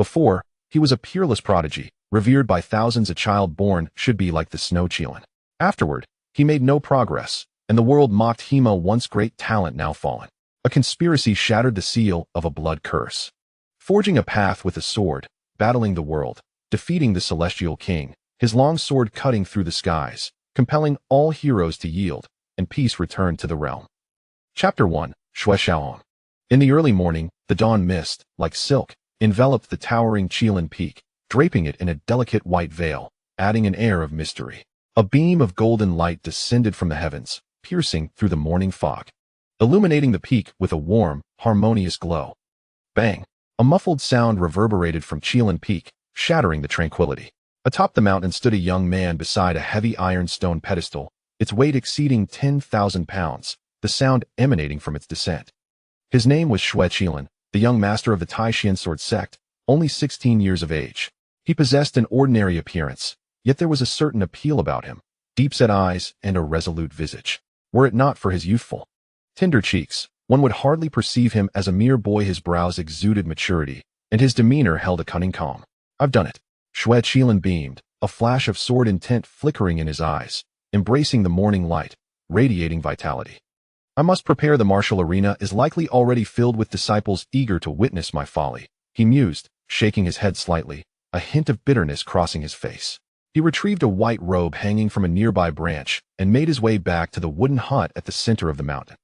Before, he was a peerless prodigy, revered by thousands. A child born should be like the Xue Qilin. Afterward, he made no progress, and the world mocked him, a once great talent now fallen. A conspiracy shattered the seal of a blood curse. Forging a path with a sword, battling the world, defeating the celestial king, his long sword cutting through the skies, compelling all heroes to yield, and peace returned to the realm. Chapter 1, Xue Qilin. In the early morning, the dawn mist, like silk, enveloped the towering Kirin Peak, draping it in a delicate white veil, adding an air of mystery. A beam of golden light descended from the heavens, piercing through the morning fog, illuminating the peak with a warm, harmonious glow. Bang! A muffled sound reverberated from Kirin Peak, shattering the tranquility. Atop the mountain stood a young man beside a heavy ironstone pedestal, its weight exceeding 10,000 pounds, the sound emanating from its descent. His name was Xue Qilin, the young master of the Tai Xuan Sword Sect, only 16 years of age. He possessed an ordinary appearance, yet there was a certain appeal about him, deep-set eyes and a resolute visage. Were it not for his youthful, tender cheeks, one would hardly perceive him as a mere boy. His brows exuded maturity, and his demeanor held a cunning calm. "I've done it." Xue Qilin beamed, a flash of sword intent flickering in his eyes, embracing the morning light, radiating vitality. "I must prepare. The martial arena is likely already filled with disciples eager to witness my folly," he mused, shaking his head slightly, a hint of bitterness crossing his face. He retrieved a white robe hanging from a nearby branch and made his way back to the wooden hut at the center of the mountain.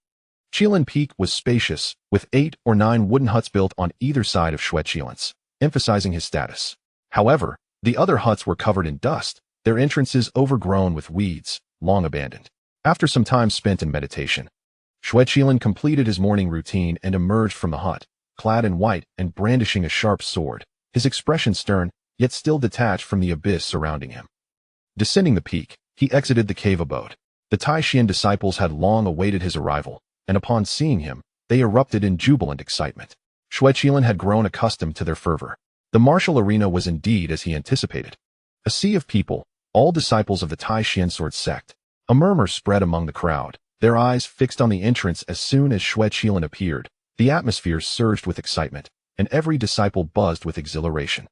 Kirin Peak was spacious, with 8 or 9 wooden huts built on either side of Xue Qilin's, emphasizing his status. However, the other huts were covered in dust, their entrances overgrown with weeds, long abandoned. After some time spent in meditation, Xue Qilin completed his morning routine and emerged from the hut, clad in white and brandishing a sharp sword, his expression stern, yet still detached from the abyss surrounding him. Descending the peak, he exited the cave abode. The Tai Xuan disciples had long awaited his arrival, and upon seeing him, they erupted in jubilant excitement. Xue Qilin had grown accustomed to their fervor. The martial arena was indeed as he anticipated. A sea of people, all disciples of the Tai Xuan Sword Sect. A murmur spread among the crowd, their eyes fixed on the entrance. As soon as Xue Qilin appeared, the atmosphere surged with excitement, and every disciple buzzed with exhilaration.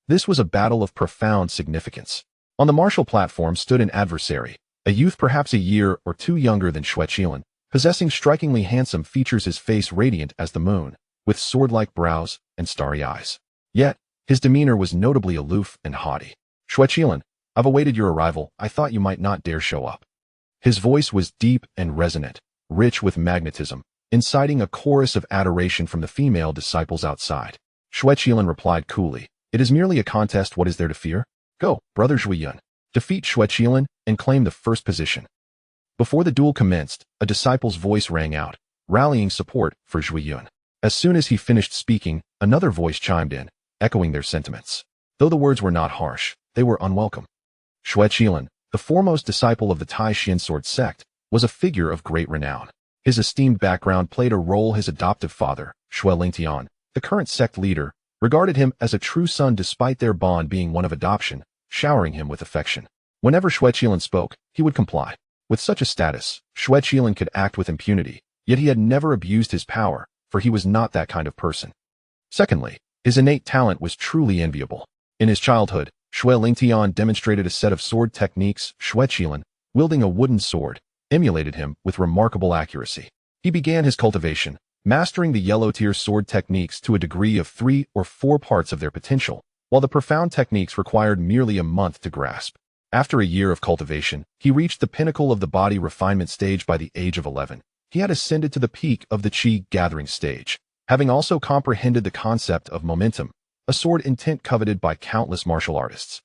This was a battle of profound significance. On the martial platform stood an adversary, a youth perhaps a year or two younger than Xue Qilin, possessing strikingly handsome features, his face radiant as the moon, with sword-like brows and starry eyes. Yet, his demeanor was notably aloof and haughty. "Xue Qilin, I've awaited your arrival. I thought you might not dare show up." His voice was deep and resonant, rich with magnetism, inciting a chorus of adoration from the female disciples outside. Xue Qilin replied coolly, "It is merely a contest. What is there to fear? Go, brother Xue, defeat Xue Qilin and claim the first position." Before the duel commenced, a disciple's voice rang out, rallying support for Xue. As soon as he finished speaking, another voice chimed in, echoing their sentiments. Though the words were not harsh, they were unwelcome. Xue Qilin, the foremost disciple of the Tai Xuan Sword Sect, was a figure of great renown. His esteemed background played a role. His adoptive father, Xue Qilin, the current sect leader, regarded him as a true son despite their bond being one of adoption, showering him with affection. Whenever Xue Qilin spoke, he would comply. With such a status, Xue Qilin could act with impunity, yet he had never abused his power, for he was not that kind of person. Secondly, his innate talent was truly enviable. In his childhood, Xue Qilin demonstrated a set of sword techniques. Xue Qilin, wielding a wooden sword, emulated him with remarkable accuracy. He began his cultivation, mastering the yellow-tier sword techniques to a degree of 3 or 4 parts of their potential, while the profound techniques required merely a month to grasp. After a year of cultivation, he reached the pinnacle of the body refinement stage. By the age of 11, he had ascended to the peak of the Qi gathering stage, having also comprehended the concept of momentum, a sword intent coveted by countless martial artists.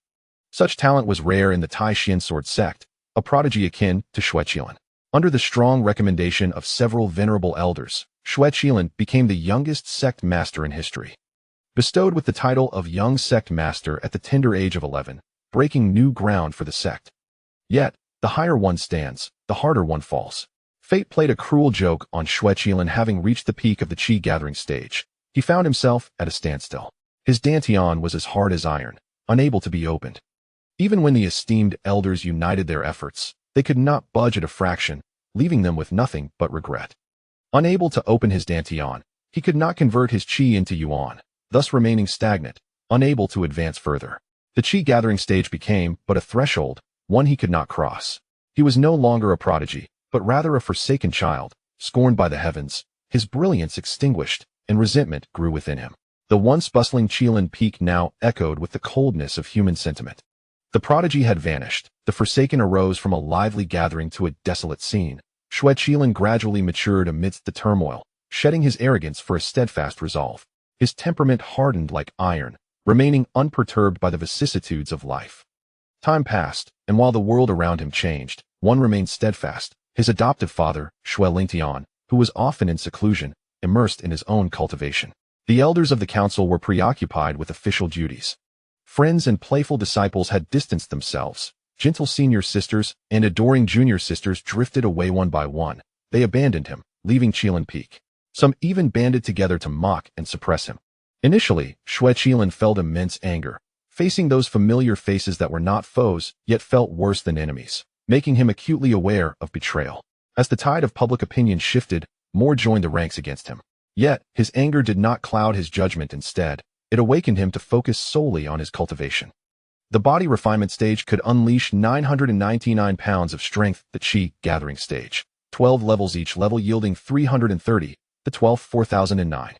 Such talent was rare in the Tai Xuan Sword Sect, a prodigy akin to Xue Qilin. Under the strong recommendation of several venerable elders, Xue Qilin became the youngest sect master in history. Bestowed with the title of Young Sect Master at the tender age of 11, breaking new ground for the sect. Yet, the higher one stands, the harder one falls. Fate played a cruel joke on Xue Qilin. Having reached the peak of the Qi gathering stage, he found himself at a standstill. His dantian was as hard as iron, unable to be opened. Even when the esteemed elders united their efforts, they could not budge at a fraction, leaving them with nothing but regret. Unable to open his dantian, he could not convert his qi into yuan, thus remaining stagnant, unable to advance further. The Qi gathering stage became but a threshold, one he could not cross. He was no longer a prodigy, but rather a forsaken child, scorned by the heavens, his brilliance extinguished, and resentment grew within him. The once bustling Qilin Peak now echoed with the coldness of human sentiment. The prodigy had vanished, the forsaken arose from a lively gathering to a desolate scene. Xue Qilin gradually matured amidst the turmoil, shedding his arrogance for a steadfast resolve. His temperament hardened like iron, remaining unperturbed by the vicissitudes of life. Time passed, and while the world around him changed, one remained steadfast, his adoptive father, Xue Qilin, who was often in seclusion, immersed in his own cultivation. The elders of the council were preoccupied with official duties. Friends and playful disciples had distanced themselves. Gentle senior sisters and adoring junior sisters drifted away one by one. They abandoned him, leaving Qilin Peak. Some even banded together to mock and suppress him. Initially, Xue Qilin felt immense anger, facing those familiar faces that were not foes, yet felt worse than enemies, making him acutely aware of betrayal. As the tide of public opinion shifted, more joined the ranks against him. Yet, his anger did not cloud his judgment. Instead, it awakened him to focus solely on his cultivation. The body refinement stage could unleash 999 pounds of strength, the Qi gathering stage, 12 levels each level yielding 330, the 12th 4009.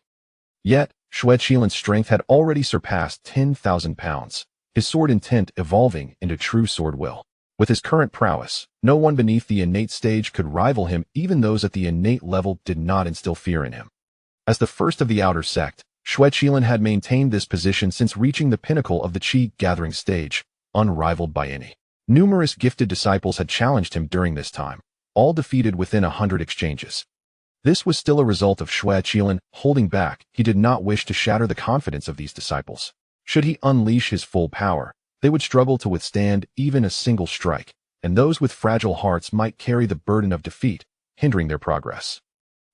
Yet, Xue Qilin's strength had already surpassed 10,000 pounds, his sword intent evolving into true sword will. With his current prowess, no one beneath the innate stage could rival him. Even those at the innate level did not instill fear in him. As the first of the outer sect, Xue Qilin had maintained this position since reaching the pinnacle of the Qi gathering stage, unrivaled by any. Numerous gifted disciples had challenged him during this time, all defeated within 100 exchanges. This was still a result of Xue Qilin holding back. He did not wish to shatter the confidence of these disciples. Should he unleash his full power, they would struggle to withstand even a single strike, and those with fragile hearts might carry the burden of defeat, hindering their progress.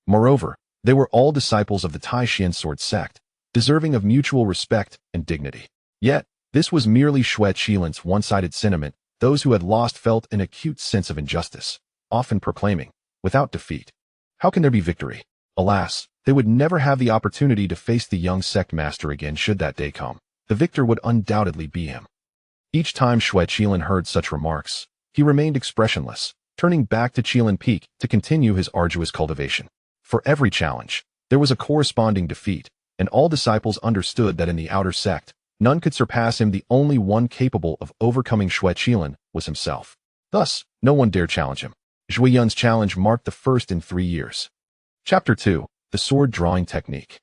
Moreover, they were all disciples of the Tai Xuan Sword Sect, deserving of mutual respect and dignity. Yet, this was merely Xue Qilin's one-sided sentiment. Those who had lost felt an acute sense of injustice, often proclaiming, "Without defeat, how can there be victory?" Alas, they would never have the opportunity to face the young sect master again. Should that day come, the victor would undoubtedly be him. Each time Xue Qilin heard such remarks, he remained expressionless, turning back to Qilin Peak to continue his arduous cultivation. For every challenge, there was a corresponding defeat, and all disciples understood that in the outer sect, none could surpass him. The only one capable of overcoming Xue Qilin was himself. Thus, no one dared challenge him. Xue Yun's challenge marked the first in 3 years. Chapter 2. The Sword Drawing Technique.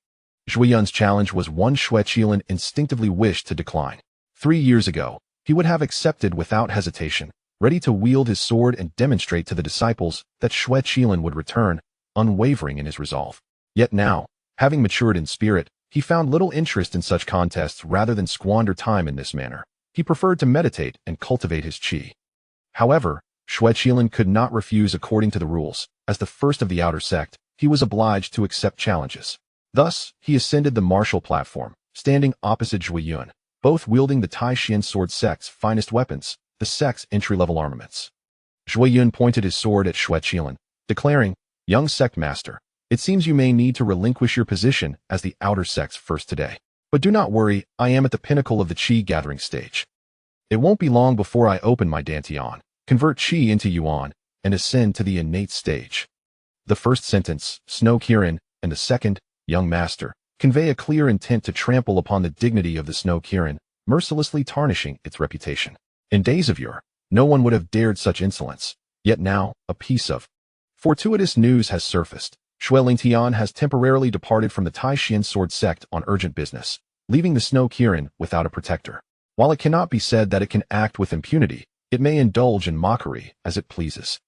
Xue Yun's challenge was one Xue Qilin instinctively wished to decline. 3 years ago, he would have accepted without hesitation, ready to wield his sword and demonstrate to the disciples that Xue Qilin would return, unwavering in his resolve. Yet now, having matured in spirit, he found little interest in such contests. Rather than squander time in this manner, he preferred to meditate and cultivate his qi. However, Xue Qilin could not refuse according to the rules. As the first of the outer sect, he was obliged to accept challenges. Thus, he ascended the martial platform, standing opposite Xue Yun, both wielding the Tai Xuan Sword Sect's finest weapons, the sect's entry-level armaments. Xue Yun pointed his sword at Xue Qilin, declaring, "Young sect master, it seems you may need to relinquish your position as the outer sect's first today. But do not worry, I am at the pinnacle of the Qi gathering stage. It won't be long before I open my Dantian, convert Qi into Yuan, and ascend to the innate stage." The first sentence, Snow Kirin, and the second, Young Master, convey a clear intent to trample upon the dignity of the Snow Kirin, mercilessly tarnishing its reputation. In days of yore, no one would have dared such insolence. Yet now, a piece of fortuitous news has surfaced. Xue Qilin has temporarily departed from the Tai Xuan Sword Sect on urgent business, leaving the Snow Kirin without a protector. While it cannot be said that it can act with impunity, it may indulge in mockery as it pleases.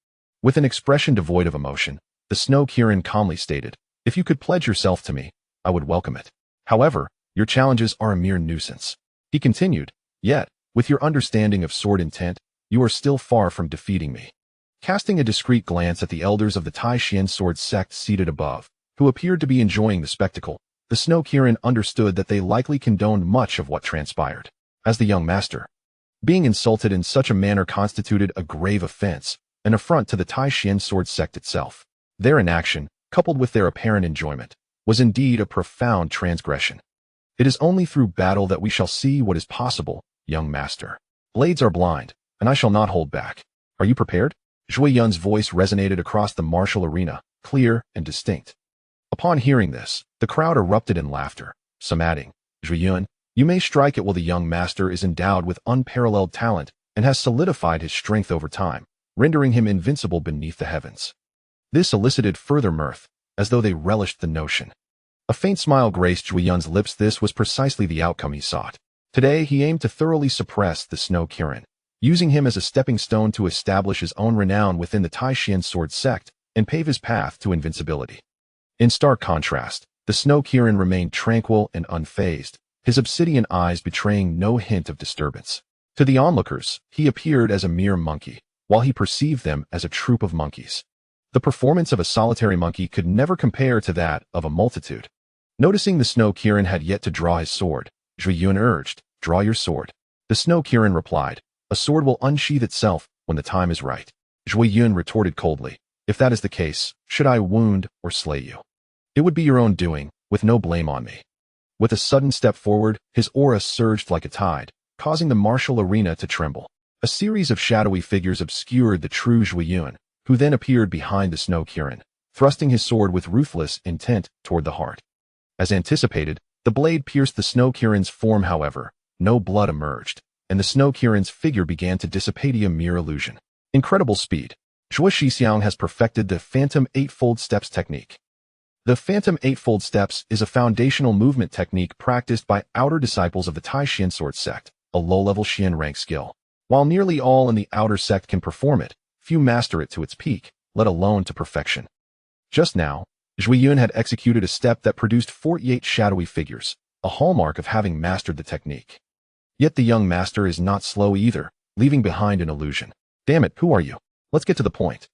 With an expression devoid of emotion, the Snow Kirin calmly stated, "If you could pledge yourself to me, I would welcome it. However, your challenges are a mere nuisance." He continued, "Yet, with your understanding of sword intent, you are still far from defeating me." Casting a discreet glance at the elders of the Tai Xuan Sword Sect seated above, who appeared to be enjoying the spectacle, the Snow Kirin understood that they likely condoned much of what transpired. As the young master, being insulted in such a manner constituted a grave offense, an affront to the Tai Xuan Sword Sect itself. Their inaction, coupled with their apparent enjoyment, was indeed a profound transgression. It is only through battle that we shall see what is possible, young master. Blades are blind, and I shall not hold back. Are you prepared? Xue Yun's voice resonated across the martial arena, clear and distinct. Upon hearing this, the crowd erupted in laughter, some adding, Xue Yun, you may strike it while the young master is endowed with unparalleled talent and has solidified his strength over time, rendering him invincible beneath the heavens. This elicited further mirth, as though they relished the notion. A faint smile graced Xue Yun's lips. This was precisely the outcome he sought. Today he aimed to thoroughly suppress the Xue Qilin, using him as a stepping stone to establish his own renown within the Tai Xuan Sword Sect and pave his path to invincibility. In stark contrast, the Xue Qilin remained tranquil and unfazed, his obsidian eyes betraying no hint of disturbance. To the onlookers, he appeared as a mere monkey, while he perceived them as a troop of monkeys. The performance of a solitary monkey could never compare to that of a multitude. Noticing the Xue Qilin had yet to draw his sword, Xue Yun urged, draw your sword. The Xue Qilin replied, a sword will unsheath itself when the time is right. Xue Yun retorted coldly, if that is the case, should I wound or slay you? It would be your own doing, with no blame on me. With a sudden step forward, his aura surged like a tide, causing the martial arena to tremble. A series of shadowy figures obscured the true Xue Yun, who then appeared behind the Xue Qilin, thrusting his sword with ruthless intent toward the heart. As anticipated, the blade pierced the Xue Qilin's form. However, no blood emerged, and the Xue Qilin's figure began to dissipate, a mere illusion. Incredible speed. Xue Xixiang has perfected the Phantom Eightfold Steps technique. The Phantom Eightfold Steps is a foundational movement technique practiced by outer disciples of the Tai Xuan Sword Sect, a low-level Xian rank skill. While nearly all in the outer sect can perform it, few master it to its peak, let alone to perfection. Just now, Xue Yun had executed a step that produced 48 shadowy figures, a hallmark of having mastered the technique. Yet the young master is not slow either, leaving behind an illusion. Damn it, who are you? Let's get to the point.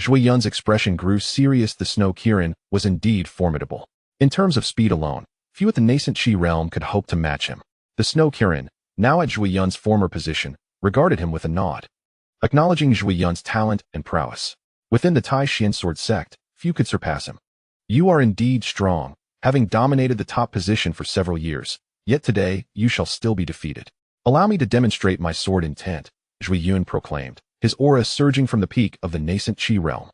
Xue Yun's expression grew serious. The Xue Qilin was indeed formidable. In terms of speed alone, few at the nascent Qi realm could hope to match him. The Xue Qilin, now at Xue Yun's former position, regarded him with a nod, acknowledging Xue Yun's talent and prowess. Within the Tai Xuan Sword Sect, few could surpass him. You are indeed strong, having dominated the top position for several years, yet today you shall still be defeated. Allow me to demonstrate my sword intent, Xue Yun proclaimed, his aura surging from the peak of the nascent Qi realm.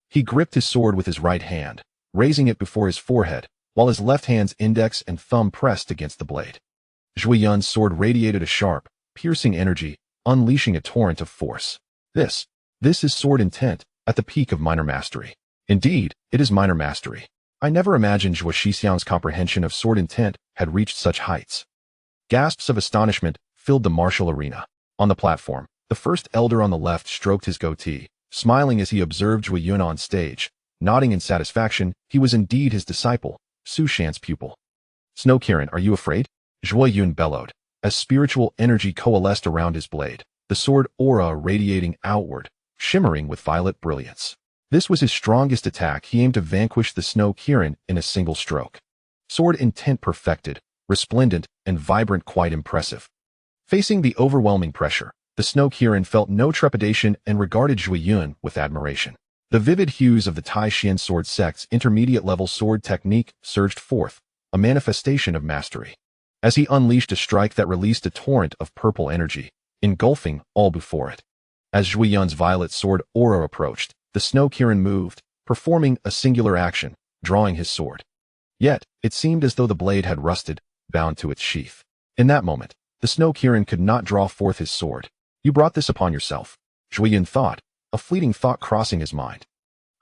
He gripped his sword with his right hand, raising it before his forehead, while his left hand's index and thumb pressed against the blade. Xue Yun's sword radiated a sharp, piercing energy, unleashing a torrent of force. This is sword intent, at the peak of minor mastery. Indeed, it is minor mastery. I never imagined Xue Xixiang's comprehension of sword intent had reached such heights. Gasps of astonishment filled the martial arena. On the platform, the first elder on the left stroked his goatee, smiling as he observed Xue Yun on stage. Nodding in satisfaction, he was indeed his disciple, Su Shan's pupil. Xue Qilin, are you afraid? Xue Yun bellowed, as spiritual energy coalesced around his blade, the sword aura radiating outward, shimmering with violet brilliance. This was his strongest attack. He aimed to vanquish the Xue Qilin in a single stroke. Sword intent perfected, resplendent and vibrant, quite impressive. Facing the overwhelming pressure, the Xue Qilin felt no trepidation and regarded Xue Yun with admiration. The vivid hues of the Tai Xuan Sword Sect's intermediate-level sword technique surged forth, a manifestation of mastery. As he unleashed a strike that released a torrent of purple energy, engulfing all before it. As Xue Yun's violet sword aura approached, the Xue Qilin moved, performing a singular action, drawing his sword. Yet, it seemed as though the blade had rusted, bound to its sheath. In that moment, the Xue Qilin could not draw forth his sword. You brought this upon yourself, Xue Yun thought, a fleeting thought crossing his mind.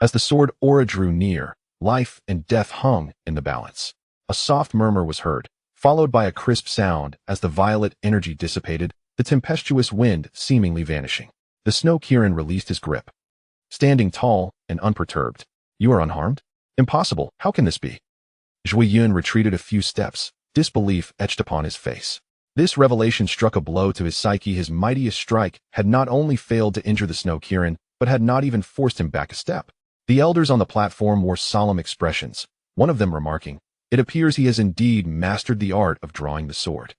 As the sword aura drew near, life and death hung in the balance. A soft murmur was heard, followed by a crisp sound as the violet energy dissipated, the tempestuous wind seemingly vanishing. The Xue Qilin released his grip. Standing tall and unperturbed. You are unharmed? Impossible, how can this be? Xue Yun retreated a few steps, disbelief etched upon his face. This revelation struck a blow to his psyche. His mightiest strike had not only failed to injure the Xue Qilin, but had not even forced him back a step. The elders on the platform wore solemn expressions, one of them remarking, "It appears he has indeed mastered the art of drawing the sword."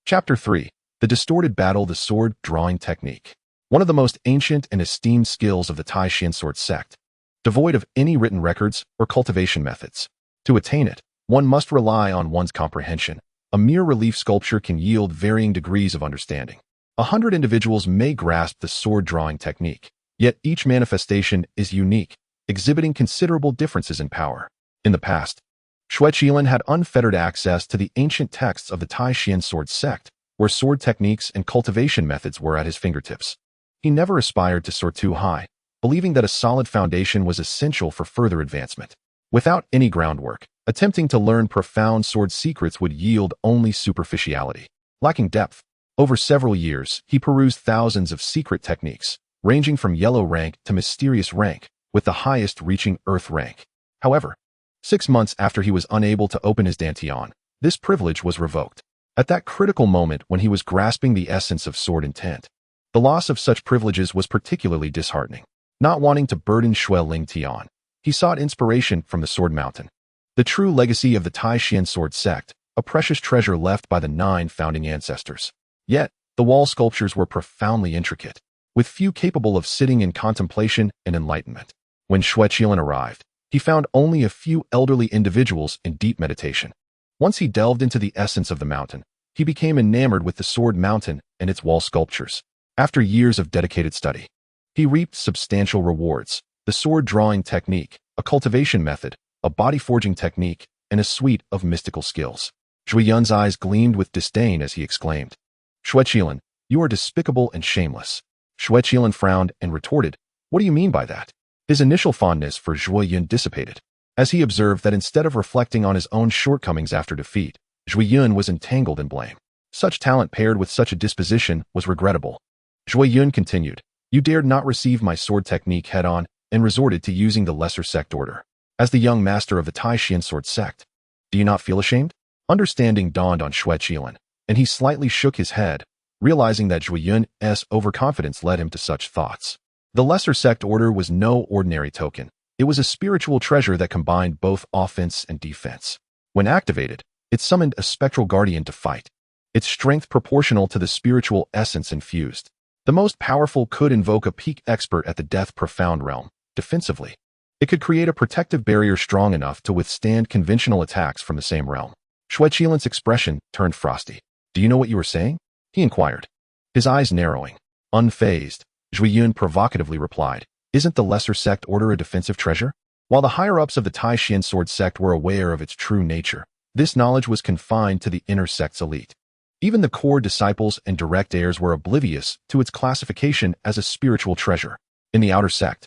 Chapter 3. The Distorted Battle. The Sword Drawing Technique. One of the most ancient and esteemed skills of the Tai Xuan Sword Sect. Devoid of any written records or cultivation methods. To attain it, one must rely on one's comprehension, A mere relief sculpture can yield varying degrees of understanding. 100 individuals may grasp the sword-drawing technique, yet each manifestation is unique, exhibiting considerable differences in power. In the past, Xue Qilin had unfettered access to the ancient texts of the Tai Xuan Sword Sect, where sword techniques and cultivation methods were at his fingertips. He never aspired to soar too high, believing that a solid foundation was essential for further advancement. Without any groundwork, attempting to learn profound sword secrets would yield only superficiality. Lacking depth, over several years, he perused thousands of secret techniques, ranging from yellow rank to mysterious rank, with the highest reaching earth rank. However, 6 months after he was unable to open his dantian, this privilege was revoked. At that critical moment when he was grasping the essence of sword intent, the loss of such privileges was particularly disheartening. Not wanting to burden Xue Qilin, he sought inspiration from the Sword Mountain, the true legacy of the Tai Xuan Sword Sect, a precious treasure left by the 9 founding ancestors. Yet, the wall sculptures were profoundly intricate, with few capable of sitting in contemplation and enlightenment. When Xue Qilin arrived, he found only a few elderly individuals in deep meditation. Once he delved into the essence of the mountain, he became enamored with the Sword Mountain and its wall sculptures. After years of dedicated study, he reaped substantial rewards: the sword-drawing technique, a cultivation method, a body-forging technique, and a suite of mystical skills. Xue Yun's eyes gleamed with disdain as he exclaimed, "Xue Qilin, you are despicable and shameless." Xue Qilin frowned and retorted, "What do you mean by that?" His initial fondness for Xue Yun dissipated, as he observed that instead of reflecting on his own shortcomings after defeat, Xue Yun was entangled in blame. Such talent paired with such a disposition was regrettable. Xue Yun continued, "You dared not receive my sword technique head-on and resorted to using the lesser sect order. As the young master of the Tai Xuan Sword Sect, do you not feel ashamed?" Understanding dawned on Xue Qilin, and he slightly shook his head, realizing that Xue Yun's overconfidence led him to such thoughts. The lesser sect order was no ordinary token. It was a spiritual treasure that combined both offense and defense. When activated, it summoned a spectral guardian to fight, its strength proportional to the spiritual essence infused. The most powerful could invoke a peak expert at the Death Profound realm. Defensively, it could create a protective barrier strong enough to withstand conventional attacks from the same realm. Xue Qilin's expression turned frosty. "Do you know what you were saying?" he inquired, his eyes narrowing. Unfazed, Xue Yun provocatively replied, "Isn't the lesser sect order a defensive treasure?" While the higher-ups of the Tai Xuan Sword Sect were aware of its true nature, this knowledge was confined to the inner sect's elite. Even the core disciples and direct heirs were oblivious to its classification as a spiritual treasure. In the outer sect,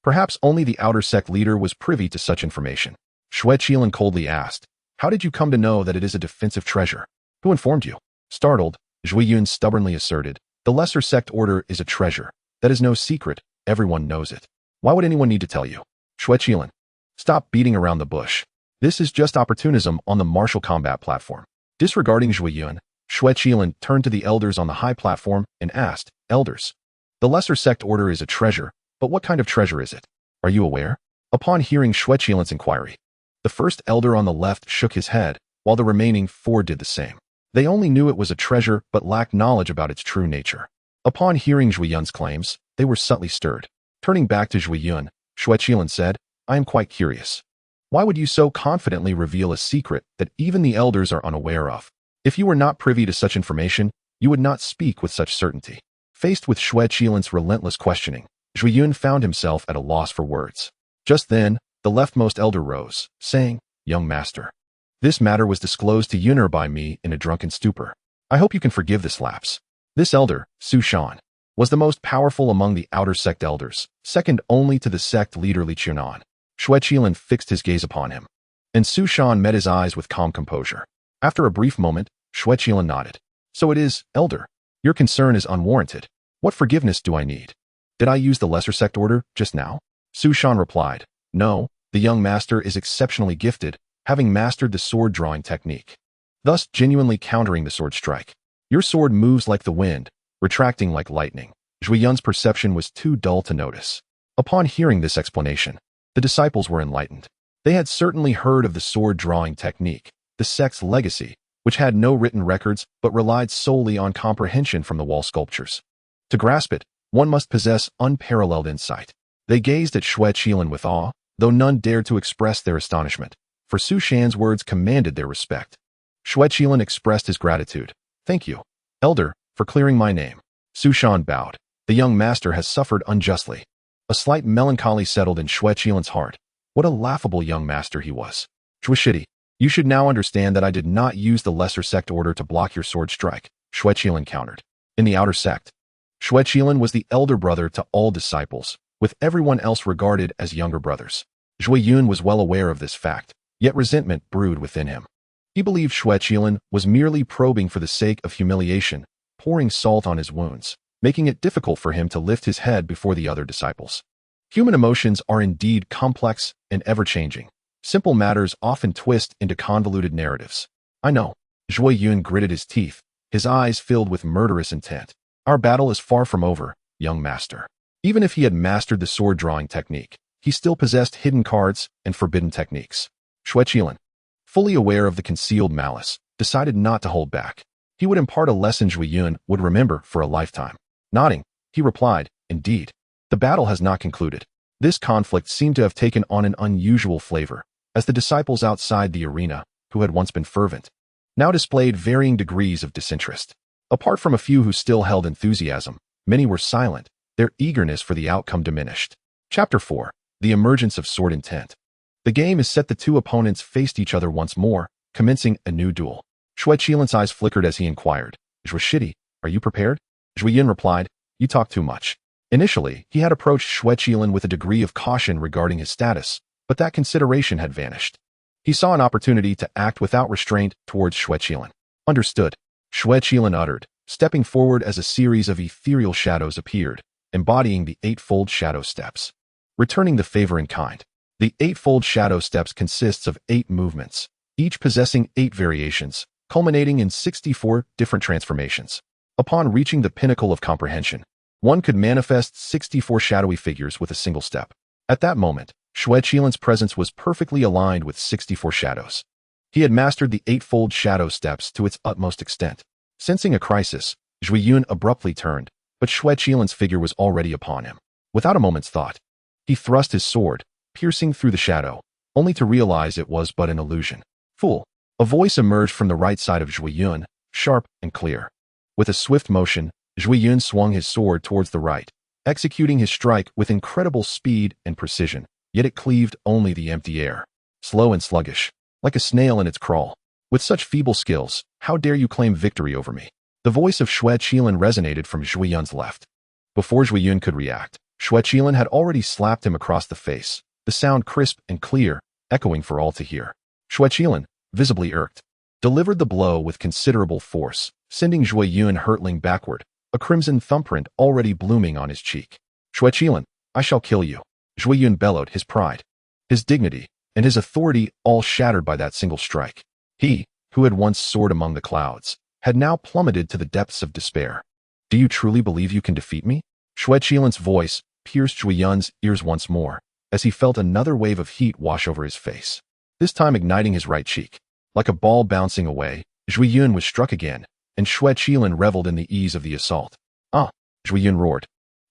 perhaps only the outer sect leader was privy to such information. Xue Qilin coldly asked, "How did you come to know that it is a defensive treasure? Who informed you?" Startled, Xue Yun stubbornly asserted, "The lesser sect order is a treasure. That is no secret. Everyone knows it. Why would anyone need to tell you?" Xue Qilin, stop beating around the bush. This is just opportunism on the martial combat platform. Disregarding Xue Yun, Xue Qilin turned to the elders on the high platform and asked, "Elders, the lesser sect order is a treasure, but what kind of treasure is it? Are you aware?" Upon hearing Xue Qilin's inquiry, the first elder on the left shook his head, while the remaining 4 did the same. They only knew it was a treasure but lacked knowledge about its true nature. Upon hearing Xue Yun's claims, they were subtly stirred. Turning back to Xue Yun, Xue Qilin said, "I am quite curious. Why would you so confidently reveal a secret that even the elders are unaware of? If you were not privy to such information, you would not speak with such certainty." Faced with Xue Qilin's relentless questioning, Xue Yun found himself at a loss for words. Just then, the leftmost elder rose, saying, "Young master, this matter was disclosed to Yun'er by me in a drunken stupor. I hope you can forgive this lapse." This elder, Su Shan, was the most powerful among the outer sect elders, second only to the sect leader Li Qiunan. Xue Qilin fixed his gaze upon him, and Su Shan met his eyes with calm composure. After a brief moment, Xue Qilin nodded. "So it is, elder. Your concern is unwarranted. What forgiveness do I need? Did I use the lesser sect order just now?" Su Shan replied, "No, the young master is exceptionally gifted, having mastered the sword-drawing technique, thus genuinely countering the sword strike. Your sword moves like the wind, retracting like lightning." Xue Yun's perception was too dull to notice. Upon hearing this explanation, the disciples were enlightened. They had certainly heard of the sword-drawing technique, the sect's legacy, which had no written records but relied solely on comprehension from the wall sculptures. To grasp it, one must possess unparalleled insight. They gazed at Xue Qilin with awe, though none dared to express their astonishment, for Su Shan's words commanded their respect. Xue Qilin expressed his gratitude. Thank you, Elder, for clearing my name. Su Shan bowed. The young master has suffered unjustly. A slight melancholy settled in Xue Qilin's heart. What a laughable young master he was. Xue, you should now understand that I did not use the lesser sect order to block your sword strike, Xue Qilin countered. In the outer sect, Xue Qilin was the elder brother to all disciples, with everyone else regarded as younger brothers. Xue Yun was well aware of this fact, yet resentment brewed within him. He believed Xue Qilin was merely probing for the sake of humiliation, pouring salt on his wounds, making it difficult for him to lift his head before the other disciples. Human emotions are indeed complex and ever-changing. Simple matters often twist into convoluted narratives. I know. Xue Yun gritted his teeth, his eyes filled with murderous intent. Our battle is far from over, young master. Even if he had mastered the sword-drawing technique, he still possessed hidden cards and forbidden techniques. Xue Qilin, fully aware of the concealed malice, decided not to hold back. He would impart a lesson Xue Yun would remember for a lifetime. Nodding, he replied, Indeed. The battle has not concluded. This conflict seemed to have taken on an unusual flavor, as the disciples outside the arena, who had once been fervent, now displayed varying degrees of disinterest. Apart from a few who still held enthusiasm, many were silent, their eagerness for the outcome diminished. Chapter 4. The Emergence of Sword Intent. The game is set. The two opponents faced each other once more, commencing a new duel. Xue Qilin's eyes flickered as he inquired, Xue, are you prepared? Xue Yun replied, You talk too much. Initially, he had approached Xue Qilin with a degree of caution regarding his status, but that consideration had vanished. He saw an opportunity to act without restraint towards Xue Qilin. Understood. Xue Qilin uttered, stepping forward as a series of ethereal shadows appeared, embodying the eightfold shadow steps. Returning the favor in kind. The eightfold shadow steps consists of 8 movements, each possessing 8 variations, culminating in 64 different transformations. Upon reaching the pinnacle of comprehension, one could manifest 64 shadowy figures with a single step. At that moment, Xue Qilin's presence was perfectly aligned with 64 shadows. He had mastered the eightfold shadow steps to its utmost extent. Sensing a crisis, Xue Yun abruptly turned, but Xue Qilin's figure was already upon him. Without a moment's thought, he thrust his sword, piercing through the shadow, only to realize it was but an illusion. Fool! A voice emerged from the right side of Xue Yun, sharp and clear. With a swift motion, Xue Yun swung his sword towards the right, executing his strike with incredible speed and precision, yet it cleaved only the empty air. Slow and sluggish, like a snail in its crawl. With such feeble skills, how dare you claim victory over me? The voice of Xue Qilin resonated from Xue Yun's left. Before Xue Yun could react, Xue Qilin had already slapped him across the face, the sound crisp and clear, echoing for all to hear. Xue Qilin, visibly irked, delivered the blow with considerable force, sending Xue Yun hurtling backward, a crimson thumbprint already blooming on his cheek. Xue Qilin, I shall kill you. Xue Yun bellowed, his pride, his dignity, and his authority all shattered by that single strike. He, who had once soared among the clouds, had now plummeted to the depths of despair. Do you truly believe you can defeat me? Xue Qilin's voice pierced Xue Yun's ears once more, as he felt another wave of heat wash over his face, this time igniting his right cheek. Like a ball bouncing away, Xue Yun was struck again, and Xue Qilin reveled in the ease of the assault. Ah! Xue Yun roared,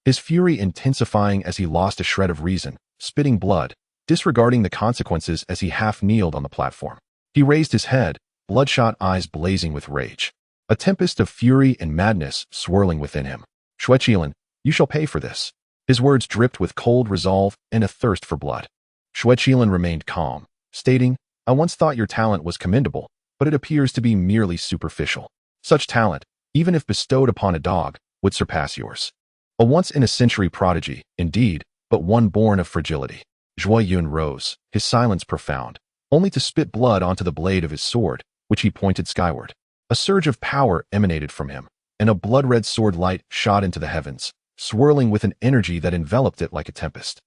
his fury intensifying as he lost a shred of reason, spitting blood, disregarding the consequences as he half-kneeled on the platform. He raised his head, bloodshot eyes blazing with rage, a tempest of fury and madness swirling within him. Xue Qilin, you shall pay for this. His words dripped with cold resolve and a thirst for blood. Xue Qilin remained calm, stating, I once thought your talent was commendable, but it appears to be merely superficial. Such talent, even if bestowed upon a dog, would surpass yours. A once-in-a-century prodigy, indeed, but one born of fragility. Xue Yun rose, his silence profound, only to spit blood onto the blade of his sword, which he pointed skyward. A surge of power emanated from him, and a blood-red sword light shot into the heavens, swirling with an energy that enveloped it like a tempest.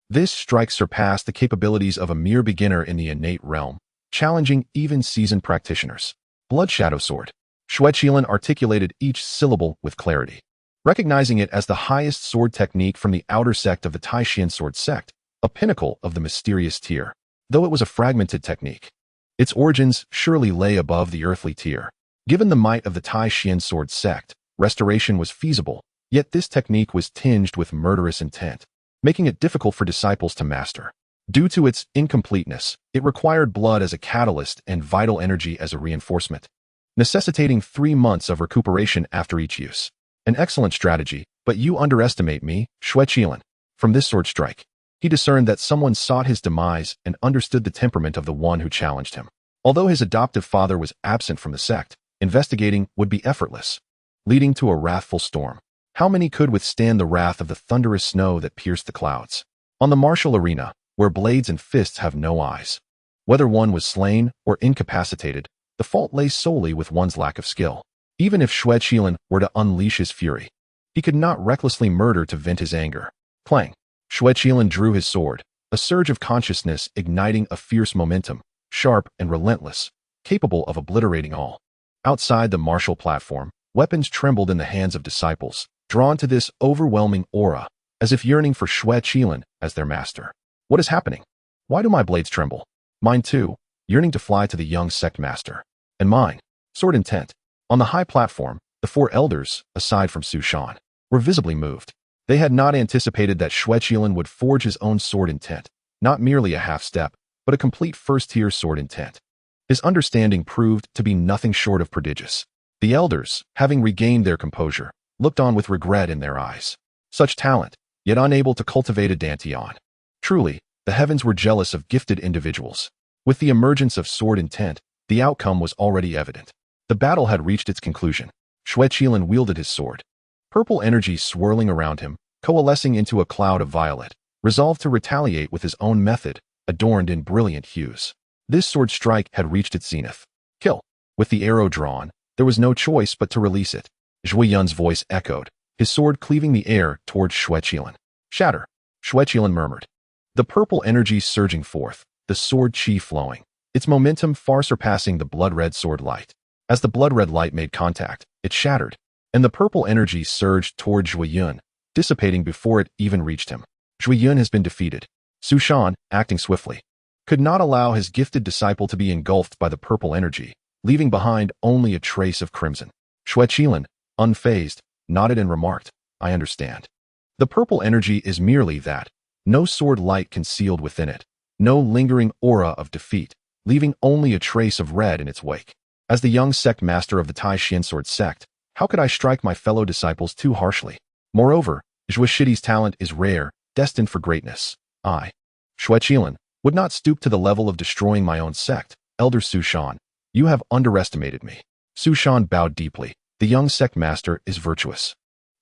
This strike surpassed the capabilities of a mere beginner in the innate realm, challenging even seasoned practitioners. Blood Shadow Sword. Xue Qilin articulated each syllable with clarity. Recognizing it as the highest sword technique from the outer sect of the Tai Xuan Sword Sect, a pinnacle of the mysterious tier, though it was a fragmented technique. Its origins surely lay above the earthly tier. Given the might of the Tai Xuan Sword Sect, restoration was feasible, yet this technique was tinged with murderous intent, making it difficult for disciples to master. Due to its incompleteness, it required blood as a catalyst and vital energy as a reinforcement, necessitating 3 months of recuperation after each use. An excellent strategy, but you underestimate me, Xue Qilin. From this sword strike, he discerned that someone sought his demise and understood the temperament of the one who challenged him. Although his adoptive father was absent from the sect, investigating would be effortless, leading to a wrathful storm. How many could withstand the wrath of the thunderous snow that pierced the clouds? On the martial arena, where blades and fists have no eyes, whether one was slain or incapacitated, the fault lay solely with one's lack of skill. Even if Xue Qilin were to unleash his fury, he could not recklessly murder to vent his anger. Clang! Xue Qilin drew his sword, a surge of consciousness igniting a fierce momentum, sharp and relentless, capable of obliterating all. Outside the martial platform, weapons trembled in the hands of disciples, drawn to this overwhelming aura, as if yearning for Xue Qilin as their master. What is happening? Why do my blades tremble? Mine too, yearning to fly to the young sect master. And mine, sword intent. On the high platform, the 4 elders, aside from Xu Shan, were visibly moved. They had not anticipated that Xue Qilin would forge his own sword intent, not merely a half-step, but a complete first-tier sword intent. His understanding proved to be nothing short of prodigious. The elders, having regained their composure, looked on with regret in their eyes. Such talent, yet unable to cultivate a dantian. Truly, the heavens were jealous of gifted individuals. With the emergence of sword intent, the outcome was already evident. The battle had reached its conclusion. Xue Qilin wielded his sword. Purple energy swirling around him, coalescing into a cloud of violet, resolved to retaliate with his own method, adorned in brilliant hues. This sword strike had reached its zenith. Kill. With the arrow drawn, there was no choice but to release it. Zhui Yun's voice echoed, his sword cleaving the air towards Xue Qilin. Shatter. Xue Qilin murmured. The purple energy surging forth, the sword chi flowing, its momentum far surpassing the blood-red sword light. As the blood-red light made contact, it shattered, and the purple energy surged toward Zhui Yun, dissipating before it even reached him. Zhui Yun has been defeated. Xu Shan, acting swiftly, could not allow his gifted disciple to be engulfed by the purple energy, leaving behind only a trace of crimson. Xue Qilin, unfazed, nodded and remarked, I understand. The purple energy is merely that, no sword light concealed within it, no lingering aura of defeat, leaving only a trace of red in its wake. As the young sect master of the Tai Xuan Sword Sect, how could I strike my fellow disciples too harshly? Moreover, Xue Shidi's talent is rare, destined for greatness. I, Xue Qilin, would not stoop to the level of destroying my own sect. Elder Xu Shan, you have underestimated me. Xu Shan bowed deeply. The young sect master is virtuous.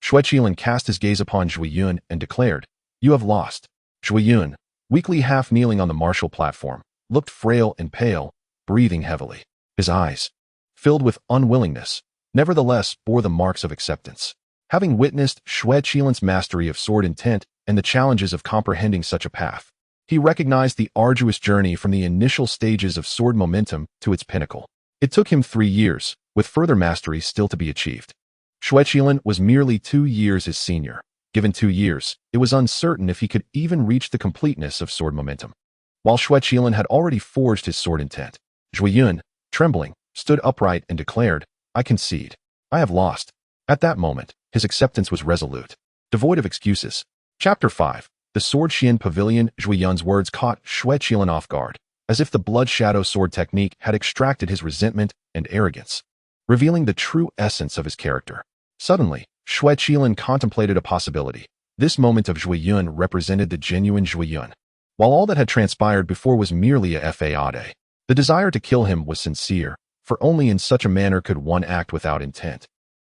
Xue Qilin cast his gaze upon Zhui Yun and declared, you have lost. Zhui Yun, weakly half kneeling on the martial platform, looked frail and pale, breathing heavily. His eyes, filled with unwillingness, nevertheless bore the marks of acceptance. Having witnessed Xue Qilin's mastery of sword intent and the challenges of comprehending such a path, he recognized the arduous journey from the initial stages of sword momentum to its pinnacle. It took him 3 years, with further mastery still to be achieved. Xue Qilin was merely 2 years his senior. Given 2 years, it was uncertain if he could even reach the completeness of sword momentum. While Xue Qilin had already forged his sword intent, Zhui Yun, trembling, stood upright and declared, I concede. I have lost. At that moment, his acceptance was resolute, devoid of excuses. Chapter 5. The Sword Xian Pavilion. Zhui Yun's words caught Xue Qilin off guard, as if the blood shadow sword technique had extracted his resentment and arrogance, revealing the true essence of his character. Suddenly, Xue Qilin contemplated a possibility. This moment of Zhui Yun represented the genuine Zhui Yun. While all that had transpired before was merely a fade, the desire to kill him was sincere, for only in such a manner could one act without intent.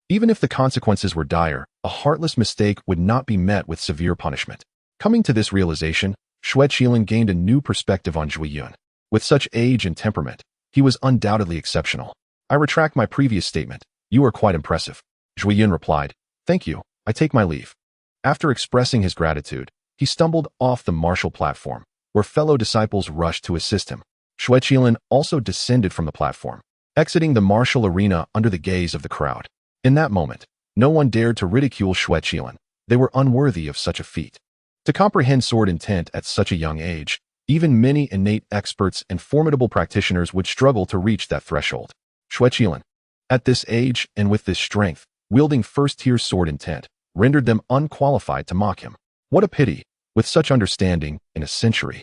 Even if the consequences were dire, a heartless mistake would not be met with severe punishment. Coming to this realization, Xue Qilin gained a new perspective on Zhui Yun. With such age and temperament, he was undoubtedly exceptional. I retract my previous statement. You are quite impressive. Zhui Yun replied, Thank you, I take my leave. After expressing his gratitude, he stumbled off the martial platform, where fellow disciples rushed to assist him. Xue Qilin also descended from the platform, exiting the martial arena under the gaze of the crowd. In that moment, no one dared to ridicule Xue Qilin. They were unworthy of such a feat. To comprehend sword intent at such a young age, even many innate experts and formidable practitioners would struggle to reach that threshold. Xue Qilin, at this age and with this strength, wielding first-tier sword intent, rendered them unqualified to mock him. What a pity, with such understanding, in a century.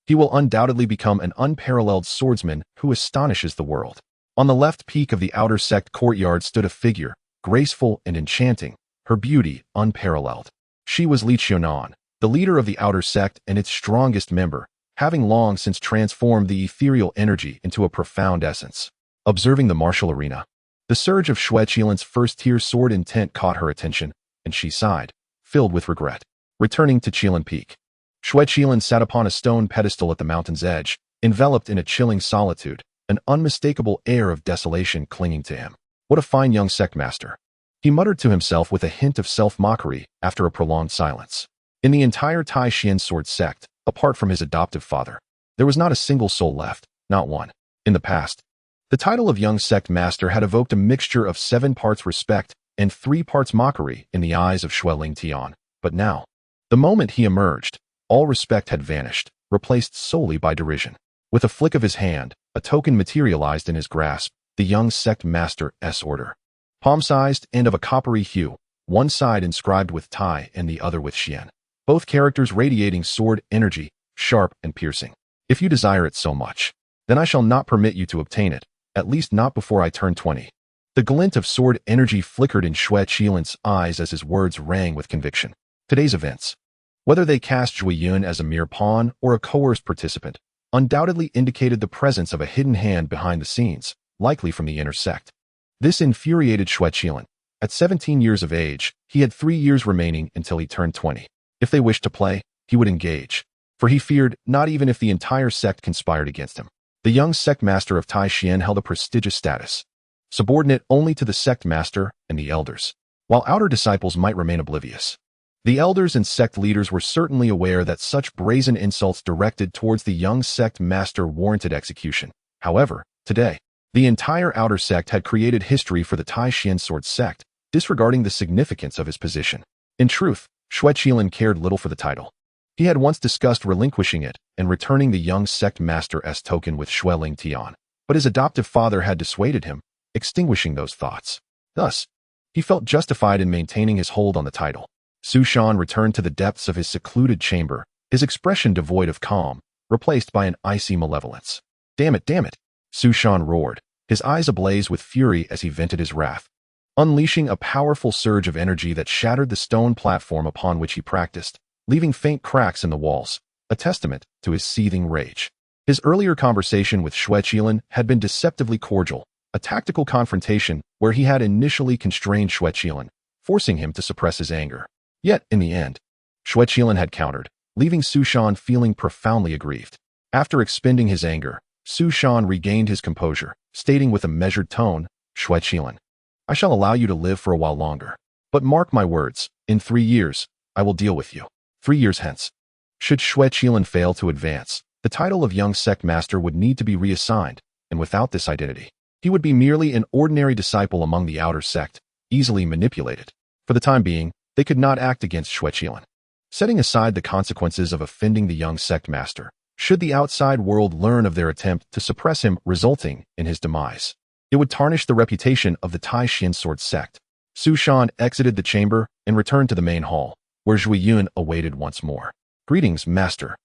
He will undoubtedly become an unparalleled swordsman who astonishes the world. On the left peak of the outer sect courtyard stood a figure, graceful and enchanting, her beauty unparalleled. She was Xue Qilin, the leader of the outer sect and its strongest member, having long since transformed the ethereal energy into a profound essence. Observing the martial arena, the surge of Xue Qilin's first-tier sword intent caught her attention, and she sighed, filled with regret. Returning to Kirin Peak, Xue Qilin sat upon a stone pedestal at the mountain's edge, enveloped in a chilling solitude, an unmistakable air of desolation clinging to him. What a fine young sect master, he muttered to himself with a hint of self-mockery after a prolonged silence. In the entire Tai Xuan Sword Sect, apart from his adoptive father, there was not a single soul left, not one. In the past, the title of young sect master had evoked a mixture of 7 parts respect and 3 parts mockery in the eyes of Xue Qilin. But now, the moment he emerged, all respect had vanished, replaced solely by derision. With a flick of his hand, a token materialized in his grasp, the young sect master's order. Palm-sized and of a coppery hue, one side inscribed with Tai and the other with Xian. Both characters radiating sword energy, sharp and piercing. If you desire it so much, then I shall not permit you to obtain it, at least not before I turn 20. The glint of sword energy flickered in Xue Qilin's eyes as his words rang with conviction. Today's events, whether they cast Xue Yun as a mere pawn or a coerced participant, undoubtedly indicated the presence of a hidden hand behind the scenes, likely from the inner sect. This infuriated Xue Qilin. At 17 years of age, he had 3 years remaining until he turned 20. If they wished to play, he would engage, for he feared not even if the entire sect conspired against him. The young sect master of Tai Xuan held a prestigious status, subordinate only to the sect master and the elders, while outer disciples might remain oblivious. The elders and sect leaders were certainly aware that such brazen insults directed towards the young sect master warranted execution. However, today, the entire outer sect had created history for the Tai Xuan Sword Sect, disregarding the significance of his position. In truth, Xue Qilin cared little for the title. He had once discussed relinquishing it and returning the young sect master's token with Xue Qilin, but his adoptive father had dissuaded him, extinguishing those thoughts. Thus, he felt justified in maintaining his hold on the title. Su Shan returned to the depths of his secluded chamber, his expression devoid of calm, replaced by an icy malevolence. Damn it, damn it! Su Shan roared, his eyes ablaze with fury as he vented his wrath, unleashing a powerful surge of energy that shattered the stone platform upon which he practiced, leaving faint cracks in the walls, a testament to his seething rage. His earlier conversation with Xue Qilin had been deceptively cordial, a tactical confrontation where he had initially constrained Xue Qilin, forcing him to suppress his anger. Yet, in the end, Xue Qilin had countered, leaving Su Shan feeling profoundly aggrieved. After expending his anger, Su Shan regained his composure, stating with a measured tone, "Xue Qilin, I shall allow you to live for a while longer. But mark my words, in 3 years, I will deal with you. 3 years hence. Should Xue Qilin fail to advance, the title of young sect master would need to be reassigned, and without this identity, he would be merely an ordinary disciple among the outer sect, easily manipulated. For the time being, they could not act against Xue Qilin. Setting aside the consequences of offending the young sect master, should the outside world learn of their attempt to suppress him resulting in his demise, it would tarnish the reputation of the Tai Xuan Sword Sect. Su Shan exited the chamber and returned to the main hall, where Xue Yun awaited once more. Greetings, master.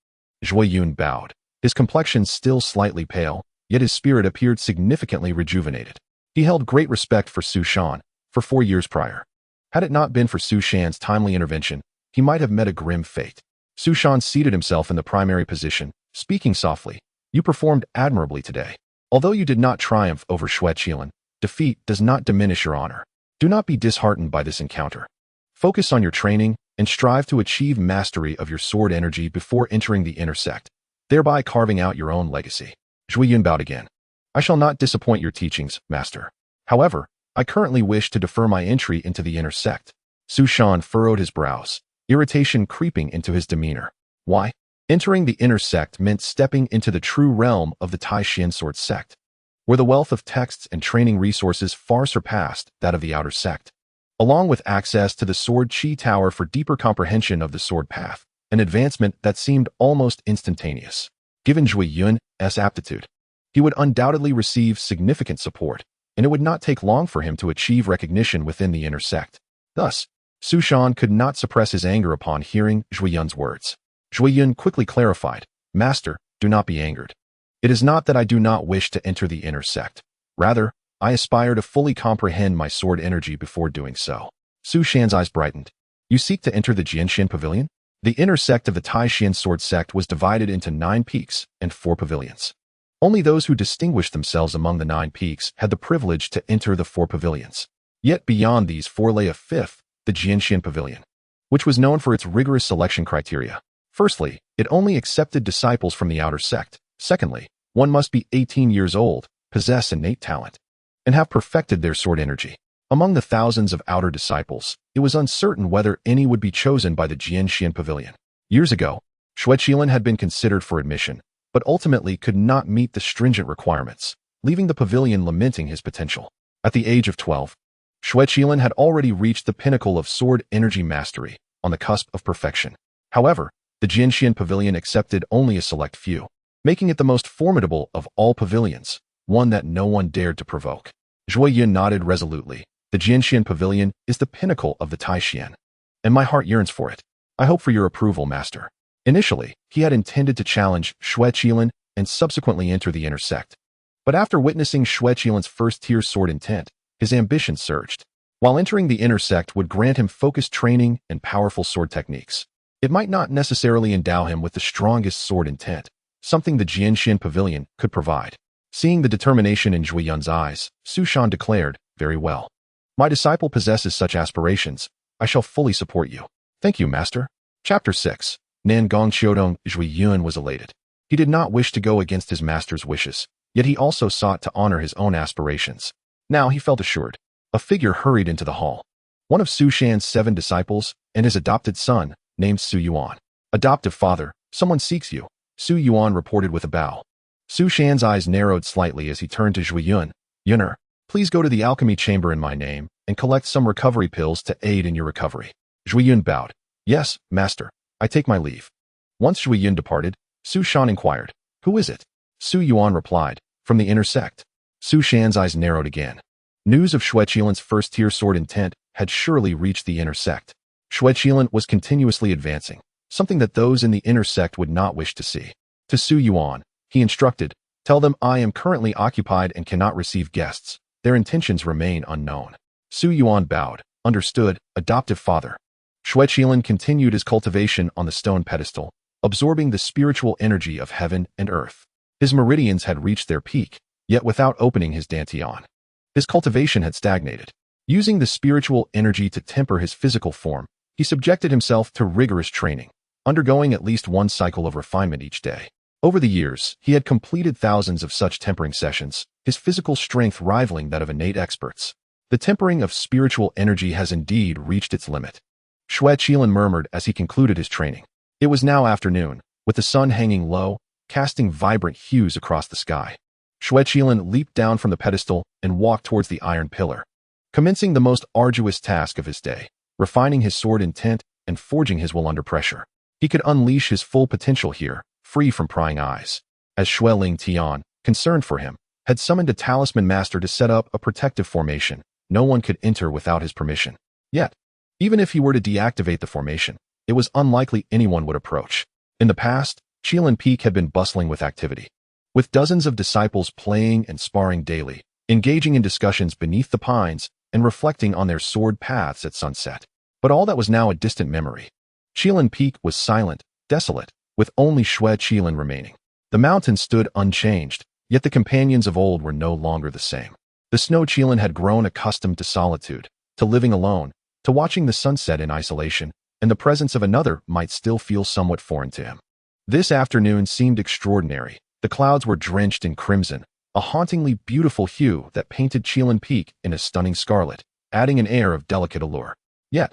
Xue Yun bowed, his complexion still slightly pale, yet his spirit appeared significantly rejuvenated. He held great respect for Su Shan for 4 years prior. Had it not been for Su Shan's timely intervention, he might have met a grim fate. Su Shan seated himself in the primary position, speaking softly. You performed admirably today. Although you did not triumph over Xue Qilin, defeat does not diminish your honor. Do not be disheartened by this encounter. Focus on your training and strive to achieve mastery of your sword energy before entering the inner sect, thereby carving out your own legacy. Xue Yun bowed again. I shall not disappoint your teachings, master. However, I currently wish to defer my entry into the inner sect. Su Shan furrowed his brows, irritation creeping into his demeanor. Why? Entering the inner sect meant stepping into the true realm of the Tai Xuan Sword Sect, where the wealth of texts and training resources far surpassed that of the outer sect, along with access to the Sword Chi Tower for deeper comprehension of the sword path, an advancement that seemed almost instantaneous. Given Xue Yun's aptitude, he would undoubtedly receive significant support, and it would not take long for him to achieve recognition within the inner sect. Thus, Su Shan could not suppress his anger upon hearing Xue Yun's words. Xue Yun quickly clarified, Master, do not be angered. It is not that I do not wish to enter the inner sect. Rather, I aspire to fully comprehend my sword energy before doing so. Su Shan's eyes brightened. You seek to enter the Jianxian Pavilion? The inner sect of the Tai Xuan Sword Sect was divided into 9 peaks and 4 pavilions. Only those who distinguished themselves among the 9 peaks had the privilege to enter the 4 pavilions. Yet beyond these 4 lay a 5th, the Jianxian Pavilion, which was known for its rigorous selection criteria. Firstly, it only accepted disciples from the outer sect. Secondly, one must be 18 years old, possess innate talent, and have perfected their sword energy. Among the thousands of outer disciples, it was uncertain whether any would be chosen by the Jianxian Pavilion. Years ago, Xue Qilin had been considered for admission, but ultimately could not meet the stringent requirements, leaving the pavilion lamenting his potential. At the age of 12, Xue Qilin had already reached the pinnacle of sword energy mastery, on the cusp of perfection. However, the Jianxian Pavilion accepted only a select few, making it the most formidable of all pavilions, one that no one dared to provoke. Xue Yun nodded resolutely. The Jianxian Pavilion is the pinnacle of the Tai Xuan, and my heart yearns for it. I hope for your approval, master. Initially, he had intended to challenge Xue Qilin and subsequently enter the inner sect. But after witnessing Xue Qilin's first-tier sword intent, his ambition surged. While entering the inner sect would grant him focused training and powerful sword techniques, it might not necessarily endow him with the strongest sword intent, something the Jianxian Pavilion could provide. Seeing the determination in Xue Yun's eyes, Su Shan declared, "Very well. My disciple possesses such aspirations. I shall fully support you." "Thank you, master." Chapter 6. Nan Gong Xiudong. Xue Yun was elated. He did not wish to go against his master's wishes, yet he also sought to honor his own aspirations. Now he felt assured. A figure hurried into the hall. One of Su Shan's 7 disciples, and his adopted son, named Su Yuan. "Adoptive father, someone seeks you," Su Yuan reported with a bow. Su Shan's eyes narrowed slightly as he turned to Xue Yun. "Yunner, please go to the alchemy chamber in my name and collect some recovery pills to aid in your recovery." Xue Yun bowed. "Yes, master. I take my leave." Once Xue Yun departed, Su Shan inquired, "Who is it?" Su Yuan replied, "From the inner sect." Su Shan's eyes narrowed again. News of Xue Qilin's first-tier sword intent had surely reached the inner sect. Xue Qilin was continuously advancing, something that those in the inner sect would not wish to see. To Su Yuan, he instructed, "Tell them I am currently occupied and cannot receive guests. Their intentions remain unknown." Su Yuan bowed. "Understood, adoptive father." Xue Qilin continued his cultivation on the stone pedestal, absorbing the spiritual energy of heaven and earth. His meridians had reached their peak, yet without opening his dantian. His cultivation had stagnated. Using the spiritual energy to temper his physical form, he subjected himself to rigorous training, undergoing at least 1 cycle of refinement each day. Over the years, he had completed thousands of such tempering sessions, his physical strength rivaling that of innate experts. The tempering of spiritual energy has indeed reached its limit. Xue Qilin murmured as he concluded his training. It was now afternoon, with the sun hanging low, casting vibrant hues across the sky. Xue Qilin leaped down from the pedestal and walked towards the iron pillar, commencing the most arduous task of his day, refining his sword intent and forging his will under pressure. He could unleash his full potential here, free from prying eyes. As Xue Ling Tian, concerned for him, had summoned a talisman master to set up a protective formation, no one could enter without his permission. Yet, even if he were to deactivate the formation, it was unlikely anyone would approach. In the past, Kirin Peak had been bustling with activity, with dozens of disciples playing and sparring daily, engaging in discussions beneath the pines and reflecting on their sword paths at sunset. But all that was now a distant memory. Kirin Peak was silent, desolate, with only Xue Qilin remaining. The mountain stood unchanged, yet the companions of old were no longer the same. The Snow Qilin had grown accustomed to solitude, to living alone, to watching the sunset in isolation, and the presence of another might still feel somewhat foreign to him. This afternoon seemed extraordinary. The clouds were drenched in crimson, a hauntingly beautiful hue that painted Kirin Peak in a stunning scarlet, adding an air of delicate allure. Yet,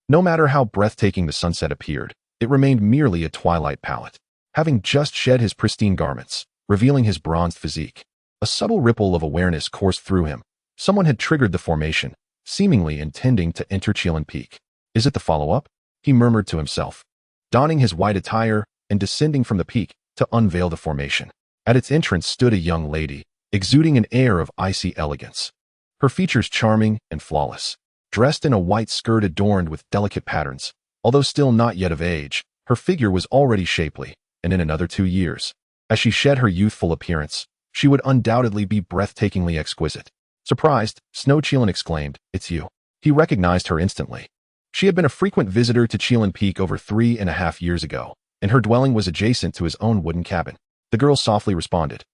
no matter how breathtaking the sunset appeared, it remained merely a twilight palette. Having just shed his pristine garments, revealing his bronzed physique, a subtle ripple of awareness coursed through him. Someone had triggered the formation, seemingly intending to enter Kirin Peak. "Is it the follow-up?" he murmured to himself, donning his white attire and descending from the peak to unveil the formation. At its entrance stood a young lady, exuding an air of icy elegance. Her features charming and flawless. Dressed in a white skirt adorned with delicate patterns, although still not yet of age, her figure was already shapely, and in another 2 years, As she shed her youthful appearance, she would undoubtedly be breathtakingly exquisite. Surprised, Xue Qilin exclaimed, "It's you." He recognized her instantly. She had been a frequent visitor to Qilin Peak over 3.5 years ago, and her dwelling was adjacent to his own wooden cabin. The girl softly responded,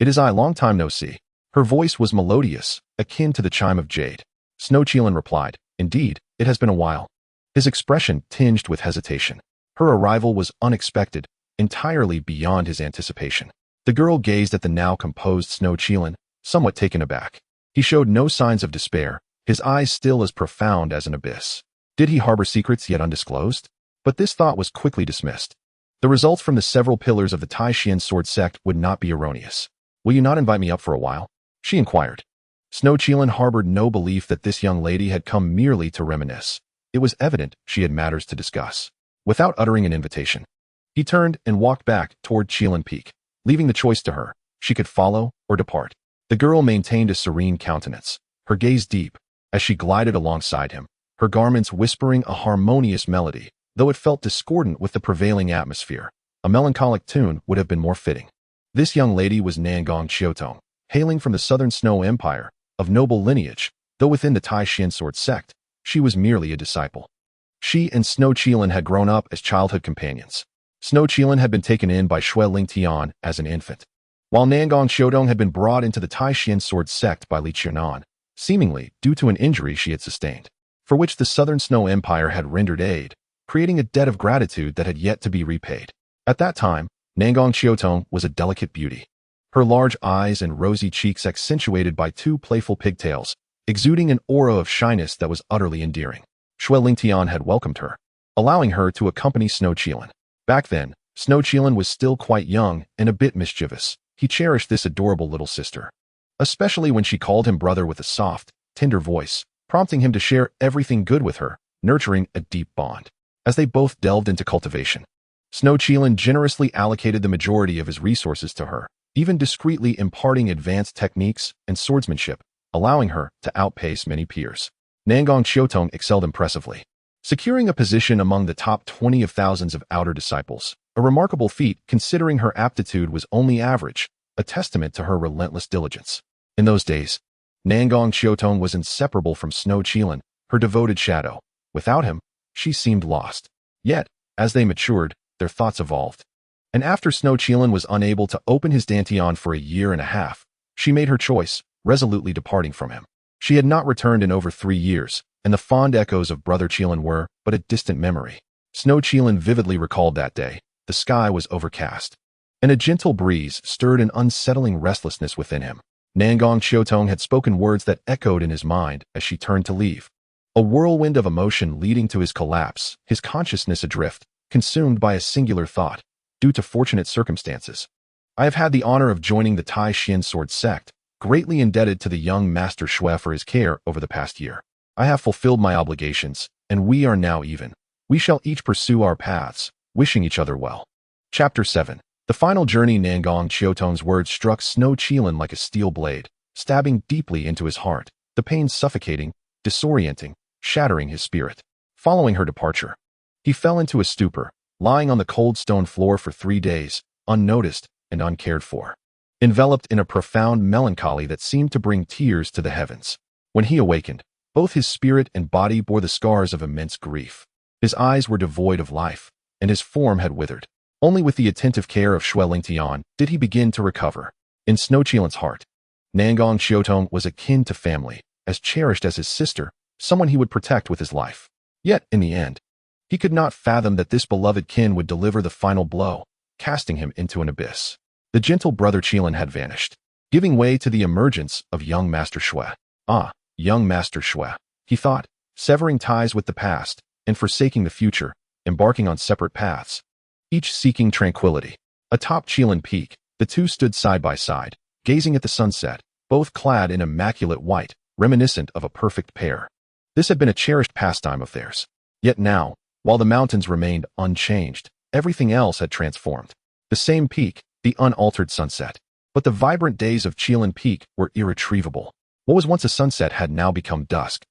"It is I, long time no see." Her voice was melodious, akin to the chime of jade. Xue Qilin replied, "Indeed, it has been a while." His expression tinged with hesitation. Her arrival was unexpected, entirely beyond his anticipation. The girl gazed at the now composed Xue Qilin, somewhat taken aback. He showed no signs of despair, his eyes still as profound as an abyss. Did he harbor secrets yet undisclosed? But this thought was quickly dismissed. The results from the several pillars of the Tai Xuan Sword Sect would not be erroneous. "Will you not invite me up for a while?" she inquired. Xue Qilin harbored no belief that this young lady had come merely to reminisce. It was evident she had matters to discuss. Without uttering an invitation, he turned and walked back toward Qilin Peak, leaving the choice to her. She could follow or depart. The girl maintained a serene countenance, her gaze deep, as she glided alongside him, her garments whispering a harmonious melody, though it felt discordant with the prevailing atmosphere. A melancholic tune would have been more fitting. This young lady was Nangong Xiutong, hailing from the Southern Snow Empire, of noble lineage, though within the Tai Xuan Sword Sect, she was merely a disciple. She and Xue Qilin had grown up as childhood companions. Xue Qilin had been taken in by Xue Qilin as an infant, while Nangong Xiutong had been brought into the Tai Xuan Sword Sect by Li Qianan, seemingly due to an injury she had sustained, for which the Southern Snow Empire had rendered aid, creating a debt of gratitude that had yet to be repaid. At that time, Nangong Xiutong was a delicate beauty, her large eyes and rosy cheeks accentuated by two playful pigtails, exuding an aura of shyness that was utterly endearing. Xue Qilin had welcomed her, allowing her to accompany Xue Qilin. Back then, Xue Qilin was still quite young and a bit mischievous. He cherished this adorable little sister, especially when she called him brother with a soft, tender voice, prompting him to share everything good with her, nurturing a deep bond. As they both delved into cultivation, Xue Qilin generously allocated the majority of his resources to her, even discreetly imparting advanced techniques and swordsmanship, allowing her to outpace many peers. Nangong Xiutong excelled impressively, securing a position among the top 20 of thousands of outer disciples, a remarkable feat considering her aptitude was only average, a testament to her relentless diligence. In those days, Nangong Xiutong was inseparable from Xue Qilin, her devoted shadow. Without him, she seemed lost. Yet, as they matured, their thoughts evolved. And after Xue Qilin was unable to open his dantian for 1.5 years, she made her choice, resolutely departing from him. She had not returned in over 3 years, and the fond echoes of Brother Qilin were but a distant memory. Xue Qilin vividly recalled that day. The sky was overcast, and a gentle breeze stirred an unsettling restlessness within him. Nangong Xiutong had spoken words that echoed in his mind as she turned to leave. A whirlwind of emotion leading to his collapse, his consciousness adrift, consumed by a singular thought, due to fortunate circumstances. "I have had the honor of joining the Tai Xuan Sword Sect, greatly indebted to the young Master Xue for his care over the past year. I have fulfilled my obligations, and we are now even. We shall each pursue our paths, wishing each other well." Chapter 7. The final journey. Nangong Xiutong's words struck Xue Qilin like a steel blade, stabbing deeply into his heart, the pain suffocating, disorienting, shattering his spirit. Following her departure, he fell into a stupor, lying on the cold stone floor for 3 days, unnoticed and uncared for, enveloped in a profound melancholy that seemed to bring tears to the heavens. When he awakened, both his spirit and body bore the scars of immense grief. His eyes were devoid of life, and his form had withered. Only with the attentive care of Xue Qilin did he begin to recover. In Xue Qilin's heart, Nangong Xiutong was akin to family, as cherished as his sister, someone he would protect with his life. Yet, in the end, he could not fathom that this beloved kin would deliver the final blow, casting him into an abyss. The gentle Brother Qilin had vanished, giving way to the emergence of young Master Xue. Ah, young Master Xue, he thought, severing ties with the past and forsaking the future, embarking on separate paths, each seeking tranquility. Atop Qilin Peak, the two stood side by side, gazing at the sunset, both clad in immaculate white, reminiscent of a perfect pair. This had been a cherished pastime of theirs. Yet now, while the mountains remained unchanged, everything else had transformed. The same peak, the unaltered sunset. But the vibrant days of Qilin Peak were irretrievable. What was once a sunset had now become dusk.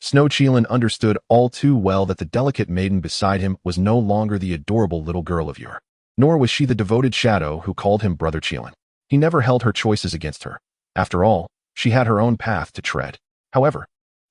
Xue Qilin understood all too well that the delicate maiden beside him was no longer the adorable little girl of yore. Nor was she the devoted shadow who called him Brother Qilin. He never held her choices against her. After all, she had her own path to tread. However,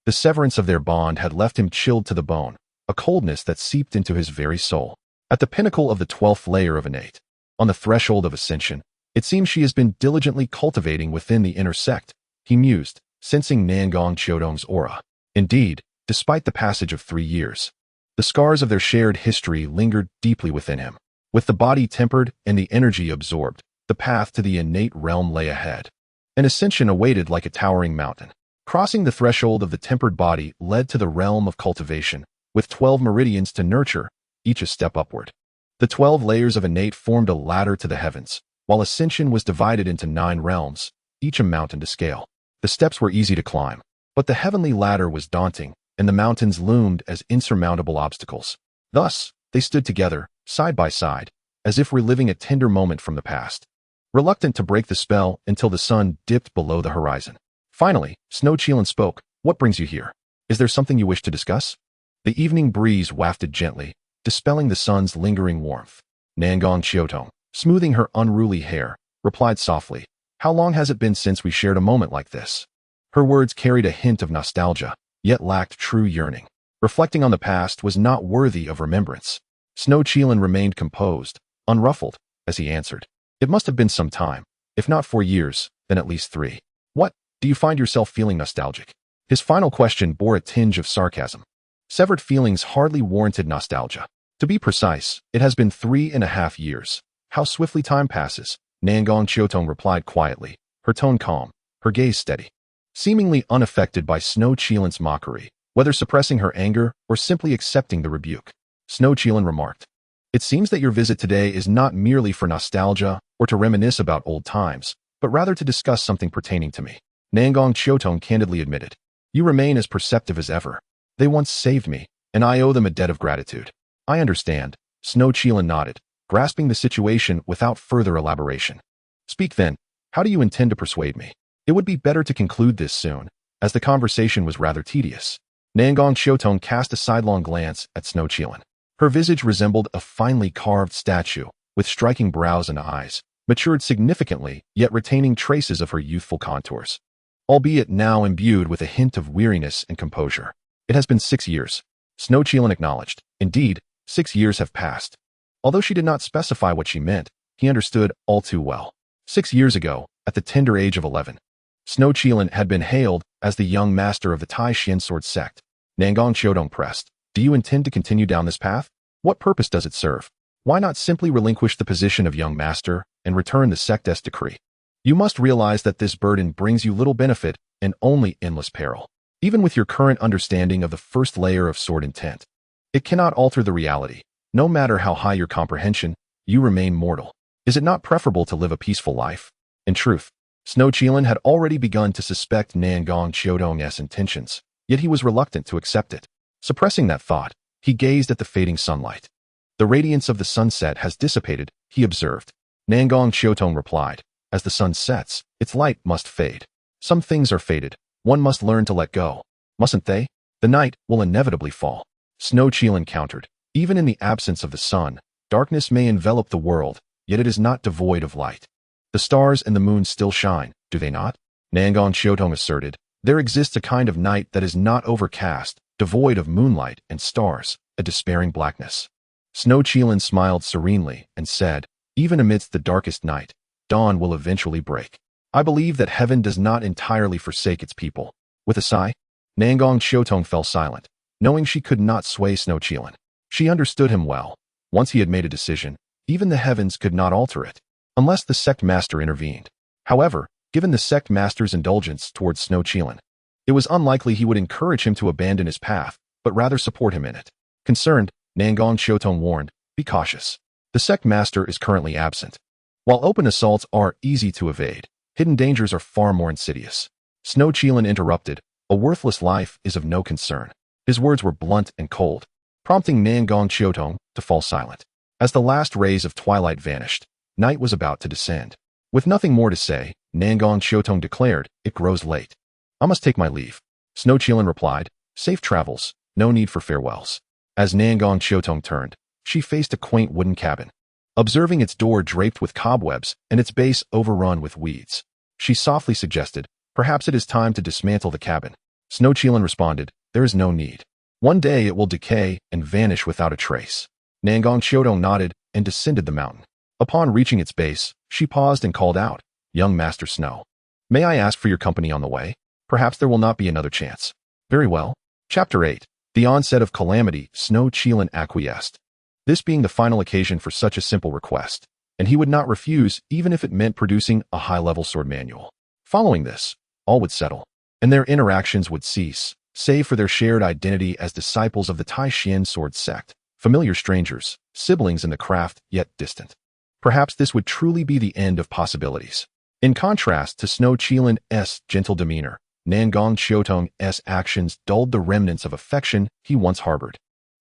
the severance of their bond had left him chilled to the bone, a coldness that seeped into his very soul. At the pinnacle of the 12th layer of innate, on the threshold of ascension, it seems she has been diligently cultivating within the inner sect, he mused, sensing Nangong Xiaodong's aura. Indeed, despite the passage of 3 years, the scars of their shared history lingered deeply within him. With the body tempered and the energy absorbed, the path to the innate realm lay ahead. An ascension awaited like a towering mountain. Crossing the threshold of the tempered body led to the realm of cultivation, with 12 meridians to nurture, each a step upward. The 12 layers of innate formed a ladder to the heavens, while ascension was divided into 9 realms, each a mountain to scale. The steps were easy to climb, but the heavenly ladder was daunting, and the mountains loomed as insurmountable obstacles. Thus, they stood together, side by side, as if reliving a tender moment from the past, reluctant to break the spell until the sun dipped below the horizon. Finally, Xue Qilin spoke. "What brings you here? Is there something you wish to discuss?" The evening breeze wafted gently, dispelling the sun's lingering warmth. Nangong Xiaotong, smoothing her unruly hair, replied softly, "How long has it been since we shared a moment like this?" Her words carried a hint of nostalgia, yet lacked true yearning. Reflecting on the past was not worthy of remembrance. Xue Qilin remained composed, unruffled, as he answered. "It must have been some time. If not 4 years, then at least 3. What? Do you find yourself feeling nostalgic?" His final question bore a tinge of sarcasm. Severed feelings hardly warranted nostalgia. To be precise, it has been 3.5 years. How swiftly time passes, Nangong Xiaotong replied quietly, her tone calm, her gaze steady. Seemingly unaffected by Xue Qilin's mockery, whether suppressing her anger or simply accepting the rebuke, Xue Qilin remarked, "It seems that your visit today is not merely for nostalgia or to reminisce about old times, but rather to discuss something pertaining to me." Nangong Xiaotong candidly admitted, "You remain as perceptive as ever. They once saved me, and I owe them a debt of gratitude." "I understand," Xue Qilin nodded, grasping the situation without further elaboration. "Speak then. How do you intend to persuade me?" It would be better to conclude this soon, as the conversation was rather tedious. Nangong Xiaotong cast a sidelong glance at Xue Qilin. Her visage resembled a finely carved statue, with striking brows and eyes, matured significantly, yet retaining traces of her youthful contours, albeit now imbued with a hint of weariness and composure. "It has been 6 years," Xue Qilin acknowledged. Indeed, 6 years have passed. Although she did not specify what she meant, he understood all too well. 6 years ago, at the tender age of 11, Xue Qilin had been hailed as the young master of the Tai Xuan Sword Sect. Nangong Xiaodong pressed, "Do you intend to continue down this path? What purpose does it serve? Why not simply relinquish the position of young master and return the sect's decree? You must realize that this burden brings you little benefit and only endless peril. Even with your current understanding of the first layer of sword intent, it cannot alter the reality. No matter how high your comprehension, you remain mortal. Is it not preferable to live a peaceful life?" In truth, Xue Qilin had already begun to suspect Nangong Xiaodong's intentions, yet he was reluctant to accept it. Suppressing that thought, he gazed at the fading sunlight. "The radiance of the sunset has dissipated," he observed. Nangong Xiaotong replied, "As the sun sets, its light must fade. Some things are fated. One must learn to let go, mustn't they? The night will inevitably fall." Xue Qilin countered, "Even in the absence of the sun, darkness may envelop the world, yet it is not devoid of light. The stars and the moon still shine, do they not?" Nangong Xiaotong asserted, "There exists a kind of night that is not overcast, devoid of moonlight and stars, a despairing blackness." Xue Qilin smiled serenely and said, "Even amidst the darkest night, dawn will eventually break. I believe that heaven does not entirely forsake its people." With a sigh, Nangong Xiaotong fell silent, knowing she could not sway Xue Qilin. She understood him well. Once he had made a decision, even the heavens could not alter it, unless the sect master intervened. However, given the sect master's indulgence towards Xue Qilin, it was unlikely he would encourage him to abandon his path, but rather support him in it. Concerned, Nangong Xiaotong warned, "Be cautious. The sect master is currently absent. While open assaults are easy to evade, hidden dangers are far more insidious." Xue Qilin interrupted, "A worthless life is of no concern." His words were blunt and cold, prompting Nangong Xiaotong to fall silent. As the last rays of twilight vanished, night was about to descend. With nothing more to say, Nangong Xiaotong declared, "It grows late. I must take my leave." Xue Qilin replied, "Safe travels, no need for farewells." As Nangong Xiaotong turned, she faced a quaint wooden cabin. observing its door draped with cobwebs and its base overrun with weeds. She softly suggested, "Perhaps it is time to dismantle the cabin." Xue Qilin responded, "There is no need. One day it will decay and vanish without a trace." Nangong Xiaotong nodded and descended the mountain. Upon reaching its base, she paused and called out, "Young Master Snow, may I ask for your company on the way? Perhaps there will not be another chance." "Very well." Chapter 8. The onset of calamity. Xue Qilin acquiesced. This being the final occasion for such a simple request, and he would not refuse even if it meant producing a high-level sword manual. Following this, all would settle, and their interactions would cease, save for their shared identity as disciples of the Tai Xuan Sword Sect, familiar strangers, siblings in the craft, yet distant. Perhaps this would truly be the end of possibilities. In contrast to Xue Qilin's gentle demeanor, Nangong Xiaotong's actions dulled the remnants of affection he once harbored.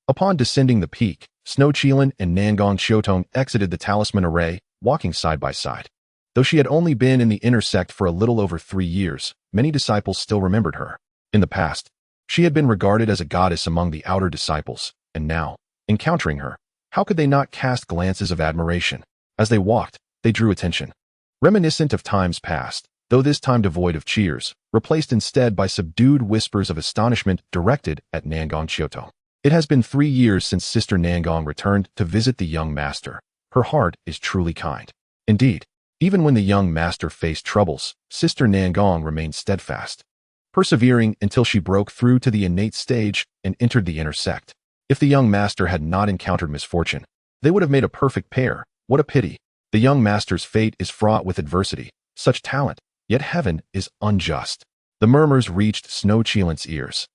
Upon descending the peak, Xue Qilin and Nangong Xiaotong exited the talisman array, walking side by side. Though she had only been in the inner sect for a little over 3 years, many disciples still remembered her. In the past, she had been regarded as a goddess among the outer disciples, and now, encountering her, how could they not cast glances of admiration? As they walked, they drew attention. Reminiscent of times past, though this time devoid of cheers, replaced instead by subdued whispers of astonishment directed at Nangong Xiaotong. It has been 3 years since Sister Nangong returned to visit the young master. Her heart is truly kind. Indeed, even when the young master faced troubles, Sister Nangong remained steadfast, persevering until she broke through to the innate stage and entered the inner sect. If the young master had not encountered misfortune, they would have made a perfect pair. What a pity. The young master's fate is fraught with adversity. Such talent, yet heaven is unjust. The murmurs reached Xue Qilin's ears,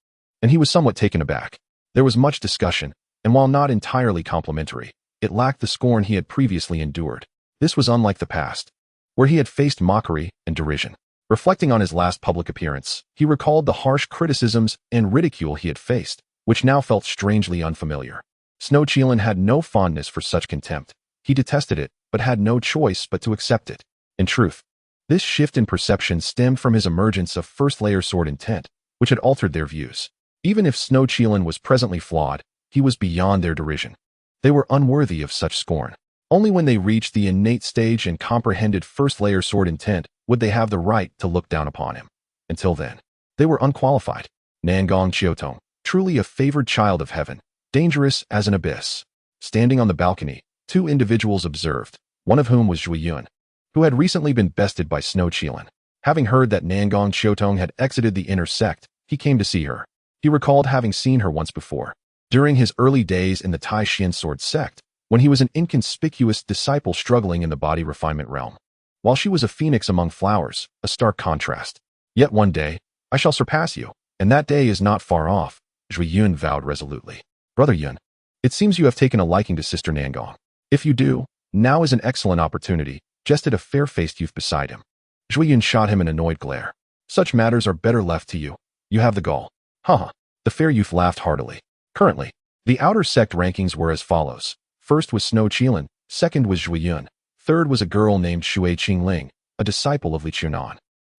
and he was somewhat taken aback. There was much discussion, and while not entirely complimentary, it lacked the scorn he had previously endured. This was unlike the past, where he had faced mockery and derision. Reflecting on his last public appearance, he recalled the harsh criticisms and ridicule he had faced, which now felt strangely unfamiliar. Xue Qilin had no fondness for such contempt. He detested it, but had no choice but to accept it. In truth, this shift in perception stemmed from his emergence of first-layer sword intent, which had altered their views. Even if Xue Qilin was presently flawed, he was beyond their derision. They were unworthy of such scorn. Only when they reached the innate stage and comprehended first-layer sword intent would they have the right to look down upon him. Until then, they were unqualified. Nangong Xiaotong, truly a favored child of heaven, dangerous as an abyss. Standing on the balcony, 2 individuals observed, one of whom was Xue Qilin, who had recently been bested by Xue Qilin. Having heard that Nangong Xiaotong had exited the inner sect, he came to see her. He recalled having seen her once before, during his early days in the Tai Xuan Sword Sect, when he was an inconspicuous disciple struggling in the body refinement realm. While she was a phoenix among flowers, a stark contrast. Yet one day, I shall surpass you, and that day is not far off, Xue Qilin vowed resolutely. Brother Yun, it seems you have taken a liking to Sister Nangong. If you do, now is an excellent opportunity, jested a fair-faced youth beside him. Xue Qilin shot him an annoyed glare. Such matters are better left to you. You have the gall. Haha. The fair youth laughed heartily. Currently, the outer sect rankings were as follows. First was Xue Qilin, second was Xue Qilin, third was a girl named Xue Qilin, a disciple of Li Chunan,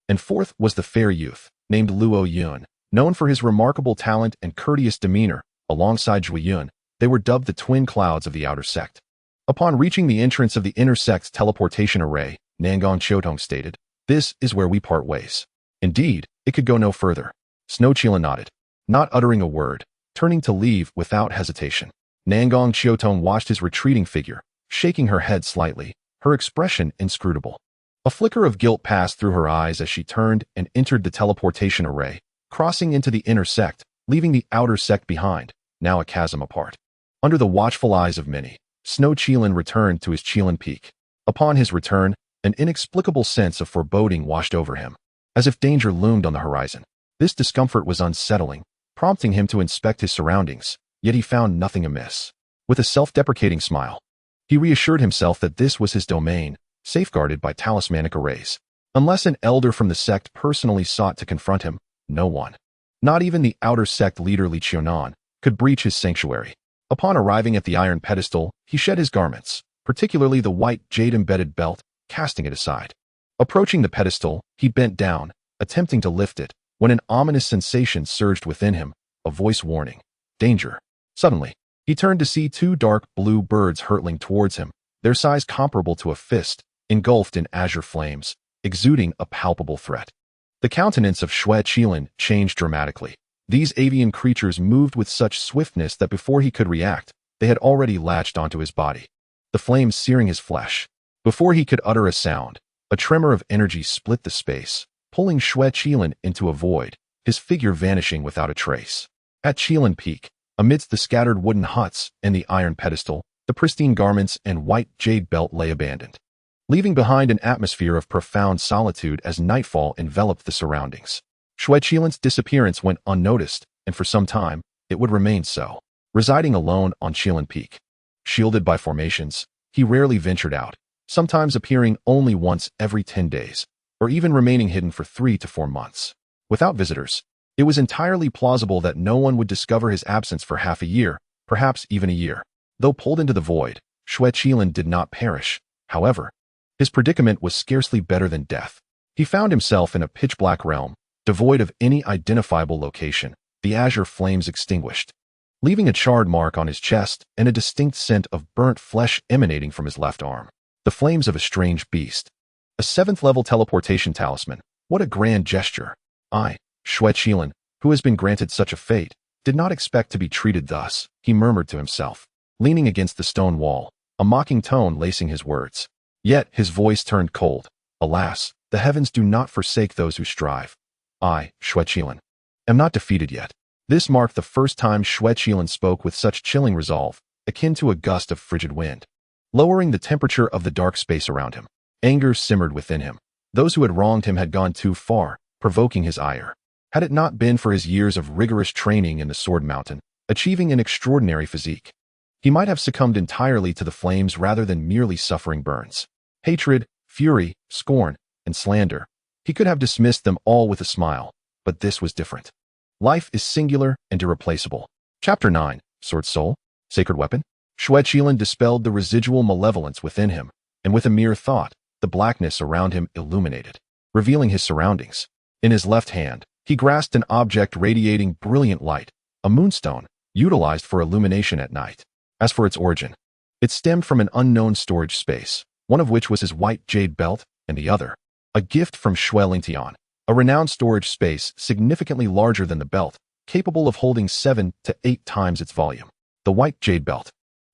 and fourth was the fair youth, named Luo Yun, known for his remarkable talent and courteous demeanor. Alongside Xue Qilin, they were dubbed the twin clouds of the outer sect. Upon reaching the entrance of the inner sect's teleportation array, Nangong Xiaotong stated, "This is where we part ways." Indeed, it could go no further. Xue Qilin nodded, not uttering a word, turning to leave without hesitation. Nangong Xiaotong watched his retreating figure, shaking her head slightly, her expression inscrutable. A flicker of guilt passed through her eyes as she turned and entered the teleportation array, crossing into the inner sect, leaving the outer sect behind, now a chasm apart. Under the watchful eyes of many, Xue Qilin returned to his Kirin Peak. Upon his return, an inexplicable sense of foreboding washed over him, as if danger loomed on the horizon. This discomfort was unsettling, prompting him to inspect his surroundings, yet he found nothing amiss. With a self-deprecating smile, he reassured himself that this was his domain, safeguarded by talismanic arrays. Unless an elder from the sect personally sought to confront him, no one, not even the outer sect leader Li Chunan, could breach his sanctuary. Upon arriving at the iron pedestal, he shed his garments, particularly the white jade-embedded belt, casting it aside. Approaching the pedestal, he bent down, attempting to lift it, when an ominous sensation surged within him, a voice warning, "Danger." Suddenly, he turned to see 2 dark blue birds hurtling towards him, their size comparable to a fist, engulfed in azure flames, exuding a palpable threat. The countenance of Xue Qilin changed dramatically. These avian creatures moved with such swiftness that before he could react, they had already latched onto his body, the flames searing his flesh. Before he could utter a sound, a tremor of energy split the space, pulling Xue Qilin into a void, his figure vanishing without a trace. At Kirin Peak, amidst the scattered wooden huts and the iron pedestal, the pristine garments and white jade belt lay abandoned, leaving behind an atmosphere of profound solitude as nightfall enveloped the surroundings. Xue Qilin's disappearance went unnoticed, and for some time, it would remain so. Residing alone on Kirin Peak, shielded by formations, he rarely ventured out, sometimes appearing only once every 10 days, or even remaining hidden for 3 to 4 months. Without visitors, it was entirely plausible that no one would discover his absence for half a year, perhaps even a year. Though pulled into the void, Xue Qilin did not perish. However, his predicament was scarcely better than death. He found himself in a pitch-black realm, devoid of any identifiable location, the azure flames extinguished, leaving a charred mark on his chest and a distinct scent of burnt flesh emanating from his left arm. The flames of a strange beast. A 7th-level teleportation talisman. What a grand gesture. I, Xue Qilin, who has been granted such a fate, did not expect to be treated thus, he murmured to himself, leaning against the stone wall, a mocking tone lacing his words. Yet his voice turned cold. Alas, the heavens do not forsake those who strive. I, Xue Qilin, am not defeated yet. This marked the first time Xue Qilin spoke with such chilling resolve, akin to a gust of frigid wind. Lowering the temperature of the dark space around him, anger simmered within him. Those who had wronged him had gone too far, provoking his ire. Had it not been for his years of rigorous training in the Sword Mountain, achieving an extraordinary physique, he might have succumbed entirely to the flames rather than merely suffering burns. Hatred, fury, scorn, and slander. He could have dismissed them all with a smile, but this was different. Life is singular and irreplaceable. Chapter 9, Sword Soul, Sacred Weapon. Xue Qilin dispelled the residual malevolence within him, and with a mere thought, the blackness around him illuminated, revealing his surroundings. In his left hand, he grasped an object radiating brilliant light, a moonstone, utilized for illumination at night. As for its origin, it stemmed from an unknown storage space, one of which was his white jade belt, and the other, a gift from Xue Qilin, a renowned storage space significantly larger than the belt, capable of holding 7 to 8 times its volume. The white jade belt,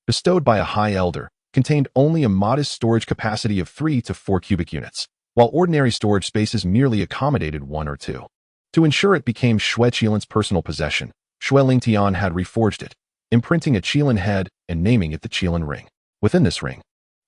bestowed by a high elder, contained only a modest storage capacity of 3 to 4 cubic units, while ordinary storage spaces merely accommodated 1 or 2. To ensure it became Xue Qilin's personal possession, Xue Qilin had reforged it, imprinting a Qilin head and naming it the Qilin ring. Within this ring,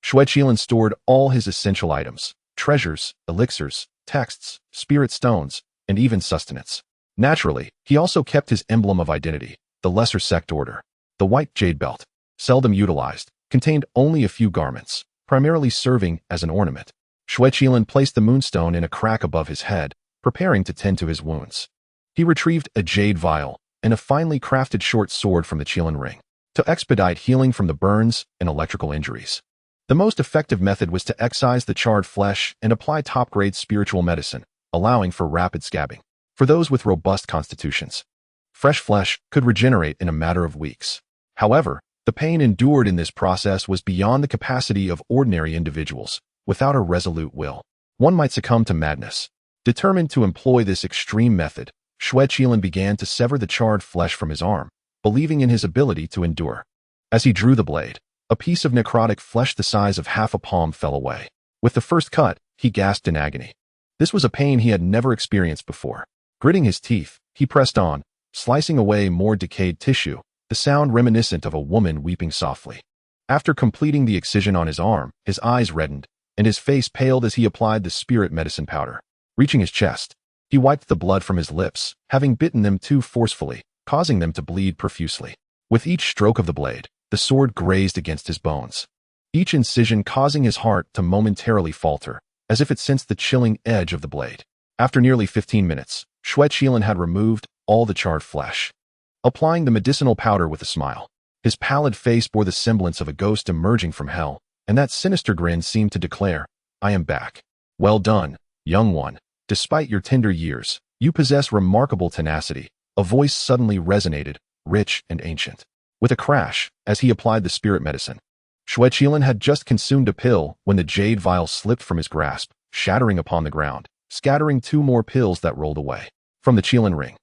Xue Qilin stored all his essential items, treasures, elixirs, texts, spirit stones, and even sustenance. Naturally, he also kept his emblem of identity, the Lesser Sect Order. The white jade belt, seldom utilized, contained only a few garments, primarily serving as an ornament. Xue Qilin placed the moonstone in a crack above his head, preparing to tend to his wounds. He retrieved a jade vial and a finely crafted short sword from the Qilin ring, to expedite healing from the burns and electrical injuries. The most effective method was to excise the charred flesh and apply top-grade spiritual medicine, allowing for rapid scabbing. For those with robust constitutions, fresh flesh could regenerate in a matter of weeks. However, the pain endured in this process was beyond the capacity of ordinary individuals. Without a resolute will, one might succumb to madness. Determined to employ this extreme method, Xue Qilin began to sever the charred flesh from his arm, believing in his ability to endure. As he drew the blade, a piece of necrotic flesh the size of half a palm fell away. With the first cut, he gasped in agony. This was a pain he had never experienced before. Gritting his teeth, he pressed on, slicing away more decayed tissue, the sound reminiscent of a woman weeping softly. After completing the excision on his arm, his eyes reddened, and his face paled as he applied the spirit medicine powder. Reaching his chest, he wiped the blood from his lips, having bitten them too forcefully, causing them to bleed profusely. With each stroke of the blade, the sword grazed against his bones, each incision causing his heart to momentarily falter, as if it sensed the chilling edge of the blade. After nearly 15 minutes, Xue Qilin had removed all the charred flesh. Applying the medicinal powder with a smile, his pallid face bore the semblance of a ghost emerging from hell, and that sinister grin seemed to declare, "I am back. Well done, young one. Despite your tender years, you possess remarkable tenacity." A voice suddenly resonated, rich and ancient. With a crash, as he applied the spirit medicine, Xue Qilin had just consumed a pill when the jade vial slipped from his grasp, shattering upon the ground, scattering 2 more pills that rolled away. From the Qilin ring,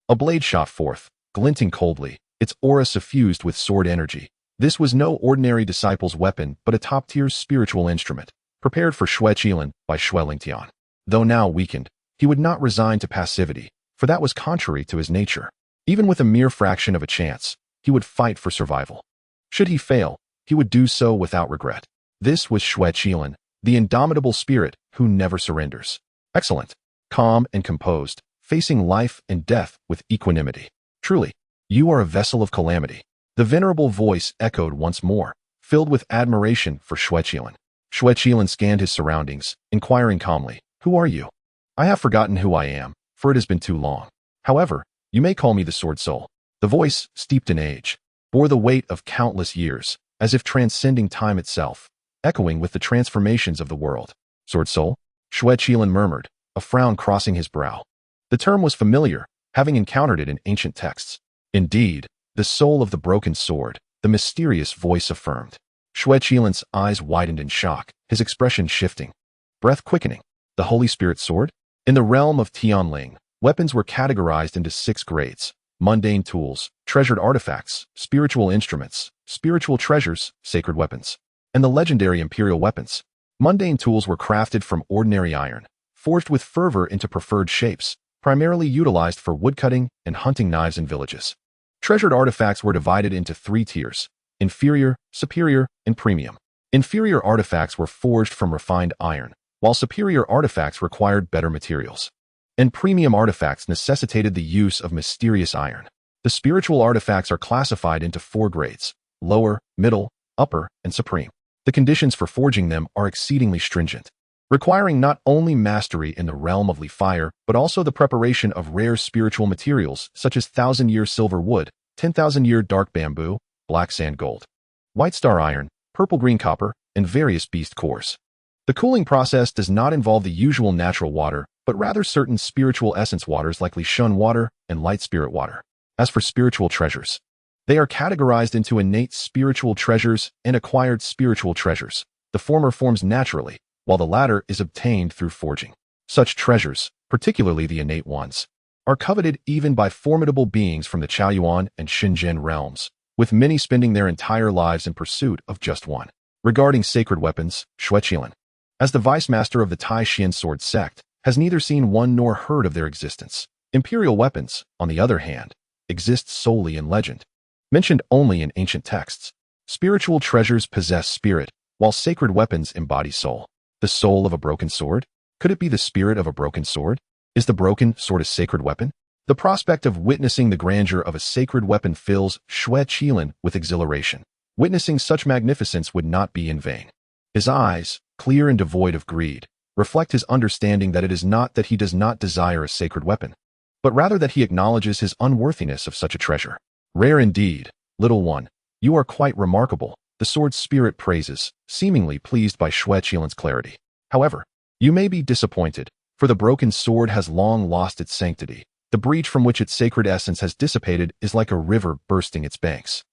a blade shot forth, glinting coldly, its aura suffused with sword energy. This was no ordinary disciple's weapon, but a top-tier spiritual instrument, prepared for Xue Qilin by Xue Lingtian. Though now weakened, he would not resign to passivity, for that was contrary to his nature. Even with a mere fraction of a chance, he would fight for survival. Should he fail, he would do so without regret. This was Xue Qilin, the indomitable spirit who never surrenders. Excellent, calm and composed, facing life and death with equanimity. Truly, you are a vessel of calamity. The venerable voice echoed once more, filled with admiration for Xue Qilin. Xue Qilin scanned his surroundings, inquiring calmly, "Who are you?" "I have forgotten who I am, for it has been too long. However, you may call me the Sword Soul." The voice, steeped in age, bore the weight of countless years, as if transcending time itself, echoing with the transformations of the world. "Sword Soul?" Xue Qilin murmured, a frown crossing his brow. The term was familiar, having encountered it in ancient texts. "Indeed, the soul of the broken sword," the mysterious voice affirmed. Xue Qilin's eyes widened in shock, his expression shifting. Breath quickening. The Holy Spirit Sword? In the realm of Tianling, weapons were categorized into 6 grades: mundane tools, treasured artifacts, spiritual instruments, spiritual treasures, sacred weapons, and the legendary imperial weapons. Mundane tools were crafted from ordinary iron, forged with fervor into preferred shapes, primarily utilized for woodcutting and hunting knives in villages. Treasured artifacts were divided into 3 tiers: inferior, superior, and premium. Inferior artifacts were forged from refined iron, while superior artifacts required better materials. And premium artifacts necessitated the use of mysterious iron. The spiritual artifacts are classified into 4 grades: lower, middle, upper, and supreme. The conditions for forging them are exceedingly stringent, requiring not only mastery in the realm of fire, but also the preparation of rare spiritual materials such as 1,000-year silver wood, 10,000-year dark bamboo, black sand gold, white star iron, purple-green copper, and various beast cores. The cooling process does not involve the usual natural water, but rather certain spiritual essence waters like Li Shun water and light spirit water. As for spiritual treasures, they are categorized into innate spiritual treasures and acquired spiritual treasures. The former forms naturally, while the latter is obtained through forging. Such treasures, particularly the innate ones, are coveted even by formidable beings from the Chaoyuan and Xinjiang realms, with many spending their entire lives in pursuit of just one. Regarding sacred weapons, Xue Qilin, as the vice master of the Tai Xuan Sword Sect, has neither seen one nor heard of their existence. Imperial weapons, on the other hand, exist solely in legend, mentioned only in ancient texts. Spiritual treasures possess spirit, while sacred weapons embody soul. The soul of a broken sword? Could it be the spirit of a broken sword? Is the broken sword a sacred weapon? The prospect of witnessing the grandeur of a sacred weapon fills Xue Qilin with exhilaration. Witnessing such magnificence would not be in vain. His eyes, clear and devoid of greed, reflect his understanding that it is not that he does not desire a sacred weapon, but rather that he acknowledges his unworthiness of such a treasure. Rare indeed, little one, you are quite remarkable, the sword's spirit praises, seemingly pleased by Xue Qilin's clarity. However, you may be disappointed, for the broken sword has long lost its sanctity. The breach from which its sacred essence has dissipated is like a river bursting its banks,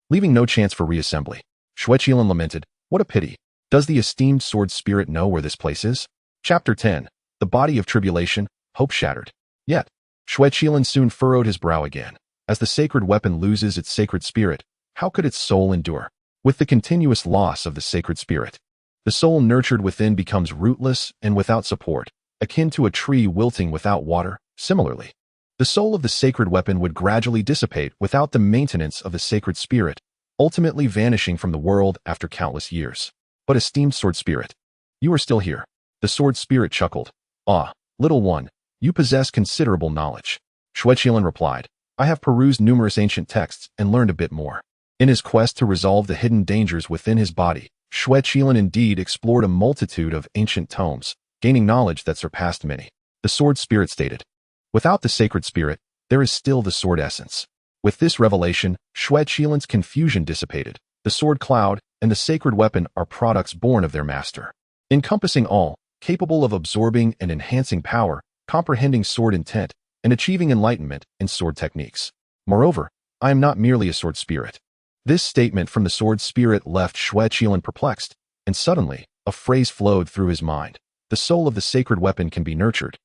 leaving no chance for reassembly. Xue Qilin lamented, "What a pity. Does the esteemed sword spirit know where this place is?" Chapter 10. The Body of Tribulation, Hope Shattered. Yet, Xue Qilin soon furrowed his brow again. As the sacred weapon loses its sacred spirit, how could its soul endure? With the continuous loss of the sacred spirit, the soul nurtured within becomes rootless and without support, akin to a tree wilting without water. Similarly, the soul of the sacred weapon would gradually dissipate without the maintenance of the sacred spirit, ultimately vanishing from the world after countless years. But esteemed sword spirit, you are still here. The sword spirit chuckled. "Ah, little one, you possess considerable knowledge." Xue Qilin replied, "I have perused numerous ancient texts and learned a bit more." In his quest to resolve the hidden dangers within his body, Xue Qilin indeed explored a multitude of ancient tomes, gaining knowledge that surpassed many. The sword spirit stated, "Without the sacred spirit, there is still the sword essence." With this revelation, Xue Qilin's confusion dissipated. The sword cloud and the sacred weapon are products born of their master, encompassing all, capable of absorbing and enhancing power, comprehending sword intent, and achieving enlightenment in sword techniques. Moreover, I am not merely a sword spirit. This statement from the sword spirit left Xue Qilin perplexed, and suddenly, a phrase flowed through his mind. The soul of the sacred weapon can be nurtured.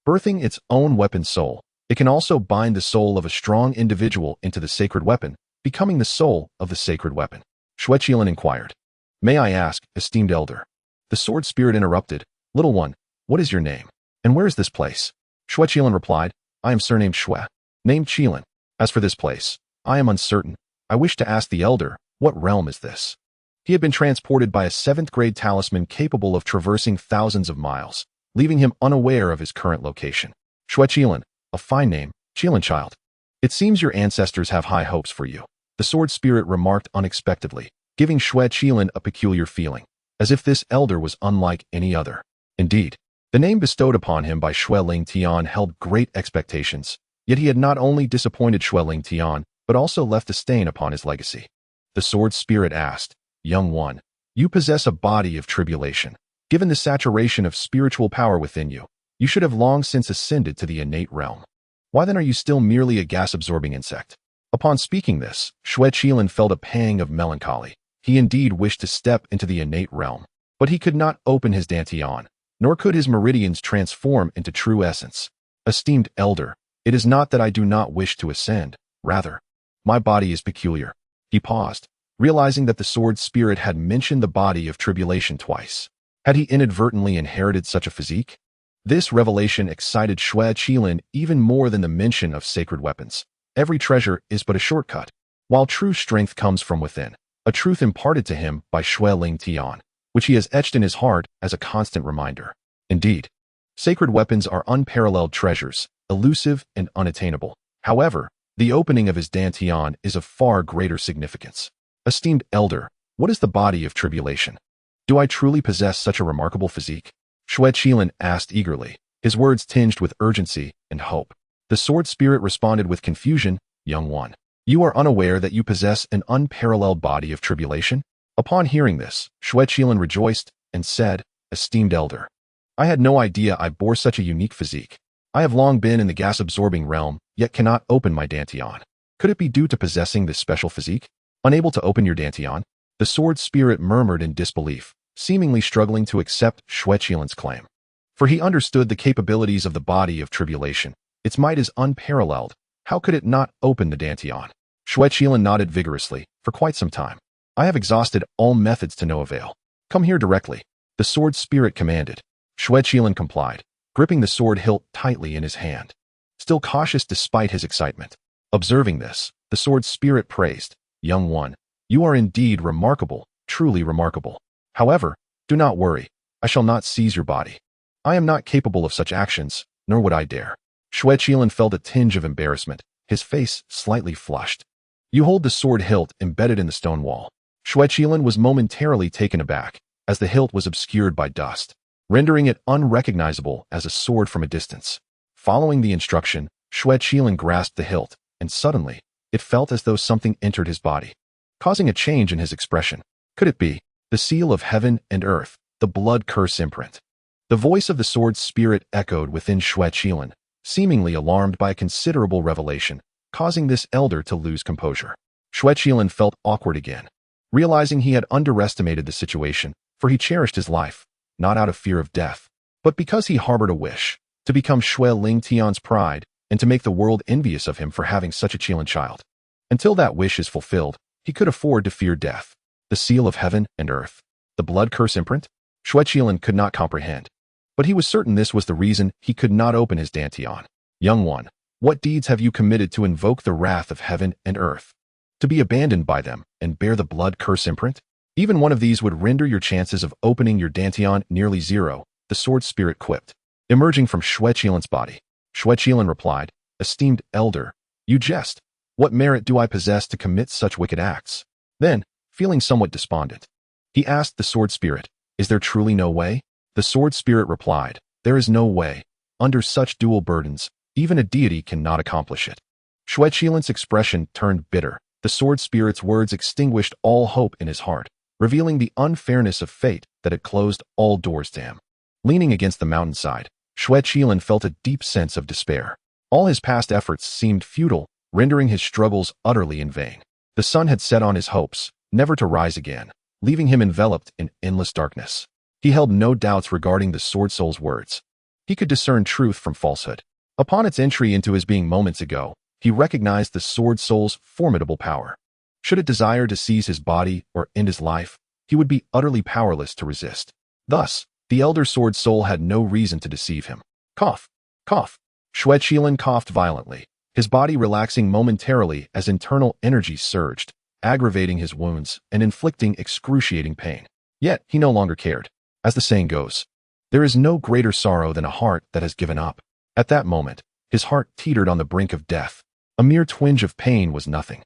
Birthing its own weapon soul, it can also bind the soul of a strong individual into the sacred weapon, becoming the soul of the sacred weapon. Xue Qilin inquired. May I ask, esteemed elder? The sword spirit interrupted. Little one, what is your name? And where is this place? Xue Qilin replied, I am surnamed Xue, named Qilin. As for this place, I am uncertain. I wish to ask the elder, what realm is this? He had been transported by a 7th-grade talisman capable of traversing thousands of miles, leaving him unaware of his current location. Xue Qilin, a fine name, Qilin child. It seems your ancestors have high hopes for you, the sword spirit remarked unexpectedly, giving Xue Qilin a peculiar feeling, as if this elder was unlike any other. Indeed, the name bestowed upon him by Xue Lingtian held great expectations, yet he had not only disappointed Xue Lingtian, but also left a stain upon his legacy. The sword spirit asked, Young one, you possess a body of tribulation. Given the saturation of spiritual power within you, you should have long since ascended to the innate realm. Why then are you still merely a gas-absorbing insect? Upon speaking this, Xue Qilin felt a pang of melancholy. He indeed wished to step into the innate realm, but he could not open his dantian, nor could his meridians transform into true essence. Esteemed elder, it is not that I do not wish to ascend, rather, my body is peculiar. He paused, realizing that the sword spirit had mentioned the body of tribulation twice. Had he inadvertently inherited such a physique? This revelation excited Xue Qilin even more than the mention of sacred weapons. Every treasure is but a shortcut, while true strength comes from within, a truth imparted to him by Xue Lingtian, which he has etched in his heart as a constant reminder. Indeed, sacred weapons are unparalleled treasures, elusive and unattainable. However, the opening of his dantian is of far greater significance. Esteemed elder, what is the body of tribulation? Do I truly possess such a remarkable physique? Xue Qilin asked eagerly, his words tinged with urgency and hope. The sword spirit responded with confusion, Young one, you are unaware that you possess an unparalleled body of tribulation? Upon hearing this, Xue Qilin rejoiced and said, Esteemed elder, I had no idea I bore such a unique physique. I have long been in the gas-absorbing realm, yet cannot open my dantian. Could it be due to possessing this special physique? Unable to open your dantian? The sword spirit murmured in disbelief, seemingly struggling to accept Xue Qilin's claim. For he understood the capabilities of the body of tribulation. Its might is unparalleled. How could it not open the dantian? Xue Qilin nodded vigorously, for quite some time. I have exhausted all methods to no avail. Come here directly. The sword spirit commanded. Xue Qilin complied, gripping the sword hilt tightly in his hand, still cautious despite his excitement. Observing this, the sword spirit praised, Young one, you are indeed remarkable, truly remarkable. However, do not worry, I shall not seize your body. I am not capable of such actions, nor would I dare. Xue Qilin felt a tinge of embarrassment, his face slightly flushed. You hold the sword hilt embedded in the stone wall. Xue Qilin was momentarily taken aback, as the hilt was obscured by dust, rendering it unrecognizable as a sword from a distance. Following the instruction, Xue Qilin grasped the hilt, and suddenly, it felt as though something entered his body, causing a change in his expression. Could it be the seal of heaven and earth, the blood curse imprint? The voice of the sword spirit echoed within Xue Qilin, seemingly alarmed by a considerable revelation, causing this elder to lose composure. Xue Qilin felt awkward again, realizing he had underestimated the situation, for he cherished his life, not out of fear of death, but because he harbored a wish to become Xue Lingtian's pride and to make the world envious of him for having such a Qilin child. Until that wish is fulfilled, he could afford to fear death. The seal of heaven and earth, the blood curse imprint? Xue Qilin could not comprehend, but he was certain this was the reason he could not open his dantian. Young one, what deeds have you committed to invoke the wrath of heaven and earth? To be abandoned by them and bear the blood curse imprint? Even one of these would render your chances of opening your dantian nearly zero, the sword spirit quipped, emerging from Xue Qilin's body. Xue Qilin replied, Esteemed elder, you jest. What merit do I possess to commit such wicked acts? Then, feeling somewhat despondent, he asked the sword spirit, Is there truly no way? The sword spirit replied, There is no way. Under such dual burdens, even a deity cannot accomplish it. Xue Qilin's expression turned bitter. The sword spirit's words extinguished all hope in his heart, revealing the unfairness of fate that had closed all doors to him. Leaning against the mountainside, Xue Qilin felt a deep sense of despair. All his past efforts seemed futile, rendering his struggles utterly in vain. The sun had set on his hopes, never to rise again, leaving him enveloped in endless darkness. He held no doubts regarding the Sword Soul's words. He could discern truth from falsehood. Upon its entry into his being moments ago, he recognized the Sword Soul's formidable power. Should it desire to seize his body or end his life, he would be utterly powerless to resist. Thus, the Elder Sword Soul had no reason to deceive him. Cough, cough. Xue Qilin coughed violently, his body relaxing momentarily as internal energy surged, aggravating his wounds and inflicting excruciating pain. Yet, he no longer cared. As the saying goes, there is no greater sorrow than a heart that has given up. At that moment, his heart teetered on the brink of death. A mere twinge of pain was nothing.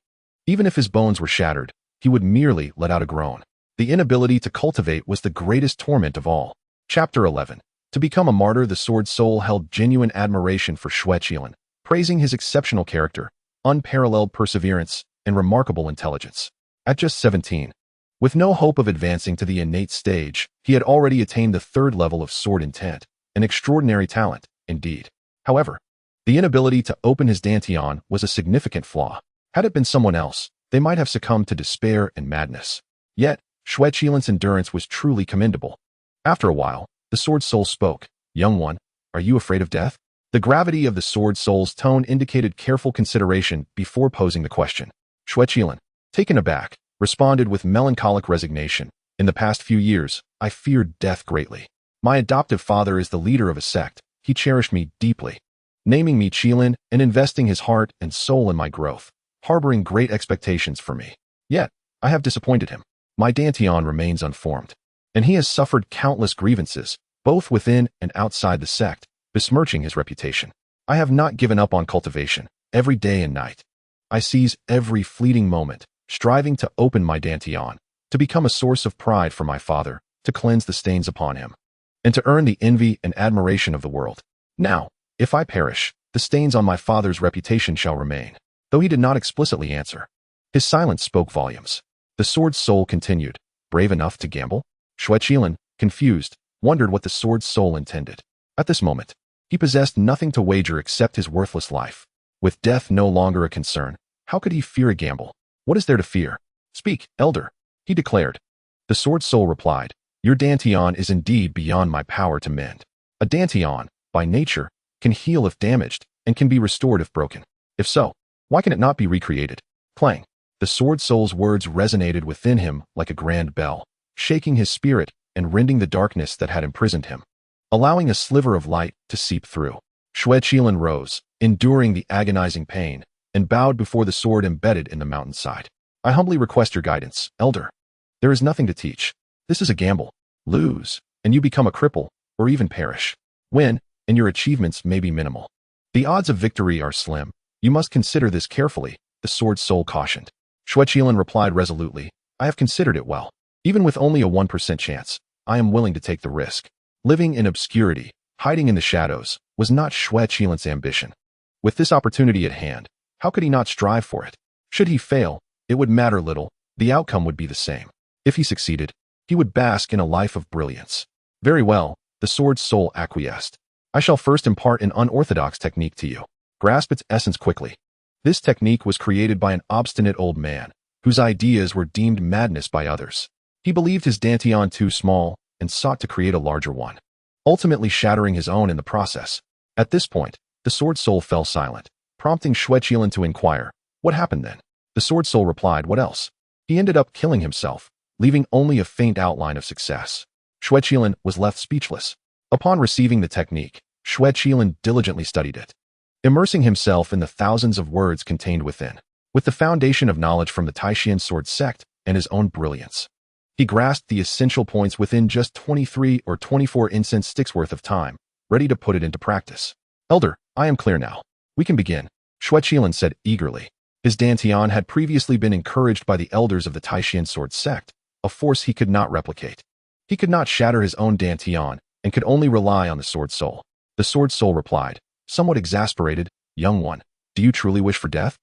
Even if his bones were shattered, he would merely let out a groan. The inability to cultivate was the greatest torment of all. Chapter 11. To become a martyr, the Sword Soul held genuine admiration for Xue Qilin, praising his exceptional character, unparalleled perseverance, and remarkable intelligence. At just 17, with no hope of advancing to the innate stage, he had already attained the third level of sword intent, an extraordinary talent, indeed. However, the inability to open his dantian was a significant flaw. Had it been someone else, they might have succumbed to despair and madness. Yet, Xue Qilin's endurance was truly commendable. After a while, the Sword Soul spoke. Young one, are you afraid of death? The gravity of the Sword Soul's tone indicated careful consideration before posing the question. Xue Qilin, taken aback, responded with melancholic resignation. In the past few years, I feared death greatly. My adoptive father is the leader of a sect. He cherished me deeply, naming me Qilin and investing his heart and soul in my growth, harboring great expectations for me. Yet, I have disappointed him. My dantian remains unformed, and he has suffered countless grievances, both within and outside the sect, besmirching his reputation. I have not given up on cultivation, every day and night. I seize every fleeting moment, striving to open my dantian, to become a source of pride for my father, to cleanse the stains upon him, and to earn the envy and admiration of the world. Now, if I perish, the stains on my father's reputation shall remain. Though he did not explicitly answer, his silence spoke volumes. The Sword Soul continued, brave enough to gamble? Xue Qilin, confused, wondered what the Sword Soul intended. At this moment, he possessed nothing to wager except his worthless life. With death no longer a concern, how could he fear a gamble? What is there to fear? Speak, elder, he declared. The Sword Soul replied, your dantian is indeed beyond my power to mend. A dantian, by nature, can heal if damaged, and can be restored if broken. If so, why can it not be recreated? Clang. The Sword Soul's words resonated within him like a grand bell, shaking his spirit and rending the darkness that had imprisoned him, allowing a sliver of light to seep through. Xue Qilin rose, enduring the agonizing pain, and bowed before the sword embedded in the mountainside. I humbly request your guidance, elder. There is nothing to teach. This is a gamble. Lose, and you become a cripple, or even perish. Win, and your achievements may be minimal. The odds of victory are slim. You must consider this carefully, the Sword Soul cautioned. Xue Qilin replied resolutely, I have considered it well. Even with only a 1% chance, I am willing to take the risk. Living in obscurity, hiding in the shadows, was not Xue Qilin's ambition. With this opportunity at hand, how could he not strive for it? Should he fail, it would matter little, the outcome would be the same. If he succeeded, he would bask in a life of brilliance. Very well, the Sword Soul acquiesced. I shall first impart an unorthodox technique to you. Grasp its essence quickly. This technique was created by an obstinate old man, whose ideas were deemed madness by others. He believed his dantian too small, and sought to create a larger one, ultimately shattering his own in the process. At this point, the Sword Soul fell silent, prompting Xue Qilin to inquire, what happened then? The Sword Soul replied, what else? He ended up killing himself, leaving only a faint outline of success. Xue Qilin was left speechless. Upon receiving the technique, Xue Qilin diligently studied it, immersing himself in the thousands of words contained within. With the foundation of knowledge from the Tai Xuan Sword Sect and his own brilliance, he grasped the essential points within just 23 or 24 incense sticks worth of time, ready to put it into practice. Elder, I am clear now. We can begin, Xue Qilin said eagerly. His dantian had previously been encouraged by the elders of the Tai Xuan Sword Sect, a force he could not replicate. He could not shatter his own dantian and could only rely on the Sword Soul. The Sword Soul replied, somewhat exasperated, young one, do you truly wish for death?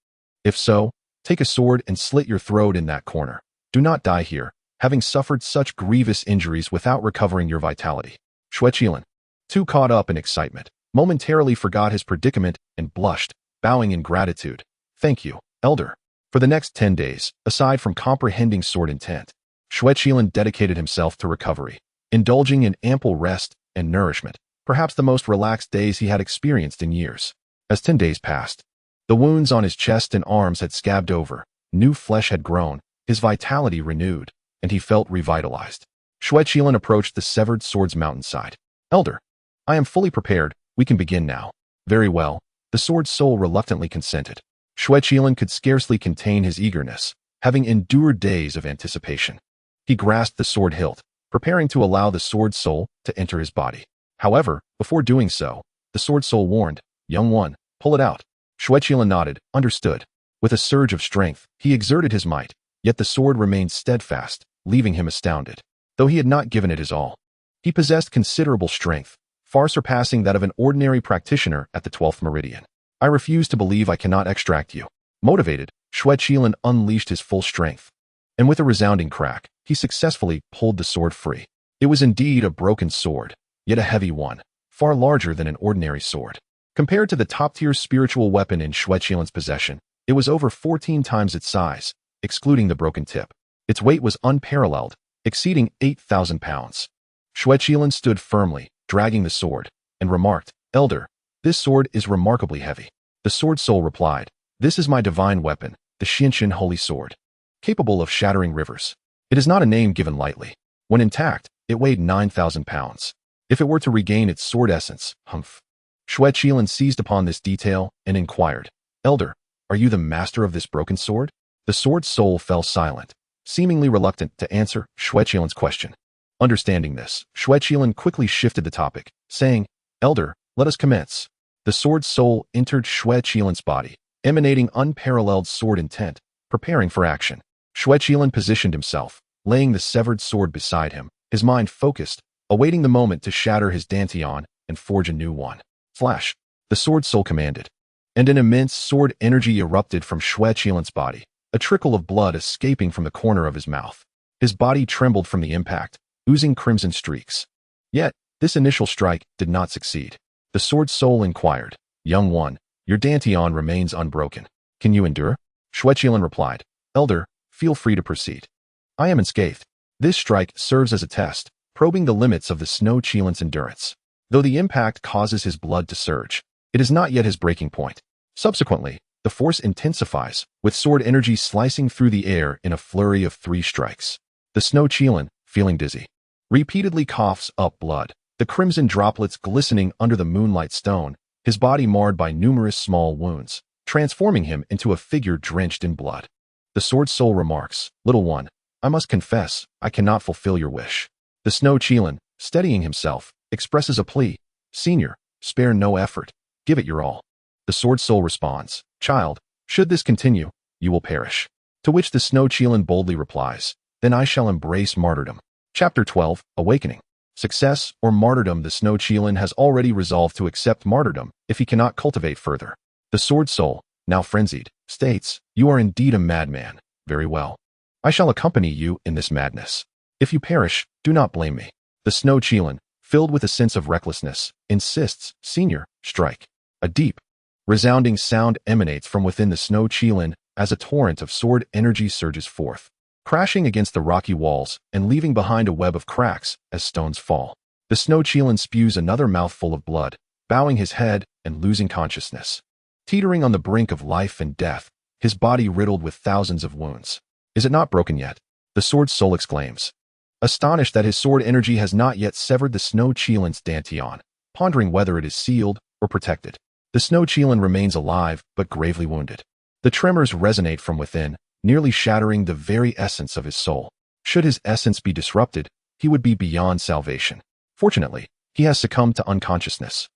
If so, take a sword and slit your throat in that corner. Do not die here, having suffered such grievous injuries without recovering your vitality. Xue Qilin, too caught up in excitement, momentarily forgot his predicament and blushed, bowing in gratitude. Thank you, elder. For the next 10 days, aside from comprehending sword intent, Xue Qilin dedicated himself to recovery, indulging in ample rest and nourishment, perhaps the most relaxed days he had experienced in years. As 10 days passed, the wounds on his chest and arms had scabbed over, new flesh had grown, his vitality renewed, and he felt revitalized. Xue Qilin approached the severed sword's mountainside. "Elder, I am fully prepared, we can begin now." "Very well," the sword's soul reluctantly consented. Xue Qilin could scarcely contain his eagerness, having endured days of anticipation. He grasped the sword hilt, preparing to allow the sword soul to enter his body. However, before doing so, the sword soul warned, "Young one, pull it out." Xue Qilin nodded, understood. With a surge of strength, he exerted his might, yet the sword remained steadfast, leaving him astounded. Though he had not given it his all, he possessed considerable strength, far surpassing that of an ordinary practitioner at the 12th meridian. "I refuse to believe I cannot extract you." Motivated, Xue Qilin unleashed his full strength, and with a resounding crack, he successfully pulled the sword free. It was indeed a broken sword, yet a heavy one, far larger than an ordinary sword. Compared to the top-tier spiritual weapon in Xue Qilin's possession, it was over 14 times its size, excluding the broken tip. Its weight was unparalleled, exceeding 8,000 pounds. Xue Qilin stood firmly, dragging the sword, and remarked, "Elder, this sword is remarkably heavy." The sword soul replied, "This is my divine weapon, the Xinshin Holy Sword, capable of shattering rivers. It is not a name given lightly. When intact, it weighed 9,000 pounds. If it were to regain its sword essence, humph." Xue Qilin seized upon this detail and inquired, "Elder, are you the master of this broken sword?" The sword soul fell silent, seemingly reluctant to answer Xue Qilin's question. Understanding this, Xue Qilin quickly shifted the topic, saying, "Elder, let us commence." The sword soul entered Xue Qilin's body, emanating unparalleled sword intent, preparing for action. Xue Qilin positioned himself, laying the severed sword beside him, his mind focused, awaiting the moment to shatter his dantian and forge a new one. Flash! The sword soul commanded, and an immense sword energy erupted from Xue Qilin's body, a trickle of blood escaping from the corner of his mouth. His body trembled from the impact, oozing crimson streaks. Yet, this initial strike did not succeed. The sword soul inquired, "Young one, your dantian remains unbroken. Can you endure?" Xue Qilin replied, "Elder, feel free to proceed. I am unscathed." This strike serves as a test, probing the limits of the Xue Qilin's endurance. Though the impact causes his blood to surge, it is not yet his breaking point. Subsequently, the force intensifies, with sword energy slicing through the air in a flurry of 3 strikes. The Xue Qilin, feeling dizzy, repeatedly coughs up blood, the crimson droplets glistening under the moonlight stone, his body marred by numerous small wounds, transforming him into a figure drenched in blood. The sword soul remarks, "Little one, I must confess, I cannot fulfill your wish." The Xue Qilin, steadying himself, expresses a plea, "Senior, spare no effort, give it your all." The sword soul responds, "Child, should this continue, you will perish." To which the Xue Qilin boldly replies, "Then I shall embrace martyrdom." Chapter 12, Awakening. Success or martyrdom. The Xue Qilin has already resolved to accept martyrdom if he cannot cultivate further. The sword soul, now frenzied, states, "You are indeed a madman. Very well. I shall accompany you in this madness. If you perish, do not blame me." The Xue Qilin, filled with a sense of recklessness, insists, "Senior, strike." A deep, resounding sound emanates from within the Xue Qilin as a torrent of sword energy surges forth, crashing against the rocky walls and leaving behind a web of cracks as stones fall. The Xue Qilin spews another mouthful of blood, bowing his head and losing consciousness. Teetering on the brink of life and death, his body riddled with thousands of wounds. "Is it not broken yet?" the sword soul exclaims, astonished that his sword energy has not yet severed the Xue Qilin's dantian, pondering whether it is sealed or protected. The Xue Qilin remains alive but gravely wounded. The tremors resonate from within, nearly shattering the very essence of his soul. Should his essence be disrupted, he would be beyond salvation. Fortunately, he has succumbed to unconsciousness.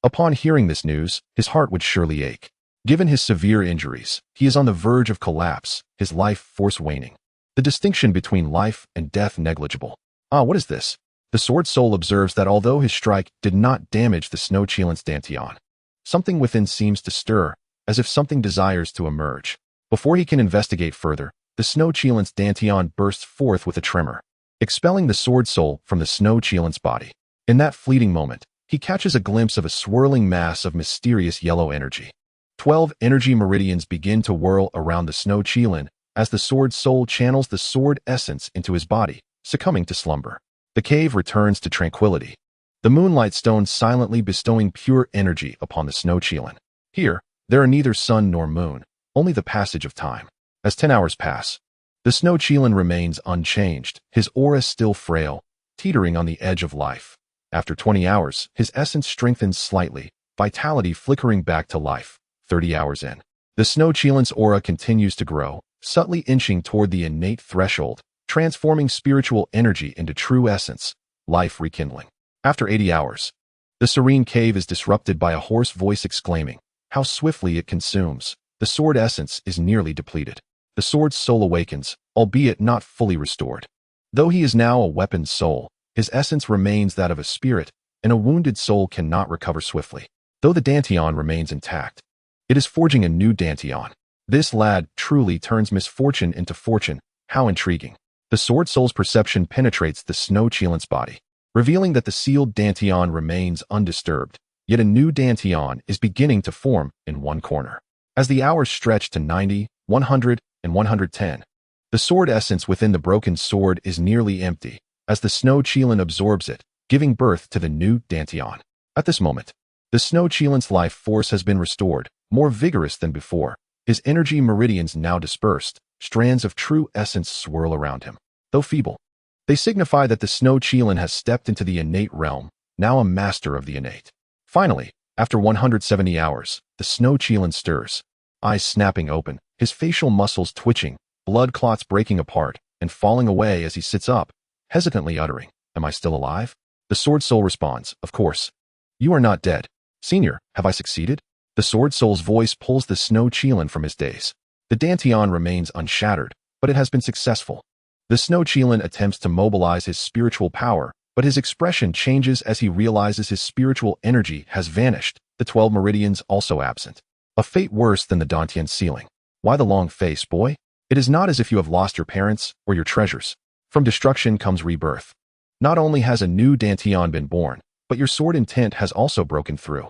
Upon hearing this news, his heart would surely ache. Given his severe injuries, he is on the verge of collapse, his life force waning. The distinction between life and death negligible. Ah, what is this? The sword soul observes that although his strike did not damage the Xue Qilin's dantian, something within seems to stir, as if something desires to emerge. Before he can investigate further, the Xue Qilin's dantian bursts forth with a tremor, expelling the sword soul from the Xue Qilin's body. In that fleeting moment, he catches a glimpse of a swirling mass of mysterious yellow energy. 12 energy meridians begin to whirl around the Xue Qilin as the sword soul channels the sword essence into his body, succumbing to slumber. The cave returns to tranquility, the moonlight stone silently bestowing pure energy upon the Xue Qilin. Here, there are neither sun nor moon, only the passage of time. As 10 hours pass, the Xue Qilin remains unchanged, his aura still frail, teetering on the edge of life. After 20 hours, his essence strengthens slightly, vitality flickering back to life. 30 hours in, the Xue Qilin's aura continues to grow, subtly inching toward the innate threshold, transforming spiritual energy into true essence, life rekindling. After 80 hours, the serene cave is disrupted by a hoarse voice exclaiming, "How swiftly it consumes! The sword essence is nearly depleted." The sword's soul awakens, albeit not fully restored. Though he is now a weaponed soul, his essence remains that of a spirit, and a wounded soul cannot recover swiftly. Though the Dantian remains intact, it is forging a new Dantian. This lad truly turns misfortune into fortune. How intriguing. The sword soul's perception penetrates the Xue Qilin's body, revealing that the sealed Dantian remains undisturbed, yet a new Dantian is beginning to form in one corner. As the hours stretch to 90, 100, and 110, the sword essence within the broken sword is nearly empty, as the Xue Qilin absorbs it, giving birth to the new Dantian. At this moment, the Xue Qilin's life force has been restored, more vigorous than before, his energy meridians now dispersed, strands of true essence swirl around him. Though feeble, they signify that the Xue Qilin has stepped into the innate realm, now a master of the innate. Finally, after 170 hours, the Xue Qilin stirs, eyes snapping open, his facial muscles twitching, blood clots breaking apart and falling away as he sits up, hesitantly uttering, "Am I still alive?" The sword soul responds, "Of course. You are not dead. Senior, have I succeeded?" The sword soul's voice pulls the Xue Qilin from his daze. The Dantian remains unshattered, but it has been successful. The Xue Qilin attempts to mobilize his spiritual power, but his expression changes as he realizes his spiritual energy has vanished, the 12 meridians also absent. A fate worse than the Dantian sealing. Why the long face, boy? It is not as if you have lost your parents or your treasures. From destruction comes rebirth. Not only has a new Dantian been born, but your sword intent has also broken through.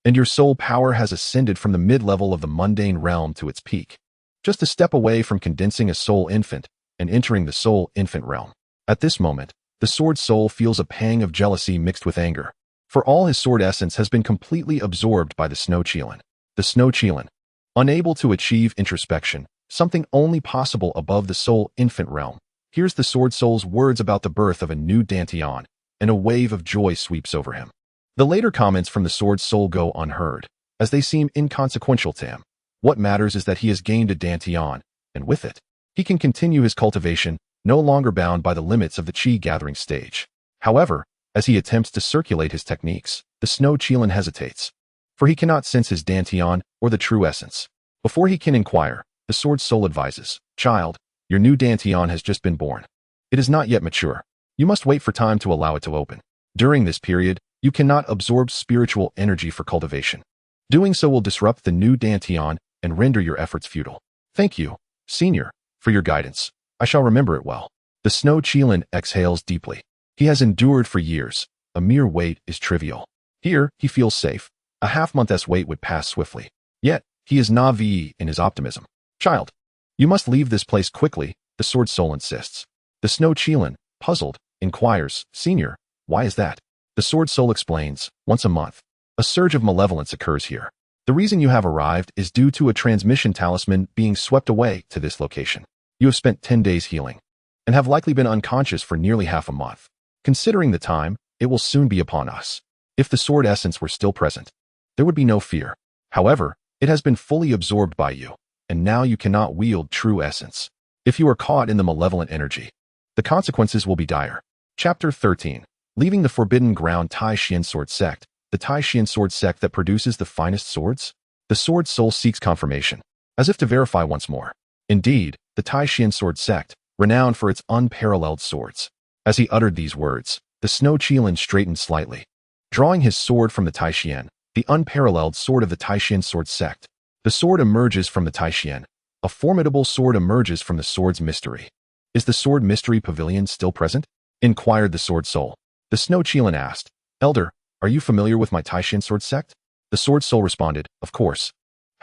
And your soul power has ascended from the mid-level of the mundane realm to its peak. Just a step away from condensing a soul infant and entering the soul infant realm. At this moment, the sword soul feels a pang of jealousy mixed with anger, for all his sword essence has been completely absorbed by the Xue Qilin. The Xue Qilin, unable to achieve introspection, something only possible above the soul infant realm, hears the sword soul's words about the birth of a new Dantian, and a wave of joy sweeps over him. The later comments from the sword soul go unheard, as they seem inconsequential to him. What matters is that he has gained a Dantian, and with it, he can continue his cultivation, no longer bound by the limits of the Qi gathering stage. However, as he attempts to circulate his techniques, the Xue Qilin hesitates, for he cannot sense his Dantian or the true essence. Before he can inquire, the sword soul advises, "Child, your new Dantian has just been born. It is not yet mature. You must wait for time to allow it to open. During this period, you cannot absorb spiritual energy for cultivation. Doing so will disrupt the new Dantian and render your efforts futile. Thank you, Senior, for your guidance. I shall remember it well." The Xue Qilin exhales deeply. He has endured for years. A mere wait is trivial. Here, he feels safe. A half-month's wait would pass swiftly. Yet, he is naïve in his optimism. "Child, you must leave this place quickly," the sword soul insists. The Xue Qilin, puzzled, inquires, "Senior, why is that?" The sword soul explains, "Once a month, a surge of malevolence occurs here. The reason you have arrived is due to a transmission talisman being swept away to this location. You have spent 10 days healing, and have likely been unconscious for nearly half a month. Considering the time, it will soon be upon us. If the sword essence were still present, there would be no fear. However, it has been fully absorbed by you, and now you cannot wield true essence. If you are caught in the malevolent energy, the consequences will be dire." Chapter 13. Leaving the forbidden ground. Tai Xuan Sword Sect, the Tai Xuan Sword Sect that produces the finest swords? The sword soul seeks confirmation, as if to verify once more. Indeed, the Tai Xuan Sword Sect, renowned for its unparalleled swords. As he uttered these words, the Xue Qilin straightened slightly, drawing his sword from the Tai Xuan, the unparalleled sword of the Tai Xuan Sword Sect. The sword emerges from the Tai Xuan. A formidable sword emerges from the sword's mystery. "Is the sword mystery pavilion still present?" inquired the sword soul. The Xue Qilin asked, "Elder, are you familiar with my Tai Xuan Sword Sect?" The sword soul responded, "Of course.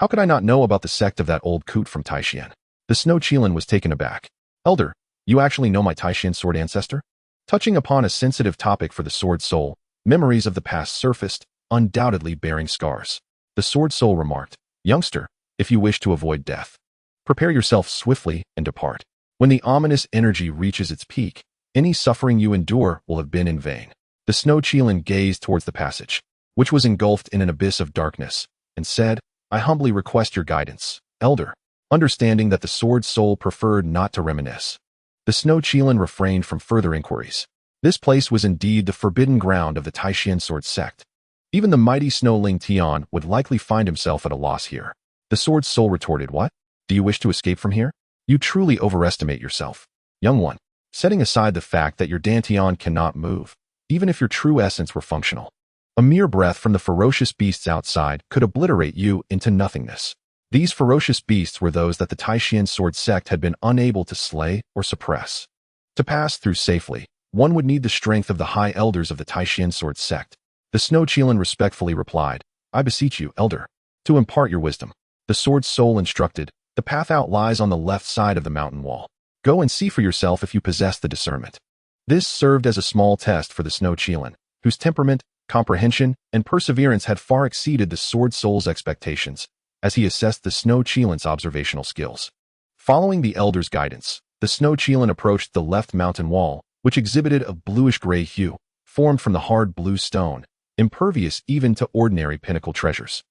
How could I not know about the sect of that old coot from Tai Xuan? The Xue Qilin was taken aback. Elder, you actually know my Tai Xuan sword ancestor? Touching upon a sensitive topic for the sword soul, memories of the past surfaced, undoubtedly bearing scars. The sword soul remarked, youngster, if you wish to avoid death, prepare yourself swiftly and depart. When the ominous energy reaches its peak, any suffering you endure will have been in vain. The Xue Qilin gazed towards the passage, which was engulfed in an abyss of darkness, and said, I humbly request your guidance, elder. Understanding that the sword soul preferred not to reminisce, the Xue Qilin refrained from further inquiries. This place was indeed the forbidden ground of the Tai Xuan Sword Sect. Even the mighty Snowling Tian would likely find himself at a loss here. The sword soul retorted, what? Do you wish to escape from here? You truly overestimate yourself, young one. Setting aside the fact that your Dantian cannot move, even if your true essence were functional, a mere breath from the ferocious beasts outside could obliterate you into nothingness. These ferocious beasts were those that the Tai Xuan Sword Sect had been unable to slay or suppress. To pass through safely, one would need the strength of the high elders of the Tai Xuan Sword Sect. The Xue Qilin respectfully replied, I beseech you, elder, to impart your wisdom. The sword soul instructed, the path out lies on the left side of the mountain wall. Go and see for yourself if you possess the discernment. This served as a small test for the Xue Qilin, whose temperament, comprehension, and perseverance had far exceeded the sword soul's expectations, as he assessed the Xue Qilin's observational skills. Following the elder's guidance, the Xue Qilin approached the left mountain wall, which exhibited a bluish-gray hue, formed from the hard blue stone, impervious even to ordinary pinnacle treasures.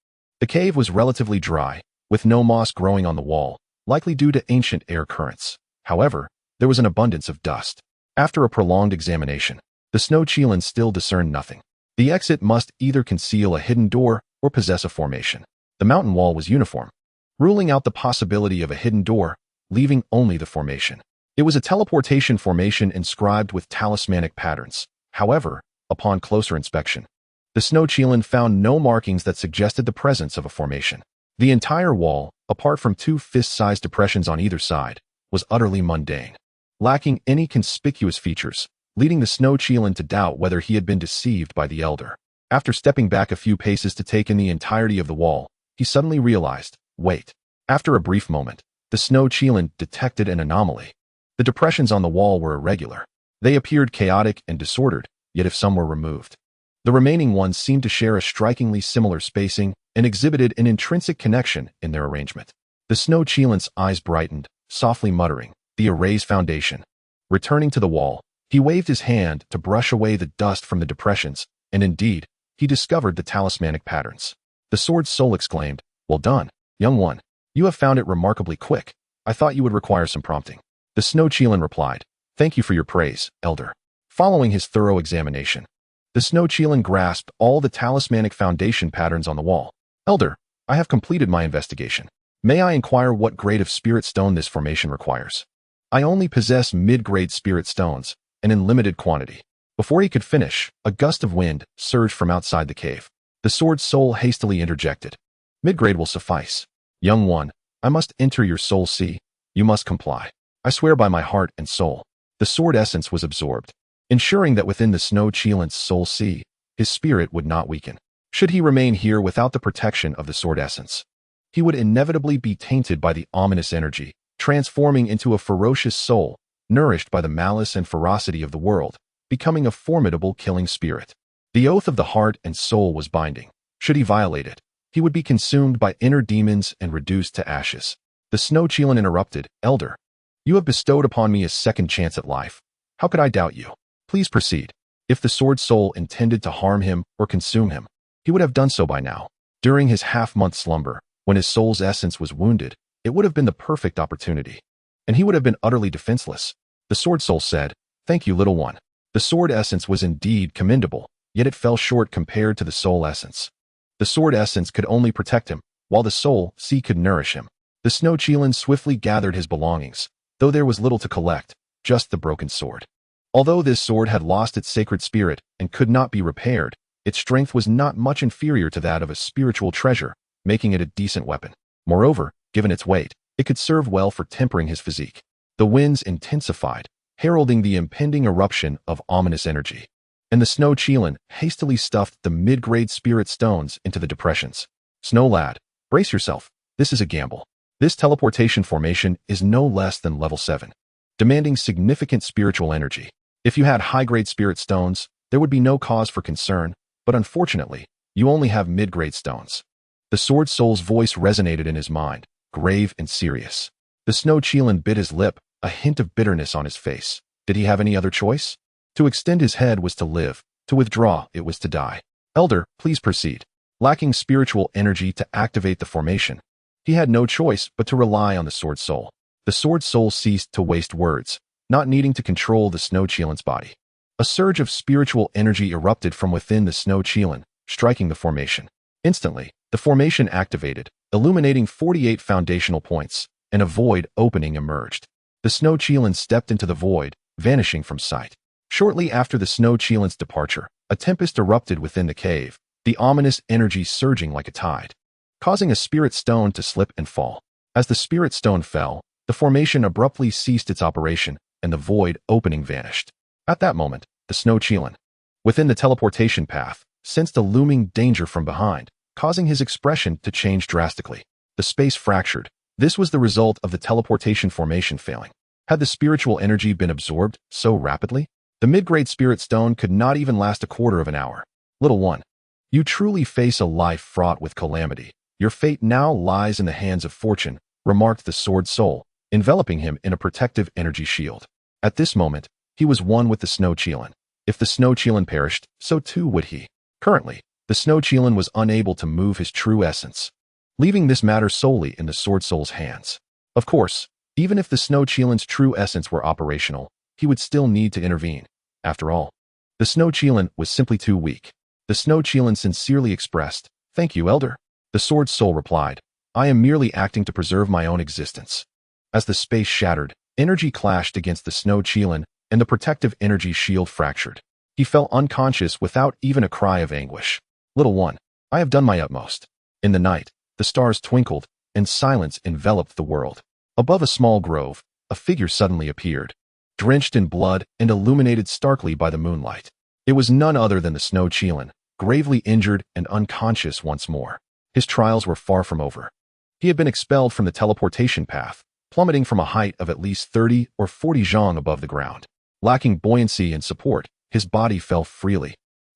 The cave was relatively dry, with no moss growing on the wall, likely due to ancient air currents. However, there was an abundance of dust. After a prolonged examination, the Xue Qilin still discerned nothing. The exit must either conceal a hidden door or possess a formation. The mountain wall was uniform, ruling out the possibility of a hidden door, leaving only the formation. It was a teleportation formation inscribed with talismanic patterns. However, upon closer inspection, the Xue Qilin found no markings that suggested the presence of a formation. The entire wall, apart from two fist-sized depressions on either side, was utterly mundane, lacking any conspicuous features, leading the Xue Qilin to doubt whether he had been deceived by the elder. After stepping back a few paces to take in the entirety of the wall, he suddenly realized, wait. After a brief moment, the Xue Qilin detected an anomaly. The depressions on the wall were irregular. They appeared chaotic and disordered, yet if some were removed, the remaining ones seemed to share a strikingly similar spacing and exhibited an intrinsic connection in their arrangement. The Xue Qilin's eyes brightened, softly muttering, the array's foundation. Returning to the wall, he waved his hand to brush away the dust from the depressions, and indeed, he discovered the talismanic patterns. The sword soul exclaimed, well done, young one. You have found it remarkably quick. I thought you would require some prompting. The Xue Qilin replied, thank you for your praise, elder. Following his thorough examination, the Xue Qilin grasped all the talismanic foundation patterns on the wall. Elder, I have completed my investigation. May I inquire what grade of spirit stone this formation requires? I only possess mid-grade spirit stones, and in limited quantity. Before he could finish, a gust of wind surged from outside the cave. The sword soul hastily interjected. Mid-grade will suffice. Young one, I must enter your soul sea. You must comply. I swear by my heart and soul. The sword essence was absorbed, ensuring that within the Xue Qilin's soul sea, his spirit would not weaken. Should he remain here without the protection of the sword essence, he would inevitably be tainted by the ominous energy, transforming into a ferocious soul, nourished by the malice and ferocity of the world, becoming a formidable killing spirit. The oath of the heart and soul was binding. Should he violate it, he would be consumed by inner demons and reduced to ashes. The Xue Qilin interrupted, Elder, you have bestowed upon me a second chance at life. How could I doubt you? Please proceed. If the sword soul intended to harm him or consume him, he would have done so by now. During his half-month slumber, when his soul's essence was wounded, it would have been the perfect opportunity, and he would have been utterly defenseless. The sword soul said, thank you, little one. The sword essence was indeed commendable, yet it fell short compared to the soul essence. The sword essence could only protect him, while the soul sea could nourish him. The Xue Qilin swiftly gathered his belongings, though there was little to collect, just the broken sword. Although this sword had lost its sacred spirit and could not be repaired, its strength was not much inferior to that of a spiritual treasure, making it a decent weapon. Moreover, given its weight, it could serve well for tempering his physique. The winds intensified, heralding the impending eruption of ominous energy, and the Xue Qilin hastily stuffed the mid-grade spirit stones into the depressions. Snow lad, brace yourself. This is a gamble. This teleportation formation is no less than level 7, demanding significant spiritual energy. If you had high-grade spirit stones, there would be no cause for concern, but unfortunately, you only have mid-grade stones. The Sword Soul's voice resonated in his mind, grave and serious. The Xue Qilin bit his lip, a hint of bitterness on his face. Did he have any other choice? To extend his head was to live, to withdraw it was to die. Elder, please proceed. Lacking spiritual energy to activate the formation, he had no choice but to rely on the Sword Soul. The Sword Soul ceased to waste words, not needing to control the Xue Qilin's body. A surge of spiritual energy erupted from within the Xue Qilin, striking the formation. Instantly, the formation activated, illuminating 48 foundational points, and a void opening emerged. The Xue Qilin stepped into the void, vanishing from sight. Shortly after the Xue Qilin's departure, a tempest erupted within the cave, the ominous energy surging like a tide, causing a spirit stone to slip and fall. As the spirit stone fell, the formation abruptly ceased its operation, and the void opening vanished. At that moment, the Xue Qilin, within the teleportation path, sensed a looming danger from behind, causing his expression to change drastically. The space fractured. This was the result of the teleportation formation failing. Had the spiritual energy been absorbed so rapidly? The mid-grade spirit stone could not even last a quarter of an hour. Little one, you truly face a life fraught with calamity. Your fate now lies in the hands of fortune, remarked the Sword Soul, enveloping him in a protective energy shield. At this moment, he was one with the Xue Qilin. If the Xue Qilin perished, so too would he. Currently, the Xue Qilin was unable to move his true essence, leaving this matter solely in the Sword Soul's hands. Of course, even if the Xue Qilin's true essence were operational, he would still need to intervene. After all, the Xue Qilin was simply too weak. The Xue Qilin sincerely expressed, "Thank you, Elder." The Sword Soul replied, "I am merely acting to preserve my own existence." As the space shattered, energy clashed against the Xue Qilin, and the protective energy shield fractured. He fell unconscious without even a cry of anguish. Little one, I have done my utmost. In the night, the stars twinkled, and silence enveloped the world. Above a small grove, a figure suddenly appeared, drenched in blood and illuminated starkly by the moonlight. It was none other than the Xue Qilin, gravely injured and unconscious once more. His trials were far from over. He had been expelled from the teleportation path, plummeting from a height of at least 30 or 40 zhang above the ground. Lacking buoyancy and support, his body fell freely,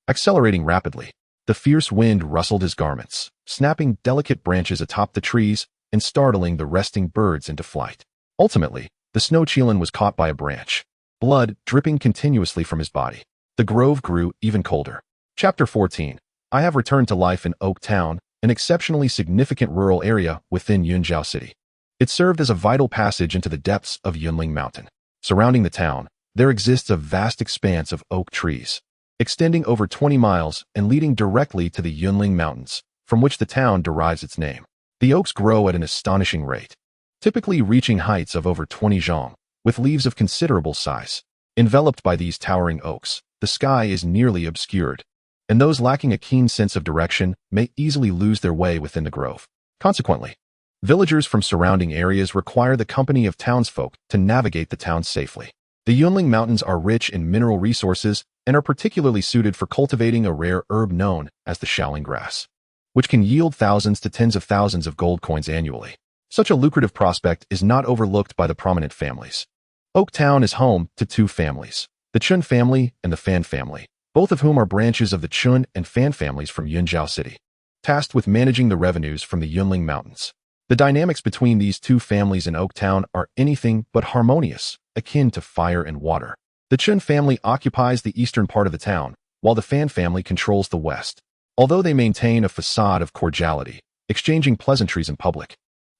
accelerating rapidly. The fierce wind rustled his garments, snapping delicate branches atop the trees and startling the resting birds into flight. Ultimately, the Xue Qilin was caught by a branch, blood dripping continuously from his body. The grove grew even colder. Chapter 14. I have returned to life in Oak Town, an exceptionally significant rural area within Yunzhou City. It served as a vital passage into the depths of Yunling Mountain. Surrounding the town, there exists a vast expanse of oak trees, extending over 20 miles and leading directly to the Yunling Mountains, from which the town derives its name. The oaks grow at an astonishing rate, typically reaching heights of over 20 zhang, with leaves of considerable size. Enveloped by these towering oaks, the sky is nearly obscured, and those lacking a keen sense of direction may easily lose their way within the grove. Consequently, villagers from surrounding areas require the company of townsfolk to navigate the town safely. The Yunling Mountains are rich in mineral resources and are particularly suited for cultivating a rare herb known as the Shaolin grass, which can yield thousands to tens of thousands of gold coins annually. Such a lucrative prospect is not overlooked by the prominent families. Oak Town is home to two families, the Chun family and the Fan family, both of whom are branches of the Chun and Fan families from Yunzhou City, tasked with managing the revenues from the Yunling Mountains. The dynamics between these two families in Oak Town are anything but harmonious, akin to fire and water. The Chun family occupies the eastern part of the town, while the Fan family controls the west. Although they maintain a facade of cordiality, exchanging pleasantries in public,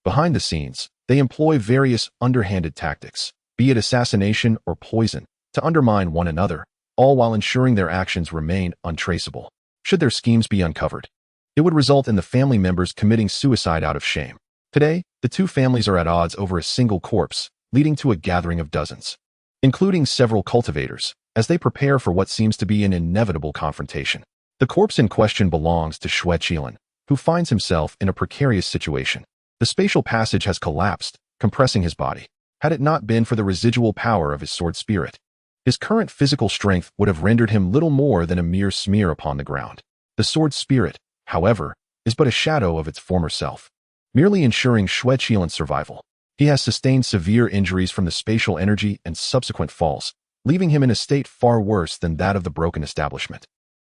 behind the scenes, they employ various underhanded tactics, be it assassination or poison, to undermine one another, all while ensuring their actions remain untraceable. Should their schemes be uncovered, it would result in the family members committing suicide out of shame. Today, the two families are at odds over a single corpse, leading to a gathering of dozens, including several cultivators, as they prepare for what seems to be an inevitable confrontation. The corpse in question belongs to Xue Qilin, who finds himself in a precarious situation. The spatial passage has collapsed, compressing his body. Had it not been for the residual power of his sword spirit, his current physical strength would have rendered him little more than a mere smear upon the ground. The sword spirit, however, is but a shadow of its former self. merely ensuring Xue Qilin's survival. He has sustained severe injuries from the spatial energy and subsequent falls, leaving him in a state far worse than that of the broken establishment.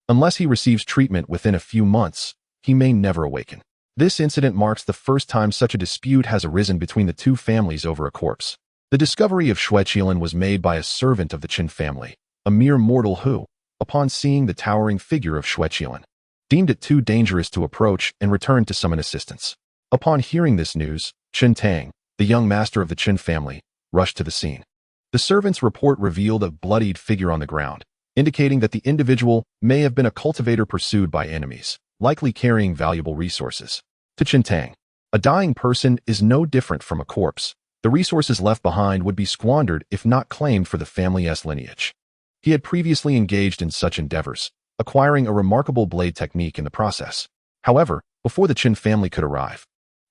Unless he receives treatment within a few months, he may never awaken. This incident marks the first time such a dispute has arisen between the two families over a corpse. The discovery of Xue Qilin was made by a servant of the Qin family, a mere mortal who, upon seeing the towering figure of Xue Qilin, deemed it too dangerous to approach and returned to summon assistance. Upon hearing this news, Qin Tang, the young master of the Qin family, rushed to the scene. The servant's report revealed a bloodied figure on the ground, indicating that the individual may have been a cultivator pursued by enemies, likely carrying valuable resources. To Qin Tang, a dying person is no different from a corpse. The resources left behind would be squandered if not claimed for the family's lineage. He had previously engaged in such endeavors, acquiring a remarkable blade technique in the process. However, before the Qin family could arrive,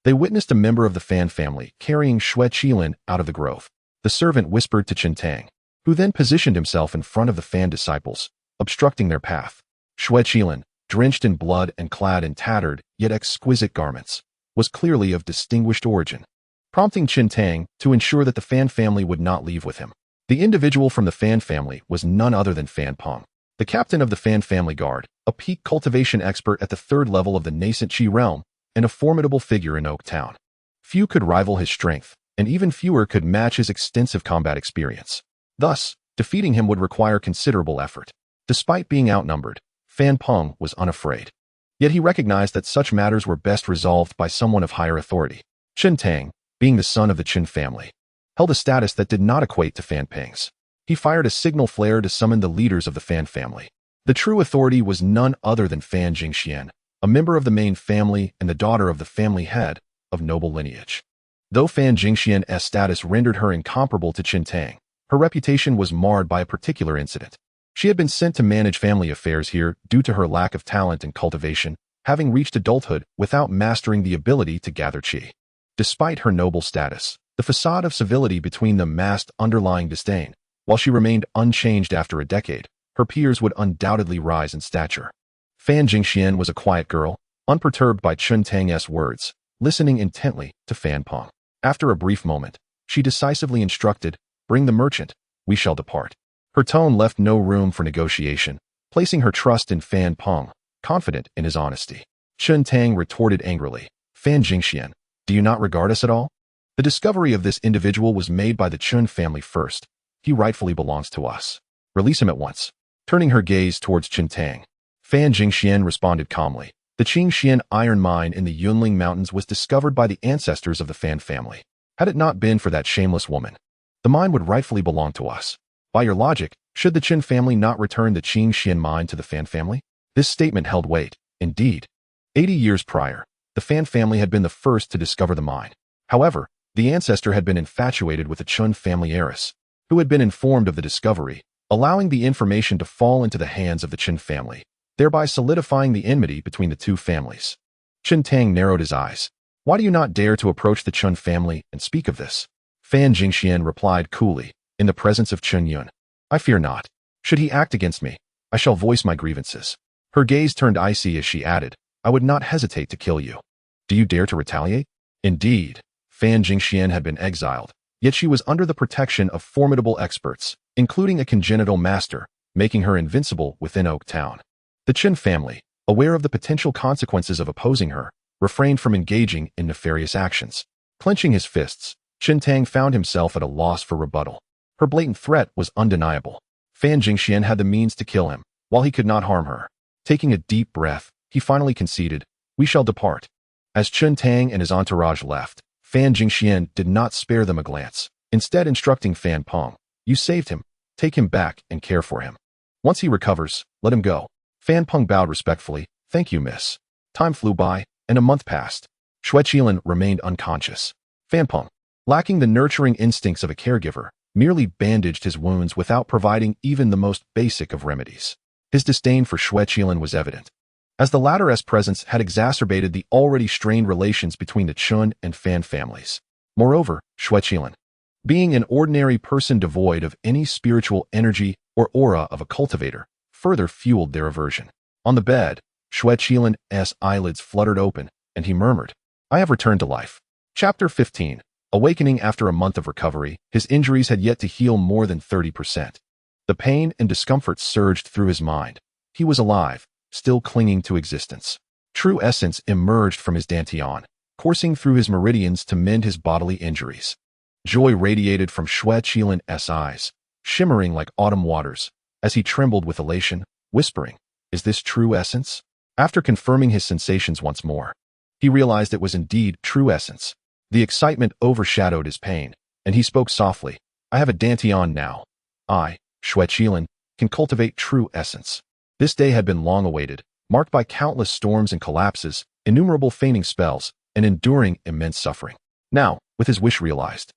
they witnessed a member of the Fan family carrying Xue Qilin out of the grove. The servant whispered to Qin Tang, who then positioned himself in front of the Fan disciples, obstructing their path. Xue Qilin, drenched in blood and clad in tattered yet exquisite garments, was clearly of distinguished origin, prompting Qin Tang to ensure that the Fan family would not leave with him. The individual from the Fan family was none other than Fan Peng, the captain of the Fan family guard, a peak cultivation expert at the third level of the nascent Qi realm, and a formidable figure in Oak Town. Few could rival his strength, and even fewer could match his extensive combat experience. Thus, defeating him would require considerable effort. Despite being outnumbered, Fan Peng was unafraid. Yet he recognized that such matters were best resolved by someone of higher authority. Qin Tang, being the son of the Qin family, held a status that did not equate to Fan Peng's. He fired a signal flare to summon the leaders of the Fan family. The true authority was none other than Fan Jingxian, a member of the main family and the daughter of the family head, of noble lineage. Though Fan Jingxian's status rendered her incomparable to Qin Tang, her reputation was marred by a particular incident. She had been sent to manage family affairs here due to her lack of talent and cultivation, having reached adulthood without mastering the ability to gather qi. Despite her noble status, the facade of civility between them masked underlying disdain. While she remained unchanged after a decade, her peers would undoubtedly rise in stature. Fan Jingxian was a quiet girl, unperturbed by Qin Tang's words, listening intently to Fan Peng. After a brief moment, she decisively instructed, "Bring the merchant, we shall depart." Her tone left no room for negotiation, placing her trust in Fan Peng, confident in his honesty. Qin Tang retorted angrily, "Fan Jingxian, do you not regard us at all? The discovery of this individual was made by the Qin family first. He rightfully belongs to us. Release him at once." Turning her gaze towards Qin Tang, Fan Jingxian responded calmly. The Qingxian iron mine in the Yunling Mountains was discovered by the ancestors of the Fan family. Had it not been for that shameless woman, the mine would rightfully belong to us. By your logic, should the Qin family not return the Qingxian mine to the Fan family? This statement held weight. Indeed, 80 years prior, the Fan family had been the first to discover the mine. However, the ancestor had been infatuated with the Qin family heiress, who had been informed of the discovery, allowing the information to fall into the hands of the Qin family, thereby solidifying the enmity between the two families. Qin Tang narrowed his eyes. "Why do you not dare to approach the Qin family and speak of this?" Fan Jingxian replied coolly, in the presence of Qin Yun. "I fear not. Should he act against me, I shall voice my grievances." Her gaze turned icy as she added, "I would not hesitate to kill you. Do you dare to retaliate?" Indeed, Fan Jingxian had been exiled, yet she was under the protection of formidable experts, including a congenital master, making her invincible within Oak Town. The Qin family, aware of the potential consequences of opposing her, refrained from engaging in nefarious actions. Clenching his fists, Qin Tang found himself at a loss for rebuttal. Her blatant threat was undeniable. Fan Jingxian had the means to kill him, while he could not harm her. Taking a deep breath, he finally conceded, "We shall depart." As Qin Tang and his entourage left, Fan Jingxian did not spare them a glance, instead instructing Fan Peng, "You saved him. Take him back and care for him. Once he recovers, let him go." Fan Peng bowed respectfully, "Thank you, miss." Time flew by, and a month passed. Xue Qilin remained unconscious. Fan Peng, lacking the nurturing instincts of a caregiver, merely bandaged his wounds without providing even the most basic of remedies. His disdain for Xue Qilin was evident, as the latter's presence had exacerbated the already strained relations between the Qin and Fan families. Moreover, Xue Qilin, being an ordinary person devoid of any spiritual energy or aura of a cultivator, further fueled their aversion. On the bed, Xue Qilin's eyelids fluttered open, and he murmured, I have returned to life. Chapter 15. Awakening after a month of recovery, his injuries had yet to heal more than 30%. The pain and discomfort surged through his mind. He was alive, still clinging to existence. True essence emerged from his dantian, coursing through his meridians to mend his bodily injuries. Joy radiated from Xue Qilin's eyes, shimmering like autumn waters, as he trembled with elation, whispering, "Is this true essence?" After confirming his sensations once more, he realized it was indeed true essence. The excitement overshadowed his pain, and he spoke softly, "I have a dantian now. I, Xue Qilin, can cultivate true essence." This day had been long awaited, marked by countless storms and collapses, innumerable fainting spells, and enduring immense suffering. Now, with his wish realized,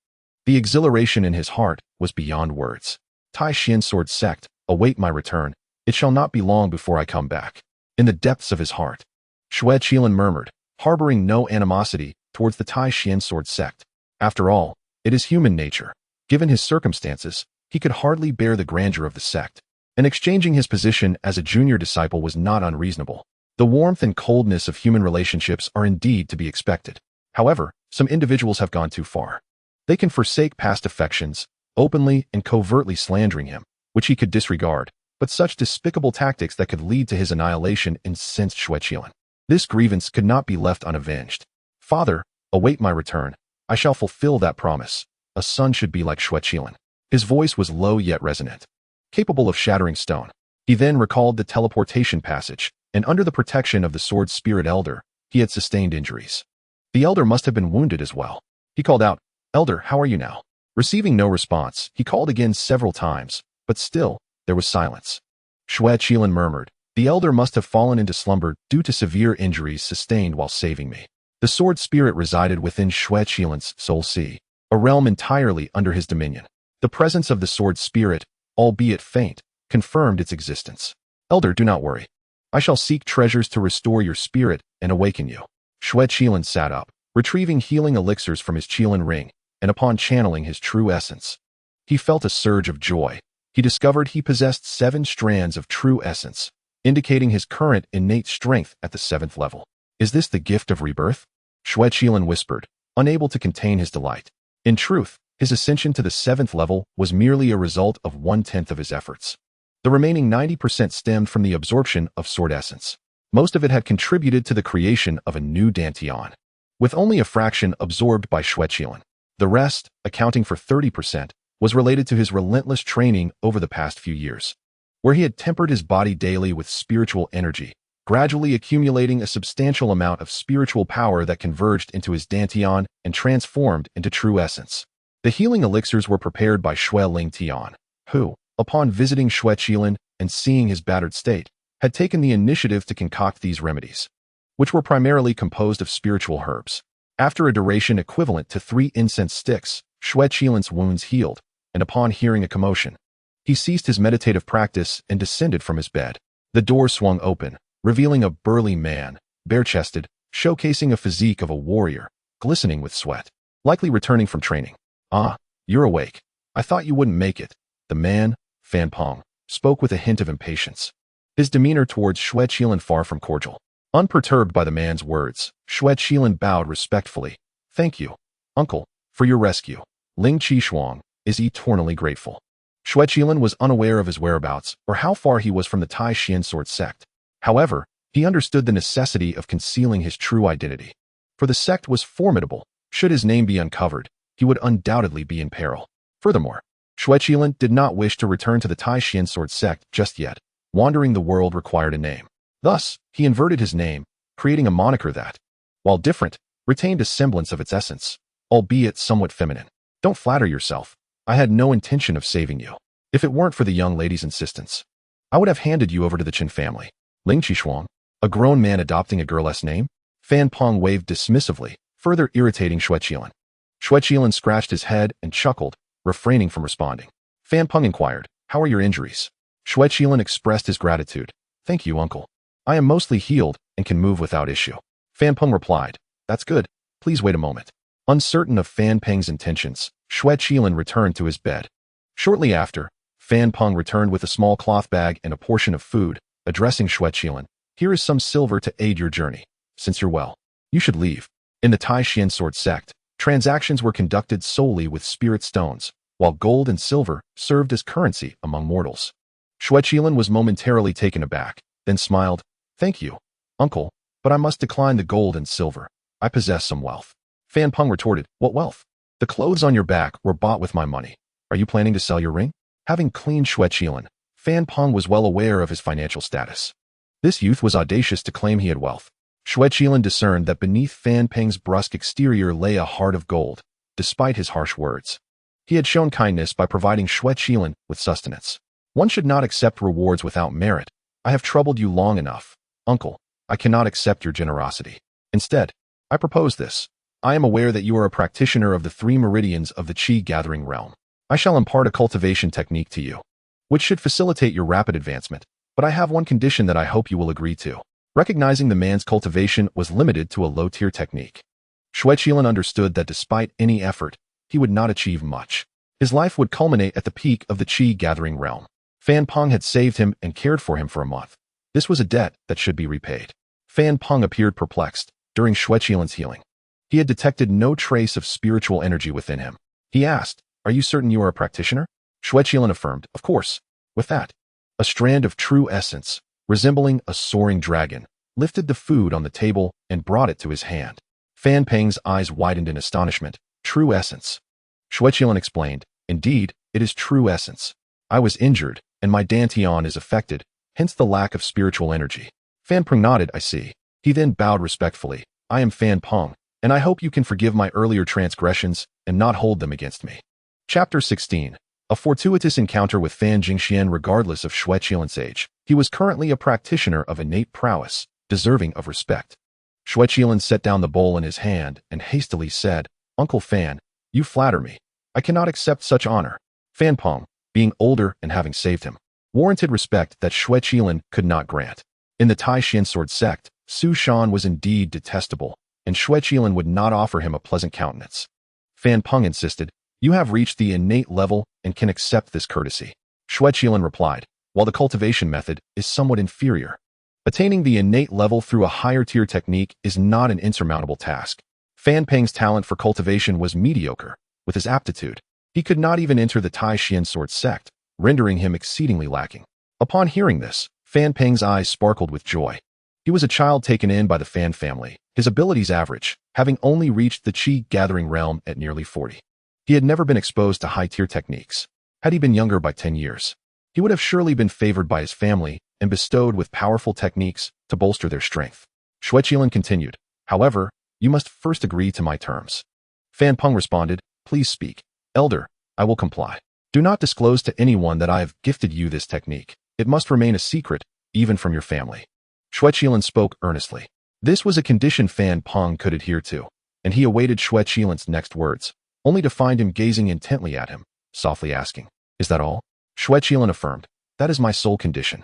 the exhilaration in his heart was beyond words. Tai Xuan Sword Sect, await my return. It shall not be long before I come back. In the depths of his heart, Xue Qilin murmured, harboring no animosity towards the Tai Xuan Sword Sect. After all, it is human nature. Given his circumstances, he could hardly bear the grandeur of the sect, and exchanging his position as a junior disciple was not unreasonable. The warmth and coldness of human relationships are indeed to be expected. However, some individuals have gone too far. They can forsake past affections, openly and covertly slandering him, which he could disregard, but such despicable tactics that could lead to his annihilation incensed Xue Qilin. This grievance could not be left unavenged. "Father, await my return. I shall fulfill that promise. A son should be like Xue Qilin." His voice was low yet resonant, capable of shattering stone. He then recalled the teleportation passage, and under the protection of the sword spirit elder, he had sustained injuries. The elder must have been wounded as well. He called out, "Elder, how are you now?" Receiving no response, he called again several times, but still, there was silence. Xue Qilin murmured, "The elder must have fallen into slumber due to severe injuries sustained while saving me." The sword spirit resided within Xue Qilin's soul sea, a realm entirely under his dominion. The presence of the sword spirit, albeit faint, confirmed its existence. "Elder, do not worry. I shall seek treasures to restore your spirit and awaken you." Xue Qilin sat up, retrieving healing elixirs from his Qilin ring, and upon channeling his true essence, he felt a surge of joy. He discovered he possessed 7 strands of true essence, indicating his current innate strength at the 7th level. "Is this the gift of rebirth?" Xue Qilin whispered, unable to contain his delight. In truth, his ascension to the 7th level was merely a result of 1/10 of his efforts. The remaining 90% stemmed from the absorption of sword essence. Most of it had contributed to the creation of a new dantian, with only a fraction absorbed by Xue Qilin. The rest, accounting for 30%, was related to his relentless training over the past few years, where he had tempered his body daily with spiritual energy, gradually accumulating a substantial amount of spiritual power that converged into his dantian and transformed into true essence. The healing elixirs were prepared by Xue Lingtian, who, upon visiting Xue Qilin and seeing his battered state, had taken the initiative to concoct these remedies, which were primarily composed of spiritual herbs. After a duration equivalent to 3 incense sticks, Xue Qilin's wounds healed, and upon hearing a commotion, he ceased his meditative practice and descended from his bed. The door swung open, revealing a burly man, bare-chested, showcasing a physique of a warrior, glistening with sweat, likely returning from training. "Ah, you're awake. I thought you wouldn't make it." The man, Fan Peng, spoke with a hint of impatience, his demeanor towards Xue Qilin far from cordial. Unperturbed by the man's words, Xue Qilin bowed respectfully. "Thank you, uncle, for your rescue. Ling Qishuang is eternally grateful." Xue Qilin was unaware of his whereabouts or how far he was from the Tai Xuan Sword Sect. However, he understood the necessity of concealing his true identity, for the sect was formidable. Should his name be uncovered, he would undoubtedly be in peril. Furthermore, Xue Qilin did not wish to return to the Tai Xuan Sword Sect just yet. Wandering the world required a name. Thus, he inverted his name, creating a moniker that, while different, retained a semblance of its essence, albeit somewhat feminine. "Don't flatter yourself. I had no intention of saving you. If it weren't for the young lady's insistence, I would have handed you over to the Qin family." Ling Qishuang, a grown man adopting a girl's name? Fan Peng waved dismissively, further irritating Xue Qilin. Xue Qilin scratched his head and chuckled, refraining from responding. Fan Peng inquired, "How are your injuries?" Xue Qilin expressed his gratitude. "Thank you, uncle. I am mostly healed and can move without issue." Fan Peng replied, "That's good. Please wait a moment." Uncertain of Fan Peng's intentions, Xue Qilin returned to his bed. Shortly after, Fan Peng returned with a small cloth bag and a portion of food, addressing Xue Qilin. "Here is some silver to aid your journey. Since you're well, you should leave." In the Tai Xuan Sword Sect, transactions were conducted solely with spirit stones, while gold and silver served as currency among mortals. Xue Qilin was momentarily taken aback, then smiled. "Thank you, uncle, but I must decline the gold and silver. I possess some wealth." Fan Peng retorted, "What wealth?" "The clothes on your back were bought with my money. Are you planning to sell your ring?" Having cleaned Xue Qilin, Fan Peng was well aware of his financial status. This youth was audacious to claim he had wealth. Xue Qilin discerned that beneath Fan Peng's brusque exterior lay a heart of gold, despite his harsh words. He had shown kindness by providing Xue Qilin with sustenance. One should not accept rewards without merit. "I have troubled you long enough, uncle. I cannot accept your generosity. Instead, I propose this. I am aware that you are a practitioner of the 3 meridians of the Qi gathering realm. I shall impart a cultivation technique to you, which should facilitate your rapid advancement, but I have one condition that I hope you will agree to." Recognizing the man's cultivation was limited to a low-tier technique, Xue Qilin understood that despite any effort, he would not achieve much. His life would culminate at the peak of the Qi gathering realm. Fan Peng had saved him and cared for him for a month. This was a debt that should be repaid. Fan Peng appeared perplexed during Xue Qilin's healing. He had detected no trace of spiritual energy within him. He asked, "Are you certain you are a practitioner?" Xue Qilin affirmed, "Of course." With that, a strand of true essence, resembling a soaring dragon, lifted the food on the table and brought it to his hand. Fan Peng's eyes widened in astonishment. "True essence." Xue Qilin explained, "Indeed, it is true essence. I was injured, and my dantian is affected, hence the lack of spiritual energy." Fan Peng nodded, "I see." He then bowed respectfully. "I am Fan Peng, and I hope you can forgive my earlier transgressions and not hold them against me." Chapter 16. A fortuitous encounter with Fan Jingxian. Regardless of Xue Qilin's age, he was currently a practitioner of innate prowess, deserving of respect. Xue Qilin set down the bowl in his hand and hastily said, "Uncle Fan, you flatter me. I cannot accept such honor." Fan Peng, being older and having saved him, warranted respect that Xue Qilin could not grant. In the Tai Xuan Sword Sect, Su Shan was indeed detestable, and Xue Qilin would not offer him a pleasant countenance. Fan Peng insisted, "You have reached the innate level and can accept this courtesy." Xue Qilin replied, "While the cultivation method is somewhat inferior, attaining the innate level through a higher-tier technique is not an insurmountable task." Fan Peng's talent for cultivation was mediocre. With his aptitude, he could not even enter the Tai Xuan Sword Sect, rendering him exceedingly lacking. Upon hearing this, Fan Peng's eyes sparkled with joy. He was a child taken in by the Fan family, his abilities average, having only reached the Qi gathering realm at nearly 40. He had never been exposed to high-tier techniques. Had he been younger by 10 years, he would have surely been favored by his family and bestowed with powerful techniques to bolster their strength. Xue Qilin continued, "However, you must first agree to my terms." Fan Peng responded, "Please speak. Elder, I will comply. Do not disclose to anyone that I have gifted you this technique. It must remain a secret, even from your family." Xue Qilin spoke earnestly. This was a condition Fan Peng could adhere to, and he awaited Xue Qilin's next words, only to find him gazing intently at him, softly asking, "Is that all?" Xue Qilin affirmed, "That is my sole condition."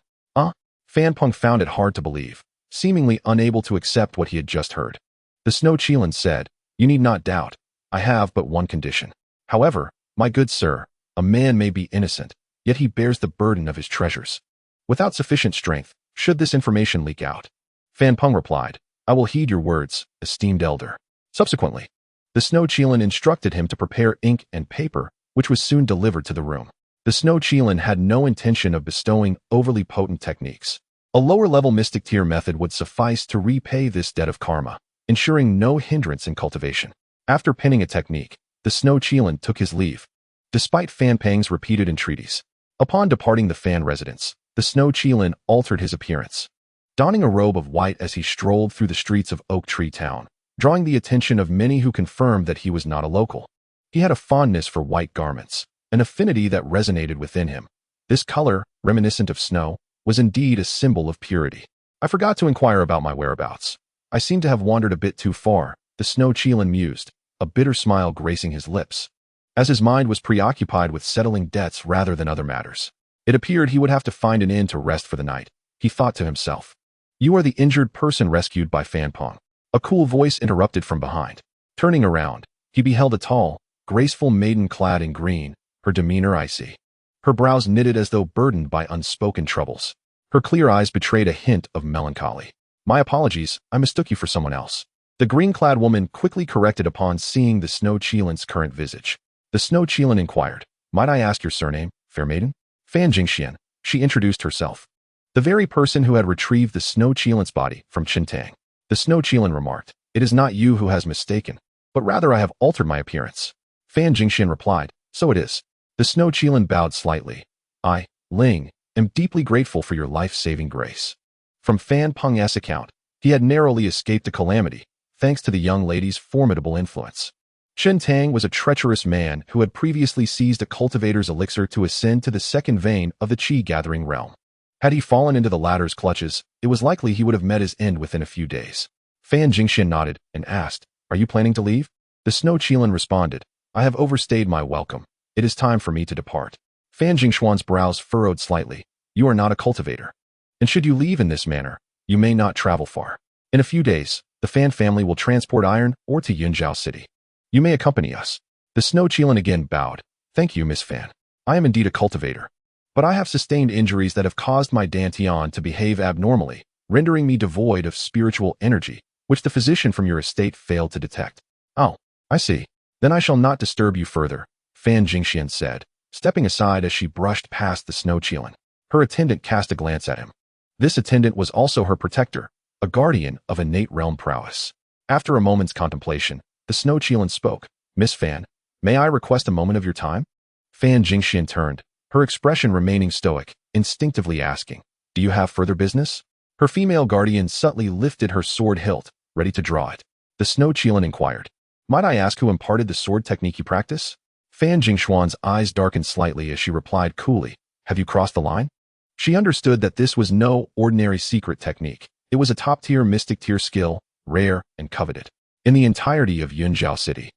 Fan Peng found it hard to believe, seemingly unable to accept what he had just heard. The Xue Qilin said, "You need not doubt. I have but one condition. However, my good sir, a man may be innocent, yet he bears the burden of his treasures. Without sufficient strength, should this information leak out." Fan Peng replied, "I will heed your words, esteemed elder." Subsequently, the Xue Qilin instructed him to prepare ink and paper, which was soon delivered to the room. The Xue Qilin had no intention of bestowing overly potent techniques. A lower-level mystic tier method would suffice to repay this debt of karma, ensuring no hindrance in cultivation. After penning a technique, the Xue Qilin took his leave, despite Fan Peng's repeated entreaties. Upon departing the Fan residence, the Xue Qilin altered his appearance, donning a robe of white as he strolled through the streets of Oak Tree Town, drawing the attention of many who confirmed that he was not a local. He had a fondness for white garments, an affinity that resonated within him. This color, reminiscent of snow, was indeed a symbol of purity. "I forgot to inquire about my whereabouts. I seem to have wandered a bit too far," the Xue Qilin mused, a bitter smile gracing his lips, as his mind was preoccupied with settling debts rather than other matters. It appeared he would have to find an inn to rest for the night. He thought to himself, "You are the injured person rescued by Fan Peng." A cool voice interrupted from behind. Turning around, he beheld a tall, graceful maiden clad in green, her demeanor icy, her brows knitted as though burdened by unspoken troubles. Her clear eyes betrayed a hint of melancholy. "My apologies, I mistook you for someone else." The green-clad woman quickly corrected upon seeing the Xue Qilin's current visage. The Xue Qilin inquired, "Might I ask your surname, fair maiden?" "Fan Jingxian," she introduced herself. The very person who had retrieved the Xue Qilin's body from Qintang. The Xue Qilin remarked, "It is not you who has mistaken, but rather I have altered my appearance." Fan Jingxian replied, "So it is." The Xue Qilin bowed slightly. "I, Ling, am deeply grateful for your life-saving grace." From Fan Peng's account, he had narrowly escaped a calamity, thanks to the young lady's formidable influence. Qintang was a treacherous man who had previously seized a cultivator's elixir to ascend to the second vein of the qi-gathering realm. Had he fallen into the latter's clutches, it was likely he would have met his end within a few days. Fan Jingxian nodded and asked, "Are you planning to leave?" The Xue Qilin responded, "I have overstayed my welcome. It is time for me to depart." Fan Jingxuan's brows furrowed slightly. "You are not a cultivator. And should you leave in this manner, you may not travel far. In a few days, the Fan family will transport iron ore to Yunzhou City. You may accompany us." The Xue Qilin again bowed. "Thank you, Miss Fan. I am indeed a cultivator. But I have sustained injuries that have caused my dantian to behave abnormally, rendering me devoid of spiritual energy, which the physician from your estate failed to detect." "Oh, I see. Then I shall not disturb you further," Fan Jingxian said, stepping aside as she brushed past the Xue Qilin. Her attendant cast a glance at him. This attendant was also her protector, a guardian of innate realm prowess. After a moment's contemplation, the Xue Qilin spoke. "Miss Fan, may I request a moment of your time?" Fan Jingxian turned, her expression remaining stoic, instinctively asking, "Do you have further business?" Her female guardian subtly lifted her sword hilt, ready to draw it. The Xue Qilin inquired, "Might I ask who imparted the sword technique you practice?" Fan Jingxuan's eyes darkened slightly as she replied coolly, "Have you crossed the line?" She understood that this was no ordinary secret technique. It was a top-tier mystic tier skill, rare and coveted. In the entirety of Yunzhou City,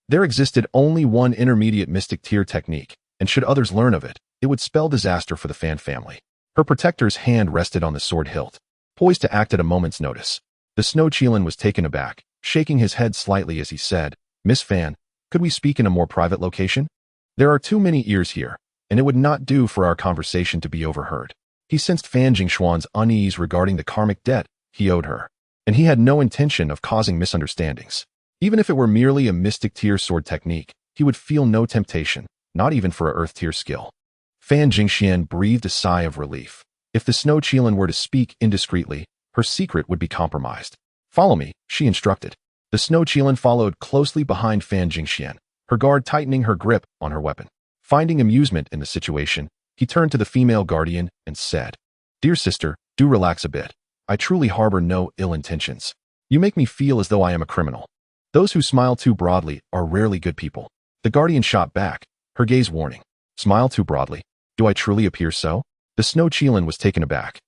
there existed only one intermediate mystic tier technique, and should others learn of it, it would spell disaster for the Fan family. Her protector's hand rested on the sword hilt, poised to act at a moment's notice. The Xue Qilin was taken aback, shaking his head slightly as he said, "Miss Fan, could we speak in a more private location? There are too many ears here, and it would not do for our conversation to be overheard." He sensed Fan Jingxuan's unease regarding the karmic debt he owed her, and he had no intention of causing misunderstandings. Even if it were merely a mystic tier sword technique, he would feel no temptation, not even for a earth tier skill. Fan Jingxian breathed a sigh of relief. If the Xue Qilin were to speak indiscreetly, her secret would be compromised. "Follow me," she instructed. The Xue Qilin followed closely behind Fan Jingxian, her guard tightening her grip on her weapon. Finding amusement in the situation, he turned to the female guardian and said, "Dear sister, do relax a bit. I truly harbor no ill intentions. You make me feel as though I am a criminal. Those who smile too broadly are rarely good people." The guardian shot back, her gaze warning. "Smile too broadly? Do I truly appear so?" The Xue Qilin was taken aback.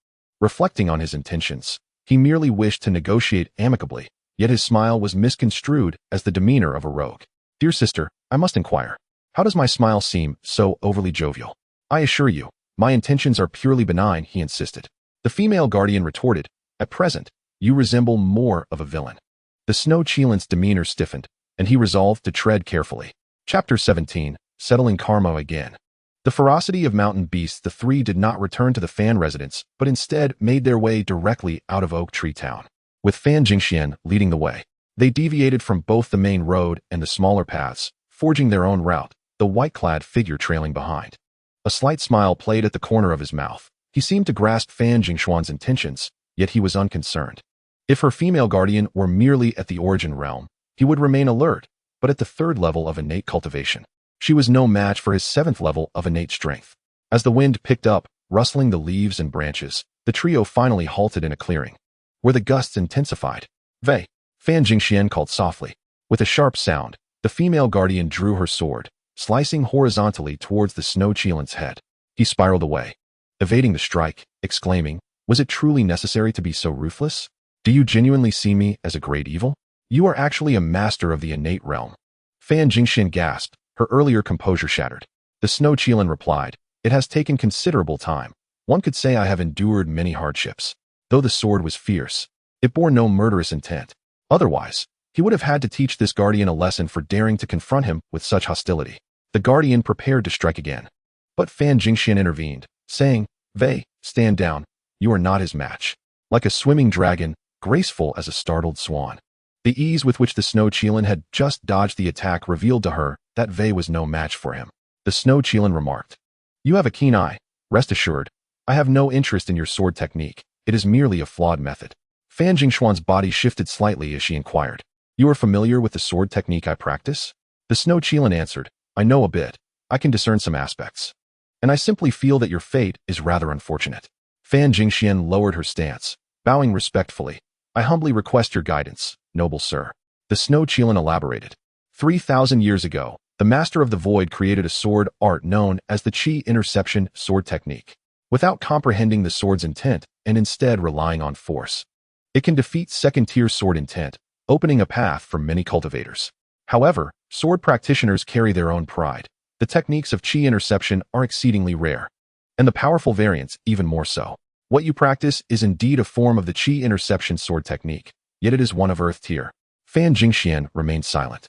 Reflecting on his intentions, he merely wished to negotiate amicably, yet his smile was misconstrued as the demeanor of a rogue. "Dear sister, I must inquire. How does my smile seem so overly jovial?" "I assure you, my intentions are purely benign," he insisted. The female guardian retorted, "At present, you resemble more of a villain." The Xue Qilin's demeanor stiffened, and he resolved to tread carefully. Chapter 17, Settling Karma Again. The ferocity of mountain beasts, the three did not return to the Fan residence, but instead made their way directly out of Oak Tree Town. With Fan Jingxian leading the way, they deviated from both the main road and the smaller paths, forging their own route, the white-clad figure trailing behind. A slight smile played at the corner of his mouth. He seemed to grasp Fan Jingxuan's intentions, yet he was unconcerned. If her female guardian were merely at the origin realm, he would remain alert, but at the third level of innate cultivation, she was no match for his seventh level of innate strength. As the wind picked up, rustling the leaves and branches, the trio finally halted in a clearing, where the gusts intensified. "Vei," Fan Jingxian called softly. With a sharp sound, the female guardian drew her sword, slicing horizontally towards the Xue Qilin's head. He spiraled away, evading the strike, exclaiming, "Was it truly necessary to be so ruthless? Do you genuinely see me as a great evil? You are actually a master of the innate realm." Fan Jingxian gasped, her earlier composure shattered. The Xue Qilin replied, "It has taken considerable time. One could say I have endured many hardships. Though the sword was fierce, it bore no murderous intent. Otherwise, he would have had to teach this guardian a lesson for daring to confront him with such hostility." The guardian prepared to strike again, but Fan Jingxian intervened, saying, "Vei, stand down. You are not his match." Like a swimming dragon, graceful as a startled swan, The ease with which the Xue Qilin had just dodged the attack revealed to her that Wei was no match for him. The Xue Qilin remarked, "You have a keen eye. Rest assured, I have no interest in your sword technique. It is merely a flawed method." Fan Jingxuan's body shifted slightly as she inquired, "You are familiar with the sword technique I practice?" The Xue Qilin answered, "I know a bit. I can discern some aspects. And I simply feel that your fate is rather unfortunate." Fan Jingxian lowered her stance, bowing respectfully. "I humbly request your guidance, noble sir." The Xue Qilin elaborated. 3,000 years ago, the Master of the Void created a sword art known as the Qi Interception Sword Technique. Without comprehending the sword's intent and instead relying on force, it can defeat second-tier sword intent, opening a path for many cultivators. However, sword practitioners carry their own pride. The techniques of Qi Interception are exceedingly rare, and the powerful variants even more so. What you practice is indeed a form of the Qi Interception Sword Technique, yet it is one of Earth tier. Fan Jingxian remained silent,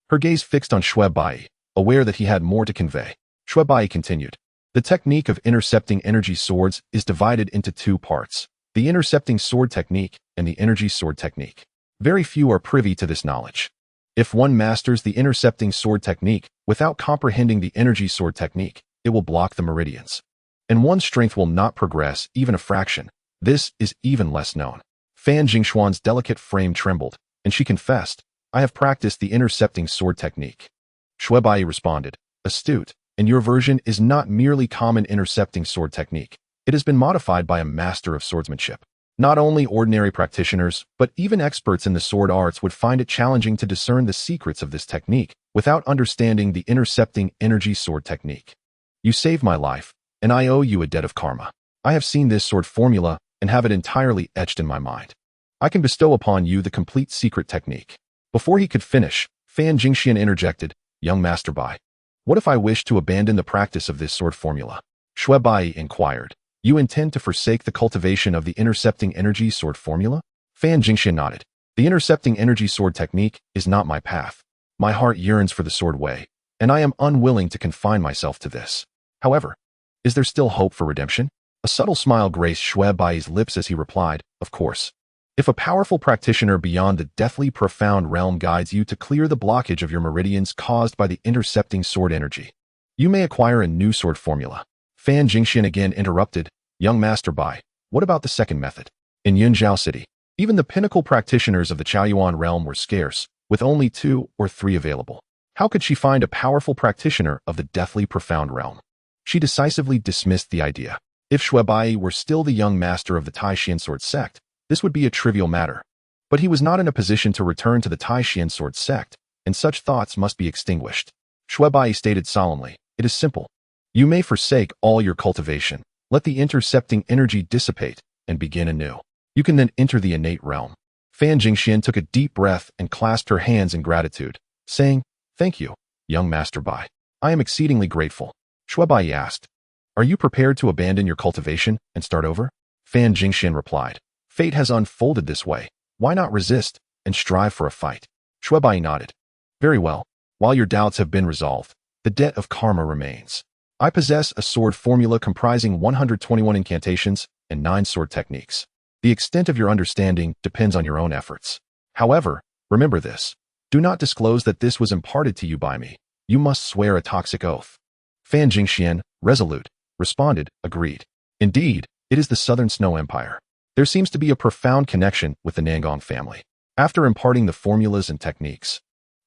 her gaze fixed on Xue Bai, aware that he had more to convey. Xue Bai continued, "The technique of intercepting energy swords is divided into two parts, the intercepting sword technique and the energy sword technique. Very few are privy to this knowledge. If one masters the intercepting sword technique without comprehending the energy sword technique, it will block the meridians, and one's strength will not progress even a fraction. This is even less known." Fan Jingxuan's delicate frame trembled, and she confessed, "I have practiced the intercepting sword technique." Xue Bai responded, "Astute, and your version is not merely common intercepting sword technique. It has been modified by a master of swordsmanship. Not only ordinary practitioners, but even experts in the sword arts would find it challenging to discern the secrets of this technique without understanding the intercepting energy sword technique. You saved my life, and I owe you a debt of karma. I have seen this sword formula and have it entirely etched in my mind. I can bestow upon you the complete secret technique." Before he could finish, Fan Jingxian interjected, "Young Master Bai, what if I wish to abandon the practice of this sword formula?" Xue Bai inquired, "You intend to forsake the cultivation of the intercepting energy sword formula?" Fan Jingxian nodded. "The intercepting energy sword technique is not my path. My heart yearns for the sword way, and I am unwilling to confine myself to this. However, is there still hope for redemption?" A subtle smile graced Xue Bai's lips as he replied, "Of course. If a powerful practitioner beyond the deathly profound realm guides you to clear the blockage of your meridians caused by the intercepting sword energy, you may acquire a new sword formula." Fan Jingxian again interrupted, "Young Master Bai, what about the second method?" In Yunzhao City, even the pinnacle practitioners of the Chaoyuan realm were scarce, with only 2 or 3 available. How could she find a powerful practitioner of the deathly profound realm? She decisively dismissed the idea. If Xue Bai were still the young master of the Tai Xuan Sword Sect, this would be a trivial matter. But he was not in a position to return to the Tai Xuan Sword Sect, and such thoughts must be extinguished. Xue Bai stated solemnly, "It is simple. You may forsake all your cultivation, let the intercepting energy dissipate, and begin anew. You can then enter the innate realm." Fan Jingxian took a deep breath and clasped her hands in gratitude, saying, "Thank you, young Master Bai. I am exceedingly grateful." Xue Bai asked, "Are you prepared to abandon your cultivation and start over?" Fan Jingxian replied, "Fate has unfolded this way. Why not resist and strive for a fight?" Xue Bai nodded. "Very well. While your doubts have been resolved, the debt of karma remains. I possess a sword formula comprising 121 incantations and 9 sword techniques. The extent of your understanding depends on your own efforts. However, remember this. Do not disclose that this was imparted to you by me. You must swear a toxic oath." Fan Jingxian, resolute, responded, "Agreed. Indeed, it is the Southern Snow Empire. There seems to be a profound connection with the Nangong family." After imparting the formulas and techniques,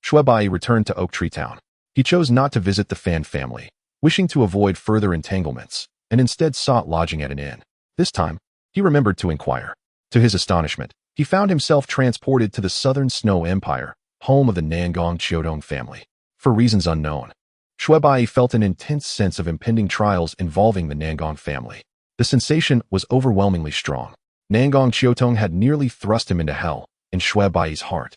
Xue Bai returned to Oak Tree Town. He chose not to visit the Fan family, wishing to avoid further entanglements, and instead sought lodging at an inn. This time, he remembered to inquire. To his astonishment, he found himself transported to the Southern Snow Empire, home of the Nangong Chiodong family. For reasons unknown, Xue Bai felt an intense sense of impending trials involving the Nangong family. The sensation was overwhelmingly strong. Nangong Chiotong had nearly thrust him into hell, in Xue Bai's heart.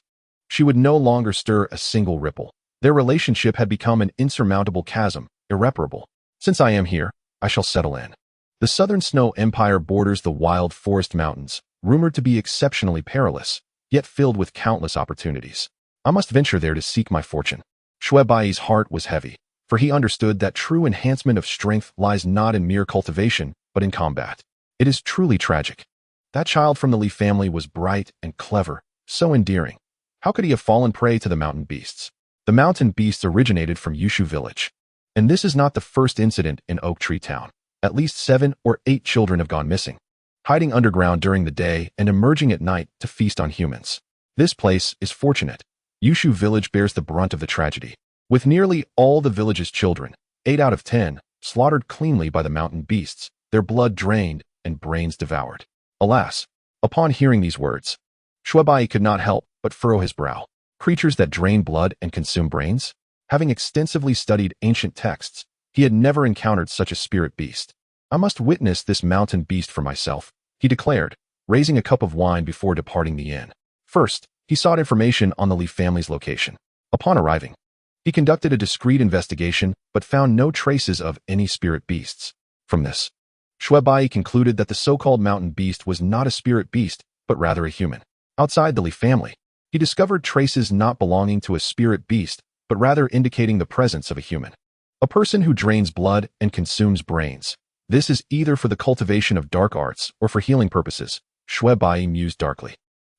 She would no longer stir a single ripple. Their relationship had become an insurmountable chasm, irreparable. "Since I am here, I shall settle in." The Southern Snow Empire borders the wild forest mountains, rumored to be exceptionally perilous, yet filled with countless opportunities. I must venture there to seek my fortune. Xue Bai's heart was heavy, for he understood that true enhancement of strength lies not in mere cultivation, but in combat. It is truly tragic. That child from the Li family was bright and clever, so endearing. How could he have fallen prey to the mountain beasts? The mountain beasts originated from Yushu village. And this is not the first incident in Oak Tree Town. At least 7 or 8 children have gone missing, hiding underground during the day and emerging at night to feast on humans. This place is fortunate. Yushu village bears the brunt of the tragedy, with nearly all the village's children, 8 out of 10, slaughtered cleanly by the mountain beasts, their blood drained and brains devoured. Alas, upon hearing these words, Xue could not help but furrow his brow. Creatures that drain blood and consume brains? Having extensively studied ancient texts, he had never encountered such a spirit beast. I must witness this mountain beast for myself, he declared, raising a cup of wine before departing the inn. First, he sought information on the Li family's location. Upon arriving, he conducted a discreet investigation but found no traces of any spirit beasts. From this, Xue concluded that the so-called mountain beast was not a spirit beast, but rather a human. Outside the Li family, he discovered traces not belonging to a spirit beast, but rather indicating the presence of a human. A person who drains blood and consumes brains. This is either for the cultivation of dark arts or for healing purposes, Xue mused darkly.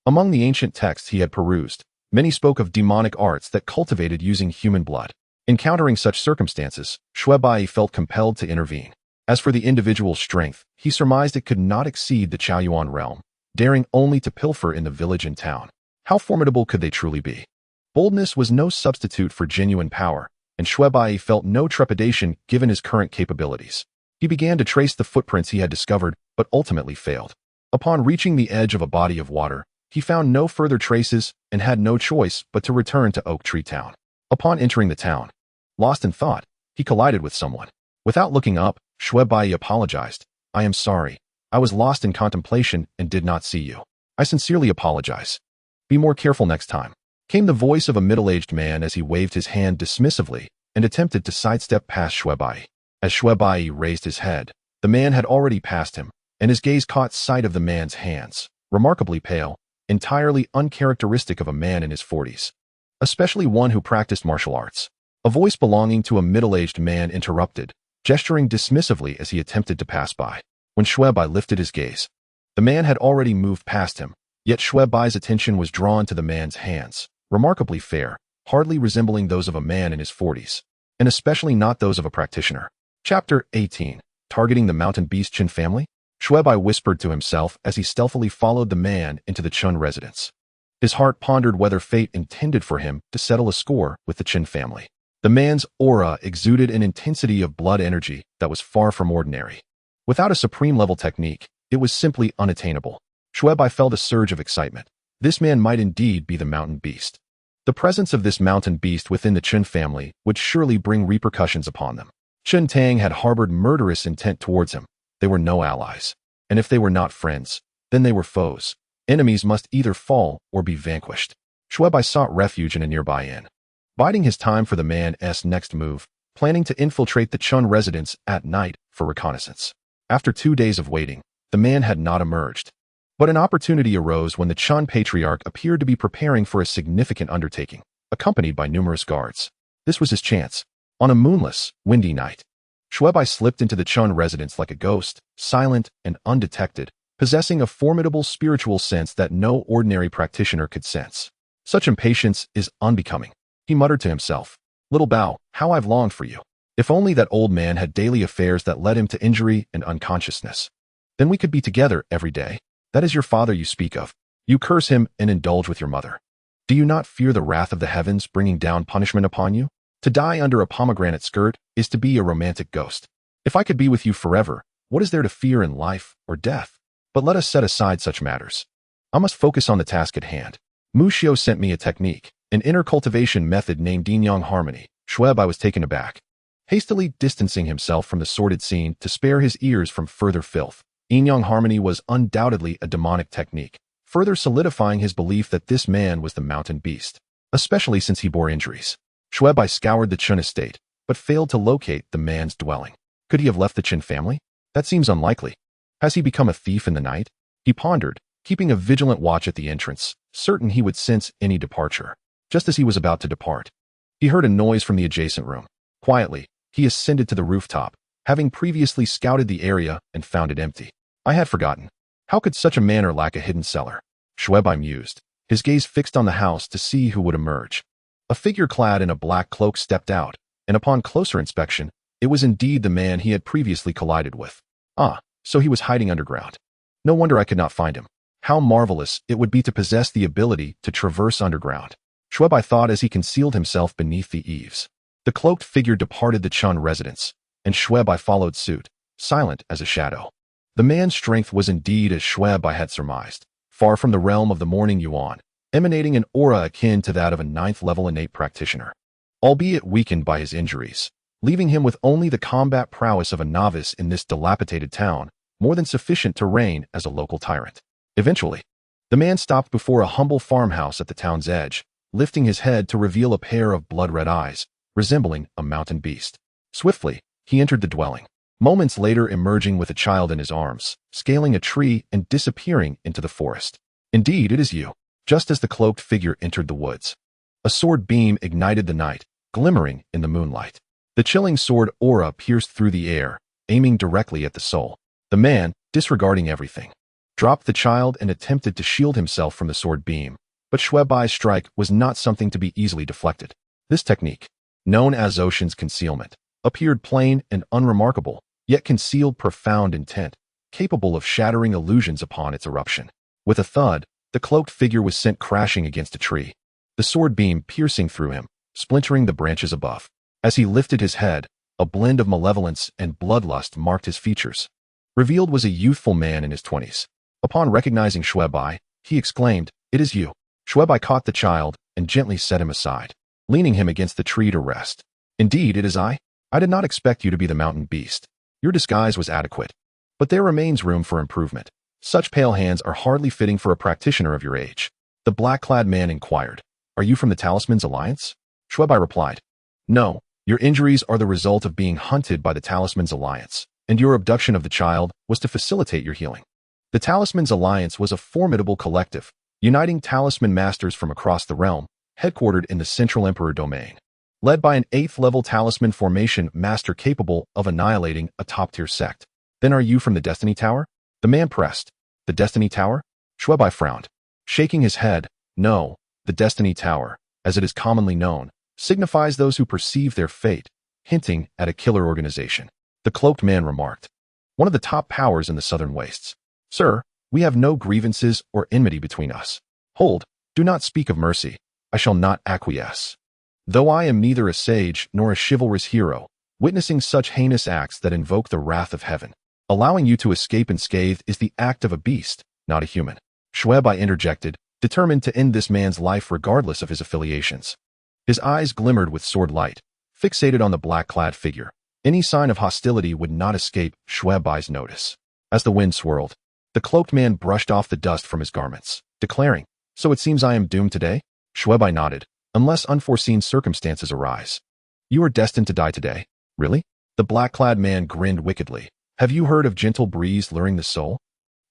Among the ancient texts he had perused, many spoke of demonic arts that cultivated using human blood. Encountering such circumstances, Xue felt compelled to intervene. As for the individual's strength, he surmised it could not exceed the Chaoyuan realm, daring only to pilfer in the village and town. How formidable could they truly be? Boldness was no substitute for genuine power, and Xue felt no trepidation given his current capabilities. He began to trace the footprints he had discovered, but ultimately failed. Upon reaching the edge of a body of water, he found no further traces and had no choice but to return to Oak Tree Town. Upon entering the town, lost in thought, he collided with someone. Without looking up, Xue apologized. I am sorry. I was lost in contemplation and did not see you. I sincerely apologize. Be more careful next time. Came the voice of a middle-aged man as he waved his hand dismissively and attempted to sidestep past Xue. As Xue raised his head, the man had already passed him, and his gaze caught sight of the man's hands, remarkably pale, entirely uncharacteristic of a man in his 40s, especially one who practiced martial arts. A voice belonging to a middle-aged man interrupted, gesturing dismissively as he attempted to pass by. When Xue lifted his gaze, the man had already moved past him, yet Xue's attention was drawn to the man's hands, remarkably fair, hardly resembling those of a man in his 40s, and especially not those of a practitioner. Chapter 18. Targeting the mountain beast Qin family? Xue whispered to himself as he stealthily followed the man into the Qin residence. His heart pondered whether fate intended for him to settle a score with the Qin family. The man's aura exuded an intensity of blood energy that was far from ordinary. Without a supreme-level technique, it was simply unattainable. Xue felt a surge of excitement. This man might indeed be the mountain beast. The presence of this mountain beast within the Qin family would surely bring repercussions upon them. Qin Tang had harbored murderous intent towards him. They were no allies. And if they were not friends, then they were foes. Enemies must either fall or be vanquished. Xue sought refuge in a nearby inn, biding his time for the man's next move, planning to infiltrate the Qin residence at night for reconnaissance. After 2 days of waiting, the man had not emerged. But an opportunity arose when the Qin patriarch appeared to be preparing for a significant undertaking, accompanied by numerous guards. This was his chance. On a moonless, windy night, Xue slipped into the Qin residence like a ghost, silent and undetected, possessing a formidable spiritual sense that no ordinary practitioner could sense. Such impatience is unbecoming. He muttered to himself, "Little Bao, how I've longed for you. If only that old man had daily affairs that led him to injury and unconsciousness. Then we could be together every day. That is your father you speak of. You curse him and indulge with your mother. Do you not fear the wrath of the heavens bringing down punishment upon you? To die under a pomegranate skirt is to be a romantic ghost. If I could be with you forever, what is there to fear in life or death? But let us set aside such matters. I must focus on the task at hand. Mu Xiao sent me a technique, an inner cultivation method named Yin-Yang Harmony." Xue was taken aback. Hastily distancing himself from the sordid scene to spare his ears from further filth, Yin-Yang Harmony was undoubtedly a demonic technique, further solidifying his belief that this man was the mountain beast, especially since he bore injuries. Xue scoured the Qin estate, but failed to locate the man's dwelling. Could he have left the Qin family? That seems unlikely. Has he become a thief in the night? He pondered, keeping a vigilant watch at the entrance, certain he would sense any departure. Just as he was about to depart, he heard a noise from the adjacent room. Quietly, he ascended to the rooftop, having previously scouted the area and found it empty. I had forgotten. How could such a manner lack a hidden cellar? Xue mused. his gaze fixed on the house to see who would emerge. A figure clad in a black cloak stepped out, and upon closer inspection, it was indeed the man he had previously collided with. Ah, so he was hiding underground. No wonder I could not find him. How marvelous it would be to possess the ability to traverse underground. Xue Bai thought as he concealed himself beneath the eaves. The cloaked figure departed the Chun residence, and Xue Bai followed suit, silent as a shadow. The man's strength was indeed as Xue Bai had surmised, far from the realm of the Morning Yuan, emanating an aura akin to that of a 9th-level innate practitioner, albeit weakened by his injuries, leaving him with only the combat prowess of a novice in this dilapidated town, more than sufficient to reign as a local tyrant. Eventually, the man stopped before a humble farmhouse at the town's edge, lifting his head to reveal a pair of blood-red eyes, resembling a mountain beast. Swiftly, he entered the dwelling, moments later emerging with a child in his arms, scaling a tree and disappearing into the forest. Indeed, it is you. Just as the cloaked figure entered the woods, a sword beam ignited the night, glimmering in the moonlight. The chilling sword aura pierced through the air, aiming directly at the soul. The man, disregarding everything, dropped the child and attempted to shield himself from the sword beam, but Xue Bai's strike was not something to be easily deflected. This technique, known as Ocean's concealment, appeared plain and unremarkable, yet concealed profound intent, capable of shattering illusions upon its eruption. With a thud, the cloaked figure was sent crashing against a tree, the sword beam piercing through him, splintering the branches above. As he lifted his head, a blend of malevolence and bloodlust marked his features. Revealed was a youthful man in his 20s. Upon recognizing Xue Bai, he exclaimed, "It is you." Xue Bai caught the child and gently set him aside, leaning him against the tree to rest. "Indeed, it is I. I did not expect you to be the mountain beast. Your disguise was adequate, but there remains room for improvement. Such pale hands are hardly fitting for a practitioner of your age." The black-clad man inquired, "Are you from the Talisman's Alliance?" Xue Bai replied, "No, your injuries are the result of being hunted by the Talisman's Alliance, and your abduction of the child was to facilitate your healing." The Talisman's Alliance was a formidable collective, uniting talisman masters from across the realm, headquartered in the Central Emperor domain. Led by an 8th-level talisman formation master capable of annihilating a top-tier sect. "Then are you from the Destiny Tower?" The man pressed. "The Destiny Tower?" Xue Bai frowned, shaking his head. "No, the Destiny Tower, as it is commonly known, signifies those who perceive their fate, hinting at a killer organization." The cloaked man remarked, "One of the top powers in the southern wastes. Sir, we have no grievances or enmity between us." "Hold, do not speak of mercy. I shall not acquiesce. Though I am neither a sage nor a chivalrous hero, witnessing such heinous acts that invoke the wrath of heaven, allowing you to escape unscathed is the act of a beast, not a human." Xue Bai interjected, determined to end this man's life regardless of his affiliations. His eyes glimmered with sword light, fixated on the black-clad figure. Any sign of hostility would not escape Xue Bai's notice. As the wind swirled, the cloaked man brushed off the dust from his garments, declaring, "So it seems I am doomed today?" Xue Bai nodded, "Unless unforeseen circumstances arise. You are destined to die today." "Really?" The black-clad man grinned wickedly. "Have you heard of gentle breeze luring the soul?"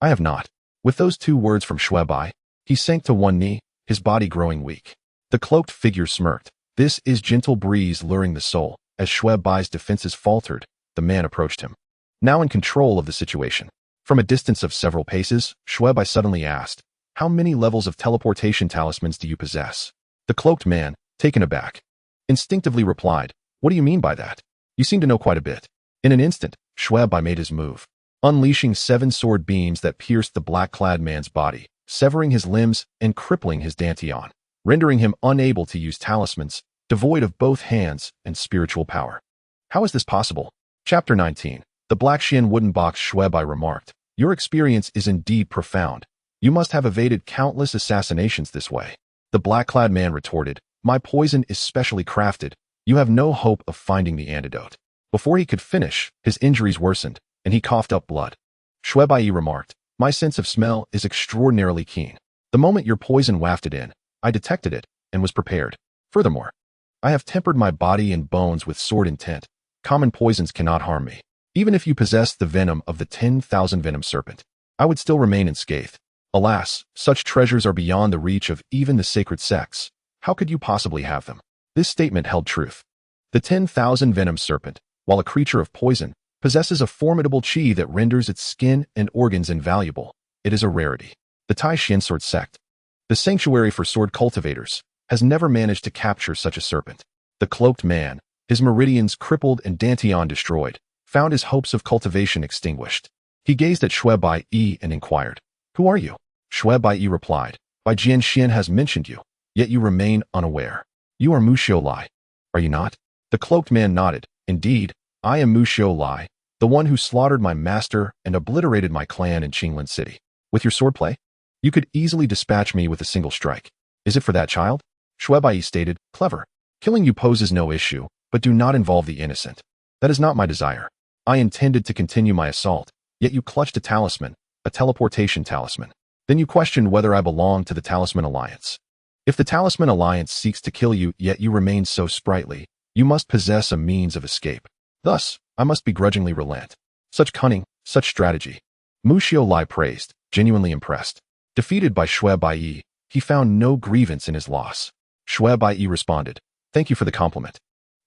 "I have not." With those 2 words from Xue Bai, he sank to one knee, his body growing weak. The cloaked figure smirked. "This is gentle breeze luring the soul." As Xue Bai's defenses faltered, the man approached him, now in control of the situation. From a distance of several paces, Xue Bai suddenly asked, "How many levels of teleportation talismans do you possess?" The cloaked man, taken aback, instinctively replied, "What do you mean by that? You seem to know quite a bit." In an instant, Xue Bai made his move, unleashing 7 sword beams that pierced the black-clad man's body, severing his limbs and crippling his dantian, rendering him unable to use talismans, devoid of both hands and spiritual power. "How is this possible?" Chapter 19. The Black Xian Wooden Box. Xue Bai remarked, "Your experience is indeed profound. You must have evaded countless assassinations this way." The black-clad man retorted, "My poison is specially crafted. You have no hope of finding the antidote." Before he could finish, his injuries worsened, and he coughed up blood. Xue Bai remarked, "My sense of smell is extraordinarily keen. The moment your poison wafted in, I detected it and was prepared. Furthermore, I have tempered my body and bones with sword intent. Common poisons cannot harm me. Even if you possessed the venom of the 10,000 venom serpent, I would still remain unscathed. Alas, such treasures are beyond the reach of even the sacred sects. How could you possibly have them?" This statement held truth. The 10,000 venom serpent, while a creature of poison, possesses a formidable qi that renders its skin and organs invaluable. It is a rarity. The Tai Xuan Sword Sect. The sanctuary for sword cultivators has never managed to capture such a serpent. The cloaked man, his meridians crippled and Dantian destroyed, found his hopes of cultivation extinguished. He gazed at Xue Bai and inquired, "Who are you?" Xue Bai replied, "Bai Jianxian has mentioned you, yet you remain unaware. You are Mu Xiaolai, are you not?" The cloaked man nodded. "Indeed, I am Mu Xiaolai, the one who slaughtered my master and obliterated my clan in Qinglin City. With your swordplay, you could easily dispatch me with a single strike. Is it for that child?" Xue Bai stated, "Clever. Killing you poses no issue, but do not involve the innocent. That is not my desire. I intended to continue my assault, yet you clutched a talisman, a teleportation talisman. Then you questioned whether I belong to the Talisman Alliance. If the Talisman Alliance seeks to kill you, yet you remain so sprightly, you must possess a means of escape. Thus, I must begrudgingly relent. Such cunning, such strategy." Mu Xiaolai praised, genuinely impressed. Defeated by Xue Bai, he found no grievance in his loss. Xue Bai responded, "Thank you for the compliment,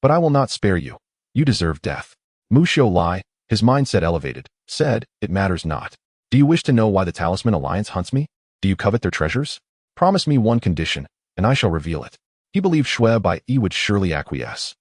but I will not spare you. You deserve death." Mu Xiaolai, his mindset elevated, said, "It matters not. Do you wish to know why the Talisman Alliance hunts me? Do you covet their treasures? Promise me one condition, and I shall reveal it." He believed Xue Bai would surely acquiesce.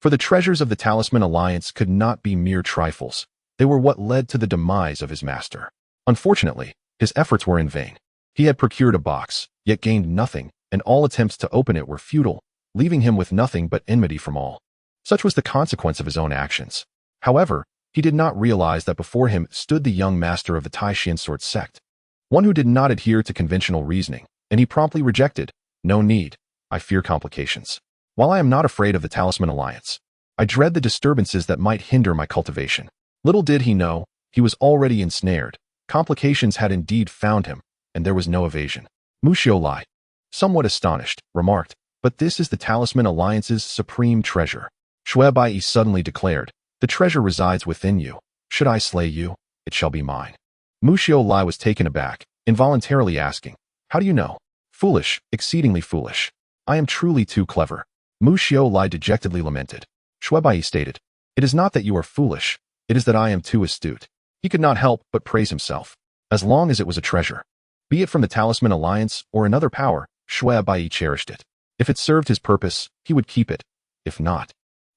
For the treasures of the Talisman Alliance could not be mere trifles. They were what led to the demise of his master. Unfortunately, his efforts were in vain. He had procured a box, yet gained nothing, and all attempts to open it were futile, leaving him with nothing but enmity from all. Such was the consequence of his own actions. However, he did not realize that before him stood the young master of the Tai Xuan Sword Sect, one who did not adhere to conventional reasoning, and he promptly rejected, "No need. I fear complications. While I am not afraid of the Talisman Alliance, I dread the disturbances that might hinder my cultivation." Little did he know, he was already ensnared. Complications had indeed found him, and there was no evasion. Mu Xiaolai, somewhat astonished, remarked, "But this is the Talisman Alliance's supreme treasure." Xue Bai suddenly declared, "The treasure resides within you. Should I slay you, it shall be mine." Mu Xiaolai was taken aback, involuntarily asking, "How do you know?" "Foolish, exceedingly foolish. I am truly too clever." Mu Xiaolai dejectedly lamented. Xue Bai stated, "It is not that you are foolish, it is that I am too astute." He could not help but praise himself. As long as it was a treasure, be it from the Talisman Alliance or another power, Xue Bai cherished it. If it served his purpose, he would keep it. If not,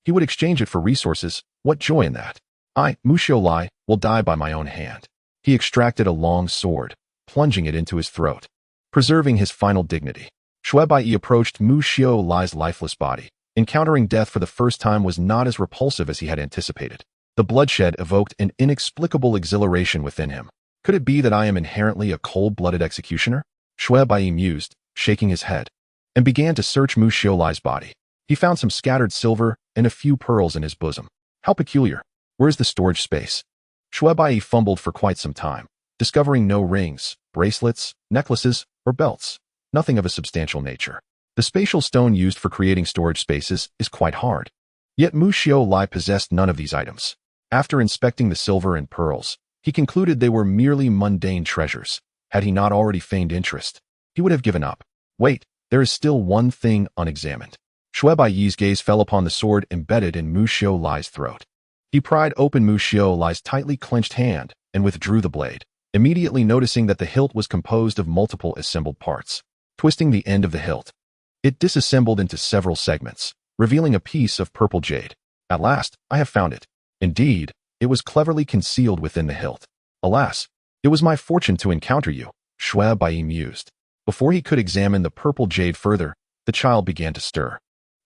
he would exchange it for resources. What joy in that! I, Mu Xiaolai, will die by my own hand. He extracted a long sword, plunging it into his throat, preserving his final dignity. Xue Bai approached Mu Xiaolai's lifeless body. Encountering death for the first time was not as repulsive as he had anticipated. The bloodshed evoked an inexplicable exhilaration within him. Could it be that I am inherently a cold-blooded executioner? Xue Bai mused, shaking his head, and began to search Mu Xiaolai's body. He found some scattered silver and a few pearls in his bosom. How peculiar. Where is the storage space? Xue Bai fumbled for quite some time, discovering no rings, bracelets, necklaces, or belts. Nothing of a substantial nature. The spatial stone used for creating storage spaces is quite hard. Yet Mu Xiaolai possessed none of these items. After inspecting the silver and pearls, he concluded they were merely mundane treasures. Had he not already feigned interest, he would have given up. Wait, there is still one thing unexamined. Xue Bai's gaze fell upon the sword embedded in Mu Xiaolai's throat. He pried open Mu Xiaolai's tightly clenched hand and withdrew the blade, immediately noticing that the hilt was composed of multiple assembled parts. Twisting the end of the hilt, it disassembled into several segments, revealing a piece of purple jade. At last, I have found it. Indeed, it was cleverly concealed within the hilt. Alas, it was my fortune to encounter you, Xue Bai mused. Before he could examine the purple jade further, the child began to stir.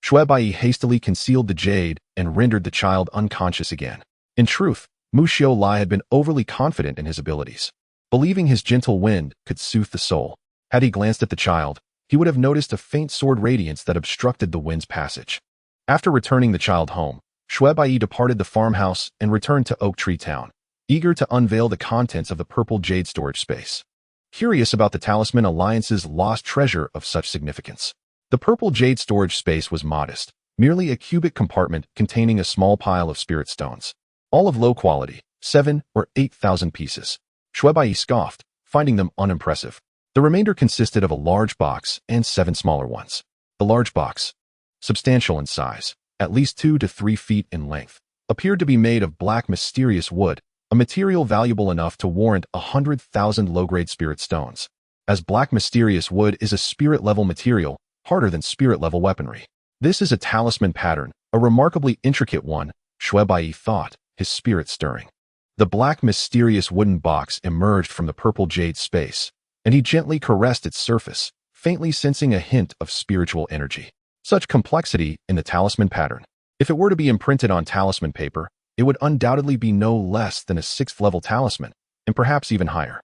Xue Bai hastily concealed the jade and rendered the child unconscious again. In truth, Mu Xiaolai had been overly confident in his abilities, believing his gentle wind could soothe the soul. Had he glanced at the child, he would have noticed a faint sword radiance that obstructed the wind's passage. After returning the child home, Xue Bai departed the farmhouse and returned to Oak Tree Town, eager to unveil the contents of the purple jade storage space. Curious about the Talisman Alliance's lost treasure of such significance. The purple jade storage space was modest, merely a cubic compartment containing a small pile of spirit stones, all of low quality, 7 or 8,000 pieces. Xue Bai scoffed, finding them unimpressive. The remainder consisted of a large box and 7 smaller ones. The large box, substantial in size, at least 2 to 3 feet in length, appeared to be made of black mysterious wood, a material valuable enough to warrant 100,000 low-grade spirit stones. as black mysterious wood is a spirit-level material, harder than spirit-level weaponry. This is a talisman pattern, a remarkably intricate one, Xue Qilin thought, his spirit stirring. The black mysterious wooden box emerged from the purple jade space, and he gently caressed its surface, faintly sensing a hint of spiritual energy. Such complexity in the talisman pattern. If it were to be imprinted on talisman paper, it would undoubtedly be no less than a 6th-level talisman, and perhaps even higher.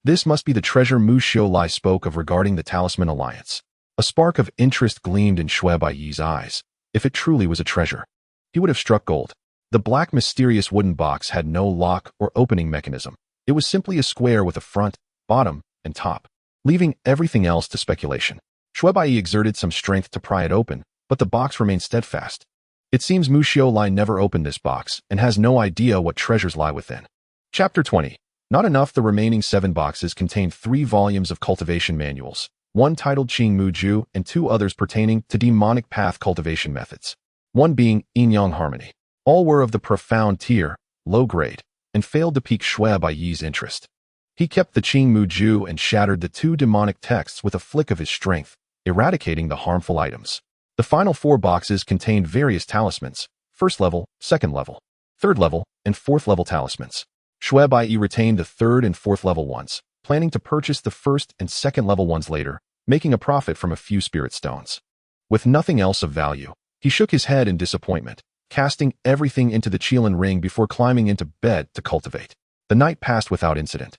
This must be the treasure Mu Xiaolai spoke of regarding the Talisman Alliance. A spark of interest gleamed in Xue Qil's eyes. If it truly was a treasure, he would have struck gold. The black mysterious wooden box had no lock or opening mechanism. It was simply a square with a front, bottom, and top, leaving everything else to speculation. Xue Qil exerted some strength to pry it open, but the box remained steadfast. It seems Mu Xiaolai never opened this box and has no idea what treasures lie within. Chapter 20. Not enough. The remaining 7 boxes contained 3 volumes of cultivation manuals, one titled Qing Mu Ju and 2 others pertaining to demonic path cultivation methods, one being Yin-Yang Harmony. All were of the profound tier, low grade, and failed to pique Xue Qil's interest. He kept the Qing Mu Ju and shattered the 2 demonic texts with a flick of his strength, eradicating the harmful items. The final 4 boxes contained various talismans, 1st level, 2nd level, 3rd level, and 4th level talismans. Xue Qil retained the 3rd and 4th level ones, planning to purchase the 1st and 2nd level ones later, making a profit from a few spirit stones. With nothing else of value, he shook his head in disappointment, casting everything into the Qilin ring before climbing into bed to cultivate. The night passed without incident,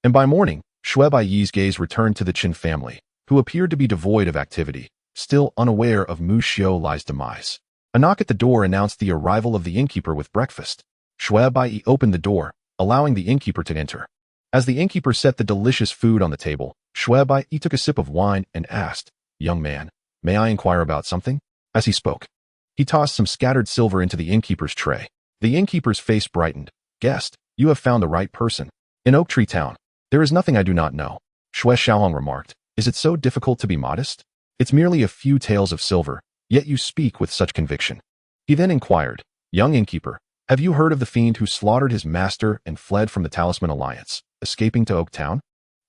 and by morning, Xue Qil's gaze returned to the Qin family, who appeared to be devoid of activity, still unaware of Mu Xiaolai's demise. A knock at the door announced the arrival of the innkeeper with breakfast. Xue Qil opened the door, allowing the innkeeper to enter. As the innkeeper set the delicious food on the table, Xue Qil took a sip of wine and asked, "Young man, may I inquire about something?" As he spoke, he tossed some scattered silver into the innkeeper's tray. The innkeeper's face brightened. "Guest, you have found the right person. In Oak Tree Town, there is nothing I do not know," Xue Xiaohong remarked. "Is it so difficult to be modest? It's merely a few taels of silver, yet you speak with such conviction." He then inquired, "Young innkeeper, have you heard of the fiend who slaughtered his master and fled from the Talisman Alliance, escaping to Oak Town?"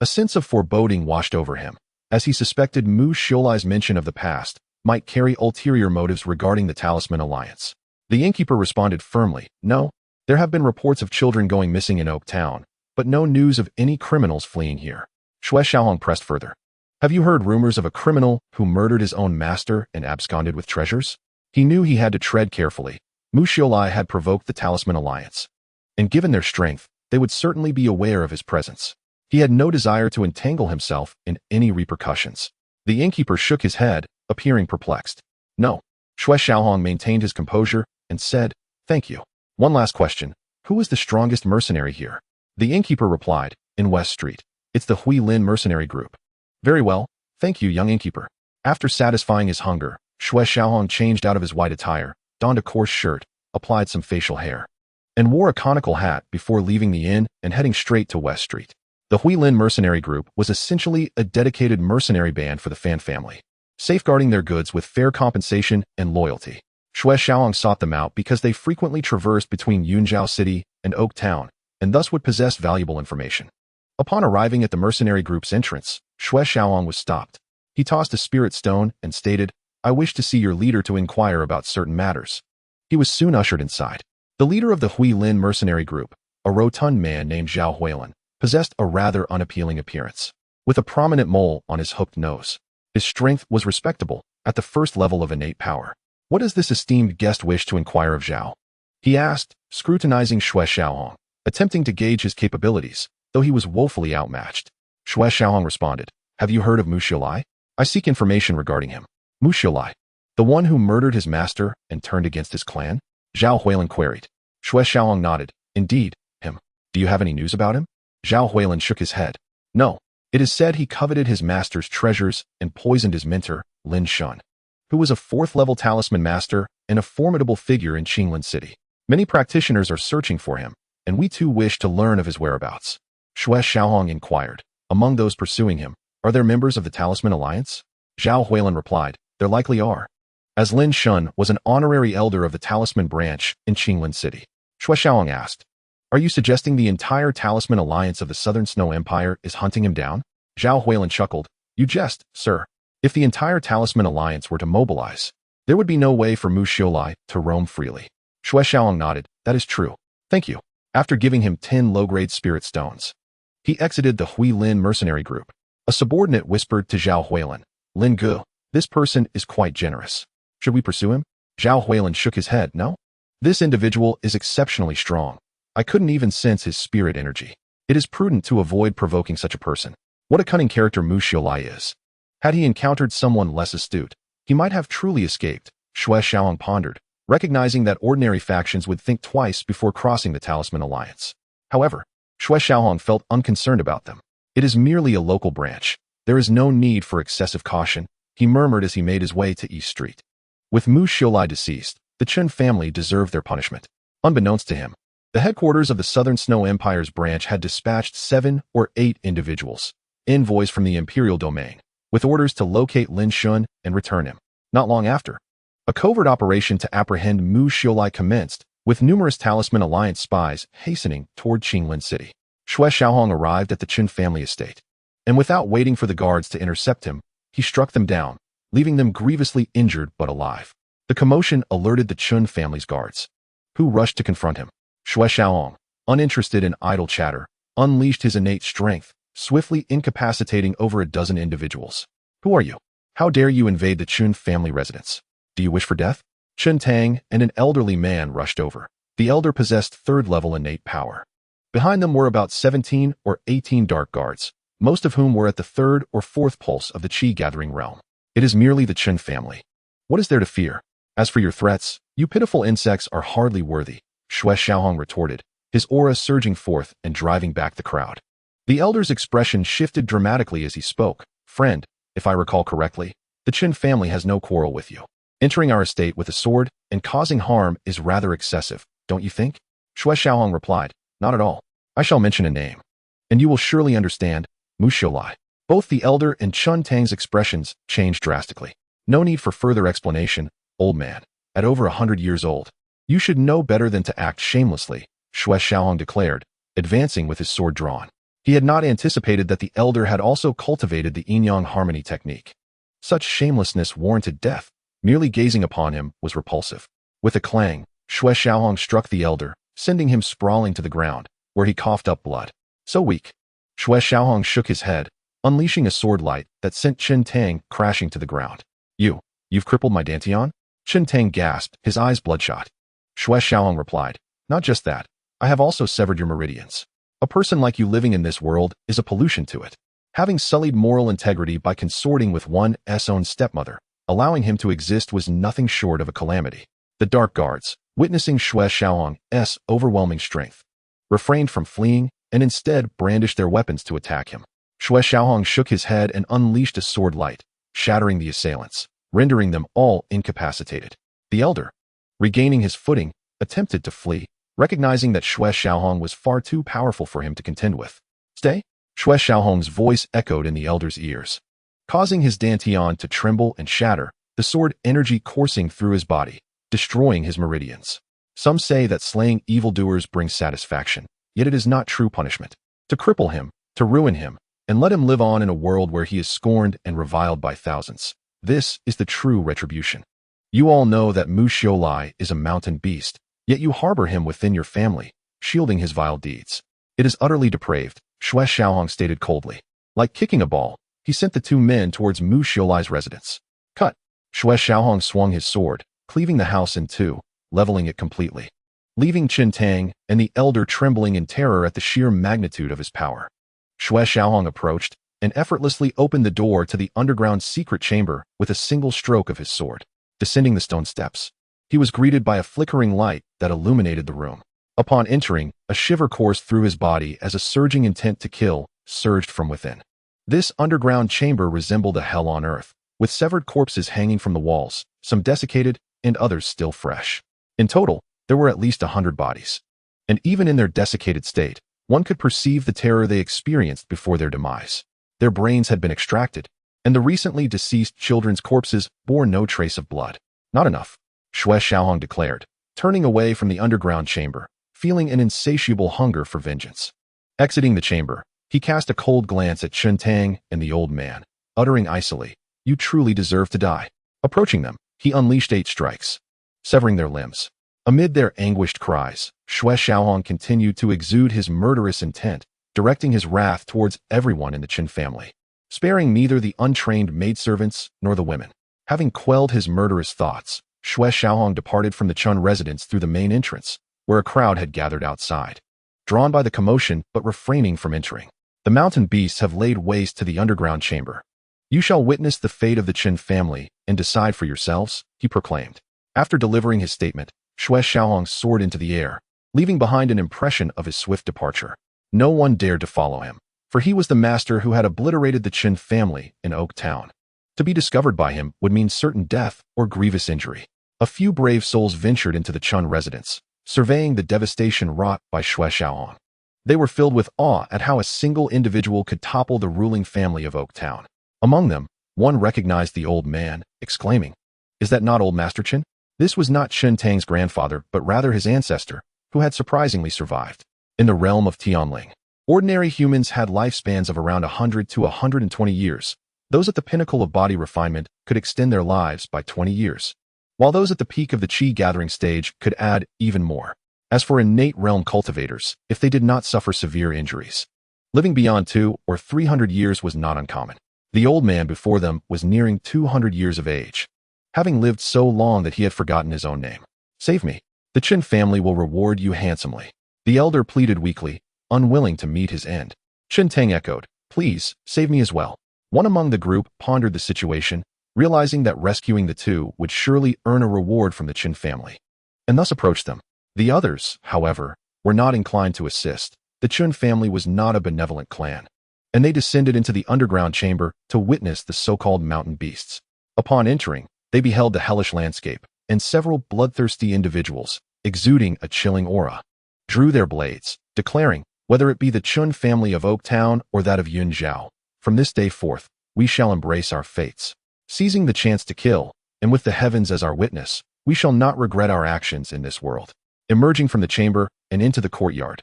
A sense of foreboding washed over him, as he suspected Mu Xiaolai's mention of the past might carry ulterior motives regarding the Talisman Alliance. The innkeeper responded firmly, "No, there have been reports of children going missing in Oak Town, but no news of any criminals fleeing here." Xue Xiaohong pressed further. "Have you heard rumors of a criminal who murdered his own master and absconded with treasures?" He knew he had to tread carefully. Mu Xiaolai had provoked the Talisman Alliance, and given their strength, they would certainly be aware of his presence. He had no desire to entangle himself in any repercussions. The innkeeper shook his head, appearing perplexed. "No." Xue Xiaohong maintained his composure and said, "Thank you. One last question. Who is the strongest mercenary here?" The innkeeper replied, "In West Street. It's the Xue Qilin mercenary group." "Very well. Thank you, young innkeeper." After satisfying his hunger, Xue Xiaohong changed out of his white attire, donned a coarse shirt, applied some facial hair, and wore a conical hat before leaving the inn and heading straight to West Street. The Xue Qilin mercenary group was essentially a dedicated mercenary band for the Fan family, safeguarding their goods with fair compensation and loyalty. Xue Xiaohong sought them out because they frequently traversed between Yunzhou City and Oak Town, and thus would possess valuable information. Upon arriving at the mercenary group's entrance, Xue Xiaohong was stopped. He tossed a spirit stone and stated, "I wish to see your leader to inquire about certain matters." He was soon ushered inside. The leader of the Xue Qilin mercenary group, a rotund man named Xue Qilin, possessed a rather unappealing appearance, with a prominent mole on his hooked nose. His strength was respectable, at the 1st level of innate power. "What does this esteemed guest wish to inquire of Zhao?" he asked, scrutinizing Xue Xiaohong, attempting to gauge his capabilities, though he was woefully outmatched. Xue Xiaohong responded, "Have you heard of Mu Xiaolai? I seek information regarding him." "Mu Xiaolai? The one who murdered his master and turned against his clan?" Zhao Huilin queried. Xue Xiaohong nodded. "Indeed, him. Do you have any news about him?" Zhao Huilin shook his head. "No. It is said he coveted his master's treasures and poisoned his mentor, Lin Shun, who was a 4th-level talisman master and a formidable figure in Qinglin City. Many practitioners are searching for him, and we too wish to learn of his whereabouts." Xue Xiaohong inquired. "Among those pursuing him, are there members of the Talisman Alliance?" Zhao Huilin replied, "There likely are, as Lin Shun was an honorary elder of the Talisman branch in Qinglin City." Xue Xiaohong asked, "Are you suggesting the entire Talisman Alliance of the Southern Snow Empire is hunting him down?" Zhao Huilin chuckled. You jest, sir. If the entire Talisman Alliance were to mobilize, there would be no way for Mu Xiaolai to roam freely. Xue Xiaohong nodded. That is true. Thank you. After giving him 10 low-grade spirit stones, he exited the Hui Lin mercenary group. A subordinate whispered to Zhao Huilin. Lin Gu, this person is quite generous. Should we pursue him? Zhao Huilin shook his head. No? This individual is exceptionally strong. I couldn't even sense his spirit energy. It is prudent to avoid provoking such a person. What a cunning character Mu Xiaolai is. Had he encountered someone less astute, he might have truly escaped, Xue Xiaohong pondered, recognizing that ordinary factions would think twice before crossing the Talisman Alliance. However, Xue Xiaohong felt unconcerned about them. It is merely a local branch. There is no need for excessive caution, he murmured as he made his way to East Street. With Mu Xiaolai deceased, the Chen family deserved their punishment. Unbeknownst to him, the headquarters of the Southern Snow Empire's branch had dispatched 7 or 8 individuals, envoys from the imperial domain, with orders to locate Lin Shun and return him. Not long after, a covert operation to apprehend Mu Xiaolai commenced, with numerous Talisman Alliance spies hastening toward Qinglin City. Xue Xiaohong arrived at the Chen family estate, and without waiting for the guards to intercept him, he struck them down, leaving them grievously injured but alive. The commotion alerted the Chen family's guards, who rushed to confront him. Xue Xiaohong, uninterested in idle chatter, unleashed his innate strength, swiftly incapacitating over a dozen individuals. Who are you? How dare you invade the Chen family residence? Do you wish for death? Chen Tang and an elderly man rushed over. The elder possessed third-level innate power. Behind them were about 17 or 18 dark guards, most of whom were at the third or fourth pulse of the Qi-gathering realm. It is merely the Chen family. What is there to fear? As for your threats, you pitiful insects are hardly worthy, Xue Xiaohong retorted, his aura surging forth and driving back the crowd. The elder's expression shifted dramatically as he spoke. Friend, if I recall correctly, the Chen family has no quarrel with you. Entering our estate with a sword and causing harm is rather excessive, don't you think? Xue Xiaohong replied, not at all. I shall mention a name, and you will surely understand, Mu Xiaolai. Both the elder and Chen Tang's expressions changed drastically. No need for further explanation, old man. At over 100 years old, you should know better than to act shamelessly, Xue Xiaohong declared, advancing with his sword drawn. He had not anticipated that the elder had also cultivated the yin-yang harmony technique. Such shamelessness warranted death. Merely gazing upon him was repulsive. With a clang, Xue Xiaohong struck the elder, sending him sprawling to the ground, where he coughed up blood. So weak. Xue Xiaohong shook his head, unleashing a sword light that sent Chen Tang crashing to the ground. You've crippled my Dantian? Chen Tang gasped, his eyes bloodshot. Xue Xiaohong replied, not just that, I have also severed your meridians. A person like you living in this world is a pollution to it. Having sullied moral integrity by consorting with one's own stepmother, allowing him to exist was nothing short of a calamity. The dark guards, witnessing Xue Xiaohong's overwhelming strength, refrained from fleeing and instead brandished their weapons to attack him. Xue Xiaohong shook his head and unleashed a sword light, shattering the assailants, rendering them all incapacitated. The elder, regaining his footing, attempted to flee, recognizing that Xue Xiaohong was far too powerful for him to contend with. Stay? Xue Xiaohong's voice echoed in the elder's ears, causing his dantian to tremble and shatter, the sword energy coursing through his body, destroying his meridians. Some say that slaying evildoers brings satisfaction, yet it is not true punishment. To cripple him, to ruin him, and let him live on in a world where he is scorned and reviled by thousands. This is the true retribution. You all know that Mu Xiaolai is a mountain beast, yet you harbor him within your family, shielding his vile deeds. It is utterly depraved, Xue Xiaohong stated coldly. Like kicking a ball, he sent the two men towards Mu Xiaolai's residence. Cut! Xue Xiaohong swung his sword, cleaving the house in two, leveling it completely, leaving Chen Tang and the elder trembling in terror at the sheer magnitude of his power. Xue Xiaohong approached and effortlessly opened the door to the underground secret chamber with a single stroke of his sword. Descending the stone steps, he was greeted by a flickering light that illuminated the room. Upon entering, a shiver coursed through his body as a surging intent to kill surged from within. This underground chamber resembled a hell on earth, with severed corpses hanging from the walls, some desiccated and others still fresh. In total, there were at least 100 bodies. And even in their desiccated state, one could perceive the terror they experienced before their demise. Their brains had been extracted, and the recently deceased children's corpses bore no trace of blood. Not enough, Xue Xiaohong declared, turning away from the underground chamber, feeling an insatiable hunger for vengeance. Exiting the chamber, He cast a cold glance at Chun Tang and the old man, uttering icily, "You truly deserve to die." Approaching them, he unleashed 8 strikes, severing their limbs. Amid their anguished cries, Xue Xiaohong continued to exude his murderous intent, directing his wrath towards everyone in the Qin family, sparing neither the untrained maidservants nor the women. Having quelled his murderous thoughts, Xue Xiaohong departed from the Chun residence through the main entrance, where a crowd had gathered outside. Drawn by the commotion but refraining from entering, the mountain beasts have laid waste to the underground chamber. "You shall witness the fate of the Qin family and decide for yourselves," he proclaimed. After delivering his statement, Xue Xiaohong soared into the air, leaving behind an impression of his swift departure. No one dared to follow him, for he was the master who had obliterated the Qin family in Oak Town. To be discovered by him would mean certain death or grievous injury. A few brave souls ventured into the Chun residence, surveying the devastation wrought by Xue Xiaohong. They were filled with awe at how a single individual could topple the ruling family of Oak Town. Among them, one recognized the old man, exclaiming, "Is that not old Master Qin?" This was not Chun Tang's grandfather, but rather his ancestor, who had surprisingly survived. In the realm of Tianling, ordinary humans had lifespans of around 100 to 120 years. Those at the pinnacle of body refinement could extend their lives by 20 years, while those at the peak of the Qi gathering stage could add even more. As for innate realm cultivators, if they did not suffer severe injuries, living beyond 200 or 300 years was not uncommon. The old man before them was nearing 200 years of age, having lived so long that he had forgotten his own name. "Save me. The Qin family will reward you handsomely," the elder pleaded weakly, unwilling to meet his end. Chun Tang echoed, "Please, save me as well." One among the group pondered the situation, realizing that rescuing the two would surely earn a reward from the Qin family, and thus approached them. The others, however, were not inclined to assist. The Chun family was not a benevolent clan, and they descended into the underground chamber to witness the so-called mountain beasts. Upon entering, they beheld the hellish landscape, and several bloodthirsty individuals, exuding a chilling aura, drew their blades, declaring, "Whether it be the Chun family of Oak Town or that of Yunzhao, from this day forth, we shall embrace our fates. Seizing the chance to kill, and with the heavens as our witness, we shall not regret our actions in this world." Emerging from the chamber and into the courtyard,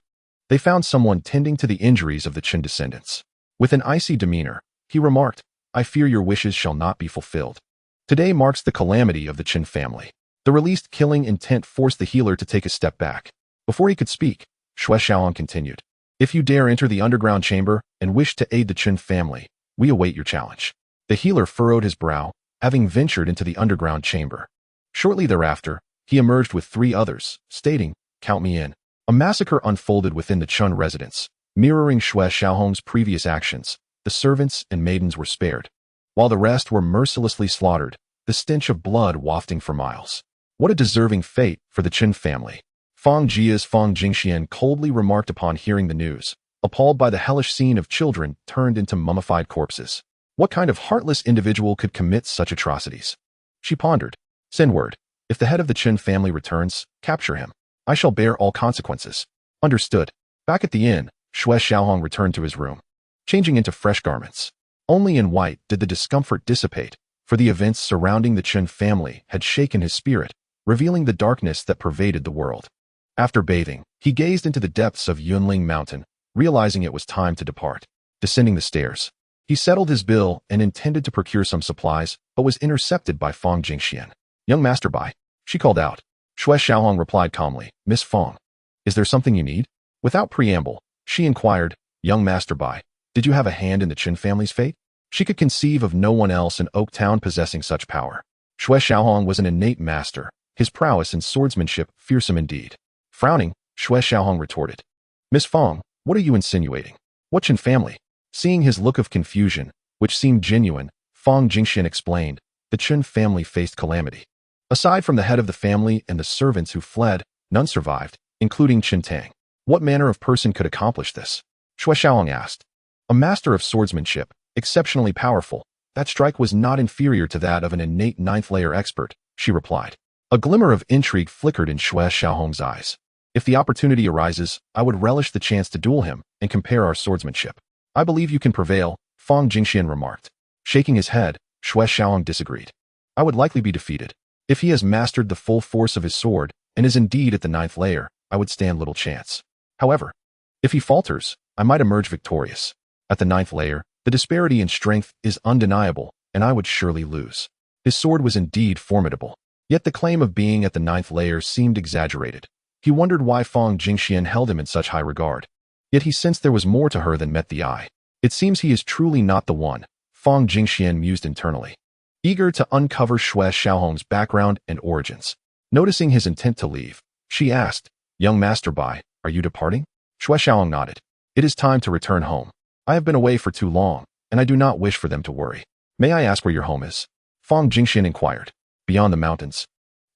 they found someone tending to the injuries of the Qin descendants. With an icy demeanor, he remarked, "I fear your wishes shall not be fulfilled. Today marks the calamity of the Qin family." The released killing intent forced the healer to take a step back. Before he could speak, Xue Xiaohong continued, "If you dare enter the underground chamber and wish to aid the Qin family, we await your challenge." The healer furrowed his brow, having ventured into the underground chamber. Shortly thereafter, he emerged with 3 others, stating, "Count me in." A massacre unfolded within the Chun residence, mirroring Xue Xiaohong's previous actions. The servants and maidens were spared, while the rest were mercilessly slaughtered, the stench of blood wafting for miles. What a deserving fate for the Qin family. Fang Jia's Fang Jingxian coldly remarked upon hearing the news, appalled by the hellish scene of children turned into mummified corpses. What kind of heartless individual could commit such atrocities? She pondered. "Send word. If the head of the Qin family returns, capture him. I shall bear all consequences." Understood. Back at the inn, Xue Xiaohong returned to his room, changing into fresh garments. Only in white did the discomfort dissipate, for the events surrounding the Qin family had shaken his spirit, revealing the darkness that pervaded the world. After bathing, he gazed into the depths of Yunling Mountain, realizing it was time to depart. Descending the stairs, he settled his bill and intended to procure some supplies, but was intercepted by Fang Jingxian. "Young Master Bai," she called out. Xue Xiaohong replied calmly, "Miss Fang, is there something you need?" Without preamble, she inquired, "Young Master Bai, did you have a hand in the Qin family's fate?" She could conceive of no one else in Oak Town possessing such power. Xue Xiaohong was an innate master, his prowess in swordsmanship fearsome indeed. Frowning, Xue Xiaohong retorted, "Miss Fang, what are you insinuating? What Qin family?" Seeing his look of confusion, which seemed genuine, Fang Jingxian explained, "The Qin family faced calamity. Aside from the head of the family and the servants who fled, none survived, including Qin Tang." "What manner of person could accomplish this?" Xue Xiaohong asked. "A master of swordsmanship, exceptionally powerful. That strike was not inferior to that of an innate 9th-layer expert," she replied. A glimmer of intrigue flickered in Xue Xiaohong's eyes. "If the opportunity arises, I would relish the chance to duel him and compare our swordsmanship." "I believe you can prevail," Fang Jingxian remarked. Shaking his head, Xue Xiaohong disagreed. "I would likely be defeated. If he has mastered the full force of his sword and is indeed at the 9th layer, I would stand little chance. However, if he falters, I might emerge victorious." At the 9th layer, the disparity in strength is undeniable, and I would surely lose. His sword was indeed formidable. Yet the claim of being at the 9th layer seemed exaggerated. He wondered why Fang Jingxian held him in such high regard. Yet he sensed there was more to her than met the eye. It seems he is truly not the one, Fang Jingxian mused internally. Eager to uncover Xue Xiaohong's background and origins. Noticing his intent to leave, she asked, "Young Master Bai, are you departing?" Xue Xiaohong nodded. "It is time to return home. I have been away for too long, and I do not wish for them to worry. May I ask where your home is?" Fang Jingxian inquired. "Beyond the mountains."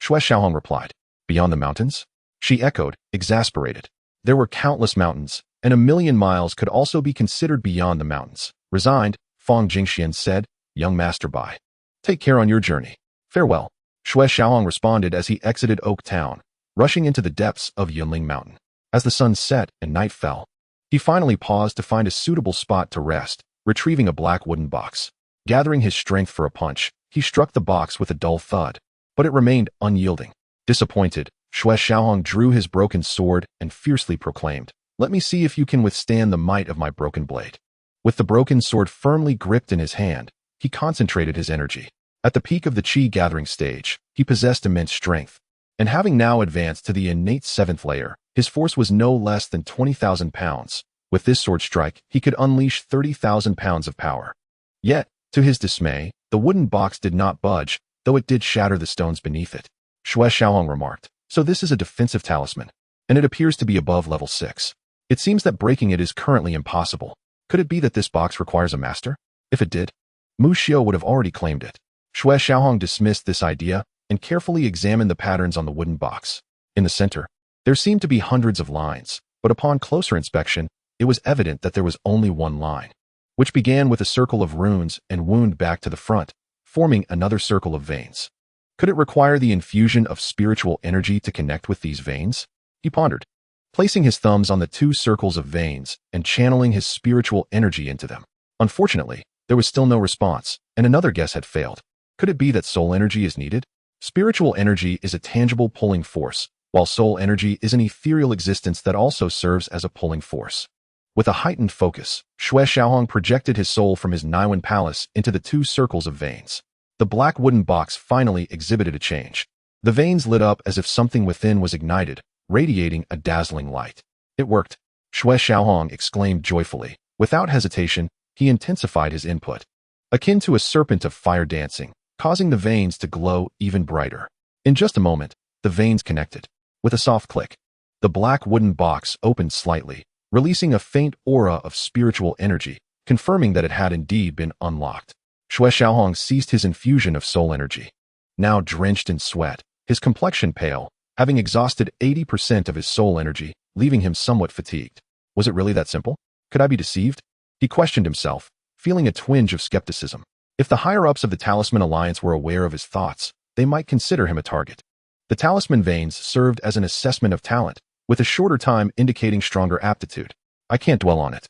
Xue Xiaohong replied. "Beyond the mountains?" She echoed, exasperated. There were countless mountains, and 1,000,000 miles could also be considered beyond the mountains. Resigned, Fang Jingxian said, "Young Master Bai, take care on your journey. Farewell." Xue Xiaohong responded as he exited Oak Town, rushing into the depths of Yunling Mountain. As the sun set and night fell, he finally paused to find a suitable spot to rest, retrieving a black wooden box. Gathering his strength for a punch, he struck the box with a dull thud, but it remained unyielding. Disappointed, Xue Xiaohong drew his broken sword and fiercely proclaimed, "Let me see if you can withstand the might of my broken blade." With the broken sword firmly gripped in his hand, he concentrated his energy. At the peak of the Qi gathering stage, he possessed immense strength, and having now advanced to the innate 7th layer, his force was no less than 20,000 pounds. With this sword strike, he could unleash 30,000 pounds of power. Yet, to his dismay, the wooden box did not budge, though it did shatter the stones beneath it. Xue Xiaohong remarked, "So this is a defensive talisman, and it appears to be above level 6. It seems that breaking it is currently impossible. Could it be that this box requires a master? If it did, Mu Xiao would have already claimed it." Xue Xiaohong dismissed this idea and carefully examined the patterns on the wooden box. In the center, there seemed to be hundreds of lines, but upon closer inspection, it was evident that there was only one line, which began with a circle of runes and wound back to the front, forming another circle of veins. Could it require the infusion of spiritual energy to connect with these veins? He pondered, placing his thumbs on the 2 circles of veins and channeling his spiritual energy into them. Unfortunately, there was still no response, and another guess had failed. Could it be that soul energy is needed? Spiritual energy is a tangible pulling force, while soul energy is an ethereal existence that also serves as a pulling force. With a heightened focus, Xue Xiaohong projected his soul from his Naiwan palace into the 2 circles of veins. The black wooden box finally exhibited a change. The veins lit up as if something within was ignited, radiating a dazzling light. "It worked," Xue Xiaohong exclaimed joyfully. Without hesitation, he intensified his input, akin to a serpent of fire dancing, causing the veins to glow even brighter. In just a moment, the veins connected. With a soft click, the black wooden box opened slightly, releasing a faint aura of spiritual energy, confirming that it had indeed been unlocked. Xue Xiaohong ceased his infusion of soul energy. Now drenched in sweat, his complexion pale, having exhausted 80% of his soul energy, leaving him somewhat fatigued. Was it really that simple? Could I be deceived? He questioned himself, feeling a twinge of skepticism. If the higher-ups of the Talisman Alliance were aware of his thoughts, they might consider him a target. The talisman veins served as an assessment of talent, with a shorter time indicating stronger aptitude. I can't dwell on it.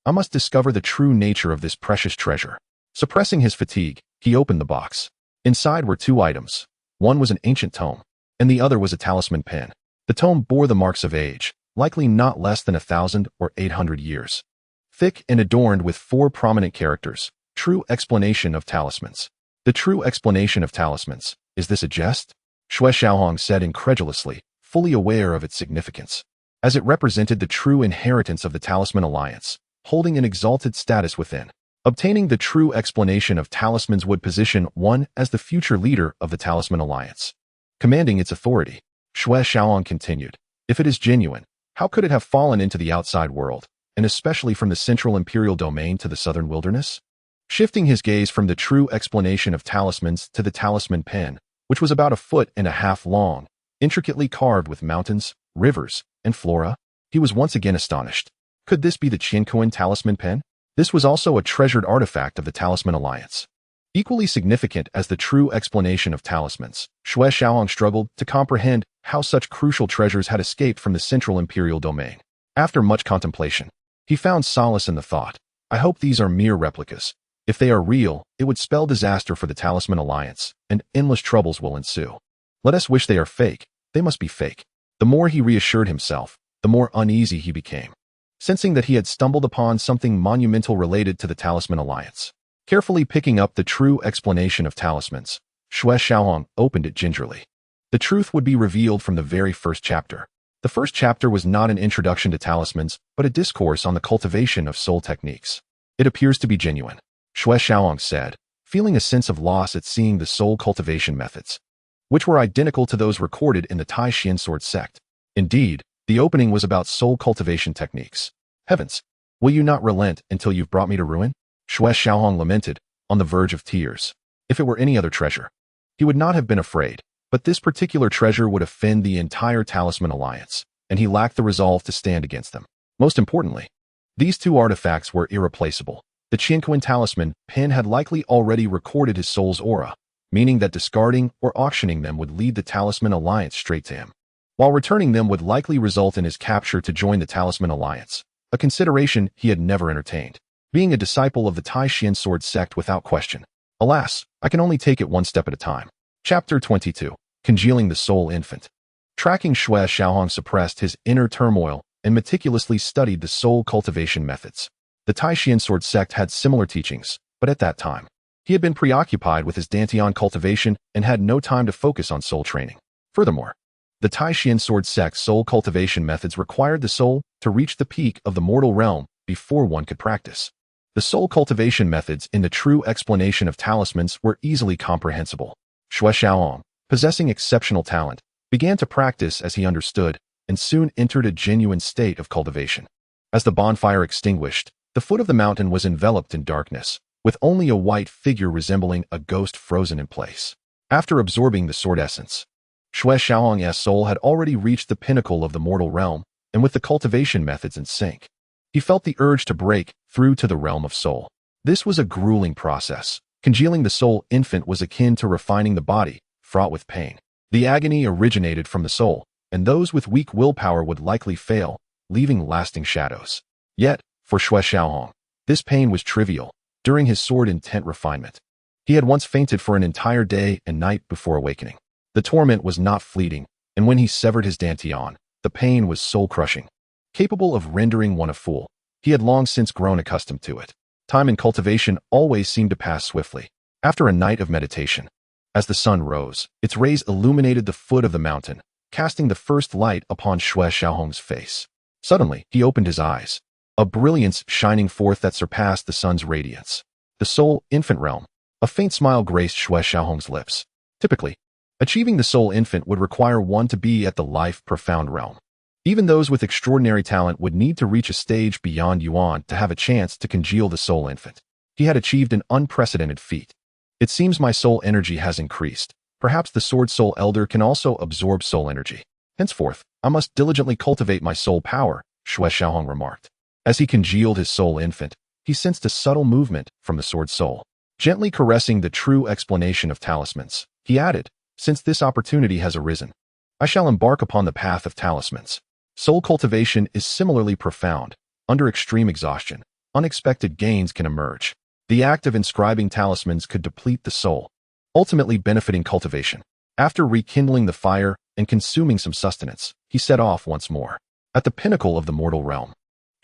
I must discover the true nature of this precious treasure. Suppressing his fatigue, he opened the box. Inside were 2 items. One was an ancient tome, and the other was a talisman pen. The tome bore the marks of age, likely not less than 1,000 or 800 years. Thick and adorned with 4 prominent characters. True explanation of talismans. The true explanation of talismans. Is this a jest? Xue Xiaohong said incredulously, fully aware of its significance, as it represented the true inheritance of the Talisman Alliance, holding an exalted status within. Obtaining the true explanation of talismans would position one as the future leader of the Talisman Alliance, commanding its authority. Xue Xiaohong continued, "If it is genuine, how could it have fallen into the outside world, and especially from the central imperial domain to the southern wilderness?" Shifting his gaze from the true explanation of talismans to the talisman pen, which was about 1.5 feet long, intricately carved with mountains, rivers, and flora, he was once again astonished. Could this be the Qianquan talisman pen? This was also a treasured artifact of the Talisman Alliance. Equally significant as the true explanation of talismans, Xue Xiaohong struggled to comprehend how such crucial treasures had escaped from the central imperial domain. After much contemplation, he found solace in the thought, I hope these are mere replicas. If they are real, it would spell disaster for the Talisman Alliance, and endless troubles will ensue. Let us wish they are fake. They must be fake. The more he reassured himself, the more uneasy he became. sensing that he had stumbled upon something monumental related to the Talisman Alliance. Carefully picking up the true explanation of talismans, Xue Xiaohong opened it gingerly. The truth would be revealed from the very first chapter. The first chapter was not an introduction to talismans, but a discourse on the cultivation of soul techniques. It appears to be genuine, Xue Xiaohong said, feeling a sense of loss at seeing the soul cultivation methods, which were identical to those recorded in the Tai Xuan Sword Sect. Indeed, the opening was about soul cultivation techniques. Heavens, will you not relent until you've brought me to ruin? Xue Xiaohong lamented, on the verge of tears. If it were any other treasure, he would not have been afraid, but this particular treasure would offend the entire Talisman Alliance, and he lacked the resolve to stand against them. Most importantly, these two artifacts were irreplaceable. The Qianquan talisman pen had likely already recorded his soul's aura, meaning that discarding or auctioning them would lead the Talisman Alliance straight to him, while returning them would likely result in his capture to join the Talisman Alliance, a consideration he had never entertained. Being a disciple of the Tai Xuan Sword Sect without question. Alas, I can only take it one step at a time. Chapter 22. Congealing the Soul Infant. Tracking Xue Xiaohong suppressed his inner turmoil and meticulously studied the soul cultivation methods. The Tai Xuan Sword Sect had similar teachings, but at that time, he had been preoccupied with his Dantian cultivation and had no time to focus on soul training. Furthermore, the Tai Xuan Sword Sect's soul cultivation methods required the soul to reach the peak of the mortal realm before one could practice. The soul cultivation methods in the true explanation of talismans were easily comprehensible. Xue Xiaohong, possessing exceptional talent, began to practice as he understood and soon entered a genuine state of cultivation. As the bonfire extinguished, the foot of the mountain was enveloped in darkness, with only a white figure resembling a ghost frozen in place. After absorbing the sword essence, Xue Xiaohong's soul had already reached the pinnacle of the mortal realm, and with the cultivation methods in sync, he felt the urge to break through to the realm of soul. This was a grueling process. Congealing the soul infant was akin to refining the body, fraught with pain. The agony originated from the soul, and those with weak willpower would likely fail, leaving lasting shadows. Yet, for Xue Xiaohong, this pain was trivial. During his sword intent refinement, he had once fainted for an entire day and night before awakening. The torment was not fleeting, and when he severed his Dantian, the pain was soul-crushing. Capable of rendering one a fool, he had long since grown accustomed to it. Time and cultivation always seemed to pass swiftly. After a night of meditation, as the sun rose, its rays illuminated the foot of the mountain, casting the first light upon Xue Xiaohong's face. Suddenly, he opened his eyes, a brilliance shining forth that surpassed the sun's radiance. The soul infant realm. A faint smile graced Xue Xiaohong's lips. Typically, achieving the soul infant would require one to be at the life-profound realm. Even those with extraordinary talent would need to reach a stage beyond Yuan to have a chance to congeal the soul infant. He had achieved an unprecedented feat. It seems my soul energy has increased. Perhaps the Sword Soul Elder can also absorb soul energy. Henceforth, I must diligently cultivate my soul power, Xue Xiaohong remarked. As he congealed his soul infant, he sensed a subtle movement from the Sword Soul. Gently caressing the true explanation of talismans, he added, since this opportunity has arisen, I shall embark upon the path of talismans. Soul cultivation is similarly profound. Under extreme exhaustion, unexpected gains can emerge. The act of inscribing talismans could deplete the soul, ultimately benefiting cultivation. After rekindling the fire and consuming some sustenance, he set off once more. At the pinnacle of the mortal realm,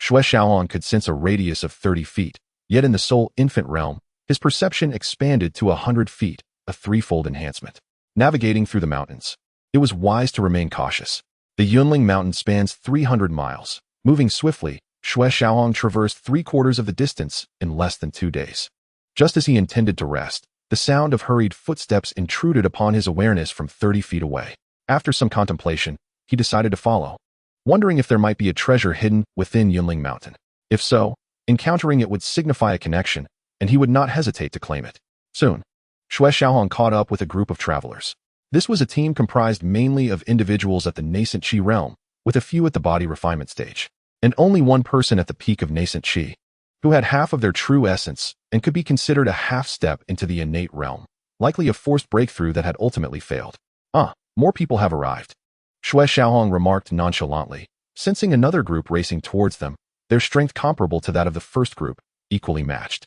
Xue Xiaohong could sense a radius of 30 feet, yet in the soul infant realm, his perception expanded to 100 feet, a threefold enhancement. Navigating through the mountains, it was wise to remain cautious. The Yunling Mountain spans 300 miles. Moving swiftly, Xue Xiaohong traversed 3/4 of the distance in less than 2 days. Just as he intended to rest, the sound of hurried footsteps intruded upon his awareness from 30 feet away. After some contemplation, he decided to follow, wondering if there might be a treasure hidden within Yunling Mountain. If so, encountering it would signify a connection, and he would not hesitate to claim it. Soon, Xue Xiaohong caught up with a group of travelers. This was a team comprised mainly of individuals at the nascent Qi realm, with a few at the body refinement stage, and only one person at the peak of nascent Qi, who had half of their true essence and could be considered a half-step into the innate realm, likely a forced breakthrough that had ultimately failed. More people have arrived, Xue Xiaohong remarked nonchalantly, sensing another group racing towards them, their strength comparable to that of the first group, equally matched.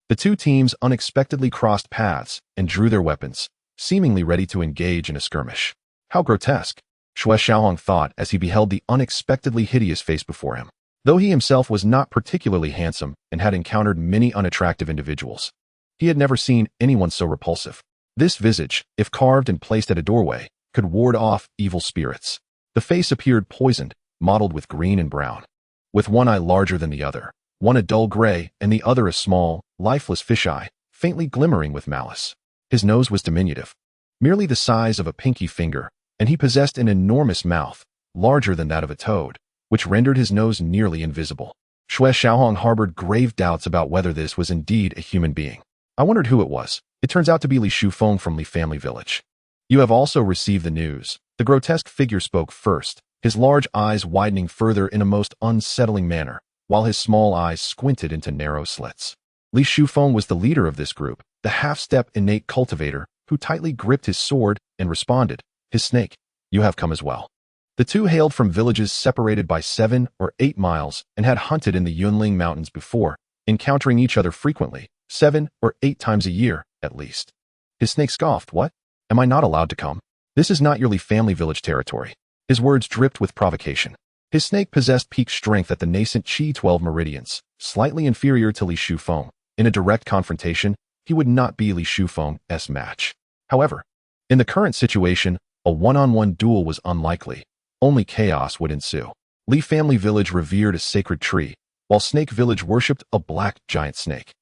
The two teams unexpectedly crossed paths and drew their weapons, seemingly ready to engage in a skirmish. How grotesque, Xue Xiaohong thought as he beheld the unexpectedly hideous face before him. Though he himself was not particularly handsome and had encountered many unattractive individuals, he had never seen anyone so repulsive. This visage, if carved and placed at a doorway, could ward off evil spirits. The face appeared poisoned, mottled with green and brown, with one eye larger than the other, one a dull gray and the other a small, lifeless fisheye, faintly glimmering with malice. His nose was diminutive, merely the size of a pinky finger, and he possessed an enormous mouth, larger than that of a toad, which rendered his nose nearly invisible. Xue Xiaohong harbored grave doubts about whether this was indeed a human being. I wondered who it was. It turns out to be Li Shufeng from Li family village. You have also received the news. The grotesque figure spoke first, his large eyes widening further in a most unsettling manner, while his small eyes squinted into narrow slits. Li Shufeng was the leader of this group, the half-step innate cultivator, who tightly gripped his sword and responded, "His snake, you have come as well." The two hailed from villages separated by 7 or 8 miles and had hunted in the Yunling Mountains before, encountering each other frequently, 7 or 8 times a year, at least. His snake scoffed, "What? Am I not allowed to come? This is not your Li family village territory." His words dripped with provocation. His snake possessed peak strength at the nascent Qi 12 meridians, slightly inferior to Li Shufeng. In a direct confrontation, he would not be Li Shufeng's match. However, in the current situation, a one-on-one duel was unlikely. Only chaos would ensue. Li family village revered a sacred tree, while Snake village worshipped a black giant snake,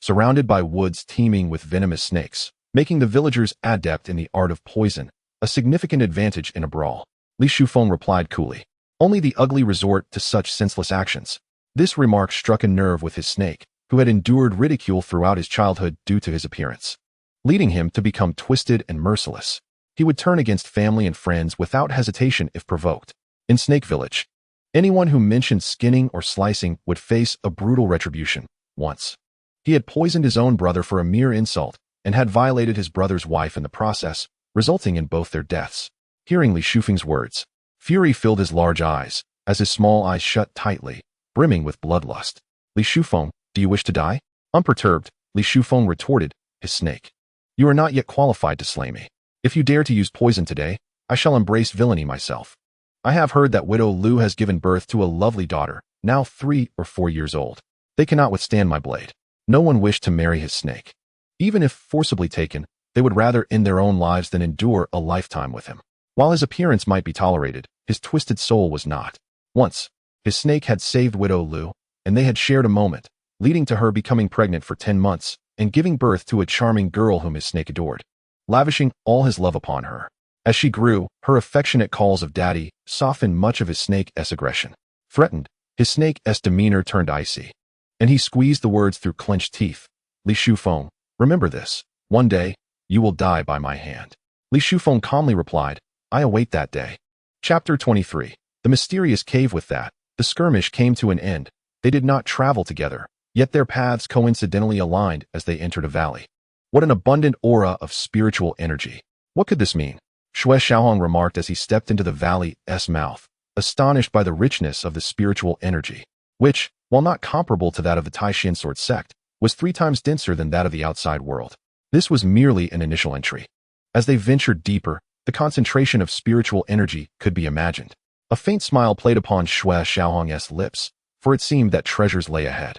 surrounded by woods teeming with venomous snakes, making the villagers adept in the art of poison, a significant advantage in a brawl. Li Shufeng replied coolly, "Only the ugly resort to such senseless actions." This remark struck a nerve with his snake, who had endured ridicule throughout his childhood due to his appearance, leading him to become twisted and merciless. He would turn against family and friends without hesitation if provoked. In Snake Village, anyone who mentioned skinning or slicing would face a brutal retribution. Once, he had poisoned his own brother for a mere insult and had violated his brother's wife in the process, resulting in both their deaths. Hearing Li Shufeng's words, fury filled his large eyes, as his small eyes shut tightly, brimming with bloodlust. "Li Shufeng, do you wish to die?" Unperturbed, Li Shufeng retorted, "His snake, you are not yet qualified to slay me. If you dare to use poison today, I shall embrace villainy myself. I have heard that widow Lu has given birth to a lovely daughter, now 3 or 4 years old. They cannot withstand my blade." No one wished to marry his snake. Even if forcibly taken, they would rather end their own lives than endure a lifetime with him. While his appearance might be tolerated, his twisted soul was not. Once, his snake had saved widow Lu, and they had shared a moment, leading to her becoming pregnant for 10 months and giving birth to a charming girl whom his snake adored, lavishing all his love upon her. As she grew, her affectionate calls of daddy softened much of his snake's aggression. Threatened, his snake's demeanor turned icy, and he squeezed the words through clenched teeth. "Li Shufeng, remember this. One day, you will die by my hand." Li Shufeng calmly replied, "I await that day." Chapter 23. The mysterious cave. With that, the skirmish came to an end. They did not travel together, yet their paths coincidentally aligned as they entered a valley. What an abundant aura of spiritual energy. What could this mean? Xue Xiaohong remarked as he stepped into the valley's mouth, astonished by the richness of the spiritual energy, which, while not comparable to that of the Tai Xuan Sword Sect, was 3 times denser than that of the outside world. This was merely an initial entry. As they ventured deeper, the concentration of spiritual energy could be imagined. A faint smile played upon Xue Xiaohong's lips, for it seemed that treasures lay ahead.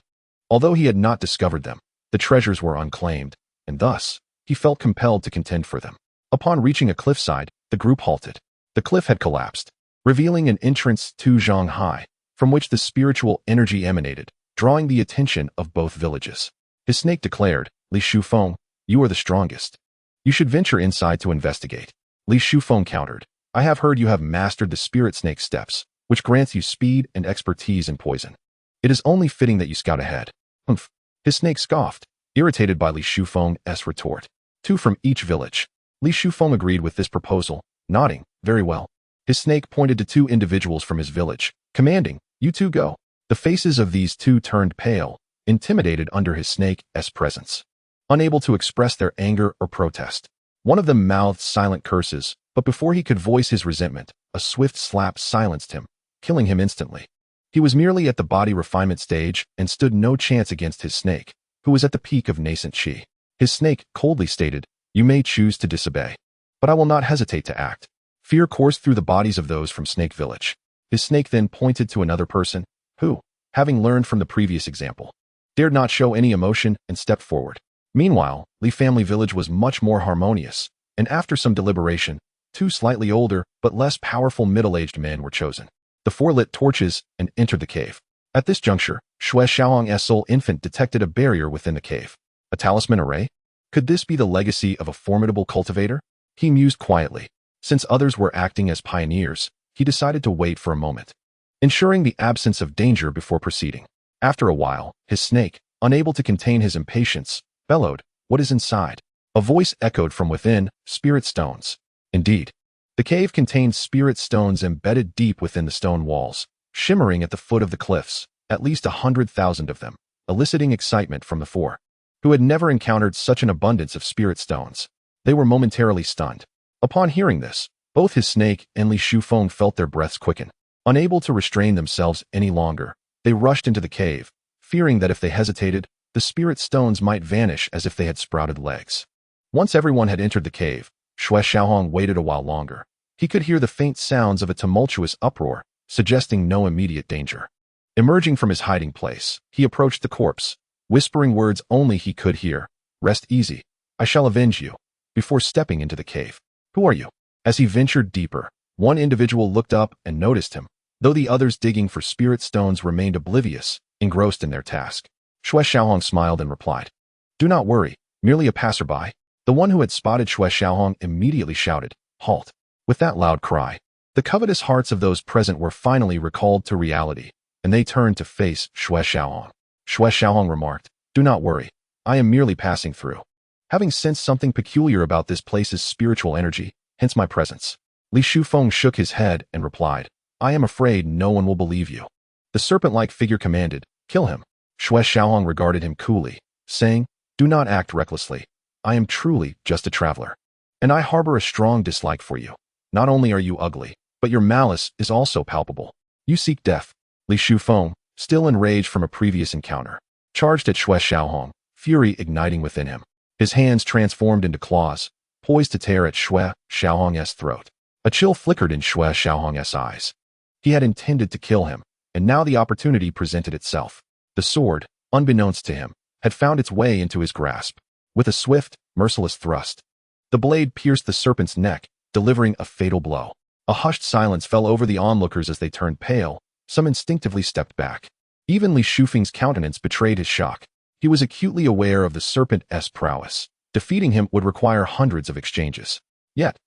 Although he had not discovered them, the treasures were unclaimed, and thus, he felt compelled to contend for them. Upon reaching a cliffside, the group halted. The cliff had collapsed, revealing an entrance to Zhanghai, from which the spiritual energy emanated, drawing the attention of both villages. His snake declared, "Li Shufeng, you are the strongest. You should venture inside to investigate." Li Shufeng countered, "I have heard you have mastered the spirit snake steps, which grants you speed and expertise in poison. It is only fitting that you scout ahead." "Humph." His snake scoffed, irritated by Li Shufeng's retort. 2 from each village. Li Shufeng agreed with this proposal, nodding, "Very well." His snake pointed to 2 individuals from his village, commanding, "You 2 go." The faces of these 2 turned pale, intimidated under his snake's presence, unable to express their anger or protest. One of them mouthed silent curses, but before he could voice his resentment, a swift slap silenced him, killing him instantly. He was merely at the body refinement stage and stood no chance against his snake, who was at the peak of nascent Qi. His snake coldly stated, "You may choose to disobey, but I will not hesitate to act." Fear coursed through the bodies of those from Snake Village. His snake then pointed to another person, who, having learned from the previous example, dared not show any emotion and stepped forward. Meanwhile, Li family village was much more harmonious, and after some deliberation, two slightly older but less powerful middle-aged men were chosen. The four lit torches and entered the cave. At this juncture, Xue Xiaohong's soul infant detected a barrier within the cave. A talisman array? Could this be the legacy of a formidable cultivator? He mused quietly. Since others were acting as pioneers, he decided to wait for a moment, ensuring the absence of danger before proceeding. After a while, his snake, unable to contain his impatience, bellowed, "What is inside?" A voice echoed from within, "Spirit stones." Indeed, the cave contained spirit stones embedded deep within the stone walls, shimmering at the foot of the cliffs, at least 100,000 of them, eliciting excitement from the four, who had never encountered such an abundance of spirit stones. They were momentarily stunned. Upon hearing this, both his snake and Li Shufeng felt their breaths quicken. Unable to restrain themselves any longer, they rushed into the cave, fearing that if they hesitated, the spirit stones might vanish as if they had sprouted legs. Once everyone had entered the cave, Xue Xiaohong waited a while longer. He could hear the faint sounds of a tumultuous uproar, suggesting no immediate danger. Emerging from his hiding place, he approached the corpse, whispering words only he could hear. "Rest easy. I shall avenge you," before stepping into the cave. "Who are you?" As he ventured deeper, one individual looked up and noticed him, though the others digging for spirit stones remained oblivious, engrossed in their task. Xue Xiaohong smiled and replied, "Do not worry, merely a passerby." The one who had spotted Xue Xiaohong immediately shouted, "Halt!" With that loud cry, the covetous hearts of those present were finally recalled to reality, and they turned to face Xue Xiaohong. Xue Xiaohong remarked, "Do not worry, I am merely passing through, having sensed something peculiar about this place's spiritual energy, hence my presence." Li Shufeng shook his head and replied, "I am afraid no one will believe you." The serpent-like figure commanded, "Kill him." Xue Xiaohong regarded him coolly, saying, "Do not act recklessly. I am truly just a traveler, and I harbor a strong dislike for you. Not only are you ugly, but your malice is also palpable. You seek death." Li Shufeng, still enraged from a previous encounter, charged at Xue Xiaohong, fury igniting within him. His hands transformed into claws, poised to tear at Xue Xiaohong's throat. A chill flickered in Xue Xiaohong's eyes. He had intended to kill him, and now the opportunity presented itself. The sword, unbeknownst to him, had found its way into his grasp. With a swift, merciless thrust, the blade pierced the serpent's neck, delivering a fatal blow. A hushed silence fell over the onlookers as they turned pale. Some instinctively stepped back. Even Li Shufeng's countenance betrayed his shock. He was acutely aware of the serpent's prowess. Defeating him would require hundreds of exchanges. Yet,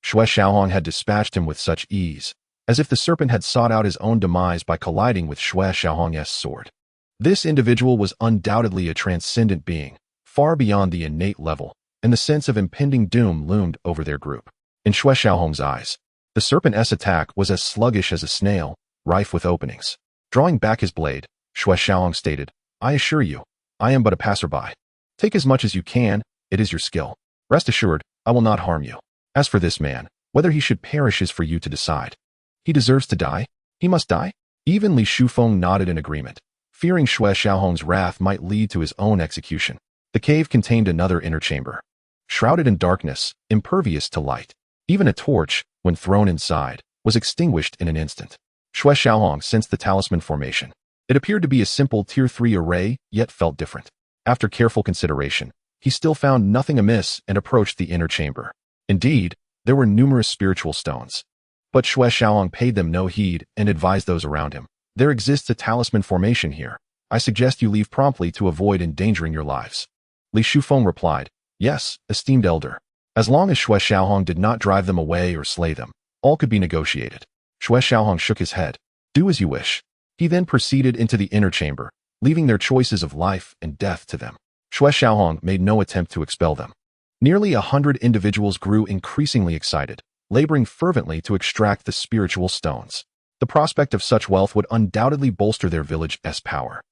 Xue Xiaohong had dispatched him with such ease, as if the serpent had sought out his own demise by colliding with Xue Xiaohong's sword. This individual was undoubtedly a transcendent being, far beyond the innate level, and the sense of impending doom loomed over their group. In Xue Xiaohong's eyes, the serpent's attack was as sluggish as a snail, rife with openings. Drawing back his blade, Xue Xiaohong stated, "I assure you, I am but a passerby. Take as much as you can, it is your skill. Rest assured, I will not harm you. As for this man, whether he should perish is for you to decide. He deserves to die? He must die?" Even Li Shufeng nodded in agreement, fearing Xue Xiaohong's wrath might lead to his own execution. The cave contained another inner chamber, shrouded in darkness, impervious to light. Even a torch, when thrown inside, was extinguished in an instant. Xue Xiaohong sensed the talisman formation. It appeared to be a simple Tier 3 array, yet felt different. After careful consideration, he still found nothing amiss and approached the inner chamber. Indeed, there were numerous spiritual stones. But Xue Xiaohong paid them no heed and advised those around him, "There exists a talisman formation here. I suggest you leave promptly to avoid endangering your lives." Li Shufeng replied, "Yes, esteemed elder. As long as Xue Xiaohong did not drive them away or slay them, all could be negotiated." Xue Xiaohong shook his head. "Do as you wish." He then proceeded into the inner chamber, leaving their choices of life and death to them. Xue Xiaohong made no attempt to expel them. Nearly 100 individuals grew increasingly excited, laboring fervently to extract the spiritual stones. The prospect of such wealth would undoubtedly bolster their village's power.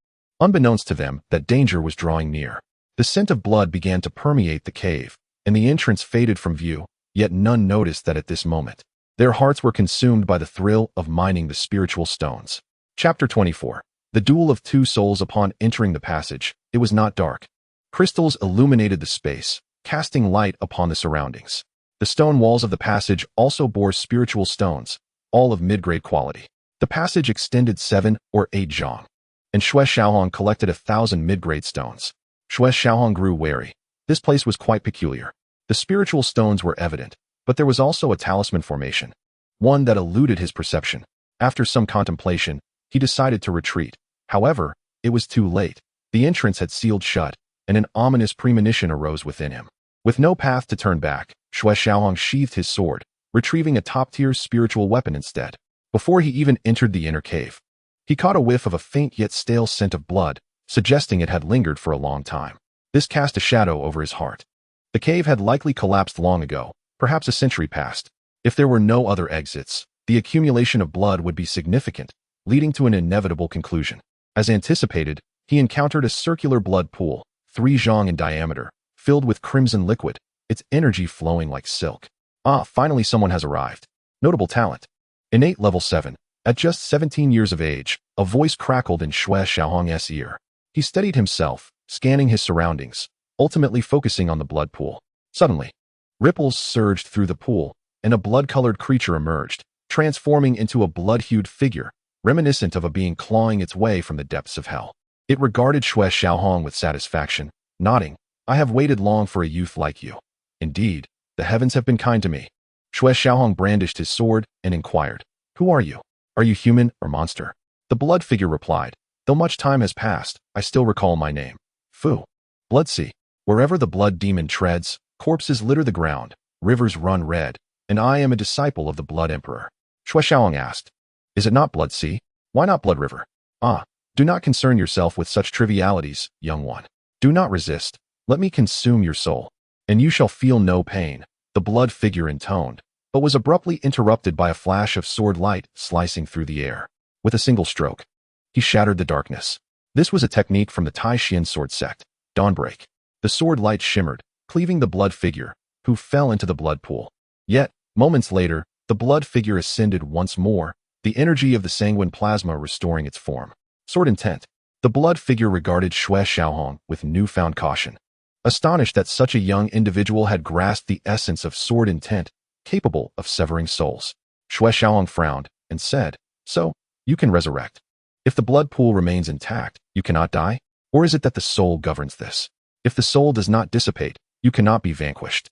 Unbeknownst to them that danger was drawing near, the scent of blood began to permeate the cave, and the entrance faded from view, yet none noticed that at this moment, their hearts were consumed by the thrill of mining the spiritual stones. Chapter 24. The Duel of Two Souls. Upon entering the passage, it was not dark. Crystals illuminated the space, casting light upon the surroundings. The stone walls of the passage also bore spiritual stones, all of mid-grade quality. The passage extended 7 or 8 zhang. and Xue Xiaohong collected 1,000 mid-grade stones. Xue Xiaohong grew wary. This place was quite peculiar. The spiritual stones were evident, but there was also a talisman formation, one that eluded his perception. After some contemplation, he decided to retreat. However, it was too late. The entrance had sealed shut, and an ominous premonition arose within him. With no path to turn back, Xue Xiaohong sheathed his sword, retrieving a top-tier spiritual weapon instead. Before he even entered the inner cave, he caught a whiff of a faint yet stale scent of blood, suggesting it had lingered for a long time. This cast a shadow over his heart. The cave had likely collapsed long ago, perhaps a century past. If there were no other exits, the accumulation of blood would be significant, leading to an inevitable conclusion. As anticipated, he encountered a circular blood pool, 3 zhang in diameter, filled with crimson liquid, its energy flowing like silk. Ah, finally someone has arrived. Notable talent. Innate level 7. At just 17 years of age, a voice crackled in Xue Xiaohong's ear. He steadied himself, scanning his surroundings, ultimately focusing on the blood pool. Suddenly, ripples surged through the pool, and a blood-colored creature emerged, transforming into a blood-hued figure, reminiscent of a being clawing its way from the depths of hell. It regarded Xue Xiaohong with satisfaction, nodding, "I have waited long for a youth like you. Indeed, the heavens have been kind to me." Xue Xiaohong brandished his sword and inquired, "Who are you? Are you human or monster?" The blood figure replied, "Though much time has passed, I still recall my name. Fu. Blood Sea. Wherever the blood demon treads, corpses litter the ground, rivers run red, and I am a disciple of the Blood Emperor." Xue Xiaohong asked, "Is it not Blood Sea? Why not Blood River?" "Ah, do not concern yourself with such trivialities, young one. Do not resist. Let me consume your soul, and you shall feel no pain," the blood figure intoned, but was abruptly interrupted by a flash of sword light slicing through the air. With a single stroke, he shattered the darkness. This was a technique from the Tai Xuan Sword Sect, Dawnbreak. The sword light shimmered, cleaving the blood figure, who fell into the blood pool. Yet, moments later, the blood figure ascended once more, the energy of the sanguine plasma restoring its form. Sword intent. The blood figure regarded Xue Xiaohong with newfound caution. Astonished that such a young individual had grasped the essence of sword intent, capable of severing souls. Xue Xiaohong frowned and said, "So, you can resurrect. If the blood pool remains intact, you cannot die? Or is it that the soul governs this? If the soul does not dissipate, you cannot be vanquished."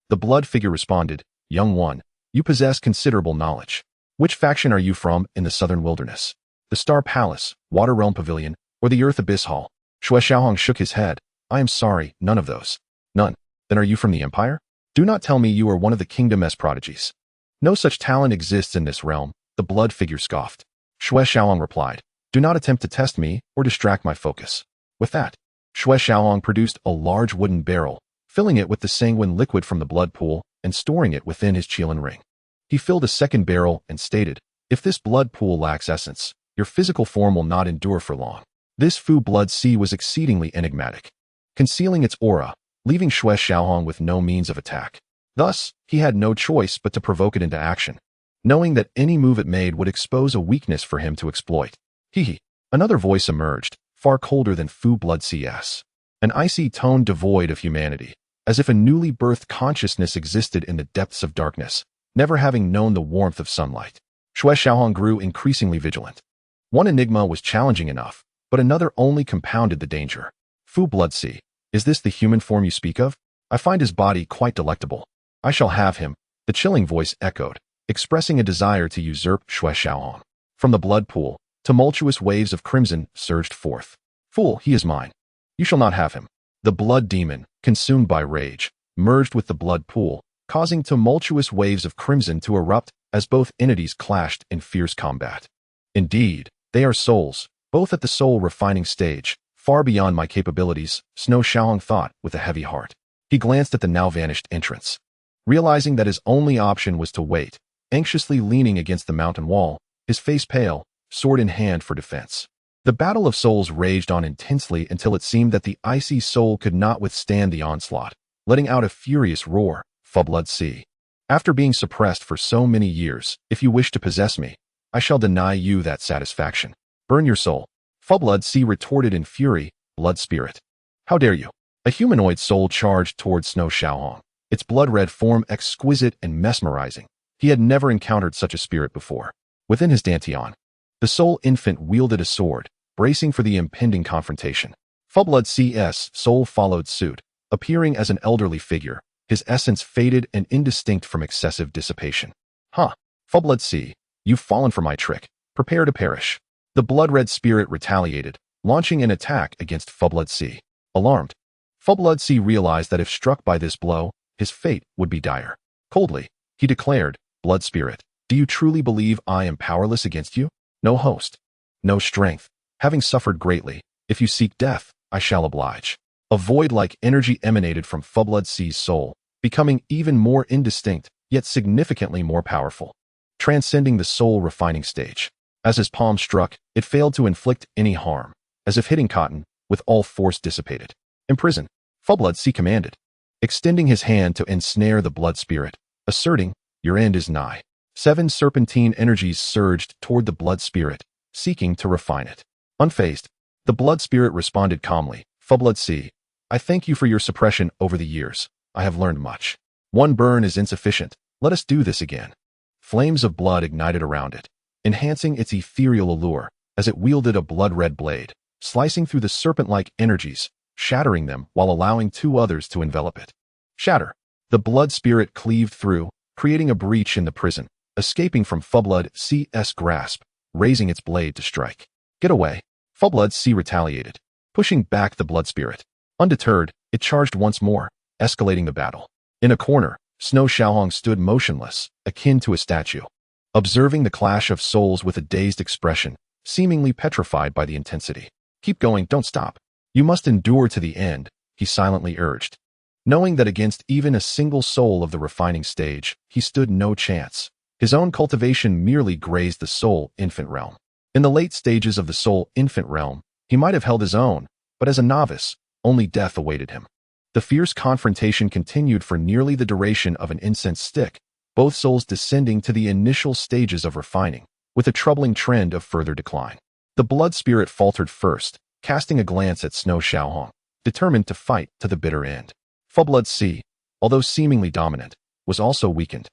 The blood figure responded, "Young one, you possess considerable knowledge. Which faction are you from in the southern wilderness? The Star Palace, Water Realm Pavilion, or the Earth Abyss Hall?" Xue Xiaohong shook his head. "I am sorry, none of those." "None? Then are you from the Empire? Do not tell me you are one of the Kingdom's prodigies." "No such talent exists in this realm," the blood figure scoffed. Xue Xiaohong replied, "Do not attempt to test me or distract my focus." With that, Xue Xiaohong produced a large wooden barrel, filling it with the sanguine liquid from the blood pool and storing it within his Qilin ring. He filled a second barrel and stated, "If this blood pool lacks essence, your physical form will not endure for long." This Fu Blood Sea was exceedingly enigmatic, concealing its aura, leaving Xue Xiaohong with no means of attack. Thus, he had no choice but to provoke it into action, knowing that any move it made would expose a weakness for him to exploit. Hee. Another voice emerged, far colder than Fu Blood Sea's. An icy tone devoid of humanity, as if a newly birthed consciousness existed in the depths of darkness, never having known the warmth of sunlight. Xue Xiaohong grew increasingly vigilant. One enigma was challenging enough, but another only compounded the danger. "Fu Blood Sea, is this the human form you speak of? I find his body quite delectable. I shall have him," the chilling voice echoed, expressing a desire to usurp Xue Xiaohong. From the blood pool, tumultuous waves of crimson surged forth. "Fool, he is mine. You shall not have him." The blood demon, consumed by rage, merged with the blood pool, causing tumultuous waves of crimson to erupt as both entities clashed in fierce combat. "Indeed, they are souls, both at the soul refining stage, far beyond my capabilities," Xue Xiaohong thought with a heavy heart. He glanced at the now vanished entrance. Realizing that his only option was to wait, anxiously leaning against the mountain wall, his face pale, sword in hand for defense. The battle of souls raged on intensely until it seemed that the icy soul could not withstand the onslaught, letting out a furious roar, "Fu Blood Sea. After being suppressed for so many years, if you wish to possess me, I shall deny you that satisfaction. Burn your soul." Fu Blood Sea retorted in fury, "Blood Spirit. How dare you?" A humanoid soul charged towards Xue Xiaohong, its blood-red form exquisite and mesmerizing. He had never encountered such a spirit before. Within his dantian, the soul infant wielded a sword, bracing for the impending confrontation. Fullblood CS soul followed suit, appearing as an elderly figure, his essence faded and indistinct from excessive dissipation. Huh. Fullblood C, you've fallen for my trick. Prepare to perish. The blood-red spirit retaliated, launching an attack against Fullblood C. Alarmed, Fullblood C realized that if struck by this blow, his fate would be dire. Coldly, he declared, Blood Spirit, do you truly believe I am powerless against you? No host, no strength. Having suffered greatly, if you seek death, I shall oblige. A void-like energy emanated from Fullblood C's soul, becoming even more indistinct, yet significantly more powerful, transcending the soul-refining stage. As his palm struck, it failed to inflict any harm, as if hitting cotton, with all force dissipated. Imprison, Fullblood C commanded, extending his hand to ensnare the blood spirit, asserting, your end is nigh. 7 serpentine energies surged toward the blood spirit, seeking to refine it. Unfazed, the blood spirit responded calmly, Fullblood C, I thank you for your suppression over the years. I have learned much. One burn is insufficient. Let us do this again. Flames of blood ignited around it, enhancing its ethereal allure as it wielded a blood-red blade, slicing through the serpent-like energies, shattering them while allowing 2 others to envelop it. Shatter. The blood spirit cleaved through, creating a breach in the prison, escaping from Fullblood C's grasp, raising its blade to strike. Get away. Fullblood C retaliated, pushing back the blood spirit. Undeterred, it charged once more, escalating the battle. In a corner, Snow Xiaohong stood motionless, akin to a statue, observing the clash of souls with a dazed expression, seemingly petrified by the intensity. Keep going, don't stop. You must endure to the end, he silently urged. Knowing that against even a single soul of the refining stage, he stood no chance. His own cultivation merely grazed the soul infant realm. In the late stages of the soul infant realm, he might have held his own, but as a novice, only death awaited him. The fierce confrontation continued for nearly the duration of an incense stick, both souls descending to the initial stages of refining, with a troubling trend of further decline. The blood spirit faltered first, casting a glance at Snow Xiaohong, determined to fight to the bitter end. Fullblood C, although seemingly dominant, was also weakened,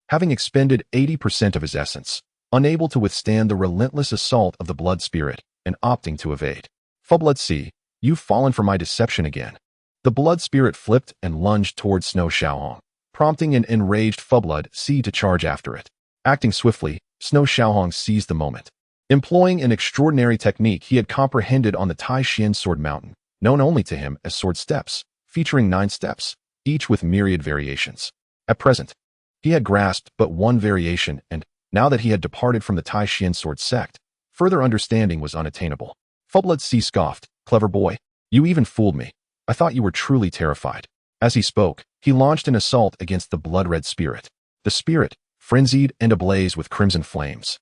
having expended 80% of his essence, unable to withstand the relentless assault of the blood spirit and opting to evade. Fullblood C, you've fallen for my deception again. The blood spirit flipped and lunged towards Snow Xiaohong, prompting an enraged Fullblood C to charge after it. Acting swiftly, Snow Xiaohong seized the moment. Employing an extraordinary technique he had comprehended on the Tai Xuan Sword Mountain, known only to him as sword steps, featuring 9 steps, each with myriad variations. At present, he had grasped but one variation, and, now that he had departed from the Tai Xuan Sword Sect, further understanding was unattainable. Fullblood C scoffed, clever boy, you even fooled me. I thought you were truly terrified. As he spoke, he launched an assault against the blood-red spirit. The spirit, frenzied and ablaze with crimson flames,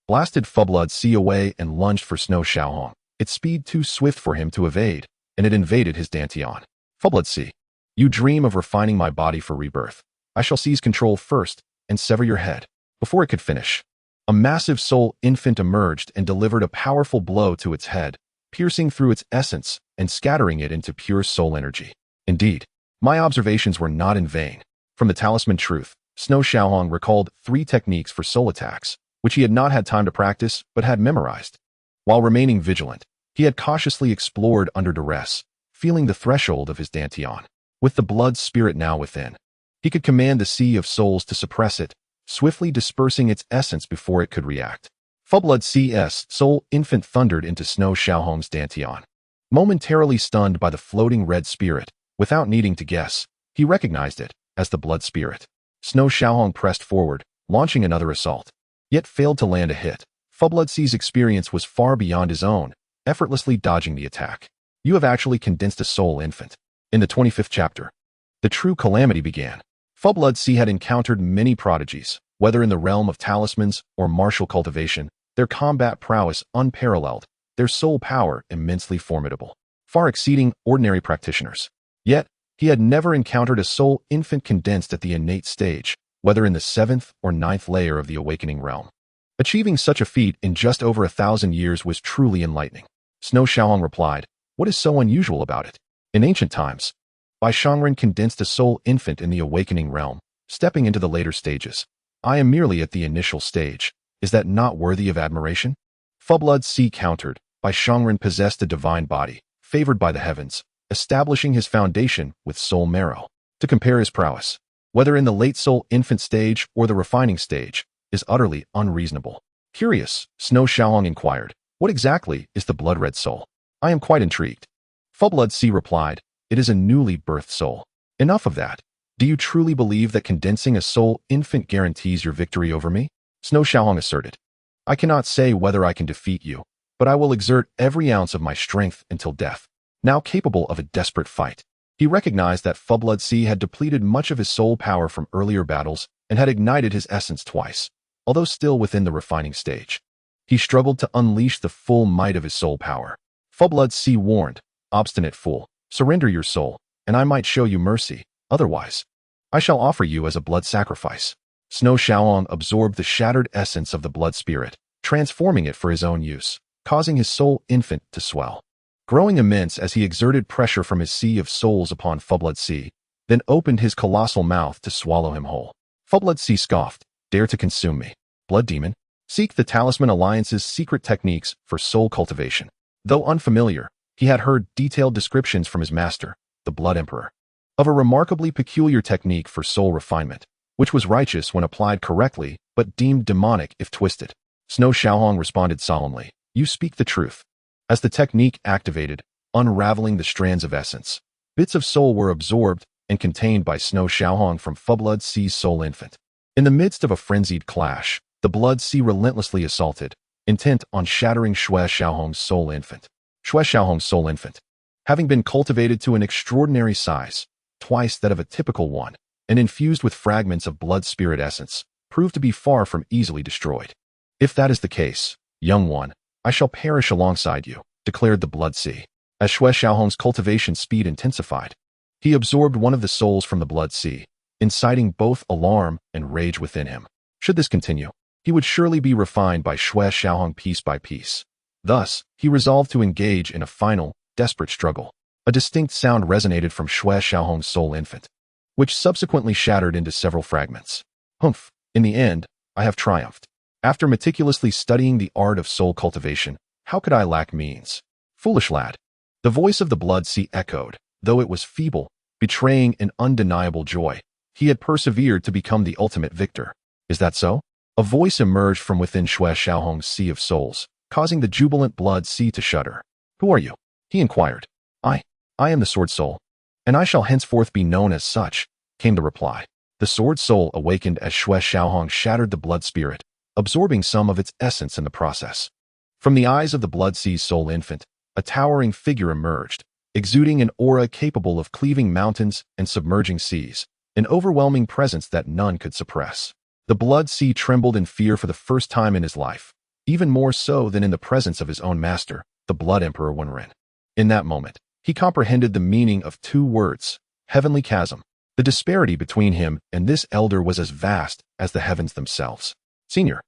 blasted Fullblood C away and lunged for Snow Xiaohong, its speed too swift for him to evade, and it invaded his dantian. Fullblood C, you dream of refining my body for rebirth. I shall seize control first and sever your head. Before it could finish, a massive soul infant emerged and delivered a powerful blow to its head, piercing through its essence and scattering it into pure soul energy. Indeed, my observations were not in vain. From the Talisman Truth, Snow Xiaohong recalled 3 techniques for soul attacks, which he had not had time to practice but had memorized. While remaining vigilant, he had cautiously explored under duress, feeling the threshold of his dantian. With the blood spirit now within, he could command the sea of souls to suppress it, swiftly dispersing its essence before it could react. Fullblood C's soul infant thundered into Snow Xiaohong's dantian. Momentarily stunned by the floating red spirit, without needing to guess, he recognized it as the blood spirit. Snow Xiaohong pressed forward, launching another assault, yet failed to land a hit. Fullblood C's experience was far beyond his own, effortlessly dodging the attack. You have actually condensed a soul infant. In the 25th chapter, the true calamity began. Fullblood C had encountered many prodigies, whether in the realm of talismans or martial cultivation, their combat prowess unparalleled, their soul power immensely formidable, far exceeding ordinary practitioners. Yet, he had never encountered a soul infant condensed at the innate stage, whether in the 7th or 9th layer of the awakening realm. Achieving such a feat in just over 1,000 years was truly enlightening. Snow Xiaohong replied, what is so unusual about it? In ancient times, Bai Shangren condensed a soul infant in the awakening realm, stepping into the later stages. I am merely at the initial stage. Is that not worthy of admiration? Fullblood C countered, Bai Shangren possessed a divine body, favored by the heavens, establishing his foundation with soul marrow. To compare his prowess, whether in the late soul infant stage or the refining stage, is utterly unreasonable. Curious, Snow Xiaohong inquired, what exactly is the blood-red soul? I am quite intrigued. Full-Blood C replied, it is a newly birthed soul. Enough of that. Do you truly believe that condensing a soul infant guarantees your victory over me? Snow Xiaohong asserted. I cannot say whether I can defeat you, but I will exert every ounce of my strength until death. Now capable of a desperate fight. He recognized that Full-Blood C had depleted much of his soul power from earlier battles and had ignited his essence twice, although still within the refining stage. He struggled to unleash the full might of his soul power. Full-Blood C warned, obstinate fool, surrender your soul, and I might show you mercy, otherwise, I shall offer you as a blood sacrifice. Snow Xiaohong absorbed the shattered essence of the blood spirit, transforming it for his own use, causing his soul infant to swell. Growing immense as he exerted pressure from his sea of souls upon Full-Blood C, then opened his colossal mouth to swallow him whole. Full-Blood C scoffed, dare to consume me, blood demon? Seek the Talisman Alliance's secret techniques for soul cultivation. Though unfamiliar, he had heard detailed descriptions from his master, the Blood Emperor, of a remarkably peculiar technique for soul refinement, which was righteous when applied correctly, but deemed demonic if twisted. Snow Xiaohong responded solemnly, you speak the truth. As the technique activated, unraveling the strands of essence, bits of soul were absorbed and contained by Snow Xiaohong from Full-Blood C's soul infant. In the midst of a frenzied clash, the Blood C relentlessly assaulted, intent on shattering Xue Xiaohong's soul infant. Xue Xiaohong's soul infant, having been cultivated to an extraordinary size, twice that of a typical one, and infused with fragments of blood spirit essence, proved to be far from easily destroyed. If that is the case, young one, I shall perish alongside you, declared the Blood C. As Xue Xiaohong's cultivation speed intensified, he absorbed one of the souls from the Blood C, inciting both alarm and rage within him. Should this continue, he would surely be refined by Xue Xiaohong piece by piece. Thus, he resolved to engage in a final, desperate struggle. A distinct sound resonated from Xue Xiaohong's soul infant, which subsequently shattered into several fragments. Humph, in the end, I have triumphed. After meticulously studying the art of soul cultivation, how could I lack means? Foolish lad. The voice of the Blood C echoed, though it was feeble, betraying an undeniable joy. He had persevered to become the ultimate victor. Is that so? A voice emerged from within Xue Xiaohong's sea of souls, causing the jubilant Blood C to shudder. Who are you? He inquired. I am the Sword Soul, and I shall henceforth be known as such, came the reply. The Sword Soul awakened as Xue Xiaohong shattered the blood spirit, absorbing some of its essence in the process. From the eyes of the Blood C's soul infant, a towering figure emerged, exuding an aura capable of cleaving mountains and submerging seas, an overwhelming presence that none could suppress. The Blood C trembled in fear for the first time in his life, even more so than in the presence of his own master, the Blood Emperor Wenren. In that moment, he comprehended the meaning of two words, heavenly chasm. The disparity between him and this elder was as vast as the heavens themselves. Senior,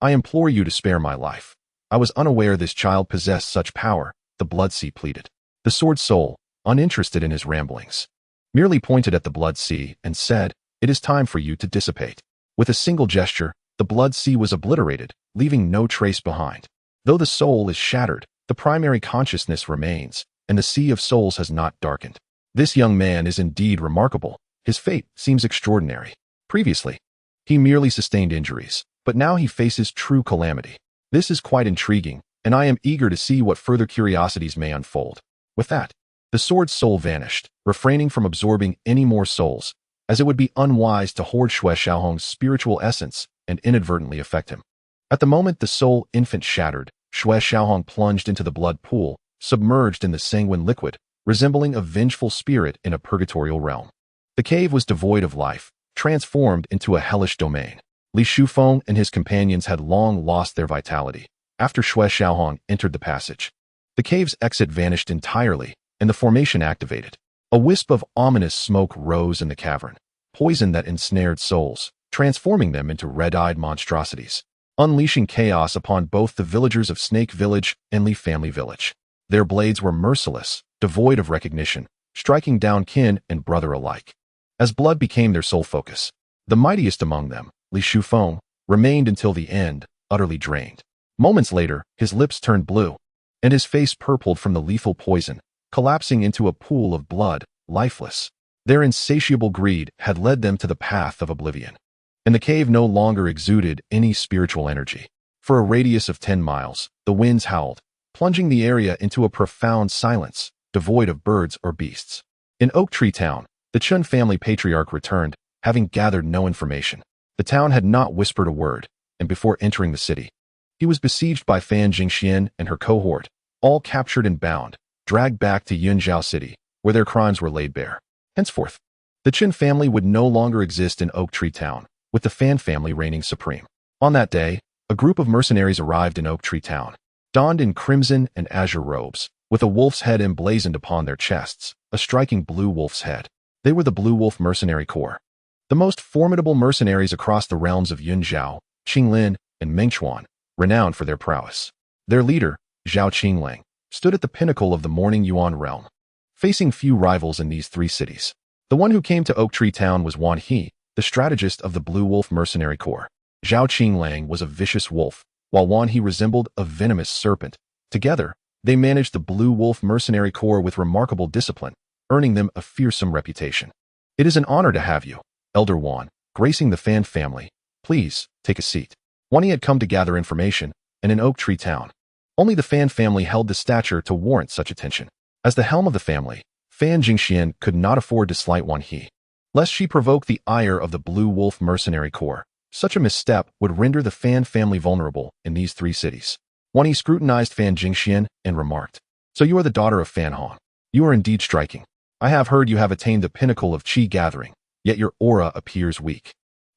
I implore you to spare my life. I was unaware this child possessed such power, the Blood C pleaded. The Sword Soul, uninterested in his ramblings, merely pointed at the Blood C and said, it is time for you to dissipate. With a single gesture, the Blood C was obliterated, leaving no trace behind. Though the soul is shattered, the primary consciousness remains, and the sea of souls has not darkened. This young man is indeed remarkable. His fate seems extraordinary. Previously, he merely sustained injuries, but now he faces true calamity. This is quite intriguing, and I am eager to see what further curiosities may unfold. With that, the Sword Soul vanished, refraining from absorbing any more souls, as it would be unwise to hoard Xue Xiaohong's spiritual essence and inadvertently affect him. At the moment the soul infant shattered, Xue Xiaohong plunged into the blood pool, submerged in the sanguine liquid, resembling a vengeful spirit in a purgatorial realm. The cave was devoid of life, transformed into a hellish domain. Li Shufeng and his companions had long lost their vitality. After Xue Xiaohong entered the passage, the cave's exit vanished entirely, and the formation activated. A wisp of ominous smoke rose in the cavern, poison that ensnared souls, transforming them into red-eyed monstrosities, unleashing chaos upon both the villagers of Snake Village and Li Family Village. Their blades were merciless, devoid of recognition, striking down kin and brother alike. As blood became their sole focus, the mightiest among them, Li Shufeng, remained until the end, utterly drained. Moments later, his lips turned blue. and his face purpled from the lethal poison, collapsing into a pool of blood, lifeless. Their insatiable greed had led them to the path of oblivion, and the cave no longer exuded any spiritual energy. For a radius of 10 miles, the winds howled, plunging the area into a profound silence, devoid of birds or beasts. In Oak Tree Town, the Chun family patriarch returned, having gathered no information. The town had not whispered a word, and before entering the city, he was besieged by Fan Jingxian and her cohort, all captured and bound, dragged back to Yunzhou City, where their crimes were laid bare. Henceforth, the Qin family would no longer exist in Oak Tree Town, with the Fan family reigning supreme. On that day, a group of mercenaries arrived in Oak Tree Town, donned in crimson and azure robes, with a wolf's head emblazoned upon their chests, a striking blue wolf's head. They were the Blue Wolf Mercenary Corps, the most formidable mercenaries across the realms of Yunzhou, Qilin, and Mengchuan, renowned for their prowess. Their leader, Zhao Qinglang, stood at the pinnacle of the Morning Yuan realm, facing few rivals in these 3 cities. The one who came to Oak Tree Town was Wan He, the strategist of the Blue Wolf Mercenary Corps. Zhao Qinglang was a vicious wolf, while Wan He resembled a venomous serpent. Together, they managed the Blue Wolf Mercenary Corps with remarkable discipline, earning them a fearsome reputation. "It is an honor to have you, Elder Wan, gracing the Fan family. Please, take a seat." Wan He had come to gather information, and in Oak Tree Town, only the Fan family held the stature to warrant such attention. As the helm of the family, Fan Jingxian could not afford to slight Wan He, lest she provoke the ire of the Blue Wolf Mercenary Corps. Such a misstep would render the Fan family vulnerable in these 3 cities. Wan He scrutinized Fan Jingxian and remarked, "So you are the daughter of Fan Hong. You are indeed striking. I have heard you have attained the pinnacle of qi gathering, yet your aura appears weak."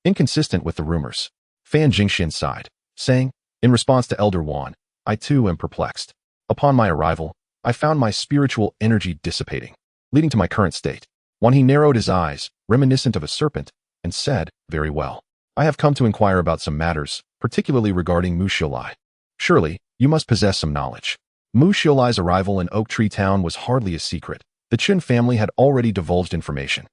Inconsistent with the rumors, Fan Jingxian sighed, saying, "In response to Elder Wan, I too am perplexed. Upon my arrival, I found my spiritual energy dissipating, leading to my current state." Wan He narrowed his eyes, reminiscent of a serpent, and said, "Very well. I have come to inquire about some matters, particularly regarding Mu Xiaolai. Surely, you must possess some knowledge." Mu Xiaolai's arrival in Oak Tree Town was hardly a secret. The Chun family had already divulged information.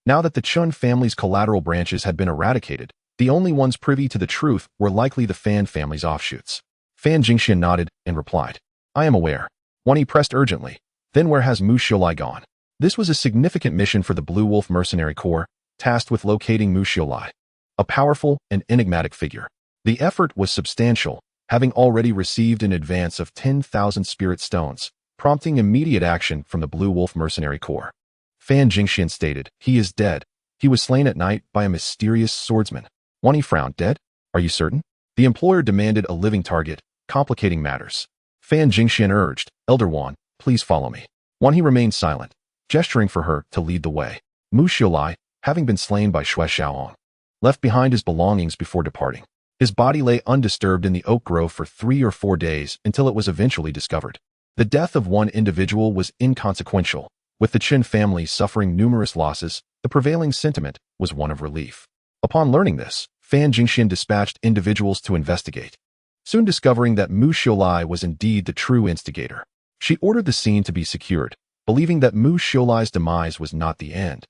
Now that the Chun family's collateral branches had been eradicated, the only ones privy to the truth were likely the Fan family's offshoots. Fan Jingxian nodded and replied, "I am aware." Wan He pressed urgently, "Then where has Mu Xiaolai gone?" This was a significant mission for the Blue Wolf Mercenary Corps, tasked with locating Mu Xiaolai, a powerful and enigmatic figure. The effort was substantial, having already received an advance of 10,000 spirit stones, prompting immediate action from the Blue Wolf Mercenary Corps. Fan Jingxian stated, "He is dead. He was slain at night by a mysterious swordsman." Wan He frowned. "Dead? Are you certain?" The employer demanded a living target, complicating matters. Fan Jingxian urged, "Elder Wan, please follow me." Wan He remained silent, gesturing for her to lead the way. Mu Xiaolai, having been slain by Xue Qilin, left behind his belongings before departing. His body lay undisturbed in the oak grove for 3 or 4 days until it was eventually discovered. The death of one individual was inconsequential. With the Qin family suffering numerous losses, the prevailing sentiment was one of relief. Upon learning this, Fan Jingxian dispatched individuals to investigate, soon discovering that Mu Xiaolai was indeed the true instigator. She ordered the scene to be secured, believing that Mu Xiaolai's demise was not the end,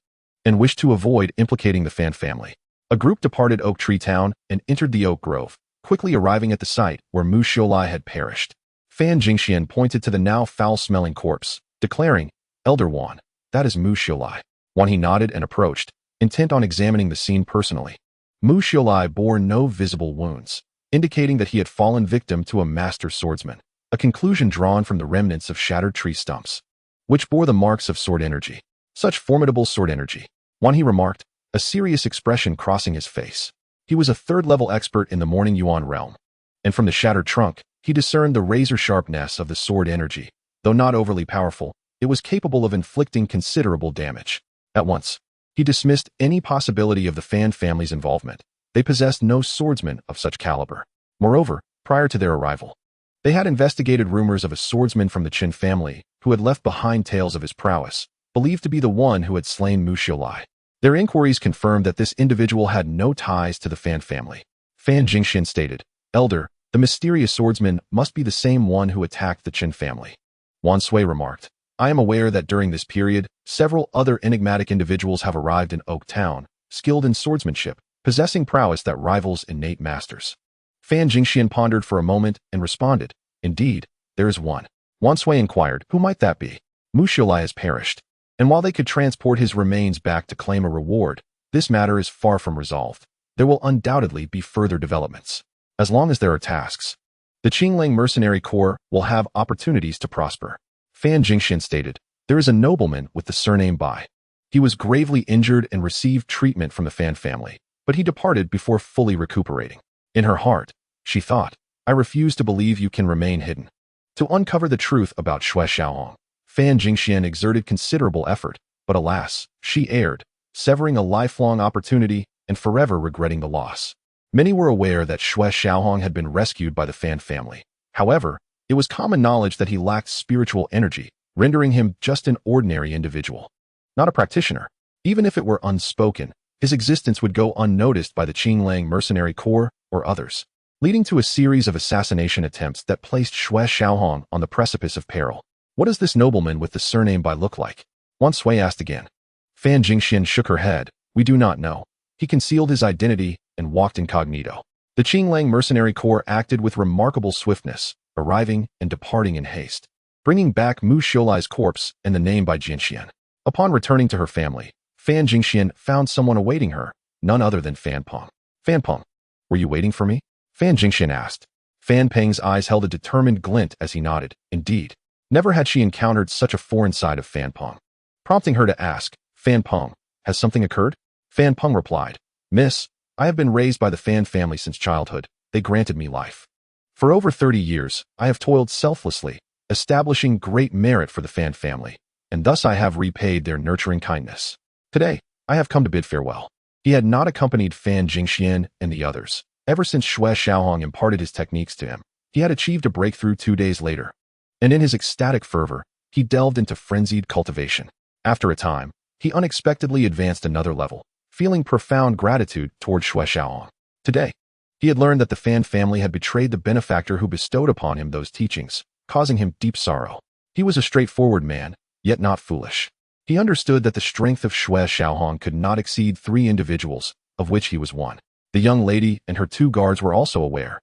and wished to avoid implicating the Fan family. A group departed Oak Tree Town and entered the oak grove, quickly arriving at the site where Mu Xiaolai had perished. Fan Jingxian pointed to the now foul-smelling corpse, declaring, "Elder Wan, that is Mu Xiaolai." Wan He nodded and approached, intent on examining the scene personally. Mu Xiaolai bore no visible wounds, indicating that he had fallen victim to a master swordsman, a conclusion drawn from the remnants of shattered tree stumps, which bore the marks of sword energy. Such formidable sword energy, Wan He remarked, a serious expression crossing his face. He was a 3rd-level expert in the Morning Yuan realm, and from the shattered trunk, he discerned the razor sharpness of the sword energy. Though not overly powerful, it was capable of inflicting considerable damage. At once, he dismissed any possibility of the Fan family's involvement. They possessed no swordsman of such caliber. Moreover, prior to their arrival, they had investigated rumors of a swordsman from the Qin family who had left behind tales of his prowess, believed to be the one who had slain Mu Xiaolai. Their inquiries confirmed that this individual had no ties to the Fan family. Fan Jingxian stated, "Elder, the mysterious swordsman must be the same one who attacked the Qin family." Wan Sui remarked, "I am aware that during this period, several other enigmatic individuals have arrived in Oak Town, skilled in swordsmanship, possessing prowess that rivals innate masters." Fan Jingxian pondered for a moment and responded, "Indeed, there is one. Sui inquired, who might that be? Mu Xiaolai has perished, and while they could transport his remains back to claim a reward, this matter is far from resolved. There will undoubtedly be further developments. As long as there are tasks, the Qinglang Mercenary Corps will have opportunities to prosper. Fan Jingxian stated, there is a nobleman with the surname Bai. He was gravely injured and received treatment from the Fan family, but he departed before fully recuperating. In her heart, she thought, I refuse to believe you can remain hidden. To uncover the truth about Xue Xiaohong, Fan Jingxian exerted considerable effort, but alas, she erred, severing a lifelong opportunity and forever regretting the loss. Many were aware that Xue Xiaohong had been rescued by the Fan family. However, it was common knowledge that he lacked spiritual energy, rendering him just an ordinary individual. Not a practitioner. Even if it were unspoken, his existence would go unnoticed by the Qinglang Mercenary Corps or others, leading to a series of assassination attempts that placed Xue Xiaohong on the precipice of peril. What does this nobleman with the surname Bai look like? Sui asked again. Fan Jingxian shook her head. We do not know. He concealed his identity and walked incognito. The Qinglang Mercenary Corps acted with remarkable swiftness, arriving and departing in haste, bringing back Mu Xiaolai's corpse and the name Bai Jianxian. Upon returning to her family, Fan Jingxian found someone awaiting her, none other than Fan Peng. Fan Peng, were you waiting for me? Fan Jingxian asked. Fan Peng's eyes held a determined glint as he nodded. Indeed. Never had she encountered such a foreign side of Fan Peng, prompting her to ask, Fan Peng, has something occurred? Fan Peng replied, Miss, I have been raised by the Fan family since childhood. They granted me life. For over 30 years, I have toiled selflessly, establishing great merit for the Fan family, and thus I have repaid their nurturing kindness. Today, I have come to bid farewell. He had not accompanied Fan Jingxian and the others. Ever since Xue Xiaohong imparted his techniques to him, he had achieved a breakthrough 2 days later. And in his ecstatic fervor, he delved into frenzied cultivation. After a time, he unexpectedly advanced another level, feeling profound gratitude toward Xue Xiaohong. Today, he had learned that the Fan family had betrayed the benefactor who bestowed upon him those teachings, causing him deep sorrow. He was a straightforward man, yet not foolish. He understood that the strength of Xue Xiaohong could not exceed 3 individuals, of which he was one. The young lady and her 2 guards were also aware,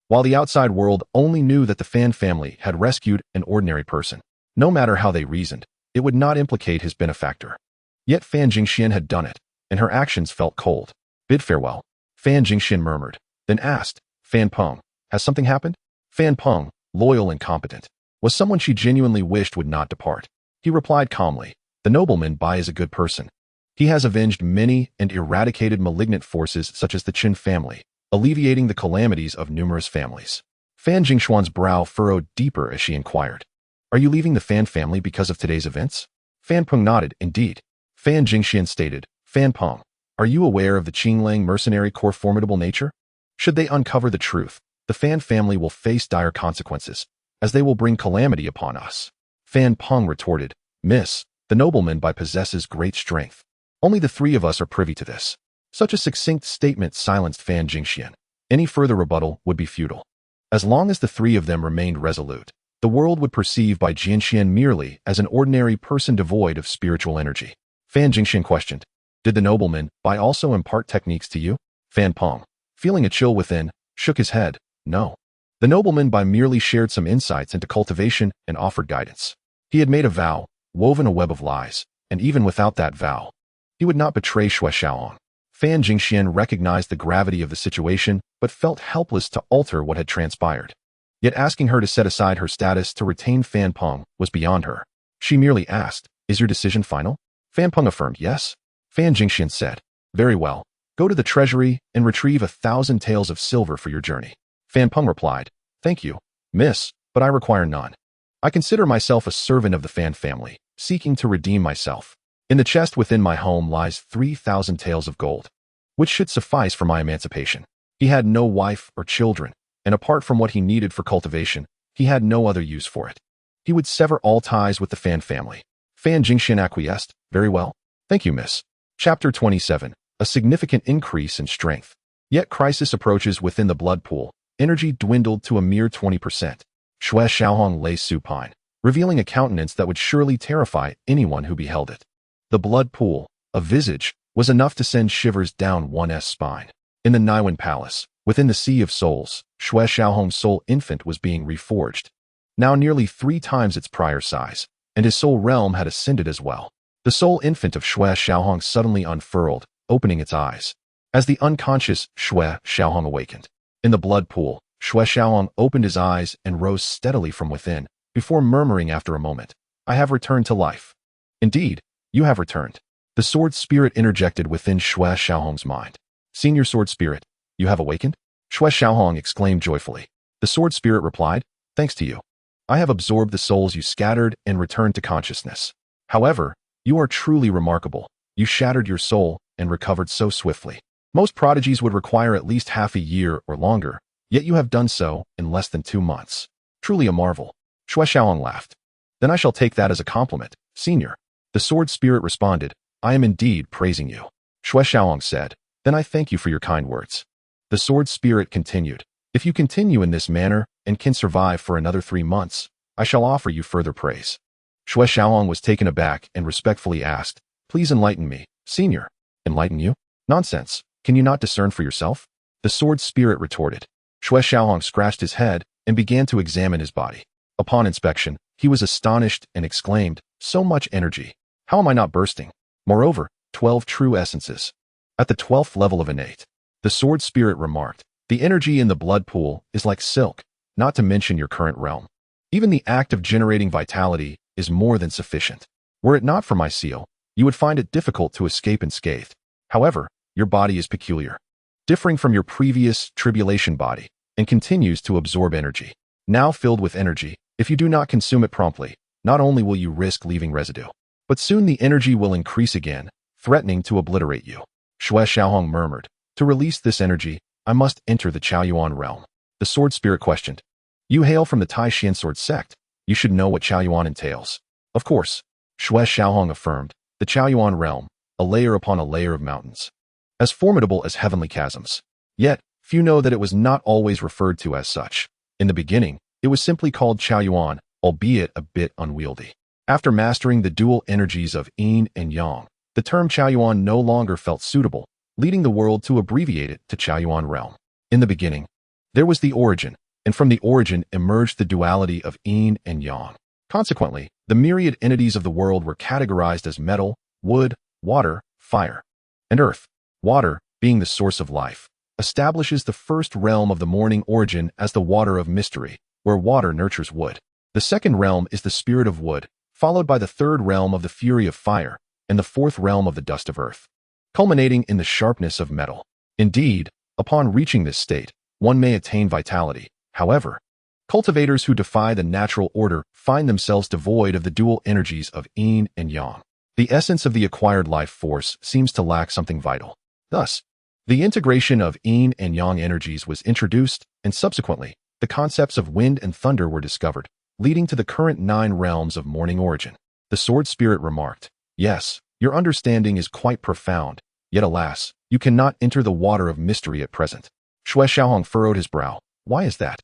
while the outside world only knew that the Fan family had rescued an ordinary person. No matter how they reasoned, it would not implicate his benefactor. Yet Fan Jingxian had done it, and her actions felt cold. Bid farewell, Fan Jingxian murmured, then asked, Fan Peng, has something happened? Fan Peng, loyal and competent, was someone she genuinely wished would not depart. He replied calmly, the nobleman Bai is a good person. He has avenged many and eradicated malignant forces such as the Qin family, alleviating the calamities of numerous families. Fan Jingxuan's brow furrowed deeper as she inquired, are you leaving the Fan family because of today's events? Fan Peng nodded, indeed. Fan Jingxian stated, Fan Peng, are you aware of the Qinglang Mercenary Corps' formidable nature? Should they uncover the truth, the Fan family will face dire consequences, as they will bring calamity upon us. Fan Peng retorted, Miss, the nobleman Bai possesses great strength. Only the 3 of us are privy to this. Such a succinct statement silenced Fan Jingxian. Any further rebuttal would be futile. As long as the 3 of them remained resolute, the world would perceive Bai Jianxian merely as an ordinary person devoid of spiritual energy. Fan Jingxian questioned, did the nobleman Bai also impart techniques to you? Fan Peng, feeling a chill within, shook his head, no. The nobleman Bai merely shared some insights into cultivation and offered guidance. He had made a vow, woven a web of lies, and even without that vow, he would not betray Xue Xiaohong. Fan Jingxian recognized the gravity of the situation, but felt helpless to alter what had transpired. Yet asking her to set aside her status to retain Fan Peng was beyond her. She merely asked, is your decision final? Fan Peng affirmed yes. Fan Jingxian said, very well, go to the treasury and retrieve 1,000 taels of silver for your journey. Fan Peng replied, thank you, miss, but I require none. I consider myself a servant of the Fan family, seeking to redeem myself. In the chest within my home lies 3,000 taels of gold, which should suffice for my emancipation. He had no wife or children, and apart from what he needed for cultivation, he had no other use for it. He would sever all ties with the Fan family. Fan Jingxian acquiesced, very well. Thank you, miss. Chapter 27, a significant increase in strength. Yet crisis approaches within the blood pool. Energy dwindled to a mere 20%. Xue Xiaohong lay supine, revealing a countenance that would surely terrify anyone who beheld it. The blood pool, a visage, was enough to send shivers down one's spine. In the Naiwan Palace, within the Sea of Souls, Xue Xiaohong's soul infant was being reforged. now nearly 3 times its prior size, and his soul realm had ascended as well. The soul infant of Xue Xiaohong suddenly unfurled, opening its eyes. As the unconscious Xue Xiaohong awakened, in the blood pool, Xue Xiaohong opened his eyes and rose steadily from within, before murmuring after a moment, "I have returned to life." "Indeed, you have returned." The sword spirit interjected within Xue Xiaohong's mind. "Senior sword spirit, you have awakened?" Xue Xiaohong exclaimed joyfully. The sword spirit replied, "Thanks to you. I have absorbed the souls you scattered and returned to consciousness. However, you are truly remarkable. You shattered your soul and recovered so swiftly. Most prodigies would require at least half a year or longer, yet you have done so in less than 2 months. Truly a marvel." Xue Xiaohong laughed. "Then I shall take that as a compliment, senior." The sword spirit responded, "I am indeed praising you." Xue Xiaohong said, "Then I thank you for your kind words." The sword spirit continued, "If you continue in this manner and can survive for another 3 months, I shall offer you further praise." Xue Xiaohong was taken aback and respectfully asked, "Please enlighten me, senior." "Enlighten you? Nonsense. Can you not discern for yourself?" The sword spirit retorted. Xue Xiaohong scratched his head and began to examine his body. Upon inspection, he was astonished and exclaimed, "So much energy. How am I not bursting? Moreover, 12 true essences. At the 12th level of innate." The sword spirit remarked, "The energy in the blood pool is like silk, not to mention your current realm. Even the act of generating vitality is more than sufficient. Were it not for my seal, you would find it difficult to escape unscathed. However, your body is peculiar, differing from your previous tribulation body, and continues to absorb energy. Now filled with energy, if you do not consume it promptly, not only will you risk leaving residue, but soon the energy will increase again, threatening to obliterate you." Xue Xiaohong murmured, "To release this energy, I must enter the Chaoyuan realm." The sword spirit questioned, "You hail from the Tai Xuan Sword Sect. You should know what Chaoyuan entails." "Of course," Xue Xiaohong affirmed, "the Chaoyuan realm, a layer upon a layer of mountains, as formidable as heavenly chasms. Yet, few know that it was not always referred to as such. In the beginning, it was simply called Chaoyuan, albeit a bit unwieldy. After mastering the dual energies of yin and yang, the term Chaoyuan no longer felt suitable, leading the world to abbreviate it to Chaoyuan realm. In the beginning, there was the origin, and from the origin emerged the duality of yin and yang. Consequently, the myriad entities of the world were categorized as metal, wood, water, fire, and earth. Water, being the source of life, establishes the first realm of the morning origin as the water of mystery, where water nurtures wood. The second realm is the spirit of wood, followed by the third realm of the fury of fire, and the fourth realm of the dust of earth, culminating in the sharpness of metal. Indeed, upon reaching this state, one may attain vitality. However, cultivators who defy the natural order find themselves devoid of the dual energies of yin and yang. The essence of the acquired life force seems to lack something vital. Thus, the integration of yin and yang energies was introduced, and subsequently, the concepts of wind and thunder were discovered, leading to the current 9 realms of morning origin. The sword spirit remarked, "Yes, your understanding is quite profound, yet alas, you cannot enter the water of mystery at present." Xue Xiaohong furrowed his brow. "Why is that?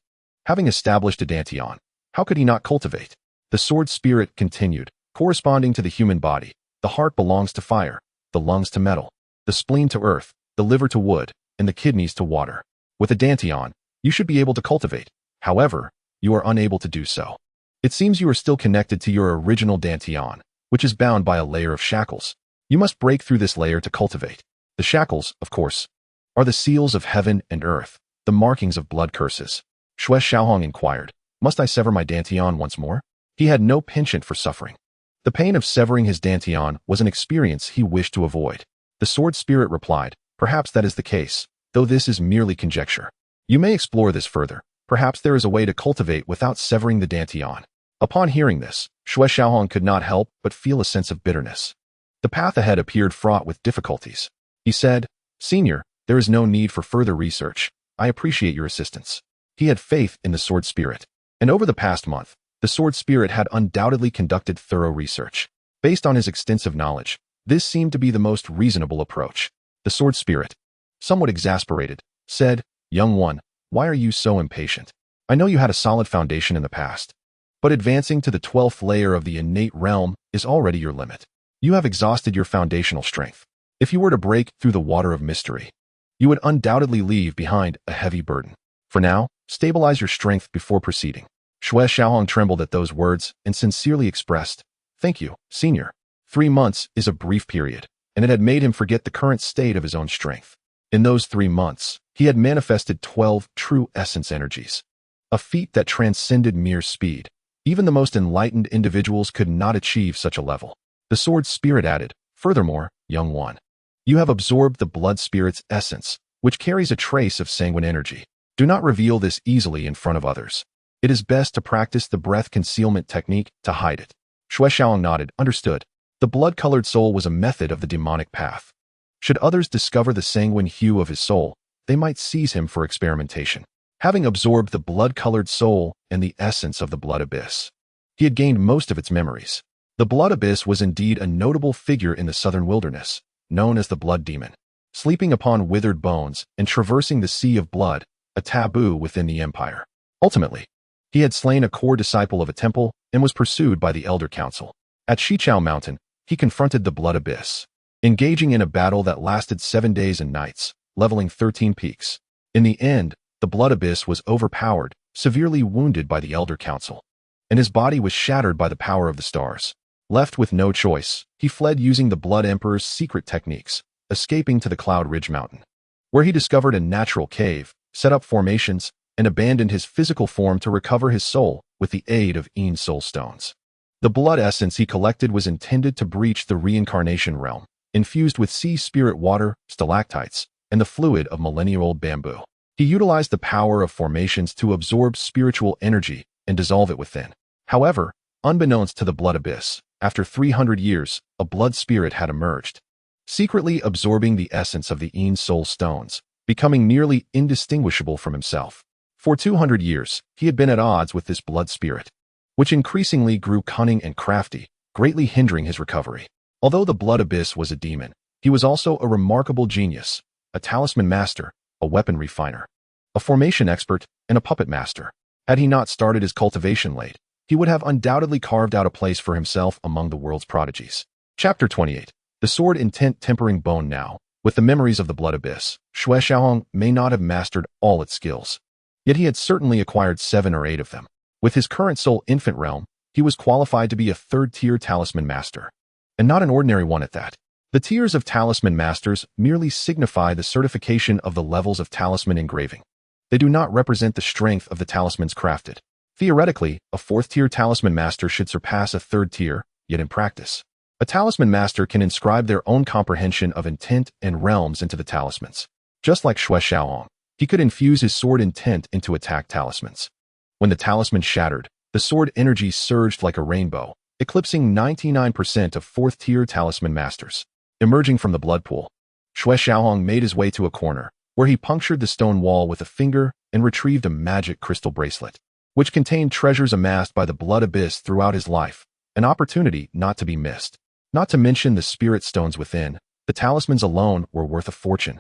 Having established a dantian, how could he not cultivate?" The sword spirit continued, "Corresponding to the human body, the heart belongs to fire, the lungs to metal, the spleen to earth, the liver to wood, and the kidneys to water. With a dantian, you should be able to cultivate. However, you are unable to do so. It seems you are still connected to your original dantian, which is bound by a layer of shackles. You must break through this layer to cultivate. The shackles, of course, are the seals of heaven and earth, the markings of blood curses." Xue Xiaohong inquired, "Must I sever my dantian once more?" He had no penchant for suffering. The pain of severing his dantian was an experience he wished to avoid. The sword spirit replied, "Perhaps that is the case, though this is merely conjecture. You may explore this further. Perhaps there is a way to cultivate without severing the dantian." Upon hearing this, Xue Xiaohong could not help but feel a sense of bitterness. The path ahead appeared fraught with difficulties. He said, "Senior, there is no need for further research. I appreciate your assistance." He had faith in the sword spirit, and over the past month, the sword spirit had undoubtedly conducted thorough research. Based on his extensive knowledge, this seemed to be the most reasonable approach. The sword spirit, somewhat exasperated, said, "Young one, why are you so impatient? I know you had a solid foundation in the past, but advancing to the 12th layer of the innate realm is already your limit. You have exhausted your foundational strength. If you were to break through the water of mystery, you would undoubtedly leave behind a heavy burden. For now, stabilize your strength before proceeding." Xue Xiaohong trembled at those words and sincerely expressed, "Thank you, senior." 3 months is a brief period, and it had made him forget the current state of his own strength. In those 3 months, he had manifested 12 true essence energies, a feat that transcended mere speed. Even the most enlightened individuals could not achieve such a level. The sword spirit added, "Furthermore, young one, you have absorbed the blood spirit's essence, which carries a trace of sanguine energy. Do not reveal this easily in front of others. It is best to practice the breath concealment technique to hide it." Xue Xiaohong nodded, understood. The blood-colored soul was a method of the demonic path. Should others discover the sanguine hue of his soul, they might seize him for experimentation. Having absorbed the blood-colored soul and the essence of the blood abyss, he had gained most of its memories. The blood abyss was indeed a notable figure in the southern wilderness, known as the blood demon, sleeping upon withered bones and traversing the sea of blood, a taboo within the empire. Ultimately, he had slain a core disciple of a temple and was pursued by the Elder Council. At Shichao Mountain, he confronted the blood abyss, engaging in a battle that lasted 7 days and nights, leveling 13 peaks. In the end, the blood abyss was overpowered, severely wounded by the Elder Council, and his body was shattered by the power of the stars. Left with no choice, he fled using the Blood Emperor's secret techniques, escaping to the Cloud Ridge Mountain, where he discovered a natural cave, set up formations, and abandoned his physical form to recover his soul with the aid of soul stones. The blood essence he collected was intended to breach the reincarnation realm, infused with sea spirit water, stalactites, and the fluid of millennia-old bamboo. He utilized the power of formations to absorb spiritual energy and dissolve it within. However, unbeknownst to the blood abyss, after 300 years, a blood spirit had emerged, secretly absorbing the essence of the soul stones, becoming nearly indistinguishable from himself. For 200 years, he had been at odds with this blood spirit, which increasingly grew cunning and crafty, greatly hindering his recovery. Although the blood abyss was a demon, he was also a remarkable genius, a talisman master, a weapon refiner, a formation expert, and a puppet master. Had he not started his cultivation late, he would have undoubtedly carved out a place for himself among the world's prodigies. Chapter 28. The sword intent tempering bone. Now, with the memories of the blood abyss, Xue Xiaohong may not have mastered all its skills, yet he had certainly acquired 7 or 8 of them. With his current soul infant realm, he was qualified to be a 3rd-tier talisman master, and not an ordinary one at that. The tiers of talisman masters merely signify the certification of the levels of talisman engraving. They do not represent the strength of the talismans crafted. Theoretically, a 4th-tier talisman master should surpass a 3rd tier, yet in practice, a talisman master can inscribe their own comprehension of intent and realms into the talismans. Just like Xue Xiaohong, he could infuse his sword intent into attack talismans. When the talisman shattered, the sword energy surged like a rainbow, eclipsing 99% of 4th-tier talisman masters. Emerging from the blood pool, Xue Xiaohong made his way to a corner, where he punctured the stone wall with a finger and retrieved a magic crystal bracelet, which contained treasures amassed by the blood abyss throughout his life, an opportunity not to be missed. Not to mention the spirit stones within, the talismans alone were worth a fortune,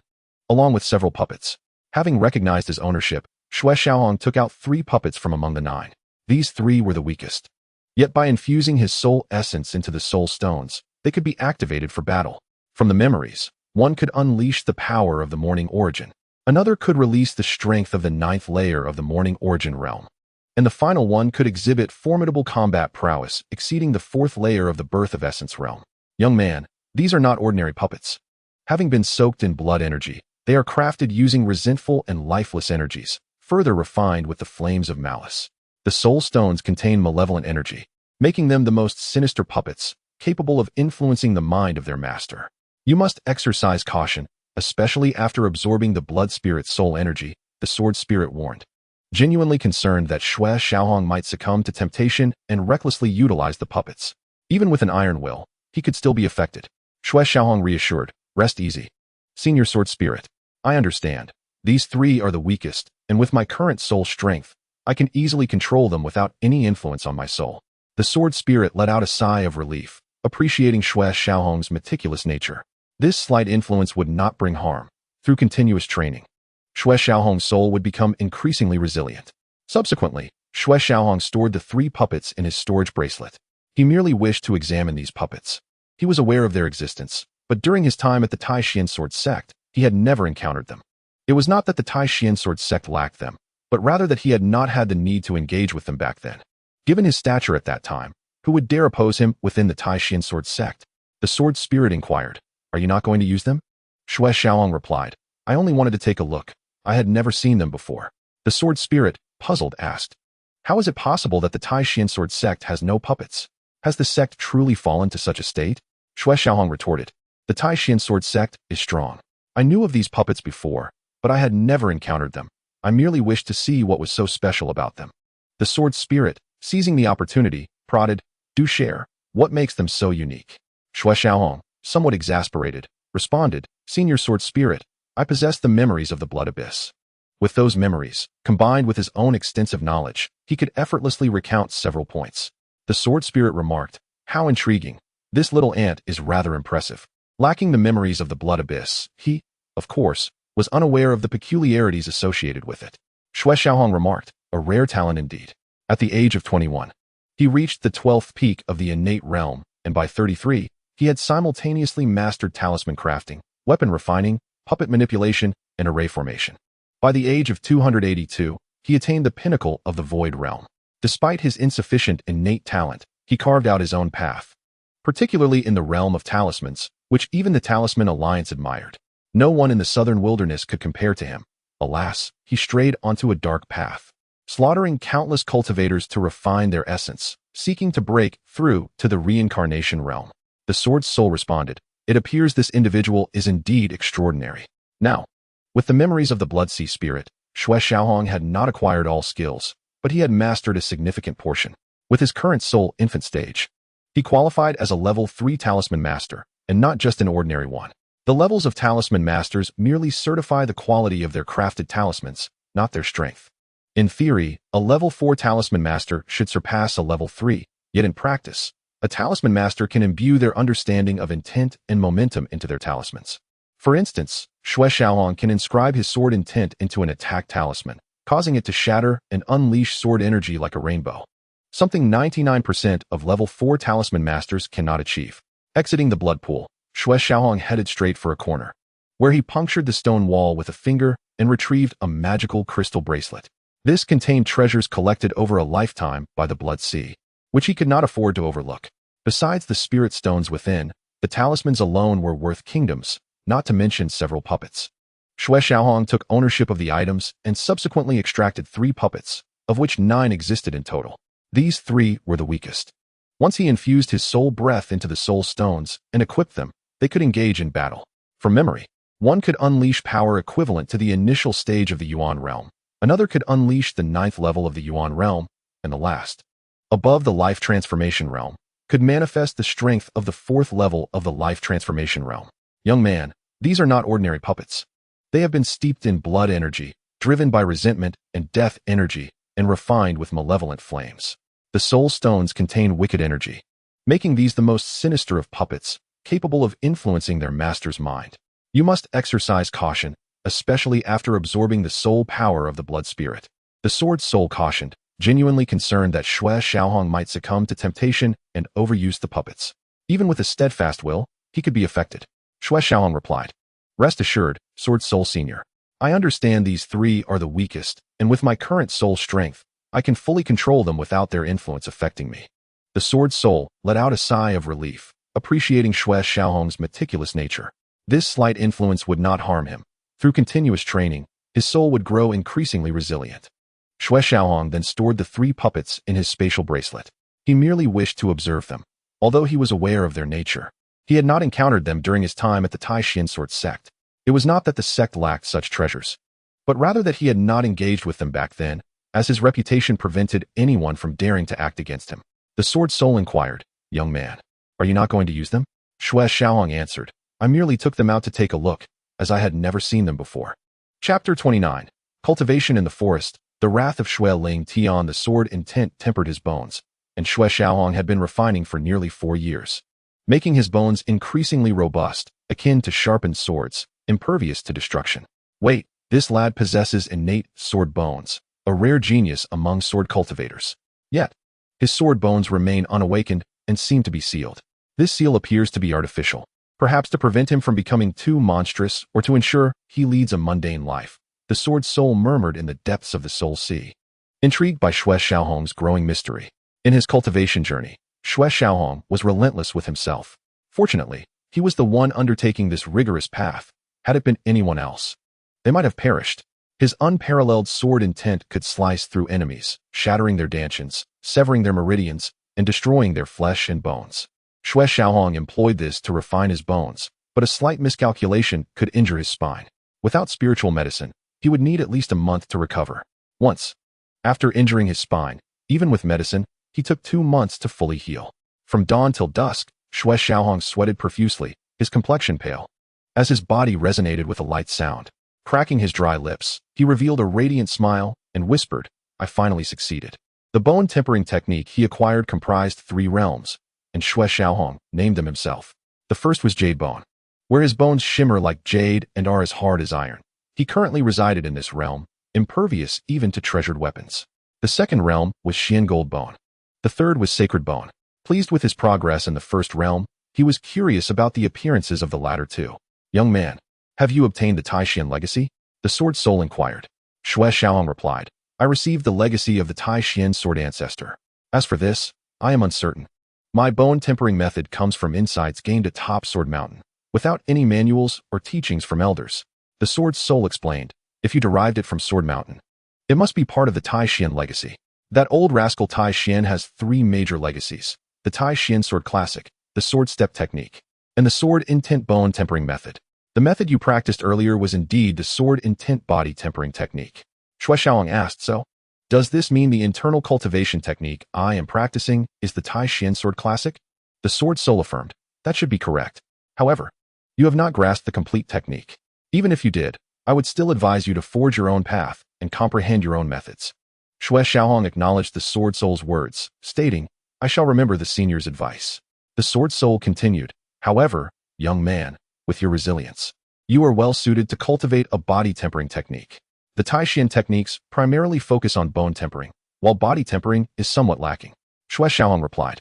along with several puppets. Having recognized his ownership, Xue Xiaohong took out 3 puppets from among the 9. These 3 were the weakest. Yet by infusing his soul essence into the soul stones, they could be activated for battle. From the memories, one could unleash the power of the morning origin. Another could release the strength of the 9th layer of the morning origin realm. And the final one could exhibit formidable combat prowess exceeding the 4th layer of the birth of essence realm. Young man, these are not ordinary puppets. Having been soaked in blood energy, they are crafted using resentful and lifeless energies, further refined with the flames of malice. The soul stones contain malevolent energy, making them the most sinister puppets, capable of influencing the mind of their master. You must exercise caution, especially after absorbing the blood spirit's soul energy, the sword spirit warned. Genuinely concerned that Xue Xiaohong might succumb to temptation and recklessly utilize the puppets. Even with an iron will, he could still be affected. Xue Xiaohong reassured, "Rest easy. Senior sword spirit, I understand. These 3 are the weakest, and with my current soul strength, I can easily control them without any influence on my soul." The sword spirit let out a sigh of relief, appreciating Xue Xiaohong's meticulous nature. This slight influence would not bring harm. Through continuous training, Xue Xiaohong's soul would become increasingly resilient. Subsequently, Xue Xiaohong stored the 3 puppets in his storage bracelet. He merely wished to examine these puppets. He was aware of their existence, but during his time at the Tai Xuan Sword Sect, he had never encountered them. It was not that the Tai Xuan Sword Sect lacked them, but rather that he had not had the need to engage with them back then. Given his stature at that time, who would dare oppose him within the Tai Xuan Sword Sect? The sword spirit inquired. Are you not going to use them? Xue Xiaohong replied. I only wanted to take a look. I had never seen them before. The sword spirit, puzzled, asked. How is it possible that the Tai Xuan Sword Sect has no puppets? Has the sect truly fallen to such a state? Xue Xiaohong retorted. The Tai Xuan Sword Sect is strong. I knew of these puppets before, but I had never encountered them. I merely wished to see what was so special about them. The sword spirit, seizing the opportunity, prodded, Do share. What makes them so unique? Xue Xiaohong, somewhat exasperated, responded, Senior sword spirit, I possess the memories of the blood abyss. With those memories, combined with his own extensive knowledge, he could effortlessly recount several points. The sword spirit remarked, How intriguing. This little ant is rather impressive. Lacking the memories of the blood abyss, he, of course, was unaware of the peculiarities associated with it. Xue Xiaohong remarked, A rare talent indeed. At the age of 21, he reached the 12th peak of the innate realm, and by 33, he had simultaneously mastered talisman crafting, weapon refining, puppet manipulation, and array formation. By the age of 282, he attained the pinnacle of the void realm. Despite his insufficient innate talent, he carved out his own path, particularly in the realm of talismans, which even the Talisman Alliance admired. No one in the southern wilderness could compare to him. Alas, he strayed onto a dark path, slaughtering countless cultivators to refine their essence, seeking to break through to the reincarnation realm. The sword's soul responded, It appears this individual is indeed extraordinary. Now, with the memories of the Blood Sea Spirit, Xue Xiaohong had not acquired all skills, but he had mastered a significant portion. With his current soul infant stage, he qualified as a level 3 talisman master, and not just an ordinary one. The levels of talisman masters merely certify the quality of their crafted talismans, not their strength. In theory, a level 4 talisman master should surpass a level 3, yet in practice, a talisman master can imbue their understanding of intent and momentum into their talismans. For instance, Xue Xiaohong can inscribe his sword intent into an attack talisman, causing it to shatter and unleash sword energy like a rainbow. Something 99% of level 4 talisman masters cannot achieve. Exiting the blood pool, Xue Xiaohong headed straight for a corner, where he punctured the stone wall with a finger and retrieved a magical crystal bracelet. This contained treasures collected over a lifetime by the Blood Sea, which he could not afford to overlook. Besides the spirit stones within, the talismans alone were worth kingdoms, not to mention several puppets. Xue Xiaohong took ownership of the items and subsequently extracted 3 puppets, of which 9 existed in total. These 3 were the weakest. Once he infused his soul breath into the soul stones and equipped them, they could engage in battle. From memory, one could unleash power equivalent to the initial stage of the Yuan realm, another could unleash the 9th level of the Yuan realm, and the last, above the life transformation realm, could manifest the strength of the 4th level of the life transformation realm. Young man, these are not ordinary puppets. They have been steeped in blood energy, driven by resentment and death energy, and refined with malevolent flames. The soul stones contain wicked energy, making these the most sinister of puppets, capable of influencing their master's mind. You must exercise caution, especially after absorbing the soul power of the blood spirit. The sword soul cautioned, genuinely concerned that Xue Xiaohong might succumb to temptation and overuse the puppets. Even with a steadfast will, he could be affected. Xue Xiaohong replied, Rest assured, Sword Soul Senior. I understand these 3 are the weakest, and with my current soul strength, I can fully control them without their influence affecting me. The sword soul let out a sigh of relief, appreciating Xue Xiaohong's meticulous nature. This slight influence would not harm him. Through continuous training, his soul would grow increasingly resilient. Xue Xiaohong then stored the 3 puppets in his spatial bracelet. He merely wished to observe them, although he was aware of their nature. He had not encountered them during his time at the Tai Xuan Sword Sect. It was not that the sect lacked such treasures, but rather that he had not engaged with them back then, as his reputation prevented anyone from daring to act against him. The sword soul inquired, Young man, are you not going to use them? Xue Xiaohong answered, I merely took them out to take a look, as I had never seen them before. Chapter 29. Cultivation in the Forest. The wrath of Xue Ling Tian. The sword intent tempered his bones, and Xue Xiaohong had been refining for nearly 4 years, making his bones increasingly robust, akin to sharpened swords, impervious to destruction. Wait, this lad possesses innate sword bones, a rare genius among sword cultivators. Yet, his sword bones remain unawakened and seem to be sealed. This seal appears to be artificial, perhaps to prevent him from becoming too monstrous or to ensure he leads a mundane life. the sword soul murmured in the depths of the soul sea. Intrigued by Xue Xiaohong's growing mystery, in his cultivation journey, Xue Xiaohong was relentless with himself. Fortunately, he was the one undertaking this rigorous path. Had it been anyone else, they might have perished. His unparalleled sword intent could slice through enemies, shattering their dantians, severing their meridians, and destroying their flesh and bones. Xue Xiaohong employed this to refine his bones, but a slight miscalculation could injure his spine. Without spiritual medicine, he would need at least a month to recover. Once, after injuring his spine, even with medicine, he took 2 months to fully heal. From dawn till dusk, Xue Xiaohong sweated profusely, his complexion pale. As his body resonated with a light sound, cracking his dry lips, he revealed a radiant smile and whispered, "I finally succeeded." The bone tempering technique he acquired comprised 3 realms, and Xue Xiaohong named them himself. The first was jade bone, where his bones shimmer like jade and are as hard as iron. He currently resided in this realm, impervious even to treasured weapons. The second realm was Xian gold bone. The third was sacred bone. Pleased with his progress in the first realm, he was curious about the appearances of the latter 2. "Young man, have you obtained the Tai Xuan legacy?" the sword soul inquired. Xue Xiaohong replied, "I received the legacy of the Tai Xuan sword ancestor. As for this, I am uncertain. My bone tempering method comes from insights gained atop Sword Mountain, without any manuals or teachings from elders." The sword soul explained, "If you derived it from Sword Mountain, it must be part of the Tai Xuan legacy. That old rascal Tai Xuan has 3 major legacies: the Tai Xuan Sword Classic, the Sword Step Technique, and the Sword Intent Bone Tempering Method. The method you practiced earlier was indeed the Sword Intent Body Tempering Technique." Xue Xiaohong asked, "So, does this mean the internal cultivation technique I am practicing is the Tai Xuan Sword Classic?" The sword soul affirmed, "That should be correct. However, you have not grasped the complete technique. Even if you did, I would still advise you to forge your own path and comprehend your own methods." Xue Xiaohong acknowledged the sword soul's words, stating, "I shall remember the senior's advice." The sword soul continued, "However, young man, with your resilience, you are well suited to cultivate a body tempering technique. The Tai Xuan techniques primarily focus on bone tempering, while body tempering is somewhat lacking." Xue Xiaohong replied,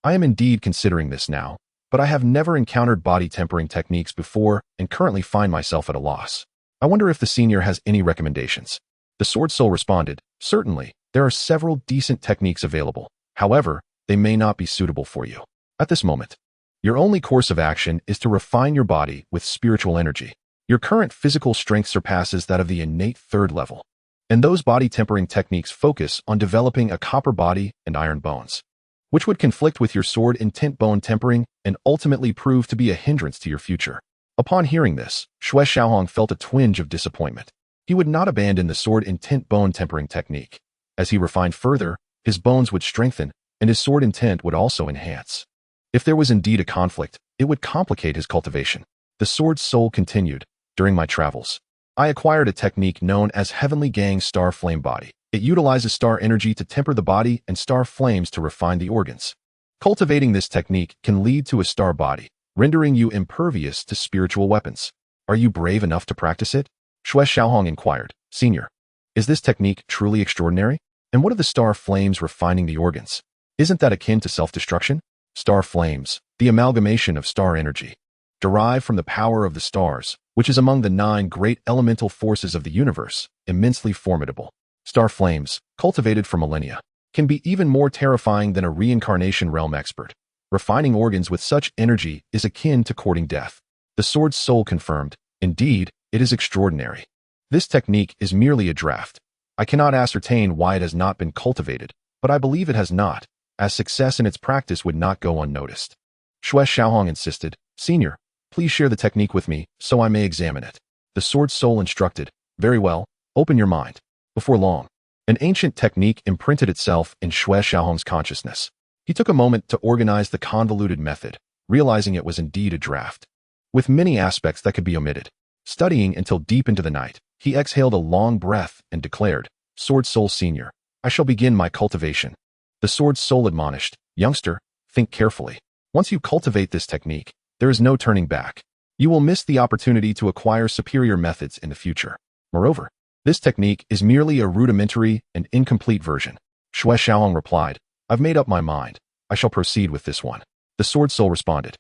"I am indeed considering this now, but I have never encountered body tempering techniques before and currently find myself at a loss. I wonder if the senior has any recommendations." The sword soul responded, "Certainly, there are several decent techniques available. However, they may not be suitable for you. At this moment, your only course of action is to refine your body with spiritual energy. Your current physical strength surpasses that of the innate 3rd level, and those body tempering techniques focus on developing a copper body and iron bones, which would conflict with your sword intent bone tempering and ultimately prove to be a hindrance to your future." Upon hearing this, Xue Xiaohong felt a twinge of disappointment. He would not abandon the sword intent bone tempering technique. As he refined further, his bones would strengthen, and his sword intent would also enhance. If there was indeed a conflict, it would complicate his cultivation. The sword soul continued, "During my travels, I acquired a technique known as Heavenly Gang Star Flame Body. It utilizes star energy to temper the body and star flames to refine the organs. Cultivating this technique can lead to a star body, rendering you impervious to spiritual weapons. Are you brave enough to practice it?" Xue Xiaohong inquired, "Senior, is this technique truly extraordinary? And what are the star flames refining the organs? Isn't that akin to self-destruction?" Star flames, the amalgamation of star energy, derived from the power of the stars, which is among the 9 great elemental forces of the universe, immensely formidable. Star flames, cultivated for millennia, can be even more terrifying than a reincarnation realm expert. Refining organs with such energy is akin to courting death. The sword soul confirmed, "Indeed, it is extraordinary. This technique is merely a draft. I cannot ascertain why it has not been cultivated, but I believe it has not, as success in its practice would not go unnoticed." Xue Xiaohong insisted, "Senior, please share the technique with me so I may examine it." The sword soul instructed, "Very well, open your mind." Before long, an ancient technique imprinted itself in Xue Xiaohong's consciousness. He took a moment to organize the convoluted method, realizing it was indeed a draft, with many aspects that could be omitted. Studying until deep into the night, he exhaled a long breath and declared, "Sword Soul Senior, I shall begin my cultivation." The sword soul admonished, "Youngster, think carefully. Once you cultivate this technique, there is no turning back. You will miss the opportunity to acquire superior methods in the future. Moreover, this technique is merely a rudimentary and incomplete version." Xue Xiaohong replied, "I've made up my mind. I shall proceed with this one." The sword soul responded,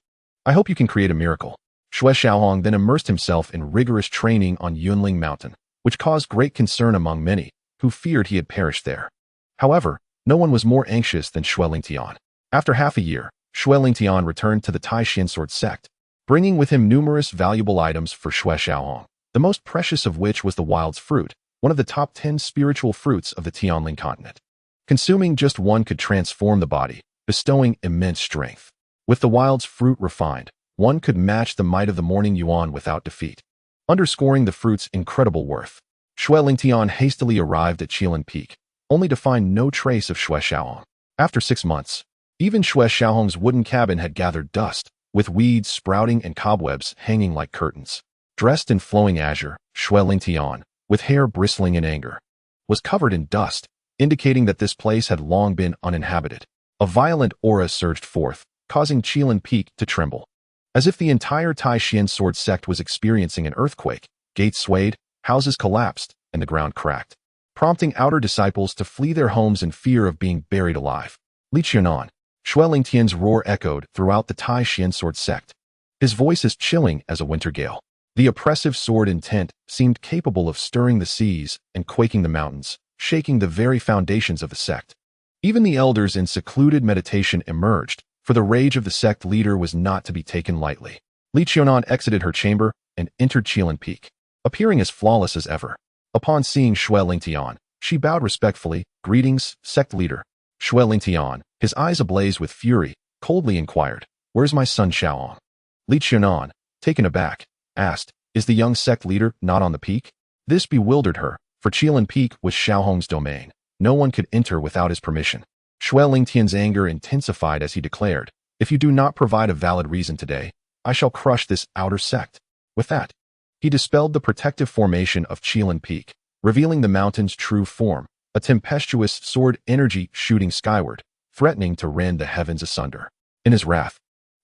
"I hope you can create a miracle." Xue Xiaohong then immersed himself in rigorous training on Yunling Mountain. which caused great concern among many, who feared he had perished there. However, no one was more anxious than Xue Qilin. After half a year, Xue Qilin returned to the Tai Xuan Sword Sect, bringing with him numerous valuable items for Xue Xiaohong, the most precious of which was the wild's fruit, one of the top 10 spiritual fruits of the Tianlin continent. Consuming just one could transform the body, bestowing immense strength. With the wild's fruit refined, one could match the might of the morning yuan without defeat. Underscoring the fruit's incredible worth, Xue Qilin hastily arrived at Kirin Peak, only to find no trace of Xue Xiaohong. After 6 months, even Xue Xiaohong's wooden cabin had gathered dust, with weeds sprouting and cobwebs hanging like curtains. Dressed in flowing azure, Xue Qilin, with hair bristling in anger, was covered in dust, indicating that this place had long been uninhabited. A violent aura surged forth, causing Kirin Peak to tremble. As if the entire Tai Xuan Sword Sect was experiencing an earthquake, gates swayed, houses collapsed, and the ground cracked, prompting outer disciples to flee their homes in fear of being buried alive. Li Qianan, Xue Qilin roar echoed throughout the Tai Xuan Sword Sect. His voice as chilling as a winter gale. The oppressive sword intent seemed capable of stirring the seas and quaking the mountains, shaking the very foundations of the sect. Even the elders in secluded meditation emerged, for the rage of the sect leader was not to be taken lightly. Li Qianan exited her chamber and entered Kirin Peak, appearing as flawless as ever. Upon seeing Xue Qilin, she bowed respectfully. "Greetings, sect leader." Xue Qilin, his eyes ablaze with fury, coldly inquired, "Where's my son Xiaohong?" Li Qianan, taken aback, asked, "Is the young sect leader not on the peak?" This bewildered her, for Kirin Peak was Xiaohong's domain. No one could enter without his permission. Xue Qilin anger intensified as he declared, "If you do not provide a valid reason today, I shall crush this outer sect." With that, he dispelled the protective formation of Kirin Peak, revealing the mountain's true form, a tempestuous sword energy shooting skyward, threatening to rend the heavens asunder. In his wrath,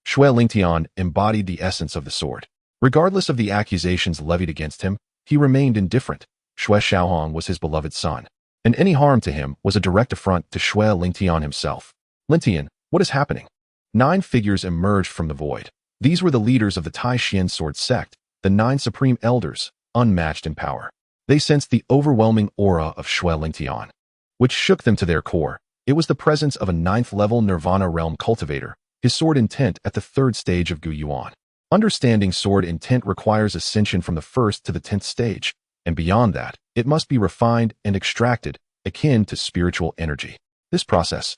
Xue Qilin embodied the essence of the sword. Regardless of the accusations levied against him, he remained indifferent. Xue Xiaohong was his beloved son, and any harm to him was a direct affront to Xue Qilin himself. "Qilin, what is happening?" 9 figures emerged from the void. These were the leaders of the Tai Xuan Sword Sect, the 9 supreme elders, unmatched in power. They sensed the overwhelming aura of Xue Qilin, which shook them to their core. It was the presence of a 9th-level Nirvana realm cultivator, his sword intent at the 3rd stage of Gu Yuan. Understanding sword intent requires ascension from the 1st to the 10th stage, and beyond that, it must be refined and extracted, akin to spiritual energy. This process,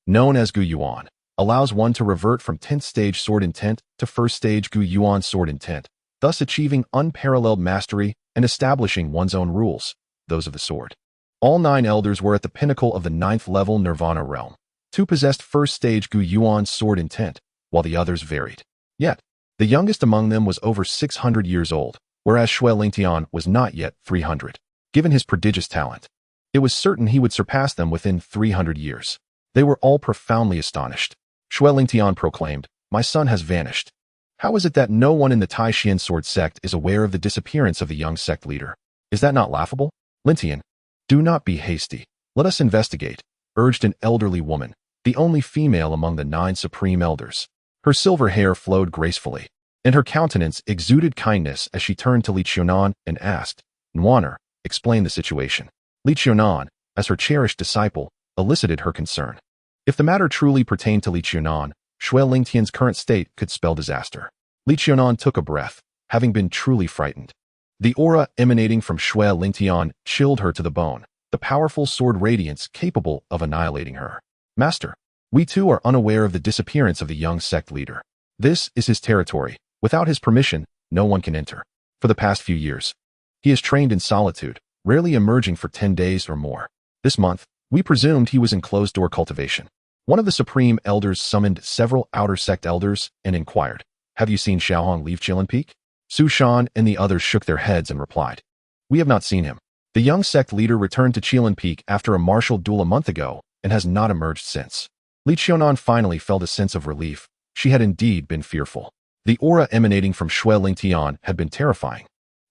known as Gu Yuan, allows one to revert from 10th stage sword intent to 1st stage Gu Yuan sword intent, thus achieving unparalleled mastery and establishing one's own rules, those of the sword. All 9 elders were at the pinnacle of the 9th-level Nirvana realm. 2 possessed 1st stage Gu Yuan sword intent, while the others varied. Yet, the youngest among them was over 600 years old, whereas Xue Qilin was not yet 300. Given his prodigious talent, it was certain he would surpass them within 300 years. They were all profoundly astonished. Xue Qilin proclaimed, "My son has vanished. How is it that no one in the Tai Xuan Sword Sect is aware of the disappearance of the young sect leader? Is that not laughable?" "Qilin, do not be hasty. Let us investigate," urged an elderly woman, the only female among the 9 supreme elders. Her silver hair flowed gracefully, and her countenance exuded kindness as she turned to Li Qianan and asked, "Nwaner, explain the situation." Li Qianan, as her cherished disciple, elicited her concern. If the matter truly pertained to Li Qianan, Xue Qilin current state could spell disaster. Li Qianan took a breath, having been truly frightened. The aura emanating from Xue Qilin chilled her to the bone, the powerful sword radiance capable of annihilating her. "Master, we too are unaware of the disappearance of the young sect leader. This is his territory. Without his permission, no one can enter. For the past few years, he has trained in solitude, rarely emerging for 10 days or more. This month, we presumed he was in closed-door cultivation." One of the supreme elders summoned several outer sect elders and inquired, "Have you seen Xiaohong leave Kirin Peak?" Su Shan and the others shook their heads and replied, "We have not seen him. The young sect leader returned to Kirin Peak after a martial duel a month ago and has not emerged since." Li Qianan finally felt a sense of relief. She had indeed been fearful. The aura emanating from Xue Qilin had been terrifying,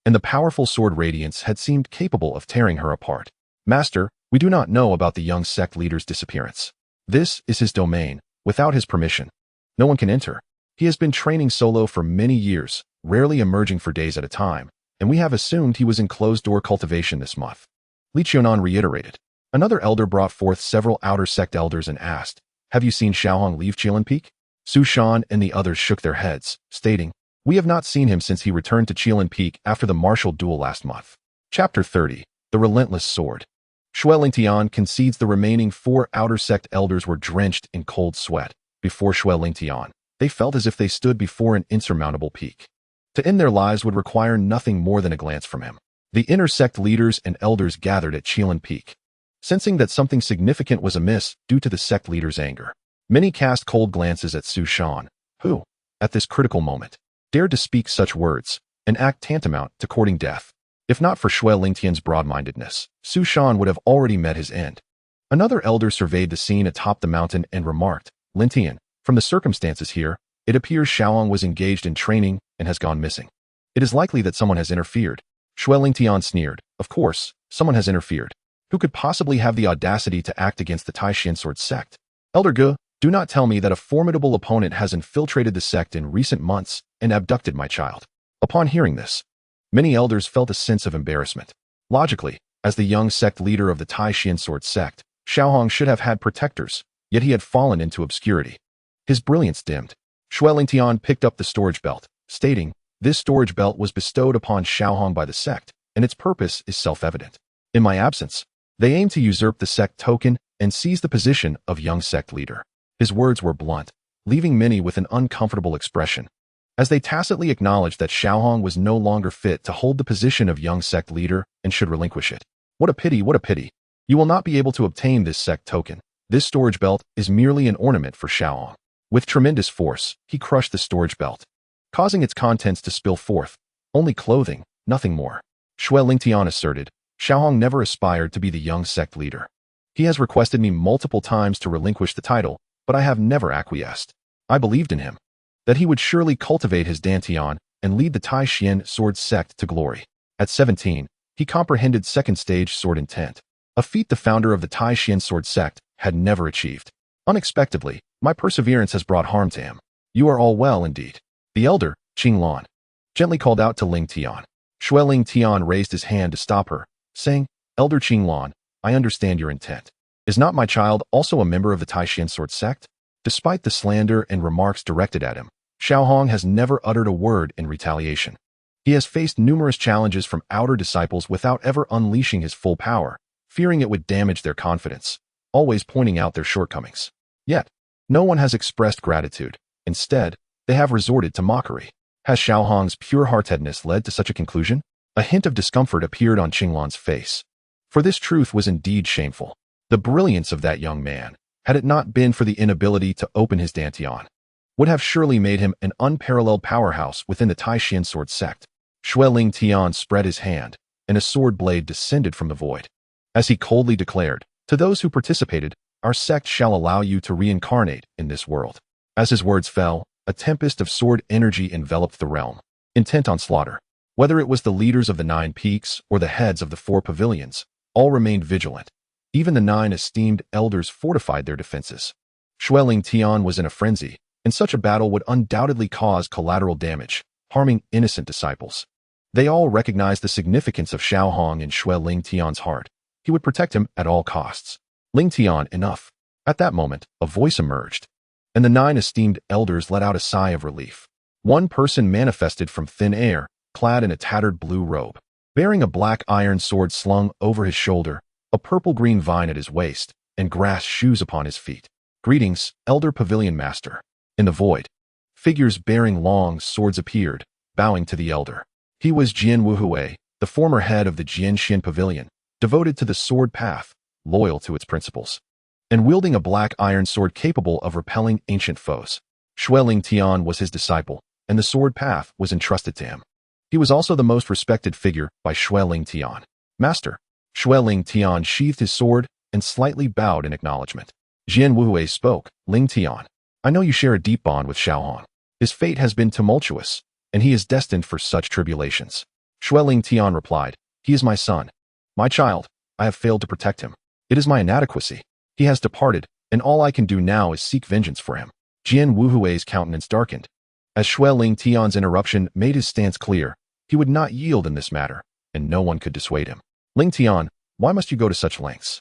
and the powerful sword radiance had seemed capable of tearing her apart. "Master, we do not know about the young sect leader's disappearance. This is his domain. Without his permission, no one can enter. He has been training solo for many years, rarely emerging for days at a time, and we have assumed he was in closed-door cultivation this month. Li Qianan reiterated. Another elder brought forth several outer sect elders and asked, "Have you seen Xiaohong leave Qilin Peak?" Su Shan and the others shook their heads, stating, "We have not seen him since he returned to Qilin Peak after the martial duel last month." Chapter 30. The Relentless Sword. Xue Lingtian concedes the remaining 4 outer sect elders were drenched in cold sweat. Before Xue Lingtian, they felt as if they stood before an insurmountable peak. To end their lives would require nothing more than a glance from him. The inner sect leaders and elders gathered at Qilin Peak. Sensing that something significant was amiss due to the sect leader's anger, many cast cold glances at Su Shan, who, at this critical moment, dared to speak such words, an act tantamount to courting death. If not for Xue Lingtian's broad-mindedness, Su Shan would have already met his end. Another elder surveyed the scene atop the mountain and remarked, "Lingtian, from the circumstances here, it appears Xiaohong was engaged in training and has gone missing. It is likely that someone has interfered." Xue Lingtian sneered. "Of course, someone has interfered. Who could possibly have the audacity to act against the Tai Xuan Sword Sect? Elder Ge, do not tell me that a formidable opponent has infiltrated the sect in recent months and abducted my child." Upon hearing this, many elders felt a sense of embarrassment. Logically, as the young sect leader of the Tai Xuan Sword Sect, Xiaohong should have had protectors, yet he had fallen into obscurity. His brilliance dimmed. Xue Lingtian picked up the storage belt, stating, "This storage belt was bestowed upon Xiaohong by the sect, and its purpose is self-evident. In my absence, they aim to usurp the sect token and seize the position of young sect leader." His words were blunt, leaving many with an uncomfortable expression, as they tacitly acknowledged that Xiaohong was no longer fit to hold the position of young sect leader and should relinquish it. What a pity, what a pity. You will not be able to obtain this sect token. This storage belt is merely an ornament for Xiaohong. With tremendous force, he crushed the storage belt, causing its contents to spill forth. Only clothing, nothing more. Xue Lingtian asserted, "Xiaohong never aspired to be the young sect leader. He has requested me multiple times to relinquish the title, but I have never acquiesced. I believed in him, that he would surely cultivate his dantian and lead the Tai Xuan Sword Sect to glory." At 17, he comprehended second stage sword intent, a feat the founder of the Tai Xuan Sword Sect had never achieved. "Unexpectedly, my perseverance has brought harm to him. You are all well indeed." The elder, Qinglan, gently called out to Lingtian. Xue Lingtian raised his hand to stop her, saying, "Elder Qinglan, I understand your intent. Is not my child also a member of the Tai Xuan Sword Sect?" Despite the slander and remarks directed at him, Xiaohong has never uttered a word in retaliation. He has faced numerous challenges from outer disciples without ever unleashing his full power, fearing it would damage their confidence, always pointing out their shortcomings. Yet, no one has expressed gratitude. Instead, they have resorted to mockery. Has Xiaohong's pure-heartedness led to such a conclusion? A hint of discomfort appeared on Qinglan's face. For this truth was indeed shameful. The brilliance of that young man, had it not been for the inability to open his dantian, would have surely made him an unparalleled powerhouse within the Tai Xuan Sword Sect. Xue Lingtian spread his hand, and a sword blade descended from the void. As he coldly declared, "To those who participated, our sect shall allow you to reincarnate in this world." As his words fell, a tempest of sword energy enveloped the realm, intent on slaughter. Whether it was the leaders of the 9 peaks or the heads of the 4 pavilions, all remained vigilant. Even the 9 esteemed elders fortified their defenses. Xue Lingtian was in a frenzy, and such a battle would undoubtedly cause collateral damage, harming innocent disciples. They all recognized the significance of Xiaohong in Xue Lingtian's heart. He would protect him at all costs. Lingtian, enough. At that moment, a voice emerged, and the 9 esteemed elders let out a sigh of relief. One person manifested from thin air, clad in a tattered blue robe, bearing a black iron sword slung over his shoulder, a purple-green vine at his waist, and grass shoes upon his feet. "Greetings, Elder Pavilion Master." In the void, figures bearing long swords appeared, bowing to the elder. He was Jian Wuhui, the former head of the Jianxian Pavilion, devoted to the sword path, loyal to its principles, and wielding a black iron sword capable of repelling ancient foes. Xue Lingtian was his disciple, and the sword path was entrusted to him. He was also the most respected figure by Xue Lingtian. "Master." Xue Lingtian sheathed his sword and slightly bowed in acknowledgement. Jian Wuhui spoke, "Lingtian, I know you share a deep bond with Xiaohong. His fate has been tumultuous, and he is destined for such tribulations." Xue Lingtian replied, "He is my son, my child. I have failed to protect him. It is my inadequacy. He has departed, and all I can do now is seek vengeance for him." Jian Wuhui's countenance darkened. As Xue Lingtian's interruption made his stance clear, He would not yield in this matter, and no one could dissuade him. Ling Tian, why must you go to such lengths?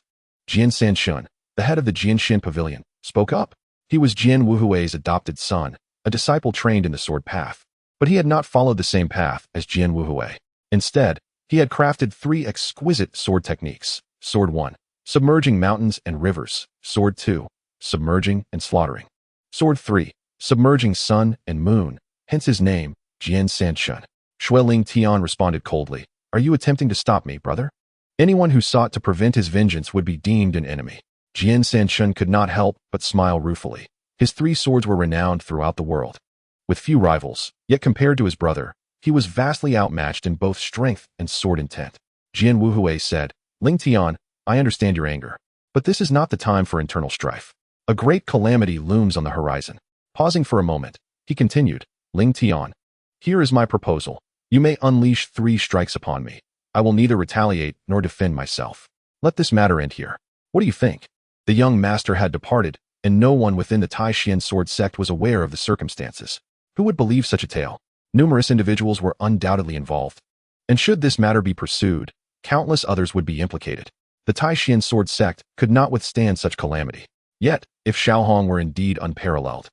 Jian Sanshun, the head of the Jianshin Pavilion, spoke up. He was Jian Wuhui's adopted son, a disciple trained in the sword path. But he had not followed the same path as Jian Wuhui. Instead, he had crafted 3 exquisite sword techniques. Sword 1, submerging mountains and rivers. Sword 2, submerging and slaughtering. Sword 3, submerging sun and moon, hence his name, Jian Sanshun. Xue Ling Tian responded coldly, "Are you attempting to stop me, brother?" Anyone who sought to prevent his vengeance would be deemed an enemy. Jian Sanshun could not help but smile ruefully. His 3 swords were renowned throughout the world. With few rivals, yet compared to his brother, he was vastly outmatched in both strength and sword intent. Jian Wuhui said, "Ling Tian, I understand your anger, but this is not the time for internal strife. A great calamity looms on the horizon." Pausing for a moment, he continued, "Ling Tian, here is my proposal. You may unleash 3 strikes upon me. I will neither retaliate nor defend myself. Let this matter end here. What do you think?" The young master had departed, and no one within the Tai Xuan Sword Sect was aware of the circumstances. Who would believe such a tale? Numerous individuals were undoubtedly involved. And should this matter be pursued, countless others would be implicated. The Tai Xuan Sword Sect could not withstand such calamity. Yet, if Xiaohong were indeed unparalleled,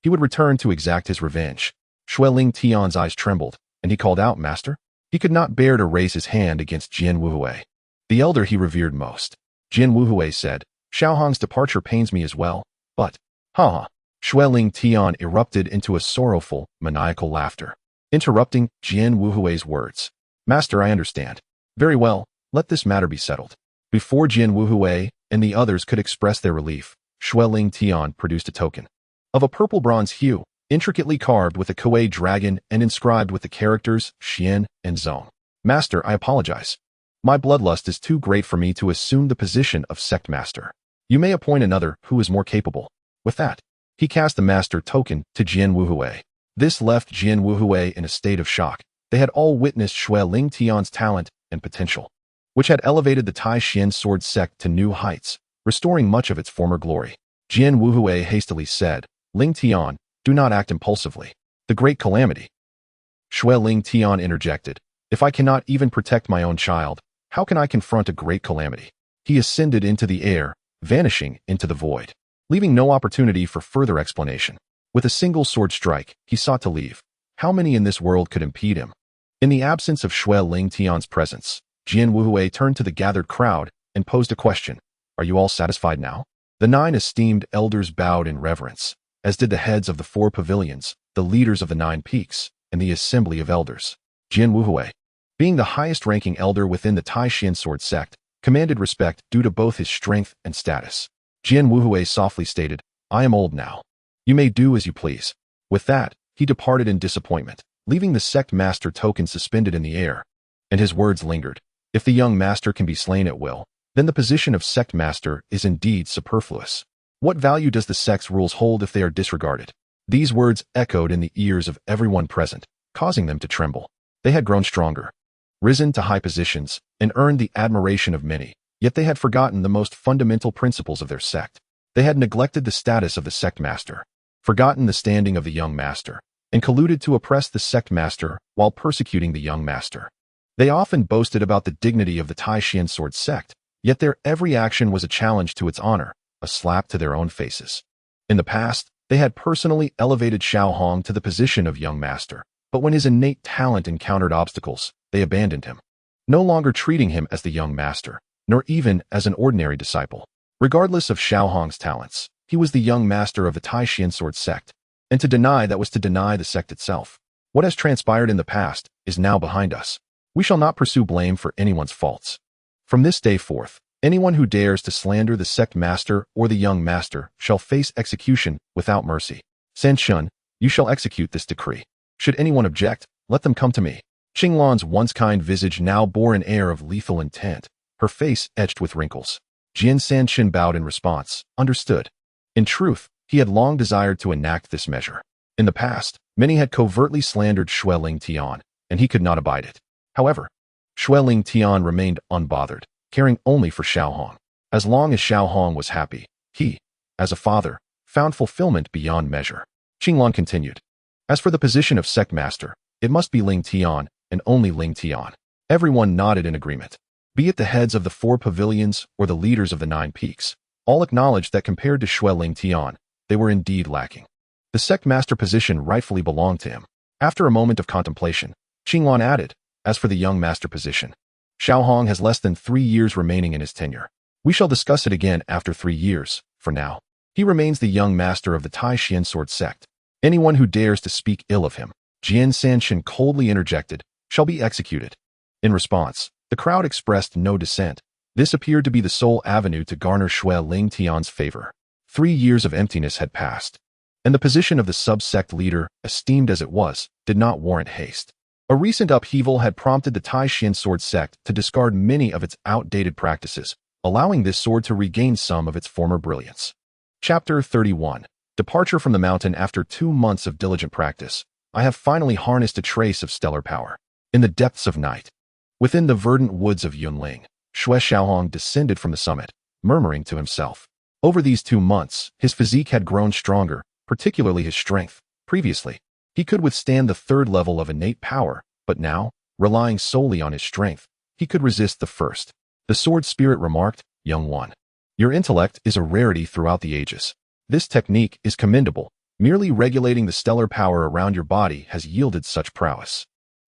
he would return to exact his revenge. Xue Ling Tian's eyes trembled, and he called out, "Master?" He could not bear to raise his hand against Jian Wuhui, the elder he revered most. Jian Wuhui said, "Xiaohong's departure pains me as well, but..." Ha! Xue Ling Tian erupted into a sorrowful, maniacal laughter, interrupting Jian Wuhui's words. "Master, I understand. Very well, let this matter be settled." Before Jian Wuhui and the others could express their relief, Xue Ling Tian produced a token of a purple bronze hue, intricately carved with a Kuei dragon and inscribed with the characters Xian and Zong. "Master, I apologize. My bloodlust is too great for me to assume the position of sect master. You may appoint another who is more capable." With that, he cast the master token to Jian Wuhui. This left Jian Wuhui in a state of shock. They had all witnessed Xue Ling Tian's talent and potential, which had elevated the Tai Xuan Sword Sect to new heights, restoring much of its former glory. Jian Wuhui hastily said, "Ling Tian, do not act impulsively. The great calamity." Xue Ling Tian interjected, "If I cannot even protect my own child, how can I confront a great calamity?" He ascended into the air, vanishing into the void, leaving no opportunity for further explanation. With a single sword strike, he sought to leave. How many in this world could impede him? In the absence of Xue Ling Tian's presence, Jian Wuhui turned to the gathered crowd and posed a question. "Are you all satisfied now?" The 9 esteemed elders bowed in reverence, as did the heads of the 4 pavilions, the leaders of the 9 peaks, and the assembly of elders. Jian Wuhui, being the highest-ranking elder within the Tai Xuan Sword Sect, commanded respect due to both his strength and status. Jian Wuhui softly stated, "I am old now. You may do as you please." With that, he departed in disappointment, leaving the sect master token suspended in the air. And his words lingered. If the young master can be slain at will, then the position of sect master is indeed superfluous. What value does the sect's rules hold if they are disregarded? These words echoed in the ears of everyone present, causing them to tremble. They had grown stronger, risen to high positions, and earned the admiration of many, yet they had forgotten the most fundamental principles of their sect. They had neglected the status of the sect master, forgotten the standing of the young master, and colluded to oppress the sect master while persecuting the young master. They often boasted about the dignity of the Tai Xuan Sword Sect, yet their every action was a challenge to its honor, a slap to their own faces. In the past, they had personally elevated Xiaohong to the position of young master, but when his innate talent encountered obstacles, they abandoned him, no longer treating him as the young master, nor even as an ordinary disciple. Regardless of Xiaohong's talents, he was the young master of the Tai Xuan Sword Sect, and to deny that was to deny the sect itself. What has transpired in the past is now behind us. We shall not pursue blame for anyone's faults. From this day forth, anyone who dares to slander the sect master or the young master shall face execution without mercy. Sanshun, you shall execute this decree. Should anyone object, let them come to me." Qinglan's once kind visage now bore an air of lethal intent, her face etched with wrinkles. Jian Sanshun bowed in response, understood. In truth, he had long desired to enact this measure. In the past, many had covertly slandered Xue Ling Tian, and he could not abide it. However, Xue Ling Tian remained unbothered, caring only for Xiaohong. As long as Xiaohong was happy, he, as a father, found fulfillment beyond measure. Qinglan continued. As for the position of sect master, it must be Ling Tian, and only Ling Tian. Everyone nodded in agreement. Be it the heads of the 4 pavilions or the leaders of the 9 peaks, all acknowledged that compared to Xue Ling Tian, they were indeed lacking. The sect master position rightfully belonged to him. After a moment of contemplation, Qinglan added, as for the young master position, Xiaohong has less than 3 years remaining in his tenure. We shall discuss it again after 3 years. For now, he remains the young master of the Tai Xuan Sword Sect. Anyone who dares to speak ill of him, Jian Sanshin coldly interjected, shall be executed. In response, the crowd expressed no dissent. This appeared to be the sole avenue to garner Xue Ling Tian's favor. 3 years of emptiness had passed, and the position of the sub-sect leader, esteemed as it was, did not warrant haste. A recent upheaval had prompted the Tai Xuan Sword Sect to discard many of its outdated practices, allowing this sword to regain some of its former brilliance. Chapter 31. Departure from the mountain. After 2 months of diligent practice, I have finally harnessed a trace of stellar power. In the depths of night, within the verdant woods of Yunling, Xue Xiaohong descended from the summit, murmuring to himself. Over these 2 months, his physique had grown stronger, particularly his strength. Previously, he could withstand the 3rd level of innate power, but now, relying solely on his strength, he could resist the 1st. The sword spirit remarked, Young one, your intellect is a rarity throughout the ages. This technique is commendable. Merely regulating the stellar power around your body has yielded such prowess.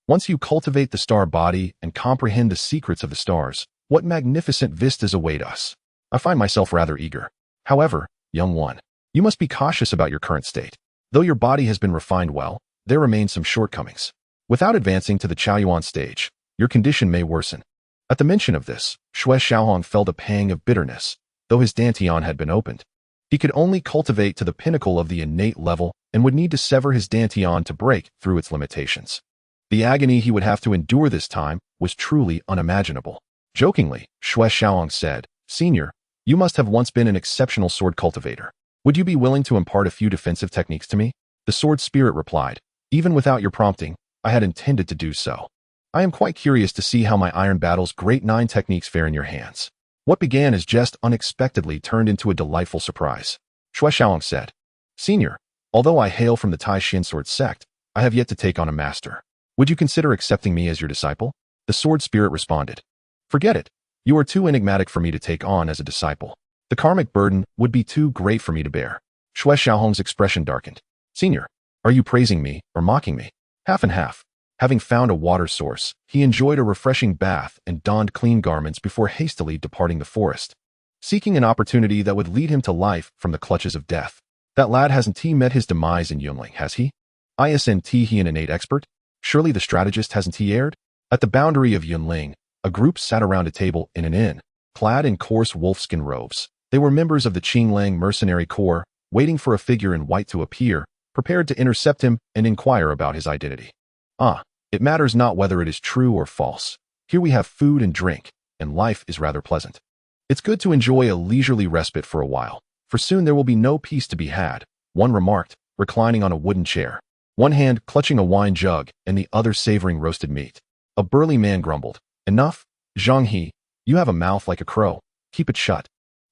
Once you cultivate the star body and comprehend the secrets of the stars, what magnificent vistas await us. I find myself rather eager. However, young one, you must be cautious about your current state. Though your body has been refined well, there remain some shortcomings. Without advancing to the Chaoyuan stage, your condition may worsen. At the mention of this, Xue Xiaohong felt a pang of bitterness, though his dantian had been opened. He could only cultivate to the pinnacle of the innate level and would need to sever his dantian to break through its limitations. The agony he would have to endure this time was truly unimaginable. Jokingly, Xue Xiaohong said, Senior, you must have once been an exceptional sword cultivator. Would you be willing to impart a few defensive techniques to me? The sword spirit replied, Even without your prompting, I had intended to do so. I am quite curious to see how my Iron Battle's Great 9 techniques fare in your hands. What began as jest unexpectedly turned into a delightful surprise. Xue Xiaohong said, Senior, although I hail from the Tai Xuan Sword Sect, I have yet to take on a master. Would you consider accepting me as your disciple? The sword spirit responded, Forget it. You are too enigmatic for me to take on as a disciple. The karmic burden would be too great for me to bear. Xue Xiaohong's expression darkened. Senior, are you praising me or mocking me? Half and half. Having found a water source, he enjoyed a refreshing bath and donned clean garments before hastily departing the forest, seeking an opportunity that would lead him to life from the clutches of death. That lad hasn't he met his demise in Yunling, has he? Isn't he an innate expert? Surely the strategist hasn't he erred? At the boundary of Yunling, a group sat around a table in an inn, clad in coarse wolfskin robes. They were members of the Qinglang mercenary corps, waiting for a figure in white to appear, prepared to intercept him and inquire about his identity. It matters not whether it is true or false. Here we have food and drink, and life is rather pleasant. It's good to enjoy a leisurely respite for a while, for soon there will be no peace to be had, one remarked, reclining on a wooden chair, one hand clutching a wine jug and the other savoring roasted meat. A burly man grumbled, Enough, Zhang He, you have a mouth like a crow, keep it shut.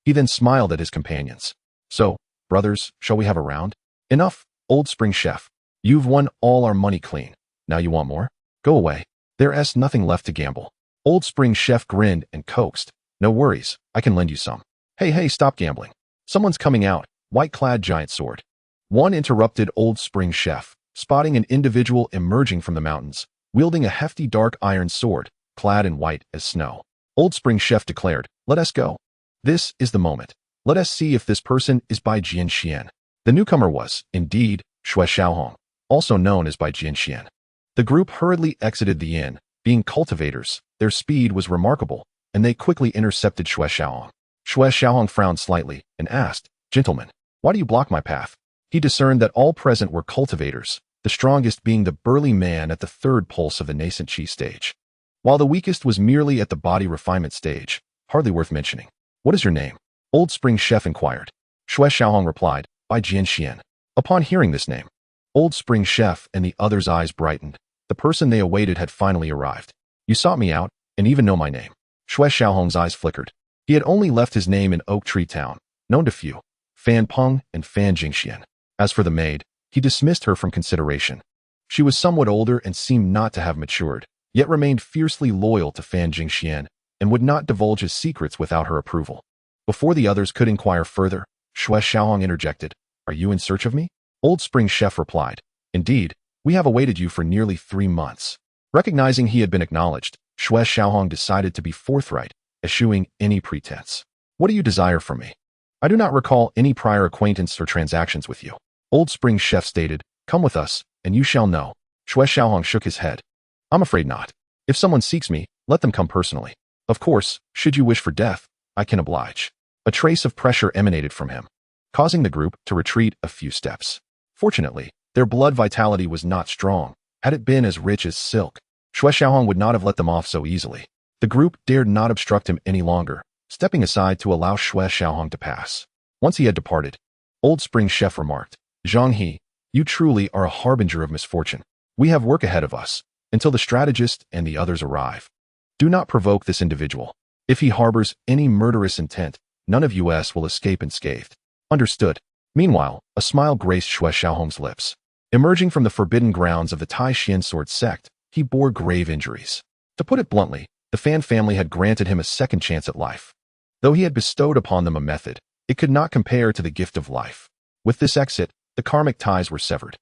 He then smiled at his companions. So, brothers, shall we have a round? Enough, old spring chef. You've won all our money clean. Now you want more? Go away. There's nothing left to gamble. Old spring chef grinned and coaxed. No worries, I can lend you some. Hey, stop gambling. Someone's coming out, white-clad giant sword. One interrupted old spring chef, spotting an individual emerging from the mountains, wielding a hefty dark iron sword, clad in white as snow. Old spring chef declared, Let us go. This is the moment. Let us see if this person is Bai Jianxian. The newcomer was, indeed, Xue Xiaohong, also known as Bai Jianxian. The group hurriedly exited the inn. Being cultivators, their speed was remarkable, and they quickly intercepted Xue Xiaohong. Xue Xiaohong frowned slightly and asked, Gentlemen, why do you block my path? He discerned that all present were cultivators, the strongest being the burly man at the 3rd pulse of the nascent chi stage, while the weakest was merely at the body refinement stage, hardly worth mentioning. What is your name? Old spring chef inquired. Xue Xiaohong replied, Bai Jianxian. Upon hearing this name, Old spring chef and the others' eyes brightened. The person they awaited had finally arrived. You sought me out, and even know my name. Xue Xiaohong's eyes flickered. He had only left his name in Oak Tree Town, known to few, Fan Peng and Fan Jingxian. As for the maid, he dismissed her from consideration. She was somewhat older and seemed not to have matured, yet remained fiercely loyal to Fan Jingxian and would not divulge his secrets without her approval. Before the others could inquire further, Xue Xiaohong interjected, "Are you in search of me?" Old Spring Chef replied, "Indeed, we have awaited you for nearly 3 months." Recognizing he had been acknowledged, Xue Xiaohong decided to be forthright, eschewing any pretense. "What do you desire from me?" "I do not recall any prior acquaintance or transactions with you." Old Spring Chef stated, "Come with us, and you shall know." Xue Xiaohong shook his head. "I'm afraid not. If someone seeks me, let them come personally. Of course, should you wish for death, I can oblige." A trace of pressure emanated from him, causing the group to retreat a few steps. Fortunately, their blood vitality was not strong. Had it been as rich as silk, Xue Xiaohong would not have let them off so easily. The group dared not obstruct him any longer, stepping aside to allow Xue Xiaohong to pass. Once he had departed, Old Spring Chef remarked, "Zhang He, you truly are a harbinger of misfortune. We have work ahead of us, until the strategist and the others arrive. Do not provoke this individual. If he harbors any murderous intent, none of us will escape unscathed." "Understood." Meanwhile, a smile graced Xue Xiaohong's lips. Emerging from the forbidden grounds of the Tai Xuan Sword Sect, he bore grave injuries. To put it bluntly, the Fan family had granted him a second chance at life. Though he had bestowed upon them a method, it could not compare to the gift of life. With this exit, the karmic ties were severed,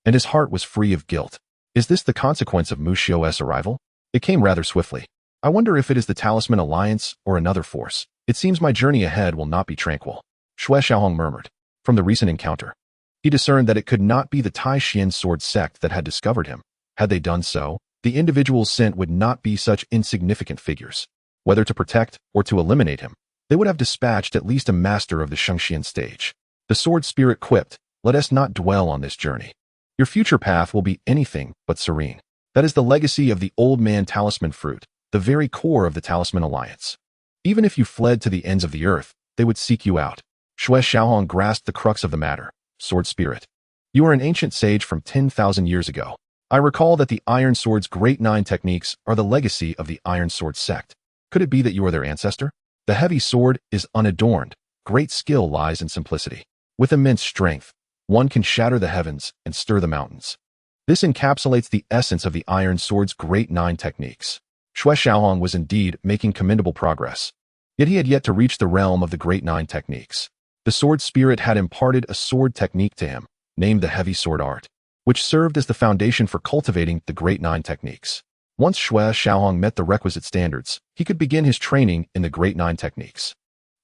and his heart was free of guilt. Is this the consequence of Mu Xiu's arrival? It came rather swiftly. I wonder if it is the Talisman Alliance or another force. It seems my journey ahead will not be tranquil. Xue Xiaohong murmured. From the recent encounter, he discerned that it could not be the Tai Xuan Sword Sect that had discovered him. Had they done so, the individuals sent would not be such insignificant figures. Whether to protect or to eliminate him, they would have dispatched at least a master of the Shengxian stage. The sword spirit quipped, "Let us not dwell on this journey. Your future path will be anything but serene." That is the legacy of the Old Man Talisman Fruit, the very core of the Talisman Alliance. Even if you fled to the ends of the earth, they would seek you out. Xue Xiaohong grasped the crux of the matter. Sword Spirit. You are an ancient sage from 10,000 years ago. I recall that the Iron Sword's Great 9 techniques are the legacy of the Iron Sword Sect. Could it be that you are their ancestor? The heavy sword is unadorned. Great skill lies in simplicity. With immense strength, one can shatter the heavens and stir the mountains. This encapsulates the essence of the Iron Sword's Great 9 techniques. Xue Xiaohong was indeed making commendable progress, yet he had yet to reach the realm of the Great 9 techniques. The sword spirit had imparted a sword technique to him, named the Heavy Sword Art, which served as the foundation for cultivating the Great 9 techniques. Once Xue Xiaohong met the requisite standards, he could begin his training in the Great 9 techniques.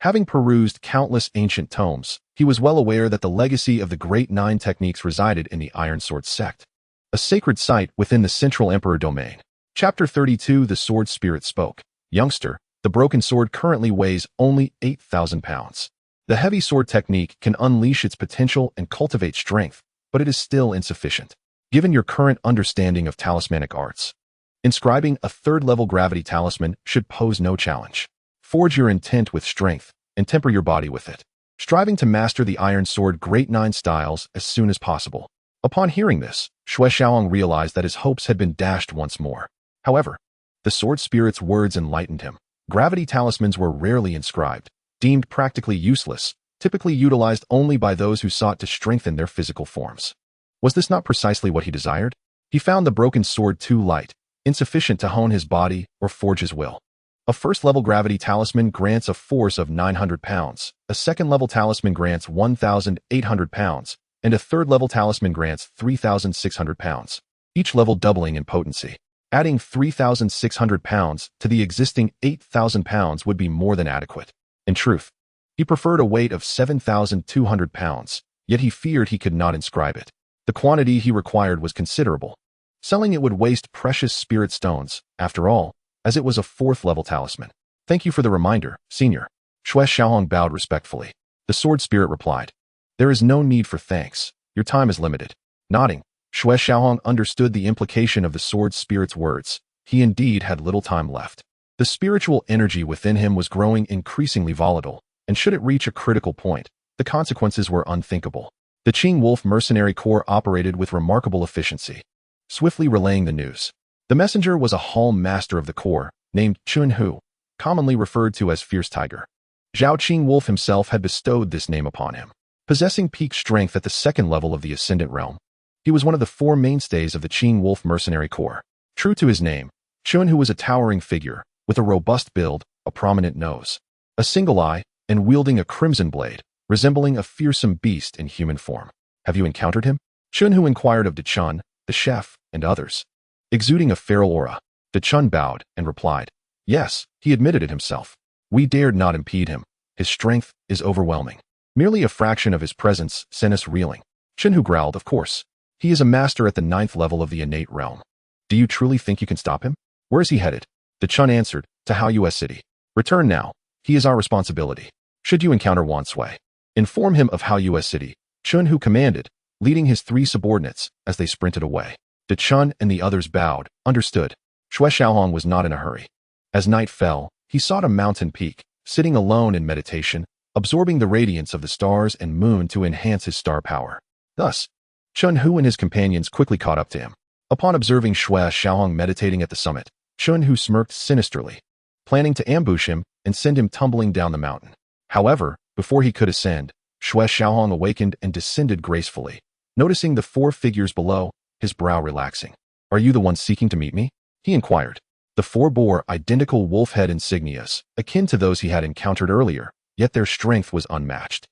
Having perused countless ancient tomes, he was well aware that the legacy of the Great 9 techniques resided in the Iron Sword Sect, a sacred site within the Central Emperor domain. Chapter 32 The Sword Spirit spoke. Youngster, the broken sword currently weighs only 8,000 pounds. The heavy sword technique can unleash its potential and cultivate strength, but it is still insufficient. Given your current understanding of talismanic arts, inscribing a third-level gravity talisman should pose no challenge. Forge your intent with strength and temper your body with it, striving to master the Iron Sword Great 9 styles as soon as possible. Upon hearing this, Xue Xiaohong realized that his hopes had been dashed once more. However, the sword spirit's words enlightened him. Gravity talismans were rarely inscribed, deemed practically useless, typically utilized only by those who sought to strengthen their physical forms. Was this not precisely what he desired? He found the broken sword too light, insufficient to hone his body or forge his will. A first-level gravity talisman grants a force of 900 pounds, a second-level talisman grants 1,800 pounds, and a third-level talisman grants 3,600 pounds, each level doubling in potency. Adding 3,600 pounds to the existing 8,000 pounds would be more than adequate. In truth, he preferred a weight of 7,200 pounds, yet he feared he could not inscribe it. The quantity he required was considerable. Selling it would waste precious spirit stones, after all, as it was a fourth-level talisman. Thank you for the reminder, Senior. Xue Xiaohong bowed respectfully. The sword spirit replied, There is no need for thanks. Your time is limited. Nodding, Xue Xiaohong understood the implication of the sword spirit's words. He indeed had little time left. The spiritual energy within him was growing increasingly volatile, and should it reach a critical point, the consequences were unthinkable. The Qing Wolf Mercenary Corps operated with remarkable efficiency, swiftly relaying the news. The messenger was a hall master of the corps, named Chun Hu, commonly referred to as Fierce Tiger. Zhao Qing Wolf himself had bestowed this name upon him. Possessing peak strength at the second level of the Ascendant Realm, he was one of the 4 mainstays of the Qing Wolf Mercenary Corps. True to his name, Chunhu was a towering figure, with a robust build, a prominent nose, a single eye, and wielding a crimson blade, resembling a fearsome beast in human form. Have you encountered him? Chunhu inquired of Dechun, the chef, and others. Exuding a feral aura, Dechun bowed and replied, yes, he admitted it himself. We dared not impede him. His strength is overwhelming. Merely a fraction of his presence sent us reeling. Chunhu growled, of course. He is a master at the 9th level of the innate realm. Do you truly think you can stop him? Where is he headed? Dechun answered, to Haoyue City. Return now. He is our responsibility. Should you encounter Wansui, inform him of Haoyue City. Chunhu commanded, leading his 3 subordinates as they sprinted away. Dechun and the others bowed, understood. Xue Xiaohong was not in a hurry. As night fell, he sought a mountain peak, sitting alone in meditation, absorbing the radiance of the stars and moon to enhance his star power. Thus, Chunhu and his companions quickly caught up to him. Upon observing Xue Xiaohong meditating at the summit, Chunhu smirked sinisterly, planning to ambush him and send him tumbling down the mountain. However, before he could ascend, Xue Xiaohong awakened and descended gracefully. Noticing the 4 figures below, his brow relaxing. Are you the one seeking to meet me? He inquired. The 4 bore identical wolf head insignias, akin to those he had encountered earlier, yet their strength was unmatched.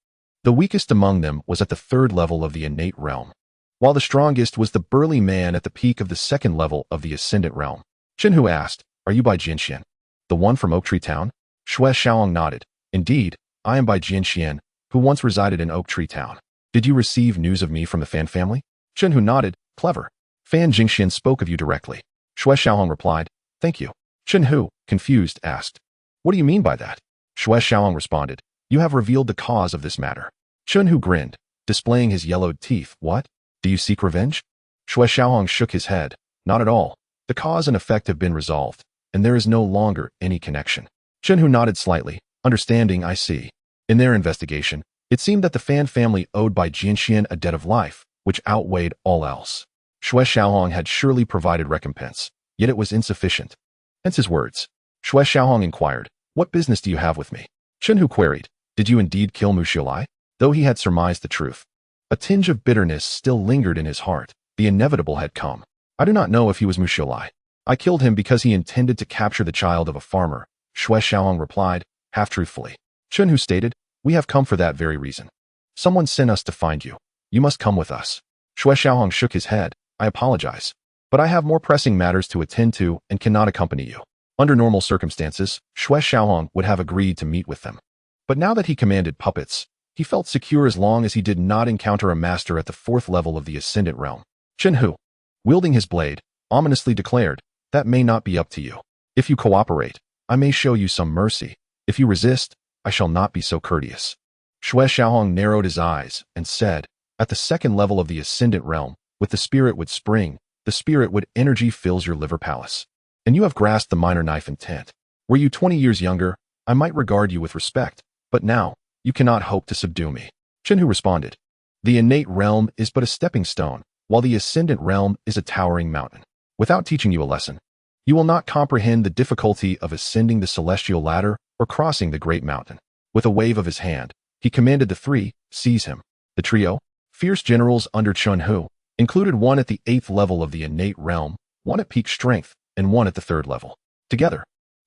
The weakest among them was at the 3rd level of the innate realm, while the strongest was the burly man at the peak of the 2nd level of the ascendant realm. Chunhu asked, are you by Jinxian, the one from Oak Tree Town? Xue Xiaohong nodded. Indeed, I am by Jinxian, who once resided in Oak Tree Town. Did you receive news of me from the Fan family? Chunhu nodded. Clever. Fan Jingxian spoke of you directly. Xue Xiaohong replied, thank you. Chunhu, confused, asked, what do you mean by that? Xue Xiaohong responded, you have revealed the cause of this matter. Chunhu grinned, displaying his yellowed teeth. What? Do you seek revenge? Xue Xiaohong shook his head. Not at all. The cause and effect have been resolved, and there is no longer any connection. Chunhu nodded slightly, understanding. I see. In their investigation, it seemed that the Fan family owed Bai Jinxian a debt of life, which outweighed all else. Xue Xiaohong had surely provided recompense, yet it was insufficient. Hence his words. Xue Xiaohong inquired, what business do you have with me? Chunhu queried, did you indeed kill Mu Xiaolai? Though he had surmised the truth, a tinge of bitterness still lingered in his heart. The inevitable had come. I do not know if he was Mu Xiaolai. I killed him because he intended to capture the child of a farmer, Xue Xiaohong replied, half-truthfully. Chunhu stated, we have come for that very reason. Someone sent us to find you. You must come with us. Xue Xiaohong shook his head. I apologize, but I have more pressing matters to attend to and cannot accompany you. Under normal circumstances, Xue Xiaohong would have agreed to meet with them. But now that he commanded puppets, he felt secure as long as he did not encounter a master at the 4th level of the Ascendant Realm. Chunhu, wielding his blade, ominously declared, that may not be up to you. If you cooperate, I may show you some mercy. If you resist, I shall not be so courteous. Xue Xiaohong narrowed his eyes and said, at the 2nd level of the Ascendant Realm, with the spirit would spring, the spirit would energy fills your liver palace. And you have grasped the minor knife intent. Were you 20 years younger, I might regard you with respect, but now, you cannot hope to subdue me. Chunhu responded, the innate realm is but a stepping stone, while the ascendant realm is a towering mountain. Without teaching you a lesson, you will not comprehend the difficulty of ascending the celestial ladder or crossing the great mountain. With a wave of his hand, he commanded the 3, seize him. The trio, fierce generals under Chunhu, included one at the 8th level of the innate realm, one at peak strength, and one at the 3rd level. Together,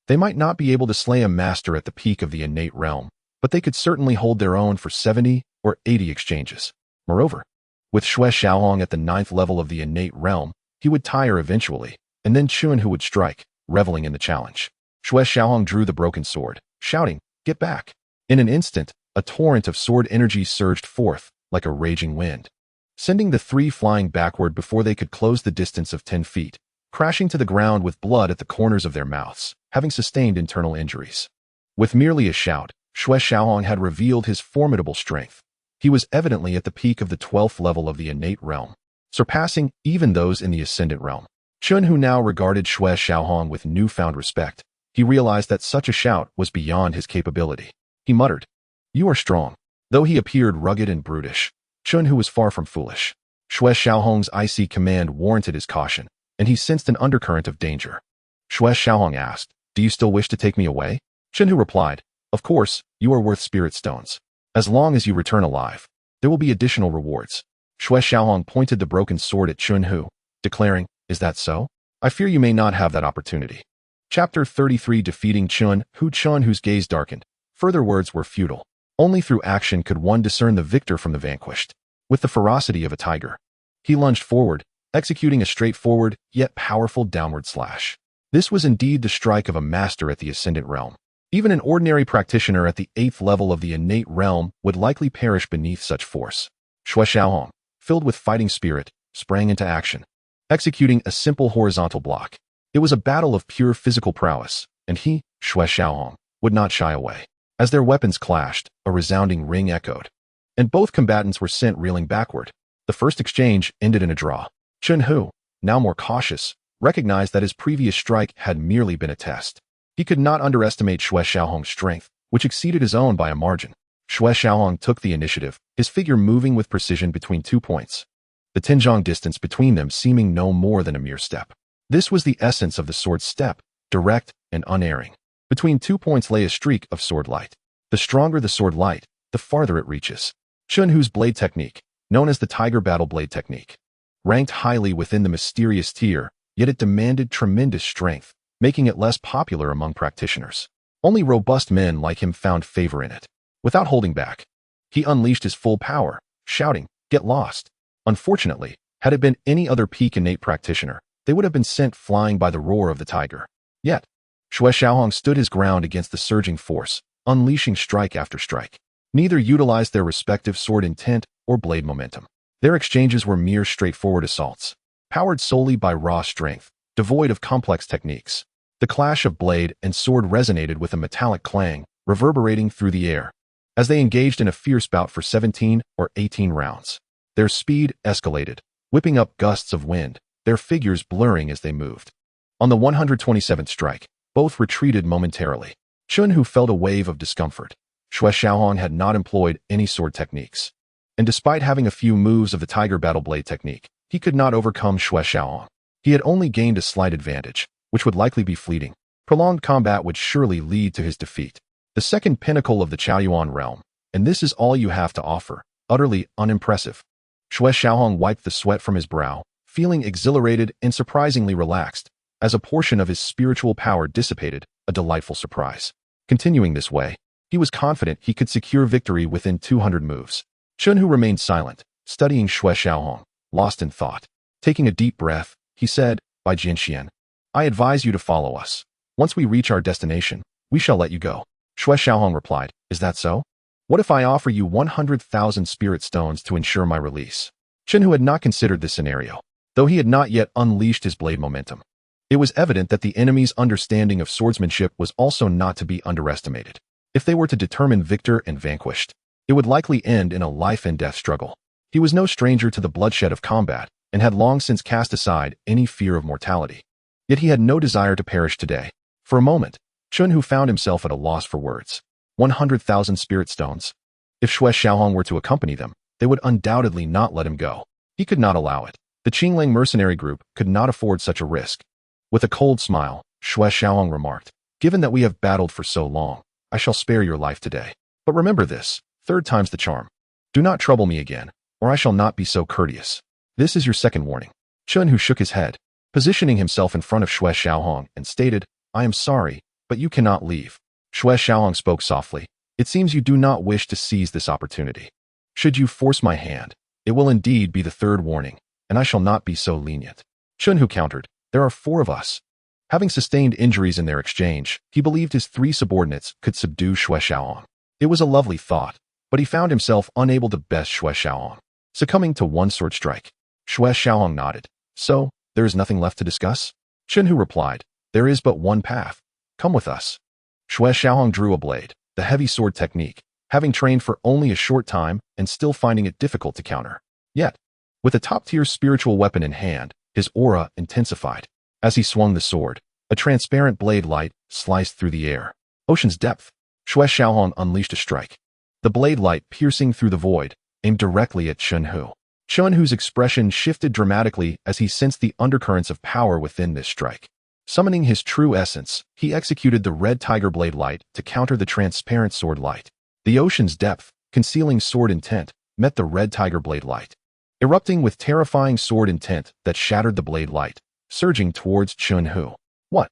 they might not be able to slay a master at the peak of the innate realm, but they could certainly hold their own for 70 or 80 exchanges. Moreover, with Xue Xiaohong at the 9th level of the innate realm, he would tire eventually, and then Chunhu would strike, reveling in the challenge. Xue Xiaohong drew the broken sword, shouting, get back. In an instant, a torrent of sword energy surged forth, like a raging wind, sending the 3 flying backward before they could close the distance of 10 feet, crashing to the ground with blood at the corners of their mouths, having sustained internal injuries. With merely a shout, Xue Xiaohong had revealed his formidable strength. He was evidently at the peak of the 12th level of the innate realm, surpassing even those in the ascendant realm. Chunhu now regarded Xue Xiaohong with newfound respect. He realized that such a shout was beyond his capability. He muttered, you are strong. Though he appeared rugged and brutish, Chunhu was far from foolish. Xue Xiaohong's icy command warranted his caution, and he sensed an undercurrent of danger. Xue Xiaohong asked, do you still wish to take me away? Chunhu replied, of course, you are worth spirit stones. As long as you return alive, there will be additional rewards. Xue Xiaohong pointed the broken sword at Chunhu, declaring, is that so? I fear you may not have that opportunity. Chapter 33 Defeating Chun, whose gaze darkened. Further words were futile. Only through action could one discern the victor from the vanquished. With the ferocity of a tiger, he lunged forward, executing a straightforward, yet powerful downward slash. This was indeed the strike of a master at the Ascendant Realm. Even an ordinary practitioner at the 8th level of the Innate Realm would likely perish beneath such force. Xue Xiaohong, filled with fighting spirit, sprang into action, executing a simple horizontal block. It was a battle of pure physical prowess, and he, Xue Xiaohong, would not shy away. As their weapons clashed, a resounding ring echoed, and both combatants were sent reeling backward. The first exchange ended in a draw. Chun Hu, now more cautious, recognized that his previous strike had merely been a test. He could not underestimate Xue Xiaohong's strength, which exceeded his own by a margin. Xue Xiaohong took the initiative, his figure moving with precision between 2 points, the Tinjiang distance between them seeming no more than a mere step. This was the essence of the sword step, direct and unerring. Between 2 points lay a streak of sword light. The stronger the sword light, the farther it reaches. Chun Hu's blade technique, known as the Tiger Battle Blade Technique, ranked highly within the mysterious tier, yet it demanded tremendous strength, making it less popular among practitioners. Only robust men like him found favor in it. Without holding back, he unleashed his full power, shouting, "Get lost!" Unfortunately, had it been any other peak innate practitioner, they would have been sent flying by the roar of the tiger. Yet, Xue Xiaohong stood his ground against the surging force, unleashing strike after strike. Neither utilized their respective sword intent or blade momentum. Their exchanges were mere straightforward assaults, powered solely by raw strength, devoid of complex techniques. The clash of blade and sword resonated with a metallic clang, reverberating through the air. As they engaged in a fierce bout for 17 or 18 rounds, their speed escalated, whipping up gusts of wind, their figures blurring as they moved. On the 127th strike, both retreated momentarily. Chun Hu felt a wave of discomfort. Xue Xiaohong had not employed any sword techniques, and despite having a few moves of the Tiger Battle Blade technique, he could not overcome Xue Xiaohong. He had only gained a slight advantage, which would likely be fleeting. Prolonged combat would surely lead to his defeat. The second pinnacle of the Chaoyuan realm, and this is all you have to offer, utterly unimpressive. Xue Xiaohong wiped the sweat from his brow, feeling exhilarated and surprisingly relaxed. As a portion of his spiritual power dissipated, a delightful surprise. Continuing this way, he was confident he could secure victory within 200 moves. Chun Hu remained silent, studying Xue Xiaohong, lost in thought. Taking a deep breath, he said, "By Jinxian, I advise you to follow us. Once we reach our destination, we shall let you go." Xue Xiaohong replied, "Is that so? What if I offer you 100,000 spirit stones to ensure my release?" Chun Hu had not considered this scenario, though he had not yet unleashed his blade momentum. It was evident that the enemy's understanding of swordsmanship was also not to be underestimated. If they were to determine victor and vanquished, it would likely end in a life-and-death struggle. He was no stranger to the bloodshed of combat, and had long since cast aside any fear of mortality. Yet he had no desire to perish today. For a moment, Chun Hu found himself at a loss for words. 100,000 spirit stones. If Xue Xiaohong were to accompany them, they would undoubtedly not let him go. He could not allow it. The Qingling mercenary group could not afford such a risk. With a cold smile, Xue Xiaohong remarked, "Given that we have battled for so long, I shall spare your life today. But remember this, 3rd time's the charm. Do not trouble me again, or I shall not be so courteous. This is your second warning." Chun Hu shook his head, positioning himself in front of Xue Xiaohong, and stated, "I am sorry, but you cannot leave." Xue Xiaohong spoke softly, "It seems you do not wish to seize this opportunity. Should you force my hand, it will indeed be the 3rd warning, and I shall not be so lenient." Chun Hu countered, "There are 4 of us." Having sustained injuries in their exchange, he believed his 3 subordinates could subdue Xue Xiaohong. It was a lovely thought, but he found himself unable to best Xue Xiaohong, succumbing to one sword strike. Xue Xiaohong nodded. "So, there is nothing left to discuss?" Chun Hu replied, "There is but one path. Come with us." Xue Xiaohong drew a blade, the heavy sword technique, having trained for only a short time and still finding it difficult to counter. Yet, with a top-tier spiritual weapon in hand, his aura intensified. As he swung the sword, a transparent blade light sliced through the air. Ocean's depth. Xue Xiaohong unleashed a strike. The blade light, piercing through the void, aimed directly at Chun Hu. Chun Hu's expression shifted dramatically as he sensed the undercurrents of power within this strike. Summoning his true essence, he executed the red tiger blade light to counter the transparent sword light. The ocean's depth, concealing sword intent, met the red tiger blade light. Erupting with terrifying sword intent that shattered the blade light, surging towards Chunhu. What?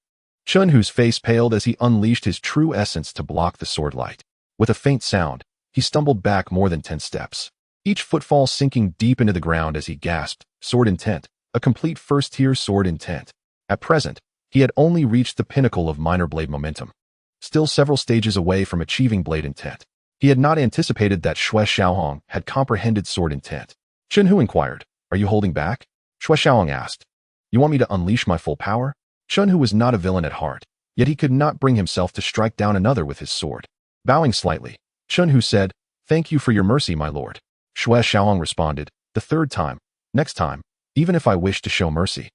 Chunhu's face paled as he unleashed his true essence to block the sword light. With a faint sound, he stumbled back more than 10 steps, each footfall sinking deep into the ground as he gasped, sword intent, a complete first-tier sword intent. At present, he had only reached the pinnacle of minor blade momentum, still several stages away from achieving blade intent. He had not anticipated that Xue Xiaohong had comprehended sword intent. Chunhu inquired, "Are you holding back?" Xue Xiaohong asked, "You want me to unleash my full power?" Chunhu was not a villain at heart, yet he could not bring himself to strike down another with his sword. Bowing slightly, Chunhu said, "Thank you for your mercy, my lord." Xue Xiaohong responded, "The third time, next time, even if I wish to show mercy,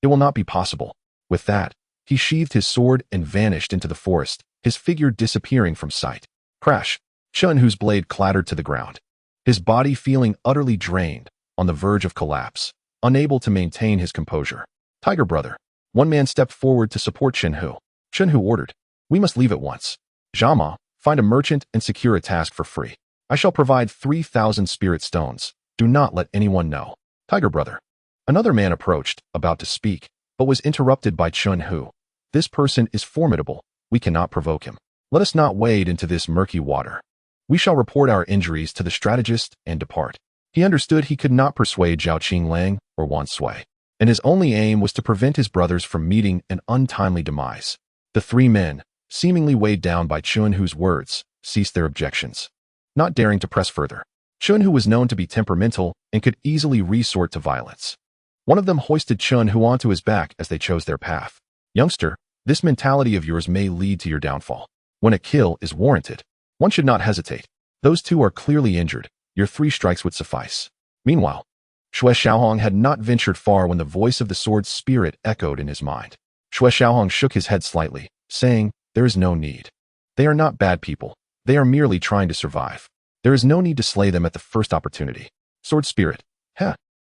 it will not be possible." With that, he sheathed his sword and vanished into the forest, his figure disappearing from sight. Crash! Chunhu's blade clattered to the ground, his body feeling utterly drained, on the verge of collapse, unable to maintain his composure. "Tiger brother." One man stepped forward to support Chunhu. Chunhu ordered, "We must leave at once. Zhama, find a merchant and secure a task for free. I shall provide 3,000 spirit stones. Do not let anyone know." "Tiger brother." Another man approached, about to speak, but was interrupted by Chunhu. "This person is formidable. We cannot provoke him. Let us not wade into this murky water. We shall report our injuries to the strategist and depart." He understood he could not persuade Zhao Qinglang or Wan Sui, and his only aim was to prevent his brothers from meeting an untimely demise. The three men, seemingly weighed down by Chunhu's words, ceased their objections, not daring to press further. Chunhu was known to be temperamental and could easily resort to violence. One of them hoisted Chunhu onto his back as they chose their path. "Youngster, this mentality of yours may lead to your downfall. When a kill is warranted, one should not hesitate. Those two are clearly injured. Your 3 strikes would suffice." Meanwhile, Xue Xiaohong had not ventured far when the voice of the sword spirit echoed in his mind. Xue Xiaohong shook his head slightly, saying, "There is no need. They are not bad people. They are merely trying to survive. There is no need to slay them at the first opportunity." Sword spirit.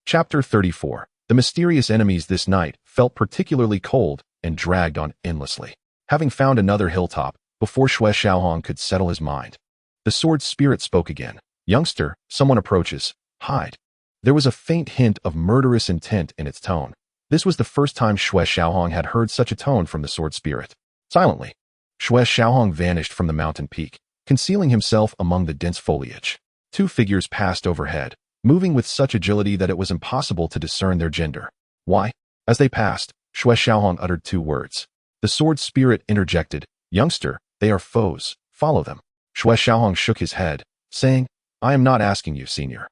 Chapter 34. The mysterious enemies this night felt particularly cold and dragged on endlessly. Having found another hilltop, before Xue Xiaohong could settle his mind, the sword spirit spoke again. "Youngster, someone approaches. Hide." There was a faint hint of murderous intent in its tone. This was the first time Xue Xiaohong had heard such a tone from the sword spirit. Silently, Xue Xiaohong vanished from the mountain peak, concealing himself among the dense foliage. 2 figures passed overhead, moving with such agility that it was impossible to discern their gender. "Why?" As they passed, Xue Xiaohong uttered 2 words. The sword spirit interjected, "Youngster, they are foes. Follow them." Xue Xiaohong shook his head, saying, "I am not asking you, senior.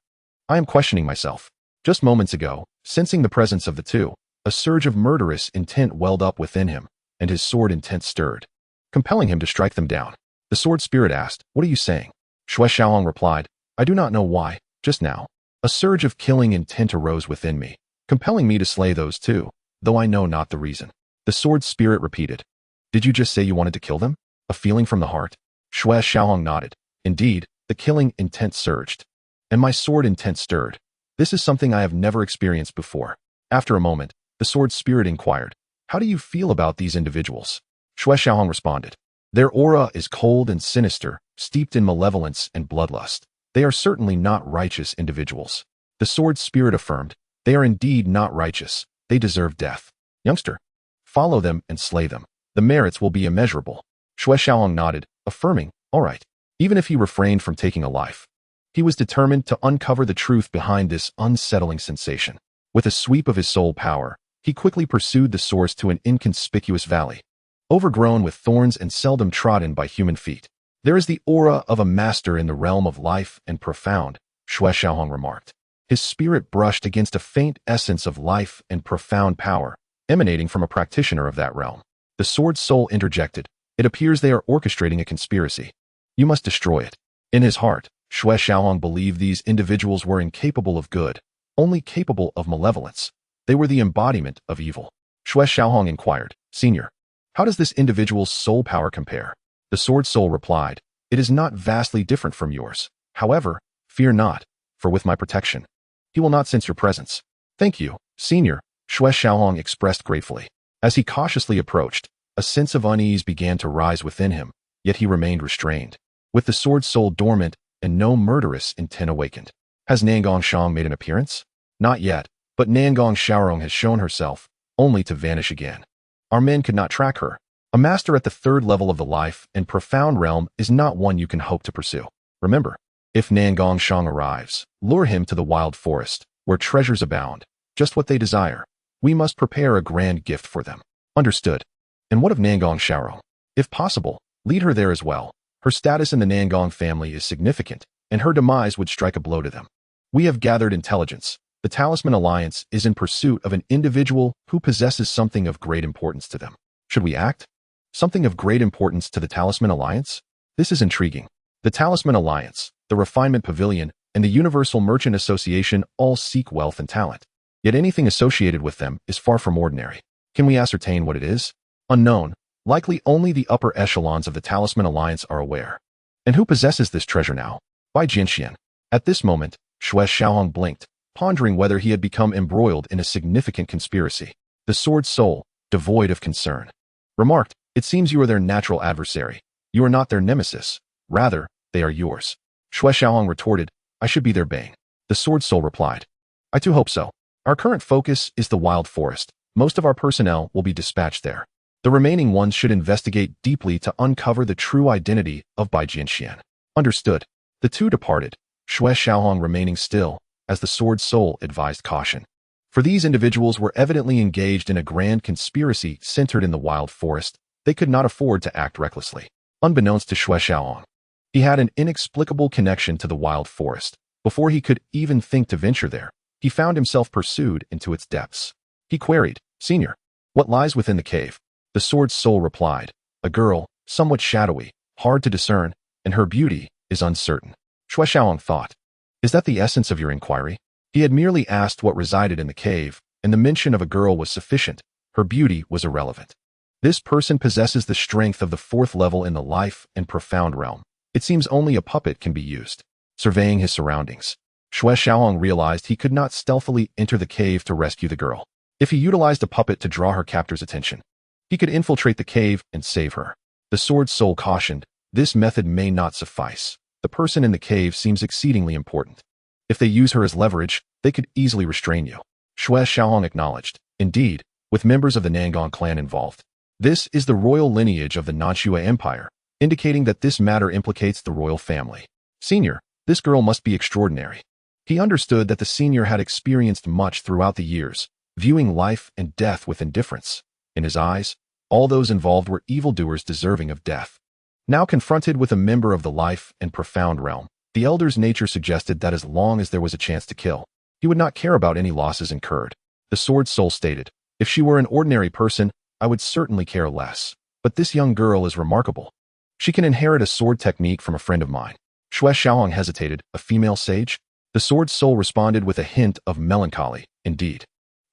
I am questioning myself." Just moments ago, sensing the presence of the two, a surge of murderous intent welled up within him, and his sword intent stirred, compelling him to strike them down. The sword spirit asked, "What are you saying?" Xue Xiaohong replied, "I do not know why, just now, a surge of killing intent arose within me, compelling me to slay those two, though I know not the reason." The sword spirit repeated, "Did you just say you wanted to kill them? A feeling from the heart?" Xue Xiaohong nodded. "Indeed, the killing intent surged, and my sword intent stirred. This is something I have never experienced before." After a moment, the sword spirit inquired, "How do you feel about these individuals?" Xue Xiaohong responded, "Their aura is cold and sinister, steeped in malevolence and bloodlust. They are certainly not righteous individuals." The sword spirit affirmed, "They are indeed not righteous. They deserve death. Youngster, follow them and slay them. The merits will be immeasurable." Xue Xiaohong nodded, affirming, "All right." Even if he refrained from taking a life, he was determined to uncover the truth behind this unsettling sensation. With a sweep of his soul power, he quickly pursued the source to an inconspicuous valley, overgrown with thorns and seldom trodden by human feet. "There is the aura of a master in the realm of life and profound," Xue Xiaohong remarked. His spirit brushed against a faint essence of life and profound power, emanating from a practitioner of that realm. The sword soul interjected, "It appears they are orchestrating a conspiracy. You must destroy it." In his heart, Xue Xiaohong believed these individuals were incapable of good, only capable of malevolence. They were the embodiment of evil. Xue Xiaohong inquired, "Senior, how does this individual's soul power compare?" The sword soul replied, "It is not vastly different from yours. However, fear not, for with my protection, he will not sense your presence." "Thank you, senior," Xue Xiaohong expressed gratefully. As he cautiously approached, a sense of unease began to rise within him, yet he remained restrained. With the sword soul dormant and no murderous intent awakened. "Has Nangong Shang made an appearance?" "Not yet, but Nangong Xiaorong has shown herself, only to vanish again. Our men could not track her. A master at the third level of the life and profound realm is not one you can hope to pursue. Remember, if Nangong Shang arrives, lure him to the wild forest, where treasures abound, just what they desire. We must prepare a grand gift for them. Understood. And what of Nangong Sharo? If possible, lead her there as well. Her status in the Nangong family is significant, and her demise would strike a blow to them. We have gathered intelligence. The Talisman Alliance is in pursuit of an individual who possesses something of great importance to them. Should we act? Something of great importance to the Talisman Alliance? This is intriguing. The Talisman Alliance, the Refinement Pavilion, and the Universal Merchant Association all seek wealth and talent. Yet anything associated with them is far from ordinary. Can we ascertain what it is? Unknown. Likely only the upper echelons of the Talisman Alliance are aware. And who possesses this treasure now? Bai Jianxian. At this moment, Xue Xiaohong blinked, pondering whether he had become embroiled in a significant conspiracy. The sword soul, devoid of concern, remarked, "It seems you are their natural adversary. You are not their nemesis. Rather, they are yours." Xue Xiaohong retorted, "I should be their bane." The sword soul replied, "I too hope so. Our current focus is the wild forest. Most of our personnel will be dispatched there. The remaining ones should investigate deeply to uncover the true identity of Bai Jianxian." Understood. The two departed, Xue Xiaohong remaining still, as the sword soul advised caution. For these individuals were evidently engaged in a grand conspiracy centered in the wild forest. They could not afford to act recklessly. Unbeknownst to Xue Xiaohong, he had an inexplicable connection to the wild forest. Before he could even think to venture there, he found himself pursued into its depths. He queried, "Senior, what lies within the cave?" The sword soul replied, "A girl, somewhat shadowy, hard to discern, and her beauty is uncertain." Xue Xiaohong thought, "Is that the essence of your inquiry?" He had merely asked what resided in the cave, and the mention of a girl was sufficient. Her beauty was irrelevant. This person possesses the strength of the fourth level in the life and profound realm. It seems only a puppet can be used. Surveying his surroundings, Xue Xiaohong realized he could not stealthily enter the cave to rescue the girl. If he utilized a puppet to draw her captor's attention, he could infiltrate the cave and save her. The sword soul cautioned, "This method may not suffice. The person in the cave seems exceedingly important. If they use her as leverage, they could easily restrain you." Xue Xiaohong acknowledged, "Indeed, with members of the Nangong clan involved. This is the royal lineage of the Nanxue Empire, indicating that this matter implicates the royal family. Senior, this girl must be extraordinary." He understood that the senior had experienced much throughout the years, viewing life and death with indifference. In his eyes, all those involved were evildoers deserving of death. Now confronted with a member of the life and profound realm, the elder's nature suggested that as long as there was a chance to kill, he would not care about any losses incurred. The sword soul stated, "If she were an ordinary person, I would certainly care less. But this young girl is remarkable. She can inherit a sword technique from a friend of mine." Xue Xiaohong hesitated, "A female sage?" The sword soul responded with a hint of melancholy, "Indeed."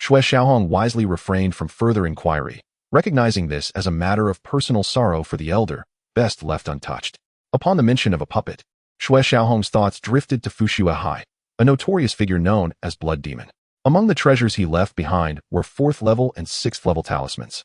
Xue Xiaohong wisely refrained from further inquiry, recognizing this as a matter of personal sorrow for the elder, best left untouched. Upon the mention of a puppet, Xue Xiaohong's thoughts drifted to Fuxue Hai, a notorious figure known as Blood Demon. Among the treasures he left behind were 4th level and 6th level talismans,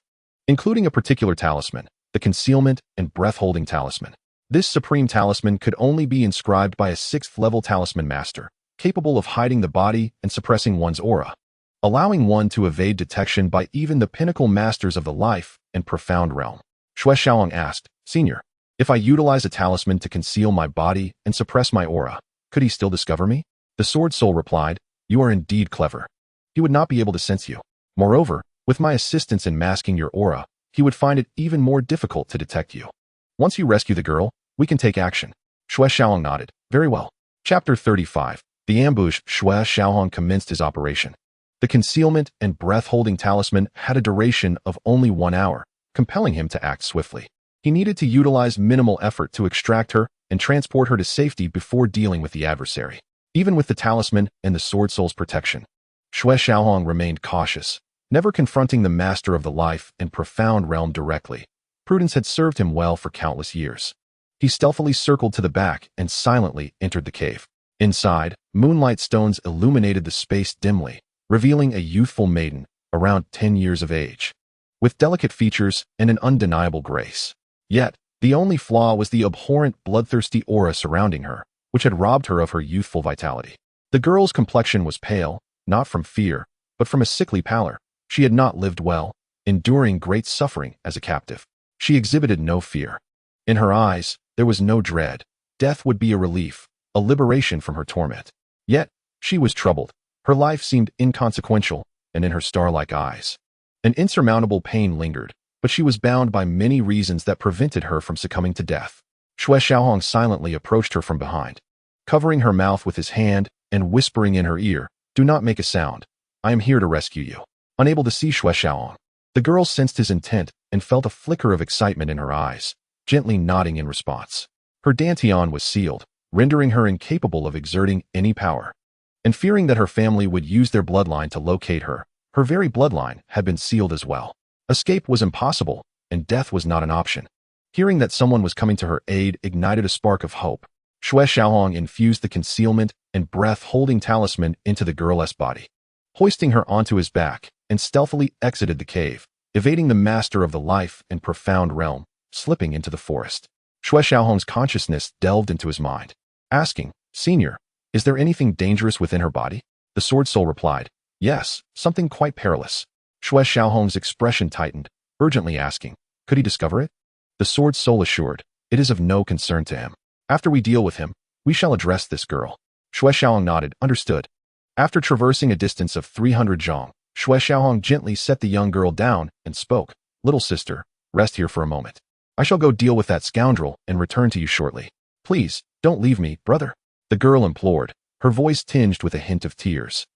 including a particular talisman, the Concealment and Breath-Holding Talisman. This supreme talisman could only be inscribed by a 6th level talisman master, capable of hiding the body and suppressing one's aura, allowing one to evade detection by even the pinnacle masters of the life and profound realm. Xue Xiaohong asked, "Senior, if I utilize a talisman to conceal my body and suppress my aura, could he still discover me?" The sword soul replied, "You are indeed clever. He would not be able to sense you. Moreover, with my assistance in masking your aura, he would find it even more difficult to detect you. Once you rescue the girl, we can take action." Xue Xiaohong nodded. "Very well." Chapter 35. The ambush. Xue Xiaohong commenced his operation. The Concealment and Breath-Holding Talisman had a duration of only 1 hour, compelling him to act swiftly. He needed to utilize minimal effort to extract her and transport her to safety before dealing with the adversary. Even with the talisman and the sword soul's protection, Xue Xiaohong remained cautious, never confronting the master of the life and profound realm directly. Prudence had served him well for countless years. He stealthily circled to the back and silently entered the cave. Inside, moonlight stones illuminated the space dimly, revealing a youthful maiden, around 10 years of age, with delicate features and an undeniable grace. Yet, the only flaw was the abhorrent, bloodthirsty aura surrounding her, which had robbed her of her youthful vitality. The girl's complexion was pale, not from fear, but from a sickly pallor. She had not lived well, enduring great suffering as a captive. She exhibited no fear. In her eyes, there was no dread. Death would be a relief, a liberation from her torment. Yet, she was troubled. Her life seemed inconsequential, and in her star-like eyes, an insurmountable pain lingered, but she was bound by many reasons that prevented her from succumbing to death. Xue Xiaohong silently approached her from behind, covering her mouth with his hand and whispering in her ear, "Do not make a sound. I am here to rescue you." Unable to see Xue Xiaohong, the girl sensed his intent and felt a flicker of excitement in her eyes, gently nodding in response. Her dantian was sealed, rendering her incapable of exerting any power. And fearing that her family would use their bloodline to locate her, her very bloodline had been sealed as well. Escape was impossible, and death was not an option. Hearing that someone was coming to her aid ignited a spark of hope. Xue Xiaohong infused the concealment and breath-holding talisman into the girl's body, hoisting her onto his back, and stealthily exited the cave, evading the master of the life and profound realm, slipping into the forest. Xue Xiaohong's consciousness delved into his mind, asking, "Senior, is there anything dangerous within her body?" The sword soul replied, "Yes, something quite perilous." Xue Xiaohong's expression tightened, urgently asking, could he discover it? The sword soul assured, "It is of no concern to him. After we deal with him, we shall address this girl." Xue Xiaohong nodded, understood. After traversing a distance of 300 zhong, Xue Xiaohong gently set the young girl down and spoke, "Little sister, rest here for a moment. I shall go deal with that scoundrel and return to you shortly. Please, don't leave me, brother." The girl implored, her voice tinged with a hint of tears.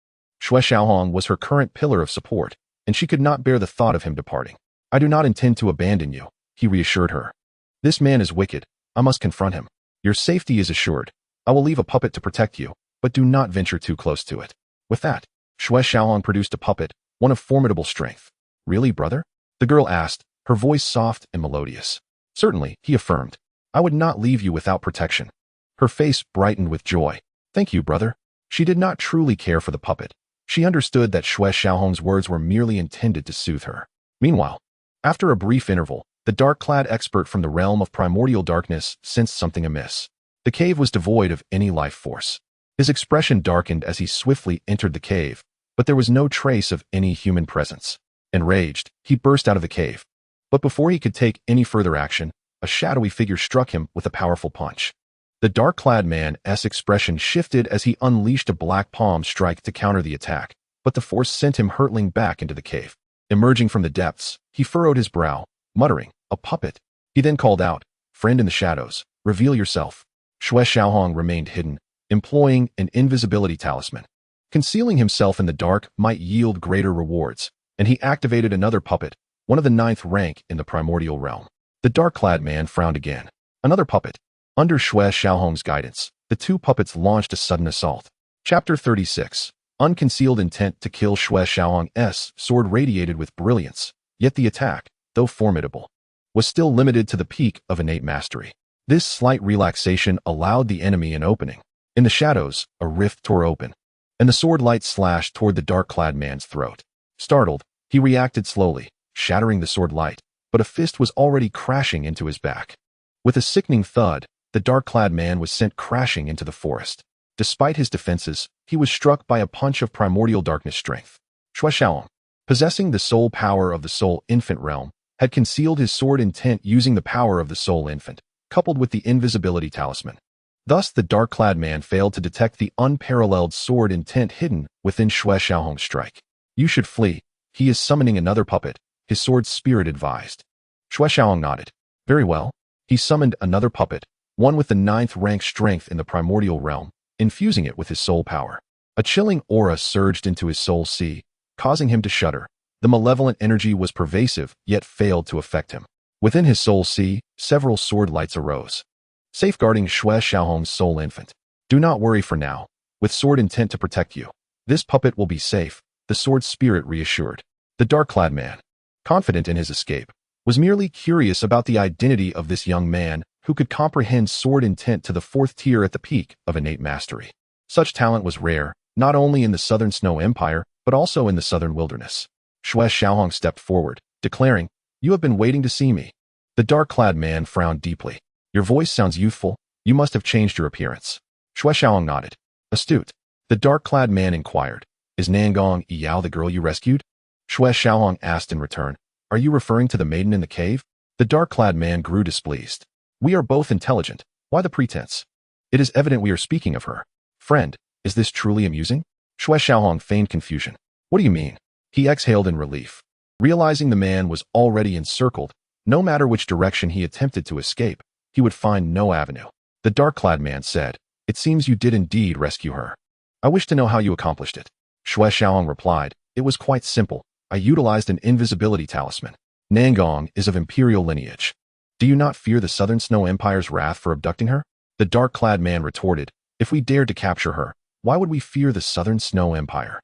Xue Xiaohong was her current pillar of support, and she could not bear the thought of him departing. "I do not intend to abandon you," he reassured her. "This man is wicked. I must confront him. Your safety is assured. I will leave a puppet to protect you, but do not venture too close to it." With that, Xue Xiaohong produced a puppet, one of formidable strength. "Really, brother?" the girl asked, her voice soft and melodious. "Certainly," he affirmed. "I would not leave you without protection." Her face brightened with joy. "Thank you, brother." She did not truly care for the puppet. She understood that Xue Xiaohong's words were merely intended to soothe her. Meanwhile, after a brief interval, the dark-clad expert from the realm of primordial darkness sensed something amiss. The cave was devoid of any life force. His expression darkened as he swiftly entered the cave, but there was no trace of any human presence. Enraged, he burst out of the cave. But before he could take any further action, a shadowy figure struck him with a powerful punch. The dark-clad man's expression shifted as he unleashed a black palm strike to counter the attack, but the force sent him hurtling back into the cave. Emerging from the depths, he furrowed his brow, muttering, "A puppet." He then called out, "Friend in the shadows, reveal yourself." Xue Xiaohong remained hidden, employing an invisibility talisman. Concealing himself in the dark might yield greater rewards, and he activated another puppet, one of the 9th rank in the primordial realm. The dark-clad man frowned again. Another puppet. Under Xue Xiaohong's guidance, the two puppets launched a sudden assault. Chapter 36. Unconcealed intent to kill. Xue Xiaohong's sword radiated with brilliance, yet the attack, though formidable, was still limited to the peak of innate mastery. This slight relaxation allowed the enemy an opening. In the shadows, a rift tore open, and the sword light slashed toward the dark-clad man's throat. Startled, he reacted slowly, shattering the sword light, but a fist was already crashing into his back. With a sickening thud, the dark-clad man was sent crashing into the forest. Despite his defenses, he was struck by a punch of primordial darkness strength. Xue Xiaohong, possessing the soul power of the soul infant realm, had concealed his sword intent using the power of the soul infant, coupled with the invisibility talisman. Thus, the dark-clad man failed to detect the unparalleled sword intent hidden within Xue Xiaohong's strike. "You should flee. He is summoning another puppet," his sword spirit advised. Xue Xiaohong nodded. "Very well." He summoned another puppet, one with the 9th rank strength in the primordial realm, infusing it with his soul power. A chilling aura surged into his soul sea, causing him to shudder. The malevolent energy was pervasive, yet failed to affect him. Within his soul sea, several sword lights arose, safeguarding Xue Xiaohong's soul infant. "Do not worry for now. With sword intent to protect you, this puppet will be safe," the sword spirit reassured. The dark-clad man, confident in his escape, was merely curious about the identity of this young man who could comprehend sword intent to the 4th tier at the peak of innate mastery. Such talent was rare, not only in the Southern Snow Empire, but also in the Southern Wilderness. Xue Xiaohong stepped forward, declaring, "You have been waiting to see me." The dark-clad man frowned deeply. "Your voice sounds youthful. You must have changed your appearance." Xue Xiaohong nodded. "Astute." The dark-clad man inquired, "Is Nangong Yao the girl you rescued?" Xue Xiaohong asked in return. Are you referring to the maiden in the cave? The dark-clad man grew displeased. We are both intelligent. Why the pretense? It is evident we are speaking of her. Friend, is this truly amusing? Xue Xiaohong feigned confusion. What do you mean? He exhaled in relief. Realizing the man was already encircled, no matter which direction he attempted to escape, he would find no avenue. The dark-clad man said, It seems you did indeed rescue her. I wish to know how you accomplished it. Xue Xiaohong replied, It was quite simple. I utilized an invisibility talisman. Nangong is of imperial lineage. Do you not fear the Southern Snow Empire's wrath for abducting her? The dark-clad man retorted, If we dared to capture her, why would we fear the Southern Snow Empire?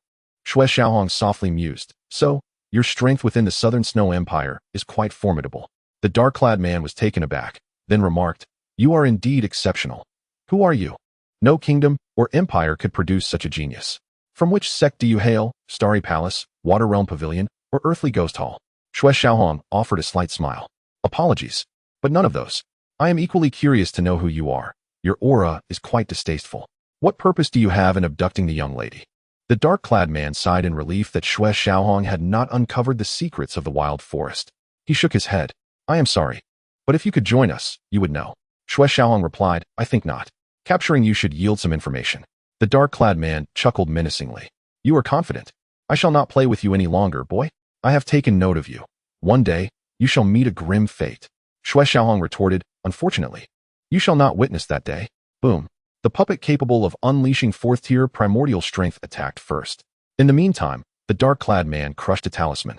Xue Xiaohong softly mused, So, your strength within the Southern Snow Empire is quite formidable. The dark-clad man was taken aback, then remarked, You are indeed exceptional. Who are you? No kingdom or empire could produce such a genius. From which sect do you hail? Starry Palace, Water Realm Pavilion, or Earthly Ghost Hall? Xue Xiaohong offered a slight smile. Apologies, but none of those. I am equally curious to know who you are. Your aura is quite distasteful. What purpose do you have in abducting the young lady? The dark-clad man sighed in relief that Xue Xiaohong had not uncovered the secrets of the wild forest. He shook his head. I am sorry, but if you could join us, you would know. Xue Xiaohong replied, I think not. Capturing you should yield some information. The dark-clad man chuckled menacingly. You are confident. I shall not play with you any longer, boy. I have taken note of you. One day, you shall meet a grim fate. Xue Xiaohong retorted, Unfortunately, you shall not witness that day. Boom. The puppet capable of unleashing fourth-tier primordial strength attacked first. In the meantime, the dark-clad man crushed a talisman,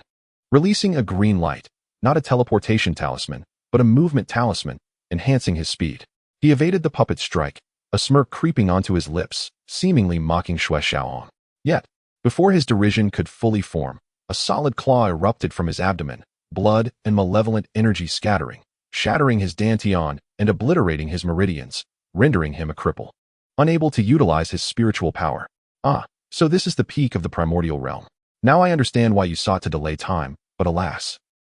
releasing a green light, not a teleportation talisman, but a movement talisman, enhancing his speed. He evaded the puppet's strike, a smirk creeping onto his lips, seemingly mocking Xue Xiaohong. Yet, before his derision could fully form, a solid claw erupted from his abdomen, blood and malevolent energy scattering, shattering his dantian and obliterating his meridians, rendering him a cripple, unable to utilize his spiritual power. So this is the peak of the primordial realm. Now I understand why you sought to delay time, but alas.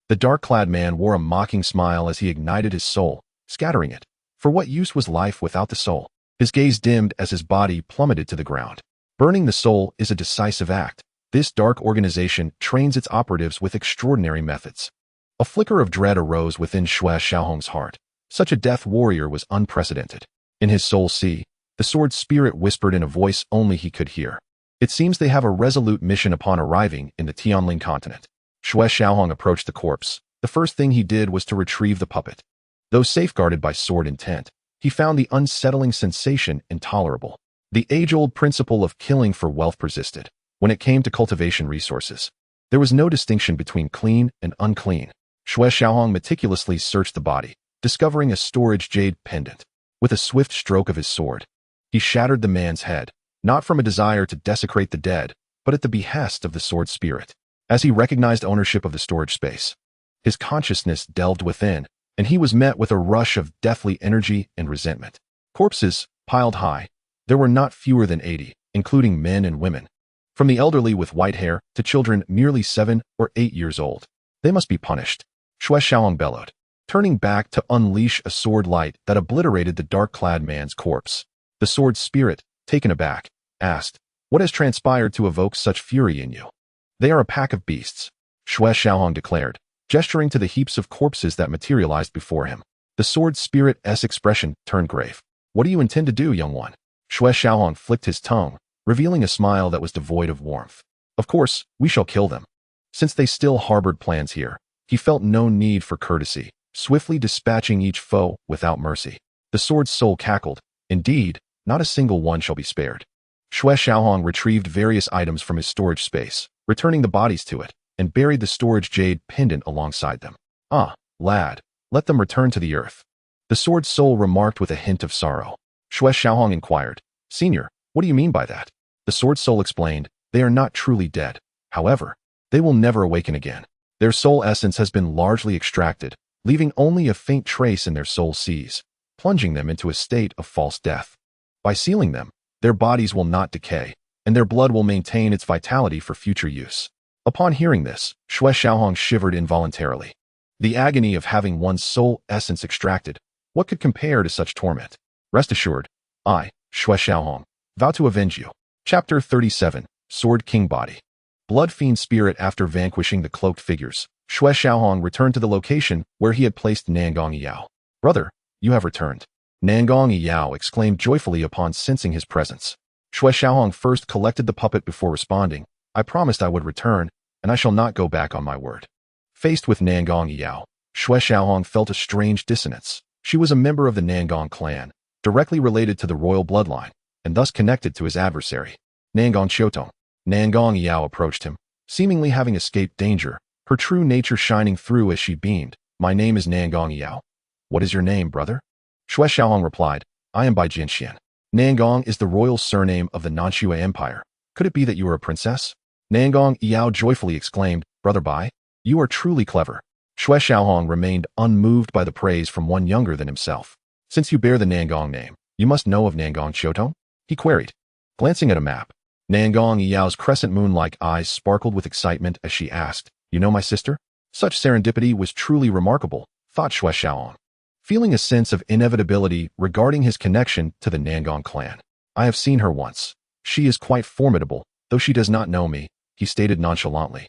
The dark-clad man wore a mocking smile as he ignited his soul, scattering it. For what use was life without the soul? His gaze dimmed as his body plummeted to the ground. Burning the soul is a decisive act. This dark organization trains its operatives with extraordinary methods. A flicker of dread arose within Xue Xiaohong's heart. Such a death warrior was unprecedented. In his soul sea, the sword spirit whispered in a voice only he could hear. It seems they have a resolute mission upon arriving in the Tianling continent. Xue Xiaohong approached the corpse. The first thing he did was to retrieve the puppet. Though safeguarded by sword intent, he found the unsettling sensation intolerable. The age-old principle of killing for wealth persisted. When it came to cultivation resources, there was no distinction between clean and unclean. Xue Xiaohong meticulously searched the body, discovering a storage jade pendant. With a swift stroke of his sword, he shattered the man's head, not from a desire to desecrate the dead, but at the behest of the sword spirit. As he recognized ownership of the storage space, his consciousness delved within, and he was met with a rush of deathly energy and resentment. Corpses, piled high, there were not fewer than 80, including men and women. From the elderly with white hair to children merely 7 or 8 years old. They must be punished. Xue Xiaohong bellowed, turning back to unleash a sword light that obliterated the dark-clad man's corpse. The sword spirit, taken aback, asked, What has transpired to evoke such fury in you? They are a pack of beasts, Xue Xiaohong declared, gesturing to the heaps of corpses that materialized before him. The sword spirit's expression turned grave. What do you intend to do, young one? Xue Xiaohong flicked his tongue, revealing a smile that was devoid of warmth. Of course, we shall kill them. Since they still harbored plans here, he felt no need for courtesy, swiftly dispatching each foe without mercy. The sword's soul cackled. Indeed, not a single one shall be spared. Xue Xiaohong retrieved various items from his storage space, returning the bodies to it, and buried the storage jade pendant alongside them. Lad, let them return to the earth. The sword's soul remarked with a hint of sorrow. Xue Xiaohong inquired, Senior, what do you mean by that? The sword soul explained, They are not truly dead. However, they will never awaken again. Their soul essence has been largely extracted, leaving only a faint trace in their soul seas, plunging them into a state of false death. By sealing them, their bodies will not decay, and their blood will maintain its vitality for future use. Upon hearing this, Xue Xiaohong shivered involuntarily. The agony of having one's soul essence extracted, what could compare to such torment? Rest assured, I, Xue Xiaohong, vow to avenge you. Chapter 37, Sword King Body. blood fiend spirit. After vanquishing the cloaked figures, Xue Xiaohong returned to the location where he had placed Nangong Yao. "Brother, you have returned," Nangong Yao exclaimed joyfully upon sensing his presence. Xue Xiaohong first collected the puppet before responding, "I promised I would return, and I shall not go back on my word." Faced with Nangong Yao, Xue Xiaohong felt a strange dissonance. She was a member of the Nangong clan, directly related to the royal bloodline, and thus connected to his adversary, Nangong Xiutong. Nangong Yao approached him, seemingly having escaped danger, her true nature shining through as she beamed. "My name is Nangong Yao. What is your name, brother?" Xue Xiaohong replied, "I am Bai Jinxian. Nangong is the royal surname of the Nanshui Empire. Could it be that you are a princess?" Nangong Yao joyfully exclaimed, "Brother Bai, you are truly clever." Xue Xiaohong remained unmoved by the praise from one younger than himself. "Since you bear the Nangong name, you must know of Nangong Xiutong?" he queried. Glancing at a map, Nangong Yao's crescent moon-like eyes sparkled with excitement as she asked, "You know my sister?" Such serendipity was truly remarkable, thought Xue Xiaohong, feeling a sense of inevitability regarding his connection to the Nangong clan. "I have seen her once. She is quite formidable, though she does not know me," he stated nonchalantly,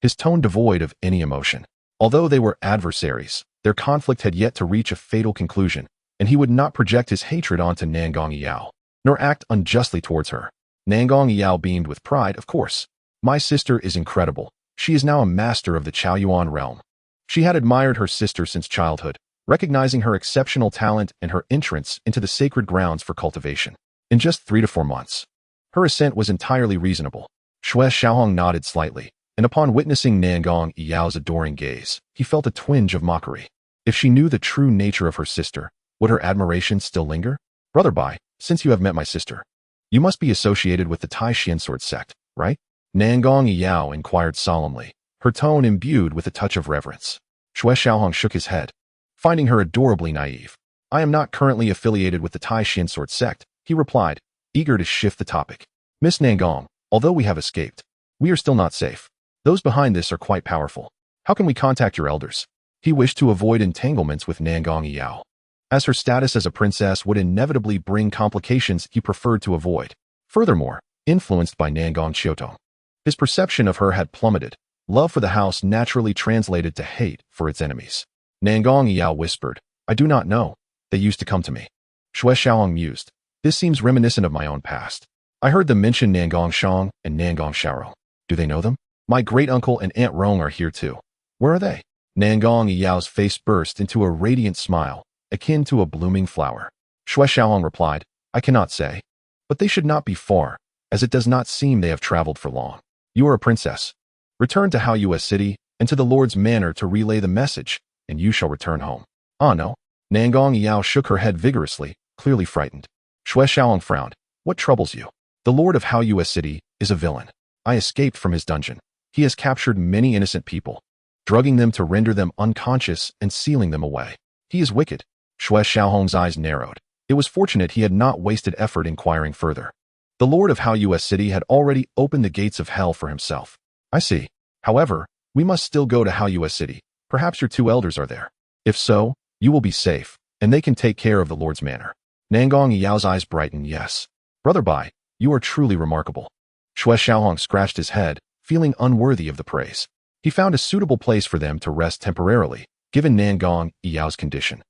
his tone devoid of any emotion. Although they were adversaries, their conflict had yet to reach a fatal conclusion, and he would not project his hatred onto Nangong Yao, nor act unjustly towards her. Nangong Yao beamed with pride, "Of course. My sister is incredible. She is now a master of the Chaoyuan realm." She had admired her sister since childhood, recognizing her exceptional talent and her entrance into the sacred grounds for cultivation. In just 3 to 4 months, her ascent was entirely reasonable. Xue Xiaohong nodded slightly, and upon witnessing Nangong Yao's adoring gaze, he felt a twinge of mockery. If she knew the true nature of her sister, would her admiration still linger? "Brother Bai, since you have met my sister, you must be associated with the Tai Xuan Sword Sect, right?" Nangong Yao inquired solemnly, her tone imbued with a touch of reverence. Xue Xiaohong shook his head, finding her adorably naive. "I am not currently affiliated with the Tai Xuan Sword Sect," he replied, eager to shift the topic. "Miss Nangong, although we have escaped, we are still not safe. Those behind this are quite powerful. How can we contact your elders?" He wished to avoid entanglements with Nangong Yao, as her status as a princess would inevitably bring complications he preferred to avoid. Furthermore, influenced by Nangong Xiutong, his perception of her had plummeted. Love for the house naturally translated to hate for its enemies. Nangong Yao whispered, "I do not know. They used to come to me." Xue Xiaohong mused, "This seems reminiscent of my own past. I heard them mention Nangong Shang and Nangong Xiaorong. Do they know them? My great-uncle and Aunt Rong are here too. Where are they?" Nangong Yao's face burst into a radiant smile, akin to a blooming flower. Xue Xiaohong replied, "I cannot say, but they should not be far, as it does not seem they have traveled for long. You are a princess. Return to Haoyue City and to the Lord's manor to relay the message, and you shall return home." "Ah, no." Nangong Yao shook her head vigorously, clearly frightened. Xue Xiaohong frowned. "What troubles you? The Lord of Haoyue City is a villain. I escaped from his dungeon. He has captured many innocent people, drugging them to render them unconscious and sealing them away. He is wicked." Xue Xiaohong's eyes narrowed. It was fortunate he had not wasted effort inquiring further. The Lord of Haoyue City had already opened the gates of hell for himself. "I see. However, we must still go to Haoyue City. Perhaps your 2 elders are there. If so, you will be safe, and they can take care of the Lord's manor." Nangong Yao's eyes brightened. "Yes. Brother Bai, you are truly remarkable." Xue Xiaohong scratched his head, feeling unworthy of the praise. He found a suitable place for them to rest temporarily, given Nangong Yao's condition.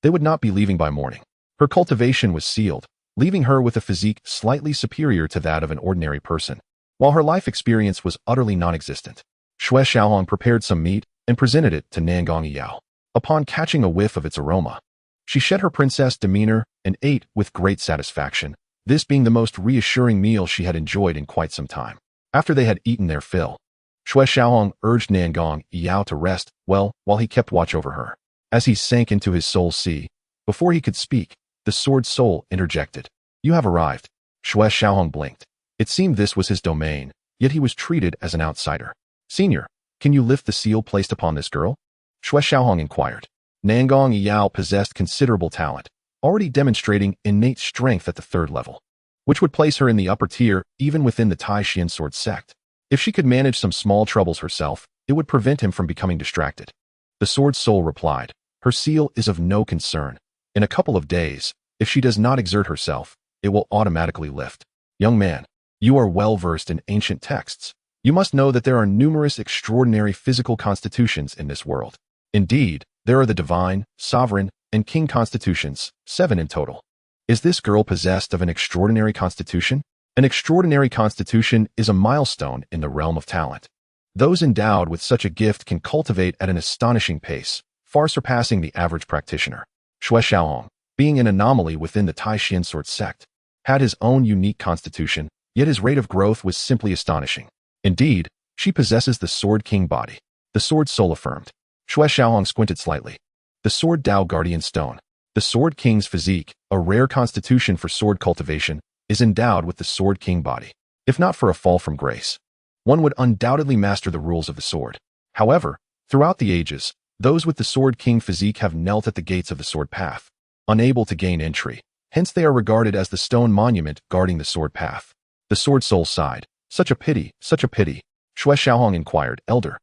They would not be leaving by morning. Her cultivation was sealed, leaving her with a physique slightly superior to that of an ordinary person, while her life experience was utterly non-existent. Xue Xiaohong prepared some meat and presented it to Nangong Yao. Upon catching a whiff of its aroma, she shed her princess demeanor and ate with great satisfaction, this being the most reassuring meal she had enjoyed in quite some time. After they had eaten their fill, Xue Xiaohong urged Nangong Yao to rest well while he kept watch over her. As he sank into his soul sea, before he could speak, the sword soul interjected. "You have arrived." Xue Xiaohong blinked. It seemed this was his domain, yet he was treated as an outsider. "Senior, can you lift the seal placed upon this girl?" Xue Xiaohong inquired. Nangong Yao possessed considerable talent, already demonstrating innate strength at the 3rd level, which would place her in the upper tier even within the Tai Xuan Sword Sect. If she could manage some small troubles herself, it would prevent him from becoming distracted. The sword soul replied, "Her seal is of no concern. In a couple of days, if she does not exert herself, it will automatically lift. Young man, you are well versed in ancient texts. You must know that there are numerous extraordinary physical constitutions in this world. Indeed, there are the divine, sovereign, and king constitutions, 7 in total. Is this girl possessed of an extraordinary constitution? An extraordinary constitution is a milestone in the realm of talent. Those endowed with such a gift can cultivate at an astonishing pace, far surpassing the average practitioner. Xue Qilin, being an anomaly within the Tai Xuan Sword Sect, had his own unique constitution, yet his rate of growth was simply astonishing. Indeed, she possesses the Sword King body. The Sword Soul affirmed. Xue Qilin squinted slightly. The Sword Tao Guardian Stone. The Sword King's physique, a rare constitution for sword cultivation, is endowed with the Sword King body. If not for a fall from grace, one would undoubtedly master the rules of the sword. However, throughout the ages, those with the Sword King physique have knelt at the gates of the sword path, unable to gain entry. Hence they are regarded as the stone monument guarding the sword path. The Sword Soul sighed. Such a pity, such a pity. Xue Qilin inquired, Elder,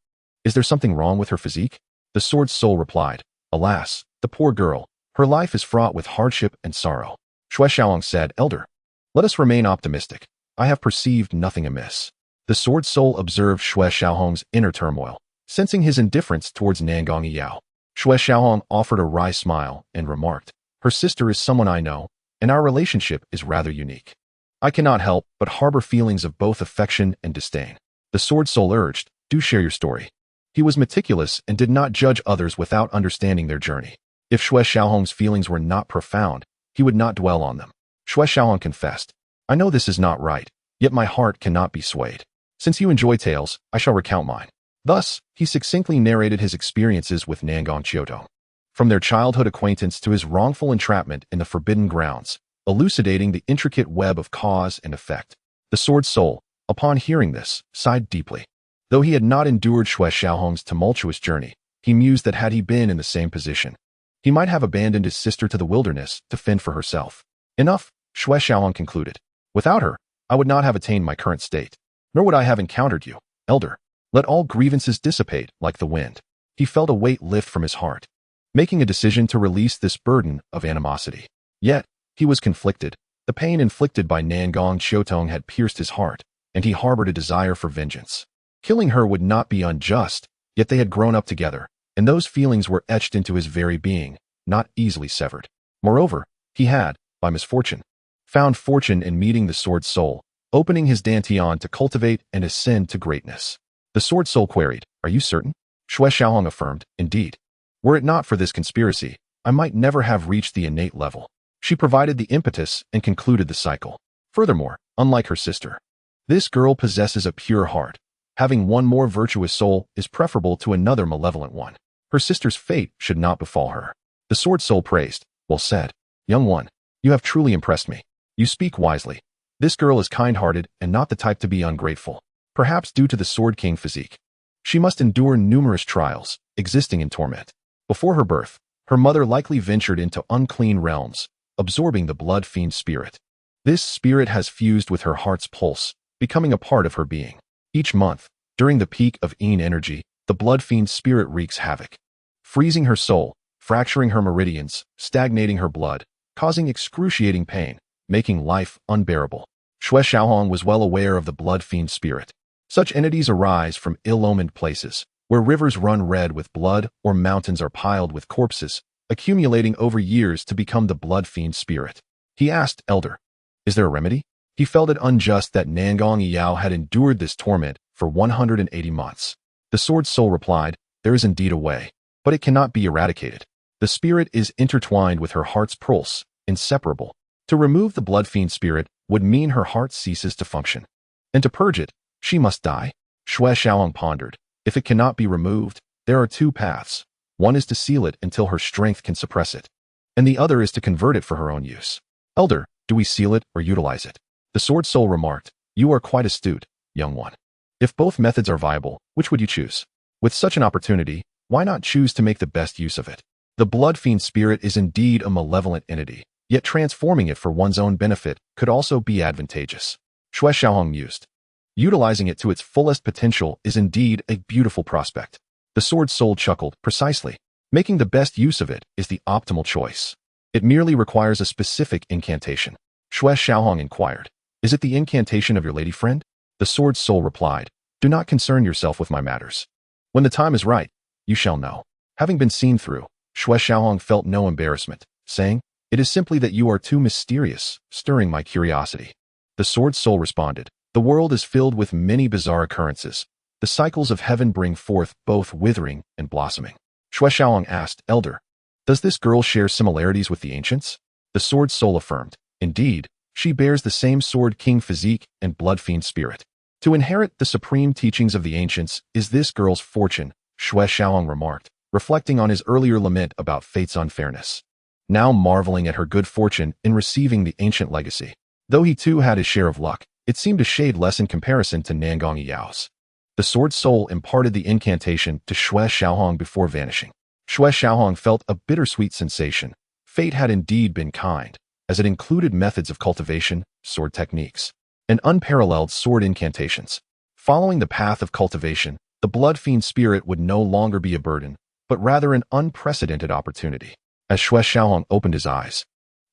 is there something wrong with her physique? The Sword Soul replied, Alas, the poor girl, her life is fraught with hardship and sorrow. Xue Qilin said, Elder, let us remain optimistic. I have perceived nothing amiss. The Sword Soul observed Xue Qilin's inner turmoil, sensing his indifference towards Nangong Yao. Xue Qilin offered a wry smile and remarked, Her sister is someone I know, and our relationship is rather unique. I cannot help but harbor feelings of both affection and disdain. The Sword Soul urged, Do share your story. He was meticulous and did not judge others without understanding their journey. If Xue Qilin's feelings were not profound, he would not dwell on them. Xue Qilin confessed, I know this is not right, yet my heart cannot be swayed. Since you enjoy tales, I shall recount mine. Thus, he succinctly narrated his experiences with Nangong Qiutong. From their childhood acquaintance to his wrongful entrapment in the forbidden grounds, elucidating the intricate web of cause and effect. The Sword Soul, upon hearing this, sighed deeply. Though he had not endured Xue Qilin's tumultuous journey, he mused that had he been in the same position, he might have abandoned his sister to the wilderness to fend for herself. Enough, Xue Qilin concluded. Without her, I would not have attained my current state, nor would I have encountered you, Elder. Let all grievances dissipate like the wind. He felt a weight lift from his heart, making a decision to release this burden of animosity. Yet, he was conflicted. The pain inflicted by Nangong Qiutong had pierced his heart, and he harbored a desire for vengeance. Killing her would not be unjust, yet they had grown up together, and those feelings were etched into his very being, not easily severed. Moreover, he had, by misfortune, found fortune in meeting the Sword Soul, opening his dantian to cultivate and ascend to greatness. The Sword Soul queried, Are you certain? Xue Qilin affirmed, Indeed. Were it not for this conspiracy, I might never have reached the innate level. She provided the impetus and concluded the cycle. Furthermore, unlike her sister, this girl possesses a pure heart. Having one more virtuous soul is preferable to another malevolent one. Her sister's fate should not befall her. The Sword Soul praised, Well said. Young one, you have truly impressed me. You speak wisely. This girl is kind-hearted and not the type to be ungrateful. Perhaps due to the Sword King physique. She must endure numerous trials, existing in torment. Before her birth, her mother likely ventured into unclean realms, absorbing the blood fiend spirit. This spirit has fused with her heart's pulse, becoming a part of her being. Each month, during the peak of Yin energy, the blood fiend spirit wreaks havoc, freezing her soul, fracturing her meridians, stagnating her blood, causing excruciating pain, making life unbearable. Xue Qilin was well aware of the blood fiend spirit. Such entities arise from ill-omened places, where rivers run red with blood or mountains are piled with corpses, accumulating over years to become the blood fiend spirit. He asked, Elder, is there a remedy? He felt it unjust that Nangong Yao had endured this torment for 180 months. The Sword Soul replied, There is indeed a way, but it cannot be eradicated. The spirit is intertwined with her heart's pulse, inseparable. To remove the blood fiend spirit would mean her heart ceases to function. And to purge it, she must die. Xue Qilin pondered. If it cannot be removed, there are two paths. One is to seal it until her strength can suppress it, and the other is to convert it for her own use. Elder, do we seal it or utilize it? The Sword Soul remarked, You are quite astute, young one. If both methods are viable, which would you choose? With such an opportunity, why not choose to make the best use of it? The blood fiend spirit is indeed a malevolent entity, yet transforming it for one's own benefit could also be advantageous. Xue Qilin mused. Utilizing it to its fullest potential is indeed a beautiful prospect. The Sword Soul chuckled, Precisely. Making the best use of it is the optimal choice. It merely requires a specific incantation. Xue Qilin inquired, Is it the incantation of your lady friend? The Sword Soul replied, Do not concern yourself with my matters. When the time is right, you shall know. Having been seen through, Xue Xiaohong felt no embarrassment, saying, "It is simply that you are too mysterious, stirring my curiosity." The sword soul responded, "The world is filled with many bizarre occurrences. The cycles of heaven bring forth both withering and blossoming." Xue Xiaohong asked, "Elder, does this girl share similarities with the ancients?" The sword soul affirmed, "Indeed, she bears the same sword king physique and blood fiend spirit. To inherit the supreme teachings of the ancients is this girl's fortune," Xue Xiaohong remarked, reflecting on his earlier lament about fate's unfairness. Now marveling at her good fortune in receiving the ancient legacy. Though he too had his share of luck, it seemed a shade less in comparison to Nangong Yao's. The sword soul imparted the incantation to Xue Xiaohong before vanishing. Xue Xiaohong felt a bittersweet sensation. Fate had indeed been kind, as it included methods of cultivation, sword techniques, and unparalleled sword incantations. Following the path of cultivation, the blood fiend spirit would no longer be a burden, but rather an unprecedented opportunity. As Xue Xiaohong opened his eyes,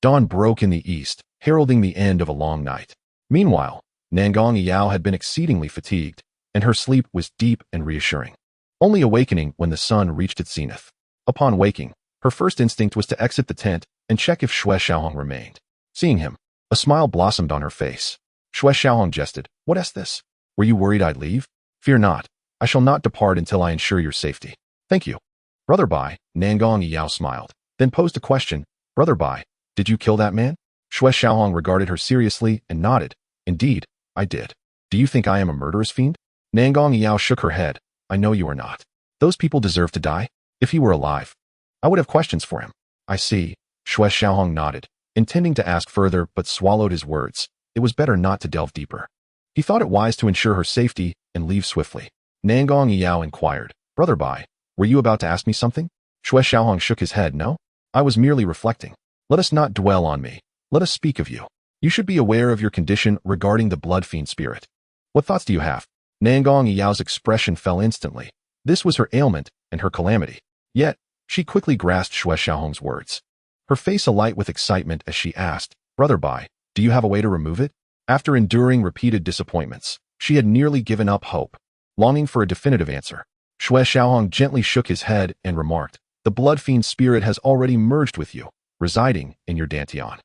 dawn broke in the east, heralding the end of a long night. Meanwhile, Nangong Yao had been exceedingly fatigued, and her sleep was deep and reassuring, only awakening when the sun reached its zenith. Upon waking, her first instinct was to exit the tent and check if Xue Xiaohong remained. Seeing him, a smile blossomed on her face. Xue Xiaohong jested, "What is this? Were you worried I'd leave? Fear not, I shall not depart until I ensure your safety." "Thank you." "Brother Bai," Nangong Yao smiled, then posed a question, "Brother Bai, did you kill that man?" Xue Xiaohong regarded her seriously and nodded, "Indeed, I did. Do you think I am a murderous fiend?" Nangong Yao shook her head, "I know you are not. Those people deserve to die. If he were alive, I would have questions for him." "I see." Xue Xiaohong nodded, intending to ask further but swallowed his words. It was better not to delve deeper. He thought it wise to ensure her safety and leave swiftly. Nangong Yao inquired, "Brother Bai, were you about to ask me something?" Xue Xiaohong shook his head, "No. I was merely reflecting. Let us not dwell on me. Let us speak of you. You should be aware of your condition regarding the blood fiend spirit. What thoughts do you have?" Nangong Yao's expression fell instantly. This was her ailment and her calamity. Yet, she quickly grasped Xue Xiaohong's words. Her face alight with excitement as she asked, "Brother Bai, do you have a way to remove it?" After enduring repeated disappointments, she had nearly given up hope, longing for a definitive answer. Xue Xiaohong gently shook his head and remarked, "The blood fiend spirit has already merged with you, residing in your dantian.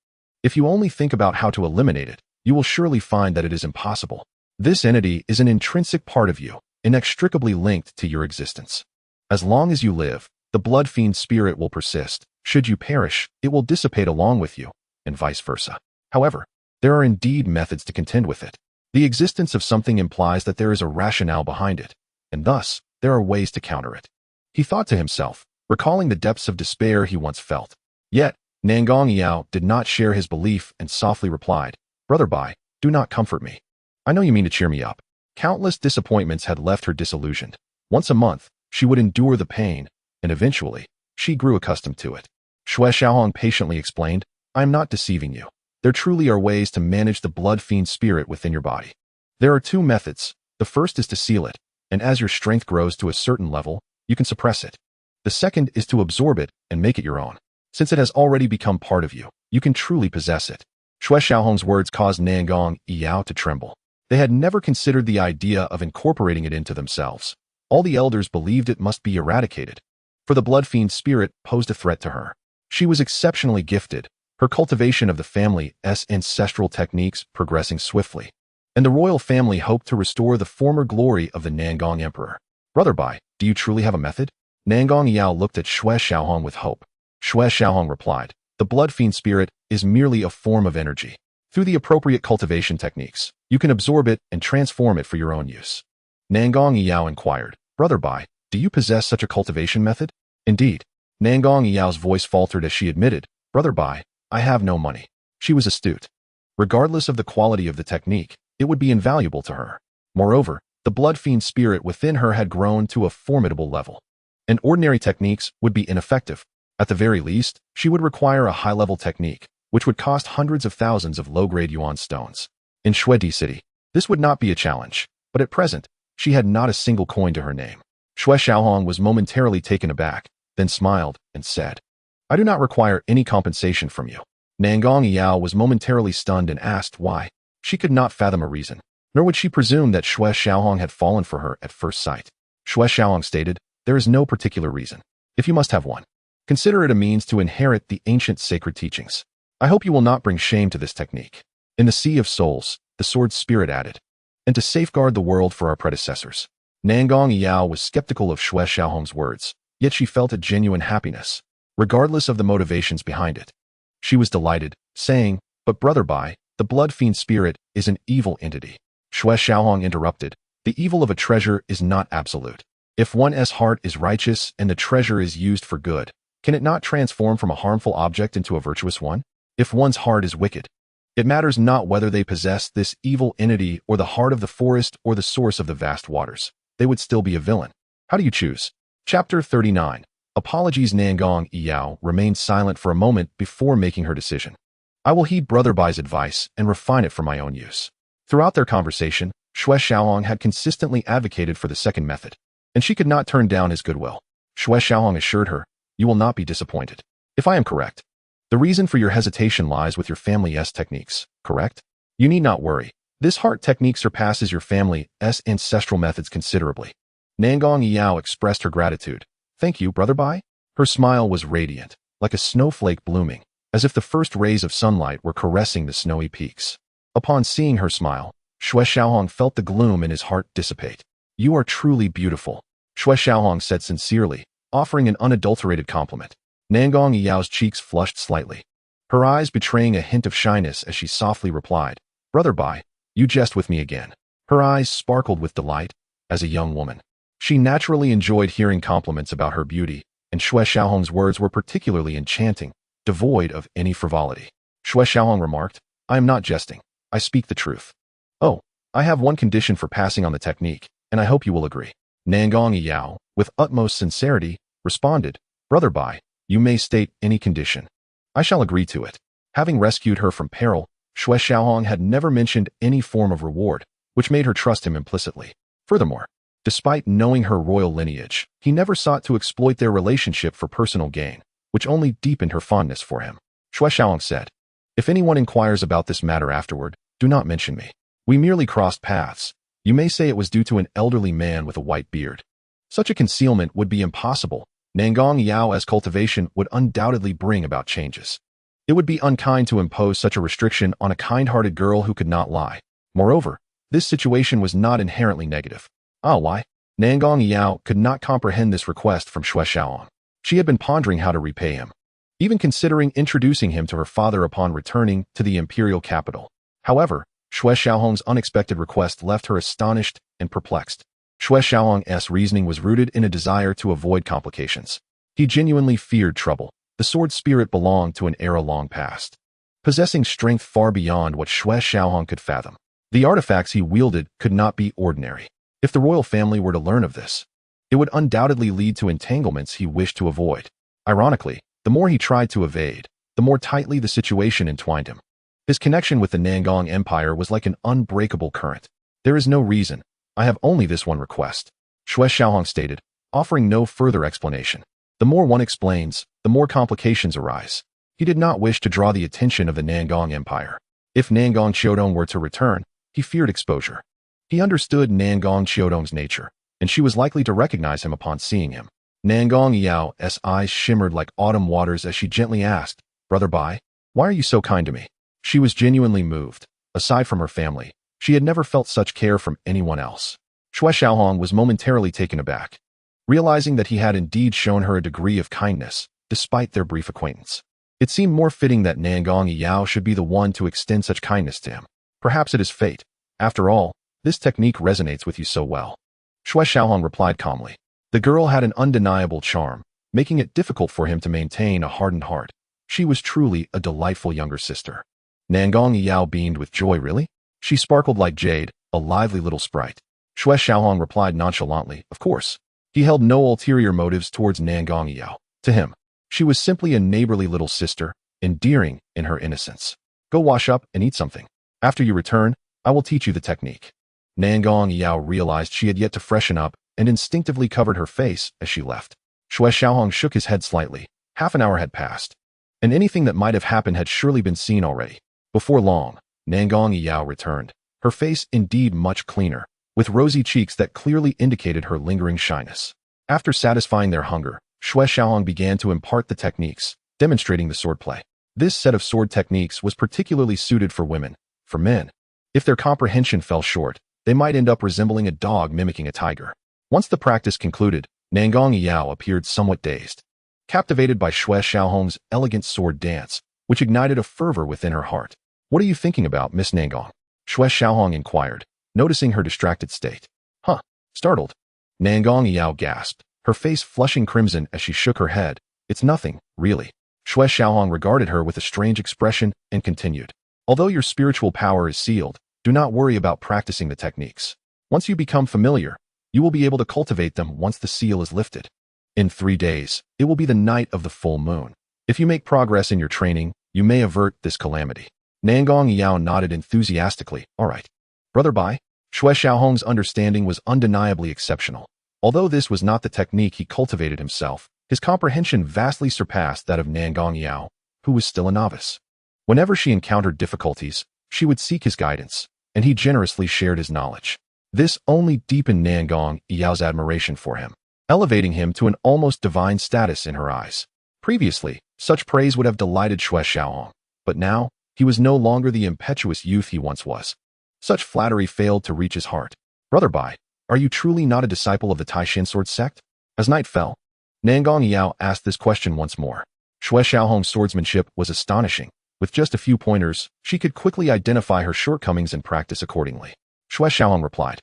If you only think about how to eliminate it, you will surely find that it is impossible. This entity is an intrinsic part of you, inextricably linked to your existence. As long as you live, the blood fiend spirit will persist. Should you perish, it will dissipate along with you, and vice versa. However, there are indeed methods to contend with it. The existence of something implies that there is a rationale behind it, and thus, there are ways to counter it." He thought to himself, recalling the depths of despair he once felt. Yet, Nangong Yao did not share his belief and softly replied, "Brother Bai, do not comfort me. I know you mean to cheer me up." Countless disappointments had left her disillusioned. Once a month, she would endure the pain, and eventually, she grew accustomed to it. Xue Xiaohong patiently explained, "I am not deceiving you. There truly are ways to manage the blood fiend spirit within your body. There are two methods. The first is to seal it, and as your strength grows to a certain level, you can suppress it. The second is to absorb it and make it your own. Since it has already become part of you, you can truly possess it." Xue Xiaohong's words caused Nangong Yao to tremble. They had never considered the idea of incorporating it into themselves. All the elders believed it must be eradicated, for the blood fiend spirit posed a threat to her. She was exceptionally gifted, her cultivation of the family's ancestral techniques progressing swiftly, and the royal family hoped to restore the former glory of the Nangong Emperor. "Brother Bai, do you truly have a method?" Nangong Yao looked at Xue Xiaohong with hope. Xue Xiaohong replied, "The blood fiend spirit is merely a form of energy. Through the appropriate cultivation techniques, you can absorb it and transform it for your own use." Nangong Yao inquired, "Brother Bai, do you possess such a cultivation method?" "Indeed." Nangong Yao's voice faltered as she admitted, "Brother Bai, I have no money." She was astute. Regardless of the quality of the technique, it would be invaluable to her. Moreover, the blood fiend spirit within her had grown to a formidable level, and ordinary techniques would be ineffective. At the very least, she would require a high-level technique, which would cost hundreds of thousands of low-grade yuan stones. In Xue City, this would not be a challenge, but at present, she had not a single coin to her name. Xue Xiaohong was momentarily taken aback, then smiled and said, "I do not require any compensation from you." Nangong Yao was momentarily stunned and asked why. She could not fathom a reason. nor would she presume that Xue Xiaohong had fallen for her at first sight. Xue Xiaohong stated, "There is no particular reason. If you must have one, consider it a means to inherit the ancient sacred teachings. I hope you will not bring shame to this technique. In the Sea of Souls, the sword spirit added, and to safeguard the world for our predecessors." Nangong Yao was skeptical of Xue Xiaohong's words, yet she felt a genuine happiness, regardless of the motivations behind it. She was delighted, saying, "But Brother Bai, the blood fiend spirit is an evil entity." Xue Xiaohong interrupted, "The evil of a treasure is not absolute. If one's heart is righteous and the treasure is used for good, can it not transform from a harmful object into a virtuous one? If one's heart is wicked, it matters not whether they possess this evil entity or the heart of the forest or the source of the vast waters. They would still be a villain. How do you choose?" Chapter 39. Apologies. Nangong Yao remained silent for a moment before making her decision. "I will heed Brother Bai's advice and refine it for my own use." Throughout their conversation, Xue Xiaohong had consistently advocated for the second method, and she could not turn down his goodwill. Xue Xiaohong assured her, "You will not be disappointed. If I am correct, the reason for your hesitation lies with your family's techniques, correct? You need not worry. This heart technique surpasses your family's ancestral methods considerably." Nangong Yao expressed her gratitude. "Thank you, Brother Bai." Her smile was radiant, like a snowflake blooming, as if the first rays of sunlight were caressing the snowy peaks. Upon seeing her smile, Xue Xiaohong felt the gloom in his heart dissipate. "You are truly beautiful," Xue Xiaohong said sincerely, offering an unadulterated compliment. Nangong Yao's cheeks flushed slightly, her eyes betraying a hint of shyness as she softly replied, "Brother Bai, you jest with me again." Her eyes sparkled with delight. As a young woman, she naturally enjoyed hearing compliments about her beauty, and Xue Xiaohong's words were particularly enchanting, devoid of any frivolity. Xue Xiaohong remarked, "I am not jesting. I speak the truth. Oh, I have one condition for passing on the technique, and I hope you will agree." Nangong Yao, with utmost sincerity, responded, "Brother Bai, you may state any condition. I shall agree to it." Having rescued her from peril, Xue Xiaohong had never mentioned any form of reward, which made her trust him implicitly. Furthermore, despite knowing her royal lineage, he never sought to exploit their relationship for personal gain, which only deepened her fondness for him. Xue Xiaohong said, "If anyone inquires about this matter afterward, do not mention me. We merely crossed paths. You may say it was due to an elderly man with a white beard." Such a concealment would be impossible. Nangong Yao's cultivation would undoubtedly bring about changes. It would be unkind to impose such a restriction on a kind-hearted girl who could not lie. Moreover, this situation was not inherently negative. Why? Nangong Yao could not comprehend this request from Xue Xiaohong. She had been pondering how to repay him, even considering introducing him to her father upon returning to the imperial capital. However, Xue Xiaohong's unexpected request left her astonished and perplexed. Xue Xiaohong's reasoning was rooted in a desire to avoid complications. He genuinely feared trouble. The sword spirit belonged to an era long past, possessing strength far beyond what Xue Xiaohong could fathom. The artifacts he wielded could not be ordinary. If the royal family were to learn of this, it would undoubtedly lead to entanglements he wished to avoid. Ironically, the more he tried to evade, the more tightly the situation entwined him. His connection with the Nangong Empire was like an unbreakable current. "There is no reason. I have only this one request," Xue Xiaohong stated, offering no further explanation. The more one explains, the more complications arise. He did not wish to draw the attention of the Nangong Empire. If Nangong Xiaodong were to return, he feared exposure. He understood Nangong Xiaodong's nature, and she was likely to recognize him upon seeing him. Nangong Yao's eyes shimmered like autumn waters as she gently asked, "Brother Bai, why are you so kind to me?" She was genuinely moved. Aside from her family, she had never felt such care from anyone else. Xue Xiaohong was momentarily taken aback, realizing that he had indeed shown her a degree of kindness, despite their brief acquaintance. It seemed more fitting that Nangong Yao should be the one to extend such kindness to him. Perhaps it is fate. After all, this technique resonates with you so well. Xue Xiaohong replied calmly. The girl had an undeniable charm, making it difficult for him to maintain a hardened heart. She was truly a delightful younger sister. Nangong Yao beamed with joy. Really? She sparkled like jade, a lively little sprite. Xue Xiaohong replied nonchalantly, "Of course." He held no ulterior motives towards Nangong Yao. To him, she was simply a neighborly little sister, endearing in her innocence. "Go wash up and eat something. After you return, I will teach you the technique." Nangong Yao realized she had yet to freshen up and instinctively covered her face as she left. Xue Xiaohong shook his head slightly. Half an hour had passed, and anything that might have happened had surely been seen already. Before long, Nangong Yao returned, her face indeed much cleaner, with rosy cheeks that clearly indicated her lingering shyness. After satisfying their hunger, Xue Xiaohong began to impart the techniques, demonstrating the swordplay. This set of sword techniques was particularly suited for women. For men, if their comprehension fell short, they might end up resembling a dog mimicking a tiger. Once the practice concluded, Nangong Yao appeared somewhat dazed, captivated by Xue Xiaohong's elegant sword dance, which ignited a fervor within her heart. "What are you thinking about, Miss Nangong?" Xue Xiaohong inquired, noticing her distracted state. "Huh?" Startled, Nangong Yao gasped, her face flushing crimson as she shook her head. "It's nothing, really." Xue Xiaohong regarded her with a strange expression and continued. "Although your spiritual power is sealed, do not worry about practicing the techniques. Once you become familiar, you will be able to cultivate them once the seal is lifted. In 3 days, it will be the night of the full moon. If you make progress in your training, you may avert this calamity." Nangong Yao nodded enthusiastically. "All right. Brother Bai." Xue Xiaohong's understanding was undeniably exceptional. Although this was not the technique he cultivated himself, his comprehension vastly surpassed that of Nangong Yao, who was still a novice. Whenever she encountered difficulties, she would seek his guidance, and he generously shared his knowledge. This only deepened Nangong Yao's admiration for him, elevating him to an almost divine status in her eyes. Previously, such praise would have delighted Xue Xiaohong, but now, he was no longer the impetuous youth he once was. Such flattery failed to reach his heart. "Brother Bai, are you truly not a disciple of the Tai Xuan Sword Sect?" As night fell, Nangong Yao asked this question once more. Xue Xiaohong's swordsmanship was astonishing. With just a few pointers, she could quickly identify her shortcomings and practice accordingly. Xue Xiaohong replied,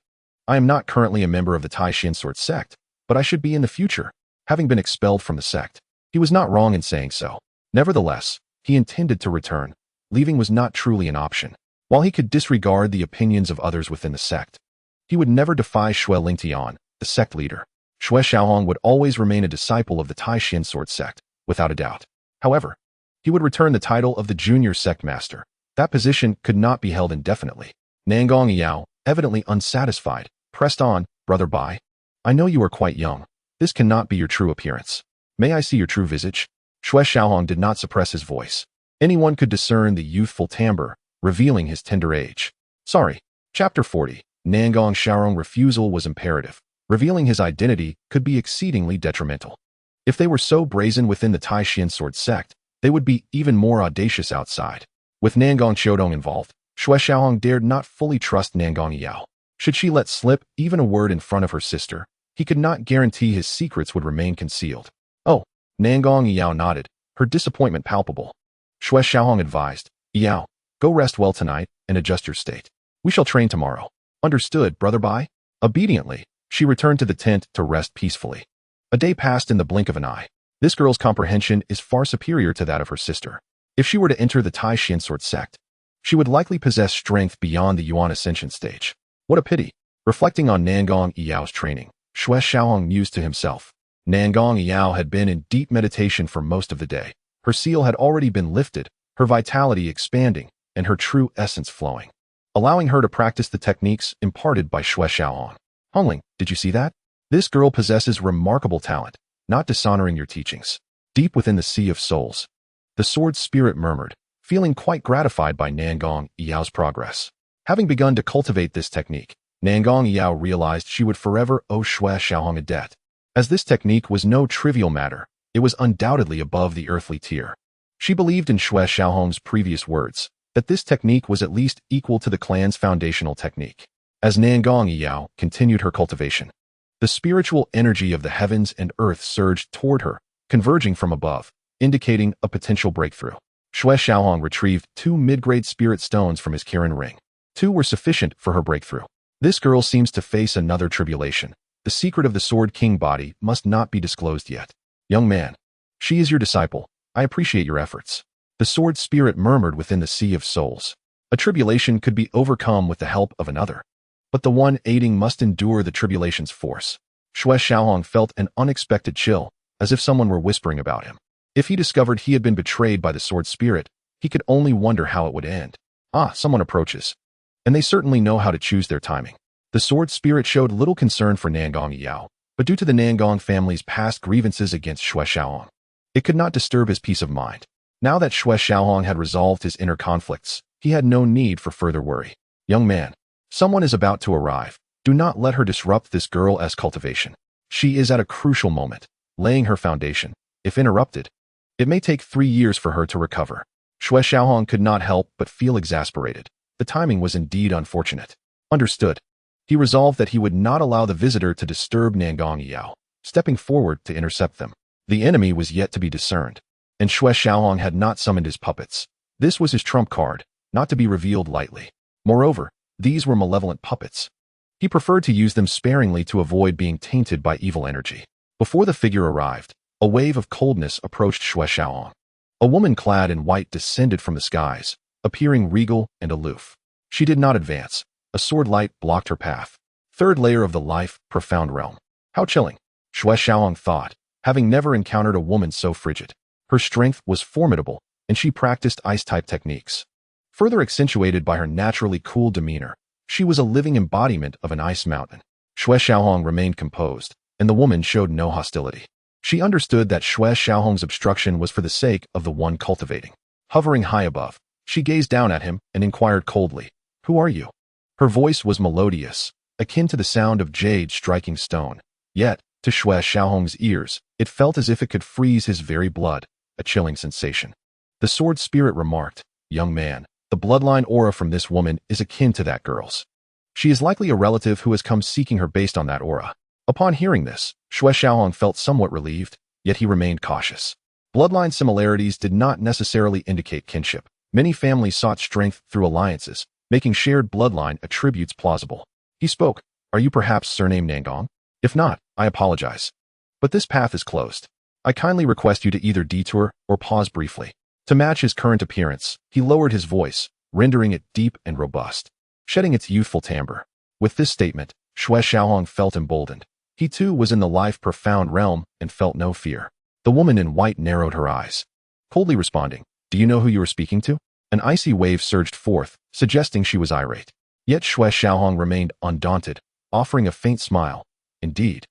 "I am not currently a member of the Tai Xuan Sword Sect, but I should be in the future, having been expelled from the sect." He was not wrong in saying so. Nevertheless, he intended to return. Leaving was not truly an option. While he could disregard the opinions of others within the sect, he would never defy Xue Lingtian, the sect leader. Xue Xiaohong would always remain a disciple of the Tai Xuan Sword Sect, without a doubt. However, he would return the title of the junior sect master. That position could not be held indefinitely. Nangong Yao, evidently unsatisfied, pressed on, "Brother Bai, I know you are quite young. This cannot be your true appearance. May I see your true visage?" Xue Xiaohong did not suppress his voice. Anyone could discern the youthful timbre, revealing his tender age. "Sorry." Chapter 40. Nangong Xiaorong's refusal was imperative. Revealing his identity could be exceedingly detrimental. If they were so brazen within the Tai Xuan Sword Sect, they would be even more audacious outside. With Nangong Xiaodong involved, Xue Xiaohong dared not fully trust Nangong Yao. Should she let slip even a word in front of her sister, he could not guarantee his secrets would remain concealed. "Oh," Nangong Yao nodded, her disappointment palpable. Xue Xiaohong advised, "Yao, go rest well tonight and adjust your state. We shall train tomorrow." "Understood, Brother Bai." Obediently, she returned to the tent to rest peacefully. A day passed in the blink of an eye. This girl's comprehension is far superior to that of her sister. If she were to enter the Tai Xuan Sword Sect, she would likely possess strength beyond the Yuan Ascension stage. What a pity. Reflecting on Nangong Yao's training, Xue Xiaohong mused to himself. Nangong Yao had been in deep meditation for most of the day. Her seal had already been lifted, her vitality expanding, and her true essence flowing, allowing her to practice the techniques imparted by Xue Xiaohong. "Hongling, did you see that? This girl possesses remarkable talent, not dishonoring your teachings." Deep within the sea of souls, the sword spirit murmured, feeling quite gratified by Nangong Yao's progress. Having begun to cultivate this technique, Nangong Yao realized she would forever owe Xue Xiaohong a debt. As this technique was no trivial matter, it was undoubtedly above the earthly tier. She believed in Xue Xiaohong's previous words, that this technique was at least equal to the clan's foundational technique. As Nangong Yao continued her cultivation, the spiritual energy of the heavens and earth surged toward her, converging from above, indicating a potential breakthrough. Xue Xiaohong retrieved 2 mid-grade spirit stones from his Kirin ring. 2 were sufficient for her breakthrough. This girl seems to face another tribulation. The secret of the Sword King body must not be disclosed yet. "Young man, she is your disciple. I appreciate your efforts." The sword spirit murmured within the sea of souls. A tribulation could be overcome with the help of another, but the one aiding must endure the tribulation's force. Xue Xiaohong felt an unexpected chill, as if someone were whispering about him. If he discovered he had been betrayed by the sword spirit, he could only wonder how it would end. Someone approaches. And they certainly know how to choose their timing. The sword spirit showed little concern for Nangong Yao, but due to the Nangong family's past grievances against Xue Xiaohong, it could not disturb his peace of mind. Now that Xue Xiaohong had resolved his inner conflicts, he had no need for further worry. "Young man, Someone is about to arrive. Do not let her disrupt this girl's cultivation. She is at a crucial moment, laying her foundation. If interrupted, it may take 3 years for her to recover. Xue Xiaohong could not help but feel exasperated. The timing was indeed unfortunate. Understood. He resolved that he would not allow the visitor to disturb Nangong Yao, stepping forward to intercept them. The enemy was yet to be discerned, and Xue Xiaohong had not summoned his puppets. This was his trump card, not to be revealed lightly. Moreover, these were malevolent puppets. He preferred to use them sparingly to avoid being tainted by evil energy. Before the figure arrived, a wave of coldness approached Xue Xiaohong. A woman clad in white descended from the skies, appearing regal and aloof. She did not advance. A sword light blocked her path. Third layer of the life, profound realm. How chilling, Xue Xiaohong thought, having never encountered a woman so frigid. Her strength was formidable, and she practiced ice-type techniques. Further accentuated by her naturally cool demeanor, she was a living embodiment of an ice mountain. Xue Xiaohong remained composed, and the woman showed no hostility. She understood that Xue Xiaohong's obstruction was for the sake of the one cultivating. Hovering high above, she gazed down at him and inquired coldly, "Who are you?" Her voice was melodious, akin to the sound of jade striking stone. Yet, to Xue Xiaohong's ears, it felt as if it could freeze his very blood, a chilling sensation. The sword spirit remarked, "Young man, the bloodline aura from this woman is akin to that girl's. She is likely a relative who has come seeking her based on that aura." Upon hearing this, Xue Xiaohong felt somewhat relieved, yet he remained cautious. Bloodline similarities did not necessarily indicate kinship. Many families sought strength through alliances, making shared bloodline attributes plausible. He spoke, "Are you perhaps surnamed Nangong? If not, I apologize. But this path is closed. I kindly request you to either detour or pause briefly." To match his current appearance, he lowered his voice, rendering it deep and robust, shedding its youthful timbre. With this statement, Xue Xiaohong felt emboldened. He too was in the life-profound realm and felt no fear. The woman in white narrowed her eyes, coldly responding, "Do you know who you are speaking to?" An icy wave surged forth, suggesting she was irate. Yet Xue Xiaohong remained undaunted, offering a faint smile. "Indeed.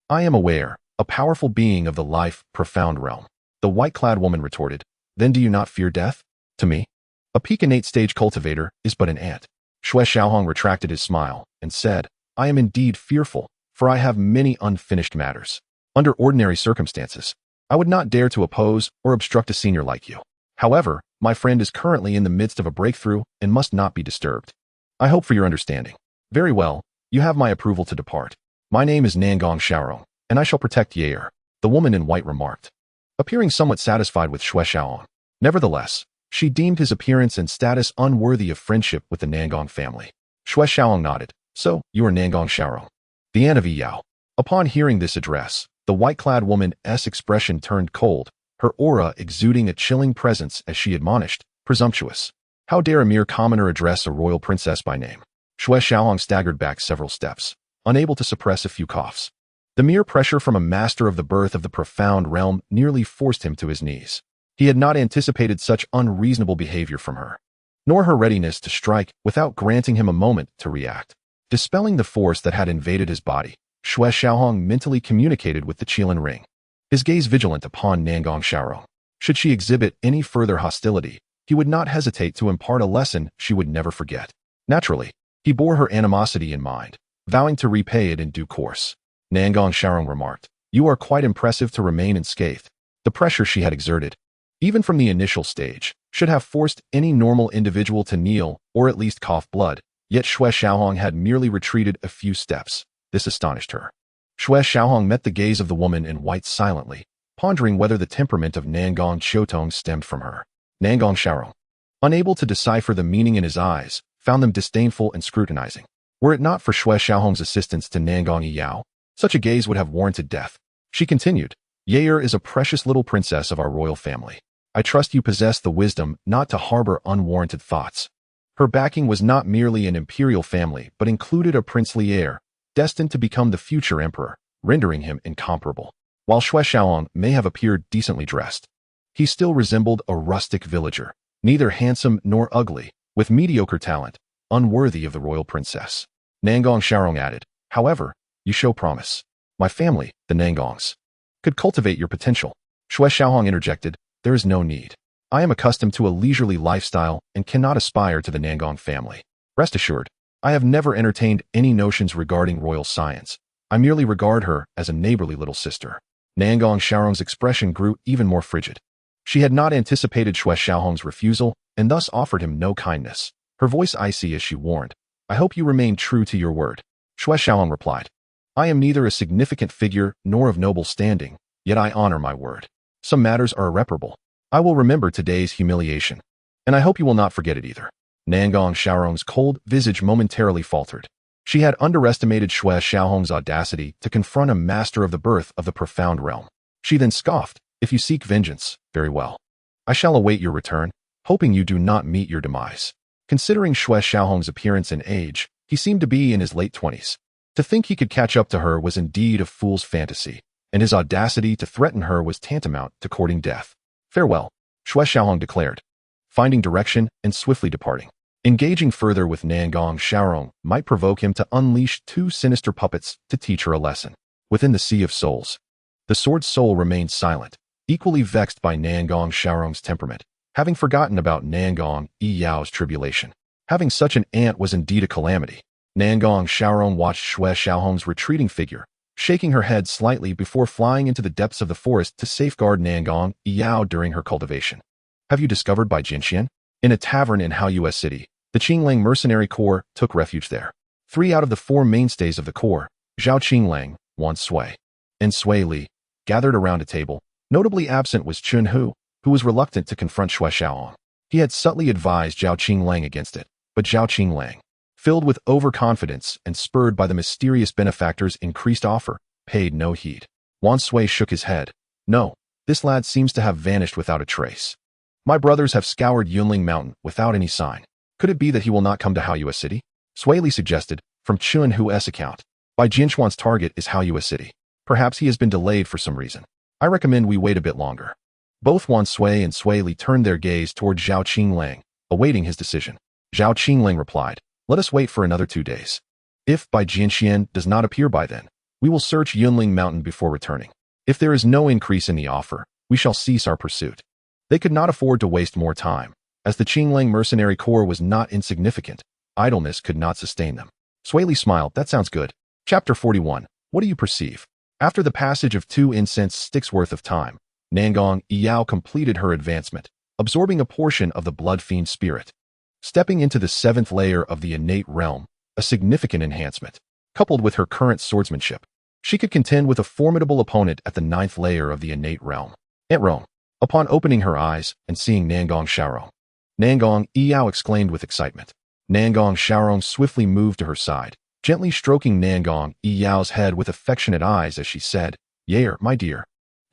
I am aware, a powerful being of the life-profound realm." The white-clad woman retorted, "Then do you not fear death? To me, a peak innate stage cultivator is but an ant." Xue Xiaohong retracted his smile and said, "I am indeed fearful, for I have many unfinished matters. Under ordinary circumstances, I would not dare to oppose or obstruct a senior like you. However, my friend is currently in the midst of a breakthrough and must not be disturbed. I hope for your understanding." "Very well, you have my approval to depart. My name is Nangong Xiaorong, and I shall protect Yair," the woman in white remarked, appearing somewhat satisfied with Xue Xiaohong. Nevertheless, she deemed his appearance and status unworthy of friendship with the Nangong family. Xue Xiaohong nodded. "So, you are Nangong Xiaorong, the Aunt of Yao." Upon hearing this address, the white-clad woman's expression turned cold, her aura exuding a chilling presence as she admonished, "Presumptuous. How dare a mere commoner address a royal princess by name?" Xue Xiaohong staggered back several steps, unable to suppress a few coughs. The mere pressure from a master of the birth of the profound realm nearly forced him to his knees. He had not anticipated such unreasonable behavior from her, nor her readiness to strike without granting him a moment to react. Dispelling the force that had invaded his body, Xue Xiaohong mentally communicated with the Qilin ring, his gaze vigilant upon Nangong Xiaorong. Should she exhibit any further hostility, he would not hesitate to impart a lesson she would never forget. Naturally, he bore her animosity in mind, vowing to repay it in due course. Nangong Xiaorong remarked, "You are quite impressive to remain unscathed." The pressure she had exerted, even from the initial stage, should have forced any normal individual to kneel or at least cough blood, yet Xue Xiaohong had merely retreated a few steps. This astonished her. Xue Xiaohong met the gaze of the woman in white silently, pondering whether the temperament of Nangong Xiaotong stemmed from her. Nangong Xiaorong, unable to decipher the meaning in his eyes, found them disdainful and scrutinizing. Were it not for Xue Xiaohong's assistance to Nangong Yao, such a gaze would have warranted death. She continued, "Yair is a precious little princess of our royal family. I trust you possess the wisdom not to harbor unwarranted thoughts." Her backing was not merely an imperial family but included a princely heir, destined to become the future emperor, rendering him incomparable. While Xue Xiaohong may have appeared decently dressed, he still resembled a rustic villager, neither handsome nor ugly, with mediocre talent, unworthy of the royal princess. Nangong Xiaorong added, "However, you show promise. My family, the Nangongs, could cultivate your potential." Xue Xiaohong interjected, "There is no need. I am accustomed to a leisurely lifestyle and cannot aspire to the Nangong family. Rest assured, I have never entertained any notions regarding royal science. I merely regard her as a neighborly little sister. Nangong Xiaorong's expression grew even more frigid. She had not anticipated Xue Xiaohong's refusal and thus offered him no kindness. Her voice icy as she warned, I hope you remain true to your word. Xue Xiaohong replied, I am neither a significant figure nor of noble standing, yet I honor my word. Some matters are irreparable. I will remember today's humiliation, and I hope you will not forget it either. Nangong Xiaorong's cold visage momentarily faltered. She had underestimated Xue Xiaohong's audacity to confront a master of the birth of the profound realm. She then scoffed, if you seek vengeance, very well. I shall await your return, hoping you do not meet your demise. Considering Xue Xiaohong's appearance and age, he seemed to be in his late 20s. To think he could catch up to her was indeed a fool's fantasy, and his audacity to threaten her was tantamount to courting death. Farewell, Xue Xiaohong declared, finding direction and swiftly departing. Engaging further with Nangong Xiaorong might provoke him to unleash two sinister puppets to teach her a lesson. Within the Sea of Souls, the sword soul remained silent, equally vexed by Nangong Xiaorong's temperament, having forgotten about Nangong Yiyao's tribulation. Having such an aunt was indeed a calamity. Nangong Xiaorong watched Xue Xiaohong's retreating figure, shaking her head slightly before flying into the depths of the forest to safeguard Nangong Yiyao during her cultivation. Have you discovered Bai Jinxian? In a tavern in Haoyue City, the Qinglang mercenary corps took refuge there. 3 out of the 4 mainstays of the corps, Zhao Qinglang, Wan Sui, and Sui Li, gathered around a table. Notably absent was Chun Hu, who was reluctant to confront Xue Xiaohong. He had subtly advised Zhao Qinglang against it, but Zhao Qinglang, filled with overconfidence and spurred by the mysterious benefactor's increased offer, paid no heed. Wan Sui shook his head. No, this lad seems to have vanished without a trace. My brothers have scoured Yunling Mountain without any sign. Could it be that he will not come to Haoyue City? Sui Li suggested, from Chun Hu's account. Bai Jinxuan's target is Haoyue City. Perhaps he has been delayed for some reason. I recommend we wait a bit longer. Both Wan Sui and Sui Li turned their gaze toward Zhao Qinglang, awaiting his decision. Zhao Qinglang replied, let us wait for another 2 days. If Bai Jinxian does not appear by then, we will search Yunling Mountain before returning. If there is no increase in the offer, we shall cease our pursuit. They could not afford to waste more time. As the Qinglang mercenary corps was not insignificant, idleness could not sustain them. Sui Li smiled, that sounds good. Chapter 41, what do you perceive? After the passage of 2 incense sticks worth of time, Nangong Yiyao completed her advancement, absorbing a portion of the blood fiend spirit. Stepping into the 7th layer of the innate realm, a significant enhancement. Coupled with her current swordsmanship, she could contend with a formidable opponent at the 9th layer of the innate realm. Aunt Rome. Upon opening her eyes and seeing Nangong Xiaorong, Nangong Yiyao exclaimed with excitement. Nangong Xiaorong swiftly moved to her side, gently stroking Nangong Yiyao's head with affectionate eyes as she said, Yair, my dear,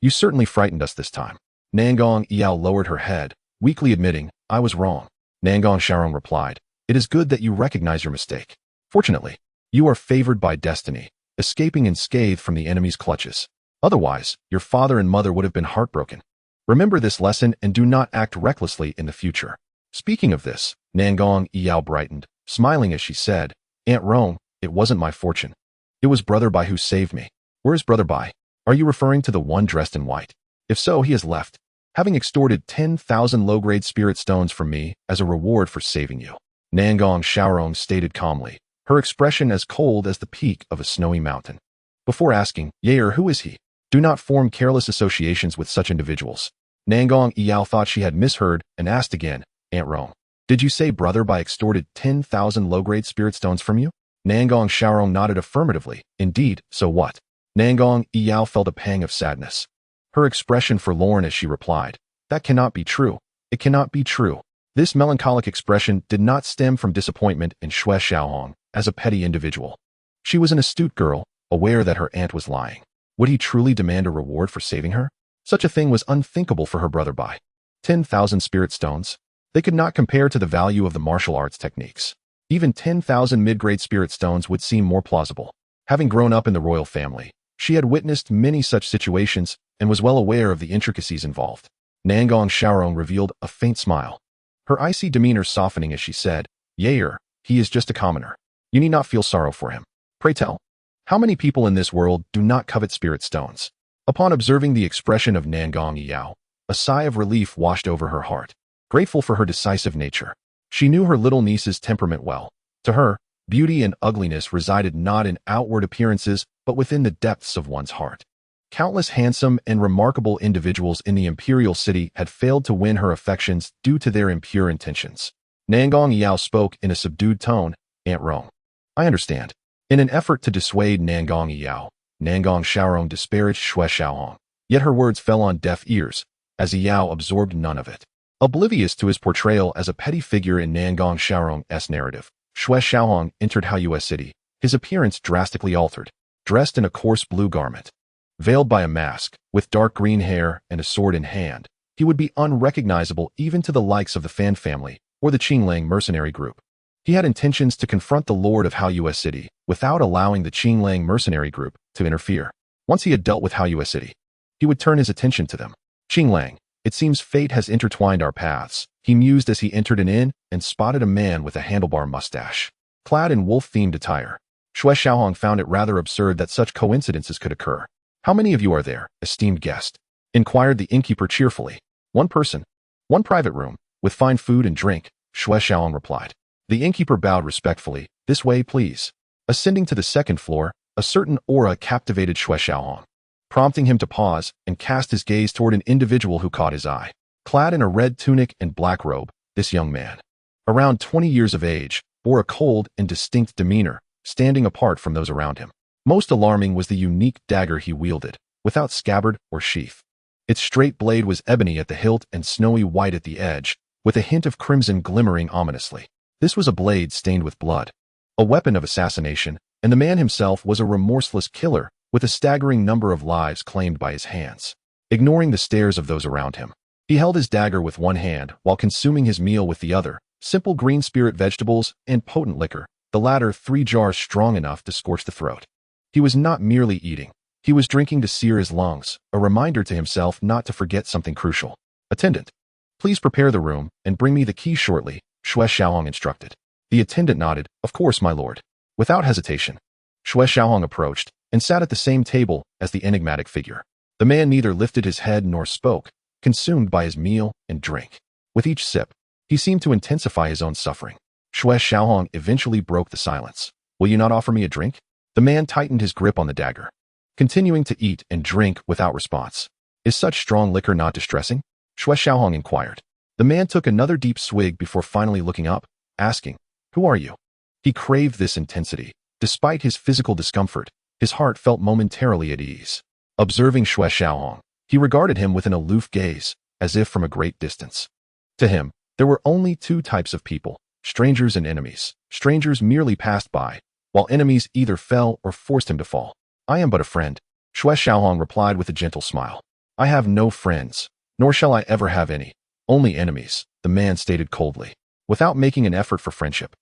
you certainly frightened us this time. Nangong Yiyao lowered her head, weakly admitting, I was wrong. Nangong Xiaorong replied, it is good that you recognize your mistake. Fortunately, you are favored by destiny, escaping unscathed from the enemy's clutches. Otherwise, your father and mother would have been heartbroken. Remember this lesson and do not act recklessly in the future. Speaking of this, Nangong Yiyao brightened, smiling as she said, Aunt Rome, it wasn't my fortune. It was Brother Bai who saved me. Where is Brother Bai? Are you referring to the one dressed in white? If so, he has left, having extorted 10,000 low-grade spirit stones from me as a reward for saving you. Nangong Xiaorong stated calmly, her expression as cold as the peak of a snowy mountain. Before asking, Yair, who is he? Do not form careless associations with such individuals. Nangong Yiyao thought she had misheard and asked again, Aunt Rome, did you say Brother Bai extorted 10,000 low-grade spirit stones from you? Nangong Xiaorong nodded affirmatively. Indeed, so what? Nangong Yiyao felt a pang of sadness. Her expression forlorn as she replied, that cannot be true. It cannot be true. This melancholic expression did not stem from disappointment in Xue Xiaohong as a petty individual. She was an astute girl, aware that her aunt was lying. Would he truly demand a reward for saving her? Such a thing was unthinkable for her brother Bai. 10,000 spirit stones? They could not compare to the value of the martial arts techniques. Even 10,000 mid-grade spirit stones would seem more plausible. Having grown up in the royal family, she had witnessed many such situations and was well aware of the intricacies involved. Nangong Xiaorong revealed a faint smile, her icy demeanor softening as she said, Yair, he is just a commoner. You need not feel sorrow for him. Pray tell, how many people in this world do not covet spirit stones? Upon observing the expression of Nangong Yiyao, a sigh of relief washed over her heart. Grateful for her decisive nature, she knew her little niece's temperament well. To her, Beauty and ugliness resided not in outward appearances, but within the depths of one's heart. Countless handsome and remarkable individuals in the imperial city had failed to win her affections due to their impure intentions. Nangong Yao spoke in a subdued tone, "Aunt Rong, I understand." In an effort to dissuade Nangong Yao, Nangong Xiaorong disparaged Xue Xiaohong. Yet her words fell on deaf ears, as Yao absorbed none of it. Oblivious to his portrayal as a petty figure in Nangong Xiaorong's narrative, Xue Xiaohong entered Haiyue City, his appearance drastically altered. Dressed in a coarse blue garment, veiled by a mask, with dark green hair and a sword in hand, he would be unrecognizable even to the likes of the Fan family or the Qinglang mercenary group. He had intentions to confront the Lord of Haiyue City without allowing the Qinglang mercenary group to interfere. Once he had dealt with Haiyue City, he would turn his attention to them. "Qinglang, it seems fate has intertwined our paths," he mused as he entered an inn and spotted a man with a handlebar mustache, clad in wolf-themed attire. Xue Xiaohong found it rather absurd that such coincidences could occur. "How many of you are there, esteemed guest?" inquired the innkeeper cheerfully. "One person. One private room, with fine food and drink," Xue Xiaohong replied. The innkeeper bowed respectfully. "This way, please." Ascending to the second floor, a certain aura captivated Xue Xiaohong, prompting him to pause and cast his gaze toward an individual who caught his eye. Clad in a red tunic and black robe, this young man, around 20 years of age, bore a cold and distinct demeanor, standing apart from those around him. Most alarming was the unique dagger he wielded, without scabbard or sheath. Its straight blade was ebony at the hilt and snowy white at the edge, with a hint of crimson glimmering ominously. This was a blade stained with blood, a weapon of assassination, and the man himself was a remorseless killer, with a staggering number of lives claimed by his hands. Ignoring the stares of those around him, he held his dagger with one hand while consuming his meal with the other, simple green spirit vegetables and potent liquor, the latter 3 jars strong enough to scorch the throat. He was not merely eating. He was drinking to sear his lungs, a reminder to himself not to forget something crucial. "Attendant, please prepare the room and bring me the key shortly," Xue Xiaohong instructed. The attendant nodded. "Of course, my lord." Without hesitation, Xue Xiaohong approached and sat at the same table as the enigmatic figure. The man neither lifted his head nor spoke, consumed by his meal and drink. With each sip, he seemed to intensify his own suffering. Xue Xiaohong eventually broke the silence. "Will you not offer me a drink?" The man tightened his grip on the dagger, continuing to eat and drink without response. "Is such strong liquor not distressing?" Xue Xiaohong inquired. The man took another deep swig before finally looking up, asking, "Who are you?" He craved this intensity. Despite his physical discomfort, his heart felt momentarily at ease. Observing Xue Xiaohong, he regarded him with an aloof gaze, as if from a great distance. To him, there were only 2 types of people: strangers and enemies. Strangers merely passed by, while enemies either fell or forced him to fall. "I am but a friend," Xue Xiaohong replied with a gentle smile. "I have no friends, nor shall I ever have any. Only enemies," the man stated coldly, without making an effort for friendship.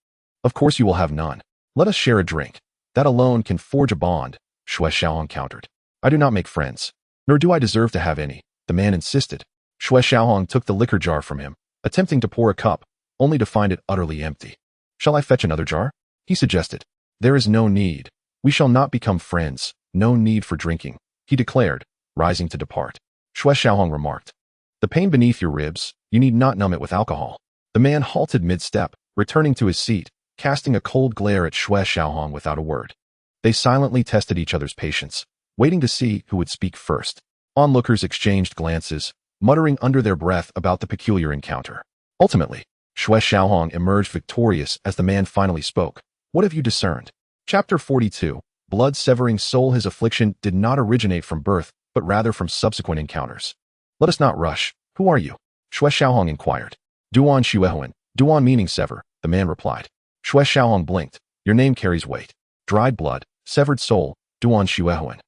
"Of course you will have none. Let us share a drink. That alone can forge a bond," Xue Xiaohong countered. "I do not make friends, nor do I deserve to have any," the man insisted. Xue Xiaohong took the liquor jar from him, attempting to pour a cup, only to find it utterly empty. "Shall I fetch another jar?" he suggested. "There is no need. We shall not become friends. No need for drinking," he declared, rising to depart. Xue Xiaohong remarked, "The pain beneath your ribs, you need not numb it with alcohol." The man halted mid-step, returning to his seat, casting a cold glare at Xue Xiaohong without a word. They silently tested each other's patience, waiting to see who would speak first. Onlookers exchanged glances, muttering under their breath about the peculiar encounter. Ultimately, Xue Xiaohong emerged victorious as the man finally spoke. "What have you discerned?" Chapter 42. Blood-severing soul. His affliction did not originate from birth, but rather from subsequent encounters. "Let us not rush. Who are you?" Xue Xiaohong inquired. "Duan Xuehuan." Duan meaning sever, the man replied. Xue Xiaohong blinked. "Your name carries weight. Dried blood, severed soul, Duan Xuehuan,"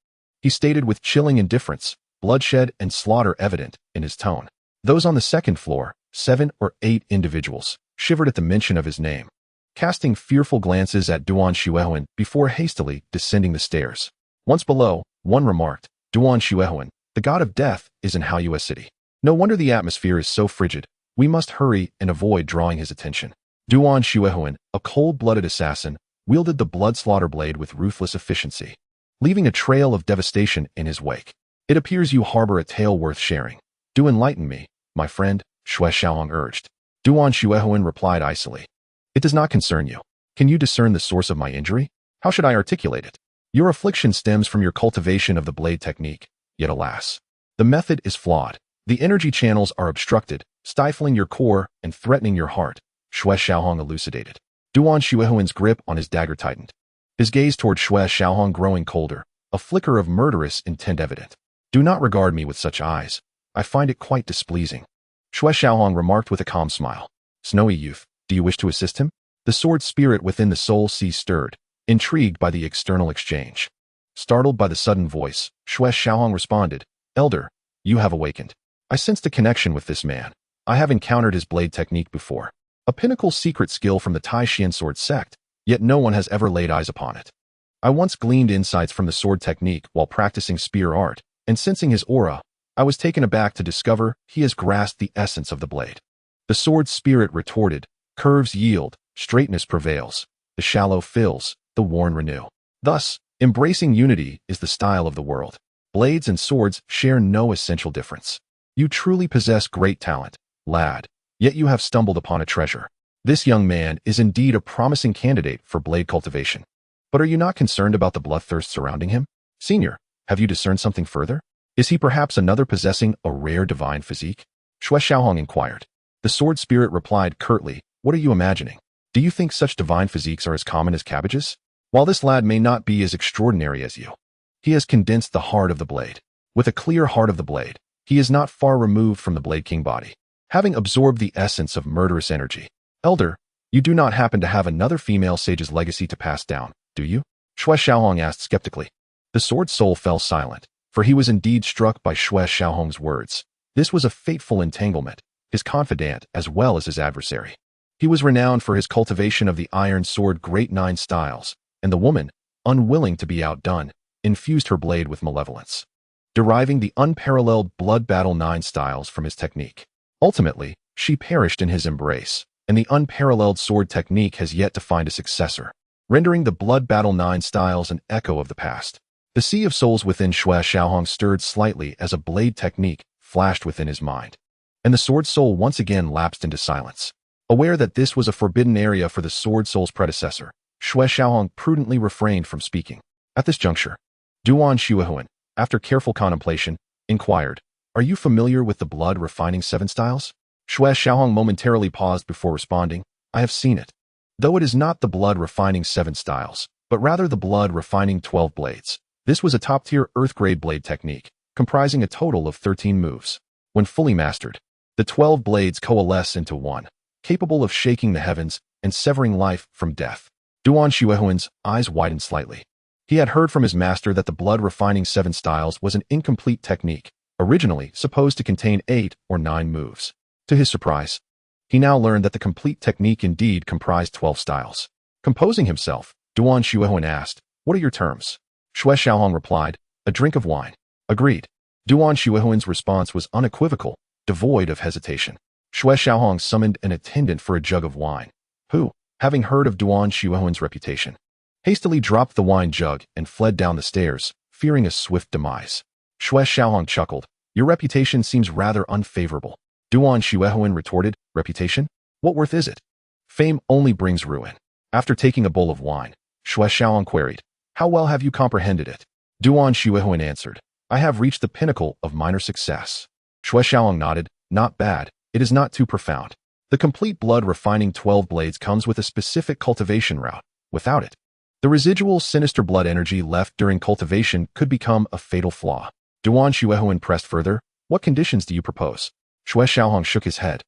he stated with chilling indifference, bloodshed and slaughter evident in his tone. Those on the second floor, 7 or 8 individuals, shivered at the mention of his name, casting fearful glances at Duan Xuehuan before hastily descending the stairs. Once below, one remarked, "Duan Xuehuan, the god of death, is in Haiyue City. No wonder the atmosphere is so frigid. We must hurry and avoid drawing his attention." Duan Xuehuan, a cold-blooded assassin, wielded the blood-slaughter blade with ruthless efficiency, leaving a trail of devastation in his wake. "It appears you harbor a tale worth sharing. Do enlighten me, my friend," Xue Xiaohong urged. Duan Xuehuan replied icily. "It does not concern you." Can you discern the source of my injury? How should I articulate it? Your affliction stems from your cultivation of the blade technique, yet alas, the method is flawed. The energy channels are obstructed, stifling your core and threatening your heart, Xue Xiaohong elucidated. Duan Xuehuan's grip on his dagger tightened. His gaze toward Xue Xiaohong growing colder, a flicker of murderous intent evident. Do not regard me with such eyes. I find it quite displeasing. Xue Xiaohong remarked with a calm smile. Snowy youth, do you wish to assist him? The sword spirit within the soul sea stirred, intrigued by the external exchange. Startled by the sudden voice, Xue Xiaohong responded, Elder, you have awakened. I sensed a connection with this man. I have encountered his blade technique before. A pinnacle secret skill from the Tai Xuan Sword Sect, yet no one has ever laid eyes upon it. I once gleaned insights from the sword technique while practicing spear art, and sensing his aura, I was taken aback to discover he has grasped the essence of the blade. The sword spirit retorted, curves yield, straightness prevails, the shallow fills, the worn renew. Thus, embracing unity is the style of the world. Blades and swords share no essential difference. You truly possess great talent, lad, yet you have stumbled upon a treasure. This young man is indeed a promising candidate for blade cultivation. But are you not concerned about the bloodthirst surrounding him? Senior, have you discerned something further? Is he perhaps another possessing a rare divine physique? Xue Xiaohong inquired. The sword spirit replied curtly, What are you imagining? Do you think such divine physiques are as common as cabbages? While this lad may not be as extraordinary as you, he has condensed the heart of the blade. With a clear heart of the blade, he is not far removed from the Blade King body, having absorbed the essence of murderous energy. Elder, you do not happen to have another female sage's legacy to pass down, do you? Xue Xiaohong asked skeptically. The sword soul fell silent, for he was indeed struck by Xue Xiaohong's words. This was a fateful entanglement, his confidant as well as his adversary. He was renowned for his cultivation of the iron sword Great Nine Styles, and the woman, unwilling to be outdone, infused her blade with malevolence, deriving the unparalleled blood battle 9 styles from his technique. Ultimately, she perished in his embrace, and the unparalleled sword technique has yet to find a successor, rendering the blood battle 9 styles an echo of the past. The sea of souls within Xue Xiaohong stirred slightly as a blade technique flashed within his mind, and the sword soul once again lapsed into silence. Aware that this was a forbidden area for the sword soul's predecessor, Xue Xiaohong prudently refrained from speaking. At this juncture, Duan Xuehuan, after careful contemplation, inquired, Are you familiar with the blood-refining 7 styles? Xue Xiaohong momentarily paused before responding, I have seen it. Though it is not the blood-refining 7 styles, but rather the blood-refining 12 blades. This was a top-tier earth-grade blade technique, comprising a total of 13 moves. When fully mastered, the 12 blades coalesce into one, capable of shaking the heavens and severing life from death. Duan Xuehuan's eyes widened slightly. He had heard from his master that the blood-refining 7 styles was an incomplete technique, originally supposed to contain 8 or 9 moves. To his surprise, he now learned that the complete technique indeed comprised 12 styles. Composing himself, Duan Xuehuan asked, What are your terms? Xue Xiaohong replied, A drink of wine. Agreed. Duan Xuehuan's response was unequivocal, devoid of hesitation. Xue Xiaohong summoned an attendant for a jug of wine, who, having heard of Duan Xuehuan's reputation, hastily dropped the wine jug and fled down the stairs, fearing a swift demise. Xue Xiaohong chuckled, Your reputation seems rather unfavorable. Duan Xuehuan retorted, Reputation? What worth is it? Fame only brings ruin. After taking a bowl of wine, Xue Xiaohong queried, How well have you comprehended it? Duan Xuehuan answered, I have reached the pinnacle of minor success. Xue Xiaohong nodded, Not bad, it is not too profound. The complete blood-refining 12 blades comes with a specific cultivation route. Without it, the residual sinister blood energy left during cultivation could become a fatal flaw. Duan Xuehuan pressed further, What conditions do you propose? Xue Xiaohong shook his head.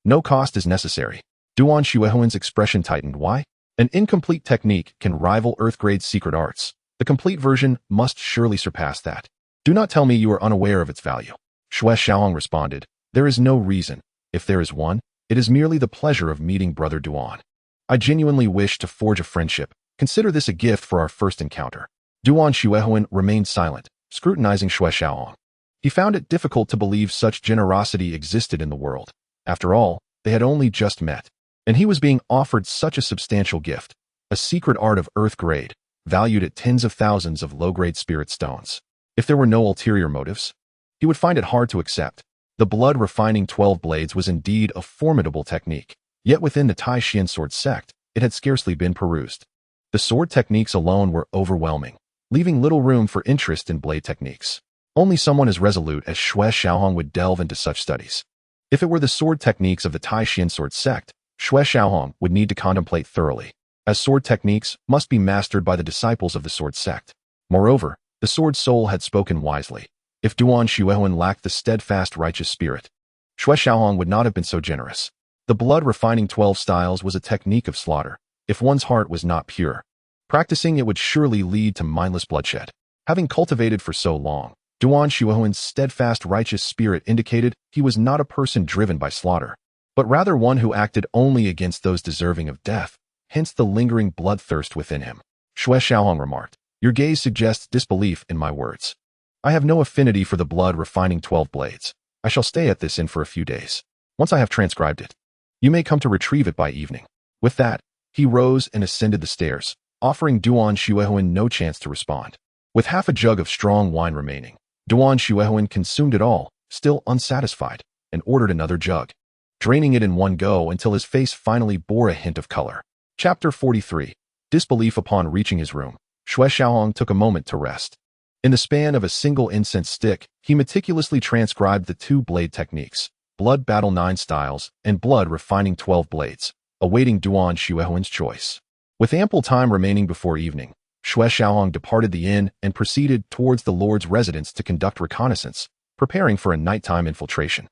No cost is necessary. Duan Xuehuan's expression tightened. Why? An incomplete technique can rival Earth-grade secret arts. The complete version must surely surpass that. Do not tell me you are unaware of its value. Xue Xiaohong responded, There is no reason. If there is one, it is merely the pleasure of meeting Brother Duan. I genuinely wish to forge a friendship. Consider this a gift for our first encounter. Duan Xuehuan remained silent, scrutinizing Xue Xiaohong. He found it difficult to believe such generosity existed in the world. After all, they had only just met, and he was being offered such a substantial gift, a secret art of earth grade, valued at tens of thousands of low-grade spirit stones. If there were no ulterior motives, he would find it hard to accept. The blood-refining 12 blades was indeed a formidable technique, yet within the Tai Xuan Sword Sect, it had scarcely been perused. The sword techniques alone were overwhelming, leaving little room for interest in blade techniques. Only someone as resolute as Xue Xiaohong would delve into such studies. If it were the sword techniques of the Tai Xuan Sword Sect, Xue Xiaohong would need to contemplate thoroughly, as sword techniques must be mastered by the disciples of the sword sect. Moreover, the sword soul had spoken wisely. If Duan Xuehuan lacked the steadfast righteous spirit, Xue Xiaohong would not have been so generous. The blood-refining 12 styles was a technique of slaughter. If one's heart was not pure, practicing it would surely lead to mindless bloodshed. Having cultivated for so long, Duan Xuehuan's steadfast righteous spirit indicated he was not a person driven by slaughter, but rather one who acted only against those deserving of death, hence the lingering bloodthirst within him. Xue Xiaohong remarked, "Your gaze suggests disbelief in my words. I have no affinity for the blood-refining 12 blades. I shall stay at this inn for a few days. Once I have transcribed it, you may come to retrieve it by evening." With that, he rose and ascended the stairs, offering Duan Xuehuan no chance to respond. With half a jug of strong wine remaining, Duan Xuehuan consumed it all, still unsatisfied, and ordered another jug, draining it in one go until his face finally bore a hint of color. Chapter 43. Disbelief. Upon reaching his room, Xue Xiaohong took a moment to rest. In the span of a single incense stick, he meticulously transcribed the 2 blade techniques, blood battle 9 styles, and blood refining 12 blades, awaiting Duan Xuehuan's choice. With ample time remaining before evening, Xue Xiaohong departed the inn and proceeded towards the lord's residence to conduct reconnaissance, preparing for a nighttime infiltration.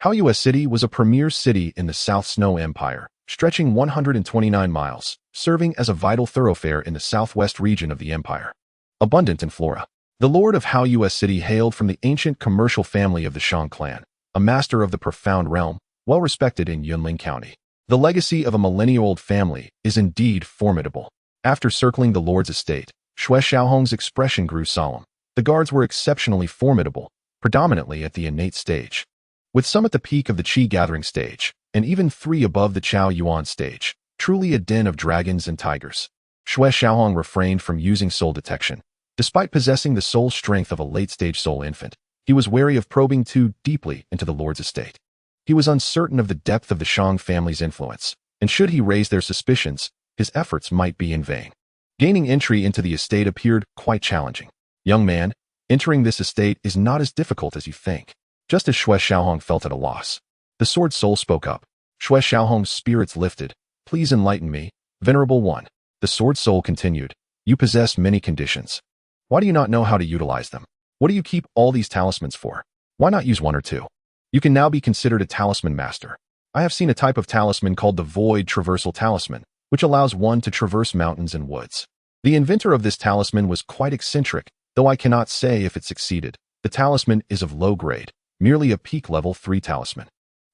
Haoyue City was a premier city in the South Snow Empire, stretching 129 miles, serving as a vital thoroughfare in the southwest region of the empire. Abundant in flora, the lord of Haoyue City hailed from the ancient commercial family of the Shang clan, a master of the profound realm, well respected in Yunlin County. The legacy of a millennia-old family is indeed formidable. After circling the lord's estate, Xue Xiaohong's expression grew solemn. The guards were exceptionally formidable, predominantly at the innate stage, with some at the peak of the Qi gathering stage, and even 3 above the Chao Yuan stage, truly a den of dragons and tigers. Xue Xiaohong refrained from using soul detection. Despite possessing the soul strength of a late-stage soul infant, he was wary of probing too deeply into the lord's estate. He was uncertain of the depth of the Shang family's influence, and should he raise their suspicions, his efforts might be in vain. Gaining entry into the estate appeared quite challenging. "Young man, entering this estate is not as difficult as you think." Just as Xue Xiaohong felt at a loss, the sword soul spoke up. Xue Xiaohong's spirits lifted. "Please enlighten me, Venerable One." The sword soul continued, "You possess many conditions. Why do you not know how to utilize them? What do you keep all these talismans for? Why not use 1 or 2? You can now be considered a talisman master. I have seen a type of talisman called the Void Traversal Talisman, which allows one to traverse mountains and woods. The inventor of this talisman was quite eccentric, though I cannot say if it succeeded. The talisman is of low grade, merely a peak level 3 talisman."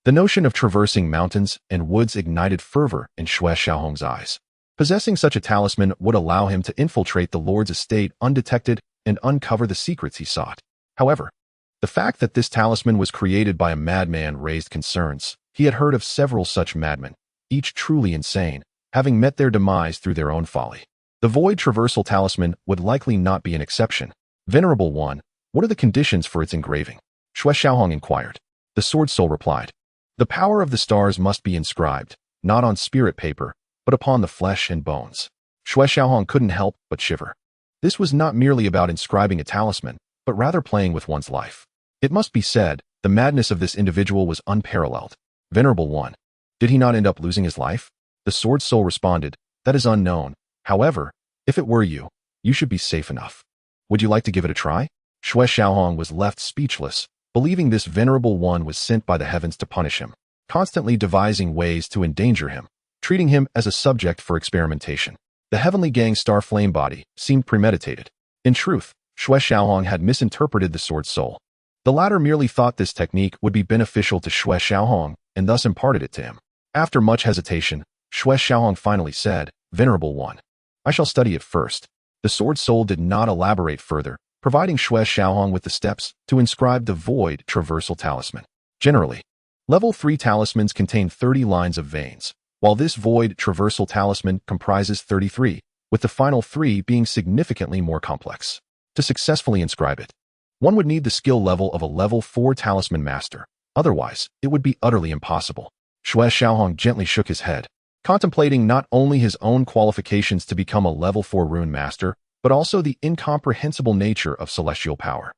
The notion of traversing mountains and woods ignited fervor in Xue Xiaohong's eyes. Possessing such a talisman would allow him to infiltrate the lord's estate undetected and uncover the secrets he sought. However, the fact that this talisman was created by a madman raised concerns. He had heard of several such madmen, each truly insane, having met their demise through their own folly. The Void Traversal Talisman would likely not be an exception. "Venerable One, what are the conditions for its engraving?" Xue Xiaohong inquired. The sword soul replied, "The power of the stars must be inscribed, not on spirit paper, but upon the flesh and bones." Xue Xiaohong couldn't help but shiver. This was not merely about inscribing a talisman, but rather playing with one's life. It must be said, the madness of this individual was unparalleled. "Venerable One, did he not end up losing his life?" The sword soul responded, "That is unknown. However, if it were you, you should be safe enough. Would you like to give it a try?" Xue Xiaohong was left speechless, believing this venerable one was sent by the heavens to punish him, constantly devising ways to endanger him, treating him as a subject for experimentation. The heavenly gang star flame body seemed premeditated. In truth, Xue Xiaohong had misinterpreted the sword soul. The latter merely thought this technique would be beneficial to Xue Xiaohong and thus imparted it to him. After much hesitation, Xue Xiaohong finally said, "Venerable One, I shall study it first." The sword soul did not elaborate further, providing Xue Xiaohong with the steps to inscribe the Void Traversal Talisman. Generally, level 3 talismans contain 30 lines of veins, while this Void Traversal Talisman comprises 33, with the final 3 being significantly more complex. To successfully inscribe it, one would need the skill level of a level 4 talisman master. Otherwise, it would be utterly impossible. Xue Xiaohong gently shook his head. contemplating not only his own qualifications to become a level 4 rune master, but also the incomprehensible nature of celestial power.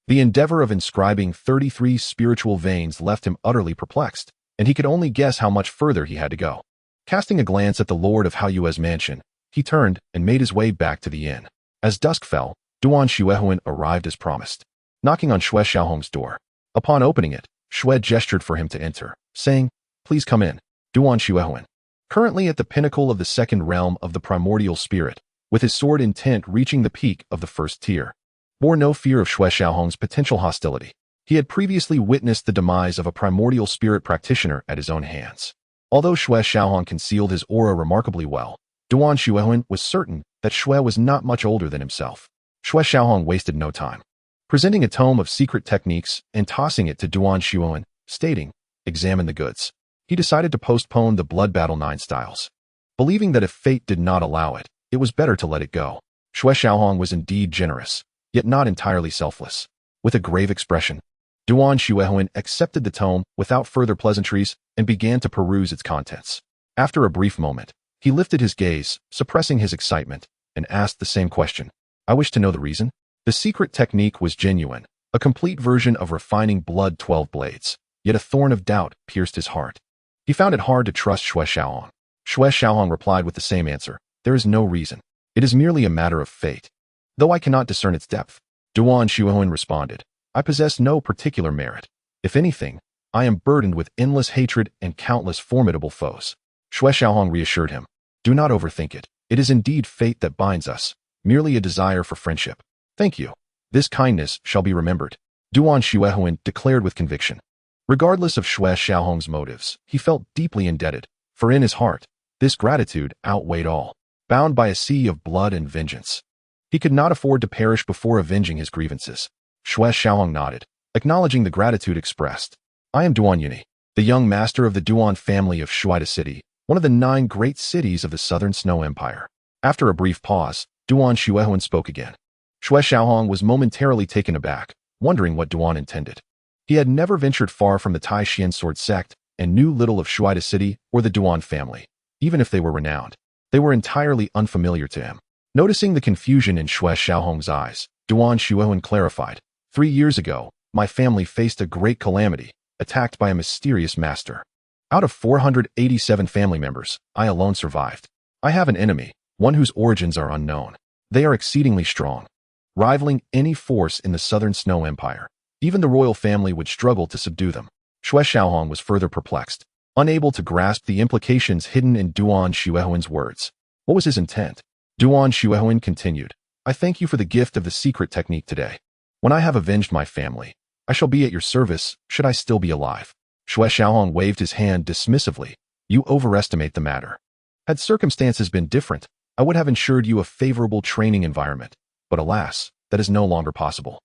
The endeavor of inscribing 33 spiritual veins left him utterly perplexed, and he could only guess how much further he had to go. Casting a glance at the Lord of Haoyue's mansion, he turned and made his way back to the inn. As dusk fell, Duan Xuehuan arrived as promised, knocking on Xue Xiaohong's door. Upon opening it, Xue gestured for him to enter, saying, "Please come in." Duan Xuehuan, currently at the pinnacle of the second realm of the primordial spirit, with his sword intent reaching the peak of the first tier, bore no fear of Xue Xiaohong's potential hostility. He had previously witnessed the demise of a primordial spirit practitioner at his own hands. Although Xue Xiaohong concealed his aura remarkably well, Duan Xuehuan was certain that Xue was not much older than himself. Xue Xiaohong wasted no time, presenting a tome of secret techniques and tossing it to Duan Xuehuan, stating, "Examine the goods." He decided to postpone the blood battle 9 styles, believing that if fate did not allow it, it was better to let it go. Xue Xiaohong was indeed generous, yet not entirely selfless. With a grave expression, Duan Xuehuan accepted the tome without further pleasantries and began to peruse its contents. After a brief moment, he lifted his gaze, suppressing his excitement, and asked the same question. "I wish to know the reason." The secret technique was genuine, a complete version of refining blood 12 blades, yet a thorn of doubt pierced his heart. He found it hard to trust Xue Xiaohong. Xue Xiaohong replied with the same answer. "There is no reason. It is merely a matter of fate. Though I cannot discern its depth." Duan Xuehuan responded, "I possess no particular merit. If anything, I am burdened with endless hatred and countless formidable foes." Xue Xiaohong reassured him, "Do not overthink it. It is indeed fate that binds us, merely a desire for friendship." "Thank you. This kindness shall be remembered," Duan Xuehuan declared with conviction. Regardless of Xue Xiaohong's motives, he felt deeply indebted, for in his heart, this gratitude outweighed all. Bound by a sea of blood and vengeance, he could not afford to perish before avenging his grievances. Xue Xiaohong nodded, acknowledging the gratitude expressed. "I am Duan Yuni, the young master of the Duan family of Shuida City, one of the 9 great cities of the Southern Snow Empire." After a brief pause, Duan Xuehuan spoke again. Xue Xiaohong was momentarily taken aback, wondering what Duan intended. He had never ventured far from the Tai Xuan Sword Sect and knew little of Shuida City or the Duan family, even if they were renowned. They were entirely unfamiliar to him. Noticing the confusion in Xue Xiaohong's eyes, Duan Xuehuan clarified, 3 years ago, my family faced a great calamity, attacked by a mysterious master. Out of 487 family members, I alone survived. I have an enemy, one whose origins are unknown. They are exceedingly strong, rivaling any force in the Southern Snow Empire. Even the royal family would struggle to subdue them." Xue Xiaohong was further perplexed, unable to grasp the implications hidden in Duan Xuehuan's words. What was his intent? Duan Xuehuan continued, "I thank you for the gift of the secret technique today. When I have avenged my family, I shall be at your service, should I still be alive." Xue Xiaohong waved his hand dismissively. "You overestimate the matter. Had circumstances been different, I would have ensured you a favorable training environment, but alas, that is no longer possible."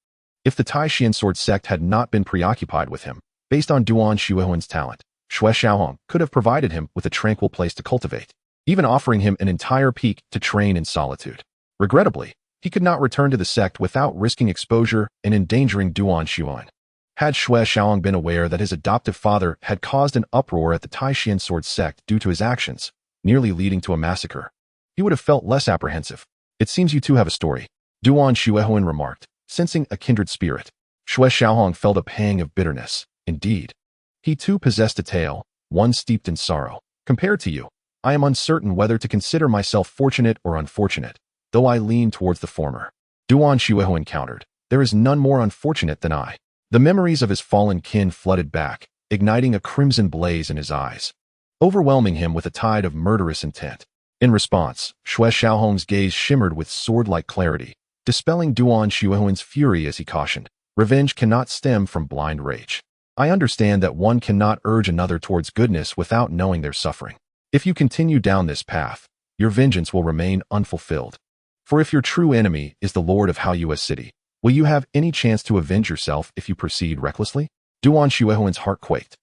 If the Tai Xuan Sword Sect had not been preoccupied with him, based on Duan Xuehuan's talent, Xue Xiaohong could have provided him with a tranquil place to cultivate, even offering him an entire peak to train in solitude. Regrettably, he could not return to the sect without risking exposure and endangering Duan Xuehuan. Had Xue Xiaohong been aware that his adoptive father had caused an uproar at the Tai Xuan Sword Sect due to his actions, nearly leading to a massacre, he would have felt less apprehensive. "It seems you two have a story," Duan Xuehuan remarked, sensing a kindred spirit. Xue Xiaohong felt a pang of bitterness. Indeed, he too possessed a tale, one steeped in sorrow. "Compared to you, I am uncertain whether to consider myself fortunate or unfortunate, though I lean towards the former." Duan Xuehuan countered, "There is none more unfortunate than I." The memories of his fallen kin flooded back, igniting a crimson blaze in his eyes, overwhelming him with a tide of murderous intent. In response, Xue Xiaohong's gaze shimmered with sword-like clarity, dispelling Duan Xuehuan's fury as he cautioned, "Revenge cannot stem from blind rage. I understand that one cannot urge another towards goodness without knowing their suffering. If you continue down this path, your vengeance will remain unfulfilled. For if your true enemy is the Lord of Haoyue City, will you have any chance to avenge yourself if you proceed recklessly?" Duan Xuehuan's heart quaked,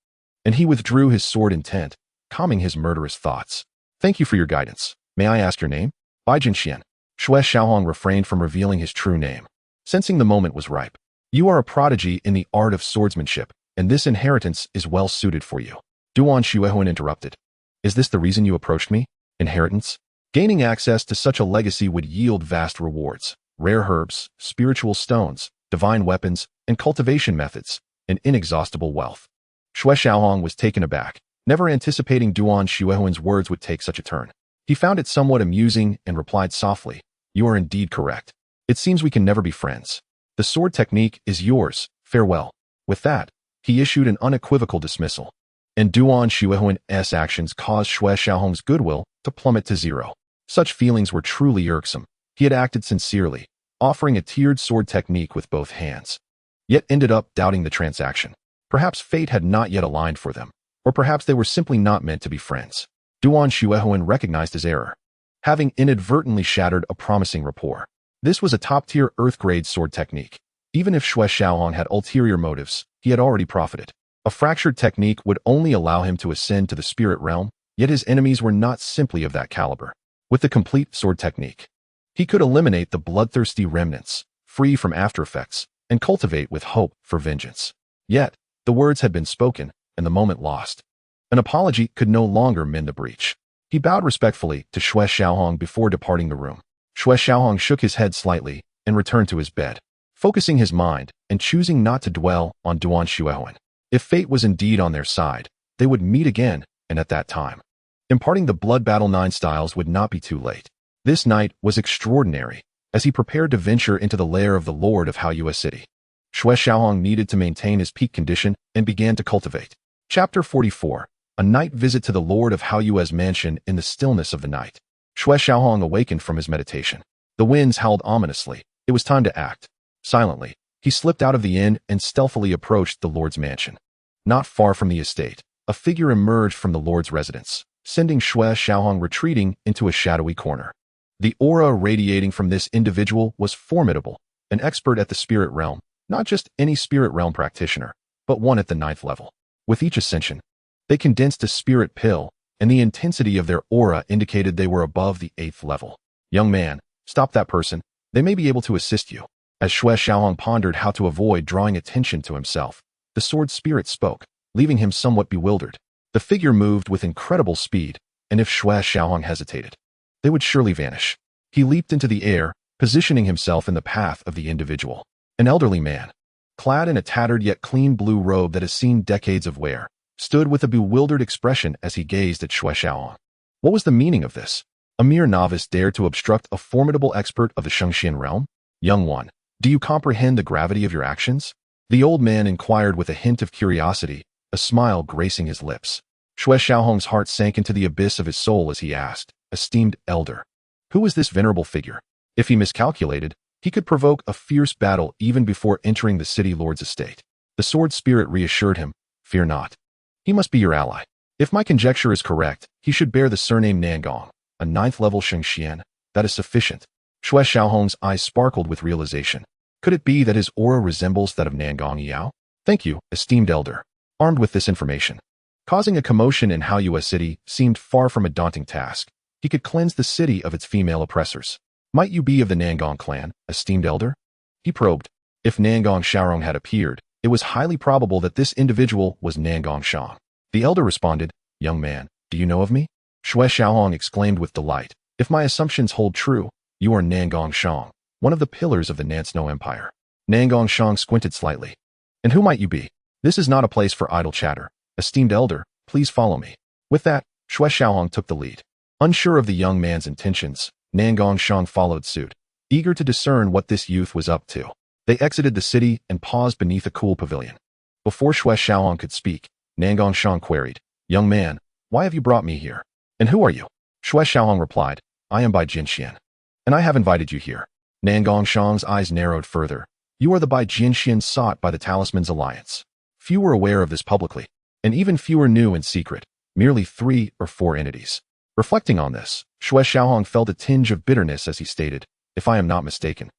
and he withdrew his sword intent, calming his murderous thoughts. "Thank you for your guidance. May I ask your name?" "Bai Jinxian." Xue Xiaohong refrained from revealing his true name, sensing the moment was ripe. "You are a prodigy in the art of swordsmanship, and this inheritance is well suited for you." Duan Xuehuan interrupted. Is this the reason you approached me? Inheritance? Gaining access to such a legacy would yield vast rewards. Rare herbs, spiritual stones, divine weapons, and cultivation methods, and inexhaustible wealth. Xue Xiaohong was taken aback, never anticipating Duan Xuehuan's words would take such a turn. He found it somewhat amusing and replied softly, "You are indeed correct. It seems we can never be friends. The sword technique is yours. Farewell." With that, he issued an unequivocal dismissal. And Duan Xuehuan's actions caused Xue Xiaohong's goodwill to plummet to zero. Such feelings were truly irksome. He had acted sincerely, offering a tiered sword technique with both hands, yet ended up doubting the transaction. Perhaps fate had not yet aligned for them, or perhaps they were simply not meant to be friends. Duan Xuehuan recognized his error, having inadvertently shattered a promising rapport. This was a top-tier Earth-grade sword technique. Even if Xue Xiaohong had ulterior motives, he had already profited. A fractured technique would only allow him to ascend to the spirit realm, yet his enemies were not simply of that caliber. With the complete sword technique, he could eliminate the bloodthirsty remnants, free from aftereffects, and cultivate with hope for vengeance. Yet, the words had been spoken, and the moment lost. An apology could no longer mend the breach. He bowed respectfully to Xue Xiaohong before departing the room. Xue Xiaohong shook his head slightly and returned to his bed, focusing his mind and choosing not to dwell on Duan Xuehuan. If fate was indeed on their side, they would meet again, and at that time, imparting the blood battle 9 styles would not be too late. This night was extraordinary, as he prepared to venture into the lair of the Lord of Haoyue City. Xue Xiaohong needed to maintain his peak condition and began to cultivate. Chapter 44. A night visit to the Lord of Haoyue's mansion in the stillness of the night. Xue Xiaohong awakened from his meditation. The winds howled ominously. It was time to act. Silently, he slipped out of the inn and stealthily approached the Lord's mansion. Not far from the estate, a figure emerged from the Lord's residence, sending Xue Xiaohong retreating into a shadowy corner. The aura radiating from this individual was formidable, an expert at the spirit realm, not just any spirit realm practitioner, but one at the 9th level. With each ascension, they condensed a spirit pill, and the intensity of their aura indicated they were above the 8th level. "Young man, stop that person. They may be able to assist you." As Xue Xiaohong pondered how to avoid drawing attention to himself, the sword spirit spoke, leaving him somewhat bewildered. The figure moved with incredible speed, and if Xue Xiaohong hesitated, they would surely vanish. He leaped into the air, positioning himself in the path of the individual. An elderly man, clad in a tattered yet clean blue robe that has seen decades of wear, stood with a bewildered expression as he gazed at Xue Xiaohong. What was the meaning of this? A mere novice dared to obstruct a formidable expert of the Shengxian realm? "Young one, do you comprehend the gravity of your actions?" The old man inquired with a hint of curiosity, a smile gracing his lips. Xue Xiaohong's heart sank into the abyss of his soul as he asked, "Esteemed elder, who is this venerable figure?" If he miscalculated, he could provoke a fierce battle even before entering the city lord's estate. The sword spirit reassured him, "Fear not. He must be your ally. If my conjecture is correct, he should bear the surname Nangong, a 9th level Shengxian. That is sufficient." Xue Xiaohong's eyes sparkled with realization. Could it be that his aura resembles that of Nangong Yao? "Thank you, esteemed elder." Armed with this information, causing a commotion in Haoyue City seemed far from a daunting task. He could cleanse the city of its female oppressors. "Might you be of the Nangong clan, esteemed elder?" He probed. If Nangong Xiaorong had appeared, it was highly probable that this individual was Nangong Shang. The elder responded, "Young man, do you know of me?" Xue Xiaohong exclaimed with delight, "If my assumptions hold true, you are Nangong Shang, one of the pillars of the Nansno Empire." Nangong Shang squinted slightly. "And who might you be? This is not a place for idle chatter. Esteemed elder, please follow me." With that, Xue Xiaohong took the lead. Unsure of the young man's intentions, Nangong Shang followed suit, eager to discern what this youth was up to. They exited the city and paused beneath a cool pavilion. Before Xue Xiaohong could speak, Nangong Shang queried, "Young man, why have you brought me here? And who are you?" Xue Xiaohong replied, "I am Bai Jinxian, and I have invited you here." Nangong Shang's eyes narrowed further. "You are the Bai Jinxian sought by the Talisman's Alliance." Few were aware of this publicly, and even fewer knew in secret, merely 3 or 4 entities. Reflecting on this, Xue Xiaohong felt a tinge of bitterness as he stated, "If I am not mistaken,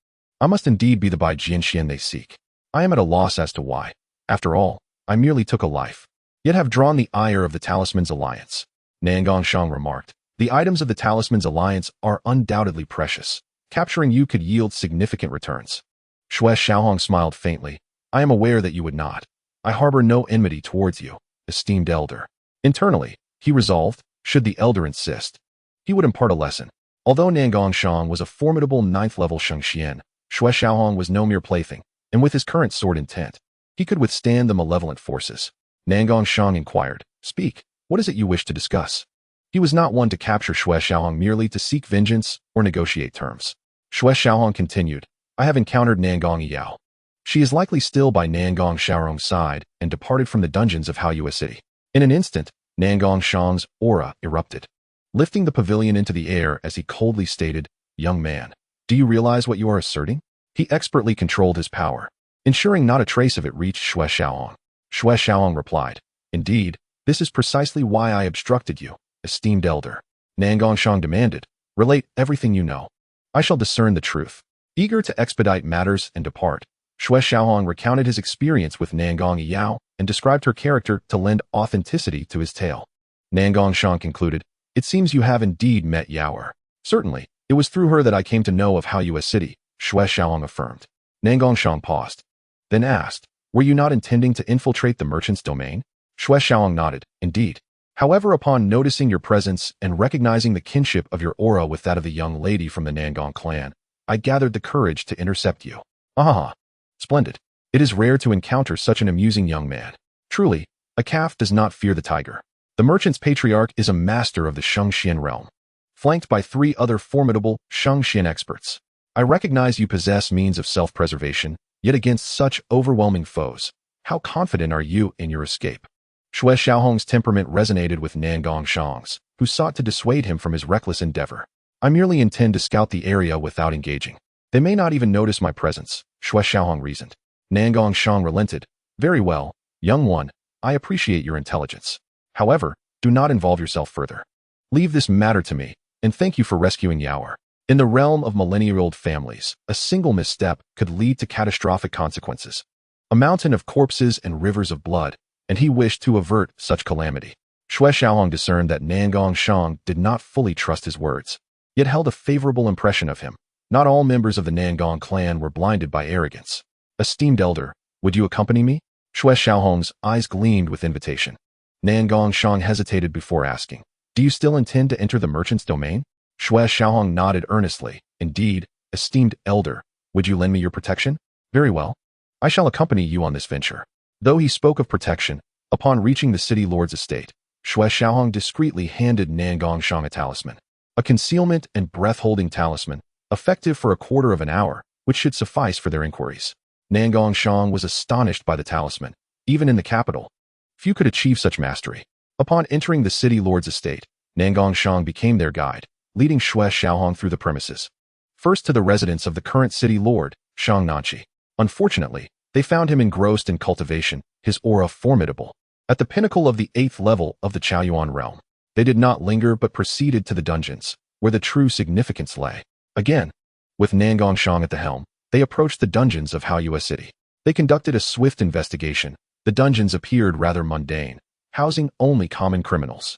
I must indeed be the Bai Jinxian they seek. I am at a loss as to why. After all, I merely took a life, yet have drawn the ire of the Talisman's Alliance." Nangong Shang remarked, "The items of the Talisman's Alliance are undoubtedly precious. Capturing you could yield significant returns." Xue Xiaohong smiled faintly. "I am aware that you would not. I harbor no enmity towards you, esteemed elder." Internally, he resolved, should the elder insist. He would impart a lesson. Although Nangong Shang was a formidable 9th-level Shengxian, Xue Xiaohong was no mere plaything, and with his current sword intent, he could withstand the malevolent forces. Nangong Shang inquired, "Speak, what is it you wish to discuss?" He was not one to capture Xue Xiaohong merely to seek vengeance or negotiate terms. Xue Xiaohong continued, "I have encountered Nangong Yao. She is likely still by Nangong Xiaorong's side and departed from the dungeons of Haoyue City." In an instant, Nangong Shang's aura erupted, lifting the pavilion into the air as he coldly stated, "Young man, do you realize what you are asserting?" He expertly controlled his power, ensuring not a trace of it reached Xue Xiaohong. Xue Xiaohong replied, "Indeed, this is precisely why I obstructed you, esteemed elder." Nangong Shang demanded, "Relate everything you know. I shall discern the truth." Eager to expedite matters and depart, Xue Xiaohong recounted his experience with Nangong Yao and described her character to lend authenticity to his tale. Nangong Shang concluded, "It seems you have indeed met Yaoer." "Certainly, it was through her that I came to know of Haoyue City," Xue Xiaohong affirmed. Nangong Shang paused, then asked, "Were you not intending to infiltrate the merchant's domain?" Xue Xiaohong nodded, "Indeed. However, upon noticing your presence and recognizing the kinship of your aura with that of the young lady from the Nangong clan, I gathered the courage to intercept you." "Ah, splendid. It is rare to encounter such an amusing young man. Truly, a calf does not fear the tiger." The merchant's patriarch is a master of the Shengxian realm, flanked by 3 other formidable Shengxian experts. "I recognize you possess means of self-preservation, yet against such overwhelming foes, how confident are you in your escape?" Xue Xiaohong's temperament resonated with Nangong Shang's, who sought to dissuade him from his reckless endeavor. "I merely intend to scout the area without engaging. They may not even notice my presence," Xue Xiaohong reasoned. Nangong Shang relented. "Very well, young one, I appreciate your intelligence. However, do not involve yourself further. Leave this matter to me, and thank you for rescuing Yaoer. In the realm of millennia-old families, a single misstep could lead to catastrophic consequences. A mountain of corpses and rivers of blood, and he wished to avert such calamity." Xue Xiaohong discerned that Nangong Shang did not fully trust his words, yet held a favorable impression of him. Not all members of the Nangong clan were blinded by arrogance. "Esteemed elder, would you accompany me?" Xue Xiaohong's eyes gleamed with invitation. Nangong Shang hesitated before asking, "Do you still intend to enter the merchant's domain?" Xue Xiaohong nodded earnestly. "Indeed, esteemed elder, would you lend me your protection?" "Very well. I shall accompany you on this venture." Though he spoke of protection, upon reaching the city lord's estate, Xue Xiaohong discreetly handed Nangong Shang a talisman. A concealment and breath-holding talisman, effective for a quarter of an hour, which should suffice for their inquiries. Nangong Shang was astonished by the talisman. Even in the capital, few could achieve such mastery. Upon entering the city lord's estate, Nangong Shang became their guide, leading Xue Xiaohong through the premises. First to the residence of the current city lord, Shang Nanqi. Unfortunately, they found him engrossed in cultivation, his aura formidable. At the pinnacle of the 8th level of the Chaoyuan realm, they did not linger but proceeded to the dungeons, where the true significance lay. Again, with Nangong Shang at the helm, they approached the dungeons of Haoyue City. They conducted a swift investigation. The dungeons appeared rather mundane, housing only common criminals.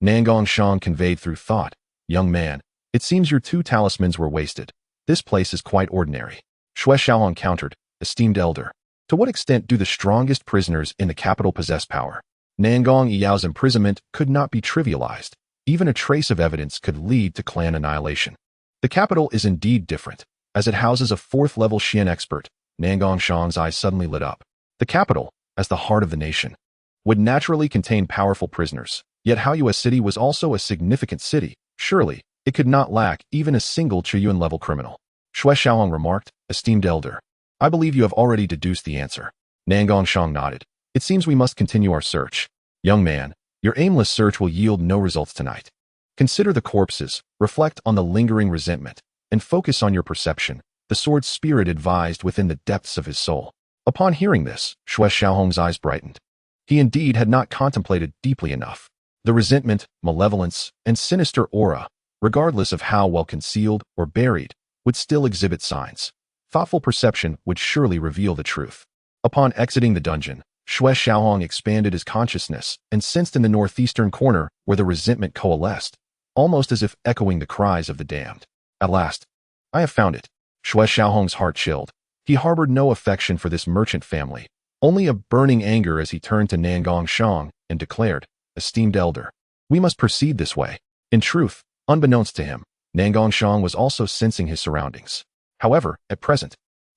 Nangong Shang conveyed through thought, "Young man, it seems your 2 talismans were wasted. This place is quite ordinary." Xue Xiaohong countered, "Esteemed elder, to what extent do the strongest prisoners in the capital possess power?" Nangong Yao's imprisonment could not be trivialized. Even a trace of evidence could lead to clan annihilation. The capital is indeed different, as it houses a 4th-level Xian expert. Nangong Shang's eyes suddenly lit up. The capital, as the heart of the nation, would naturally contain powerful prisoners. Yet Haoyue City was also a significant city. Surely, it could not lack even a single Chiyuan-level criminal. Xue Xiaohong remarked, "Esteemed elder, I believe you have already deduced the answer." Nangong Shang nodded. "It seems we must continue our search. Young man, your aimless search will yield no results tonight. Consider the corpses, reflect on the lingering resentment, and focus on your perception," the sword spirit advised within the depths of his soul. Upon hearing this, Xue Xiaohong's eyes brightened. He indeed had not contemplated deeply enough. The resentment, malevolence, and sinister aura, regardless of how well concealed or buried, would still exhibit signs. Thoughtful perception would surely reveal the truth. Upon exiting the dungeon, Xue Xiaohong expanded his consciousness and sensed in the northeastern corner where the resentment coalesced, almost as if echoing the cries of the damned. At last, "I have found it." Xue Xiaohong's heart chilled. He harbored no affection for this merchant family, only a burning anger as he turned to Nangong Shang and declared, "Esteemed elder, We must proceed this way. In truth, unbeknownst to him, Nangongshang was also sensing his surroundings. However, at present,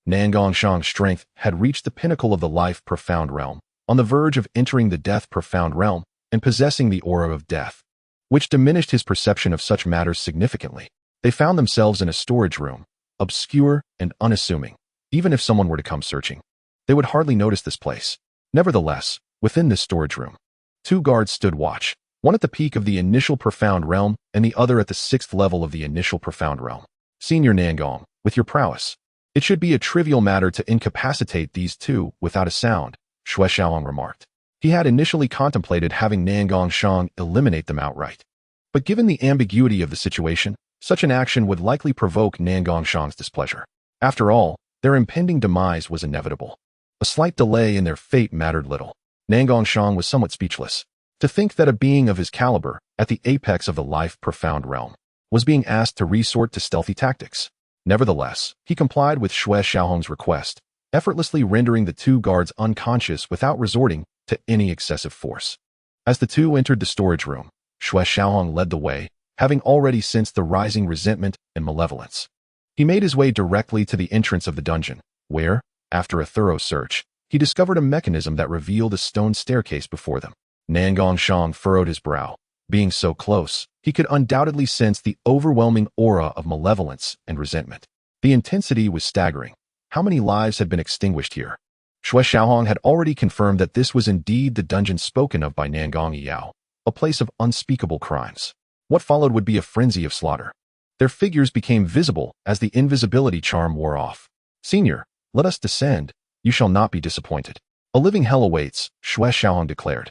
Nangongshang's strength had reached the pinnacle of the life profound realm, on the verge of entering the death profound realm and possessing the aura of death, which diminished his perception of such matters significantly. They found themselves in a storage room, obscure and unassuming. Even if someone were to come searching, they would hardly notice this place. Nevertheless, within this storage room, two guards stood watch, one at the peak of the initial profound realm and the other at the 6th level of the initial profound realm. Senior Nangong, with your prowess, it should be a trivial matter to incapacitate these two without a sound, Xue Qilin remarked. He had initially contemplated having Nangongshang eliminate them outright. But given the ambiguity of the situation, such an action would likely provoke Nangongshang's displeasure. After all, their impending demise was inevitable. A slight delay in their fate mattered little. Nangongshang was somewhat speechless. To think that a being of his caliber, at the apex of the life profound realm, was being asked to resort to stealthy tactics. Nevertheless, he complied with Xue Xiaohong's request, effortlessly rendering the two guards unconscious without resorting to any excessive force. As the two entered the storage room, Xue Xiaohong led the way, having already sensed the rising resentment and malevolence. He made his way directly to the entrance of the dungeon, where, after a thorough search, he discovered a mechanism that revealed a stone staircase before them. Nangongshang furrowed his brow. Being so close, he could undoubtedly sense the overwhelming aura of malevolence and resentment. The intensity was staggering. How many lives had been extinguished here? Xue Xiaohong had already confirmed that this was indeed the dungeon spoken of by Nangong Yao, a place of unspeakable crimes. What followed would be a frenzy of slaughter. Their figures became visible as the invisibility charm wore off. Senior, let us descend. You shall not be disappointed. A living hell awaits, Xue Xiaohong declared.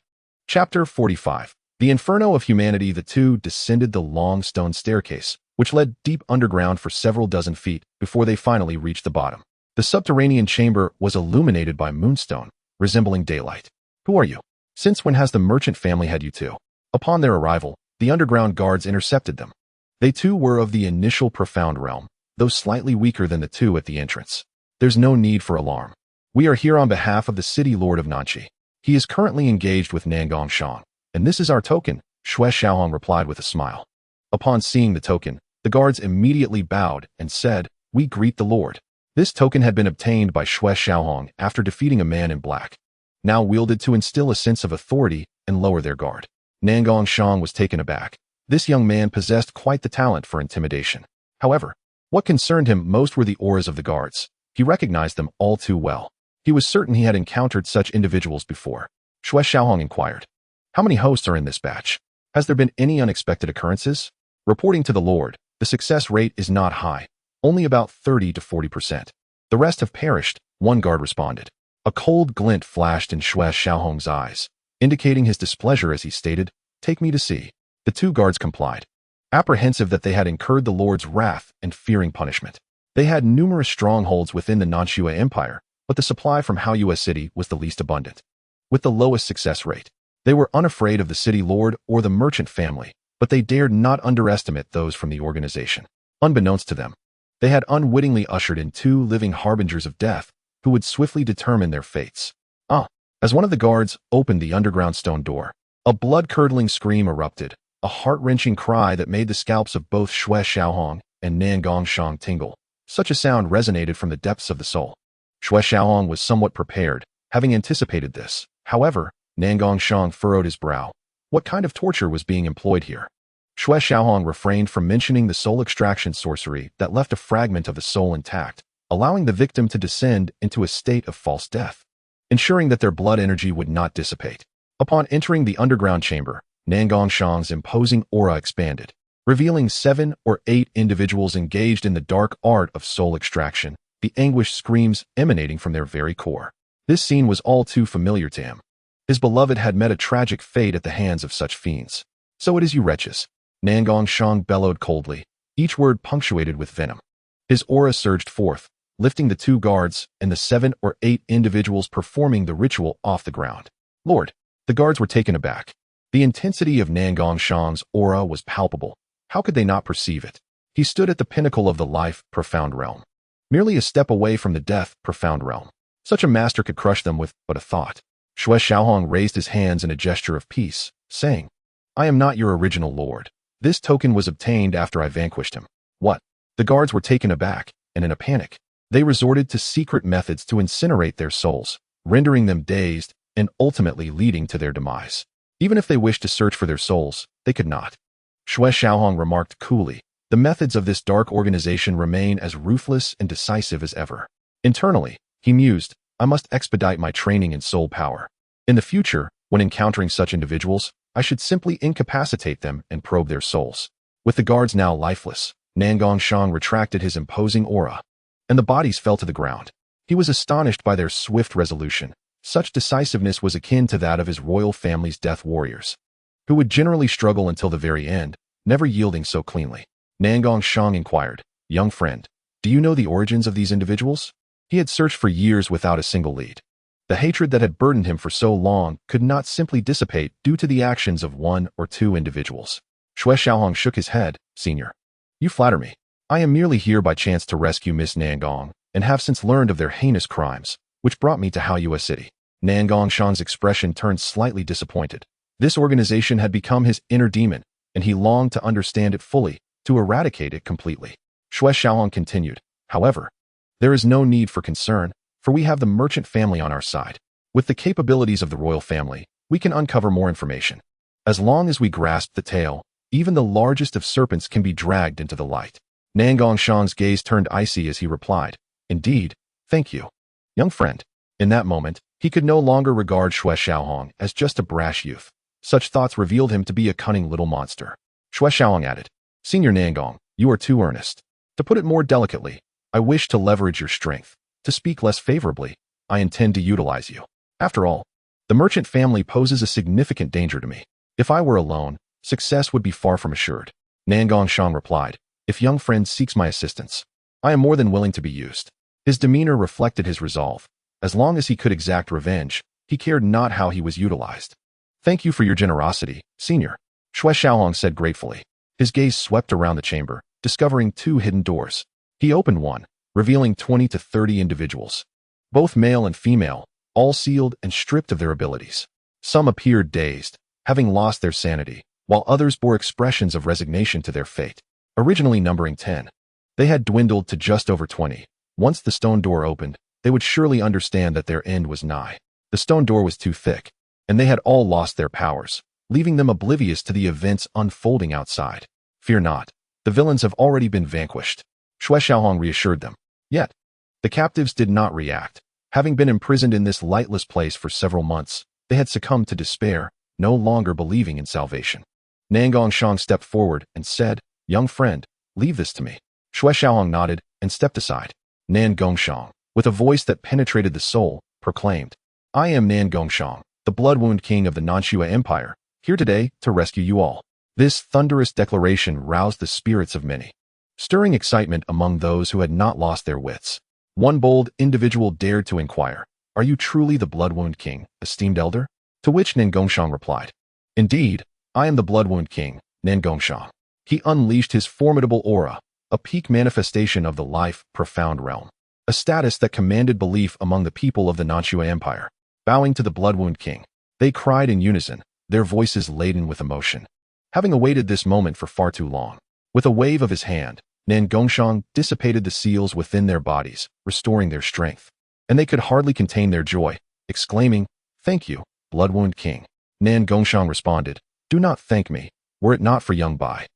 Chapter 45. The Inferno of Humanity. The two descended the long stone staircase, which led deep underground for several dozen feet before they finally reached the bottom. The subterranean chamber was illuminated by moonstone, resembling daylight. Who are you? Since when has the merchant family had you two? Upon their arrival, the underground guards intercepted them. They too were of the initial profound realm, though slightly weaker than the two at the entrance. There's no need for alarm. We are here on behalf of the city lord of Nanqi. He is currently engaged with Nangongshang, and this is our token, Xue Xiaohong replied with a smile. Upon seeing the token, the guards immediately bowed and said, "We greet the lord." This token had been obtained by Xue Xiaohong after defeating a man in black, now wielded to instill a sense of authority and lower their guard. Nangongshang was taken aback. This young man possessed quite the talent for intimidation. However, what concerned him most were the auras of the guards. He recognized them all too well. He was certain he had encountered such individuals before. Xue Xiaohong inquired, "How many hosts are in this batch? Has there been any unexpected occurrences?" Reporting to the Lord, the success rate is not high, only about 30 to 40%. The rest have perished, one guard responded. A cold glint flashed in Xue Xiaohong's eyes, indicating his displeasure as he stated, "Take me to see." The two guards complied, apprehensive that they had incurred the Lord's wrath and fearing punishment. They had numerous strongholds within the Nanxue Empire, but the supply from Haoyue City was the least abundant, with the lowest success rate. They were unafraid of the city lord or the merchant family, but they dared not underestimate those from the organization. Unbeknownst to them, they had unwittingly ushered in two living harbingers of death who would swiftly determine their fates. As one of the guards opened the underground stone door, a blood-curdling scream erupted, a heart-wrenching cry that made the scalps of both Xue Xiaohong and Nangongshang tingle. Such a sound resonated from the depths of the soul. Xue Xiaohong was somewhat prepared, having anticipated this. However, Nangongshang furrowed his brow. What kind of torture was being employed here? Xue Xiaohong refrained from mentioning the soul extraction sorcery that left a fragment of the soul intact, allowing the victim to descend into a state of false death, ensuring that their blood energy would not dissipate. Upon entering the underground chamber, Nangongshang's imposing aura expanded, revealing 7 or 8 individuals engaged in the dark art of soul extraction, the anguished screams emanating from their very core. This scene was all too familiar to him. His beloved had met a tragic fate at the hands of such fiends. "So it is you wretches," Nangongshang bellowed coldly, each word punctuated with venom. His aura surged forth, lifting the two guards and the 7 or 8 individuals performing the ritual off the ground. "Lord," the guards were taken aback. The intensity of Nangongshang's aura was palpable. How could they not perceive it? He stood at the pinnacle of the life profound realm, merely a step away from the death profound realm. Such a master could crush them with but a thought. Xue Xiaohong raised his hands in a gesture of peace, saying, I am not your original lord. This token was obtained after I vanquished him. What? The guards were taken aback, and in a panic, they resorted to secret methods to incinerate their souls, rendering them dazed and ultimately leading to their demise. Even if they wished to search for their souls, they could not. Xue Xiaohong remarked coolly, the methods of this dark organization remain as ruthless and decisive as ever. Internally, he mused, I must expedite my training in soul power. In the future, when encountering such individuals, I should simply incapacitate them and probe their souls. With the guards now lifeless, Nangongshang retracted his imposing aura, and the bodies fell to the ground. He was astonished by their swift resolution. Such decisiveness was akin to that of his royal family's death warriors, who would generally struggle until the very end, never yielding so cleanly. Nangongshang inquired, young friend, do you know the origins of these individuals? He had searched for years without a single lead. The hatred that had burdened him for so long could not simply dissipate due to the actions of one or two individuals. Xue Xiaohong shook his head, Senior. You flatter me. I am merely here by chance to rescue Miss Nangong, and have since learned of their heinous crimes, which brought me to Haoyue City. Nangongshang's expression turned slightly disappointed. This organization had become his inner demon, and he longed to understand it fully, to eradicate it completely. Xue Xiaohong continued, however, there is no need for concern, for we have the merchant family on our side. With the capabilities of the royal family, we can uncover more information. As long as we grasp the tail, even the largest of serpents can be dragged into the light. Nangongshang's gaze turned icy as he replied, indeed, thank you, young friend. In that moment, he could no longer regard Xue Xiaohong as just a brash youth. Such thoughts revealed him to be a cunning little monster. Xue Xiaohong added, Senior Nangong, you are too earnest. To put it more delicately, I wish to leverage your strength. To speak less favorably, I intend to utilize you. After all, the merchant family poses a significant danger to me. If I were alone, success would be far from assured. Nangongshang replied, if young friend seeks my assistance, I am more than willing to be used. His demeanor reflected his resolve. As long as he could exact revenge, he cared not how he was utilized. Thank you for your generosity, Senior, Xue Xiaohong said gratefully. His gaze swept around the chamber, discovering two hidden doors. He opened one, revealing 20 to 30 individuals, both male and female, all sealed and stripped of their abilities. Some appeared dazed, having lost their sanity, while others bore expressions of resignation to their fate. Originally numbering 10, they had dwindled to just over 20. Once the stone door opened, they would surely understand that their end was nigh. The stone door was too thick, and they had all lost their powers, leaving them oblivious to the events unfolding outside. Fear not, the villains have already been vanquished, Xue Xiaohong reassured them. Yet, the captives did not react. Having been imprisoned in this lightless place for several months, they had succumbed to despair, no longer believing in salvation. Nangongshang stepped forward and said, young friend, leave this to me. Xue Xiaohong nodded and stepped aside. Nangongshang, with a voice that penetrated the soul, proclaimed, I am Nangongshang, the Bloodwound King of the Nanxue Empire, here today to rescue you all. This thunderous declaration roused the spirits of many, stirring excitement among those who had not lost their wits. One bold individual dared to inquire, are you truly the Bloodwound King, esteemed elder? To which Nangongshang replied, indeed, I am the Bloodwound King, Nangongshang. He unleashed his formidable aura, a peak manifestation of the life-profound realm, a status that commanded belief among the people of the Nanxue Empire. Bowing to the Bloodwound King, they cried in unison, their voices laden with emotion. Having awaited this moment for far too long, with a wave of his hand, Nangongshang dissipated the seals within their bodies, restoring their strength. And they could hardly contain their joy, exclaiming, thank you, Bloodwound King. Nangongshang responded, do not thank me. Were it not for young Bai,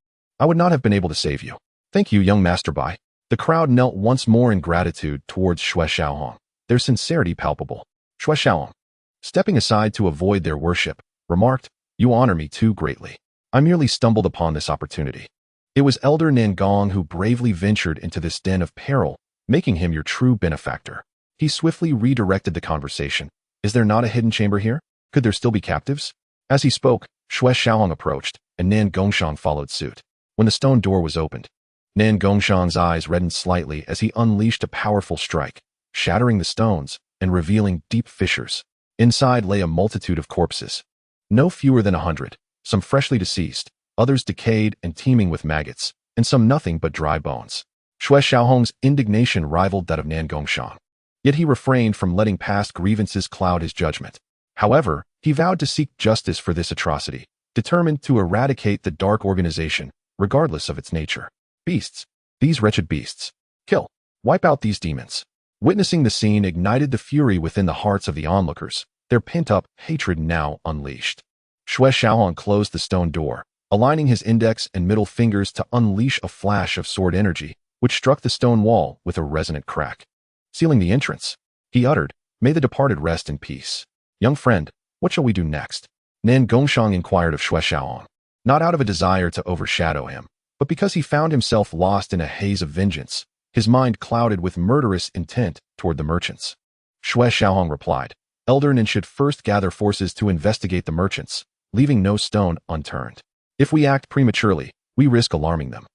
I would not have been able to save you. Thank you, young Master Bai. The crowd knelt once more in gratitude towards Xue Xiaohong, their sincerity palpable. Xue Xiaohong, stepping aside to avoid their worship, remarked, you honor me too greatly. I merely stumbled upon this opportunity. It was Elder Nangong who bravely ventured into this den of peril, making him your true benefactor. He swiftly redirected the conversation. Is there not a hidden chamber here? Could there still be captives? As he spoke, Xue Xiaohong approached, and Nangongshang followed suit. When the stone door was opened, Nangongshang's eyes reddened slightly as he unleashed a powerful strike, shattering the stones and revealing deep fissures. Inside lay a multitude of corpses, no fewer than 100, some freshly deceased, others decayed and teeming with maggots, and some nothing but dry bones. Xue Xiaohong's indignation rivaled that of Nangongshang. Yet he refrained from letting past grievances cloud his judgment. However, he vowed to seek justice for this atrocity. determined to eradicate the dark organization, regardless of its nature. Beasts. These wretched beasts. Kill. Wipe out these demons. Witnessing the scene ignited the fury within the hearts of the onlookers, their pent-up hatred now unleashed. Xue Xiaohong closed the stone door, aligning his index and middle fingers to unleash a flash of sword energy, which struck the stone wall with a resonant crack. Sealing the entrance, he uttered, "May the departed rest in peace." "Young friend, what shall we do next?" Nan Gongshang inquired of Xue Xiaohong, not out of a desire to overshadow him, but because he found himself lost in a haze of vengeance, his mind clouded with murderous intent toward the merchants. Xue Xiaohong replied, "Elder Nan should first gather forces to investigate the merchants, leaving no stone unturned. If we act prematurely, we risk alarming them,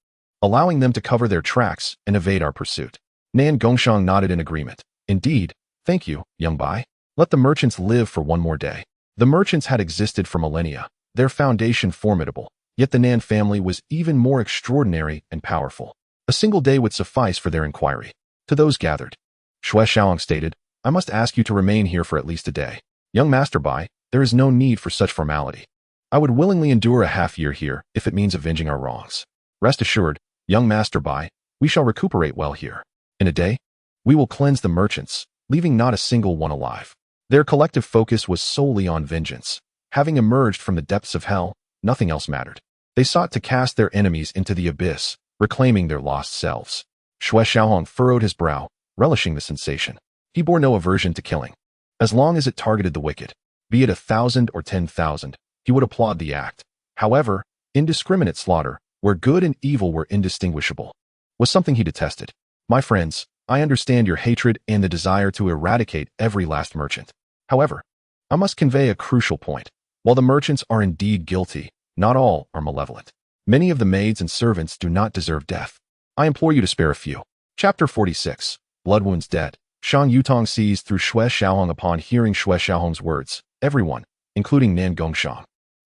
allowing them to cover their tracks and evade our pursuit." Nan Gongshang nodded in agreement. "Indeed, thank you, young Bai. Let the merchants live for one more day." The merchants had existed for millennia, their foundation formidable, yet the Nan family was even more extraordinary and powerful. A single day would suffice for their inquiry. To those gathered, Xue Xiaohong stated, "I must ask you to remain here for at least a day. Young Master Bai, there is no need for such formality. I would willingly endure a half-year here if it means avenging our wrongs. Rest assured, young Master Bai, we shall recuperate well here. In a day, we will cleanse the merchants, leaving not a single one alive." Their collective focus was solely on vengeance. Having emerged from the depths of hell, nothing else mattered. They sought to cast their enemies into the abyss, reclaiming their lost selves. Xue Xiaohong furrowed his brow, relishing the sensation. He bore no aversion to killing. As long as it targeted the wicked, be it 1,000 or 10,000, he would applaud the act. However, indiscriminate slaughter, where good and evil were indistinguishable, was something he detested. "My friends, I understand your hatred and the desire to eradicate every last merchant. However, I must convey a crucial point. While the merchants are indeed guilty, not all are malevolent. Many of the maids and servants do not deserve death. I implore you to spare a few." Chapter 46. Blood Wounds Dead. Shang Yutong seized through Xue Xiaohong upon hearing Xue Xiaohong's words. Everyone, including Nan Gongshang,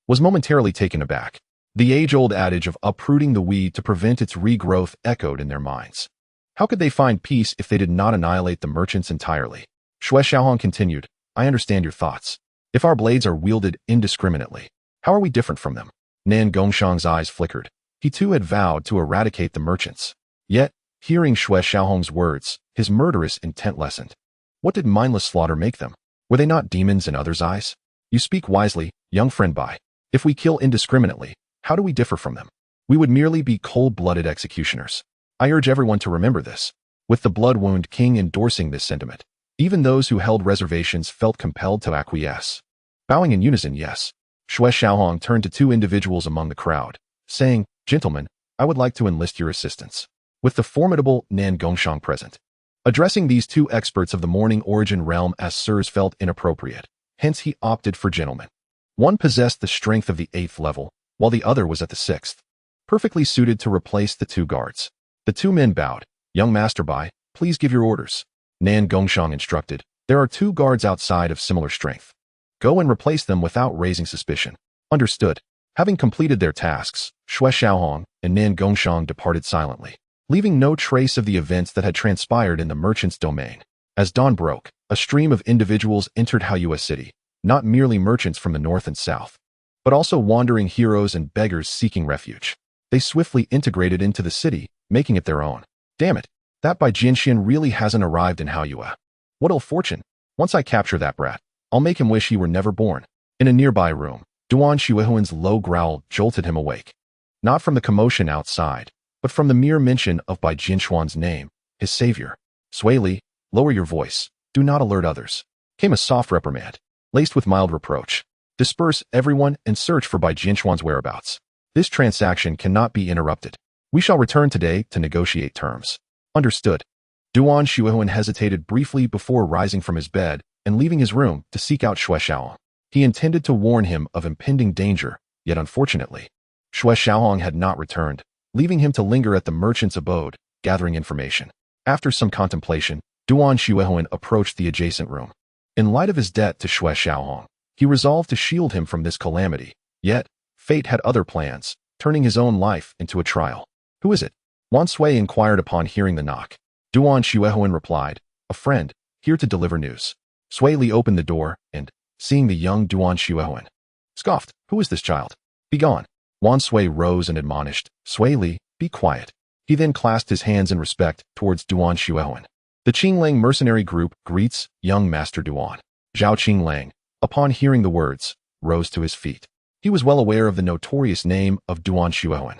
was momentarily taken aback. The age-old adage of uprooting the weed to prevent its regrowth echoed in their minds. How could they find peace if they did not annihilate the merchants entirely? Xue Xiaohong continued, "I understand your thoughts. If our blades are wielded indiscriminately, how are we different from them?" Nan Gongshang's eyes flickered. He too had vowed to eradicate the merchants. Yet, hearing Xue Xiaohong's words, his murderous intent lessened. What did mindless slaughter make them? Were they not demons in others' eyes? "You speak wisely, young friend Bai. If we kill indiscriminately, how do we differ from them? We would merely be cold-blooded executioners. I urge everyone to remember this." With the Blood Wound King endorsing this sentiment, even those who held reservations felt compelled to acquiesce. Bowing in unison, yes, Xue Xiaohong turned to two individuals among the crowd, saying, "Gentlemen, I would like to enlist your assistance." With the formidable Nan Gongshang present, addressing these two experts of the Morning Origin realm as sirs felt inappropriate, hence he opted for gentlemen. One possessed the strength of the 8th level, while the other was at the 6th, perfectly suited to replace the two guards. The two men bowed. "Young Master Bai, please give your orders." Nan Gongshang instructed, "There are 2 guards outside of similar strength. Go and replace them without raising suspicion." Understood. Having completed their tasks, Xue Xiaohong and Nan Gongshang departed silently, leaving no trace of the events that had transpired in the merchant's domain. As dawn broke, a stream of individuals entered Haiyue City, not merely merchants from the north and south, but also wandering heroes and beggars seeking refuge. They swiftly integrated into the city, making it their own. "Damn it, that Bai Jianxian really hasn't arrived in Haiyue. What ill fortune. Once I capture that brat, I'll make him wish he were never born." In a nearby room, Duan Xuehuan's low growl jolted him awake. Not from the commotion outside, but from the mere mention of Bai Jianxuan's name, his savior. "Sui Li, lower your voice. Do not alert others." Came a soft reprimand, laced with mild reproach. "Disperse everyone and search for Bai Jianxuan's whereabouts. This transaction cannot be interrupted. We shall return today to negotiate terms." Understood. Duan Xuehuan hesitated briefly before rising from his bed and leaving his room to seek out Xue Xiaohong. He intended to warn him of impending danger, yet unfortunately, Xue Xiaohong had not returned, leaving him to linger at the merchant's abode, gathering information. After some contemplation, Duan Xuehuan approached the adjacent room. In light of his debt to Xue Xiaohong, he resolved to shield him from this calamity, yet, fate had other plans, turning his own life into a trial. "Who is it?" Wan Sui inquired upon hearing the knock. Duan Xuehuan replied, "A friend, here to deliver news." Sui Li opened the door and, seeing the young Duan Xuehuan, scoffed, "Who is this child?" Begone. Wan Sui rose and admonished, Xue Li, be quiet. He then clasped his hands in respect towards Duan Xuehuan. The Qinglang mercenary group greets young Master Duan. Zhao Qinglang, upon hearing the words, rose to his feet. He was well aware of the notorious name of Duan Xuehuan,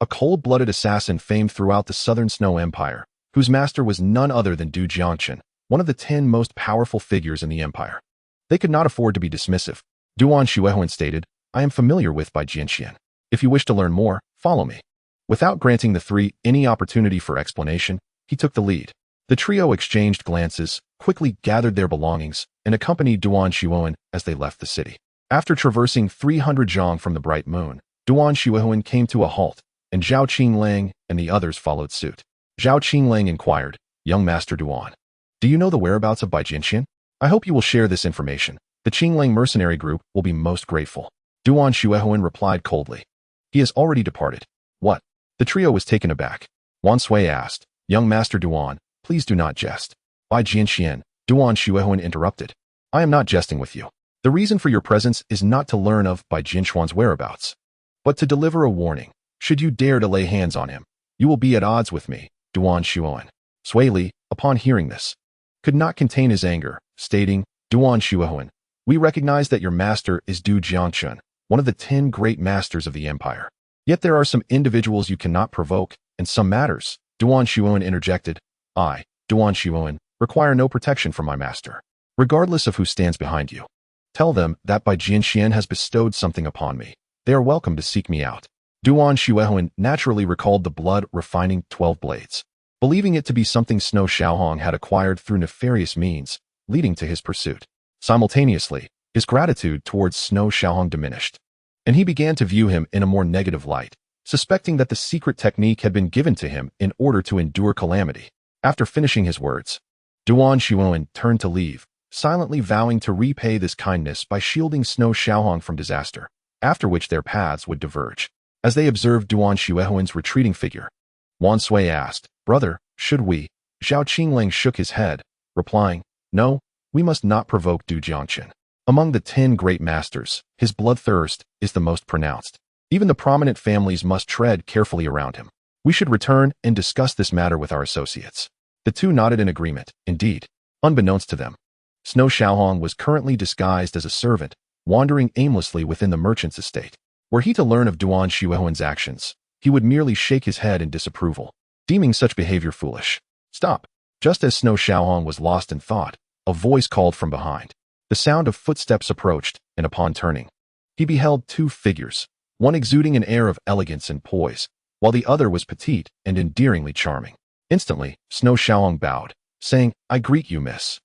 a cold-blooded assassin famed throughout the Southern Snow Empire, whose master was none other than Du Jiangchen, one of the 10 most powerful figures in the empire. They could not afford to be dismissive. Duan Xuehuan stated, I am familiar with Bai Jianxian. If you wish to learn more, follow me. Without granting the three any opportunity for explanation, he took the lead. The trio exchanged glances, quickly gathered their belongings, and accompanied Duan Xuehuan as they left the city. After traversing 300 zhang from the bright moon, Duan Xuehuan came to a halt, and Zhao Qinglang and the others followed suit. Zhao Qinglang inquired, Young Master Duan, do you know the whereabouts of Bai Jianxian? I hope you will share this information. The Qinglang mercenary group will be most grateful. Duan Xuehuan replied coldly. He has already departed. What? The trio was taken aback. Wan Sui asked, Young Master Duan, please do not jest. Bai Jianxian, Duan Xuehuan interrupted. I am not jesting with you. The reason for your presence is not to learn of Bai Jianxuan's whereabouts, but to deliver a warning. Should you dare to lay hands on him, you will be at odds with me, Duan Xuehuan. Xue Li, upon hearing this, could not contain his anger, stating, Duan Xuehuan, we recognize that your master is Du Jiangchen, one of the 10 great masters of the empire. Yet there are some individuals you cannot provoke, and some matters, Duan Xuehuan interjected. I, Duan Xuehuan, require no protection from my master, regardless of who stands behind you. Tell them that Bai Jianxian has bestowed something upon me. They are welcome to seek me out. Duan Xuehuan naturally recalled the blood-refining 12 blades, believing it to be something Snow Xiaohong had acquired through nefarious means, leading to his pursuit. Simultaneously, his gratitude towards Snow Xiaohong diminished, and he began to view him in a more negative light, suspecting that the secret technique had been given to him in order to endure calamity. After finishing his words, Duan Xuehuan turned to leave, silently vowing to repay this kindness by shielding Snow Xiaohong from disaster, after which their paths would diverge. As they observed Duan Xuehuan's retreating figure, Wan Sui asked, Brother, should we? Zhao Qinglang shook his head, replying, No, we must not provoke Du Jiangchen. Among the 10 great masters, his bloodthirst is the most pronounced. Even the prominent families must tread carefully around him. We should return and discuss this matter with our associates. The two nodded in agreement. Indeed, unbeknownst to them, Snow Xiaohong was currently disguised as a servant, wandering aimlessly within the merchant's estate. Were he to learn of Duan Xuehuan's actions, he would merely shake his head in disapproval, deeming such behavior foolish. Stop! Just as Snow Xiaohong was lost in thought, a voice called from behind. The sound of footsteps approached, and upon turning, he beheld 2 figures, one exuding an air of elegance and poise, while the other was petite and endearingly charming. Instantly, Snow Xiaohong bowed, saying, I greet you, miss.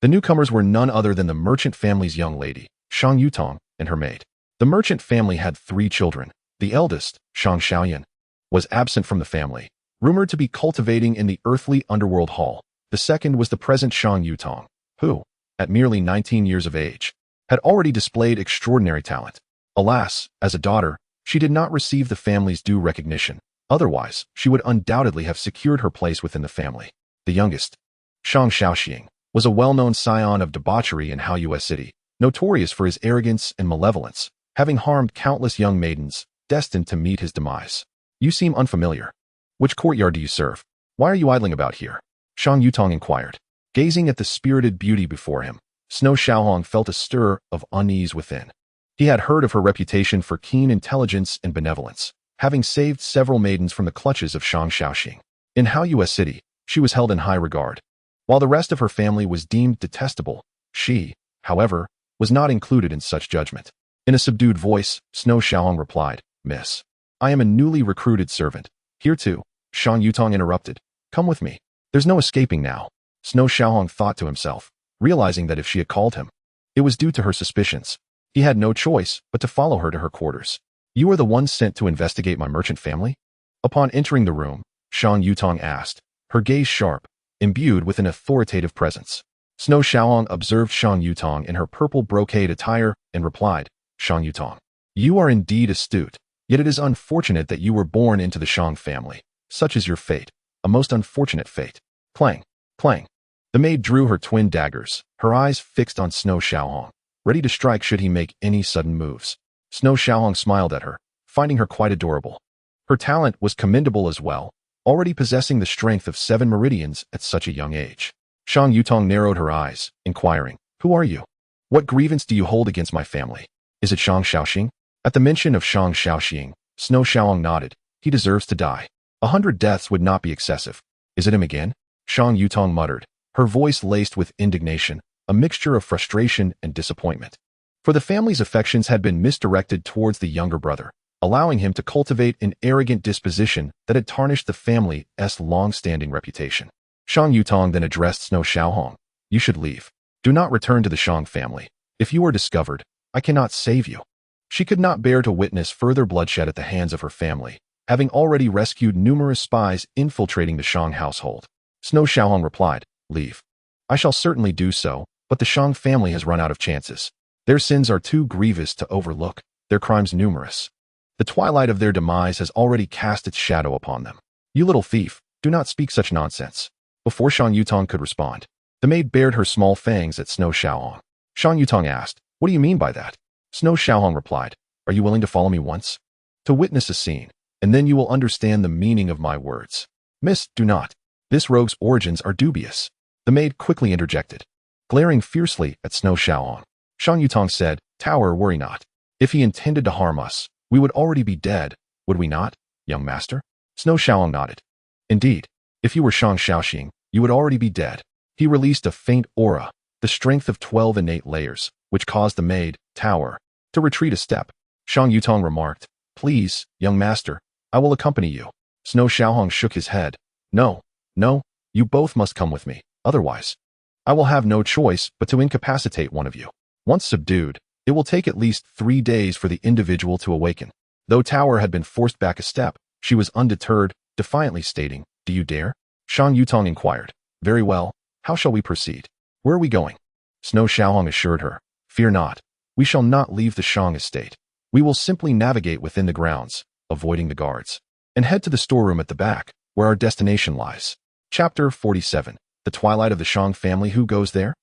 The newcomers were none other than the merchant family's young lady, Shang Yutong, and her maid. The merchant family had 3 children. The eldest, Shang Xiaoyan, was absent from the family, rumored to be cultivating in the earthly underworld hall. The second was the present Shang Yutong, who, at merely 19 years of age, had already displayed extraordinary talent. Alas, as a daughter, she did not receive the family's due recognition. Otherwise, she would undoubtedly have secured her place within the family. The youngest, Shang Xiaoxing, was a well-known scion of debauchery in Haoyue City, notorious for his arrogance and malevolence, having harmed countless young maidens, destined to meet his demise. You seem unfamiliar. Which courtyard do you serve? Why are you idling about here? Shang Yutong inquired. Gazing at the spirited beauty before him, Snow Xiaohong felt a stir of unease within. He had heard of her reputation for keen intelligence and benevolence, having saved several maidens from the clutches of Shang Xiaoxing. In Haoyue City, she was held in high regard. While the rest of her family was deemed detestable, she, however, was not included in such judgment. In a subdued voice, Snow Xiaohong replied, Miss, I am a newly recruited servant. Here too, Shang Yutong interrupted. Come with me. There's no escaping now. Snow Xiaohong thought to himself, realizing that if she had called him, it was due to her suspicions. He had no choice but to follow her to her quarters. You are the one sent to investigate my merchant family? Upon entering the room, Shang Yutong asked, her gaze sharp, imbued with an authoritative presence. Snow Xiaohong observed Shang Yutong in her purple brocade attire and replied, Shang Yutong, you are indeed astute, yet it is unfortunate that you were born into the Shang family. Such is your fate, a most unfortunate fate. Clang, clang. The maid drew her twin daggers, her eyes fixed on Snow Xiaohong, ready to strike should he make any sudden moves. Snow Xiaohong smiled at her, finding her quite adorable. Her talent was commendable as well, already possessing the strength of 7 meridians at such a young age. Shang Yutong narrowed her eyes, inquiring, "Who are you? What grievance do you hold against my family? Is it Shang Xiaoxing?" At the mention of Shang Xiaoxing, Snow Xiaohong nodded. "He deserves to die. 100 deaths would not be excessive." "Is it him again?" Shang Yutong muttered, her voice laced with indignation, a mixture of frustration and disappointment. For the family's affections had been misdirected towards the younger brother, allowing him to cultivate an arrogant disposition that had tarnished the family's long-standing reputation. Shang Yutong then addressed Snow Xiaohong. "You should leave. Do not return to the Shang family. If you are discovered, I cannot save you." She could not bear to witness further bloodshed at the hands of her family, having already rescued numerous spies infiltrating the Shang household. Snow Xiaohong replied, "Leave. I shall certainly do so, but the Shang family has run out of chances. Their sins are too grievous to overlook, their crimes numerous. The twilight of their demise has already cast its shadow upon them. You little thief, do not speak such nonsense." Before Shang Yutong could respond, the maid bared her small fangs at Snow Xiaohong. Shang Yutong asked, "What do you mean by that?" Snow Xiaohong replied, "Are you willing to follow me once? To witness a scene, and then you will understand the meaning of my words." "Miss, do not. This rogue's origins are dubious." The maid quickly interjected, glaring fiercely at Snow Xiaohong. Shang Yutong said, "Tower, worry not. If he intended to harm us, we would already be dead, would we not, young master?" Snow Xiaohong nodded. "Indeed, if you were Shang Xiaoxing, you would already be dead." He released a faint aura, the strength of 12 innate layers, which caused the maid, Tower, to retreat a step. Shang Yutong remarked, "Please, young master, I will accompany you." Snow Xiaohong shook his head. "No, no, you both must come with me, otherwise I will have no choice but to incapacitate one of you. Once subdued, it will take at least 3 days for the individual to awaken." Though Tower had been forced back a step, she was undeterred, defiantly stating, "Do you dare?" Shang Yutong inquired, "Very well, how shall we proceed? Where are we going?" Snow Xiaohong assured her, "Fear not, we shall not leave the Shang estate. We will simply navigate within the grounds, avoiding the guards, and head to the storeroom at the back, where our destination lies." Chapter 47. The Twilight of the Shang Family. Who goes there?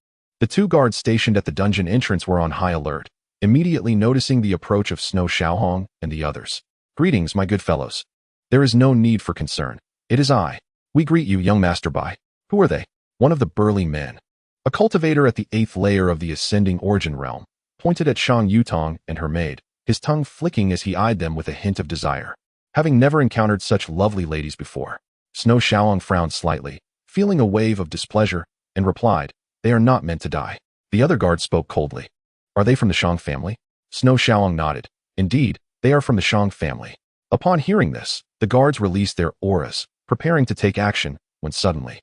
The 2 guards stationed at the dungeon entrance were on high alert, immediately noticing the approach of Snow Xiaohong and the others. "Greetings, my good fellows. There is no need for concern. It is I. We greet you, young Master Bai." "Who are they?" One of the burly men, a cultivator at the 8th layer of the ascending origin realm, pointed at Shang Yutong and her maid, his tongue flicking as he eyed them with a hint of desire. Having never encountered such lovely ladies before, Snow Xiaohong frowned slightly, feeling a wave of displeasure, and replied, "They are not meant to die." The other guard spoke coldly. "Are they from the Shang family?" Snow Xiaohong nodded. "Indeed, they are from the Shang family." Upon hearing this, the guards released their auras, preparing to take action, when suddenly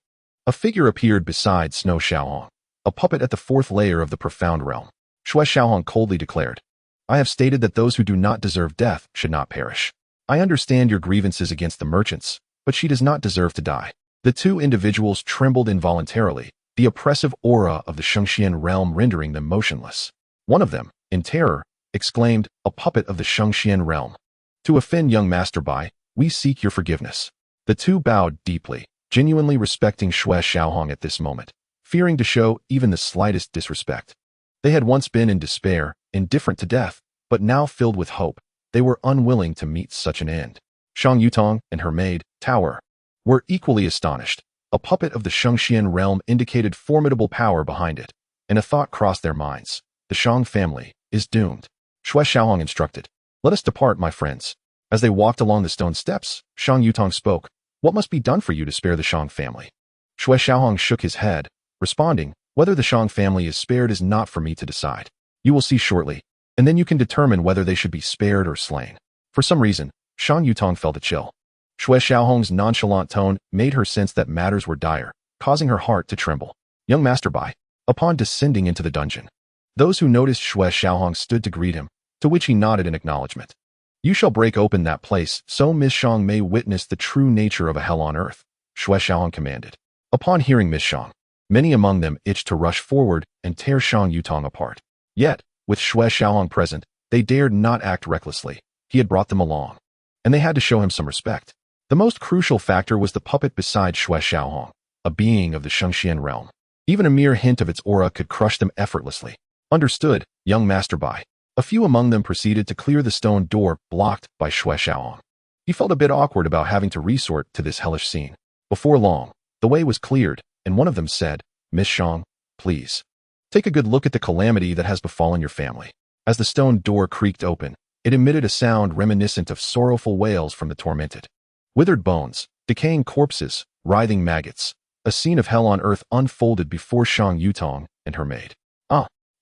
a figure appeared beside Snow Xiaohong, a puppet at the 4th layer of the profound realm. Xue Xiaohong coldly declared, "I have stated that those who do not deserve death should not perish. I understand your grievances against the merchants, but she does not deserve to die." The 2 individuals trembled involuntarily, the oppressive aura of the Shengxian realm rendering them motionless. One of them, in terror, exclaimed, "A puppet of the Shengxian realm. To offend young Master Bai, we seek your forgiveness." The 2 bowed deeply, genuinely respecting Xue Xiaohong at this moment, fearing to show even the slightest disrespect. They had once been in despair, indifferent to death, but now filled with hope, they were unwilling to meet such an end. Shang Yutong and her maid, Tower, were equally astonished. A puppet of the Shengxian realm indicated formidable power behind it, and a thought crossed their minds. The Shang family is doomed. Xue Xiaohong instructed, "Let us depart, my friends." As they walked along the stone steps, Shang Yutong spoke, "What must be done for you to spare the Shang family?" Xue Xiaohong shook his head, responding, "Whether the Shang family is spared is not for me to decide. You will see shortly, and then you can determine whether they should be spared or slain." For some reason, Shang Yutong felt a chill. Xue Xiaohong's nonchalant tone made her sense that matters were dire, causing her heart to tremble. "Young Master Bai." Upon descending into the dungeon, those who noticed Xue Xiaohong stood to greet him, to which he nodded in acknowledgement. "You shall break open that place so Miss Shang may witness the true nature of a hell on earth," Xue Xiaohong commanded. Upon hearing Miss Shang, many among them itched to rush forward and tear Shang Yutong apart. Yet, with Xue Xiaohong present, they dared not act recklessly. He had brought them along, and they had to show him some respect. The most crucial factor was the puppet beside Xue Xiaohong, a being of the Shengxian realm. Even a mere hint of its aura could crush them effortlessly. "Understood, young Master Bai." A few among them proceeded to clear the stone door blocked by Xue Qilin. He felt a bit awkward about having to resort to this hellish scene. Before long, the way was cleared, and one of them said, "Miss Shang, please, take a good look at the calamity that has befallen your family." As the stone door creaked open, it emitted a sound reminiscent of sorrowful wails from the tormented. Withered bones, decaying corpses, writhing maggots. A scene of hell on earth unfolded before Shang Yutong and her maid.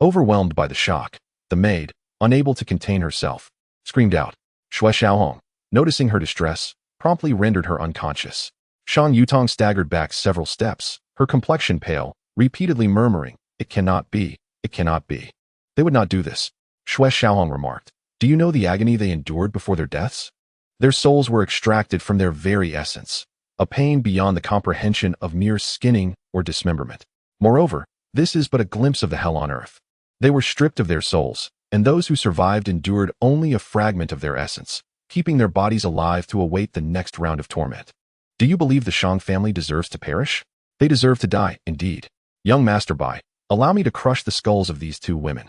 Overwhelmed by the shock, the maid, unable to contain herself, screamed out. Xue Qilin, noticing her distress, promptly rendered her unconscious. Shang Yutong staggered back several steps, her complexion pale, repeatedly murmuring, "It cannot be, it cannot be. They would not do this." Xue Qilin remarked, "Do you know the agony they endured before their deaths? Their souls were extracted from their very essence, a pain beyond the comprehension of mere skinning or dismemberment. Moreover, this is but a glimpse of the hell on earth. They were stripped of their souls, and those who survived endured only a fragment of their essence, keeping their bodies alive to await the next round of torment. Do you believe the Shang family deserves to perish? They deserve to die, indeed. Young Master Bai, allow me to crush the skulls of these two women."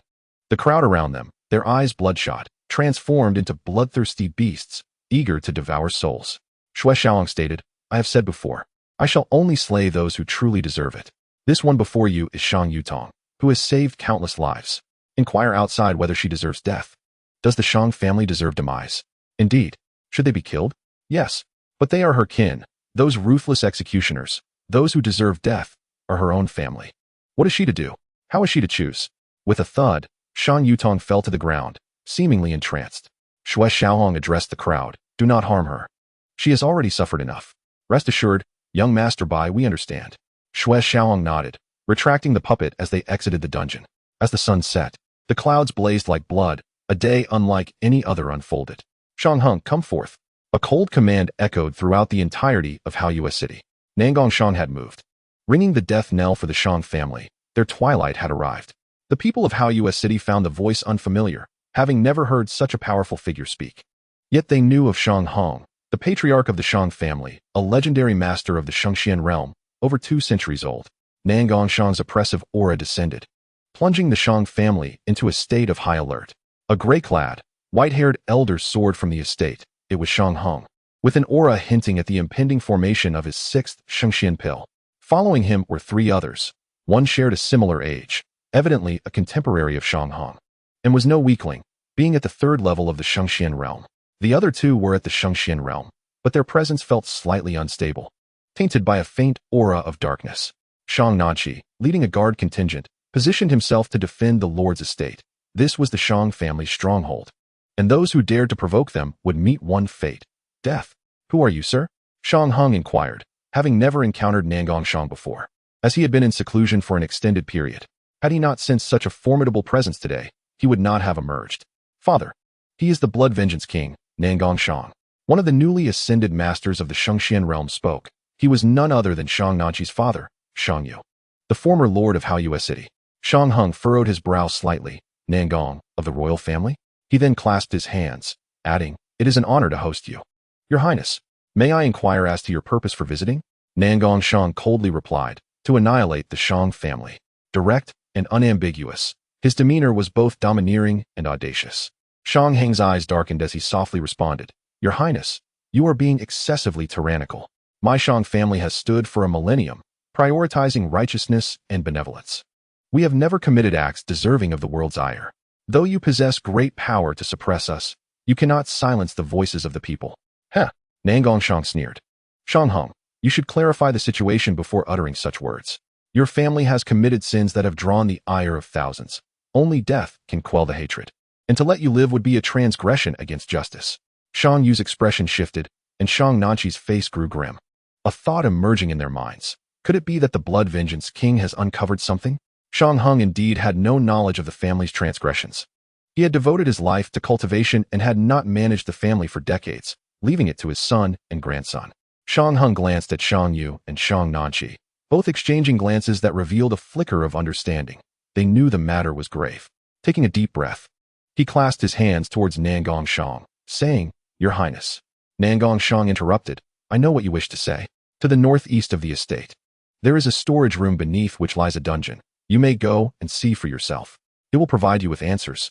The crowd around them, their eyes bloodshot, transformed into bloodthirsty beasts, eager to devour souls. Xue Qilin stated, "I have said before, I shall only slay those who truly deserve it. This one before you is Shang Yutong, who has saved countless lives. Inquire outside whether she deserves death. Does the Shang family deserve demise? Indeed. Should they be killed? Yes. But they are her kin, those ruthless executioners, those who deserve death, are her own family. What is she to do? How is she to choose?" With a thud, Shang Yutong fell to the ground, seemingly entranced. Xue Qilin addressed the crowd, "Do not harm her. She has already suffered enough. Rest assured, young Master Bai, we understand." Xue Qilin nodded, retracting the puppet as they exited the dungeon. As the sun set, the clouds blazed like blood, a day unlike any other unfolded. "Shang Hung, come forth." A cold command echoed throughout the entirety of Haoyue City. Nangong Shang had moved. Ringing the death knell for the Shang family, their twilight had arrived. The people of Haoyue City found the voice unfamiliar, having never heard such a powerful figure speak. Yet they knew of Shang Hong, the patriarch of the Shang family, a legendary master of the Shangxian realm, over 2 centuries old. Nangong Shang's oppressive aura descended, plunging the Shang family into a state of high alert. A gray-clad, white-haired elder soared from the estate. It was Shang Hong, with an aura hinting at the impending formation of his 6th Shangxian pill. Following him were 3 others. One shared a similar age, evidently a contemporary of Shang Hong, and was no weakling, being at the 3rd level of the Shangxian realm. The other 2 were at the Shangxian realm, but their presence felt slightly unstable, tainted by a faint aura of darkness. Shang Nanqi, leading a guard contingent, positioned himself to defend the lord's estate. This was the Shang family's stronghold, and those who dared to provoke them would meet one fate: death. "Who are you, sir?" Shang Hung inquired, having never encountered Nangong Shang before, as he had been in seclusion for an extended period. Had he not sensed such a formidable presence today, he would not have emerged. "Father, he is the Blood Vengeance King, Nangong Shang." One of the newly ascended masters of the Shangxian realm spoke. He was none other than Shang Nanqi's father, Shang Yu, the former lord of Haoyue City. Shang Hung furrowed his brow slightly. "Nangong, of the royal family?" He then clasped his hands, adding, "It is an honor to host you. Your Highness, may I inquire as to your purpose for visiting?" Nangong Shang coldly replied, "To annihilate the Shang family." Direct and unambiguous, his demeanor was both domineering and audacious. Shang Heng's eyes darkened as he softly responded, "Your Highness, you are being excessively tyrannical. My Shang family has stood for a millennium, prioritizing righteousness and benevolence. We have never committed acts deserving of the world's ire. Though you possess great power to suppress us, you cannot silence the voices of the people." "Heh," Nangong Shang sneered. "Shang Hung, you should clarify the situation before uttering such words. Your family has committed sins that have drawn the ire of thousands. Only death can quell the hatred, and to let you live would be a transgression against justice." Shang Yu's expression shifted, and Shang Nanqi's face grew grim. A thought emerging in their minds. Could it be that the Blood Vengeance King has uncovered something? Shang Hung indeed had no knowledge of the family's transgressions. He had devoted his life to cultivation and had not managed the family for decades, leaving it to his son and grandson. Shang Hung glanced at Shang Yu and Shang Nanqi, both exchanging glances that revealed a flicker of understanding. They knew the matter was grave. Taking a deep breath, he clasped his hands towards Nangong Shang, saying, "Your Highness." Nangong Shang interrupted, "I know what you wish to say. To the northeast of the estate, there is a storage room beneath which lies a dungeon. You may go and see for yourself. It will provide you with answers."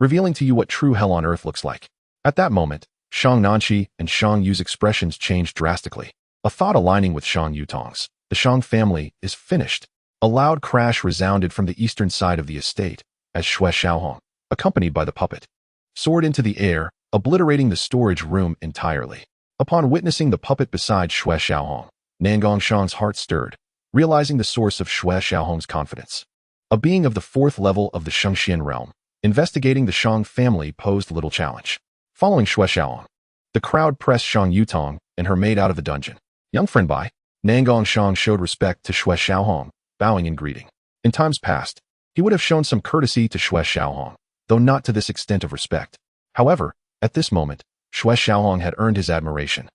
revealing to you what true hell on earth looks like. At that moment, Shang Nanqi and Shang Yu's expressions changed drastically, a thought aligning with Shang Yutong's. The Shang family is finished. A loud crash resounded from the eastern side of the estate as Xue Xiaohong, accompanied by the puppet, soared into the air, obliterating the storage room entirely. Upon witnessing the puppet beside Xue Xiaohong, Nan Gongshang's heart stirred, realizing the source of Xue Xiaohong's confidence. A being of the 4th level of the Shengxian realm, investigating the Shang family posed little challenge. Following Xue Xiaohong, the crowd pressed Shang Yutong and her maid out of the dungeon. Young friend Bai, Nan Gongshang showed respect to Xue Xiaohong, bowing in greeting. In times past, he would have shown some courtesy to Xue Xiaohong, though not to this extent of respect. However, at this moment, Xue Xiaohong had earned his admiration.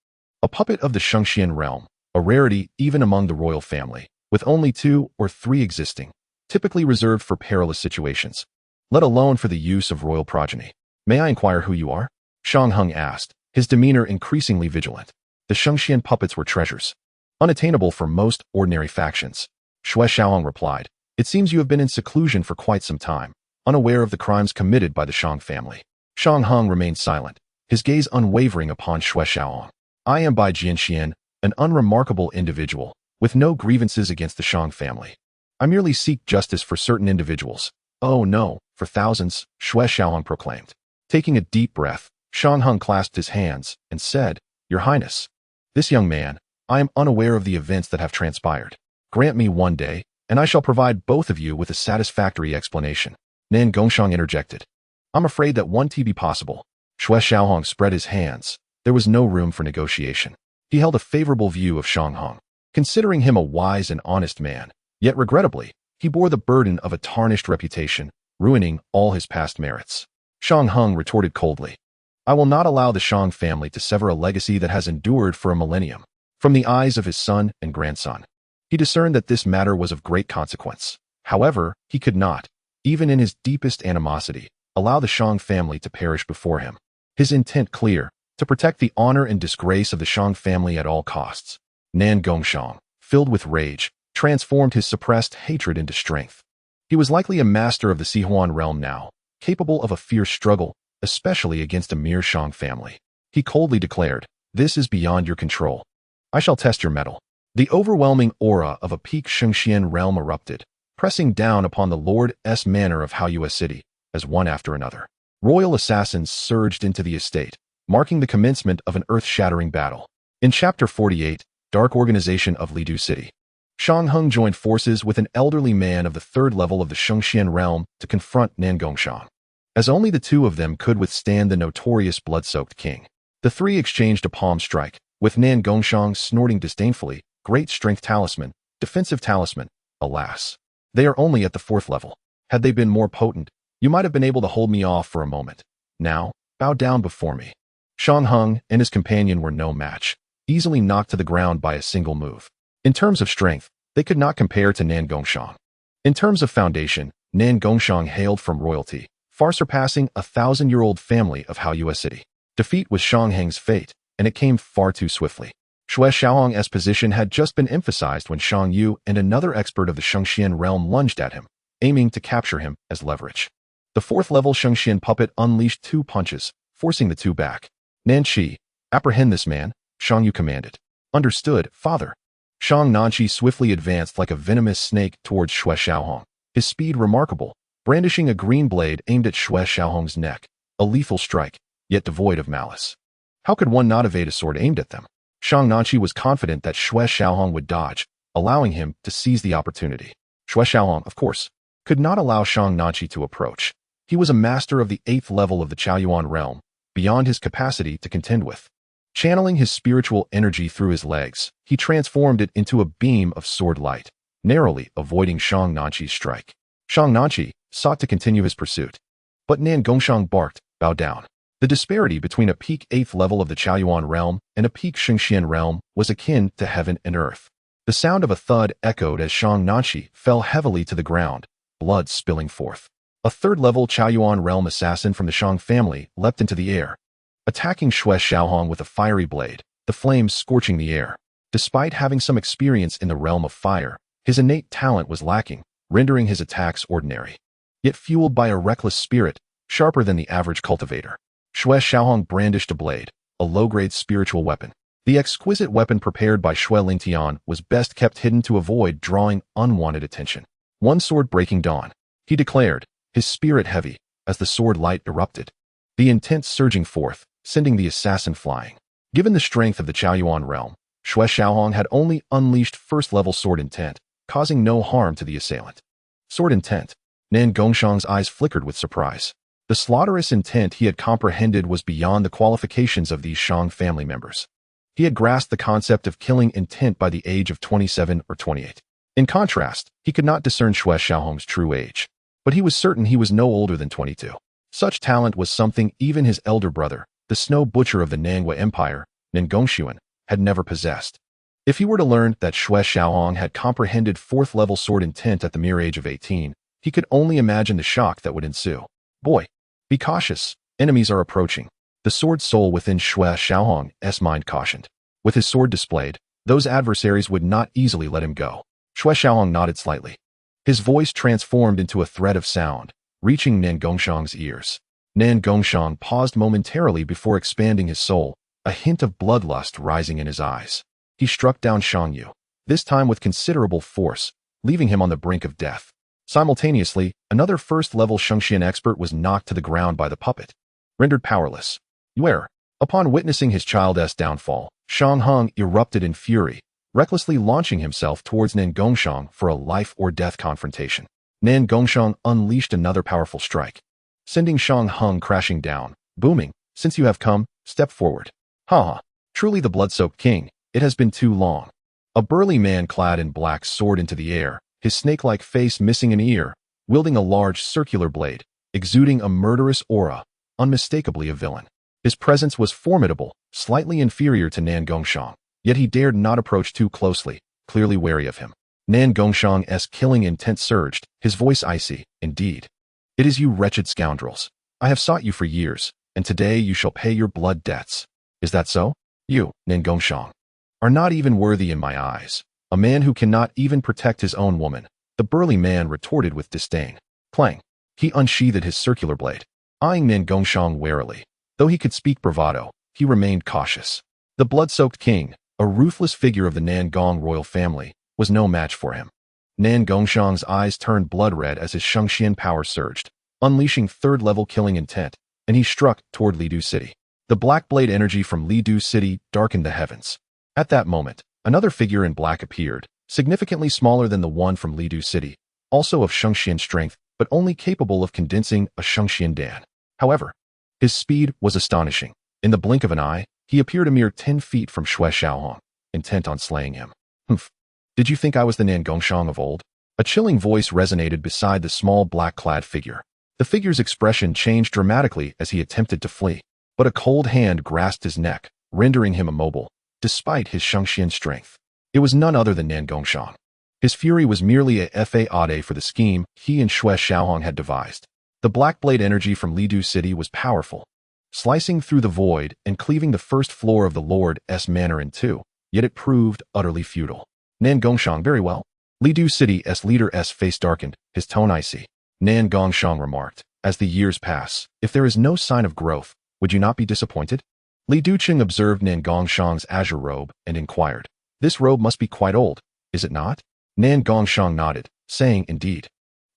A puppet of the Shengxian realm, a rarity even among the royal family, with only 2 or 3 existing, typically reserved for perilous situations, let alone for the use of royal progeny. May I inquire who you are? Shang Hung asked, his demeanor increasingly vigilant. The Shengxian puppets were treasures, unattainable for most ordinary factions. Xue Xiaohong replied, it seems you have been in seclusion for quite some time, unaware of the crimes committed by the Shang family. Shang Hung remained silent, his gaze unwavering upon Xue Xiaohong. I am Bai Jianxian, an unremarkable individual, with no grievances against the Shang family. I merely seek justice for certain individuals. Oh no, for thousands, Xue Xiaohong proclaimed. Taking a deep breath, Shang Hung clasped his hands and said, Your Highness, this young man, I am unaware of the events that have transpired. Grant me one day, and I shall provide both of you with a satisfactory explanation. Nan Gongshang interjected. I'm afraid that one tea be possible. Xue Xiaohong spread his hands. There was no room for negotiation. He held a favorable view of Shang Hung, considering him a wise and honest man. Yet regrettably, he bore the burden of a tarnished reputation, ruining all his past merits. Shang Hung retorted coldly. I will not allow the Shang family to sever a legacy that has endured for a millennium. From the eyes of his son and grandson, he discerned that this matter was of great consequence. However, he could not, even in his deepest animosity, allow the Shang family to perish before him. His intent clear, to protect the honor and disgrace of the Shang family at all costs. Nan Gongshang, filled with rage, transformed his suppressed hatred into strength. He was likely a master of the Sihuan realm now, capable of a fierce struggle, especially against a mere Shang family. He coldly declared, This is beyond your control. I shall test your mettle. The overwhelming aura of a peak Shengxian realm erupted, pressing down upon the Lord's manor of Haoyue City, as one after another. Royal assassins surged into the estate, marking the commencement of an earth-shattering battle. In Chapter 48, Dark Organization of Lidu City, Shang Hung joined forces with an elderly man of the 3rd level of the Shengxian realm to confront Nan Gongshang. As only the 2 of them could withstand the notorious blood-soaked king. The 3 exchanged a palm strike, with Nan Gongshang snorting disdainfully, Great Strength Talisman, Defensive Talisman, alas. They are only at the 4th level. Had they been more potent, you might have been able to hold me off for a moment. Now, bow down before me. Shang Hung and his companion were no match, easily knocked to the ground by a single move. In terms of strength, they could not compare to Nan Gongshang. In terms of foundation, Nan Gongshang hailed from royalty, far surpassing a 1,000-year-old family of Haoyue City. Defeat was Shang Heng's fate, and it came far too swiftly. Xue Xiaohong's position had just been emphasized when Shang Yu and another expert of the Shengxian realm lunged at him, aiming to capture him as leverage. The 4th-level Shengxian puppet unleashed 2 punches, forcing the 2 back. Nanqi, apprehend this man, Shang Yu commanded. Understood, father. Shang Nanqi swiftly advanced like a venomous snake towards Xue Xiaohong, his speed remarkable, brandishing a green blade aimed at Xue Xiaohong's neck, a lethal strike, yet devoid of malice. How could one not evade a sword aimed at them? Shang Nanqi was confident that Xue Xiaohong would dodge, allowing him to seize the opportunity. Xue Xiaohong, of course, could not allow Shang Nanqi to approach. He was a master of the 8th level of the Chaoyuan realm, beyond his capacity to contend with. Channeling his spiritual energy through his legs, he transformed it into a beam of sword light, narrowly avoiding Shang Nanqi's strike. Shang Nanqi sought to continue his pursuit, but Nan Gongshang barked, bow down. The disparity between a peak 8th level of the Chaoyuan realm and a peak Shengxian realm was akin to heaven and earth. The sound of a thud echoed as Shang Nanqi fell heavily to the ground, blood spilling forth. A 3rd-level Chaoyuan realm assassin from the Shang family leapt into the air, attacking Xue Xiaohong with a fiery blade, the flames scorching the air. Despite having some experience in the realm of fire, his innate talent was lacking, rendering his attacks ordinary. Yet fueled by a reckless spirit, sharper than the average cultivator. Xue Xiaohong brandished a blade, a low-grade spiritual weapon. The exquisite weapon prepared by Xue Lingtian was best kept hidden to avoid drawing unwanted attention. One sword breaking dawn, he declared, his spirit heavy, as the sword light erupted. The intent surging forth, sending the assassin flying. Given the strength of the Chaoyuan realm, Xue Xiaohong had only unleashed first-level sword intent, causing no harm to the assailant. Sword intent. Nan Gongshang's eyes flickered with surprise. The slaughterous intent he had comprehended was beyond the qualifications of these Shang family members. He had grasped the concept of killing intent by the age of 27 or 28. In contrast, he could not discern Xue Xiaohong's true age, but he was certain he was no older than 22. Such talent was something even his elder brother, the Snow Butcher of the Nangwei Empire, Nangongxuan, had never possessed. If he were to learn that Xue Xiaohong had comprehended fourth-level sword intent at the mere age of 18, he could only imagine the shock that would ensue. Boy, be cautious, enemies are approaching. The sword soul within Xue Xiaohong's mind cautioned. With his sword displayed, those adversaries would not easily let him go. Xue Xiaohong nodded slightly. His voice transformed into a thread of sound, reaching Nan Gongshang's ears. Nan Gongshang paused momentarily before expanding his soul, a hint of bloodlust rising in his eyes. He struck down Shang Yu, this time with considerable force, leaving him on the brink of death. Simultaneously, another first-level Shengxian expert was knocked to the ground by the puppet. Rendered powerless. Yue, upon witnessing his child's downfall, Shang Heng erupted in fury, recklessly launching himself towards Nan Gongshang for a life-or-death confrontation. Nan Gongshang unleashed another powerful strike, sending Shang Heng crashing down, booming, "Since you have come, step forward." Ha! Truly the blood-soaked king, it has been too long. A burly man clad in black soared into the air, his snake-like face missing an ear, wielding a large circular blade, exuding a murderous aura, unmistakably a villain. His presence was formidable, slightly inferior to Nan Gongshang, yet he dared not approach too closely, clearly wary of him. Nan Gongshang's killing intent surged, his voice icy. "Indeed. It is you wretched scoundrels. I have sought you for years, and today you shall pay your blood debts. Is that so? You, Nan Gongshang, are not even worthy in my eyes. A man who cannot even protect his own woman," the burly man retorted with disdain. Clang. He unsheathed his circular blade, eyeing Nan Gongshang warily. Though he could speak bravado, he remained cautious. The blood-soaked king, a ruthless figure of the Nan Gong royal family, was no match for him. Nan Gongshang's eyes turned blood-red as his Shengxian power surged, unleashing third-level killing intent, and he struck toward Lidu City. The black blade energy from Lidu City darkened the heavens. At that moment, another figure in black appeared, significantly smaller than the one from Lidu City, also of Shengxian strength, but only capable of condensing a Shengxian Dan. However, his speed was astonishing. In the blink of an eye, he appeared a mere 10 feet from Xue Xiaohong, intent on slaying him. "Humph. Did you think I was the Nan Gongshang of old?" A chilling voice resonated beside the small black-clad figure. The figure's expression changed dramatically as he attempted to flee, but a cold hand grasped his neck, rendering him immobile, despite his Shengxian strength. It was none other than Nan Gongshang. His fury was merely a fade for the scheme he and Xue Xiaohong had devised. The black blade energy from Lidu City was powerful, slicing through the void and cleaving the first floor of the Lord's manor in two, yet it proved utterly futile. Nan Gongshang, very well. Lidu City's leader's face darkened, his tone icy. Nan Gongshang remarked, "As the years pass, if there is no sign of growth, would you not be disappointed?" Li Duqing observed Nan Gongshang's azure robe and inquired, "This robe must be quite old, is it not?" Nan Gongshang nodded, saying, "Indeed.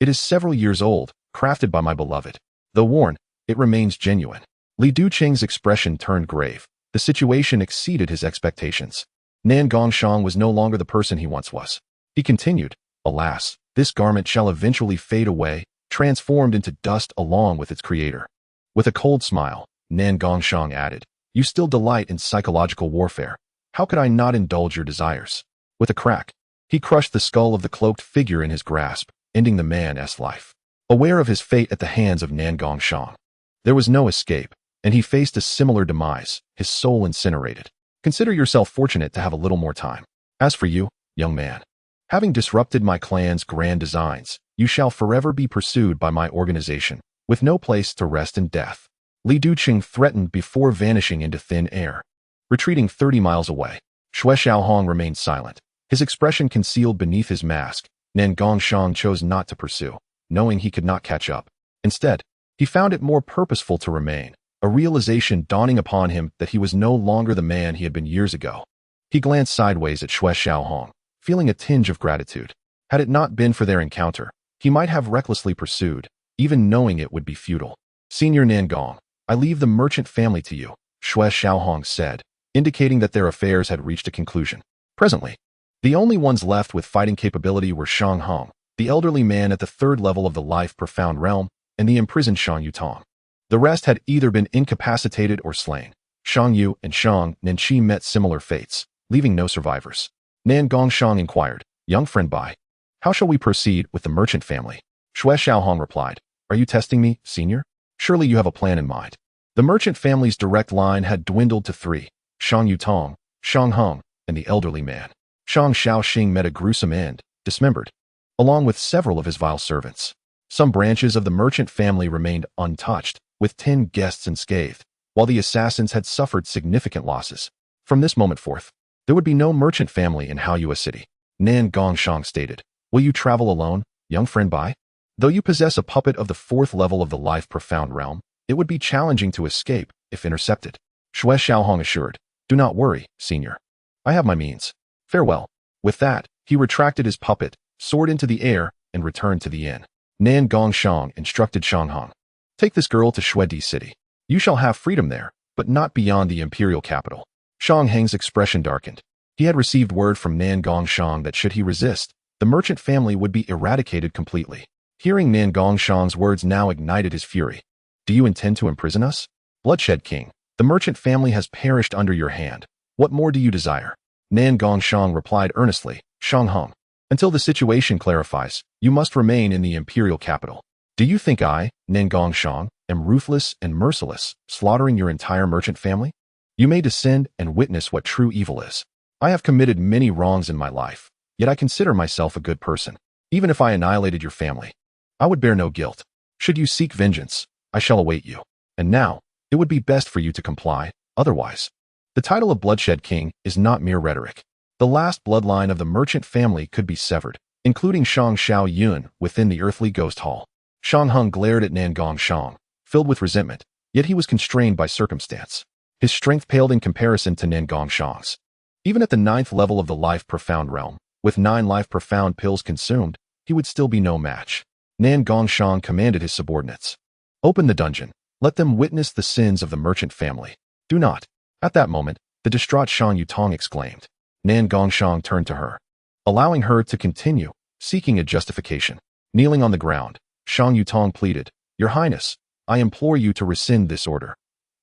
It is several years old, crafted by my beloved. Though worn, it remains genuine." Li Duqing's expression turned grave. The situation exceeded his expectations. Nan Gongshang was no longer the person he once was. He continued, "Alas, this garment shall eventually fade away, transformed into dust along with its creator." With a cold smile, Nan Gongshang added, "You still delight in psychological warfare. How could I not indulge your desires?" With a crack, he crushed the skull of the cloaked figure in his grasp, ending the man's life. Aware of his fate at the hands of Nan Gongshang, there was no escape, and he faced a similar demise, his soul incinerated. Consider yourself fortunate to have a little more time. As for you, young man, having disrupted my clan's grand designs, you shall forever be pursued by my organization, with no place to rest in death." Li Duqing threatened before vanishing into thin air. Retreating 30 miles away, Xue Xiaohong remained silent, his expression concealed beneath his mask. Nan Gongshang chose not to pursue, knowing he could not catch up. Instead, He found it more purposeful to remain, a realization dawning upon him that he was no longer the man he had been years ago. He glanced sideways at Xue Xiaohong, feeling a tinge of gratitude. Had it not been for their encounter, he might have recklessly pursued, even knowing it would be futile. Senior Nangong, I leave the merchant family to you, Xue Xiaohong said, indicating that their affairs had reached a conclusion. Presently, the only ones left with fighting capability were Shang Hong, the elderly man at the third level of the life profound realm, and the imprisoned Shang Yutong. The rest had either been incapacitated or slain. Shang Yu and Shang Nenqi met similar fates, leaving no survivors. Nan Gongshang inquired, young friend Bai, how shall we proceed with the merchant family? Xue Xiaohong replied, are you testing me, senior? Surely you have a plan in mind. The merchant family's direct line had dwindled to 3, Shang Yutong, Shang Hong, and the elderly man. Shang Xiaoxing met a gruesome end, dismembered, along with several of his vile servants. Some branches of the merchant family remained untouched, with 10 guests unscathed, while the assassins had suffered significant losses. From this moment forth, there would be no merchant family in Haoyue City. Nan Gongshang stated, will you travel alone, young friend Bai? Though you possess a puppet of the 4th level of the life profound realm, it would be challenging to escape if intercepted. Xue Xiaohong assured, do not worry, senior. I have my means. Farewell. With that, he retracted his puppet, soared into the air, and returned to the inn. Nan Gongshang instructed Shang Hong, take this girl to Xue City. You shall have freedom there, but not beyond the imperial capital. Shang Heng's expression darkened. He had received word from Nan Gongshang that should he resist, the merchant family would be eradicated completely. Hearing Nan Gongshang's words now ignited his fury. Do you intend to imprison us? Bloodshed King, the merchant family has perished under your hand. What more do you desire? Nan Gongshang replied earnestly, Shang Hong, until the situation clarifies, you must remain in the imperial capital. Do you think I, Nan Gongshang, am ruthless and merciless, slaughtering your entire merchant family? You may descend and witness what true evil is. I have committed many wrongs in my life, yet I consider myself a good person. Even if I annihilated your family, I would bear no guilt. Should you seek vengeance, I shall await you. And now, it would be best for you to comply, otherwise. The title of Bloodshed King is not mere rhetoric. The last bloodline of the merchant family could be severed, including Shang Xiao Yun within the earthly ghost hall. Shang Hong glared at Nan Gongshang, filled with resentment, yet he was constrained by circumstance. His strength paled in comparison to Nan Gongshang's. Even at the 9th level of the life profound realm, with 9 life profound pills consumed, he would still be no match. Nan Gongshang commanded his subordinates. Open the dungeon. Let them witness the sins of the merchant family. Do not. At that moment, the distraught Shang Yutong exclaimed. Nan Gongshang turned to her, allowing her to continue, seeking a justification. Kneeling on the ground, Shang Yutong pleaded, Your Highness, I implore you to rescind this order.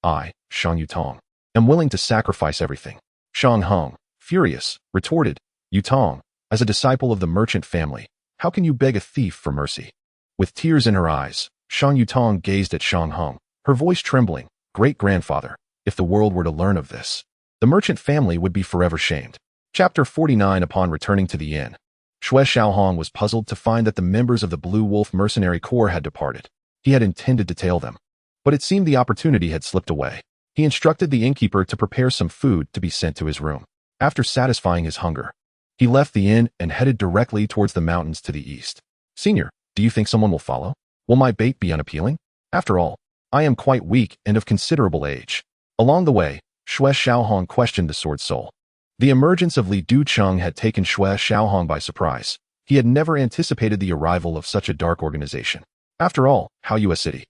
I, Shang Yutong, am willing to sacrifice everything. Shang Hong, furious, retorted, Yutong, as a disciple of the merchant family, how can you beg a thief for mercy? With tears in her eyes, Shang Yutong gazed at Shang Hong, her voice trembling, Great-grandfather, if the world were to learn of this, the merchant family would be forever shamed. Chapter 49. Upon returning to the inn, Xue Xiaohong was puzzled to find that the members of the Blue Wolf Mercenary Corps had departed. He had intended to tail them, but it seemed the opportunity had slipped away. He instructed the innkeeper to prepare some food to be sent to his room. After satisfying his hunger, he left the inn and headed directly towards the mountains to the east. Senior, do you think someone will follow? Will my bait be unappealing? After all, I am quite weak and of considerable age. Along the way, Xue Xiaohong questioned the Sword Soul. The emergence of Li Ducheng had taken Xue Xiaohong by surprise. He had never anticipated the arrival of such a dark organization. After all, Haoyue City,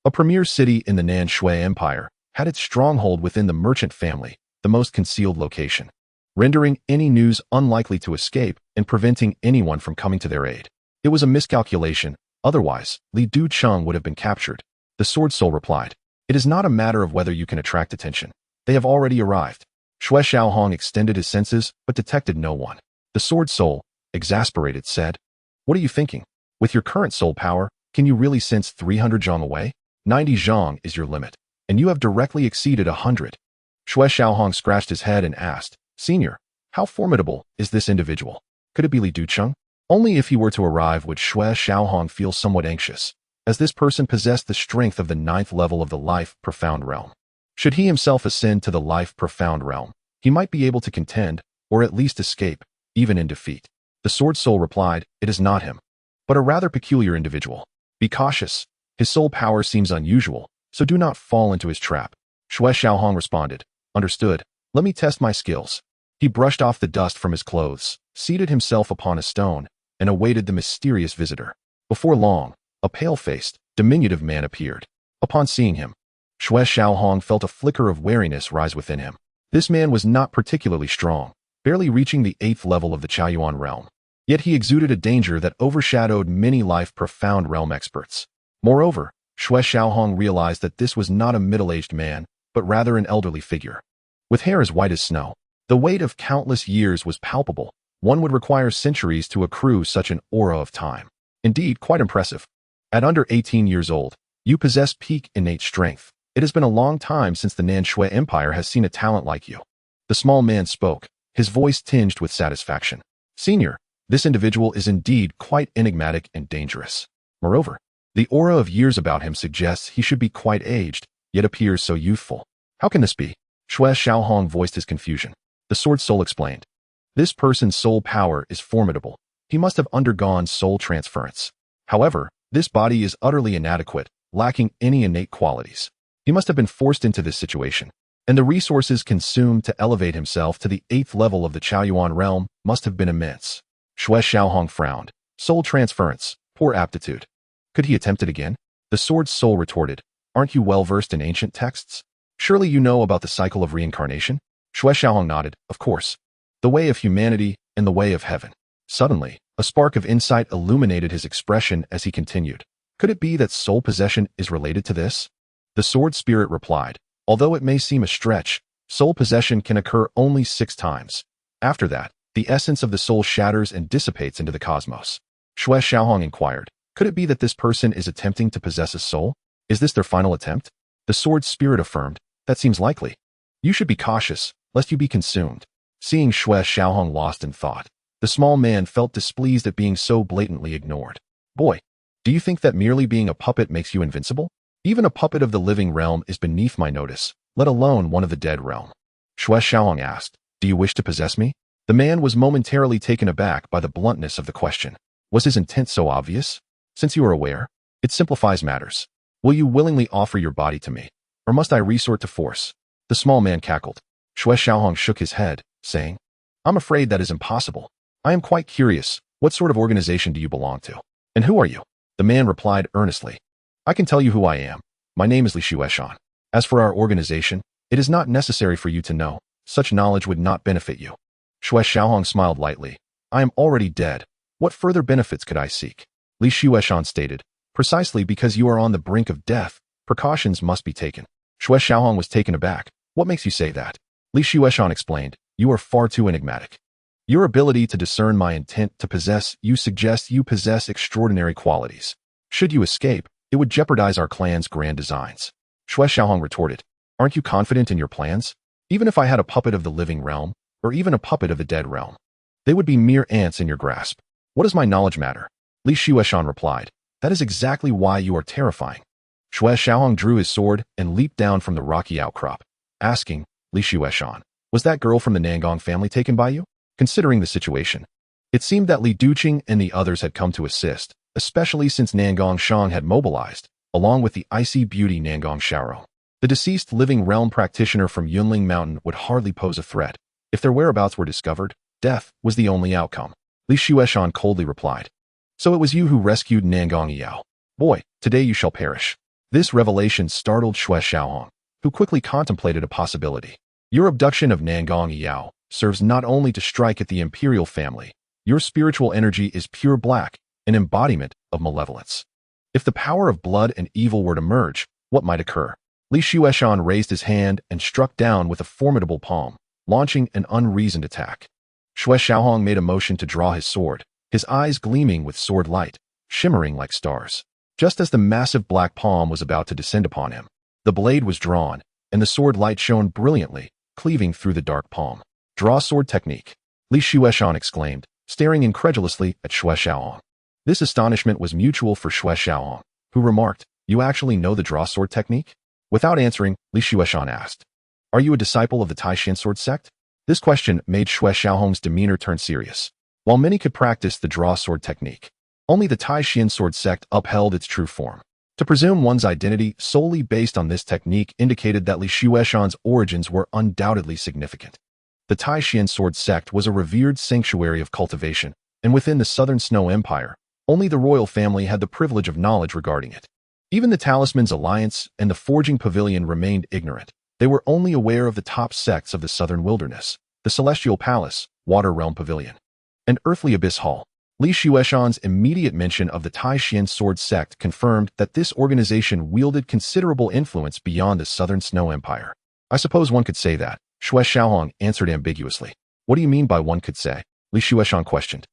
a premier city in the Nan Shui Empire, had its stronghold within the merchant family, the most concealed location, rendering any news unlikely to escape and preventing anyone from coming to their aid. It was a miscalculation, otherwise, Li Ducheng would have been captured. The Sword Soul replied, It is not a matter of whether you can attract attention. They have already arrived. Xue Xiaohong extended his senses, but detected no one. The Sword Soul, exasperated, said, What are you thinking? With your current soul power, can you really sense 300 zhang away? 90 zhang is your limit, and you have directly exceeded 100. Xue Xiaohong scratched his head and asked, Senior, how formidable is this individual? Could it be Li Ducheng? Only if he were to arrive would Xue Xiaohong feel somewhat anxious, as this person possessed the strength of the 9th level of the life profound realm. Should he himself ascend to the life profound realm, he might be able to contend, or at least escape, even in defeat. The Sword Soul replied, It is not him, but a rather peculiar individual. Be cautious. His soul power seems unusual, so do not fall into his trap. Xue Xiaohong responded. Understood. Let me test my skills. He brushed off the dust from his clothes, seated himself upon a stone, and awaited the mysterious visitor. Before long, a pale-faced, diminutive man appeared. Upon seeing him, Xue Xiaohong felt a flicker of wariness rise within him. This man was not particularly strong, barely reaching the 8th level of the Chaoyuan realm. Yet he exuded a danger that overshadowed many life-profound realm experts. Moreover, Xue Xiaohong realized that this was not a middle-aged man, but rather an elderly figure. With hair as white as snow, the weight of countless years was palpable. One would require centuries to accrue such an aura of time. Indeed, quite impressive. At under 18 years old, you possess peak innate strength. It has been a long time since the Nanshui Empire has seen a talent like you. The small man spoke, his voice tinged with satisfaction. Senior, this individual is indeed quite enigmatic and dangerous. Moreover, the aura of years about him suggests he should be quite aged, yet appears so youthful. How can this be? Xue Xiaohong voiced his confusion. The Sword Soul explained. This person's soul power is formidable. He must have undergone soul transference. However, this body is utterly inadequate, lacking any innate qualities. He must have been forced into this situation, and the resources consumed to elevate himself to the 8th level of the Chaoyuan realm must have been immense. Xue Xiaohong frowned. Soul transference, poor aptitude. Could he attempt it again? The Sword Soul retorted. Aren't you well versed in ancient texts? Surely you know about the cycle of reincarnation? Xue Xiaohong nodded. Of course. The way of humanity and the way of heaven. Suddenly, a spark of insight illuminated his expression as he continued. Could it be that soul possession is related to this? The sword spirit replied. Although it may seem a stretch, soul possession can occur only 6 times. After that, the essence of the soul shatters and dissipates into the cosmos. Xue Xiaohong inquired. Could it be that this person is attempting to possess a soul? Is this their final attempt? The sword spirit affirmed. That seems likely. You should be cautious, lest you be consumed. Seeing Xue Xiaohong lost in thought, the small man felt displeased at being so blatantly ignored. Boy, do you think that merely being a puppet makes you invincible? Even a puppet of the living realm is beneath my notice, let alone one of the dead realm. Xue Xiaohong asked, Do you wish to possess me? The man was momentarily taken aback by the bluntness of the question. Was his intent so obvious? Since you are aware, it simplifies matters. Will you willingly offer your body to me, or must I resort to force? The small man cackled. Xue Xiaohong shook his head, saying, I'm afraid that is impossible. I am quite curious, what sort of organization do you belong to? And who are you? The man replied earnestly. I can tell you who I am. My name is Li Xueshan. As for our organization, it is not necessary for you to know. Such knowledge would not benefit you. Xue Xiaohong smiled lightly. I am already dead. What further benefits could I seek? Li Xueshan stated. Precisely because you are on the brink of death, precautions must be taken. Xue Xiaohong was taken aback. What makes you say that? Li Xueshan explained. You are far too enigmatic. Your ability to discern my intent to possess you suggests you possess extraordinary qualities. Should you escape, it would jeopardize our clan's grand designs. Xue Xiaohong retorted. Aren't you confident in your plans? Even if I had a puppet of the living realm, or even a puppet of the dead realm, they would be mere ants in your grasp. What does my knowledge matter? Li Xueshan replied. That is exactly why you are terrifying. Xue Xiaohong drew his sword and leaped down from the rocky outcrop, asking, Li Xueshan, was that girl from the Nangong family taken by you? Considering the situation, it seemed that Li Duqing and the others had come to assist, especially since Nangong Shang had mobilized, along with the icy beauty Nangong Xiaorong. The deceased living realm practitioner from Yunling Mountain would hardly pose a threat. If their whereabouts were discovered, death was the only outcome. Li Xueshan coldly replied. So it was you who rescued Nangong Yao. Boy, today you shall perish. This revelation startled Xue Xiaohong, who quickly contemplated a possibility. Your abduction of Nangong Yao serves not only to strike at the imperial family, your spiritual energy is pure black, an embodiment of malevolence. If the power of blood and evil were to merge, what might occur? Li Xueshan raised his hand and struck down with a formidable palm, launching an unreasoned attack. Xue Xiaohong made a motion to draw his sword, his eyes gleaming with sword light, shimmering like stars. Just as the massive black palm was about to descend upon him, the blade was drawn, and the sword light shone brilliantly, cleaving through the dark palm. Draw sword technique, Li Xueshan exclaimed, staring incredulously at Xue Xiaohong. This astonishment was mutual for Xue Xiaohong, who remarked, You actually know the draw sword technique? Without answering, Li Xueshan asked, Are you a disciple of the Tai Xuan Sword Sect? This question made Xue Xiaohong's demeanor turn serious. While many could practice the draw sword technique, only the Tai Xuan Sword Sect upheld its true form. To presume one's identity solely based on this technique indicated that Li Xueshan's origins were undoubtedly significant. The Tai Xuan Sword Sect was a revered sanctuary of cultivation, and within the Southern Snow Empire, only the royal family had the privilege of knowledge regarding it. Even the Talisman's Alliance and the Forging Pavilion remained ignorant. They were only aware of the top sects of the Southern Wilderness, the Celestial Palace, Water Realm Pavilion, and Earthly Abyss Hall. Li Xueshan's immediate mention of the Tai Xuan Sword Sect confirmed that this organization wielded considerable influence beyond the Southern Snow Empire. I suppose one could say that, Xue Xiaohong answered ambiguously. What do you mean by one could say? Li Xueshan questioned,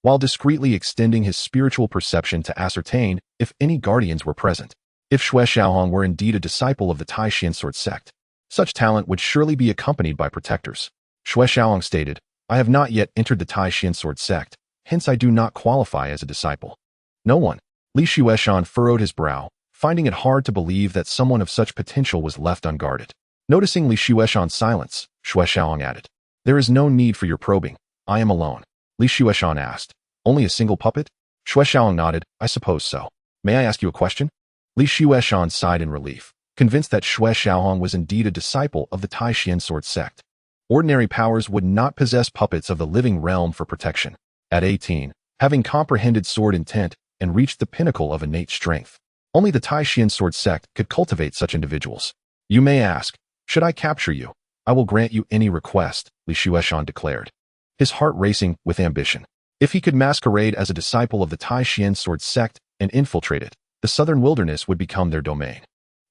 while discreetly extending his spiritual perception to ascertain if any guardians were present. If Xue Xiaohong were indeed a disciple of the Tai Xuan Sword Sect, such talent would surely be accompanied by protectors. Xue Xiaohong stated, I have not yet entered the Tai Xuan Sword Sect, hence I do not qualify as a disciple. No one. Li Xueshan furrowed his brow, finding it hard to believe that someone of such potential was left unguarded. Noticing Li Xueshan's silence, Xue Xiaohong added, there is no need for your probing. I am alone. Li Xueshan asked, only a single puppet? Xue Xiaohong nodded, I suppose so. May I ask you a question? Li Xueshan sighed in relief, convinced that Xue Xiaohong was indeed a disciple of the Tai Xuan Sword Sect. Ordinary powers would not possess puppets of the living realm for protection. At 18, having comprehended sword intent and reached the pinnacle of innate strength, only the Tai Xuan Sword Sect could cultivate such individuals. You may ask, should I capture you? I will grant you any request, Li Xueshan declared, his heart racing with ambition. If he could masquerade as a disciple of the Tai Xuan Sword Sect and infiltrate it, the Southern Wilderness would become their domain.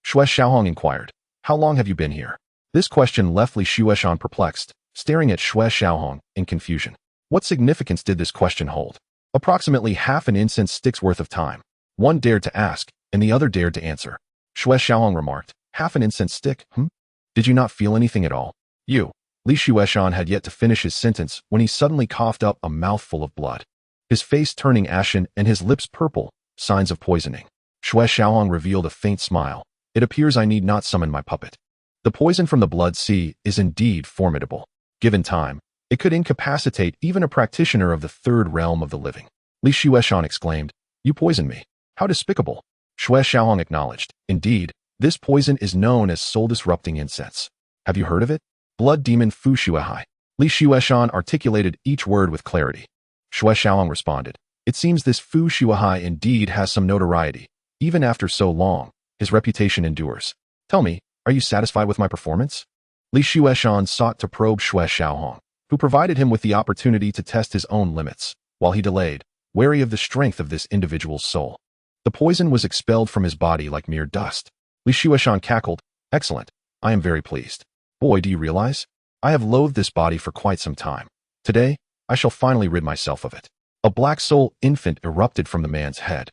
Xue Xiaohong inquired, how long have you been here? This question left Li Xueshan perplexed, staring at Xue Xiaohong in confusion. What significance did this question hold? Approximately half an incense stick's worth of time. One dared to ask, and the other dared to answer. Xue Xiaohong remarked, half an incense stick, Did you not feel anything at all? You. Li Xueshan had yet to finish his sentence when he suddenly coughed up a mouthful of blood. His face turning ashen and his lips purple, signs of poisoning. Xue Xiaohong revealed a faint smile. It appears I need not summon my puppet. The poison from the blood sea is indeed formidable. Given time, it could incapacitate even a practitioner of the third realm of the living. Li Xueshan exclaimed, you poisoned me. How despicable. Xue Xiaohong acknowledged, indeed, this poison is known as soul-disrupting incense. Have you heard of it? Blood demon Fu Shuehai. Li Xueshan articulated each word with clarity. Xue Xiaohong responded, it seems this Fu Shuehai indeed has some notoriety. Even after so long, his reputation endures. Tell me, are you satisfied with my performance? Li Xueshan sought to probe Xue Xiaohong, who provided him with the opportunity to test his own limits, while he delayed, wary of the strength of this individual's soul. The poison was expelled from his body like mere dust. Li Xueshan cackled, excellent, I am very pleased. Boy, do you realize? I have loathed this body for quite some time. Today, I shall finally rid myself of it. A black soul infant erupted from the man's head,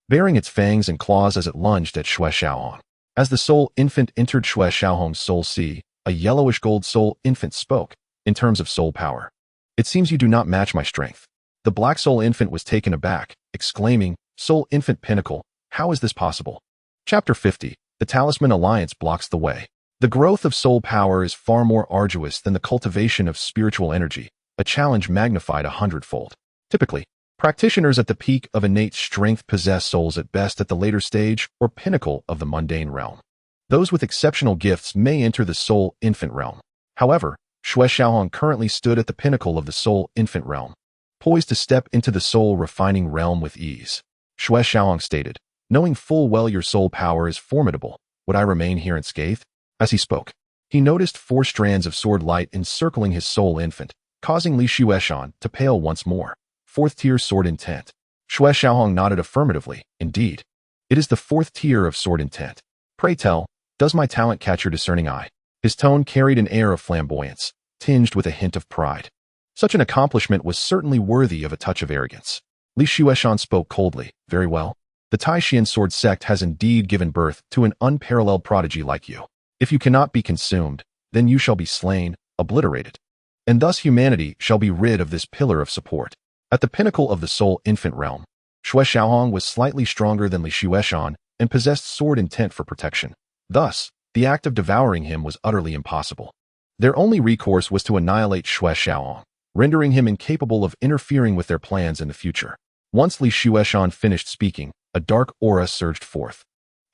baring its fangs and claws as it lunged at Xue Xiaohong. As the soul infant entered Xue Xiaohong's soul sea, a yellowish gold soul infant spoke, in terms of soul power. It seems you do not match my strength. The black soul infant was taken aback, exclaiming, Soul infant pinnacle, how is this possible? Chapter 50, The Talisman Alliance blocks the way. The growth of soul power is far more arduous than the cultivation of spiritual energy, a challenge magnified 100-fold. Typically, practitioners at the peak of innate strength possess souls at best at the later stage or pinnacle of the mundane realm. Those with exceptional gifts may enter the soul infant realm. However, Xue Xiaohong currently stood at the pinnacle of the soul infant realm, poised to step into the soul refining realm with ease. Xue Xiaohong stated, knowing full well your soul power is formidable, would I remain here unscathed? As he spoke, he noticed 4 strands of sword light encircling his soul infant, causing Li Xueshan to pale once more. 4th tier sword intent. Xue Xiaohong nodded affirmatively, indeed. It is the 4th tier of sword intent. Pray tell, does my talent catch your discerning eye? His tone carried an air of flamboyance, tinged with a hint of pride. Such an accomplishment was certainly worthy of a touch of arrogance. Li Xueshan spoke coldly, very well. The Tai Xuan Sword Sect has indeed given birth to an unparalleled prodigy like you. If you cannot be consumed, then you shall be slain, obliterated. And thus humanity shall be rid of this pillar of support. At the pinnacle of the soul infant realm, Xue Xiaohong was slightly stronger than Li Xueshan and possessed sword intent for protection. Thus, the act of devouring him was utterly impossible. Their only recourse was to annihilate Xue Xiaohong, rendering him incapable of interfering with their plans in the future. Once Li Xueshan finished speaking, a dark aura surged forth.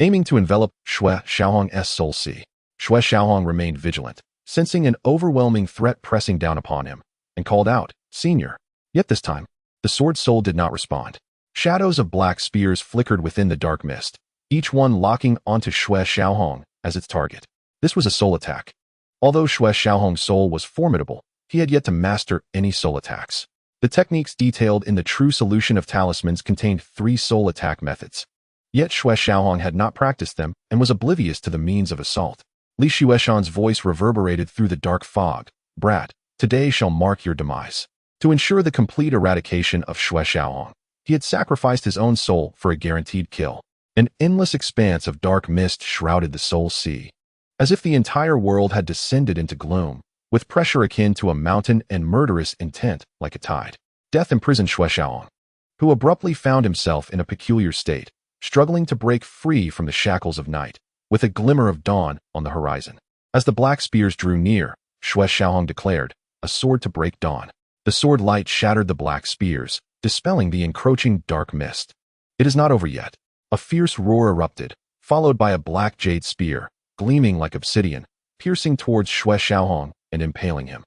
aiming to envelop Xue Xiaohong's soul sea. Xue Xiaohong remained vigilant, sensing an overwhelming threat pressing down upon him, and called out, "Senior." Yet this time, the sword soul did not respond. Shadows of black spears flickered within the dark mist, each one locking onto Xue Xiaohong as its target. This was a soul attack. Although Xue Xiaohong's soul was formidable, he had yet to master any soul attacks. The techniques detailed in the True Solution of Talismans contained 3 soul attack methods. Yet Xue Xiaohong had not practiced them and was oblivious to the means of assault. Li Xueshan's voice reverberated through the dark fog. "Brat, today shall mark your demise." To ensure the complete eradication of Xue Xiaohong, he had sacrificed his own soul for a guaranteed kill. An endless expanse of dark mist shrouded the soul sea, as if the entire world had descended into gloom, with pressure akin to a mountain and murderous intent like a tide. Death imprisoned Xue Xiaohong, who abruptly found himself in a peculiar state, struggling to break free from the shackles of night, with a glimmer of dawn on the horizon. As the black spears drew near, Xue Xiaohong declared, "A sword to break dawn." The sword light shattered the black spears, dispelling the encroaching dark mist. It is not over yet. A fierce roar erupted, followed by a black jade spear, gleaming like obsidian, piercing towards Xue Xiaohong and impaling him.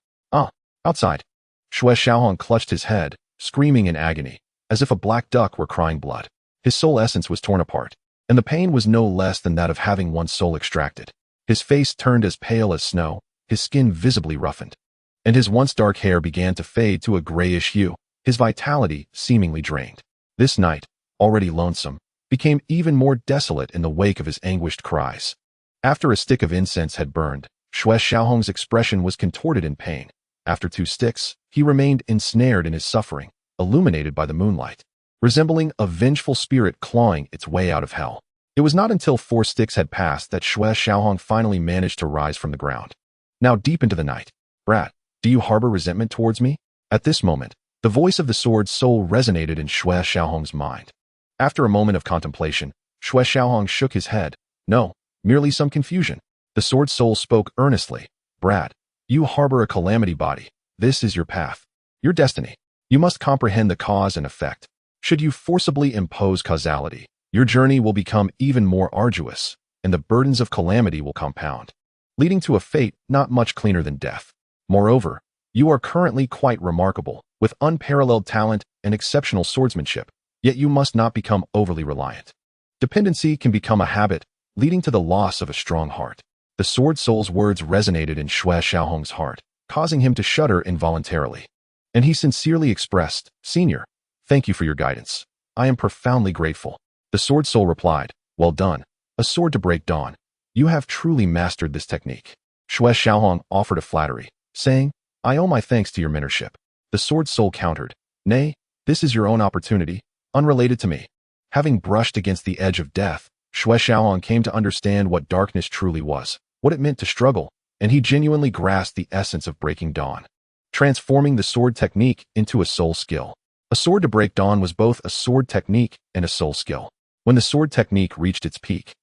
Outside. Xue Xiaohong clutched his head, screaming in agony, as if a black duck were crying blood. His soul essence was torn apart, and the pain was no less than that of having one's soul extracted. His face turned as pale as snow, his skin visibly roughened, and his once dark hair began to fade to a grayish hue, his vitality seemingly drained. This night, already lonesome, became even more desolate in the wake of his anguished cries. After a stick of incense had burned, Xue Xiaohong's expression was contorted in pain. After 2 sticks, he remained ensnared in his suffering, illuminated by the moonlight, resembling a vengeful spirit clawing its way out of hell. It was not until 4 sticks had passed that Xue Xiaohong finally managed to rise from the ground. Now deep into the night, "Brat, do you harbor resentment towards me?" At this moment, the voice of the sword soul resonated in Xue Xiaohong's mind. After a moment of contemplation, Xue Xiaohong shook his head. "No, merely some confusion." The sword soul spoke earnestly. "Brat, you harbor a calamity body. This is your path, your destiny. You must comprehend the cause and effect. Should you forcibly impose causality, your journey will become even more arduous, and the burdens of calamity will compound, leading to a fate not much cleaner than death. Moreover, you are currently quite remarkable, with unparalleled talent and exceptional swordsmanship, yet you must not become overly reliant. Dependency can become a habit, leading to the loss of a strong heart." The sword soul's words resonated in Xue Xiaohong's heart, causing him to shudder involuntarily. And he sincerely expressed, "Senior, thank you for your guidance. I am profoundly grateful." The sword soul replied, "Well done, a sword to break dawn. You have truly mastered this technique." Xue Xiaohong offered a flattery, saying, "I owe my thanks to your mentorship." The sword soul countered, "Nay, this is your own opportunity, unrelated to me." Having brushed against the edge of death, Xue Xiaohong came to understand what darkness truly was, what it meant to struggle, and he genuinely grasped the essence of breaking dawn, transforming the sword technique into a soul skill. A sword to break dawn was both a sword technique and a soul skill. When the sword technique reached its peak,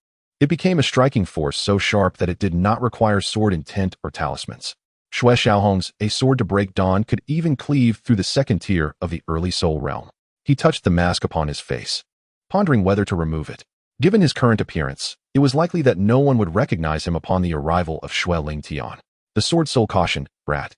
it became a striking force so sharp that it did not require sword intent or talismans. Xue Xiaohong's A Sword to Break Dawn could even cleave through the second tier of the early soul realm. He touched the mask upon his face, pondering whether to remove it. Given his current appearance, it was likely that no one would recognize him upon the arrival of Xue Lingtian. The sword soul cautioned, "Brat,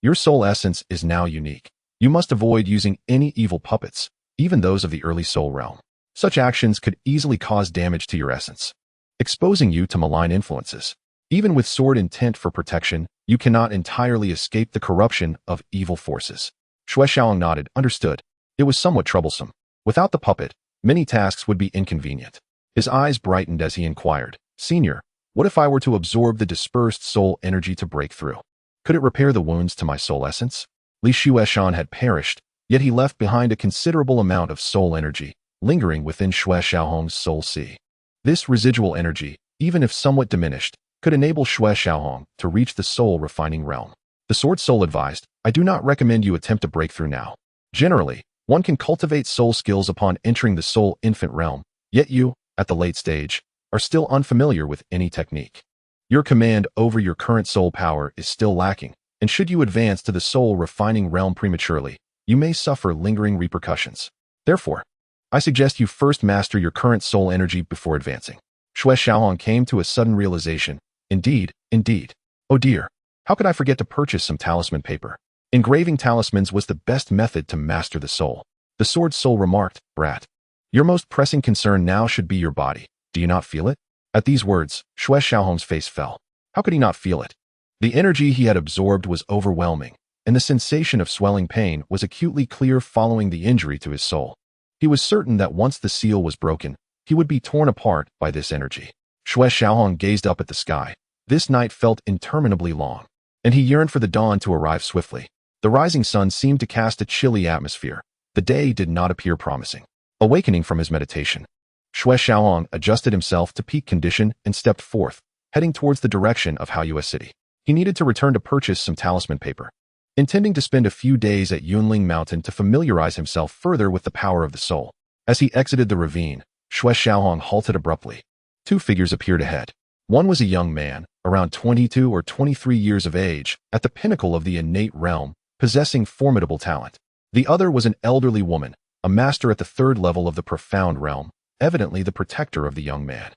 your soul essence is now unique. You must avoid using any evil puppets, even those of the early soul realm. Such actions could easily cause damage to your essence, exposing you to malign influences. Even with sword intent for protection, you cannot entirely escape the corruption of evil forces." Xue Xiaohong nodded, understood. It was somewhat troublesome. Without the puppet, many tasks would be inconvenient. His eyes brightened as he inquired, "Senior, what if I were to absorb the dispersed soul energy to break through? Could it repair the wounds to my soul essence?" Li Xueshan had perished, yet he left behind a considerable amount of soul energy, lingering within Xue Xiaohong's soul sea. This residual energy, even if somewhat diminished, could enable Xue Xiaohong to reach the soul refining realm. The sword soul advised, "I do not recommend you attempt to break through now. Generally, one can cultivate soul skills upon entering the soul infant realm, yet you, at the late stage, are still unfamiliar with any technique. Your command over your current soul power is still lacking, and should you advance to the soul refining realm prematurely, you may suffer lingering repercussions. Therefore, I suggest you first master your current soul energy before advancing." Xue Xiaohong came to a sudden realization. Indeed, indeed. Oh dear. How could I forget to purchase some talisman paper? Engraving talismans was the best method to master the soul. The sword soul remarked, Brat. Your most pressing concern now should be your body. Do you not feel it? At these words, Xue Xiaohong's face fell. How could he not feel it? The energy he had absorbed was overwhelming, and the sensation of swelling pain was acutely clear following the injury to his soul. He was certain that once the seal was broken, he would be torn apart by this energy. Xue Xiaohong gazed up at the sky. This night felt interminably long, and he yearned for the dawn to arrive swiftly. The rising sun seemed to cast a chilly atmosphere. The day did not appear promising. Awakening from his meditation, Xue Xiaohong adjusted himself to peak condition and stepped forth, heading towards the direction of Haoyue City. He needed to return to purchase some talisman paper. Intending to spend a few days at Yunling Mountain to familiarize himself further with the power of the soul. As he exited the ravine, Xue Xiaohong halted abruptly. Two figures appeared ahead. One was a young man, around 22 or 23 years of age, at the pinnacle of the innate realm, possessing formidable talent. The other was an elderly woman, a master at the third level of the profound realm, evidently the protector of the young man.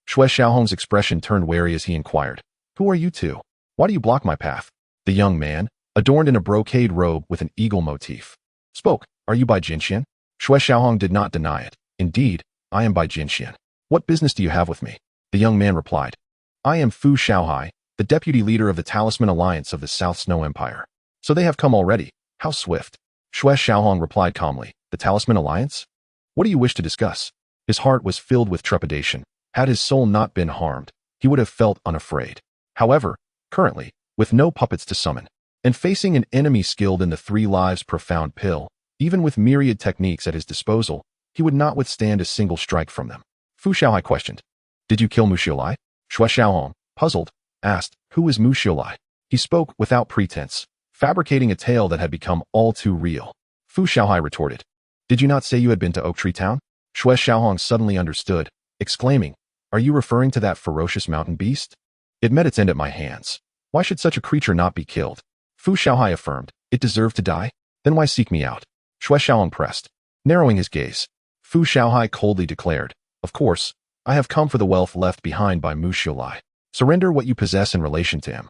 Xue Xiaohong's expression turned wary as he inquired, Who are you two? Why do you block my path? The young man, adorned in a brocade robe with an eagle motif, spoke, Are you by Jinxian? Xue Xiaohong did not deny it. Indeed, I am by Jinxian. What business do you have with me? The young man replied, I am Fu Xiaohai, the deputy leader of the Talisman Alliance of the South Snow Empire. So they have come already. How swift. Xue Xiaohong replied calmly, The Talisman Alliance? What do you wish to discuss? His heart was filled with trepidation. Had his soul not been harmed, he would have felt unafraid. However, currently, with no puppets to summon, and facing an enemy skilled in the 3 lives profound pill, even with myriad techniques at his disposal, he would not withstand a single strike from them. Fu Xiaohai questioned, Did you kill Mu Xiaolai? Xue Xiaohong, puzzled, asked, Who is Mu Xiaolai? He spoke without pretense, fabricating a tale that had become all too real. Fu Xiaohai retorted, Did you not say you had been to Oak Tree Town? Xue Xiaohong suddenly understood, exclaiming, Are you referring to that ferocious mountain beast? It met its end at my hands. Why should such a creature not be killed? Fu Xiaohai affirmed, It deserved to die? Then why seek me out? Xue Xiaohong pressed, narrowing his gaze. Fu Xiaohai coldly declared, Of course, I have come for the wealth left behind by Mu Xiaolai. Surrender what you possess in relation to him,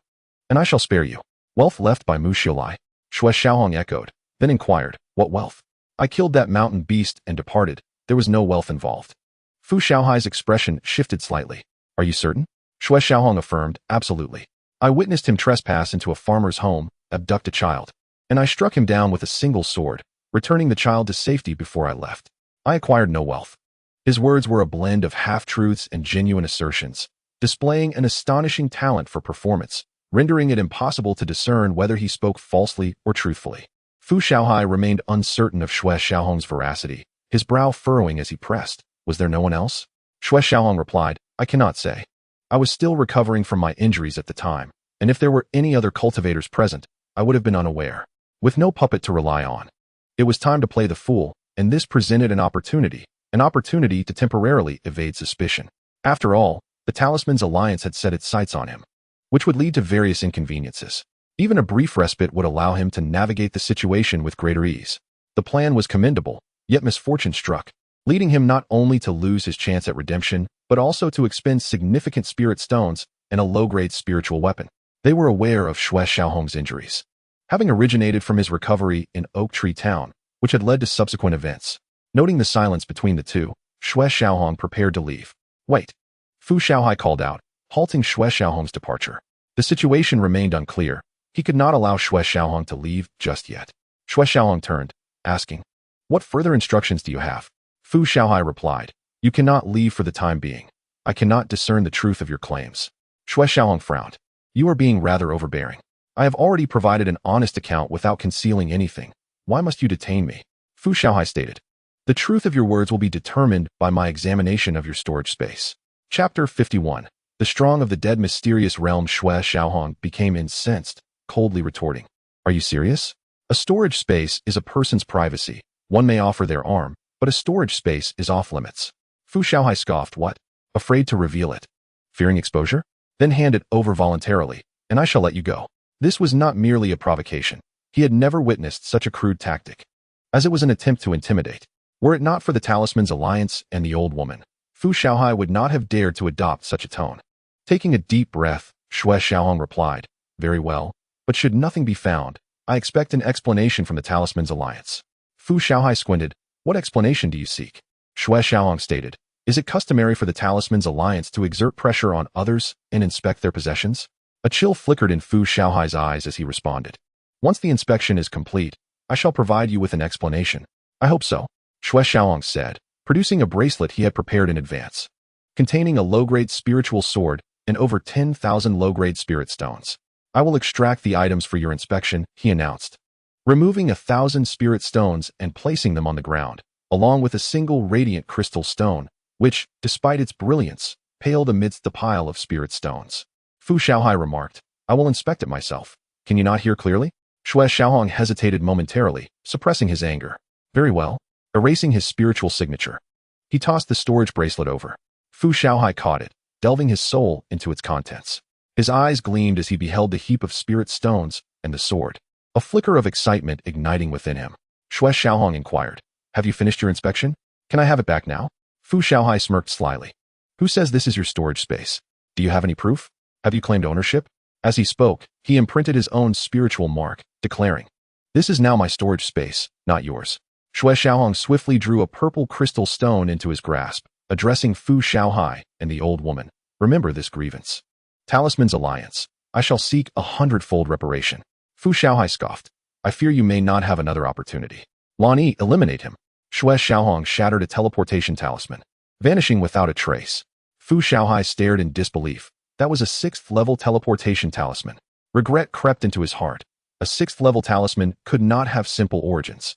and I shall spare you. Wealth left by Mu Xiaolai? Xue Xiaohong echoed, then inquired, What wealth? I killed that mountain beast and departed. There was no wealth involved. Fu Xiaohai's expression shifted slightly. Are you certain? Xue Xiaohong affirmed, Absolutely. I witnessed him trespass into a farmer's home, abduct a child, and I struck him down with a single sword, returning the child to safety before I left. I acquired no wealth. His words were a blend of half-truths and genuine assertions, displaying an astonishing talent for performance, rendering it impossible to discern whether he spoke falsely or truthfully. Fu Xiaohai remained uncertain of Xue Xiaohong's veracity, his brow furrowing as he pressed, Was there no one else? Xue Xiaohong replied, I cannot say. I was still recovering from my injuries at the time, and if there were any other cultivators present, I would have been unaware. With no puppet to rely on, it was time to play the fool, and this presented an opportunity to temporarily evade suspicion. After all, the Talisman's alliance had set its sights on him, which would lead to various inconveniences. Even a brief respite would allow him to navigate the situation with greater ease. The plan was commendable, yet misfortune struck, leading him not only to lose his chance at redemption, but also to expend significant spirit stones and a low-grade spiritual weapon. They were aware of Xue Xiaohong's injuries, having originated from his recovery in Oak Tree Town, which had led to subsequent events. Noting the silence between the two, Xue Xiaohong prepared to leave. Wait. Fu Xiaohai called out, halting Xue Xiaohong's departure. The situation remained unclear. He could not allow Xue Xiaohong to leave just yet. Xue Xiaohong turned, asking, What further instructions do you have? Fu Xiaohai replied, You cannot leave for the time being. I cannot discern the truth of your claims. Xue Xiaohong frowned. You are being rather overbearing. I have already provided an honest account without concealing anything. Why must you detain me? Fu Xiaohai stated, The truth of your words will be determined by my examination of your storage space. Chapter 51. The strong of the dead mysterious realm. Xue Xiaohong became incensed, coldly retorting, Are you serious? A storage space is a person's privacy. One may offer their arm, but a storage space is off limits. Fu Xiaohai scoffed. What? Afraid to reveal it? Fearing exposure? Then hand it over voluntarily, and I shall let you go. This was not merely a provocation. He had never witnessed such a crude tactic, as it was an attempt to intimidate. Were it not for the Talisman's alliance and the old woman, Fu Xiaohai would not have dared to adopt such a tone. Taking a deep breath, Xue Xiaohong replied, "Very well, but should nothing be found, I expect an explanation from the Talisman's Alliance." Fu Xiaohai squinted. "What explanation do you seek?" Xue Xiaohong stated, "Is it customary for the Talisman's Alliance to exert pressure on others and inspect their possessions?" A chill flickered in Fu Xiaohai's eyes as he responded. "Once the inspection is complete, I shall provide you with an explanation." "I hope so," Xue Xiaohong said, producing a bracelet he had prepared in advance, containing a low-grade spiritual sword and over 10,000 low-grade spirit stones. "I will extract the items for your inspection," he announced, removing 1,000 spirit stones and placing them on the ground, along with a single radiant crystal stone, which, despite its brilliance, paled amidst the pile of spirit stones. Fu Xiaohai remarked, "I will inspect it myself. Can you not hear clearly?" Xue Xiaohong hesitated momentarily, suppressing his anger. "Very well." Erasing his spiritual signature, he tossed the storage bracelet over. Fu Xiaohai caught it, delving his soul into its contents. His eyes gleamed as he beheld the heap of spirit stones and the sword, a flicker of excitement igniting within him. Xue Xiaohong inquired, "Have you finished your inspection? Can I have it back now?" Fu Xiaohai smirked slyly. "Who says this is your storage space? Do you have any proof? Have you claimed ownership?" As he spoke, he imprinted his own spiritual mark, declaring, "This is now my storage space, not yours." Xue Xiaohong swiftly drew a purple crystal stone into his grasp, addressing Fu Xiaohai and the old woman. "Remember this grievance. Talisman's Alliance. I shall seek 100-fold reparation." Fu Xiaohai scoffed. "I fear you may not have another opportunity." "Lan Yi, eliminate him." Xue Xiaohong shattered a teleportation talisman, vanishing without a trace. Fu Xiaohai stared in disbelief. That was a 6th-level teleportation talisman. Regret crept into his heart. A 6th-level talisman could not have simple origins.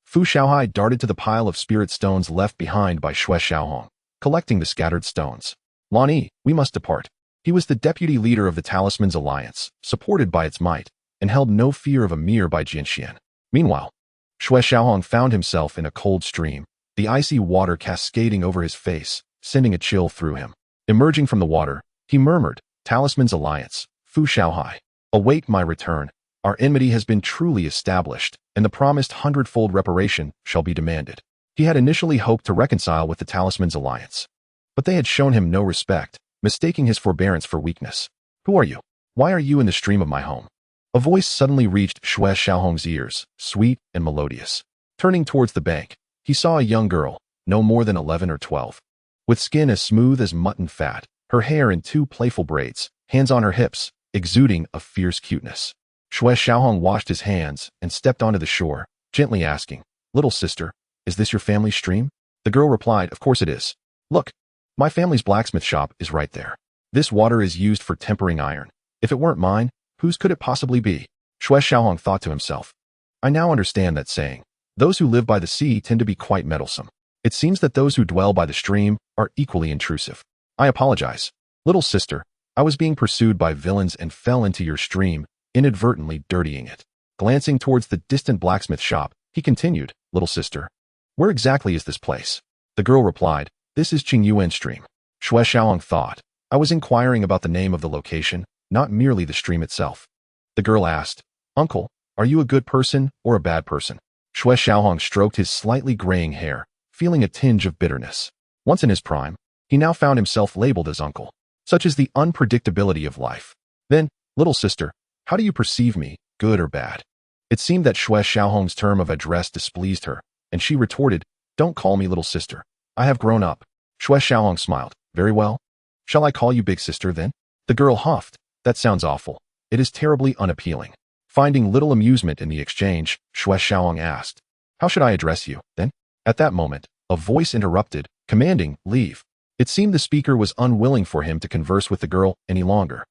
Fu Xiaohai darted to the pile of spirit stones left behind by Xue Xiaohong, collecting the scattered stones. "Lan Yi, we must depart." He was the deputy leader of the Talisman's Alliance, supported by its might, and held no fear of a mirror by Jianxian. Meanwhile, Xue Xiaohong found himself in a cold stream, the icy water cascading over his face, sending a chill through him. Emerging from the water, he murmured, "Talisman's Alliance, Fu Xiaohai, await my return. Our enmity has been truly established, and the promised 100-fold reparation shall be demanded." He had initially hoped to reconcile with the Talisman's Alliance, but they had shown him no respect, mistaking his forbearance for weakness. "Who are you? Why are you in the stream of my home?" A voice suddenly reached Xue Xiaohong's ears, sweet and melodious. Turning towards the bank, he saw a young girl, no more than 11 or 12, with skin as smooth as mutton fat, her hair in 2 playful braids, hands on her hips, exuding a fierce cuteness. Xue Xiaohong washed his hands and stepped onto the shore, gently asking, "Little sister, is this your family's stream?" The girl replied, "Of course it is. Look, my family's blacksmith shop is right there. This water is used for tempering iron. If it weren't mine, whose could it possibly be?" Xue Xiaohong thought to himself, "I now understand that saying. Those who live by the sea tend to be quite meddlesome. It seems that those who dwell by the stream are equally intrusive. I apologize. Little sister, I was being pursued by villains and fell into your stream, inadvertently dirtying it." Glancing towards the distant blacksmith shop, he continued, "Little sister, where exactly is this place?" The girl replied, "This is Qingyuan Stream." Xue Xiaohong thought, "I was inquiring about the name of the location, not merely the stream itself." The girl asked, "Uncle, are you a good person or a bad person?" Xue Xiaohong stroked his slightly graying hair, feeling a tinge of bitterness. Once in his prime, he now found himself labeled as uncle. Such is the unpredictability of life. "Then, little sister, how do you perceive me, good or bad?" It seemed that Xue Xiaohong's term of address displeased her, and she retorted, "Don't call me little sister. I have grown up." Xue Xiaohong smiled. "Very well. Shall I call you big sister then?" The girl huffed. "That sounds awful. It is terribly unappealing." Finding little amusement in the exchange, Xue Xiaohong asked, "How should I address you, then?" At that moment, a voice interrupted, commanding, "Leave." It seemed the speaker was unwilling for him to converse with the girl any longer.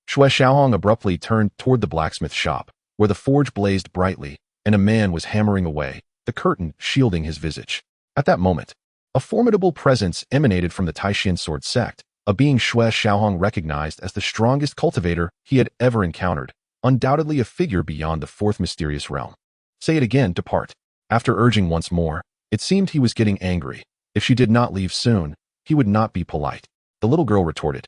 Xue Xiaohong abruptly turned toward the blacksmith shop, where the forge blazed brightly, and a man was hammering away, the curtain shielding his visage. At that moment, a formidable presence emanated from the Tai Xuan Sword Sect, a being Xue Xiaohong recognized as the strongest cultivator he had ever encountered, undoubtedly a figure beyond the 4th mysterious realm. "Say it again, depart." After urging once more, it seemed he was getting angry. If she did not leave soon, he would not be polite. The little girl retorted,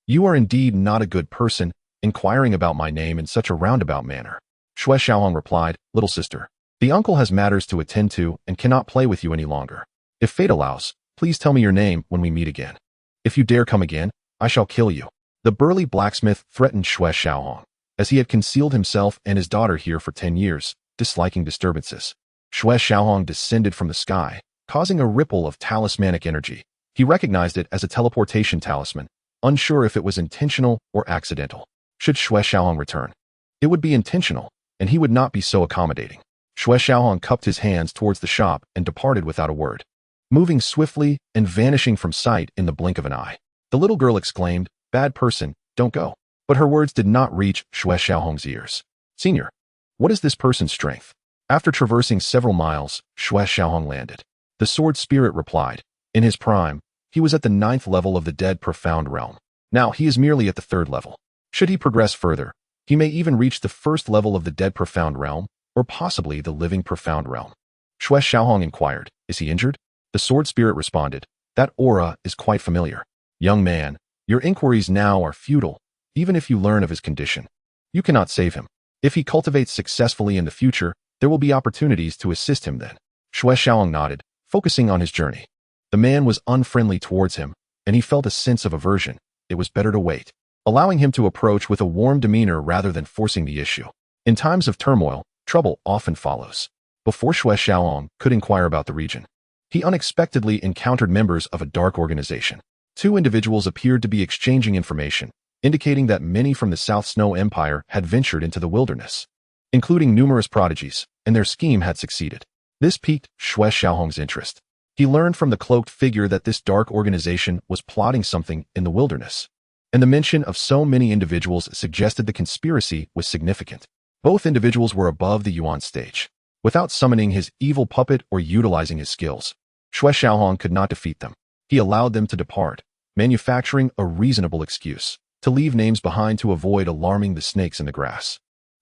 "You are indeed not a good person, inquiring about my name in such a roundabout manner." Xue Xiaohong replied, "Little sister, the uncle has matters to attend to and cannot play with you any longer. If fate allows, Please tell me your name when we meet again. If you dare come again, I shall kill you." The burly blacksmith threatened Xue Xiaohong, as he had concealed himself and his daughter here for 10 years, disliking disturbances. Xue Xiaohong descended from the sky, causing a ripple of talismanic energy. He recognized it as a teleportation talisman, unsure if it was intentional or accidental. Should Xue Xiaohong return, it would be intentional, and he would not be so accommodating. Xue Xiaohong cupped his hands towards the shop and departed without a word, moving swiftly and vanishing from sight in the blink of an eye. The little girl exclaimed, "Bad person, don't go." But her words did not reach Xue Xiaohong's ears. "Senior, what is this person's strength?" After traversing several miles, Xue Xiaohong landed. The sword spirit replied, "In his prime, he was at the 9th level of the dead profound realm. Now he is merely at the 3rd level. Should he progress further, he may even reach the 1st level of the dead profound realm, or possibly the living profound realm." Xue Xiaohong inquired, "Is he injured?" The sword spirit responded, "That aura is quite familiar. Young man, your inquiries now are futile, even if you learn of his condition. You cannot save him. If he cultivates successfully in the future, there will be opportunities to assist him then." Xue Xiaohong nodded, focusing on his journey. The man was unfriendly towards him, and he felt a sense of aversion. It was better to wait, allowing him to approach with a warm demeanor rather than forcing the issue. In times of turmoil, trouble often follows. Before Xue Xiaohong could inquire about the region, he unexpectedly encountered members of a dark organization. 2 individuals appeared to be exchanging information, indicating that many from the South Snow Empire had ventured into the wilderness, including numerous prodigies, and their scheme had succeeded. This piqued Xue Xiaohong's interest. He learned from the cloaked figure that this dark organization was plotting something in the wilderness, and the mention of so many individuals suggested the conspiracy was significant. Both individuals were above the Yuan stage. Without summoning his evil puppet or utilizing his skills, Xue Xiaohong could not defeat them. He allowed them to depart, manufacturing a reasonable excuse to leave names behind to avoid alarming the snakes in the grass.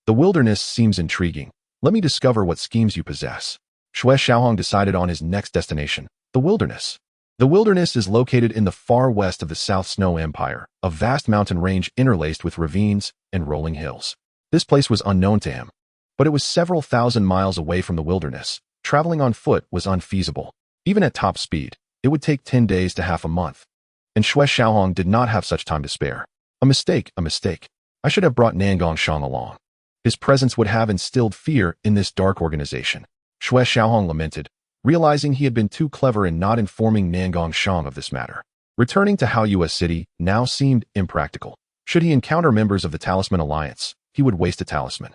"The wilderness seems intriguing. Let me discover what schemes you possess." Xue Xiaohong decided on his next destination, the wilderness. The wilderness is located in the far west of the South Snow Empire, a vast mountain range interlaced with ravines and rolling hills. This place was unknown to him, but it was several thousand miles away from the wilderness. Traveling on foot was unfeasible. Even at top speed, it would take 10 days to half a month, and Xue Xiaohong did not have such time to spare. A mistake, a mistake. I should have brought Nangong Shang along. His presence would have instilled fear in this dark organization. Xue Xiaohong lamented, realizing he had been too clever in not informing Nangong Shang of this matter. Returning to Haoyue City now seemed impractical. Should he encounter members of the Talisman Alliance, he would waste a talisman.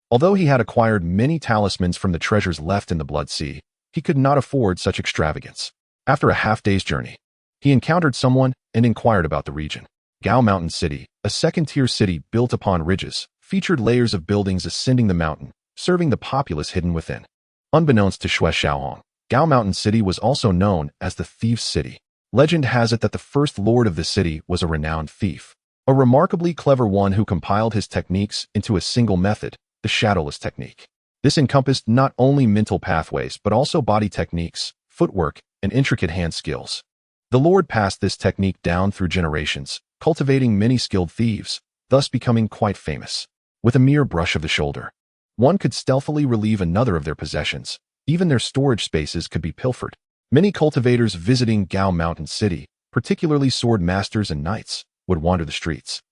Although he had acquired many talismans from the treasures left in the Blood Sea, he could not afford such extravagance. After a half-day's journey, he encountered someone and inquired about the region. Gao Mountain City, a second-tier city built upon ridges, featured layers of buildings ascending the mountain, serving the populace hidden within. Unbeknownst to Xue Xiaohong, Gao Mountain City was also known as the Thieves' City. Legend has it that the first lord of the city was a renowned thief, a remarkably clever one who compiled his techniques into a single method, the shadowless technique. This encompassed not only mental pathways but also body techniques, footwork, and intricate hand skills. The lord passed this technique down through generations, cultivating many skilled thieves, thus becoming quite famous. With a mere brush of the shoulder, one could stealthily relieve another of their possessions. Even their storage spaces could be pilfered. Many cultivators visiting Gao Mountain City, particularly sword masters and knights, would wander the streets,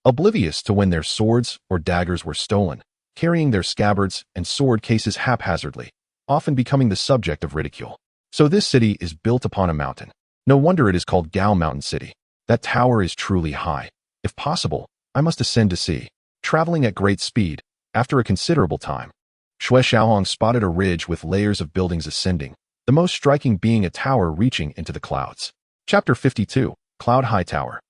oblivious to when their swords or daggers were stolen, carrying their scabbards and sword cases haphazardly, often becoming the subject of ridicule. So this city is built upon a mountain. No wonder it is called Gao Mountain City. That tower is truly high. If possible, I must ascend to see. Traveling at great speed, after a considerable time, Xue Xiaohong spotted a ridge with layers of buildings ascending, the most striking being a tower reaching into the clouds. Chapter 52, Cloud High Tower.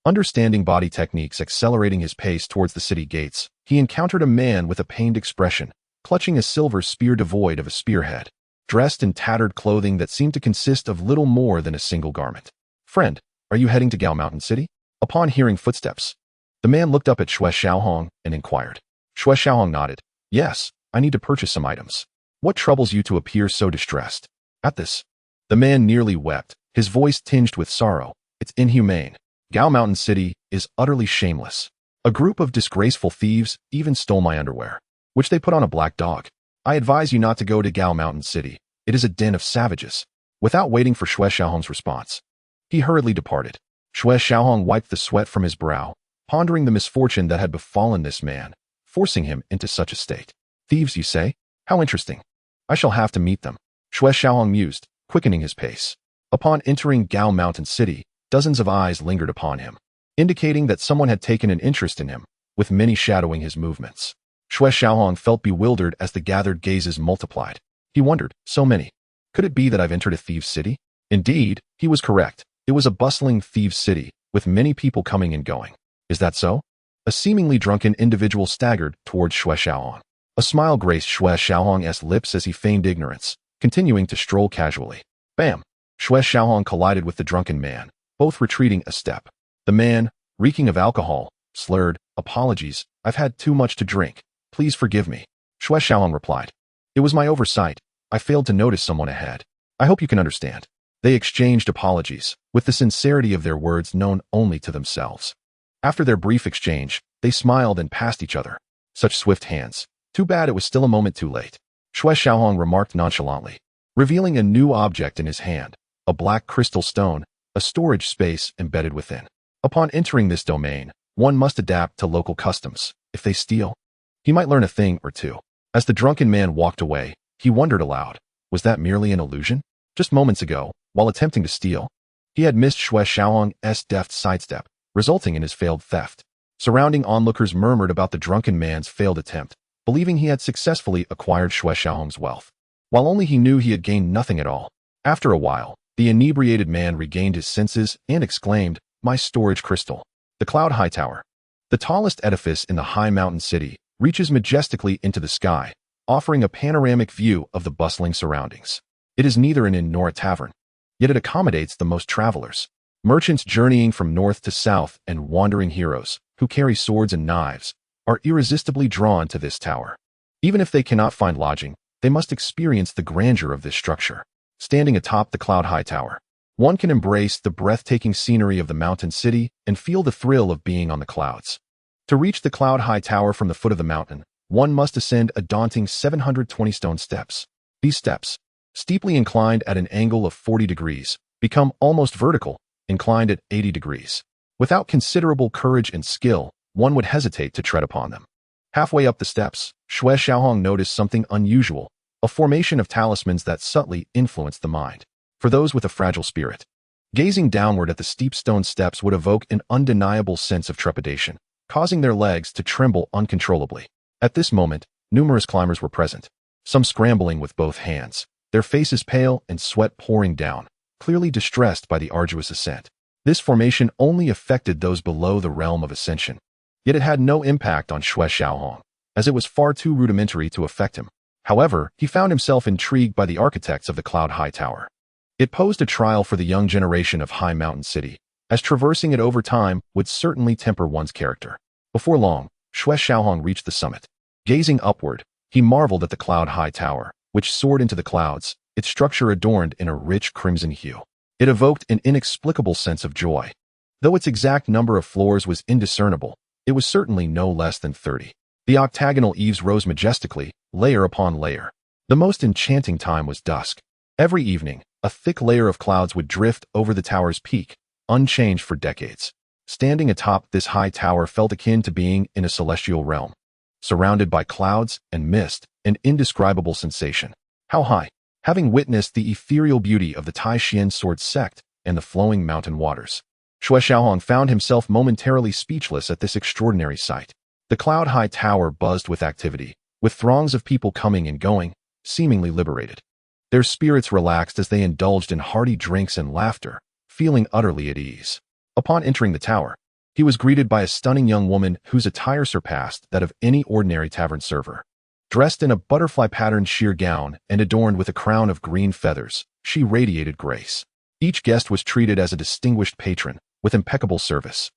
Understanding body techniques accelerating his pace towards the city gates, he encountered a man with a pained expression, clutching a silver spear devoid of a spearhead, dressed in tattered clothing that seemed to consist of little more than a single garment. "Friend, are you heading to Gao Mountain City?" Upon hearing footsteps, the man looked up at Xue Xiaohong and inquired. Xue Xiaohong nodded. "Yes, I need to purchase some items. What troubles you to appear so distressed?" At this, the man nearly wept, his voice tinged with sorrow. "It's inhumane. Gao Mountain City is utterly shameless. A group of disgraceful thieves even stole my underwear, which they put on a black dog. I advise you not to go to Gao Mountain City. It is a den of savages." Without waiting for Xue Xiaohong's response, he hurriedly departed. Xue Xiaohong wiped the sweat from his brow, pondering the misfortune that had befallen this man, forcing him into such a state. Thieves, you say? How interesting. I shall have to meet them. Xue Xiaohong mused, quickening his pace. Upon entering Gao Mountain City, dozens of eyes lingered upon him, indicating that someone had taken an interest in him, with many shadowing his movements. Xue Xiaohong felt bewildered as the gathered gazes multiplied. He wondered, so many. Could it be that I've entered a thieves' city? Indeed, he was correct. It was a bustling thieves' city, with many people coming and going. Is that so? A seemingly drunken individual staggered towards Xue Xiaohong. A smile graced Xue Xiaohong's lips as he feigned ignorance, continuing to stroll casually. Bam! Xue Xiaohong collided with the drunken man, both retreating a step. The man, reeking of alcohol, slurred, "Apologies, I've had too much to drink. Please forgive me." Xue Xiaohong replied. "It was my oversight. I failed to notice someone ahead. I hope you can understand." They exchanged apologies, with the sincerity of their words known only to themselves. After their brief exchange, they smiled and passed each other. Such swift hands. Too bad it was still a moment too late. Xue Xiaohong remarked nonchalantly, revealing a new object in his hand, a black crystal stone, a storage space embedded within. Upon entering this domain, one must adapt to local customs. If they steal, he might learn a thing or two. As the drunken man walked away, he wondered aloud, was that merely an illusion? Just moments ago, while attempting to steal, he had missed Xue Xiaohong's deft sidestep, resulting in his failed theft. Surrounding onlookers murmured about the drunken man's failed attempt, believing he had successfully acquired Xue Xiaohong's wealth, while only he knew he had gained nothing at all. After a while, the inebriated man regained his senses and exclaimed, "My storage crystal." The Cloud High Tower, the tallest edifice in the high mountain city, reaches majestically into the sky, offering a panoramic view of the bustling surroundings. It is neither an inn nor a tavern, yet it accommodates the most travelers. Merchants journeying from north to south and wandering heroes, who carry swords and knives, are irresistibly drawn to this tower. Even if they cannot find lodging, they must experience the grandeur of this structure. Standing atop the Cloud High Tower, one can embrace the breathtaking scenery of the mountain city and feel the thrill of being on the clouds. To reach the Cloud High Tower from the foot of the mountain, one must ascend a daunting 720 stone steps. These steps, steeply inclined at an angle of 40 degrees, become almost vertical, inclined at 80 degrees. Without considerable courage and skill, one would hesitate to tread upon them. Halfway up the steps, Xue Xiaohong noticed something unusual, a formation of talismans that subtly influenced the mind. For those with a fragile spirit, gazing downward at the steep stone steps would evoke an undeniable sense of trepidation, causing their legs to tremble uncontrollably. At this moment, numerous climbers were present, some scrambling with both hands, their faces pale and sweat pouring down, clearly distressed by the arduous ascent. This formation only affected those below the realm of ascension, yet it had no impact on Xue Xiaohong, as it was far too rudimentary to affect him. However, he found himself intrigued by the architects of the Cloud High Tower. It posed a trial for the young generation of High Mountain City, as traversing it over time would certainly temper one's character. Before long, Xue Xiaohong reached the summit. Gazing upward, he marveled at the Cloud High Tower, which soared into the clouds, its structure adorned in a rich crimson hue. It evoked an inexplicable sense of joy. Though its exact number of floors was indiscernible, it was certainly no less than 30. The octagonal eaves rose majestically, layer upon layer. The most enchanting time was dusk. Every evening, a thick layer of clouds would drift over the tower's peak, unchanged for decades. Standing atop this high tower felt akin to being in a celestial realm. Surrounded by clouds and mist, an indescribable sensation. How high? Having witnessed the ethereal beauty of the Tai Xuan Sword Sect and the flowing mountain waters, Xue Xiaohong found himself momentarily speechless at this extraordinary sight. The Cloud High Tower buzzed with activity, with throngs of people coming and going, seemingly liberated. Their spirits relaxed as they indulged in hearty drinks and laughter, feeling utterly at ease. Upon entering the tower, he was greeted by a stunning young woman whose attire surpassed that of any ordinary tavern server. Dressed in a butterfly-patterned sheer gown and adorned with a crown of green feathers, she radiated grace. Each guest was treated as a distinguished patron, with impeccable service.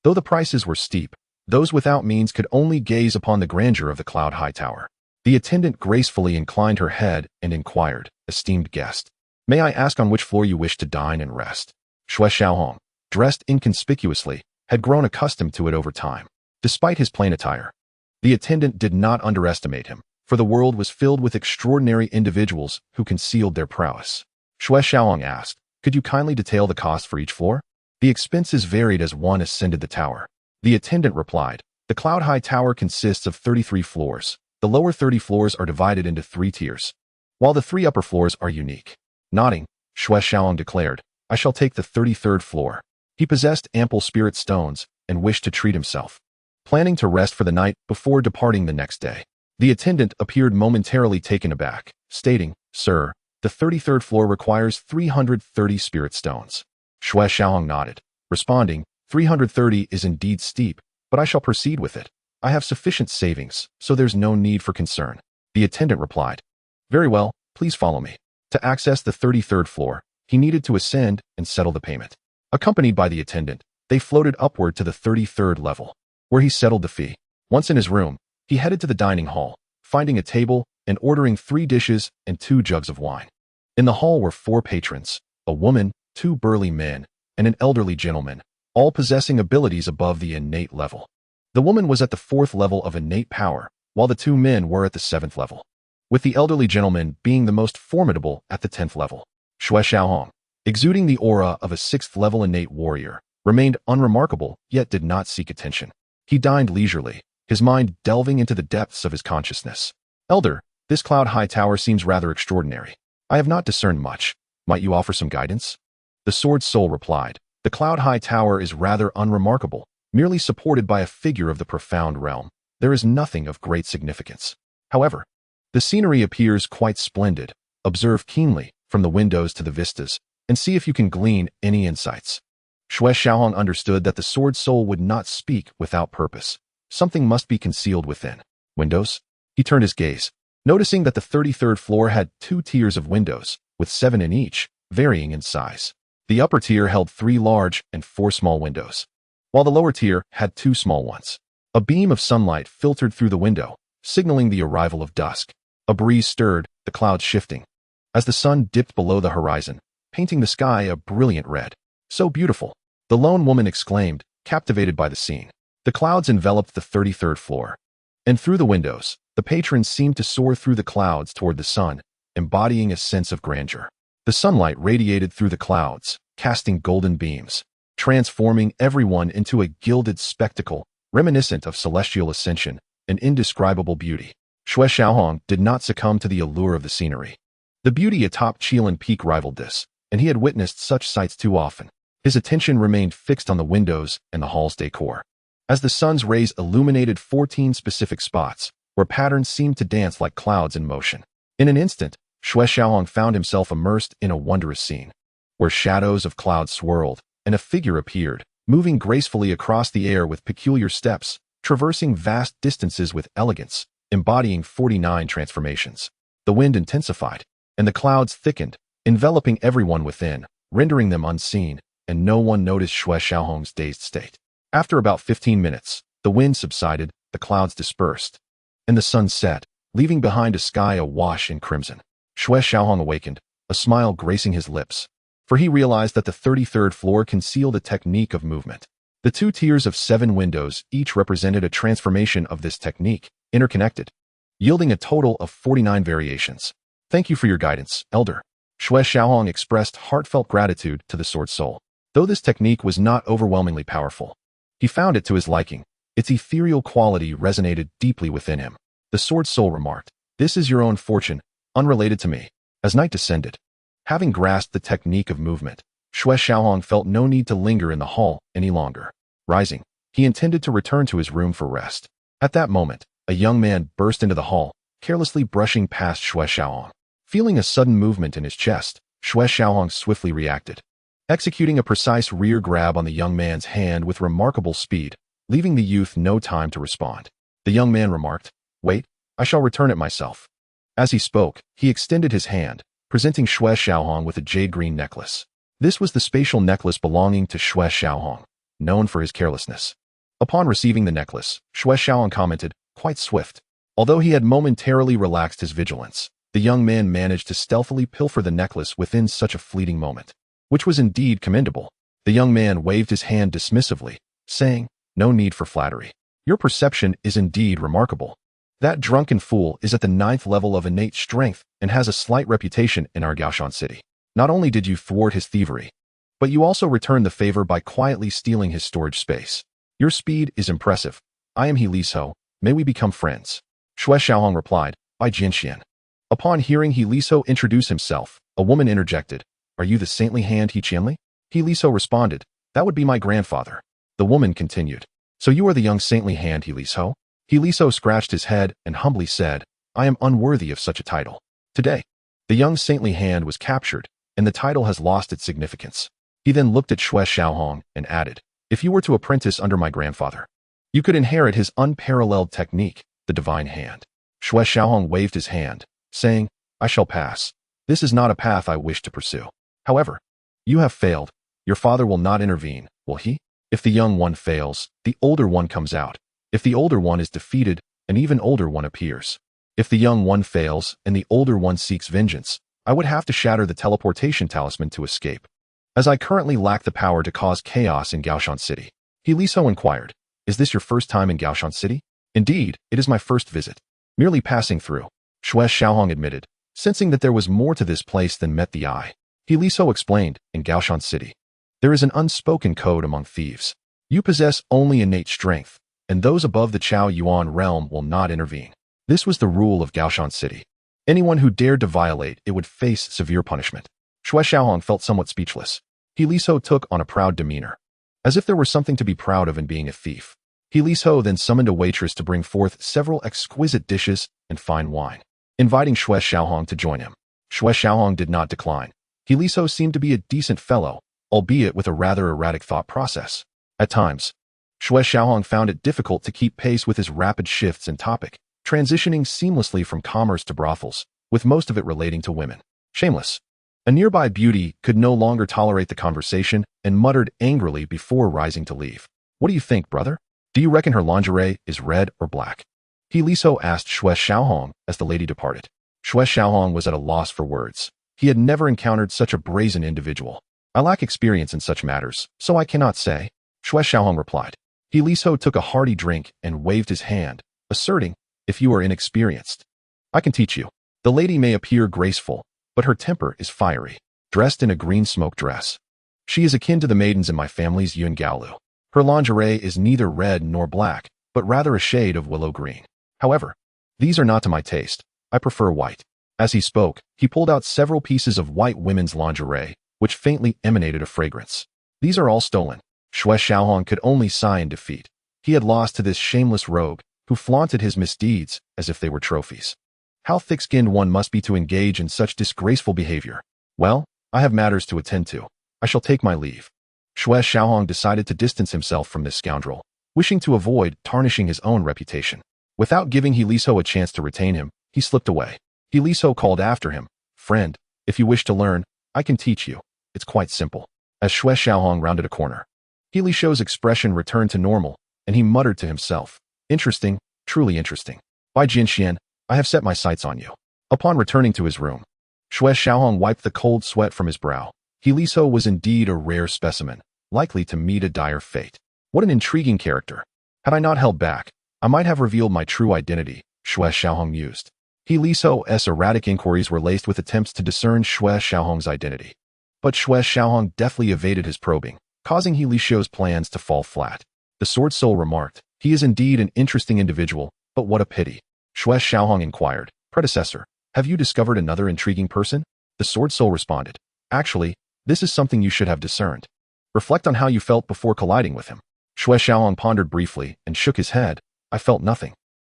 Though the prices were steep, those without means could only gaze upon the grandeur of the Cloud High Tower. The attendant gracefully inclined her head and inquired, "Esteemed guest, may I ask on which floor you wish to dine and rest?" Xue Xiaohong, dressed inconspicuously, had grown accustomed to it over time. Despite his plain attire, the attendant did not underestimate him, for the world was filled with extraordinary individuals who concealed their prowess. Xue Xiaohong asked. Could you kindly detail the cost for each floor? The expenses varied as one ascended the tower. The attendant replied. The cloud-high tower consists of 33 floors. The lower 30 floors are divided into 3 tiers, while the 3 upper floors are unique. Nodding, Xue Xiaohong declared, I shall take the 33rd floor. He possessed ample spirit stones and wished to treat himself, planning to rest for the night before departing the next day. The attendant appeared momentarily taken aback, stating, Sir, the 33rd floor requires 330 spirit stones. Xue Xiaohong nodded, responding, 330 is indeed steep, but I shall proceed with it. I have sufficient savings, so there's no need for concern. The attendant replied, Very well, please follow me. To access the 33rd floor, he needed to ascend and settle the payment. Accompanied by the attendant, they floated upward to the 33rd level, where he settled the fee. Once in his room, he headed to the dining hall, finding a table and ordering 3 dishes and 2 jugs of wine. In the hall were 4 patrons, a woman, 2 burly men, and an elderly gentleman, all possessing abilities above the innate level. The woman was at the 4th level of innate power, while the 2 men were at the 7th level, with the elderly gentleman being the most formidable at the 10th level. Xue Xiaohong, exuding the aura of a 6th level innate warrior, remained unremarkable yet did not seek attention. He dined leisurely, his mind delving into the depths of his consciousness. Elder, this cloud-high tower seems rather extraordinary. I have not discerned much. Might you offer some guidance? The sword soul replied. The cloud-high tower is rather unremarkable, merely supported by a figure of the profound realm. There is nothing of great significance. However, the scenery appears quite splendid. Observe keenly, from the windows to the vistas, and see if you can glean any insights. Xue Xiaohong understood that the sword soul would not speak without purpose. Something must be concealed within. Windows? He turned his gaze, noticing that the 33rd floor had 2 tiers of windows, with 7 in each, varying in size. The upper tier held 3 large and 4 small windows, while the lower tier had 2 small ones. A beam of sunlight filtered through the window, signaling the arrival of dusk. A breeze stirred, the clouds shifting, as the sun dipped below the horizon, painting the sky a brilliant red. So beautiful, the lone woman exclaimed, captivated by the scene. The clouds enveloped the 33rd floor, and through the windows, the patrons seemed to soar through the clouds toward the sun, embodying a sense of grandeur. The sunlight radiated through the clouds, casting golden beams, transforming everyone into a gilded spectacle, reminiscent of celestial ascension and indescribable beauty. Xue Xiaohong did not succumb to the allure of the scenery. The beauty atop Kirin Peak rivaled this, and he had witnessed such sights too often. His attention remained fixed on the windows and the hall's decor, as the sun's rays illuminated 14 specific spots, where patterns seemed to dance like clouds in motion. In an instant, Xue Xiaohong found himself immersed in a wondrous scene, where shadows of clouds swirled, and a figure appeared, moving gracefully across the air with peculiar steps, traversing vast distances with elegance, embodying 49 transformations. The wind intensified, and the clouds thickened, enveloping everyone within, rendering them unseen, and no one noticed Xue Xiaohong's dazed state. After about 15 minutes, the wind subsided, the clouds dispersed, and the sun set, leaving behind a sky awash in crimson. Xue Xiaohong awakened, a smile gracing his lips, for he realized that the 33rd floor concealed a technique of movement. The 2 tiers of 7 windows each represented a transformation of this technique, interconnected, yielding a total of 49 variations. Thank you for your guidance, Elder. Xue Xiaohong expressed heartfelt gratitude to the Sword Soul. Though this technique was not overwhelmingly powerful, he found it to his liking. Its ethereal quality resonated deeply within him. The Sword Soul remarked, This is your own fortune, unrelated to me. As night descended, having grasped the technique of movement, Xue Xiaohong felt no need to linger in the hall any longer. Rising, he intended to return to his room for rest. At that moment, a young man burst into the hall, carelessly brushing past Xue Xiaohong. Feeling a sudden movement in his chest, Xue Xiaohong swiftly reacted, executing a precise rear grab on the young man's hand with remarkable speed, leaving the youth no time to respond. The young man remarked, Wait, I shall return it myself. As he spoke, he extended his hand, presenting Xue Xiaohong with a jade-green necklace. This was the spatial necklace belonging to Xue Xiaohong, known for his carelessness. Upon receiving the necklace, Xue Xiaohong commented, Quite swift. Although he had momentarily relaxed his vigilance, the young man managed to stealthily pilfer the necklace within such a fleeting moment, which was indeed commendable. The young man waved his hand dismissively, saying, No need for flattery. Your perception is indeed remarkable. That drunken fool is at the 9th level of innate strength and has a slight reputation in our Gaoshan city. Not only did you thwart his thievery, but you also returned the favor by quietly stealing his storage space. Your speed is impressive. I am He Liso. May we become friends? Xue Xiaohong replied, by Jinxian. Upon hearing He Liso introduce himself, a woman interjected, Are you the saintly hand He Qianli? He Liso responded, That would be my grandfather. The woman continued, So you are the young saintly hand He Liso? He Liso scratched his head and humbly said, I am unworthy of such a title. Today, the young saintly hand was captured, and the title has lost its significance. He then looked at Xue Xiaohong and added, If you were to apprentice under my grandfather, you could inherit his unparalleled technique, the divine hand. Xue Xiaohong waved his hand, saying, I shall pass. This is not a path I wish to pursue. However, you have failed. Your father will not intervene, will he? If the young one fails, the older one comes out. If the older one is defeated, an even older one appears. If the young one fails and the older one seeks vengeance, I would have to shatter the teleportation talisman to escape. As I currently lack the power to cause chaos in Gaoshan City. He Liso inquired, Is this your first time in Gaoshan City? Indeed, it is my first visit. Merely passing through. Xue Xiaohong admitted, sensing that there was more to this place than met the eye. He Liso explained, in Gaoshan City, there is an unspoken code among thieves. You possess only innate strength, and those above the Chao Yuan realm will not intervene. This was the rule of Gaoshan City. Anyone who dared to violate it would face severe punishment. Xue Xiaohong felt somewhat speechless. He Liso took on a proud demeanor, as if there were something to be proud of in being a thief. He Liso then summoned a waitress to bring forth several exquisite dishes and fine wine, inviting Xue Xiaohong to join him. Xue Xiaohong did not decline. He Liso seemed to be a decent fellow, albeit with a rather erratic thought process. At times, Xue Xiaohong found it difficult to keep pace with his rapid shifts in topic, transitioning seamlessly from commerce to brothels, with most of it relating to women. Shameless. A nearby beauty could no longer tolerate the conversation and muttered angrily before rising to leave. What do you think, brother? Do you reckon her lingerie is red or black? He Liso asked Xue Xiaohong as the lady departed. Xue Xiaohong was at a loss for words. He had never encountered such a brazen individual. I lack experience in such matters, so I cannot say. Xue Xiaohong replied. He Liso took a hearty drink and waved his hand, asserting, If you are inexperienced, I can teach you. The lady may appear graceful, but her temper is fiery, dressed in a green smoke dress. She is akin to the maidens in my family's Yun Gaolu. Her lingerie is neither red nor black, but rather a shade of willow green. However, these are not to my taste. I prefer white. As he spoke, he pulled out several pieces of white women's lingerie, which faintly emanated a fragrance. These are all stolen. Xue Xiaohong could only sigh in defeat. He had lost to this shameless rogue, who flaunted his misdeeds as if they were trophies. How thick-skinned one must be to engage in such disgraceful behavior. Well, I have matters to attend to. I shall take my leave. Xue Xiaohong decided to distance himself from this scoundrel, wishing to avoid tarnishing his own reputation. Without giving He Liso a chance to retain him, he slipped away. He Liso called after him, Friend, if you wish to learn, I can teach you. It's quite simple. As Xue Xiaohong rounded a corner, He Liso's expression returned to normal, and he muttered to himself, Interesting, truly interesting. By Jinxian, I have set my sights on you. Upon returning to his room, Xue Xiaohong wiped the cold sweat from his brow. He Liso was indeed a rare specimen, likely to meet a dire fate. What an intriguing character. Had I not held back, I might have revealed my true identity, Xue Xiaohong mused. He Liso's erratic inquiries were laced with attempts to discern Xue Xiaohong's identity. But Xue Xiaohong deftly evaded his probing, causing He Liso's plans to fall flat. The Sword Soul remarked, He is indeed an interesting individual, but what a pity. Xue Xiaohong inquired, Predecessor, have you discovered another intriguing person? The Sword Soul responded, Actually, this is something you should have discerned. Reflect on how you felt before colliding with him. Xue Xiaohong pondered briefly and shook his head. I felt nothing.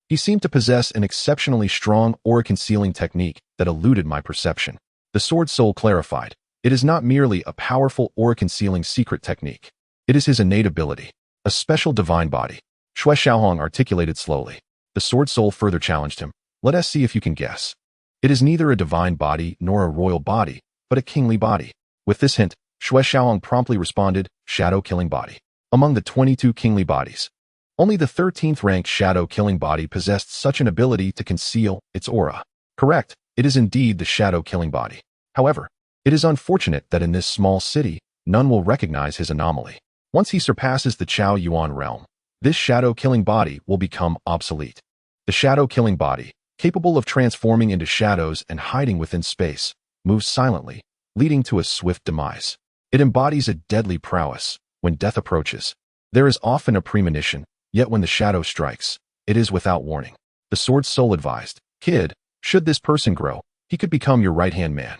He seemed to possess an exceptionally strong aura-concealing technique that eluded my perception. The Sword Soul clarified, It is not merely a powerful aura-concealing secret technique. It is his innate ability, a special divine body. Xue Xiaohong articulated slowly. The Sword Soul further challenged him. Let us see if you can guess. It is neither a divine body nor a royal body, but a kingly body. With this hint, Xue Xiaohong promptly responded, Shadow-killing body. Among the 22 kingly bodies, only the 13th-ranked shadow-killing body possessed such an ability to conceal its aura. Correct, it is indeed the shadow-killing body. However, it is unfortunate that in this small city, none will recognize his anomaly. Once he surpasses the Chao Yuan realm, this shadow-killing body will become obsolete. The shadow-killing body, capable of transforming into shadows and hiding within space, moves silently, leading to a swift demise. It embodies a deadly prowess. When death approaches, there is often a premonition, yet when the shadow strikes, it is without warning. The sword's soul advised, "Kid, should this person grow, he could become your right-hand man."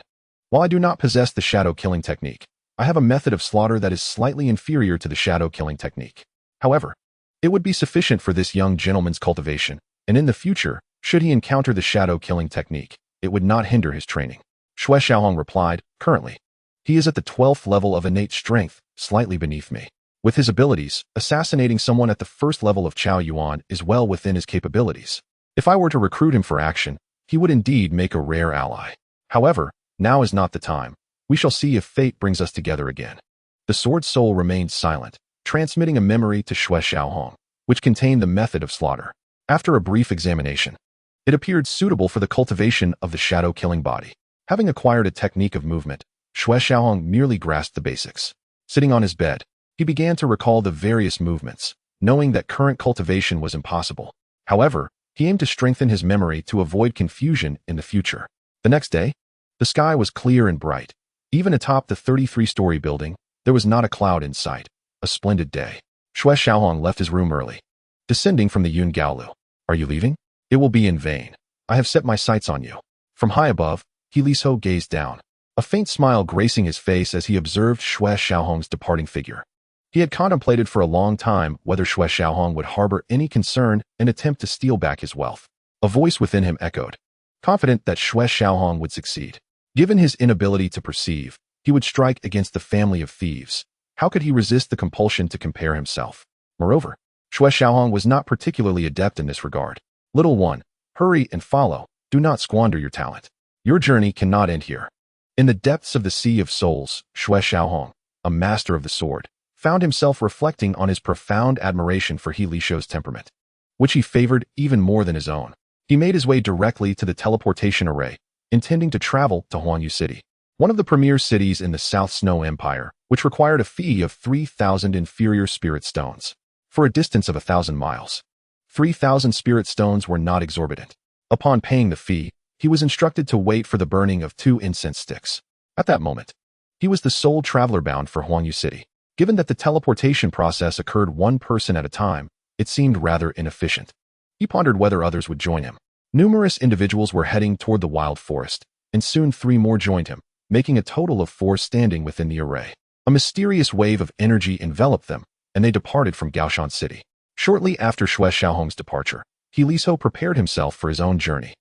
While I do not possess the shadow killing technique, I have a method of slaughter that is slightly inferior to the shadow killing technique. However, it would be sufficient for this young gentleman's cultivation, and in the future, should he encounter the shadow killing technique, it would not hinder his training. Xue Xiaohong replied, "Currently, he is at the 12th level of innate strength, slightly beneath me. With his abilities, assassinating someone at the first level of Chao Yuan is well within his capabilities. If I were to recruit him for action, he would indeed make a rare ally. However, now is not the time. We shall see if fate brings us together again." The sword soul remained silent, transmitting a memory to Xue Xiaohong, which contained the method of slaughter. After a brief examination, it appeared suitable for the cultivation of the shadow-killing body. Having acquired a technique of movement, Xue Xiaohong merely grasped the basics. Sitting on his bed, he began to recall the various movements, knowing that current cultivation was impossible. However, he aimed to strengthen his memory to avoid confusion in the future. The next day, the sky was clear and bright. Even atop the 33-story building, there was not a cloud in sight. A splendid day. Xue Xiaohong left his room early. Descending from the Yun Gaolu. "Are you leaving? It will be in vain. I have set my sights on you." From high above, He Liso gazed down, a faint smile gracing his face as he observed Xue Xiaohong's departing figure. He had contemplated for a long time whether Xue Xiaohong would harbor any concern and attempt to steal back his wealth. A voice within him echoed, confident that Xue Xiaohong would succeed. Given his inability to perceive, he would strike against the family of thieves. How could he resist the compulsion to compare himself? Moreover, Xue Xiaohong was not particularly adept in this regard. "Little one, hurry and follow. Do not squander your talent. Your journey cannot end here." In the depths of the Sea of Souls, Xue Xiaohong, a master of the sword, found himself reflecting on his profound admiration for He Liso's temperament, which he favored even more than his own. He made his way directly to the teleportation array, intending to travel to Huangyu City, one of the premier cities in the South Snow Empire, which required a fee of 3,000 inferior spirit stones, for a distance of 1,000 miles. 3,000 spirit stones were not exorbitant. Upon paying the fee, he was instructed to wait for the burning of 2 incense sticks. At that moment, he was the sole traveler bound for Huangyu City. Given that the teleportation process occurred one person at a time, it seemed rather inefficient. He pondered whether others would join him. Numerous individuals were heading toward the wild forest, and soon 3 more joined him, making a total of 4 standing within the array. A mysterious wave of energy enveloped them, and they departed from Gaoshan City. Shortly after Xue Xiaohong's departure, He Liso prepared himself for his own journey.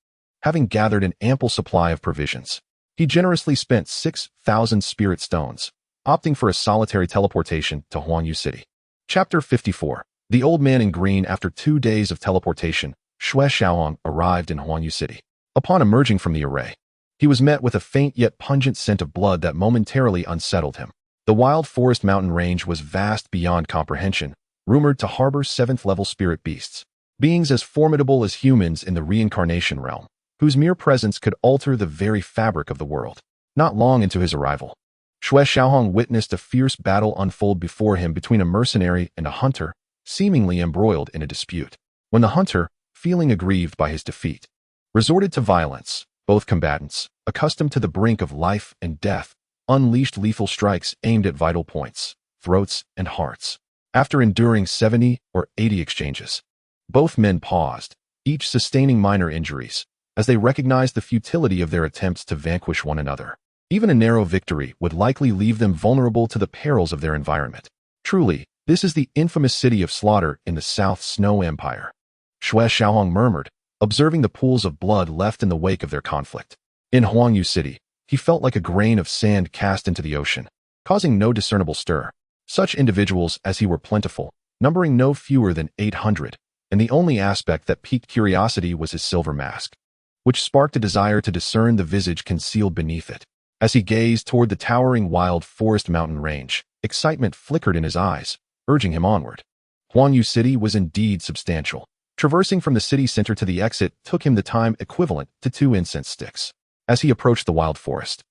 Having gathered an ample supply of provisions, he generously spent 6,000 spirit stones, opting for a solitary teleportation to Huangyu City. Chapter 54. The Old Man in Green. After 2 days of teleportation, Xue Xiaohong arrived in Huangyu City. Upon emerging from the array, he was met with a faint yet pungent scent of blood that momentarily unsettled him. The wild forest mountain range was vast beyond comprehension, rumored to harbor 7th-level spirit beasts, beings as formidable as humans in the reincarnation realm, whose mere presence could alter the very fabric of the world. Not long into his arrival, Xue Xiaohong witnessed a fierce battle unfold before him between a mercenary and a hunter, seemingly embroiled in a dispute. When the hunter, feeling aggrieved by his defeat, resorted to violence, both combatants, accustomed to the brink of life and death, unleashed lethal strikes aimed at vital points, throats, and hearts. After enduring 70 or 80 exchanges, both men paused, each sustaining minor injuries, as they recognized the futility of their attempts to vanquish one another. Even a narrow victory would likely leave them vulnerable to the perils of their environment. Truly, this is the infamous city of slaughter in the South Snow Empire. Xue Xiaohong murmured, observing the pools of blood left in the wake of their conflict. In Huangyu City, he felt like a grain of sand cast into the ocean, causing no discernible stir. Such individuals as he were plentiful, numbering no fewer than 800, and the only aspect that piqued curiosity was his silver mask, which sparked a desire to discern the visage concealed beneath it. As he gazed toward the towering wild forest mountain range, excitement flickered in his eyes, urging him onward. Huangyu City was indeed substantial. Traversing from the city center to the exit took him the time equivalent to 2 incense sticks. As he approached the wild forest,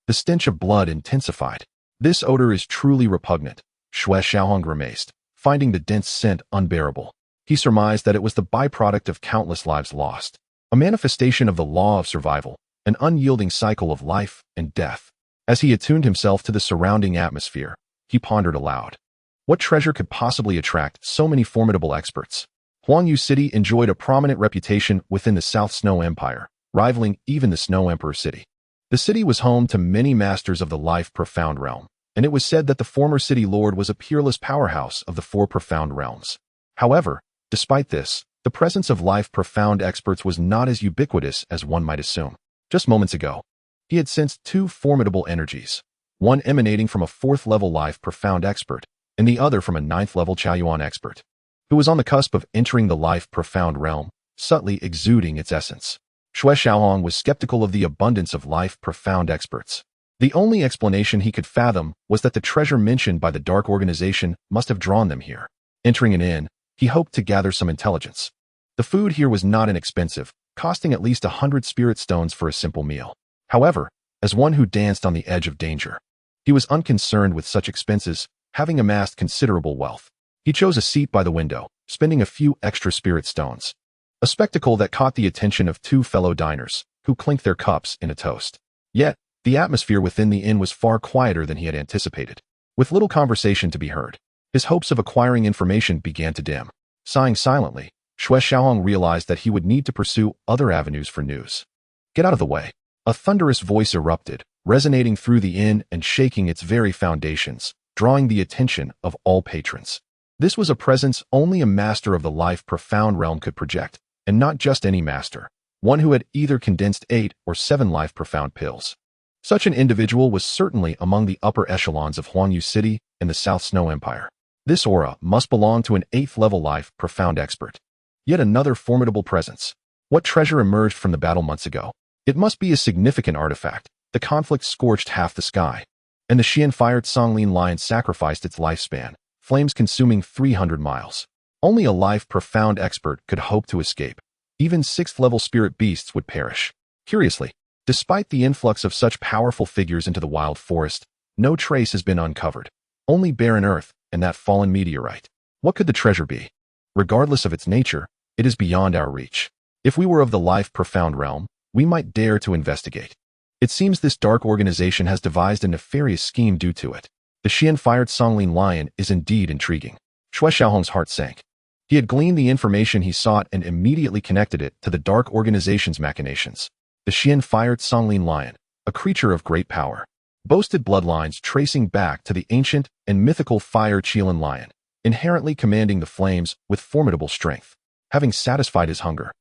the stench of blood intensified. "This odor is truly repugnant," Xue Xiaohong grimaced, finding the dense scent unbearable. He surmised that it was the byproduct of countless lives lost, a manifestation of the law of survival, an unyielding cycle of life and death. As he attuned himself to the surrounding atmosphere, he pondered aloud. What treasure could possibly attract so many formidable experts? Huangyu City enjoyed a prominent reputation within the South Snow Empire, rivaling even the Snow Emperor City. The city was home to many masters of the Life Profound realm, and it was said that the former city lord was a peerless powerhouse of the four profound realms. However, despite this, the presence of Life Profound experts was not as ubiquitous as one might assume. Just moments ago, he had sensed two formidable energies, one emanating from a 4th-level Life Profound expert, and the other from a 9th-level Chaoyuan expert, who was on the cusp of entering the Life Profound realm, subtly exuding its essence. Xue Xiaohong was skeptical of the abundance of Life Profound experts. The only explanation he could fathom was that the treasure mentioned by the Dark Organization must have drawn them here. Entering an inn, he hoped to gather some intelligence. The food here was not inexpensive, costing at least 100 spirit stones for a simple meal. However, as one who danced on the edge of danger, he was unconcerned with such expenses, having amassed considerable wealth. He chose a seat by the window, spending a few extra spirit stones. A spectacle that caught the attention of two fellow diners, who clinked their cups in a toast. Yet, the atmosphere within the inn was far quieter than he had anticipated. With little conversation to be heard, his hopes of acquiring information began to dim. Sighing silently, Xue Xiaohong realized that he would need to pursue other avenues for news. Get out of the way. A thunderous voice erupted, resonating through the inn and shaking its very foundations, drawing the attention of all patrons. This was a presence only a master of the Life Profound realm could project, and not just any master, one who had either condensed 8 or 7 Life Profound pills. Such an individual was certainly among the upper echelons of Huangyu City and the South Snow Empire. This aura must belong to an 8th-level Life Profound expert. Yet another formidable presence. What treasure emerged from the battle months ago? It must be a significant artifact. The conflict scorched half the sky, and the Xian-fired Songlin lion sacrificed its lifespan, flames consuming 300 miles. Only a Life Profound expert could hope to escape. Even 6th-level spirit beasts would perish. Curiously, despite the influx of such powerful figures into the wild forest, no trace has been uncovered. Only barren earth and that fallen meteorite. What could the treasure be? Regardless of its nature, it is beyond our reach. If we were of the Life Profound realm, we might dare to investigate. It seems this dark organization has devised a nefarious scheme due to it. The Xian-fired Songlin lion is indeed intriguing. Xue Xiaohong's heart sank. He had gleaned the information he sought and immediately connected it to the dark organization's machinations. The Xian-fired Songlin lion, a creature of great power, boasted bloodlines tracing back to the ancient and mythical Xue Qilin lion, inherently commanding the flames with formidable strength. Having satisfied his hunger,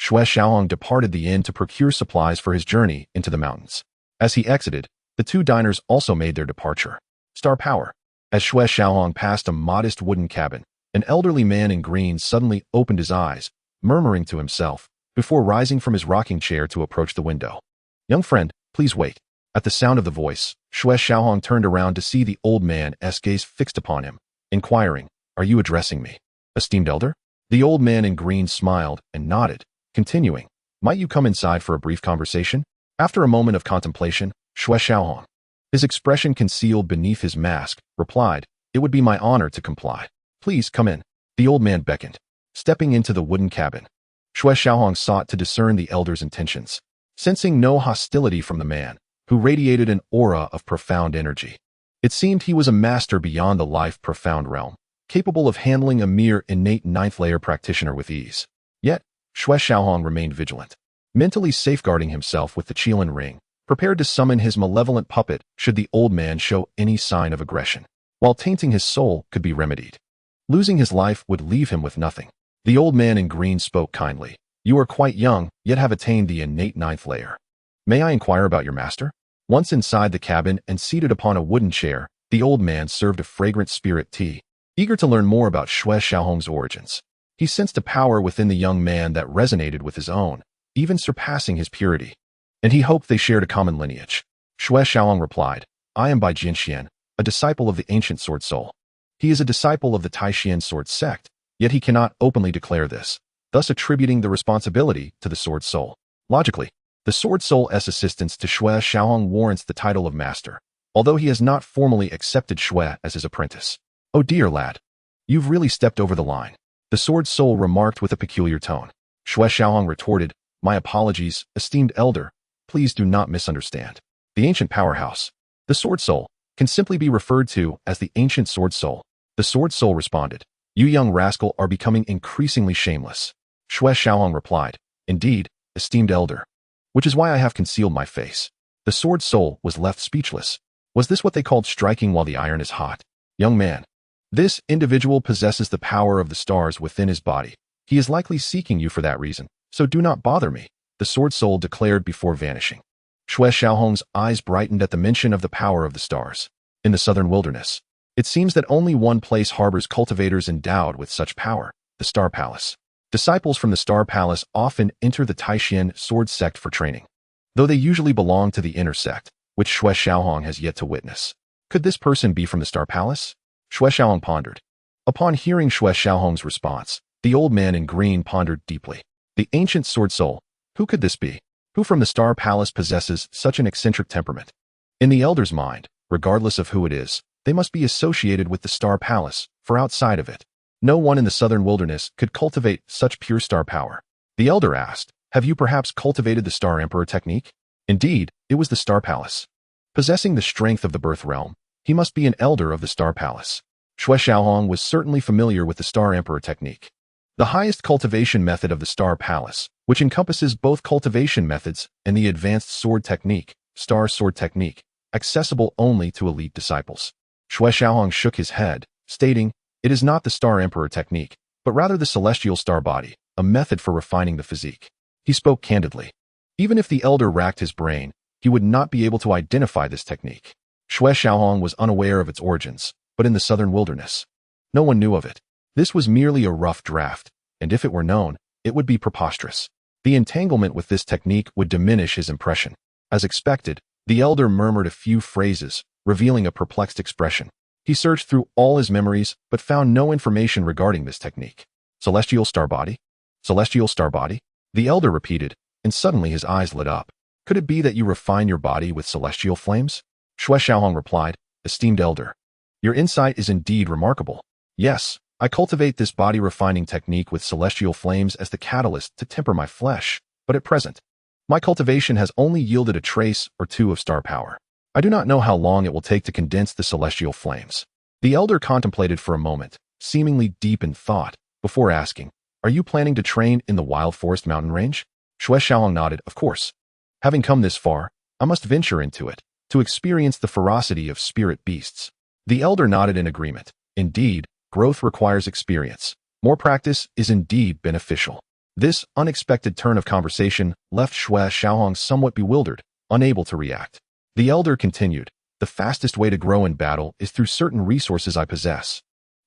Xue Xiaohong departed the inn to procure supplies for his journey into the mountains. As he exited, the two diners also made their departure. Star power. As Xue Xiaohong passed a modest wooden cabin, an elderly man in green suddenly opened his eyes, murmuring to himself, before rising from his rocking chair to approach the window. Young friend, please wait. At the sound of the voice, Xue Xiaohong turned around to see the old man's gaze fixed upon him, inquiring, "Are you addressing me, esteemed elder?" The old man in green smiled and nodded, continuing, "Might you come inside for a brief conversation?" After a moment of contemplation, Xue Xiaohong, his expression concealed beneath his mask, replied, "It would be my honor to comply. Please come in." The old man beckoned. Stepping into the wooden cabin, Xue Xiaohong sought to discern the elder's intentions, sensing no hostility from the man, who radiated an aura of profound energy. It seemed he was a master beyond the Life Profound realm, capable of handling a mere innate 9th-layer practitioner with ease. Yet, Xue Xiaohong remained vigilant, mentally safeguarding himself with the Qilin ring, prepared to summon his malevolent puppet should the old man show any sign of aggression. While tainting his soul could be remedied, losing his life would leave him with nothing. The old man in green spoke kindly. "You are quite young, yet have attained the innate 9th layer. May I inquire about your master?" Once inside the cabin and seated upon a wooden chair, the old man served a fragrant spirit tea. Eager to learn more about Xue Xiaohong's origins, he sensed a power within the young man that resonated with his own, even surpassing his purity, and he hoped they shared a common lineage. Xue Xiaohong replied, "I am Bai Jinxian, a disciple of the ancient Sword Soul. He is a disciple of the Tai Xuan Sword Sect, yet he cannot openly declare this, thus attributing the responsibility to the Sword Soul. Logically, the Sword Soul's assistance to Xue Xiaohong warrants the title of master, although he has not formally accepted Xue as his apprentice." "Oh dear lad, you've really stepped over the line," the Sword Soul remarked with a peculiar tone. Xue Xiaohong retorted, "My apologies, esteemed elder. Please do not misunderstand. The ancient powerhouse, The Sword Soul can simply be referred to as the ancient Sword Soul. The Sword Soul responded, "You young rascal are becoming increasingly shameless." Xue Xiaohong replied, "Indeed, esteemed elder. Which is why I have concealed my face." The Sword Soul was left speechless. Was this what they called striking while the iron is hot? Young man, this individual possesses the power of the stars within his body. He is likely seeking you for that reason, so do not bother me, the Sword Soul declared before vanishing. Xue Xiaohong's eyes brightened at the mention of the power of the stars. In the southern wilderness, it seems that only one place harbors cultivators endowed with such power, the Star Palace. Disciples from the Star Palace often enter the Tai Xuan Sword Sect for training, though they usually belong to the inner sect, which Xue Xiaohong has yet to witness. Could this person be from the Star Palace? Xue Xiaohong pondered. Upon hearing Xue Xiaohong's response, the old man in green pondered deeply. The ancient Sword Soul. Who could this be? Who from the Star Palace possesses such an eccentric temperament? In the elder's mind, regardless of who it is, they must be associated with the Star Palace, for outside of it, no one in the southern wilderness could cultivate such pure star power. The elder asked, "Have you perhaps cultivated the Star Emperor technique?" Indeed, it was the Star Palace. Possessing the strength of the Birth Realm, he must be an elder of the Star Palace. Xue Xiaohong was certainly familiar with the Star Emperor technique, the highest cultivation method of the Star Palace, which encompasses both cultivation methods and the advanced sword technique, Star Sword Technique, accessible only to elite disciples. Xue Xiaohong shook his head, stating, "It is not the Star Emperor technique, but rather the celestial star body, a method for refining the physique." He spoke candidly. Even if the elder racked his brain, he would not be able to identify this technique. Xue Xiaohong was unaware of its origins, but in the southern wilderness, no one knew of it. This was merely a rough draft, and if it were known, it would be preposterous. The entanglement with this technique would diminish his impression. As expected, the elder murmured a few phrases, revealing a perplexed expression. He searched through all his memories, but found no information regarding this technique. Celestial star body? Celestial star body? The elder repeated, and suddenly his eyes lit up. Could it be that you refine your body with celestial flames? Xue Xiaohong replied, "Esteemed elder, your insight is indeed remarkable. Yes, I cultivate this body refining technique with celestial flames as the catalyst to temper my flesh, but at present, my cultivation has only yielded a trace or two of star power. I do not know how long it will take to condense the celestial flames." The elder contemplated for a moment, seemingly deep in thought, before asking, "Are you planning to train in the Wild Forest mountain range?" Xue Xiaohong nodded, "Of course. Having come this far, I must venture into it, to experience the ferocity of spirit beasts." The elder nodded in agreement. Indeed, growth requires experience. More practice is indeed beneficial. This unexpected turn of conversation left Xue Xiaohong somewhat bewildered, unable to react. The elder continued, "The fastest way to grow in battle is through certain resources I possess,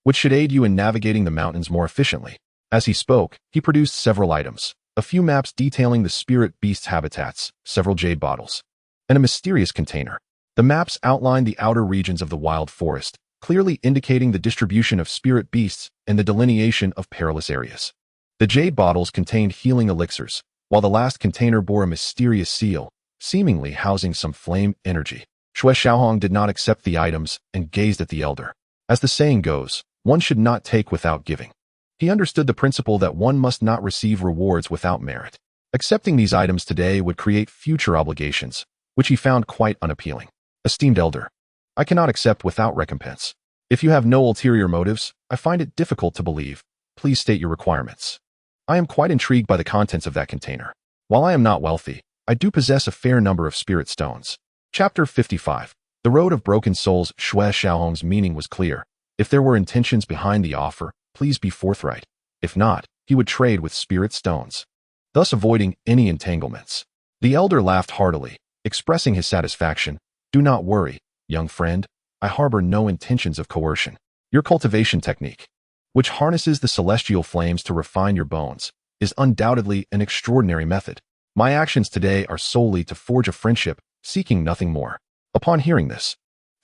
which should aid you in navigating the mountains more efficiently." As he spoke, he produced several items, a few maps detailing the spirit beasts' habitats, several jade bottles, and a mysterious container. The maps outlined the outer regions of the wild forest, clearly indicating the distribution of spirit beasts and the delineation of perilous areas. The jade bottles contained healing elixirs, while the last container bore a mysterious seal, seemingly housing some flame energy. Xue Xiaohong did not accept the items and gazed at the elder. As the saying goes, one should not take without giving. He understood the principle that one must not receive rewards without merit. Accepting these items today would create future obligations, which he found quite unappealing. "Esteemed elder, I cannot accept without recompense. If you have no ulterior motives, I find it difficult to believe. Please state your requirements." "I am quite intrigued by the contents of that container. While I am not wealthy, I do possess a fair number of spirit stones." Chapter 55. The Road of Broken Souls. Xue Xiaohong's meaning was clear. If there were intentions behind the offer, please be forthright. If not, he would trade with spirit stones, thus avoiding any entanglements. The elder laughed heartily, expressing his satisfaction. "Do not worry, young friend. I harbor no intentions of coercion. Your cultivation technique, which harnesses the celestial flames to refine your bones, is undoubtedly an extraordinary method. My actions today are solely to forge a friendship, seeking nothing more." Upon hearing this,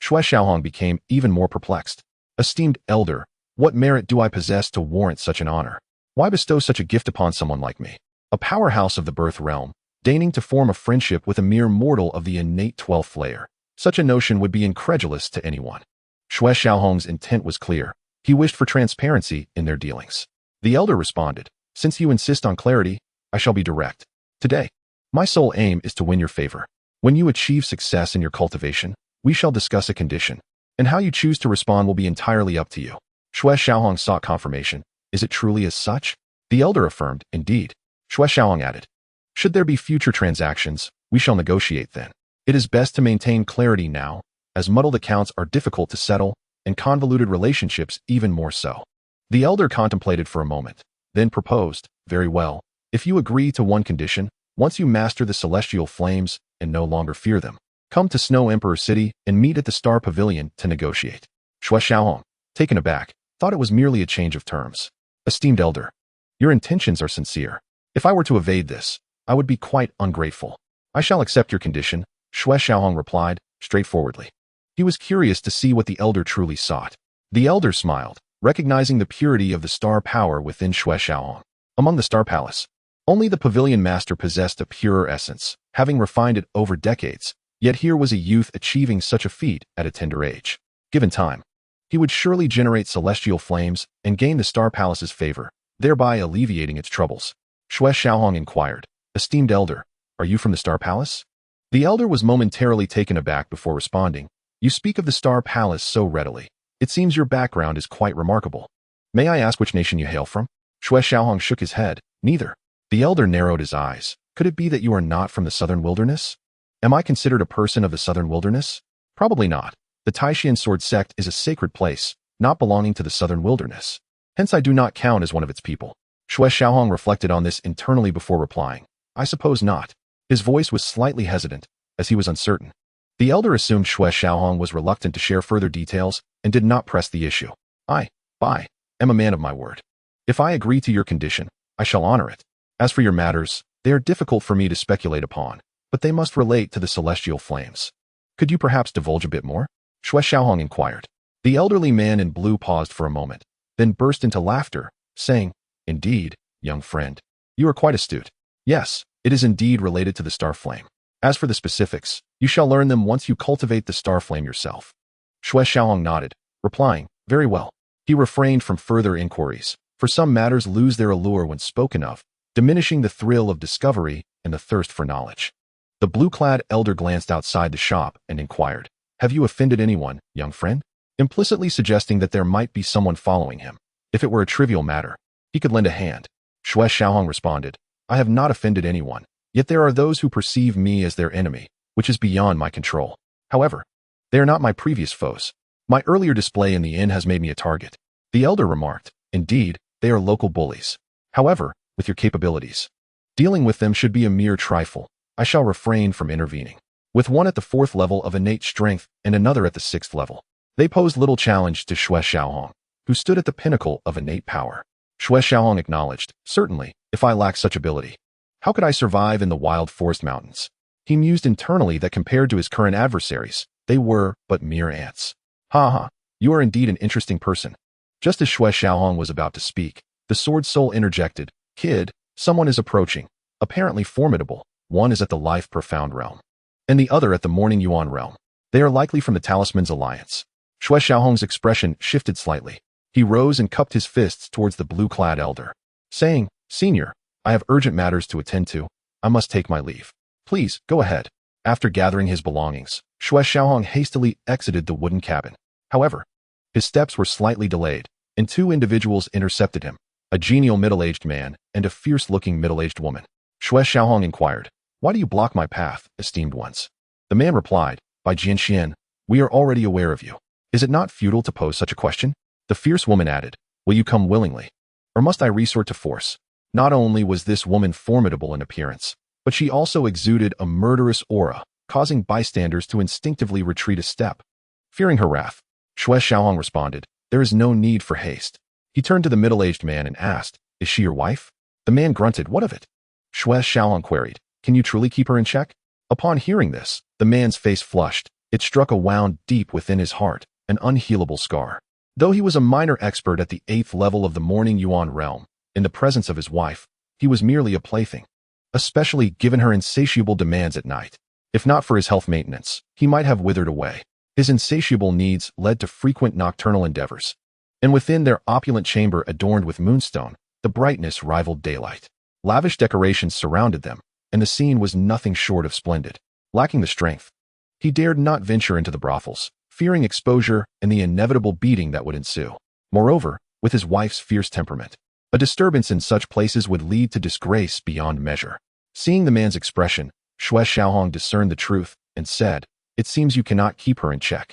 Xue Xiaohong became even more perplexed. "Esteemed elder, what merit do I possess to warrant such an honor? Why bestow such a gift upon someone like me, a powerhouse of the birth realm, deigning to form a friendship with a mere mortal of the innate 12th layer? Such a notion would be incredulous to anyone." Xue Xiaohong's intent was clear. He wished for transparency in their dealings. The elder responded, "Since you insist on clarity, I shall be direct. Today, my sole aim is to win your favor. When you achieve success in your cultivation, We shall discuss a condition, and how you choose to respond will be entirely up to you. Xue Xiaohong sought confirmation. Is it truly as such? The elder affirmed, indeed. Xue Xiaohong added, should there be future transactions, we shall negotiate then. It is best to maintain clarity now, as muddled accounts are difficult to settle, and convoluted relationships even more so. The elder contemplated for a moment, then proposed, very well, if you agree to one condition, once you master the celestial flames and no longer fear them, come to Snow Emperor City and meet at the Star Pavilion to negotiate. Xue Xiaohong, taken aback, thought it was merely a change of terms. Esteemed elder, your intentions are sincere. If I were to evade this, I would be quite ungrateful. I shall accept your condition, Xue Xiaohong replied, straightforwardly. He was curious to see what the elder truly sought. The elder smiled, recognizing the purity of the star power within Xue Xiaohong. Among the Star Palace, only the Pavilion Master possessed a purer essence, having refined it over decades, yet here was a youth achieving such a feat at a tender age. Given time, he would surely generate celestial flames and gain the Star Palace's favor, thereby alleviating its troubles. Xue Xiaohong inquired, esteemed elder, are you from the Star Palace? The elder was momentarily taken aback before responding. You speak of the Star Palace so readily. It seems your background is quite remarkable. May I ask which nation you hail from? Xue Xiaohong shook his head. Neither. The elder narrowed his eyes. Could it be that you are not from the southern wilderness? Am I considered a person of the southern wilderness? Probably not. The Tai Xuan Sword Sect is a sacred place, not belonging to the southern wilderness. Hence I do not count as one of its people. Xue Xiaohong reflected on this internally before replying. I suppose not. His voice was slightly hesitant, as he was uncertain. The elder assumed Xue Xiaohong was reluctant to share further details and did not press the issue. I am a man of my word. If I agree to your condition, I shall honor it. As for your matters, they are difficult for me to speculate upon, but they must relate to the celestial flames. Could you perhaps divulge a bit more? Xue Xiaohong inquired. The elderly man in blue paused for a moment, then burst into laughter, saying, indeed, young friend, you are quite astute. Yes, it is indeed related to the star flame. As for the specifics, you shall learn them once you cultivate the star flame yourself. Xue Xiaohong nodded, replying, very well. He refrained from further inquiries, for some matters lose their allure when spoken of, diminishing the thrill of discovery and the thirst for knowledge. The blue-clad elder glanced outside the shop and inquired, have you offended anyone, young friend? Implicitly suggesting that there might be someone following him. If it were a trivial matter, he could lend a hand. Xue Xiaohong responded, I have not offended anyone, yet there are those who perceive me as their enemy, which is beyond my control. However, they are not my previous foes. My earlier display in the inn has made me a target. The elder remarked, indeed, they are local bullies. However, with your capabilities, dealing with them should be a mere trifle. I shall refrain from intervening. With one at the 4th level of innate strength and another at the 6th level, they posed little challenge to Xue Xiaohong, who stood at the pinnacle of innate power. Xue Xiaohong acknowledged, certainly, if I lack such ability, how could I survive in the wild forest mountains? He mused internally that compared to his current adversaries, they were but mere ants. Ha ha, you are indeed an interesting person. Just as Xue Xiaohong was about to speak, the sword soul interjected, Kid, someone is approaching, apparently formidable. One is at the Life Profound realm, and the other at the Morning Yuan realm. They are likely from the Talisman's alliance. Xue Xiaohong's expression shifted slightly. He rose and cupped his fists towards the blue-clad elder, saying, Senior, I have urgent matters to attend to. I must take my leave. Please, go ahead. After gathering his belongings, Xue Xiaohong hastily exited the wooden cabin. However, his steps were slightly delayed, and 2 individuals intercepted him, a genial middle-aged man and a fierce-looking middle-aged woman. Xue Xiaohong inquired, why do you block my path, esteemed ones? The man replied, by Jianxian, we are already aware of you. Is it not futile to pose such a question? The fierce woman added, will you come willingly? Or must I resort to force? Not only was this woman formidable in appearance, but she also exuded a murderous aura, causing bystanders to instinctively retreat a step. Fearing her wrath, Xue Xiaohong responded, there is no need for haste. He turned to the middle-aged man and asked, is she your wife? The man grunted, what of it? Xue Xiaohong queried, can you truly keep her in check? Upon hearing this, the man's face flushed. It struck a wound deep within his heart, an unhealable scar. Though he was a minor expert at the 8th level of the Morning Yuan realm, in the presence of his wife, he was merely a plaything, especially given her insatiable demands at night. If not for his health maintenance, he might have withered away. His insatiable needs led to frequent nocturnal endeavors, and within their opulent chamber adorned with moonstone, the brightness rivaled daylight. Lavish decorations surrounded them, and the scene was nothing short of splendid. Lacking the strength, He dared not venture into the brothels, fearing exposure and the inevitable beating that would ensue. Moreover, with his wife's fierce temperament, a disturbance in such places would lead to disgrace beyond measure. Seeing the man's expression, Xue Xiaohong discerned the truth and said, "It seems you cannot keep her in check.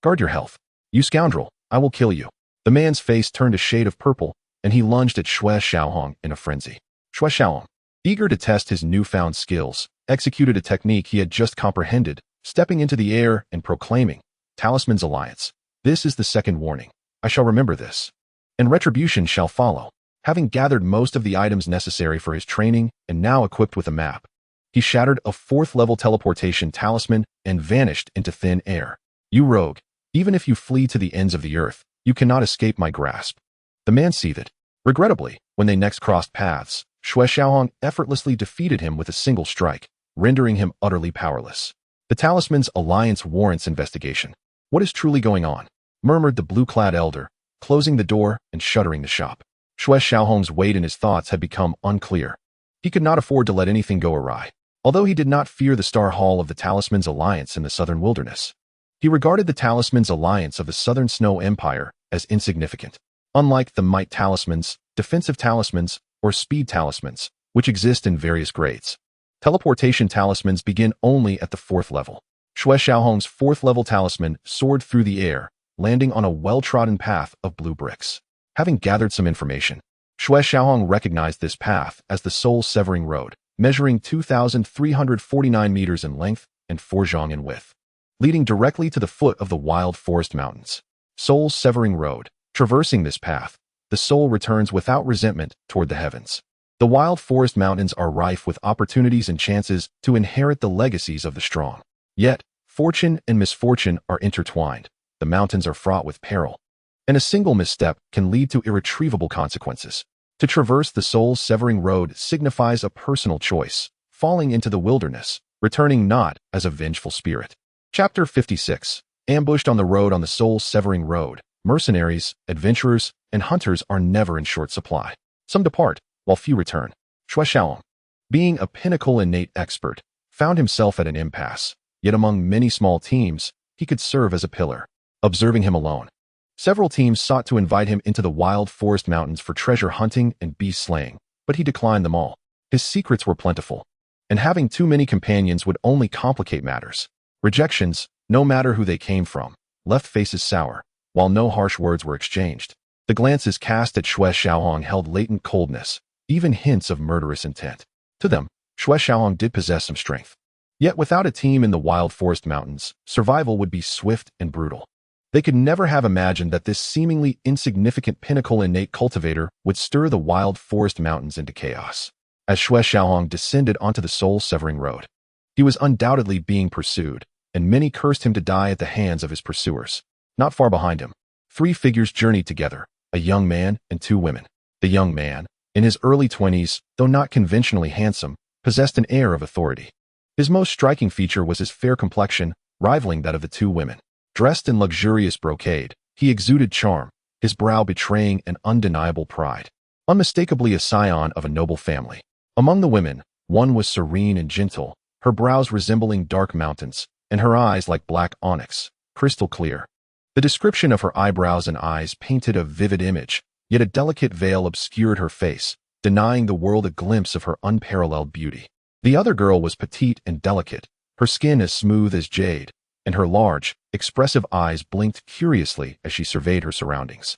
Guard your health. You scoundrel, I will kill you." The man's face turned a shade of purple, and he lunged at Xue Xiaohong in a frenzy. Xue Xiaohong, eager to test his newfound skills, executed a technique he had just comprehended, stepping into the air and proclaiming, "Talisman's Alliance. This is the second warning. I shall remember this. And retribution shall follow." Having gathered most of the items necessary for his training and now equipped with a map, he shattered a 4th-level teleportation talisman and vanished into thin air. "You rogue, even if you flee to the ends of the earth, you cannot escape my grasp." The man seethed. Regrettably, when they next crossed paths, Xue Xiaohong effortlessly defeated him with a single strike, rendering him utterly powerless. "The Talisman's Alliance warrants investigation. What is truly going on?" murmured the blue-clad elder, closing the door and shuttering the shop. Xue Xiaohong's weight in his thoughts had become unclear. He could not afford to let anything go awry. Although he did not fear the Star Hall of the Talisman's Alliance in the southern wilderness, he regarded the Talisman's Alliance of the Southern Snow Empire as insignificant. Unlike the Might Talismans, Defensive Talismans, or Speed Talismans, which exist in various grades, teleportation talismans begin only at the 4th level. Xue Xiaohong's 4th-level talisman soared through the air, landing on a well-trodden path of blue bricks. Having gathered some information, Xue Xiaohong recognized this path as the soul-severing road, measuring 2,349 meters in length and 4 zhang in width, leading directly to the foot of the Wild Forest Mountains. Soul-severing road. Traversing this path, the soul returns without resentment toward the heavens. The Wild Forest Mountains are rife with opportunities and chances to inherit the legacies of the strong. Yet, fortune and misfortune are intertwined. The mountains are fraught with peril, and a single misstep can lead to irretrievable consequences. To traverse the soul-severing road signifies a personal choice, falling into the wilderness, returning not as a vengeful spirit. Chapter 56. Ambushed on the road. On the soul-severing road, mercenaries, adventurers, and hunters are never in short supply. Some depart, while few return. Xue Xiaohong, being a pinnacle innate expert, found himself at an impasse, yet among many small teams, he could serve as a pillar. Observing him alone, several teams sought to invite him into the Wild Forest Mountains for treasure hunting and beast slaying, but he declined them all. His secrets were plentiful, and having too many companions would only complicate matters. Rejections, no matter who they came from, left faces sour, while no harsh words were exchanged. The glances cast at Xue Xiaohong held latent coldness, even hints of murderous intent. To them, Xue Xiaohong did possess some strength. Yet without a team in the Wild Forest Mountains, survival would be swift and brutal. They could never have imagined that this seemingly insignificant pinnacle innate cultivator would stir the Wild Forest Mountains into chaos. As Xue Xiaohong descended onto the soul-severing road, he was undoubtedly being pursued, and many cursed him to die at the hands of his pursuers. Not far behind him, 3 figures journeyed together, a young man and 2 women. The young man, in his early 20s, though not conventionally handsome, possessed an air of authority. His most striking feature was his fair complexion, rivaling that of the 2 women. Dressed in luxurious brocade, he exuded charm, his brow betraying an undeniable pride. Unmistakably a scion of a noble family. Among the women, one was serene and gentle, her brows resembling dark mountains, and her eyes like black onyx, crystal clear. The description of her eyebrows and eyes painted a vivid image, yet a delicate veil obscured her face, denying the world a glimpse of her unparalleled beauty. The other girl was petite and delicate, her skin as smooth as jade, and her large, expressive eyes blinked curiously as she surveyed her surroundings.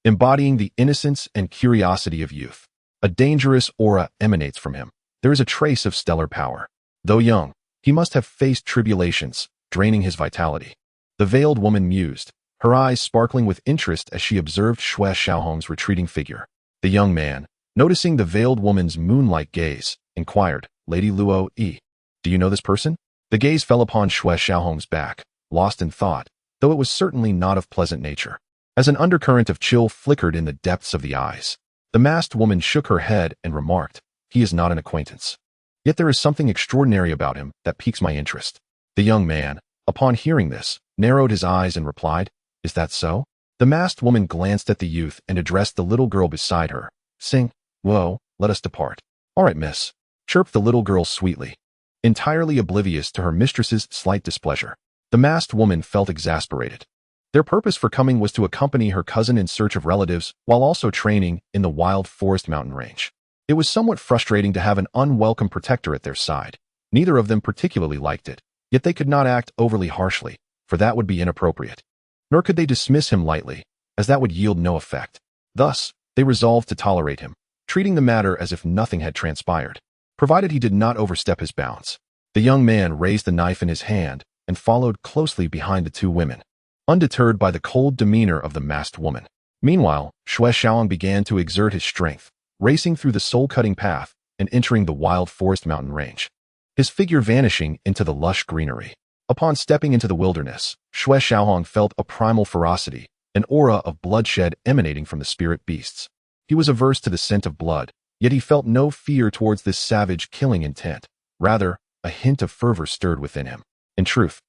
Embodying the innocence and curiosity of youth, a dangerous aura emanates from him. There is a trace of stellar power. Though young, he must have faced tribulations, draining his vitality. The veiled woman mused, her eyes sparkling with interest as she observed Xue Xiaohong's retreating figure. The young man, noticing the veiled woman's moon-like gaze, inquired, "Lady Luo Yi, do you know this person?" The gaze fell upon Xue Xiaohong's back, lost in thought, though it was certainly not of pleasant nature. As an undercurrent of chill flickered in the depths of the eyes, the masked woman shook her head and remarked, "He is not an acquaintance. Yet there is something extraordinary about him that piques my interest." The young man, upon hearing this, narrowed his eyes and replied, "Is that so?" The masked woman glanced at the youth and addressed the little girl beside her. "Sing, Luo, let us depart." "All right, miss," chirped the little girl sweetly, entirely oblivious to her mistress's slight displeasure. The masked woman felt exasperated. Their purpose for coming was to accompany her cousin in search of relatives while also training in the wild forest mountain range. It was somewhat frustrating to have an unwelcome protector at their side. Neither of them particularly liked it, yet they could not act overly harshly, for that would be inappropriate. Nor could they dismiss him lightly, as that would yield no effect. Thus, they resolved to tolerate him, treating the matter as if nothing had transpired, provided he did not overstep his bounds. The young man raised the knife in his hand and followed closely behind the two women, undeterred by the cold demeanor of the masked woman. Meanwhile, Xue Qilin began to exert his strength, racing through the soul-cutting path and entering the wild forest mountain range, his figure vanishing into the lush greenery. Upon stepping into the wilderness, Xue Qilin felt a primal ferocity, an aura of bloodshed emanating from the spirit beasts. He was averse to the scent of blood, yet he felt no fear towards this savage killing intent. Rather, a hint of fervor stirred within him. In truth,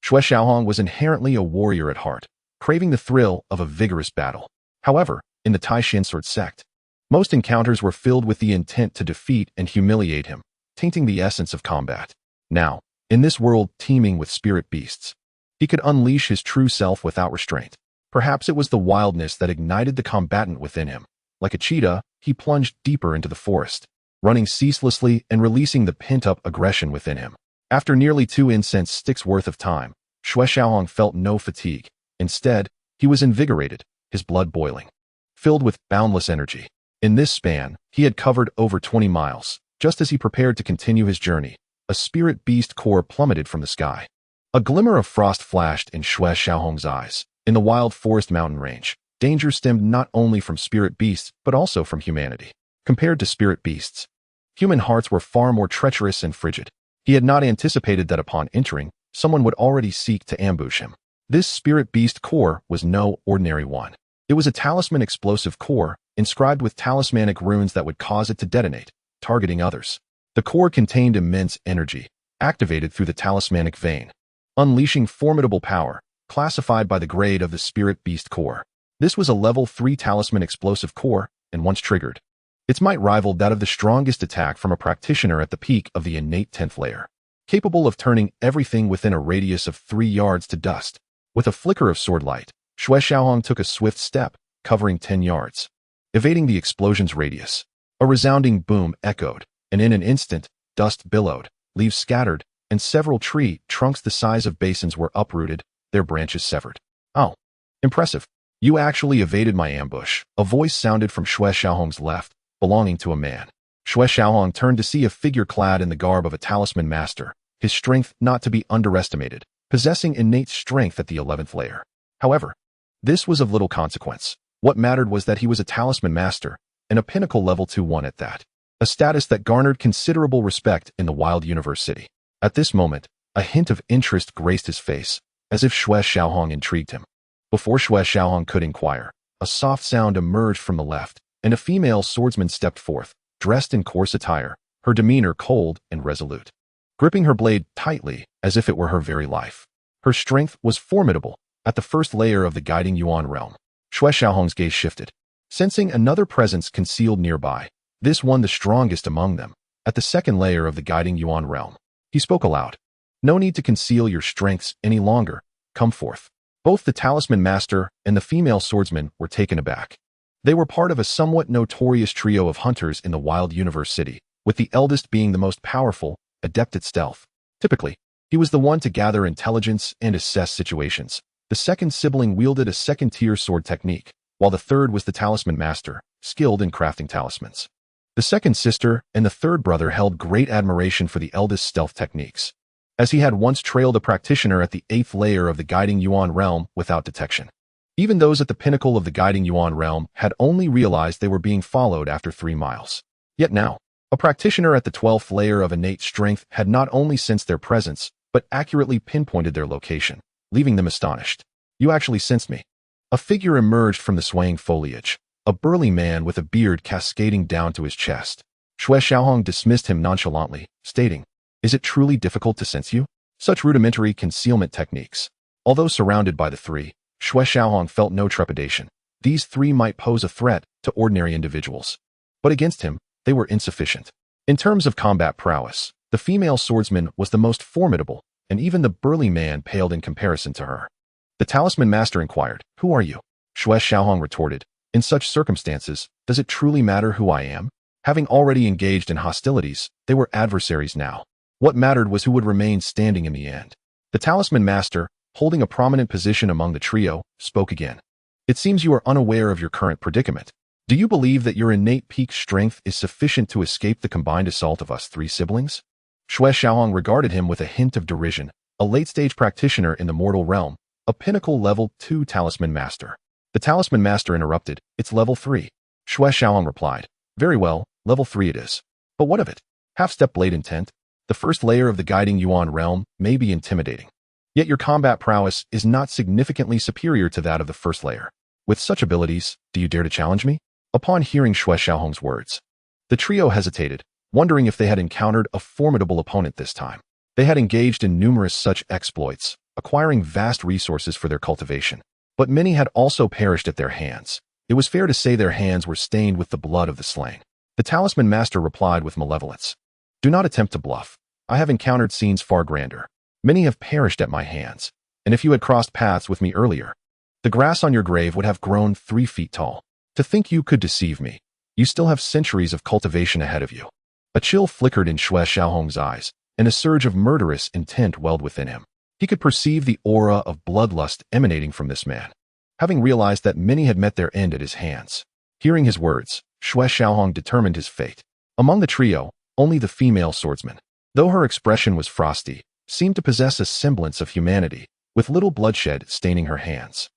Xue Qilin was inherently a warrior at heart, craving the thrill of a vigorous battle. However, in the Tai Xuan Sword Sect, most encounters were filled with the intent to defeat and humiliate him, tainting the essence of combat. Now, in this world teeming with spirit beasts, he could unleash his true self without restraint. Perhaps it was the wildness that ignited the combatant within him. Like a cheetah, he plunged deeper into the forest, running ceaselessly and releasing the pent-up aggression within him. After nearly 2 incense sticks worth of time, Xue Qilin felt no fatigue. Instead, he was invigorated, his blood boiling, filled with boundless energy. In this span, he had covered over 20 miles. Just as he prepared to continue his journey, a spirit beast core plummeted from the sky. A glimmer of frost flashed in Xue Qilin's eyes. In the wild forest mountain range, danger stemmed not only from spirit beasts, but also from humanity. Compared to spirit beasts, human hearts were far more treacherous and frigid. He had not anticipated that upon entering, someone would already seek to ambush him. This spirit beast core was no ordinary one. It was a talisman explosive core, inscribed with talismanic runes that would cause it to detonate, targeting others. The core contained immense energy, activated through the talismanic vein, unleashing formidable power, classified by the grade of the spirit beast core. This was a level 3 talisman explosive core, and once triggered, its might rivaled that of the strongest attack from a practitioner at the peak of the innate 10th layer, capable of turning everything within a radius of 3 yards to dust. With a flicker of sword light, Xue Qilin took a swift step, covering 10 yards, evading the explosion's radius. A resounding boom echoed, and in an instant, dust billowed, leaves scattered, and several tree trunks the size of basins were uprooted, their branches severed. "Oh, impressive. You actually evaded my ambush," a voice sounded from Xue Qilin's left, belonging to a man. Xue Qilin turned to see a figure clad in the garb of a talisman master, his strength not to be underestimated, possessing innate strength at the 11th layer. However, this was of little consequence. What mattered was that he was a talisman master, and a pinnacle level 2-1 at that, a status that garnered considerable respect in the wild universe city. At this moment, a hint of interest graced his face, as if Xue Qilin intrigued him. Before Xue Qilin could inquire, a soft sound emerged from the left, and a female swordsman stepped forth, dressed in coarse attire, her demeanor cold and resolute, gripping her blade tightly as if it were her very life. Her strength was formidable. At the first layer of the guiding Yuan realm, Xue Qilin's gaze shifted, sensing another presence concealed nearby, this one the strongest among them. At the second layer of the guiding Yuan realm, he spoke aloud. "No need to conceal your strengths any longer. Come forth." Both the talisman master and the female swordsman were taken aback. They were part of a somewhat notorious trio of hunters in the wild universe city, with the eldest being the most powerful, adept at stealth. Typically, he was the one to gather intelligence and assess situations. The second sibling wielded a second-tier sword technique, while the third was the talisman master, skilled in crafting talismans. The second sister and the third brother held great admiration for the eldest's stealth techniques, as he had once trailed a practitioner at the 8th layer of the guiding Yuan realm without detection. Even those at the pinnacle of the guiding Yuan realm had only realized they were being followed after 3 miles. Yet now, a practitioner at the 12th layer of innate strength had not only sensed their presence, but accurately pinpointed their location, leaving them astonished. "You actually sensed me." A figure emerged from the swaying foliage, a burly man with a beard cascading down to his chest. Xue Qilin dismissed him nonchalantly, stating, "Is it truly difficult to sense you?" Such rudimentary concealment techniques. Although surrounded by the three, Xue Qilin felt no trepidation. These 3 might pose a threat to ordinary individuals, but against him, they were insufficient. In terms of combat prowess, the female swordsman was the most formidable, and even the burly man paled in comparison to her. The talisman master inquired, "Who are you?" Xue Xiaohong retorted, "In such circumstances, does it truly matter who I am?" Having already engaged in hostilities, they were adversaries now. What mattered was who would remain standing in the end. The talisman master, holding a prominent position among the trio, spoke again. "It seems you are unaware of your current predicament. Do you believe that your innate peak strength is sufficient to escape the combined assault of us three siblings?" Xue Xiaohong regarded him with a hint of derision, a late-stage practitioner in the mortal realm, a pinnacle level 2 talisman master. The talisman master interrupted, "It's level 3. Xue Xiaohong replied, "Very well, level 3 it is. But what of it? Half-step blade intent? The first layer of the guiding Yuan realm may be intimidating. Yet your combat prowess is not significantly superior to that of the first layer. With such abilities, do you dare to challenge me?" Upon hearing Xue Xiaohong's words, the trio hesitated, wondering if they had encountered a formidable opponent this time. They had engaged in numerous such exploits, acquiring vast resources for their cultivation. But many had also perished at their hands. It was fair to say their hands were stained with the blood of the slain. The talisman master replied with malevolence, "Do not attempt to bluff. I have encountered scenes far grander. Many have perished at my hands, and if you had crossed paths with me earlier, the grass on your grave would have grown 3 feet tall. To think you could deceive me. You still have centuries of cultivation ahead of you." A chill flickered in Xue Xiaohong's eyes, and a surge of murderous intent welled within him. He could perceive the aura of bloodlust emanating from this man, having realized that many had met their end at his hands. Hearing his words, Xue Xiaohong determined his fate. Among the trio, only the female swordsman, though her expression was frosty, seemed to possess a semblance of humanity, with little bloodshed staining her hands.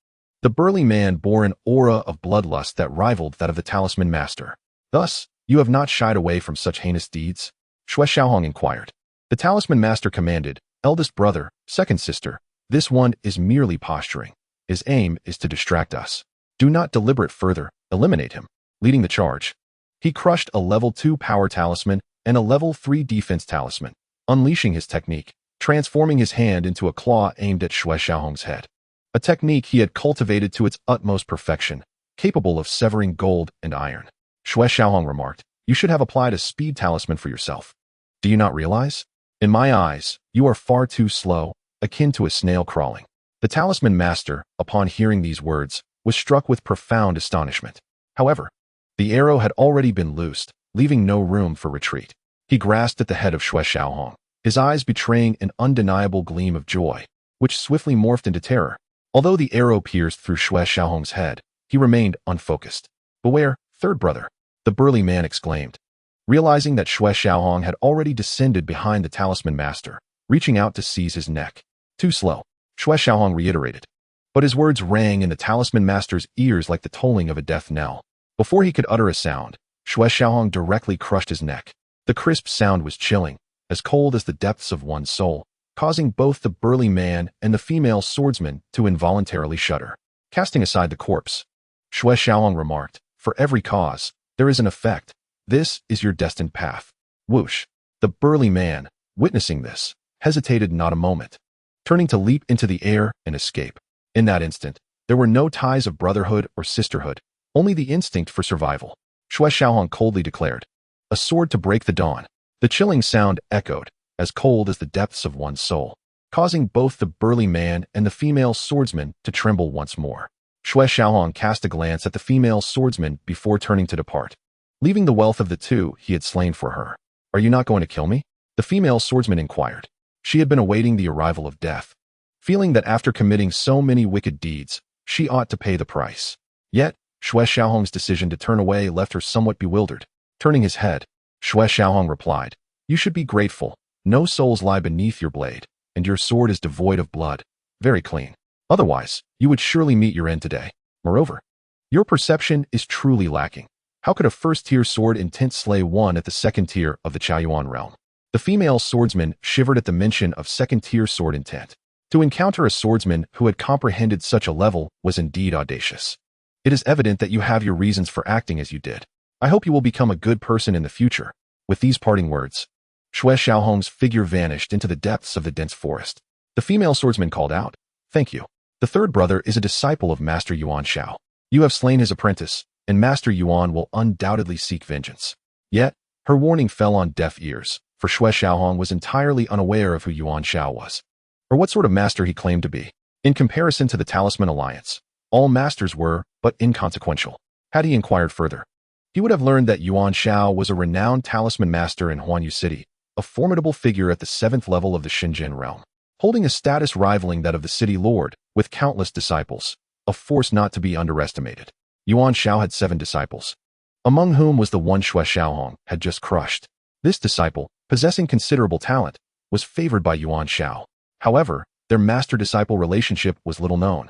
The burly man bore an aura of bloodlust that rivaled that of the talisman master. "Thus, you have not shied away from such heinous deeds?" Xue Xiaohong inquired. The talisman master commanded, "Eldest brother, second sister, this one is merely posturing. His aim is to distract us. Do not deliberate further, eliminate him." Leading the charge, he crushed a level 2 power talisman and a level 3 defense talisman, unleashing his technique, transforming his hand into a claw aimed at Xue Xiaohong's head. A technique he had cultivated to its utmost perfection, capable of severing gold and iron. Xue Xiaohong remarked, "You should have applied a speed talisman for yourself. Do you not realize? In my eyes, you are far too slow, akin to a snail crawling." The talisman master, upon hearing these words, was struck with profound astonishment. However, the arrow had already been loosed, leaving no room for retreat. He grasped at the head of Xue Xiaohong, his eyes betraying an undeniable gleam of joy, which swiftly morphed into terror. Although the arrow pierced through Xue Xiaohong's head, he remained unfocused. "Beware, third brother," the burly man exclaimed, realizing that Xue Xiaohong had already descended behind the talisman master, reaching out to seize his neck. "Too slow," Xue Xiaohong reiterated. But his words rang in the talisman master's ears like the tolling of a death knell. Before he could utter a sound, Xue Xiaohong directly crushed his neck. The crisp sound was chilling, as cold as the depths of one's soul, causing both the burly man and the female swordsman to involuntarily shudder. Casting aside the corpse, Xue Xiaohong remarked, "For every cause, there is an effect. This is your destined path." Whoosh! The burly man, witnessing this, hesitated not a moment, turning to leap into the air and escape. In that instant, there were no ties of brotherhood or sisterhood, only the instinct for survival. Xue Xiaohong coldly declared, "A sword to break the dawn." The chilling sound echoed, as cold as the depths of one's soul, causing both the burly man and the female swordsman to tremble once more. Xue Xiaohong cast a glance at the female swordsman before turning to depart, leaving the wealth of the two he had slain for her. "Are you not going to kill me?" the female swordsman inquired. She had been awaiting the arrival of death, feeling that after committing so many wicked deeds, she ought to pay the price. Yet, Xue Xiaohong's decision to turn away left her somewhat bewildered. Turning his head, Xue Xiaohong replied, "You should be grateful. No souls lie beneath your blade, and your sword is devoid of blood. Very clean. Otherwise, you would surely meet your end today. Moreover, your perception is truly lacking. How could a first-tier sword intent slay one at the second tier of the Chaoyuan realm?" The female swordsman shivered at the mention of second-tier sword intent. To encounter a swordsman who had comprehended such a level was indeed audacious. "It is evident that you have your reasons for acting as you did. I hope you will become a good person in the future." With these parting words, Xue Xiaohong's figure vanished into the depths of the dense forest. The female swordsman called out, "Thank you. The third brother is a disciple of Master Yuan Shao. You have slain his apprentice, and Master Yuan will undoubtedly seek vengeance." Yet, her warning fell on deaf ears, for Xue Xiaohong was entirely unaware of who Yuan Shao was. or what sort of master he claimed to be. In comparison to the Talisman Alliance, all masters were but inconsequential. Had he inquired further, he would have learned that Yuan Shao was a renowned talisman master in Huanyu City, a formidable figure at the 7th level of the Xinjiang realm, holding a status rivaling that of the city lord, with countless disciples, a force not to be underestimated. Yuan Shao had 7 disciples, among whom was the one Xue Xiaohong had just crushed. This disciple, possessing considerable talent, was favored by Yuan Shao. However, their master-disciple relationship was little known,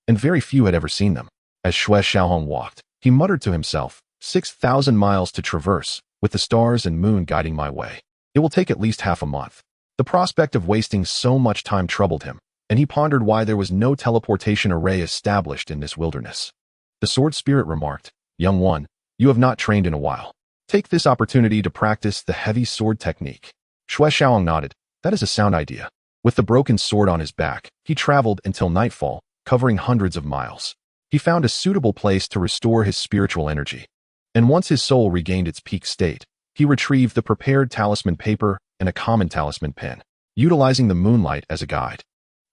and very few had ever seen them. As Xue Xiaohong walked, he muttered to himself, 6,000 miles to traverse, with the stars and moon guiding my way. It will take at least half a month. The prospect of wasting so much time troubled him, and he pondered why there was no teleportation array established in this wilderness. The sword spirit remarked, "Young one, you have not trained in a while. Take this opportunity to practice the heavy sword technique." Xue Xiaohong nodded. That is a sound idea. With the broken sword on his back, he traveled until nightfall, covering hundreds of miles. He found a suitable place to restore his spiritual energy. And once his soul regained its peak state, he retrieved the prepared talisman paper and a common talisman pen. Utilizing the moonlight as a guide,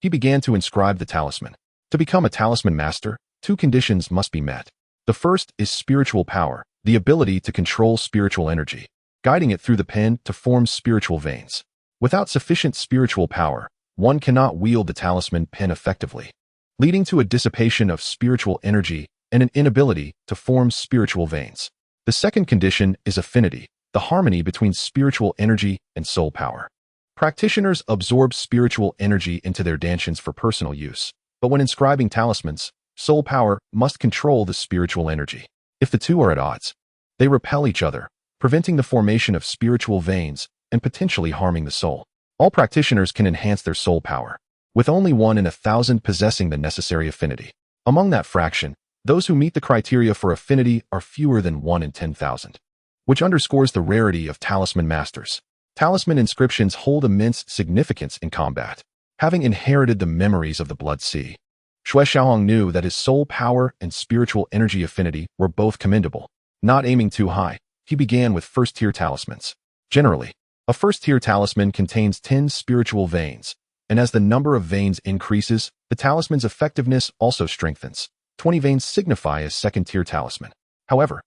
he began to inscribe the talisman. To become a talisman master, 2 conditions must be met. The first is spiritual power, the ability to control spiritual energy, guiding it through the pen to form spiritual veins. Without sufficient spiritual power, one cannot wield the talisman pen effectively, leading to a dissipation of spiritual energy and an inability to form spiritual veins. The second condition is affinity, the harmony between spiritual energy and soul power. Practitioners absorb spiritual energy into their dantians for personal use, but when inscribing talismans, soul power must control the spiritual energy. If the two are at odds, they repel each other, preventing the formation of spiritual veins and potentially harming the soul. All practitioners can enhance their soul power, with only 1 in 1,000 possessing the necessary affinity. Among that fraction, those who meet the criteria for affinity are fewer than 1 in 10,000, which underscores the rarity of talisman masters. Talisman inscriptions hold immense significance in combat. Having inherited the memories of the Blood Sea, Xue Xiaohong knew that his soul power and spiritual energy affinity were both commendable. Not aiming too high, he began with first-tier talismans. Generally, a first-tier talisman contains 10 spiritual veins, and as the number of veins increases, the talisman's effectiveness also strengthens. 20 veins signify a second-tier talisman. However,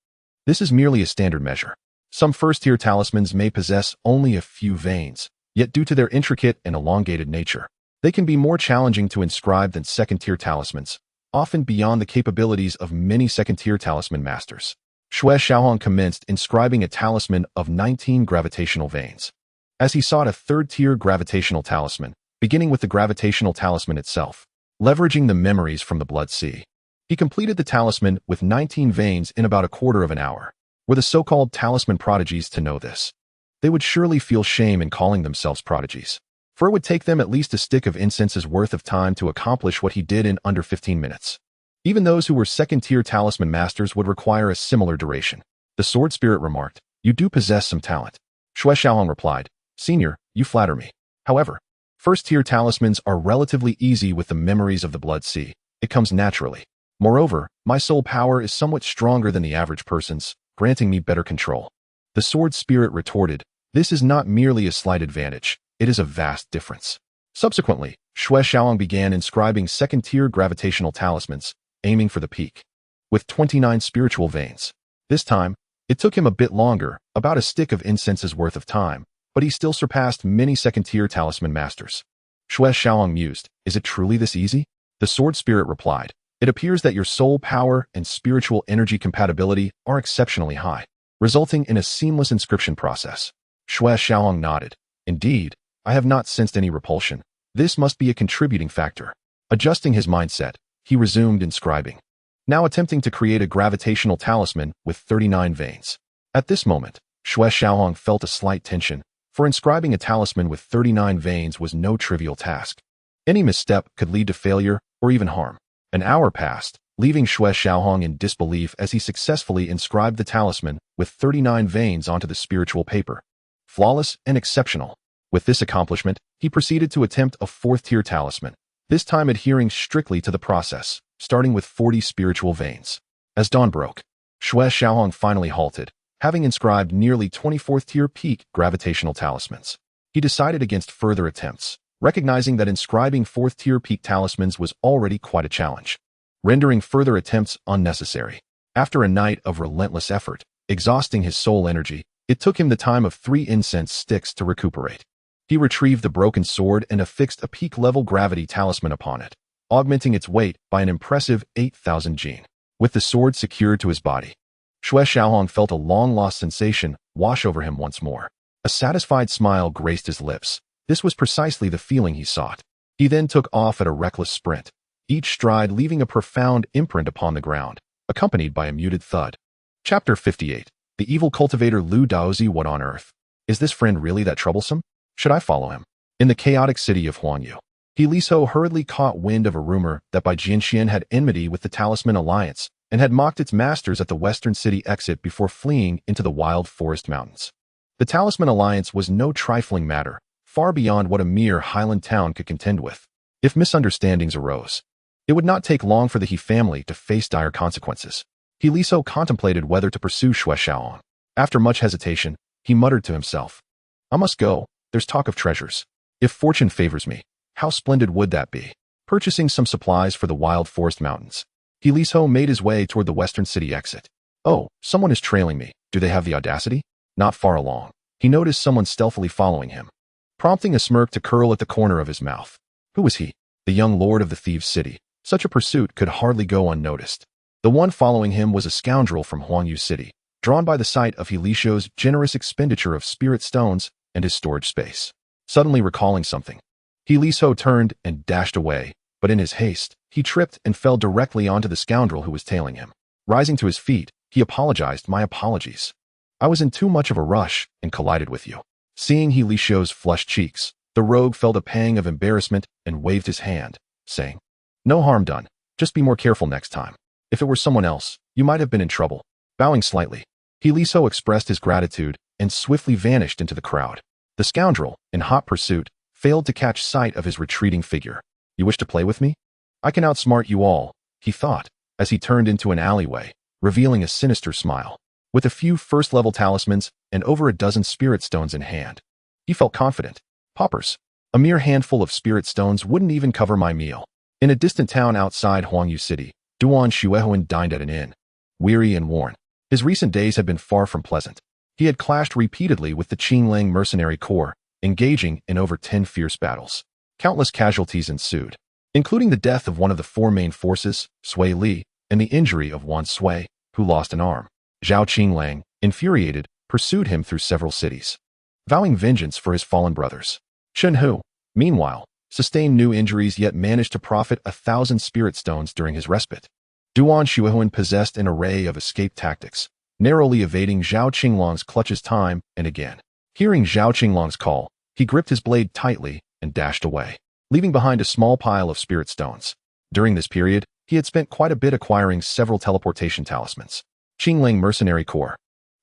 this is merely a standard measure. Some first-tier talismans may possess only a few veins, yet due to their intricate and elongated nature, they can be more challenging to inscribe than second-tier talismans, often beyond the capabilities of many second-tier talisman masters. Xue Xiaohong commenced inscribing a talisman of 19 gravitational veins. As he sought a third-tier gravitational talisman, beginning with the gravitational talisman itself, leveraging the memories from the Blood Sea, he completed the talisman with 19 veins in about a quarter of an hour. Were the so-called talisman prodigies to know this, they would surely feel shame in calling themselves prodigies, for it would take them at least a stick of incense's worth of time to accomplish what he did in under 15 minutes. Even those who were second-tier talisman masters would require a similar duration. The sword spirit remarked, "You do possess some talent." Xue Xiaohong replied, "Senior, you flatter me. However, first-tier talismans are relatively easy with the memories of the Blood Sea. It comes naturally. Moreover, my soul power is somewhat stronger than the average person's, granting me better control." The sword spirit retorted, "This is not merely a slight advantage, it is a vast difference." Subsequently, Xue Xiaohong began inscribing second-tier gravitational talismans, aiming for the peak, with 29 spiritual veins. This time, it took him a bit longer, about a stick of incense's worth of time, but he still surpassed many second-tier talisman masters. Xue Xiaohong mused, "Is it truly this easy?" The sword spirit replied, "It appears that your soul power and spiritual energy compatibility are exceptionally high, resulting in a seamless inscription process." Xue Xiaohong nodded. "Indeed, I have not sensed any repulsion. This must be a contributing factor." Adjusting his mindset, he resumed inscribing, now attempting to create a gravitational talisman with 39 veins. At this moment, Xue Xiaohong felt a slight tension, for inscribing a talisman with 39 veins was no trivial task. Any misstep could lead to failure or even harm. An hour passed, leaving Xue Xiaohong in disbelief as he successfully inscribed the talisman with 39 veins onto the spiritual paper. Flawless and exceptional. With this accomplishment, he proceeded to attempt a fourth-tier talisman, this time adhering strictly to the process, starting with 40 spiritual veins. As dawn broke, Xue Xiaohong finally halted, having inscribed nearly 24th-tier peak gravitational talismans. He decided against further attempts, recognizing that inscribing fourth-tier peak talismans was already quite a challenge, rendering further attempts unnecessary. After a night of relentless effort, exhausting his soul energy, it took him the time of 3 incense sticks to recuperate. He retrieved the broken sword and affixed a peak-level gravity talisman upon it, augmenting its weight by an impressive 8,000 jin. With the sword secured to his body, Xue Xiaohong felt a long-lost sensation wash over him once more. A satisfied smile graced his lips. This was precisely the feeling he sought. He then took off at a reckless sprint, each stride leaving a profound imprint upon the ground, accompanied by a muted thud. Chapter 58. The evil cultivator Lu Daozi. What on earth? Is this friend really that troublesome? Should I follow him? In the chaotic city of Huanyu, He Liso hurriedly caught wind of a rumor that Bai Jianxian had enmity with the Talisman Alliance and had mocked its masters at the western city exit before fleeing into the wild forest mountains. The Talisman Alliance was no trifling matter, far beyond what a mere highland town could contend with. If misunderstandings arose, it would not take long for the He family to face dire consequences. He Liso contemplated whether to pursue Xue Xiaohong. After much hesitation, he muttered to himself, I must go. There's talk of treasures. If fortune favors me, how splendid would that be? Purchasing some supplies for the wild forest mountains, He Liso made his way toward the western city exit. Oh, someone is trailing me. Do they have the audacity? Not far along, he noticed someone stealthily following him, prompting a smirk to curl at the corner of his mouth. Who was he? The young lord of the thieves' city. Such a pursuit could hardly go unnoticed. The one following him was a scoundrel from Huangyu City, drawn by the sight of He Liso's generous expenditure of spirit stones and his storage space. Suddenly recalling something, He Liso turned and dashed away, but in his haste, he tripped and fell directly onto the scoundrel who was tailing him. Rising to his feet, he apologized. My apologies. I was in too much of a rush and collided with you. Seeing He Liso's flushed cheeks, the rogue felt a pang of embarrassment and waved his hand, saying, No harm done. Just be more careful next time. If it were someone else, you might have been in trouble. Bowing slightly, He Liso expressed his gratitude and swiftly vanished into the crowd. The scoundrel, in hot pursuit, failed to catch sight of his retreating figure. You wish to play with me? I can outsmart you all, he thought, as he turned into an alleyway, revealing a sinister smile. With a few first-level talismans and over a dozen spirit stones in hand, he felt confident. Paupers. A mere handful of spirit stones wouldn't even cover my meal. In a distant town outside Huangyu City, Duan Xuehuan dined at an inn. Weary and worn, his recent days had been far from pleasant. He had clashed repeatedly with the Qinglang mercenary corps, engaging in over 10 fierce battles. Countless casualties ensued, including the death of one of the 4 main forces, Sui Li, and the injury of Wan Sui, who lost an arm. Zhao Qinglang, infuriated, pursued him through several cities, vowing vengeance for his fallen brothers. Chen Hu, meanwhile, sustained new injuries yet managed to profit 1,000 spirit stones during his respite. Duan Xuehuan possessed an array of escape tactics, narrowly evading Zhao Qinglong's clutches time and again. Hearing Zhao Qinglong's call, he gripped his blade tightly and dashed away, leaving behind a small pile of spirit stones. During this period, he had spent quite a bit acquiring several teleportation talismans. Qinglang Mercenary Corps.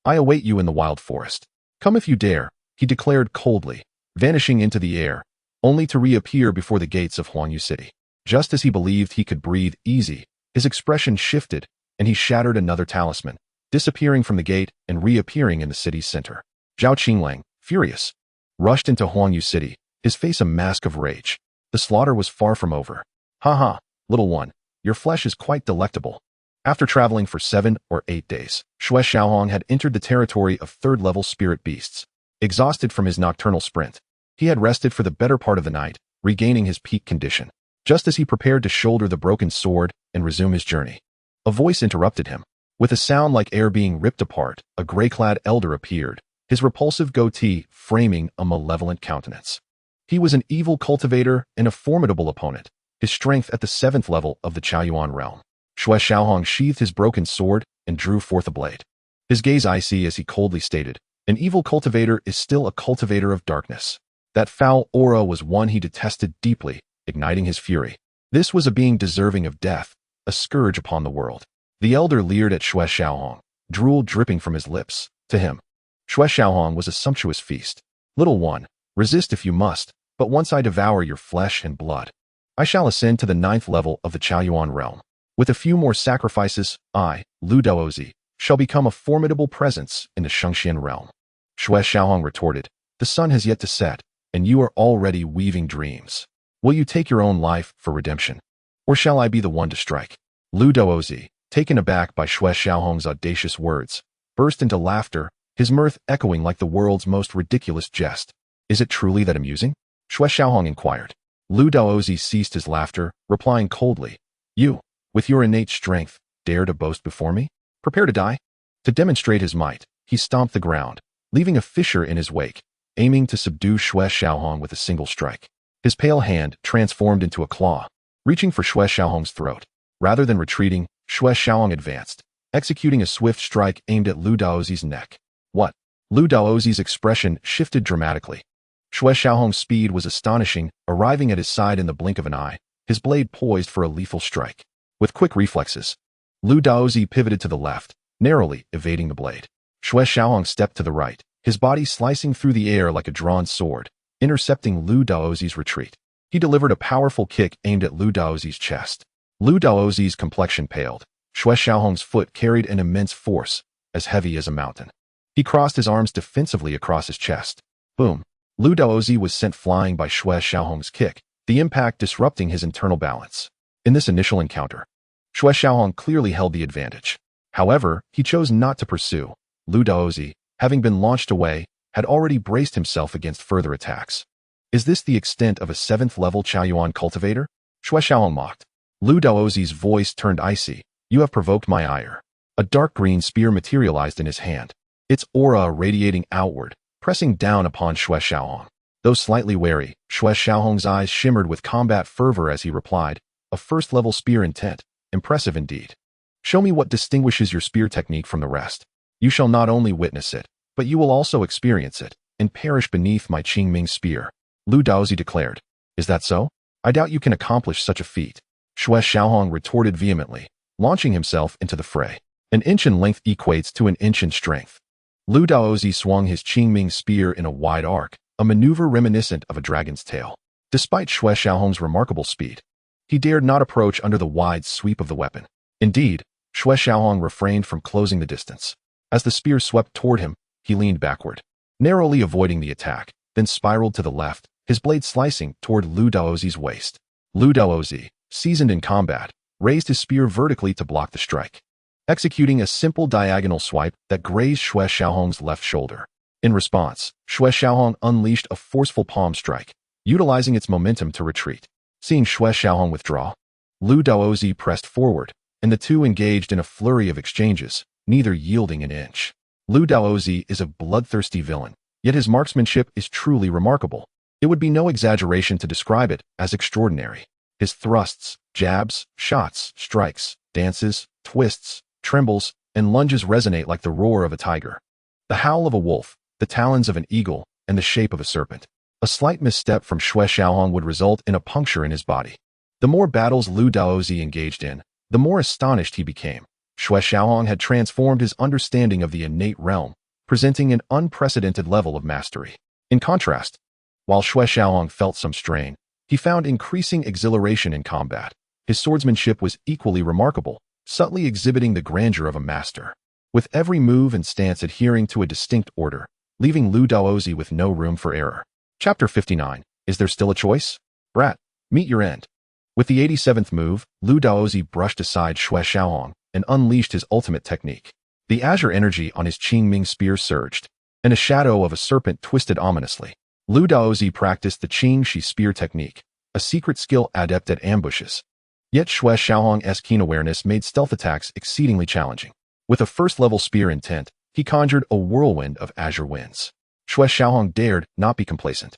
I await you in the wild forest. Come if you dare, he declared coldly, vanishing into the air, only to reappear before the gates of Huangyu City. Just as he believed he could breathe easy, his expression shifted, and he shattered another talisman, disappearing from the gate and reappearing in the city's center. Zhao Qinglang, furious, rushed into Huangyu City, his face a mask of rage. The slaughter was far from over. Ha ha, little one, your flesh is quite delectable. After traveling for 7 or 8 days, Xue Xiaohong had entered the territory of third-level spirit beasts. Exhausted from his nocturnal sprint, he had rested for the better part of the night, regaining his peak condition. Just as he prepared to shoulder the broken sword and resume his journey, a voice interrupted him. With a sound like air being ripped apart, a gray-clad elder appeared, his repulsive goatee framing a malevolent countenance. He was an evil cultivator and a formidable opponent, his strength at the 7th level of the Chaoyuan realm. Xue Xiaohong sheathed his broken sword and drew forth a blade. His gaze icy as he coldly stated, an evil cultivator is still a cultivator of darkness. That foul aura was one he detested deeply, igniting his fury. This was a being deserving of death, a scourge upon the world. The elder leered at Xue Xiaohong, drool dripping from his lips. To him, Xue Xiaohong was a sumptuous feast. Little one, resist if you must, but once I devour your flesh and blood, I shall ascend to the 9th level of the Chaoyuan realm. With a few more sacrifices, I, Lu Daozi, shall become a formidable presence in the Shengxian realm. Xue Xiaohong retorted, the sun has yet to set, and you are already weaving dreams. Will you take your own life for redemption? Or shall I be the one to strike? Lu Duozi, taken aback by Xue Xiaohong's audacious words, burst into laughter, his mirth echoing like the world's most ridiculous jest. Is it truly that amusing? Xue Xiaohong inquired. Lu Duozi ceased his laughter, replying coldly, You, with your innate strength, dare to boast before me? Prepare to die? To demonstrate his might, he stomped the ground, leaving a fissure in his wake, aiming to subdue Xue Xiaohong with a single strike. His pale hand transformed into a claw, reaching for Xue Xiaohong's throat. Rather than retreating, Xue Xiaohong advanced, executing a swift strike aimed at Lu Daozi's neck. What? Lu Daozi's expression shifted dramatically. Xue Xiaohong's speed was astonishing, arriving at his side in the blink of an eye, his blade poised for a lethal strike. With quick reflexes, Lu Daozi pivoted to the left, narrowly evading the blade. Xue Xiaohong stepped to the right, his body slicing through the air like a drawn sword, intercepting Lu Daozi's retreat. He delivered a powerful kick aimed at Lu Daozi's chest. Lu Daozi's complexion paled. Xue Xiaohong's foot carried an immense force, as heavy as a mountain. He crossed his arms defensively across his chest. Boom! Lu Daozi was sent flying by Xue Xiaohong's kick, the impact disrupting his internal balance. In this initial encounter, Xue Xiaohong clearly held the advantage. However, he chose not to pursue. Lu Daozi, having been launched away, had already braced himself against further attacks. Is this the extent of a 7th-level Chaoyuan cultivator? Xue Xiaohong mocked. Lu Daozi's voice turned icy. You have provoked my ire. A dark green spear materialized in his hand, its aura radiating outward, pressing down upon Xue Xiaohong. Though slightly wary, Xue Xiaohong's eyes shimmered with combat fervor as he replied, a 1st-level spear intent, impressive indeed. Show me what distinguishes your spear technique from the rest. You shall not only witness it, but you will also experience it, and perish beneath my Qingming spear. Lu Daozi declared. Is that so? I doubt you can accomplish such a feat. Xue Xiaohong retorted vehemently, launching himself into the fray. An inch in length equates to an inch in strength. Lu Daozi swung his Qingming spear in a wide arc, a maneuver reminiscent of a dragon's tail. Despite Xue Xiaohong's remarkable speed, he dared not approach under the wide sweep of the weapon. Indeed, Xue Xiaohong refrained from closing the distance. As the spear swept toward him, he leaned backward, narrowly avoiding the attack, then spiraled to the left, his blade slicing toward Lu Daozi's waist. Lu Daozi, seasoned in combat, raised his spear vertically to block the strike, executing a simple diagonal swipe that grazed Xue Xiaohong's left shoulder. In response, Xue Xiaohong unleashed a forceful palm strike, utilizing its momentum to retreat. Seeing Xue Xiaohong withdraw, Lu Daozi pressed forward, and the two engaged in a flurry of exchanges, neither yielding an inch. Lu Daozi is a bloodthirsty villain, yet his marksmanship is truly remarkable. It would be no exaggeration to describe it as extraordinary. His thrusts, jabs, shots, strikes, dances, twists, trembles, and lunges resonate like the roar of a tiger, the howl of a wolf, the talons of an eagle, and the shape of a serpent. A slight misstep from Xue Xiaohong would result in a puncture in his body. The more battles Lu Daozi engaged in, the more astonished he became. Xue Xiaohong had transformed his understanding of the innate realm, presenting an unprecedented level of mastery. In contrast, while Xue Xiaohong felt some strain, he found increasing exhilaration in combat. His swordsmanship was equally remarkable, subtly exhibiting the grandeur of a master, with every move and stance adhering to a distinct order, leaving Lu Daozi with no room for error. Chapter 59. Is there still a choice? Brat, meet your end. With the 87th move, Lu Daozi brushed aside Xue Xiaohong and unleashed his ultimate technique. The azure energy on his Qingming spear surged, and a shadow of a serpent twisted ominously. Lu Daozi practiced the Qingshi spear technique, a secret skill adept at ambushes. Yet Xue Xiaohong's keen awareness made stealth attacks exceedingly challenging. With a 1st-level spear intent, he conjured a whirlwind of azure winds. Xue Xiaohong dared not be complacent.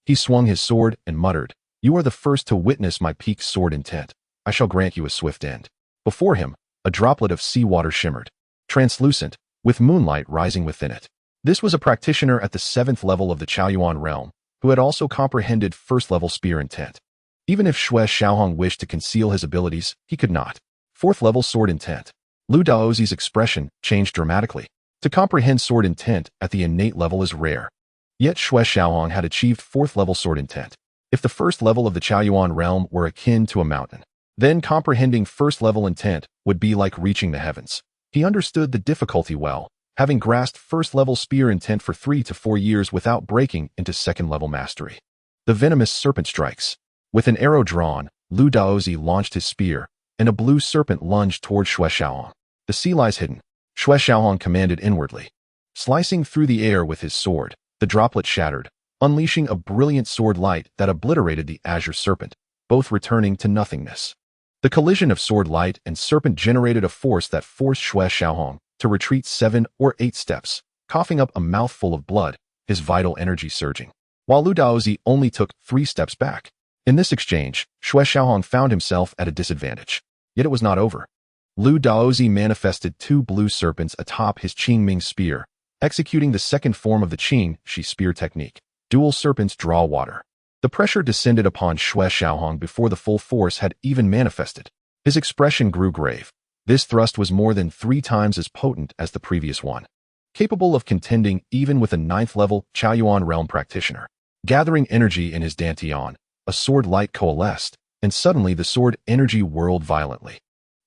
He swung his sword and muttered, You are the first to witness my peak sword intent. I shall grant you a swift end. Before him, a droplet of seawater shimmered, translucent, with moonlight rising within it. This was a practitioner at the 7th level of the Chaoyuan realm, who had also comprehended 1st-level spear intent. Even if Xue Xiaohong wished to conceal his abilities, he could not. 4th-level sword intent. Lu Daozi's expression changed dramatically. To comprehend sword intent at the innate level is rare. Yet Xue Xiaohong had achieved 4th-level sword intent. If the 1st level of the Chaoyuan realm were akin to a mountain, then comprehending 1st-level intent would be like reaching the heavens. He understood the difficulty well, having grasped first-level spear intent for 3 to 4 years without breaking into second-level mastery. The venomous serpent strikes. With an arrow drawn, Lu Daozi launched his spear, and a blue serpent lunged toward Xue Xiaohong. The sea lies hidden, Xue Xiaohong commanded inwardly. Slicing through the air with his sword, the droplet shattered, unleashing a brilliant sword light that obliterated the azure serpent, both returning to nothingness. The collision of sword light and serpent generated a force that forced Xue Xiaohong to retreat 7 or 8 steps, coughing up a mouthful of blood, his vital energy surging, while Lu Daozi only took 3 steps back. In this exchange, Xue Xiaohong found himself at a disadvantage. Yet it was not over. Lu Daozi manifested 2 blue serpents atop his Qingming spear, executing the second form of the Qing Shi spear technique. Dual serpents draw water. The pressure descended upon Xue Xiaohong before the full force had even manifested. His expression grew grave. This thrust was more than 3 times as potent as the previous one, capable of contending even with a 9th-level Chaoyuan realm practitioner. Gathering energy in his dantian, a sword light coalesced, and suddenly the sword energy whirled violently,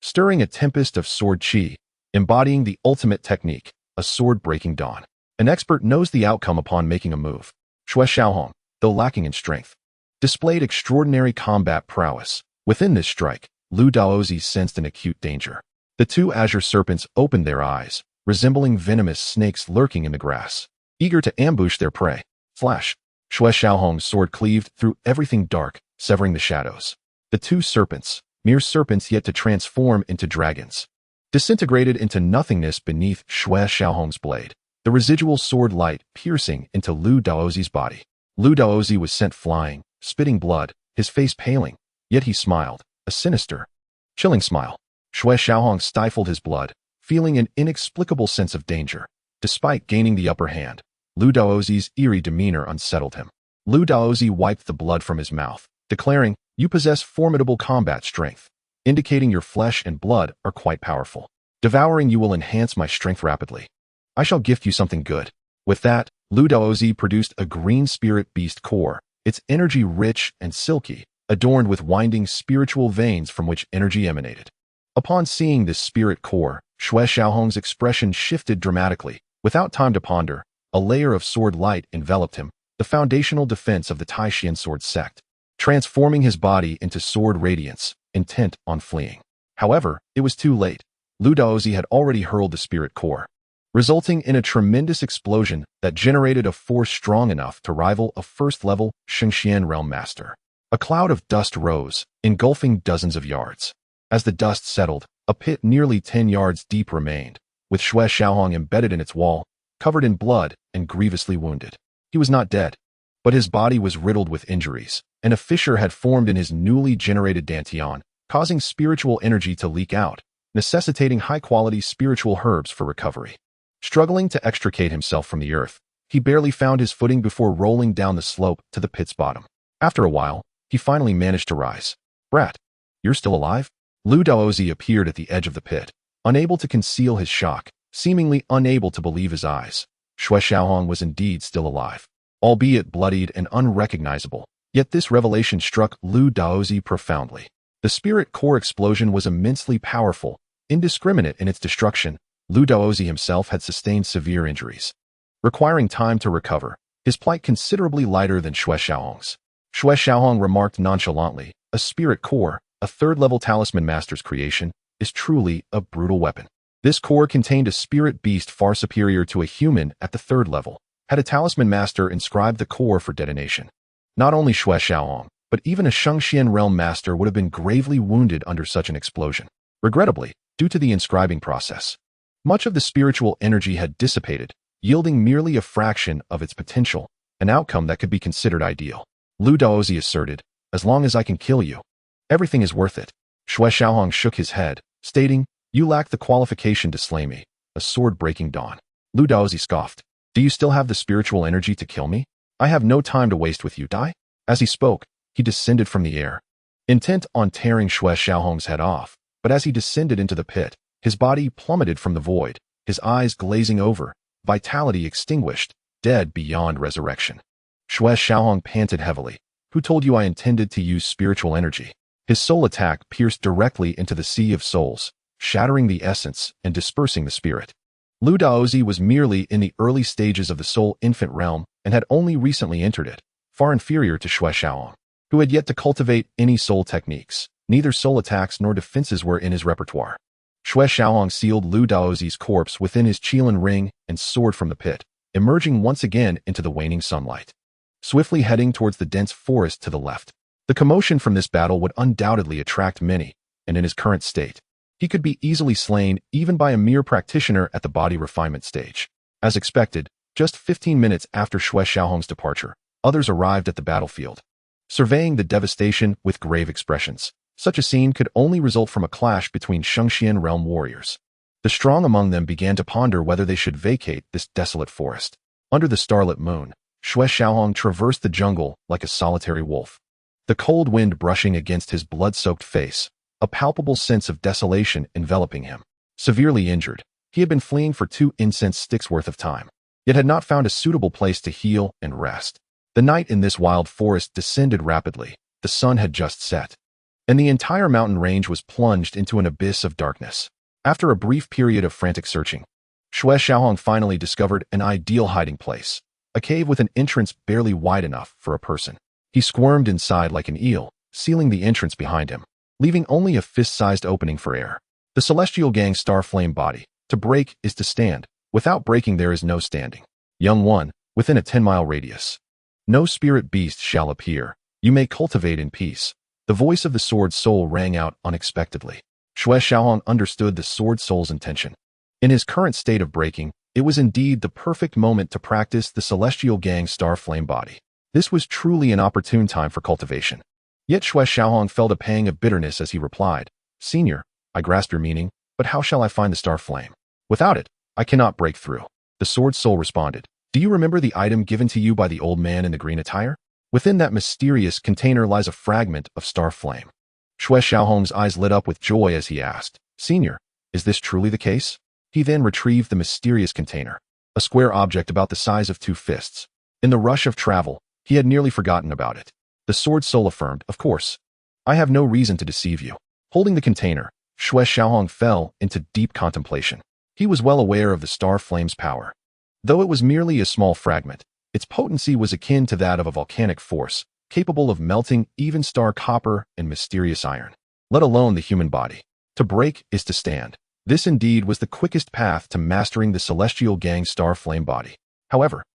stirring a tempest of sword qi, embodying the ultimate technique, a sword-breaking dawn. An expert knows the outcome upon making a move. Xue Xiaohong, though lacking in strength, displayed extraordinary combat prowess. Within this strike, Lu Daozi sensed an acute danger. The 2 azure serpents opened their eyes, resembling venomous snakes lurking in the grass, eager to ambush their prey. Flash! Xue Xiaohong's sword cleaved through everything dark, severing the shadows. The 2 serpents, mere serpents yet to transform into dragons, disintegrated into nothingness beneath Xue Xiaohong's blade, the residual sword light piercing into Lu Daozi's body. Lu Daozi was sent flying, spitting blood, his face paling, yet he smiled, a sinister, chilling smile. Xue Xiaohong stifled his blood, feeling an inexplicable sense of danger. Despite gaining the upper hand, Lu Daozi's eerie demeanor unsettled him. Lu Daozi wiped the blood from his mouth, declaring, "You possess formidable combat strength, indicating your flesh and blood are quite powerful. Devouring you will enhance my strength rapidly. I shall gift you something good." With that, Lu Daozi produced a green spirit beast core, its energy rich and silky, adorned with winding spiritual veins from which energy emanated. Upon seeing this spirit core, Xue Xiaohong's expression shifted dramatically. Without time to ponder, a layer of sword light enveloped him, the foundational defense of the Tai Xuan Sword Sect, transforming his body into sword radiance, intent on fleeing. However, it was too late. Lu Daozi had already hurled the spirit core, resulting in a tremendous explosion that generated a force strong enough to rival a first-level Shengxian realm master. A cloud of dust rose, engulfing dozens of yards. As the dust settled, a pit nearly 10 yards deep remained, with Xue Xiaohong embedded in its wall, covered in blood and grievously wounded. He was not dead, but his body was riddled with injuries, and a fissure had formed in his newly generated dantian, causing spiritual energy to leak out, necessitating high-quality spiritual herbs for recovery. Struggling to extricate himself from the earth, he barely found his footing before rolling down the slope to the pit's bottom. After a while, he finally managed to rise. "Brat, you're still alive?" Lu Daozi appeared at the edge of the pit, unable to conceal his shock, seemingly unable to believe his eyes. Xue Xiaohong was indeed still alive, albeit bloodied and unrecognizable. Yet this revelation struck Lu Daozi profoundly. The spirit core explosion was immensely powerful, indiscriminate in its destruction. Lu Daozi himself had sustained severe injuries, requiring time to recover, his plight considerably lighter than Xue Xiaohong's. Xue Xiaohong remarked nonchalantly, "A spirit core, a third-level talisman master's creation, is truly a brutal weapon." This core contained a spirit beast far superior to a human at the 3rd level. Had a talisman master inscribed the core for detonation, not only Xue Xiaohong, but even a Shengxian realm master would have been gravely wounded under such an explosion. Regrettably, due to the inscribing process, much of the spiritual energy had dissipated, yielding merely a fraction of its potential, an outcome that could be considered ideal. Lu Daozi asserted, "As long as I can kill you, everything is worth it." Xue Xiaohong shook his head, stating, "You lack the qualification to slay me, a sword-breaking dawn." Lu Daozi scoffed, "Do you still have the spiritual energy to kill me? I have no time to waste with you, die." As he spoke, he descended from the air, intent on tearing Xue Xiaohong's head off, but as he descended into the pit, his body plummeted from the void, his eyes glazing over, vitality extinguished, dead beyond resurrection. Xue Xiaohong panted heavily. "Who told you I intended to use spiritual energy?" His soul attack pierced directly into the sea of souls, shattering the essence and dispersing the spirit. Lu Daozi was merely in the early stages of the soul infant realm and had only recently entered it, far inferior to Xue Xiaohong, who had yet to cultivate any soul techniques. Neither soul attacks nor defenses were in his repertoire. Xue Xiaohong sealed Lu Daozi's corpse within his Qilin ring and soared from the pit, emerging once again into the waning sunlight, swiftly heading towards the dense forest to the left. The commotion from this battle would undoubtedly attract many, and in his current state, he could be easily slain even by a mere practitioner at the body refinement stage. As expected, just 15 minutes after Xue Xiaohong's departure, others arrived at the battlefield, surveying the devastation with grave expressions. Such a scene could only result from a clash between Shengxian realm warriors. The strong among them began to ponder whether they should vacate this desolate forest. Under the starlit moon, Xue Xiaohong traversed the jungle like a solitary wolf, the cold wind brushing against his blood-soaked face, a palpable sense of desolation enveloping him. Severely injured, he had been fleeing for 2 incense sticks worth of time, yet had not found a suitable place to heal and rest. The night in this wild forest descended rapidly. The sun had just set, and the entire mountain range was plunged into an abyss of darkness. After a brief period of frantic searching, Xue Xiaohong finally discovered an ideal hiding place, a cave with an entrance barely wide enough for a person. He squirmed inside like an eel, sealing the entrance behind him, leaving only a fist-sized opening for air. The celestial gang's star flame body. To break is to stand. Without breaking there is no standing. Young one, within a 10-mile radius, no spirit beast shall appear. You may cultivate in peace. The voice of the sword soul rang out unexpectedly. Xue Xiaohong understood the sword soul's intention. In his current state of breaking, it was indeed the perfect moment to practice the celestial gang's star flame body. This was truly an opportune time for cultivation. Yet Xue Xiaohong felt a pang of bitterness as he replied, "Senior, I grasp your meaning, but how shall I find the star flame? Without it, I cannot break through." The sword soul responded, "Do you remember the item given to you by the old man in the green attire? Within that mysterious container lies a fragment of star flame." Xue Xiaohong's eyes lit up with joy as he asked, "Senior, is this truly the case?" He then retrieved the mysterious container, a square object about the size of 2 fists. In the rush of travel, he had nearly forgotten about it. The sword soul affirmed, "Of course. I have no reason to deceive you." Holding the container, Xue Xiaohong fell into deep contemplation. He was well aware of the star flame's power. Though it was merely a small fragment, its potency was akin to that of a volcanic force, capable of melting even star copper and mysterious iron, let alone the human body. To break is to stand. This indeed was the quickest path to mastering the celestial gang's star flame body. However,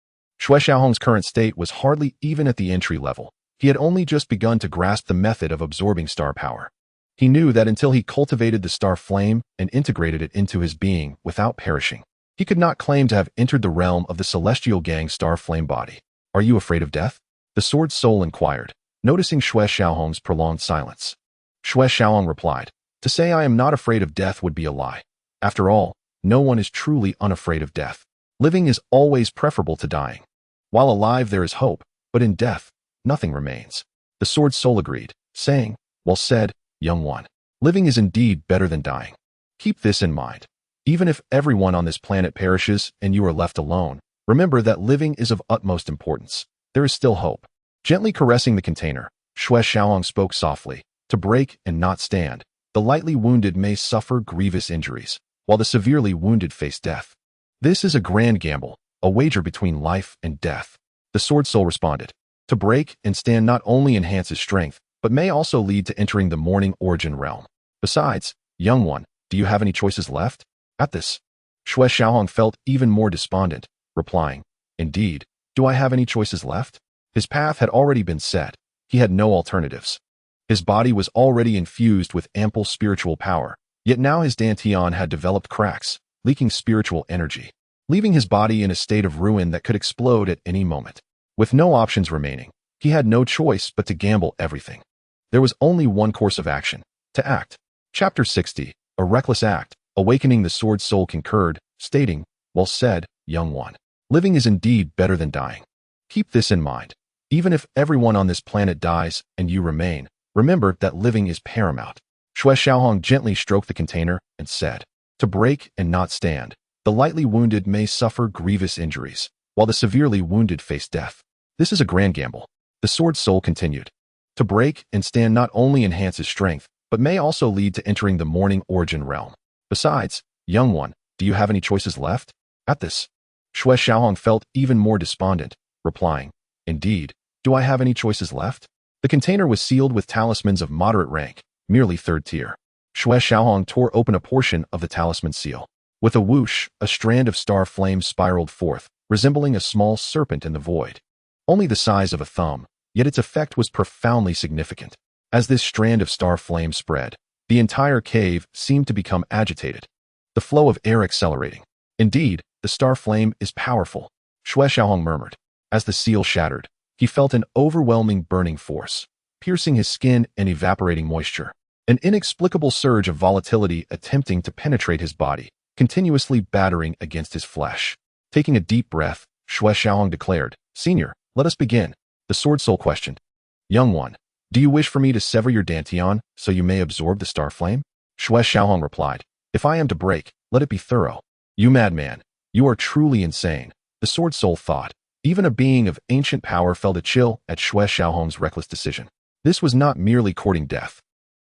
Xue Xiaohong's current state was hardly even at the entry level. He had only just begun to grasp the method of absorbing star power. He knew that until he cultivated the star flame and integrated it into his being without perishing, he could not claim to have entered the realm of the celestial gang's star flame body. "Are you afraid of death?" the sword soul inquired, noticing Xue Xiaohong's prolonged silence. Xue Xiaohong replied, "To say I am not afraid of death would be a lie. After all, no one is truly unafraid of death. Living is always preferable to dying. While alive there is hope, but in death, nothing remains." The sword soul agreed, saying, "Well said, young one. Living is indeed better than dying. Keep this in mind. Even if everyone on this planet perishes and you are left alone, remember that living is of utmost importance. There is still hope." Gently caressing the container, Xue Xiaohong spoke softly, "To break and not stand, the lightly wounded may suffer grievous injuries, while the severely wounded face death. This is a grand gamble, a wager between life and death." The sword soul responded, "To break and stand not only enhances strength, but may also lead to entering the morning origin realm. Besides, young one, do you have any choices left?" At this, Xue Xiaohong felt even more despondent, replying, "Indeed, do I have any choices left?" His path had already been set. He had no alternatives. His body was already infused with ample spiritual power, yet now his dantian had developed cracks, leaking spiritual energy, leaving his body in a state of ruin that could explode at any moment. With no options remaining, he had no choice but to gamble everything. There was only one course of action: to act. Chapter 60, A Reckless Act. Awakening, the sword soul concurred, stating, "Well said, young one. Living is indeed better than dying. Keep this in mind. Even if everyone on this planet dies and you remain, remember that living is paramount." Xue Xiaohong gently stroked the container and said, "To break and not stand, the lightly wounded may suffer grievous injuries, while the severely wounded face death. This is a grand gamble." The sword soul continued, "To break and stand not only enhances strength, but may also lead to entering the morning origin realm. Besides, young one, do Do you have any choices left? At this, Xue Xiaohong felt even more despondent, replying, Indeed, do I have any choices left? The container was sealed with talismans of moderate rank, merely third tier. Xue Xiaohong tore open a portion of the talisman seal. With a whoosh, a strand of star flame spiraled forth, resembling a small serpent in the void. Only the size of a thumb, yet its effect was profoundly significant. As this strand of star flame spread, the entire cave seemed to become agitated, the flow of air accelerating. Indeed, the star flame is powerful, Xue Xiaohong murmured. As the seal shattered, he felt an overwhelming burning force, piercing his skin and evaporating moisture. An inexplicable surge of volatility attempting to penetrate his body, continuously battering against his flesh. Taking a deep breath, Xue Xiaohong declared, Senior, let us begin. The sword soul questioned. Young one, do you wish for me to sever your dantian so you may absorb the star flame? Xue Xiaohong replied, If I am to break, let it be thorough. You madman, you are truly insane, the sword soul thought. Even a being of ancient power felt a chill at Xue Xiaohong's reckless decision. This was not merely courting death.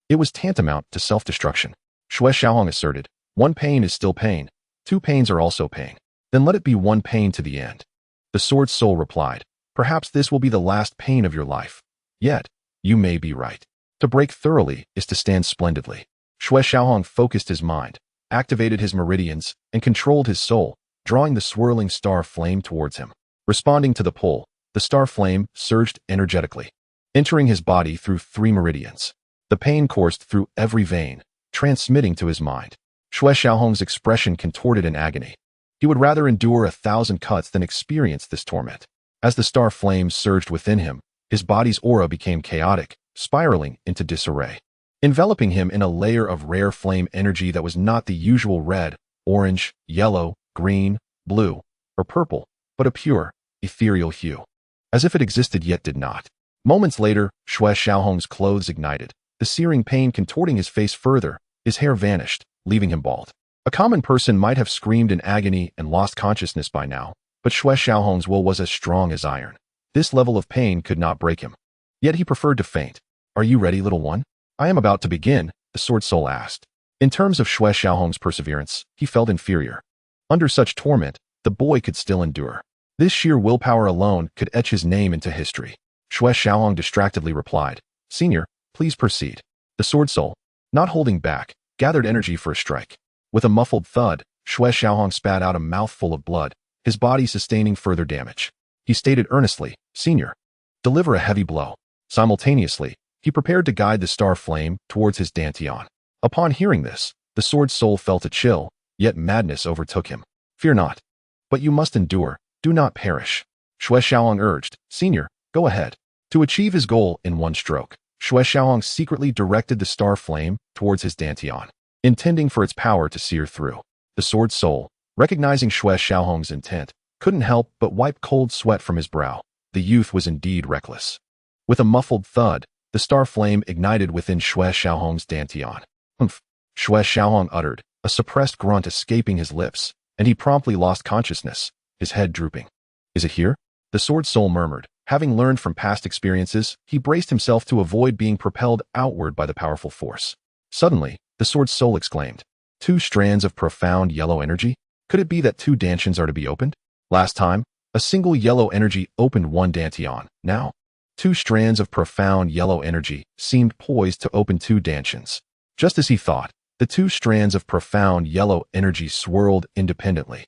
It was tantamount to self-destruction. Xue Xiaohong asserted, One pain is still pain. Two pains are also pain. Then let it be one pain to the end. The sword soul replied, Perhaps this will be the last pain of your life. Yet, you may be right. To break thoroughly is to stand splendidly. Xue Xiaohong focused his mind, activated his meridians, and controlled his soul, drawing the swirling star flame towards him. Responding to the pull, the star flame surged energetically, entering his body through 3 meridians. The pain coursed through every vein, transmitting to his mind. Xue Xiaohong's expression contorted in agony. He would rather endure 1,000 cuts than experience this torment. As the star flame surged within him, his body's aura became chaotic, spiraling into disarray, enveloping him in a layer of rare flame energy that was not the usual red, orange, yellow, green, blue, or purple, but a pure, ethereal hue, as if it existed yet did not. Moments later, Xue Xiaohong's clothes ignited, the searing pain contorting his face further. His hair vanished, leaving him bald. A common person might have screamed in agony and lost consciousness by now, but Xue Xiaohong's will was as strong as iron. This level of pain could not break him. Yet he preferred to faint. Are you ready, little one? I am about to begin, the sword soul asked. In terms of Xue Xiaohong's perseverance, he felt inferior. Under such torment, the boy could still endure. This sheer willpower alone could etch his name into history. Xue Xiaohong distractedly replied, Senior, please proceed. The sword soul, not holding back, gathered energy for a strike. With a muffled thud, Xue Xiaohong spat out a mouthful of blood, his body sustaining further damage. He stated earnestly, Senior, deliver a heavy blow. Simultaneously, he prepared to guide the star flame towards his dantian. Upon hearing this, the sword soul felt a chill, yet madness overtook him. Fear not. But you must endure. Do not perish. Xue Xiaohong urged, Senior, go ahead. To achieve his goal in one stroke, Xue Xiaohong secretly directed the star flame towards his dantian, intending for its power to sear through. The sword soul, recognizing Xue Xiaohong's intent, couldn't help but wipe cold sweat from his brow. The youth was indeed reckless. With a muffled thud, the star flame ignited within Xue Xiaohong's dantian. Humph! Xue Xiaohong uttered, a suppressed grunt escaping his lips, and he promptly lost consciousness, his head drooping. Is it here? The sword soul murmured. Having learned from past experiences, he braced himself to avoid being propelled outward by the powerful force. Suddenly, the sword soul exclaimed, 2 strands of profound yellow energy? Could it be that 2 dantians are to be opened? Last time, a single yellow energy opened 1 dantian. Now, 2 strands of profound yellow energy seemed poised to open 2 dantians. Just as he thought, the 2 strands of profound yellow energy swirled independently,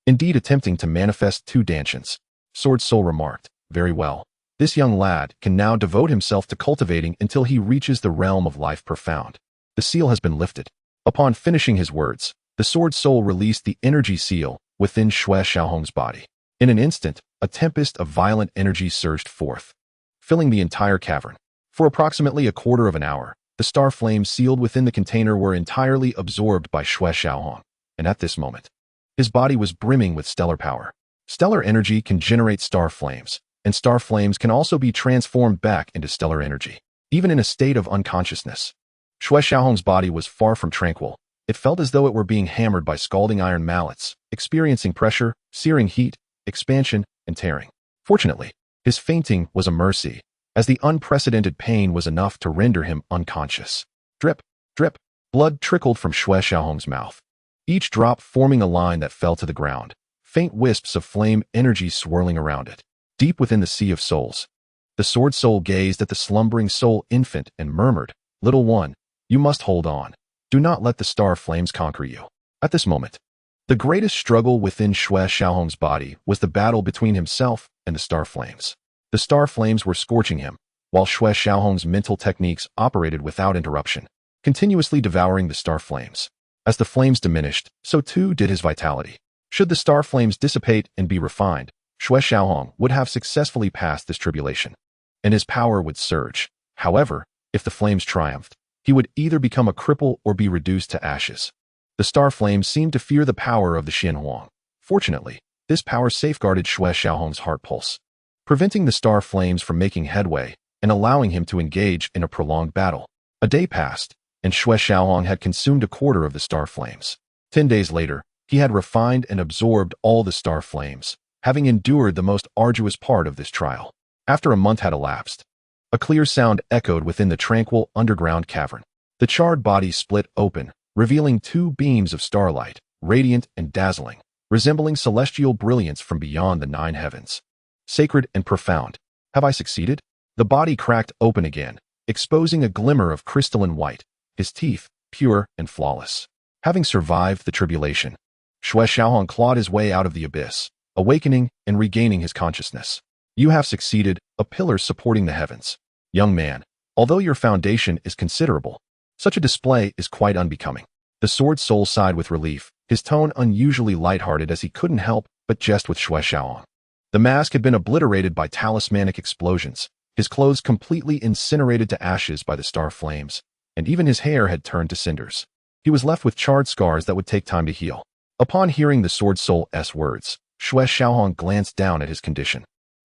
indeed attempting to manifest 2 dantians. Sword Soul remarked, Very well. This young lad can now devote himself to cultivating until he reaches the realm of life profound. The seal has been lifted. Upon finishing his words, the Sword Soul released the energy seal within Xue Xiaohong's body. In an instant, a tempest of violent energy surged forth, filling the entire cavern. For approximately a quarter of an hour, the star flames sealed within the container were entirely absorbed by Xue Xiaohong, and at this moment, his body was brimming with stellar power. Stellar energy can generate star flames, and star flames can also be transformed back into stellar energy, even in a state of unconsciousness. Xue Xiaohong's body was far from tranquil. It felt as though it were being hammered by scalding iron mallets, experiencing pressure, searing heat, expansion, and tearing. Fortunately, his fainting was a mercy, as the unprecedented pain was enough to render him unconscious. Drip, drip, blood trickled from Xue Xiaohong's mouth. each drop forming a line that fell to the ground, faint wisps of flame energy swirling around it. Deep within the sea of souls, the sword soul gazed at the slumbering soul infant and murmured, "Little one, you must hold on. Do not let the star flames conquer you." At this moment, the greatest struggle within Xue Xiaohong's body was the battle between himself and the star flames. The star flames were scorching him, while Xue Xiaohong's mental techniques operated without interruption, continuously devouring the star flames. As the flames diminished, so too did his vitality. Should the star flames dissipate and be refined, Xue Xiaohong would have successfully passed this tribulation, and his power would surge. However, if the flames triumphed, he would either become a cripple or be reduced to ashes. The star flames seemed to fear the power of the Xianhuang. Fortunately, this power safeguarded Xue Xiaohong's heart pulse, preventing the star flames from making headway and allowing him to engage in a prolonged battle. A day passed, and Xue Xiaohong had consumed a quarter of the star flames. 10 days later, he had refined and absorbed all the star flames, having endured the most arduous part of this trial. After a month had elapsed, a clear sound echoed within the tranquil underground cavern. The charred body split open, revealing 2 beams of starlight, radiant and dazzling, resembling celestial brilliance from beyond the 9 heavens. Sacred and profound. Have I succeeded? The body cracked open again, exposing a glimmer of crystalline white, his teeth pure and flawless. Having survived the tribulation, Xue Xiaohong clawed his way out of the abyss, awakening and regaining his consciousness. You have succeeded, a pillar supporting the heavens. Young man, although your foundation is considerable, such a display is quite unbecoming. The sword soul sighed with relief, his tone unusually lighthearted as he couldn't help but jest with Xue Xiaohong. The mask had been obliterated by talismanic explosions, his clothes completely incinerated to ashes by the star flames, and even his hair had turned to cinders. He was left with charred scars that would take time to heal. Upon hearing the sword soul's words, Xue Xiaohong glanced down at his condition,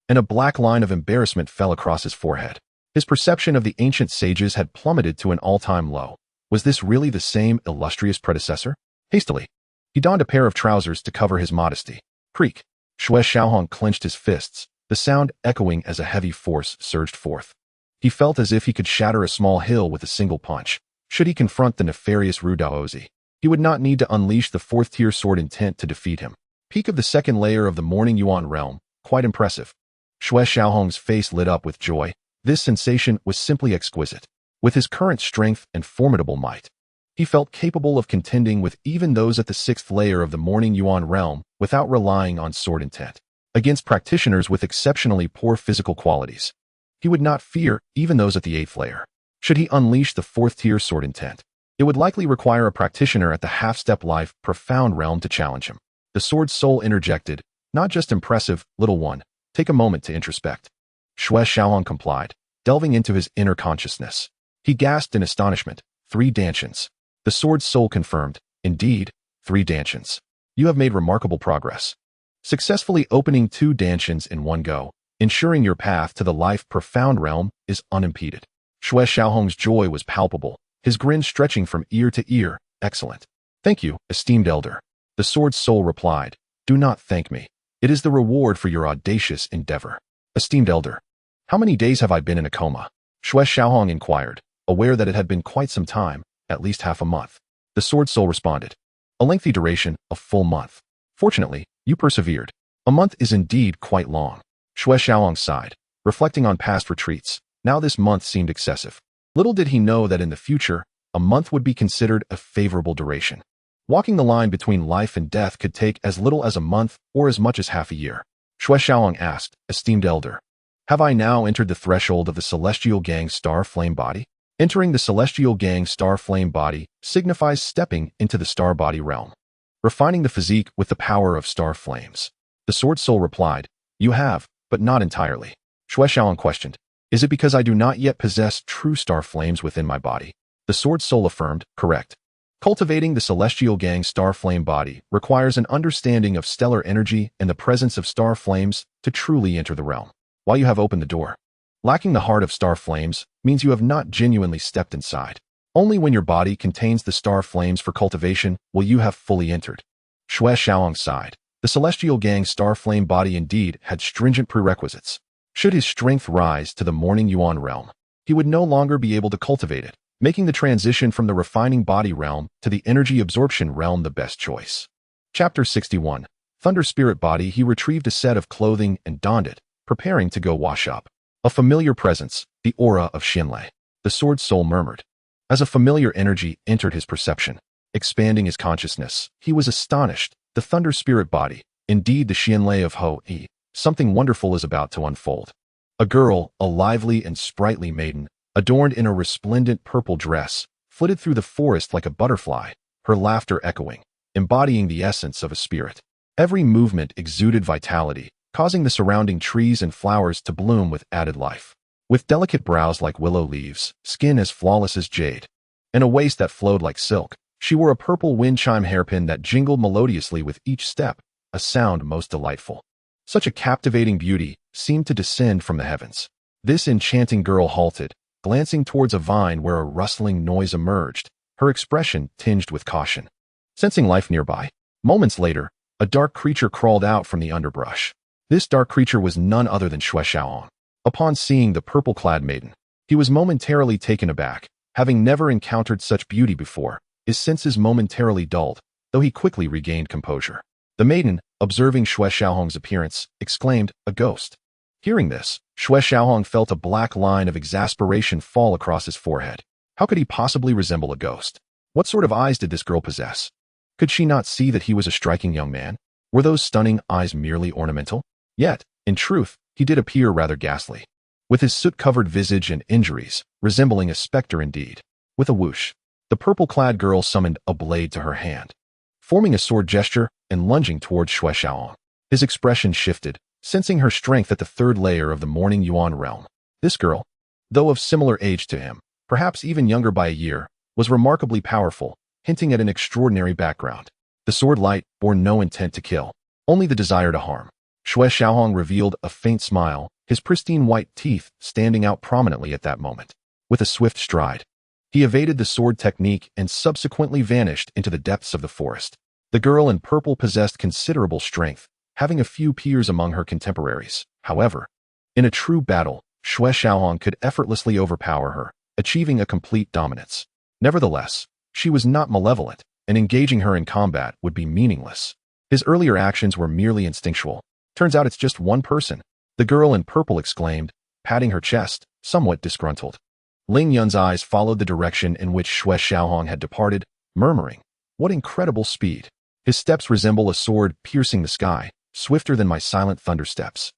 and a black line of embarrassment fell across his forehead. His perception of the ancient sages had plummeted to an all-time low. Was this really the same illustrious predecessor? Hastily, he donned a pair of trousers to cover his modesty. Creak! Xue Xiaohong clenched his fists, the sound echoing as a heavy force surged forth. He felt as if he could shatter a small hill with a single punch. Should he confront the nefarious Ru Daozi, he would not need to unleash the 4th-tier sword intent to defeat him. Peak of the 2nd layer of the Morning Yuan realm, quite impressive. Xue Xiaohong's face lit up with joy. This sensation was simply exquisite. With his current strength and formidable might, he felt capable of contending with even those at the 6th layer of the Morning Yuan realm without relying on sword intent. Against practitioners with exceptionally poor physical qualities, he would not fear even those at the 8th layer. Should he unleash the 4th-tier sword intent, it would likely require a practitioner at the half-step life profound realm to challenge him. The sword soul interjected, "Not just impressive, little one. Take a moment to introspect." Xue Xiaohong complied, delving into his inner consciousness. He gasped in astonishment. 3 dantians. The sword soul confirmed, "Indeed, 3 dantians. You have made remarkable progress, successfully opening 2 dantians in one go, ensuring your path to the life profound realm is unimpeded." Xue Xiaohong's joy was palpable, his grin stretching from ear to ear. "Excellent. Thank you, esteemed elder." The sword soul replied, "Do not thank me. It is the reward for your audacious endeavor." "Esteemed elder, how many days have I been in a coma?" Xue Xiaohong inquired, aware that it had been quite some time, at least half a month. The sword soul responded, "A lengthy duration, a full month. Fortunately, you persevered. A month is indeed quite long." Xue Xiaohong sighed, reflecting on past retreats. Now this month seemed excessive. Little did he know that in the future, a month would be considered a favorable duration. Walking the line between life and death could take as little as a month or as much as half a year. Xue Xiaohong asked, "Esteemed elder, have I now entered the threshold of the Celestial Gang Star Flame Body?" Entering the Celestial Gang Star Flame Body signifies stepping into the Star Body realm, refining the physique with the power of star flames. The Sword Soul replied, "You have, but not entirely." Xue Xiaohong questioned, "Is it because I do not yet possess true star flames within my body?" The Sword Soul affirmed, "Correct. Cultivating the Celestial Gang Star Flame Body requires an understanding of stellar energy and the presence of star flames to truly enter the realm. While you have opened the door, lacking the heart of star flames means you have not genuinely stepped inside. Only when your body contains the star flames for cultivation will you have fully entered." Xue Xiaohong sighed. The Celestial Gang Star Flame Body indeed had stringent prerequisites. Should his strength rise to the Morning Yuan realm, he would no longer be able to cultivate it, making the transition from the refining body realm to the energy absorption realm the best choice. Chapter 61. Thunder Spirit Body. He retrieved a set of clothing and donned it, preparing to go wash up. A familiar presence, the aura of Xinlei. The sword soul murmured. As a familiar energy entered his perception, expanding his consciousness, he was astonished. The Thunder Spirit Body, indeed the Xinlei of Ho-E. Something wonderful is about to unfold. A girl, a lively and sprightly maiden, adorned in a resplendent purple dress, flitted through the forest like a butterfly, her laughter echoing, embodying the essence of a spirit. Every movement exuded vitality, causing the surrounding trees and flowers to bloom with added life. With delicate brows like willow leaves, skin as flawless as jade, and a waist that flowed like silk, she wore a purple wind chime hairpin that jingled melodiously with each step, a sound most delightful. Such a captivating beauty seemed to descend from the heavens. This enchanting girl halted, glancing towards a vine where a rustling noise emerged, her expression tinged with caution. Sensing life nearby, moments later, a dark creature crawled out from the underbrush. This dark creature was none other than Xue Qilin. Upon seeing the purple-clad maiden, he was momentarily taken aback. Having never encountered such beauty before, his senses momentarily dulled, though he quickly regained composure. The maiden, observing Xue Qilin's appearance, exclaimed, "A ghost." Hearing this, Xue Qilin felt a black line of exasperation fall across his forehead. How could he possibly resemble a ghost? What sort of eyes did this girl possess? Could she not see that he was a striking young man? Were those stunning eyes merely ornamental? Yet, in truth, he did appear rather ghastly, with his soot-covered visage and injuries, resembling a specter indeed. With a whoosh, the purple-clad girl summoned a blade to her hand, forming a sword gesture and lunging towards Xue Qilin. His expression shifted, sensing her strength at the third layer of the Morning Yuan realm. This girl, though of similar age to him, perhaps even younger by a year, was remarkably powerful, hinting at an extraordinary background. The sword light bore no intent to kill, only the desire to harm. Xue Qilin revealed a faint smile, his pristine white teeth standing out prominently at that moment. With a swift stride, he evaded the sword technique and subsequently vanished into the depths of the forest. The girl in purple possessed considerable strength, having a few peers among her contemporaries. However, in a true battle, Xue Qilin could effortlessly overpower her, achieving a complete dominance. Nevertheless, she was not malevolent, and engaging her in combat would be meaningless. His earlier actions were merely instinctual. Turns out it's just one person, the girl in purple exclaimed, patting her chest, somewhat disgruntled. Ling Yun's eyes followed the direction in which Xue Qilin had departed, murmuring, "What incredible speed! His steps resemble a sword piercing the sky, swifter than my silent thunder steps.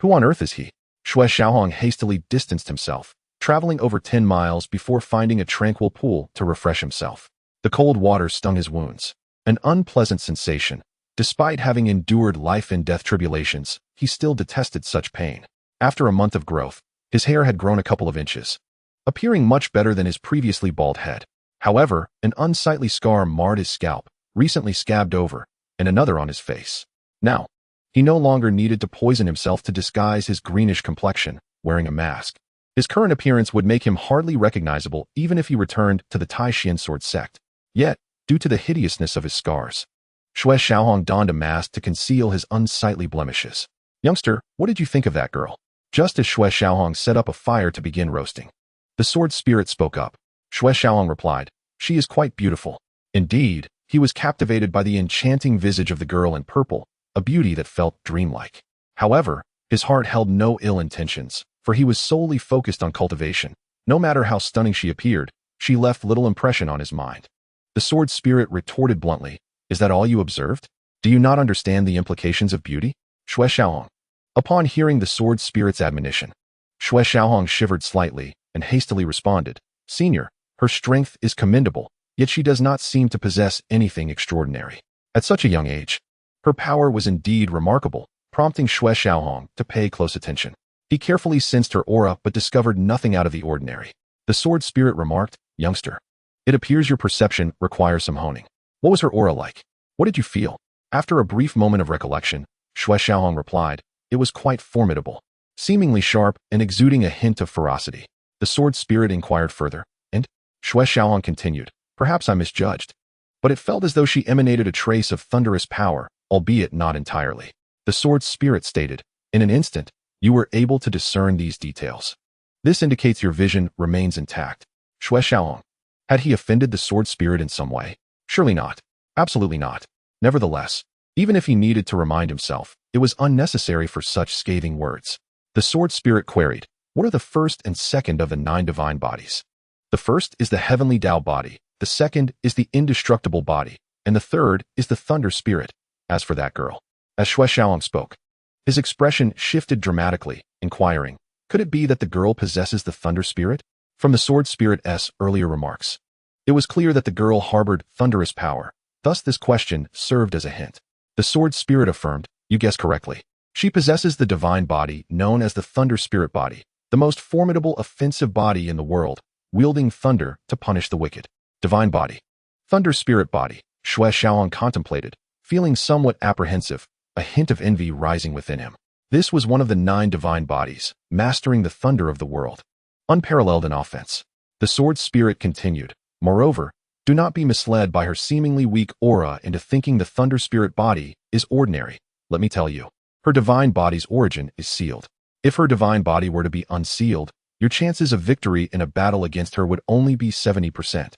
Who on earth is he?" Xue Qilin hastily distanced himself, traveling over 10 miles before finding a tranquil pool to refresh himself. The cold water stung his wounds, an unpleasant sensation. Despite having endured life and death tribulations, he still detested such pain. After a month of growth, his hair had grown a couple of inches, appearing much better than his previously bald head. However, an unsightly scar marred his scalp, recently scabbed over, and another on his face. Now, he no longer needed to poison himself to disguise his greenish complexion, wearing a mask. His current appearance would make him hardly recognizable even if he returned to the Tai Xuan Sword Sect. Yet, due to the hideousness of his scars, Xue Qilin donned a mask to conceal his unsightly blemishes. "Youngster, what did you think of that girl?" Just as Xue Qilin set up a fire to begin roasting, the sword spirit spoke up. Xue Qilin replied, "She is quite beautiful." Indeed, he was captivated by the enchanting visage of the girl in purple, a beauty that felt dreamlike. However, his heart held no ill intentions, for he was solely focused on cultivation. No matter how stunning she appeared, she left little impression on his mind. The sword spirit retorted bluntly, "Is that all you observed? Do you not understand the implications of beauty?" Xue Qilin. Upon hearing the sword spirit's admonition, Xue Qilin shivered slightly and hastily responded, "Senior, her strength is commendable, yet she does not seem to possess anything extraordinary. At such a young age, her power was indeed remarkable," prompting Xue Qilin to pay close attention. He carefully sensed her aura but discovered nothing out of the ordinary. The sword spirit remarked, "Youngster, it appears your perception requires some honing. What was her aura like? What did you feel?" After a brief moment of recollection, Xue Qilin replied, "It was quite formidable, seemingly sharp and exuding a hint of ferocity." The sword spirit inquired further, and Xue Qilin continued, "Perhaps I misjudged, but it felt as though she emanated a trace of thunderous power, albeit not entirely." The sword spirit stated, "In an instant, you were able to discern these details. This indicates your vision remains intact." Xue Qilin. Had he offended the sword spirit in some way? Surely not. Absolutely not. Nevertheless, even if he needed to remind himself, it was unnecessary for such scathing words. The sword spirit queried, "What are the first and second of the 9 divine bodies?" "The first is the heavenly Tao body, the second is the indestructible body, and the third is the thunder spirit." As for that girl. As Xue Xiaolong spoke, his expression shifted dramatically, inquiring, "Could it be that the girl possesses the thunder spirit?" From the sword spirit's earlier remarks, it was clear that the girl harbored thunderous power. Thus this question served as a hint. The sword spirit affirmed, "You guessed correctly. She possesses the divine body known as the thunder spirit body, the most formidable offensive body in the world, wielding thunder to punish the wicked." Divine body. Thunder spirit body. Xue Xiaolong contemplated, feeling somewhat apprehensive, a hint of envy rising within him. This was one of the 9 divine bodies, mastering the thunder of the world. Unparalleled in offense. The sword spirit continued, "Moreover, do not be misled by her seemingly weak aura into thinking the thunder spirit body is ordinary. Let me tell you, her divine body's origin is sealed. If her divine body were to be unsealed, your chances of victory in a battle against her would only be 70%.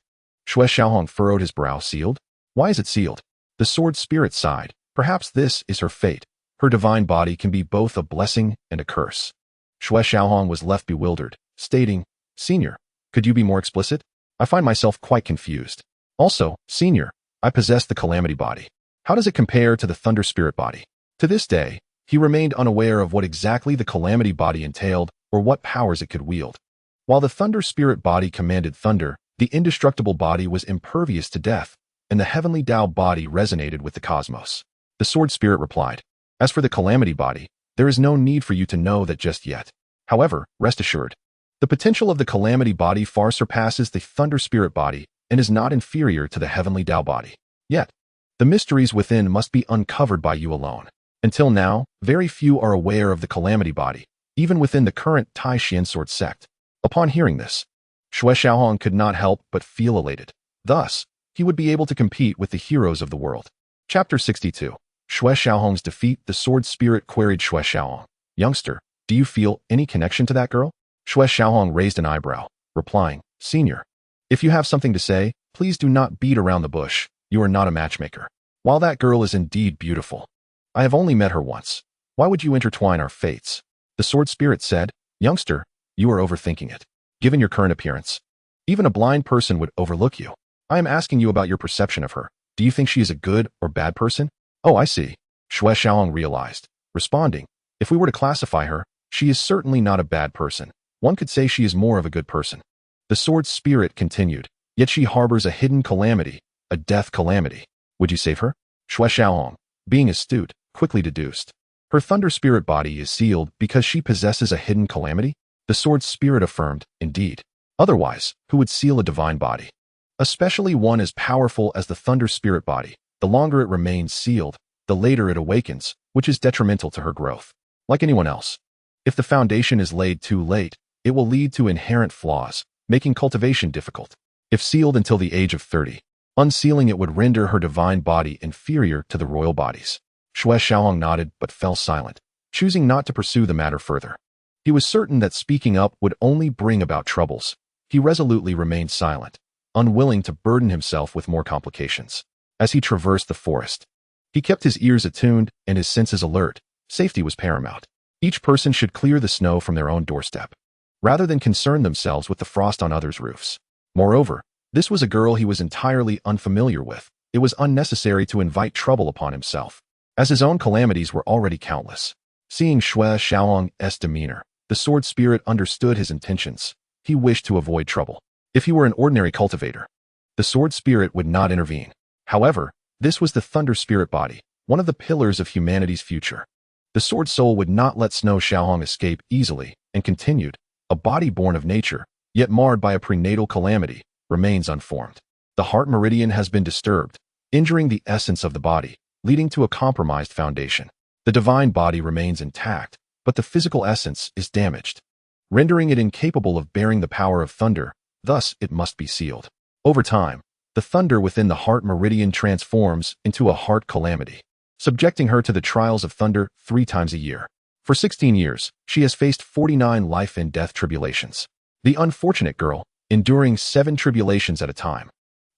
Xue Xiaolong furrowed his brow. Sealed? Why is it sealed? The sword spirit sighed. Perhaps this is her fate. Her divine body can be both a blessing and a curse. Xue Xiaolong was left bewildered, stating, "Senior, could you be more explicit? I find myself quite confused. Also, Senior, I possess the calamity body. How does it compare to the thunder spirit body?" To this day, he remained unaware of what exactly the calamity body entailed or what powers it could wield. While the thunder spirit body commanded thunder, the indestructible body was impervious to death, and the heavenly Tao body resonated with the cosmos. The sword spirit replied, "As for the calamity body, there is no need for you to know that just yet. However, rest assured, the potential of the calamity body far surpasses the thunder spirit body and is not inferior to the heavenly Tao body. Yet, the mysteries within must be uncovered by you alone. Until now, very few are aware of the calamity body, even within the current Tai Xuan Sword Sect." Upon hearing this, Xue Xiaolong could not help but feel elated. Thus, he would be able to compete with the heroes of the world. Chapter 62. Xue Xiaolong's defeat. The sword spirit queried Xue Xiaolong, "Youngster, do you feel any connection to that girl?" Xue Xiaolong raised an eyebrow, replying, "Senior, if you have something to say, please do not beat around the bush. You are not a matchmaker. While that girl is indeed beautiful, I have only met her once. Why would you intertwine our fates?" The sword spirit said, "Youngster, you are overthinking it. Given your current appearance, even a blind person would overlook you. I am asking you about your perception of her. Do you think she is a good or bad person?" "Oh, I see," Xue Xiaolong realized, responding, "If we were to classify her, she is certainly not a bad person. One could say she is more of a good person." The sword spirit continued, "Yet she harbors a hidden calamity, a death calamity. Would you save her?" Xue Xiaolong, being astute, quickly deduced, "Her thunder spirit body is sealed because she possesses a hidden calamity?" The sword spirit affirmed, "Indeed. Otherwise, who would seal a divine body? Especially one as powerful as the thunder spirit body. The longer it remains sealed, the later it awakens, which is detrimental to her growth. Like anyone else, if the foundation is laid too late, it will lead to inherent flaws, making cultivation difficult. If sealed until the age of 30, unsealing it would render her divine body inferior to the royal bodies." Xue Xiaolong nodded but fell silent, choosing not to pursue the matter further. He was certain that speaking up would only bring about troubles. He resolutely remained silent, unwilling to burden himself with more complications. As he traversed the forest, he kept his ears attuned and his senses alert. Safety was paramount. Each person should clear the snow from their own doorstep, rather than concern themselves with the frost on others' roofs. Moreover, this was a girl he was entirely unfamiliar with. It was unnecessary to invite trouble upon himself, as his own calamities were already countless. Seeing Xue Xiaolong's demeanor, the sword spirit understood his intentions. He wished to avoid trouble. If he were an ordinary cultivator, the sword spirit would not intervene. However, this was the thunder spirit body, one of the pillars of humanity's future. The sword soul would not let Xue Xiaolong escape easily, and continued, "A body born of nature, yet marred by a prenatal calamity, remains unformed. The heart meridian has been disturbed, injuring the essence of the body, leading to a compromised foundation. The divine body remains intact, but the physical essence is damaged, rendering it incapable of bearing the power of thunder. Thus, it must be sealed. Over time, the thunder within the heart meridian transforms into a heart calamity, subjecting her to the trials of thunder 3 times a year. For 16 years, she has faced 49 life and death tribulations. The unfortunate girl, enduring 7 tribulations at a time.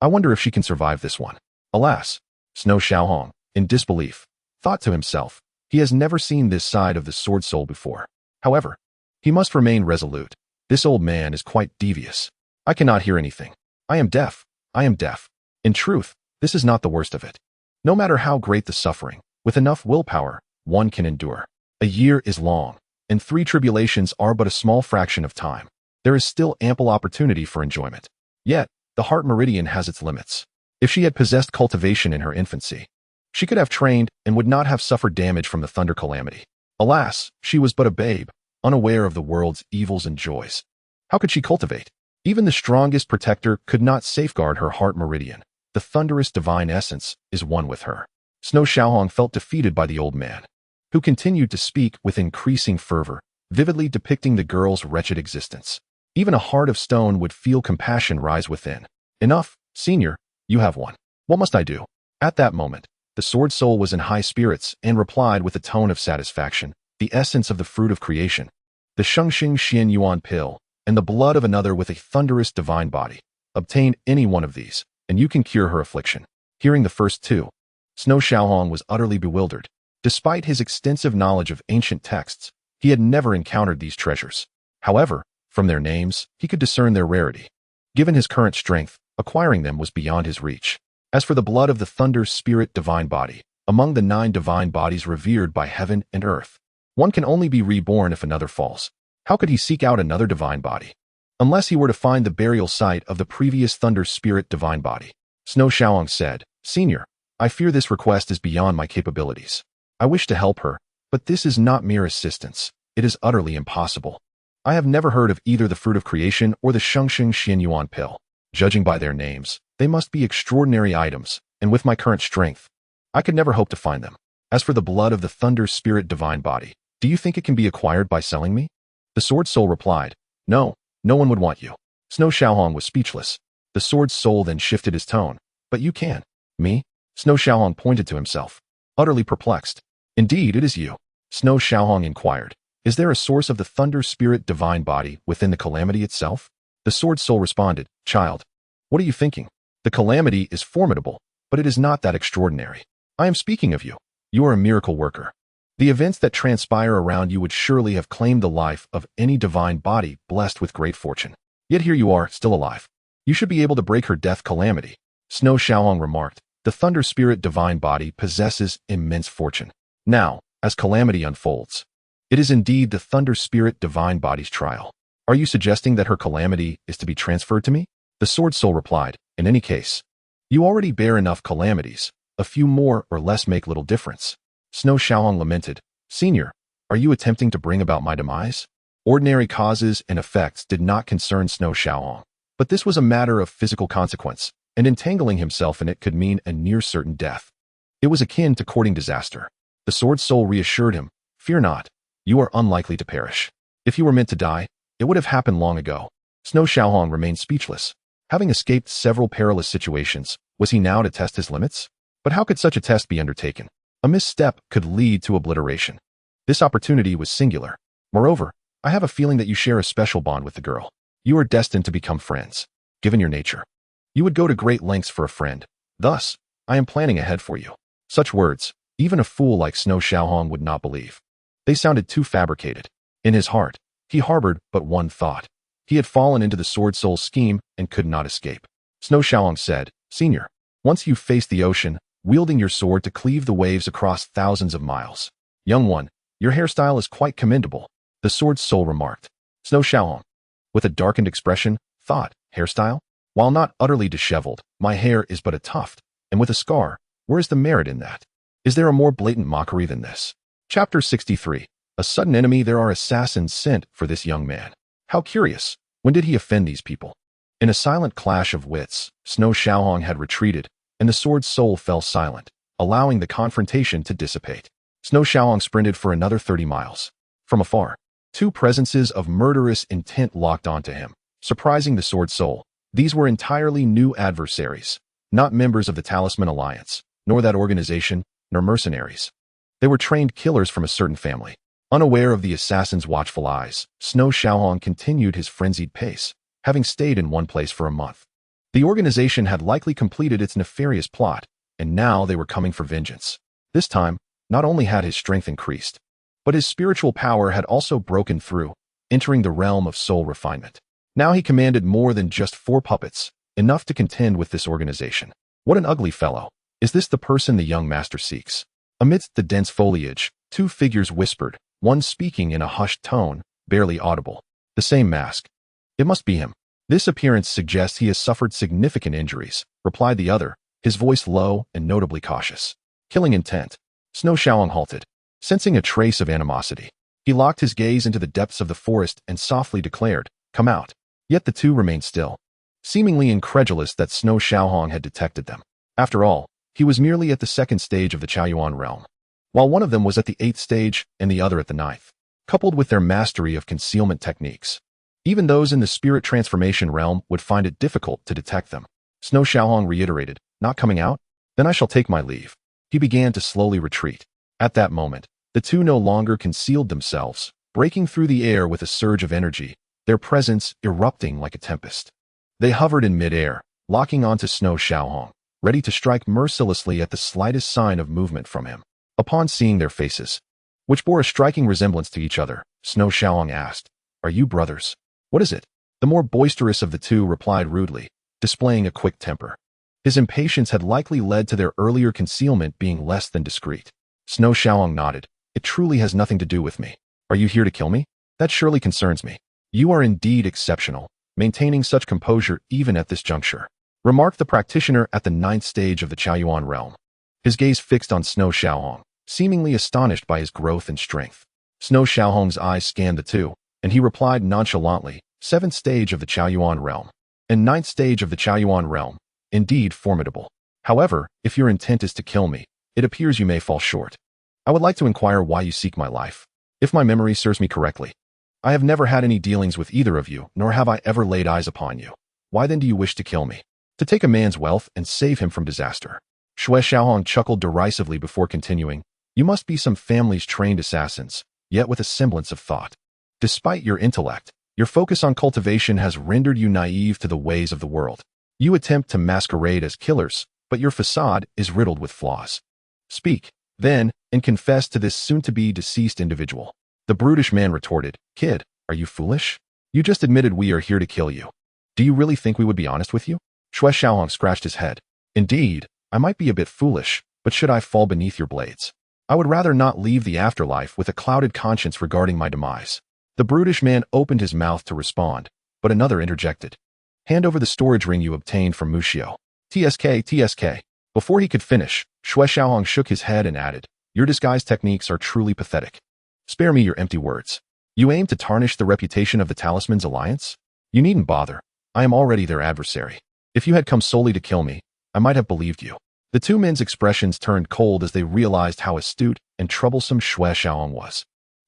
I wonder if she can survive this one. Alas, Snow Xiaohong, in disbelief, thought to himself, he has never seen this side of the sword soul before. However, he must remain resolute. This old man is quite devious. I cannot hear anything. I am deaf. I am deaf. In truth, this is not the worst of it. No matter how great the suffering, with enough willpower, one can endure. A year is long, and 3 tribulations are but a small fraction of time. There is still ample opportunity for enjoyment. Yet, the heart meridian has its limits. If she had possessed cultivation in her infancy, she could have trained and would not have suffered damage from the thunder calamity. Alas, she was but a babe, unaware of the world's evils and joys. How could she cultivate? Even the strongest protector could not safeguard her heart meridian. The thunderous divine essence is one with her. Snow Xiaohong felt defeated by the old man, who continued to speak with increasing fervor, vividly depicting the girl's wretched existence. Even a heart of stone would feel compassion rise within. Enough, senior, you have won. What must I do? At that moment, the sword soul was in high spirits and replied with a tone of satisfaction, the essence of the fruit of creation, the Shengxing Xian Yuan pill, and the blood of another with a thunderous divine body. Obtain any one of these, and you can cure her affliction. Hearing the first 2, Snow Xiaohong was utterly bewildered. Despite his extensive knowledge of ancient texts, he had never encountered these treasures. However, from their names, he could discern their rarity. Given his current strength, acquiring them was beyond his reach. As for the blood of the thunder spirit divine body, among the 9 divine bodies revered by heaven and earth, one can only be reborn if another falls. How could he seek out another divine body? Unless he were to find the burial site of the previous thunder spirit divine body. Snow Xiaohong said, Senior, I fear this request is beyond my capabilities. I wish to help her, but this is not mere assistance. It is utterly impossible. I have never heard of either the fruit of creation or the Shengxing Xian Yuan pill. Judging by their names, they must be extraordinary items, and with my current strength, I could never hope to find them. As for the blood of the thunder spirit divine body, do you think it can be acquired by selling me? The sword soul replied, No, no one would want you. Snow Xiaohong was speechless. The sword soul then shifted his tone. But you can. Me? Snow Xiaohong pointed to himself, utterly perplexed. Indeed, it is you. Snow Xiaohong inquired, Is there a source of the thunder spirit divine body within the calamity itself? The sword soul responded, Child, what are you thinking? The calamity is formidable, but it is not that extraordinary. I am speaking of you. You are a miracle worker. The events that transpire around you would surely have claimed the life of any divine body blessed with great fortune. Yet here you are, still alive. You should be able to break her death calamity. Snow Xiaohong remarked, The thunder spirit divine body possesses immense fortune. Now, as calamity unfolds, it is indeed the thunder spirit divine body's trial. Are you suggesting that her calamity is to be transferred to me? The sword soul replied, In any case, you already bear enough calamities. A few more or less make little difference. Snow Xiaohong lamented, Senior, are you attempting to bring about my demise? Ordinary causes and effects did not concern Snow Xiaohong, but this was a matter of physical consequence, and entangling himself in it could mean a near-certain death. It was akin to courting disaster. The sword soul reassured him, Fear not, you are unlikely to perish. If you were meant to die, it would have happened long ago. Snow Xiaohong remained speechless. Having escaped several perilous situations, was he now to test his limits? But how could such a test be undertaken? A misstep could lead to obliteration. This opportunity was singular. Moreover, I have a feeling that you share a special bond with the girl. You are destined to become friends. Given your nature, you would go to great lengths for a friend. Thus, I am planning ahead for you. Such words, even a fool like Snow Xiaohong would not believe. They sounded too fabricated. In his heart, he harbored but one thought. He had fallen into the sword soul's scheme and could not escape. Snow Xiaohong said, Senior, once you face the ocean, wielding your sword to cleave the waves across thousands of miles. Young one, your hairstyle is quite commendable, the sword soul remarked. Snow Xiaohong, with a darkened expression, thought, Hairstyle? While not utterly disheveled, my hair is but a tuft, and with a scar, where is the merit in that? Is there a more blatant mockery than this? Chapter 63. A sudden enemy. There are assassins sent for this young man. How curious. When did he offend these people? In a silent clash of wits, Snow Xiaohong had retreated, and the sword soul fell silent, allowing the confrontation to dissipate. Snow Xiaohong sprinted for another 30 miles. From afar, 2 presences of murderous intent locked onto him, surprising the sword soul. These were entirely new adversaries, not members of the Talisman Alliance, nor that organization, nor mercenaries. They were trained killers from a certain family. Unaware of the assassin's watchful eyes, Snow Xiaohong continued his frenzied pace. having stayed in one place for a month. The organization had likely completed its nefarious plot, and now they were coming for vengeance. This time, not only had his strength increased, but his spiritual power had also broken through, entering the realm of soul refinement. Now he commanded more than just 4 puppets, enough to contend with this organization. What an ugly fellow. Is this the person the young master seeks? Amidst the dense foliage, 2 figures whispered, one speaking in a hushed tone, barely audible. The same mask. It must be him. This appearance suggests he has suffered significant injuries, replied the other, his voice low and notably cautious. Killing intent. Snow Xiaohong halted, sensing a trace of animosity. He locked his gaze into the depths of the forest and softly declared, "Come out." Yet the 2 remained still, seemingly incredulous that Snow Xiaohong had detected them. After all, he was merely at the 2nd stage of the Chaoyuan realm, while one of them was at the 8th stage and the other at the 9th. Coupled with their mastery of concealment techniques, even those in the spirit transformation realm would find it difficult to detect them. Snow Xiaohong reiterated, "Not coming out? Then I shall take my leave." He began to slowly retreat. At that moment, the 2 no longer concealed themselves, breaking through the air with a surge of energy, their presence erupting like a tempest. They hovered in midair, locking onto Snow Xiaohong, ready to strike mercilessly at the slightest sign of movement from him. Upon seeing their faces, which bore a striking resemblance to each other, Snow Xiaohong asked, "Are you brothers?" "What is it?" The more boisterous of the 2 replied rudely, displaying a quick temper. His impatience had likely led to their earlier concealment being less than discreet. Snow Xiaohong nodded. "It truly has nothing to do with me. Are you here to kill me? That surely concerns me." "You are indeed exceptional, maintaining such composure even at this juncture," remarked the practitioner at the 9th stage of the Chaoyuan realm, his gaze fixed on Snow Xiaohong, seemingly astonished by his growth and strength. Snow Xiaohong's eyes scanned the 2, and he replied nonchalantly, 7th stage of the Chaoyuan realm, and 9th stage of the Chaoyuan realm. Indeed formidable. However, if your intent is to kill me, it appears you may fall short. I would like to inquire why you seek my life. If my memory serves me correctly, I have never had any dealings with either of you, nor have I ever laid eyes upon you. Why then do you wish to kill me? To take a man's wealth and save him from disaster." Xue Xiaohong chuckled derisively before continuing, "You must be some family's trained assassins, yet with a semblance of thought. Despite your intellect, your focus on cultivation has rendered you naive to the ways of the world. You attempt to masquerade as killers, but your facade is riddled with flaws. Speak, then, and confess to this soon-to-be deceased individual." The brutish man retorted, "Kid, are you foolish? You just admitted we are here to kill you. Do you really think we would be honest with you?" Xue Xiaohong scratched his head. "Indeed, I might be a bit foolish, but should I fall beneath your blades? I would rather not leave the afterlife with a clouded conscience regarding my demise." The brutish man opened his mouth to respond, but another interjected. "Hand over the storage ring you obtained from Mushio. TSK. Before he could finish, Xue Xiaohong shook his head and added, "Your disguise techniques are truly pathetic. Spare me your empty words. You aim to tarnish the reputation of the Talisman's alliance? You needn't bother. I am already their adversary. If you had come solely to kill me, I might have believed you." The 2 men's expressions turned cold as they realized how astute and troublesome Xue Xiaohong was.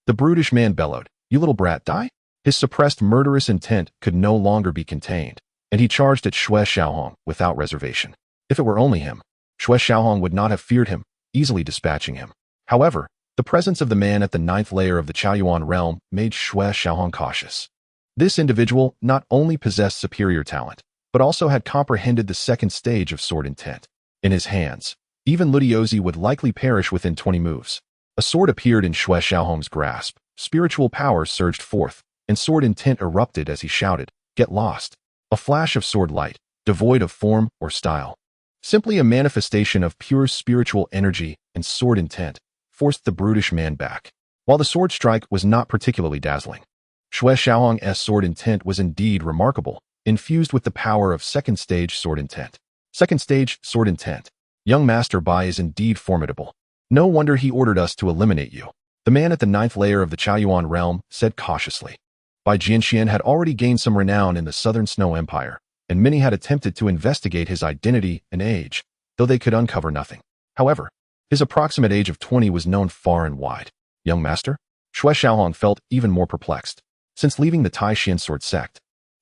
The brutish man bellowed, "You little brat, die?" His suppressed murderous intent could no longer be contained, and he charged at Xue Xiaohong without reservation. If it were only him, Xue Xiaohong would not have feared him, easily dispatching him. However, the presence of the man at the 9th layer of the Chaoyuan realm made Xue Xiaohong cautious. This individual not only possessed superior talent, but also had comprehended the 2nd stage of sword intent. In his hands, even Ludiozi would likely perish within 20 moves. A sword appeared in Xue Xiaohong's grasp, spiritual power surged forth, and sword intent erupted as he shouted, "Get lost." A flash of sword light, devoid of form or style, simply a manifestation of pure spiritual energy and sword intent, forced the brutish man back. While the sword strike was not particularly dazzling, Xue Xiaohong's sword intent was indeed remarkable, infused with the power of 2nd stage sword intent. 2nd stage sword intent. Young Master Bai is indeed formidable. No wonder he ordered us to eliminate you. The man at the 9th layer of the Chaoyuan realm said cautiously. Bai Jianxian had already gained some renown in the Southern Snow Empire, and many had attempted to investigate his identity and age, though they could uncover nothing. However, his approximate age of 20 was known far and wide. Young Master? Xue Xiaohong felt even more perplexed. Since leaving the Tai Xuan Sword Sect,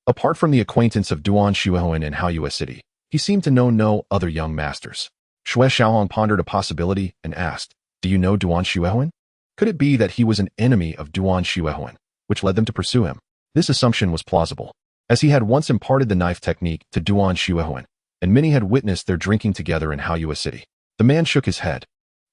apart from the acquaintance of Duan Xuehuan in Haoyue City, he seemed to know no other young masters. Xue Xiaohong pondered a possibility and asked, "Do you know Duan Xuehuan? Could it be that he was an enemy of Duan Xuehuan, which led them to pursue him?" This assumption was plausible. as he had once imparted the knife technique to Duan Xuehuan, and many had witnessed their drinking together in Haoyue City. The man shook his head.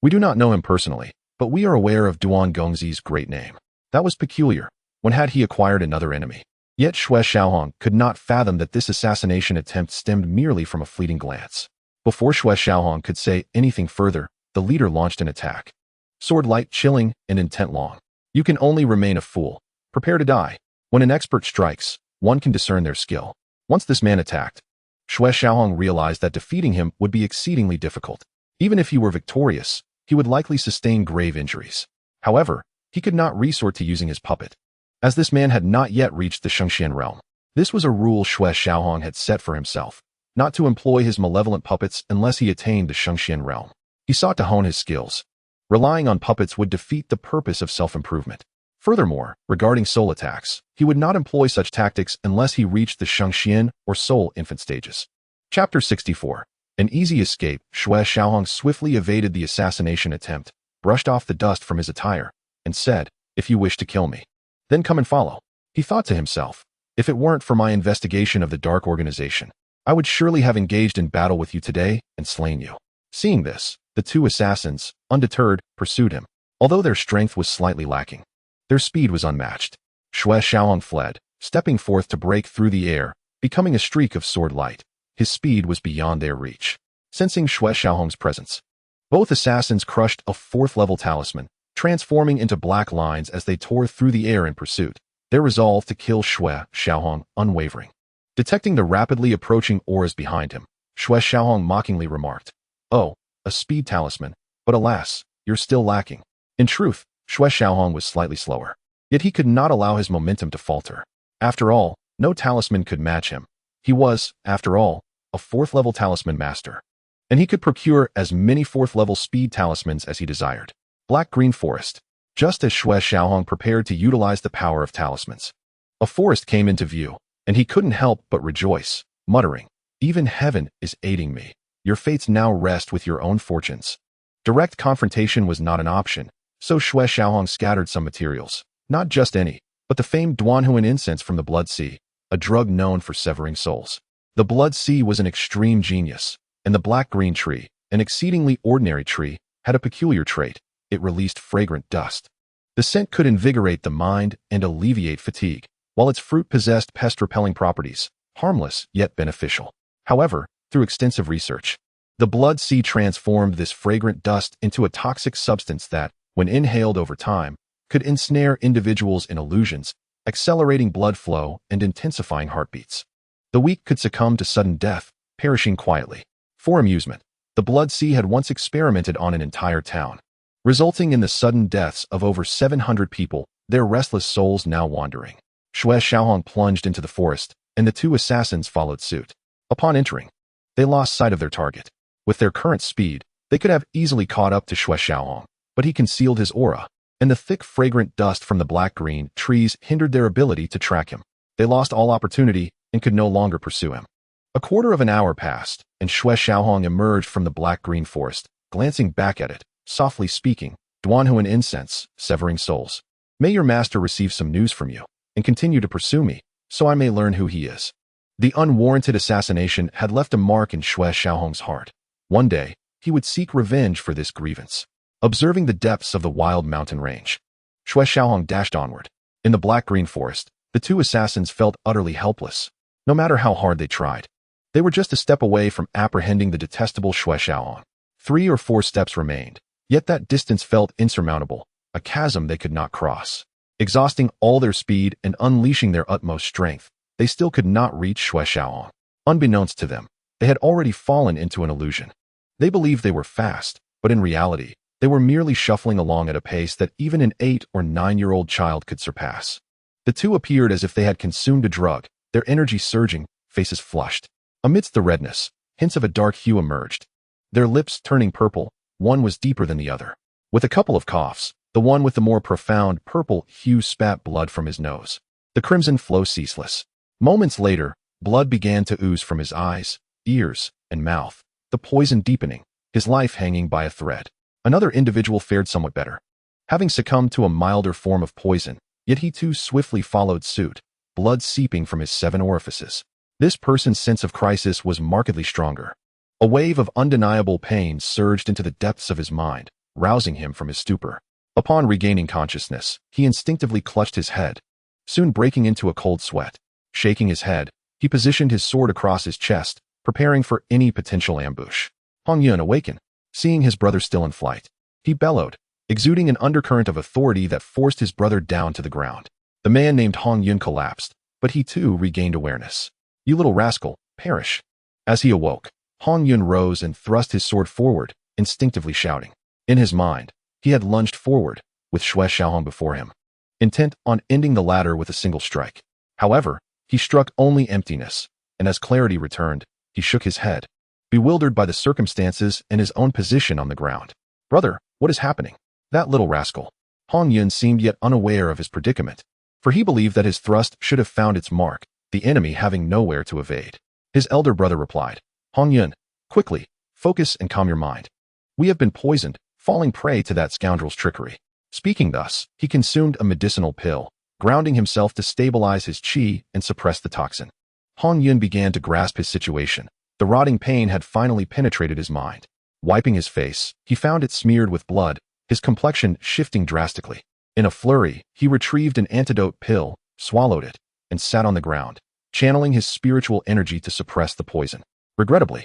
We do not know him personally, but we are aware of Duan Gongzi's great name. That was peculiar. When had he acquired another enemy? Yet Xue Xiaohong could not fathom that this assassination attempt stemmed merely from a fleeting glance. Before Xue Xiaohong could say anything further, the leader launched an attack. Sword light, chilling, and intent long. You can only remain a fool. Prepare to die. When an expert strikes, one can discern their skill. Once this man attacked, Xue Xiaohong realized that defeating him would be exceedingly difficult. Even if he were victorious, he would likely sustain grave injuries. However, he could not resort to using his puppet, as this man had not yet reached the Shengxian realm. This was a rule Xue Xiaohong had set for himself, not to employ his malevolent puppets unless he attained the Shengxian realm. He sought to hone his skills. Relying on puppets would defeat the purpose of self-improvement. Furthermore, regarding soul attacks, he would not employ such tactics unless he reached the Shengxian or soul infant stages. Chapter 64. An easy escape. Xue Xiaohong swiftly evaded the assassination attempt, brushed off the dust from his attire, and said, "If you wish to kill me, then come and follow." He thought to himself, if it weren't for my investigation of the dark organization, I would surely have engaged in battle with you today and slain you. Seeing this, the two assassins, undeterred, pursued him. Although their strength was slightly lacking, their speed was unmatched. Xue Xiaohong fled, stepping forth to break through the air, becoming a streak of sword light. His speed was beyond their reach. Sensing Xue Xiaohong's presence, both assassins crushed a fourth-level talisman, transforming into black lines as they tore through the air in pursuit, their resolve to kill Xue Xiaohong unwavering. Detecting the rapidly approaching auras behind him, Xue Xiaohong mockingly remarked, "Oh, a speed talisman, but alas, you're still lacking." In truth, Xue Xiaohong was slightly slower, yet he could not allow his momentum to falter. After all, no talisman could match him. He was, after all, a fourth-level talisman master, and he could procure as many fourth-level speed talismans as he desired. Black-green forest. Just as Xue Xiaohong prepared to utilize the power of talismans, a forest came into view, and he couldn't help but rejoice, muttering, "Even heaven is aiding me. Your fates now rest with your own fortunes." Direct confrontation was not an option, so Xue Xiaohong scattered some materials, not just any, but the famed Duanhuan incense from the Blood Sea, a drug known for severing souls. The Blood Sea was an extreme genius, and the black-green tree, an exceedingly ordinary tree, had a peculiar trait. It released fragrant dust. The scent could invigorate the mind and alleviate fatigue, while its fruit possessed pest-repelling properties, harmless yet beneficial. However, through extensive research, the Blood Sea transformed this fragrant dust into a toxic substance that, when inhaled over time, could ensnare individuals in illusions, accelerating blood flow and intensifying heartbeats. The weak could succumb to sudden death, perishing quietly. For amusement, the Blood Sea had once experimented on an entire town, resulting in the sudden deaths of over 700 people, their restless souls now wandering. Xue Xiaohong plunged into the forest, and the two assassins followed suit. Upon entering, they lost sight of their target. With their current speed, they could have easily caught up to Xue Xiaohong, but he concealed his aura, and the thick fragrant dust from the black-green trees hindered their ability to track him. They lost all opportunity and could no longer pursue him. A quarter of an hour passed, and Xue Xiaohong emerged from the black-green forest, glancing back at it, softly speaking, "Duanhuan incense, severing souls. May your master receive some news from you, and continue to pursue me, so I may learn who he is." The unwarranted assassination had left a mark in Xue Xiaohong's heart. One day, he would seek revenge for this grievance. Observing the depths of the wild mountain range, Xue Xiaohong dashed onward. In the black-green forest, the two assassins felt utterly helpless, no matter how hard they tried. They were just a step away from apprehending the detestable Xue Xiaohong. 3 or 4 steps remained, yet that distance felt insurmountable, a chasm they could not cross. Exhausting all their speed and unleashing their utmost strength, they still could not reach Xue Xiaohong. Unbeknownst to them, they had already fallen into an illusion. They believed they were fast, but in reality, they were merely shuffling along at a pace that even an 8 or 9-year-old child could surpass. The two appeared as if they had consumed a drug, their energy surging, faces flushed. Amidst the redness, hints of a dark hue emerged. Their lips turning purple, one was deeper than the other. With a couple of coughs, the one with the more profound purple hue spat blood from his nose. The crimson flow ceaseless. Moments later, blood began to ooze from his eyes, ears, and mouth, the poison deepening, his life hanging by a thread. Another individual fared somewhat better, having succumbed to a milder form of poison, yet he too swiftly followed suit, blood seeping from his 7 orifices. This person's sense of crisis was markedly stronger. A wave of undeniable pain surged into the depths of his mind, rousing him from his stupor. Upon regaining consciousness, he instinctively clutched his head, soon breaking into a cold sweat. Shaking his head, he positioned his sword across his chest, preparing for any potential ambush. Hong Yun awakened, seeing his brother still in flight. He bellowed, exuding an undercurrent of authority that forced his brother down to the ground. The man named Hong Yun collapsed, but he too regained awareness. "You little rascal, perish." As he awoke, Hong Yun rose and thrust his sword forward, instinctively shouting. In his mind, he had lunged forward, with Xue Qilin before him, intent on ending the latter with a single strike. However, he struck only emptiness, and as clarity returned, he shook his head, bewildered by the circumstances and his own position on the ground. "Brother, what is happening?" That little rascal. Hong Yun seemed yet unaware of his predicament, for he believed that his thrust should have found its mark, the enemy having nowhere to evade. His elder brother replied, "Hong Yun, quickly, focus and calm your mind. We have been poisoned, falling prey to that scoundrel's trickery." Speaking thus, he consumed a medicinal pill, grounding himself to stabilize his qi and suppress the toxin. Hong Yun began to grasp his situation. The rotting pain had finally penetrated his mind. Wiping his face, he found it smeared with blood, his complexion shifting drastically. In a flurry, he retrieved an antidote pill, swallowed it, and sat on the ground, channeling his spiritual energy to suppress the poison. Regrettably,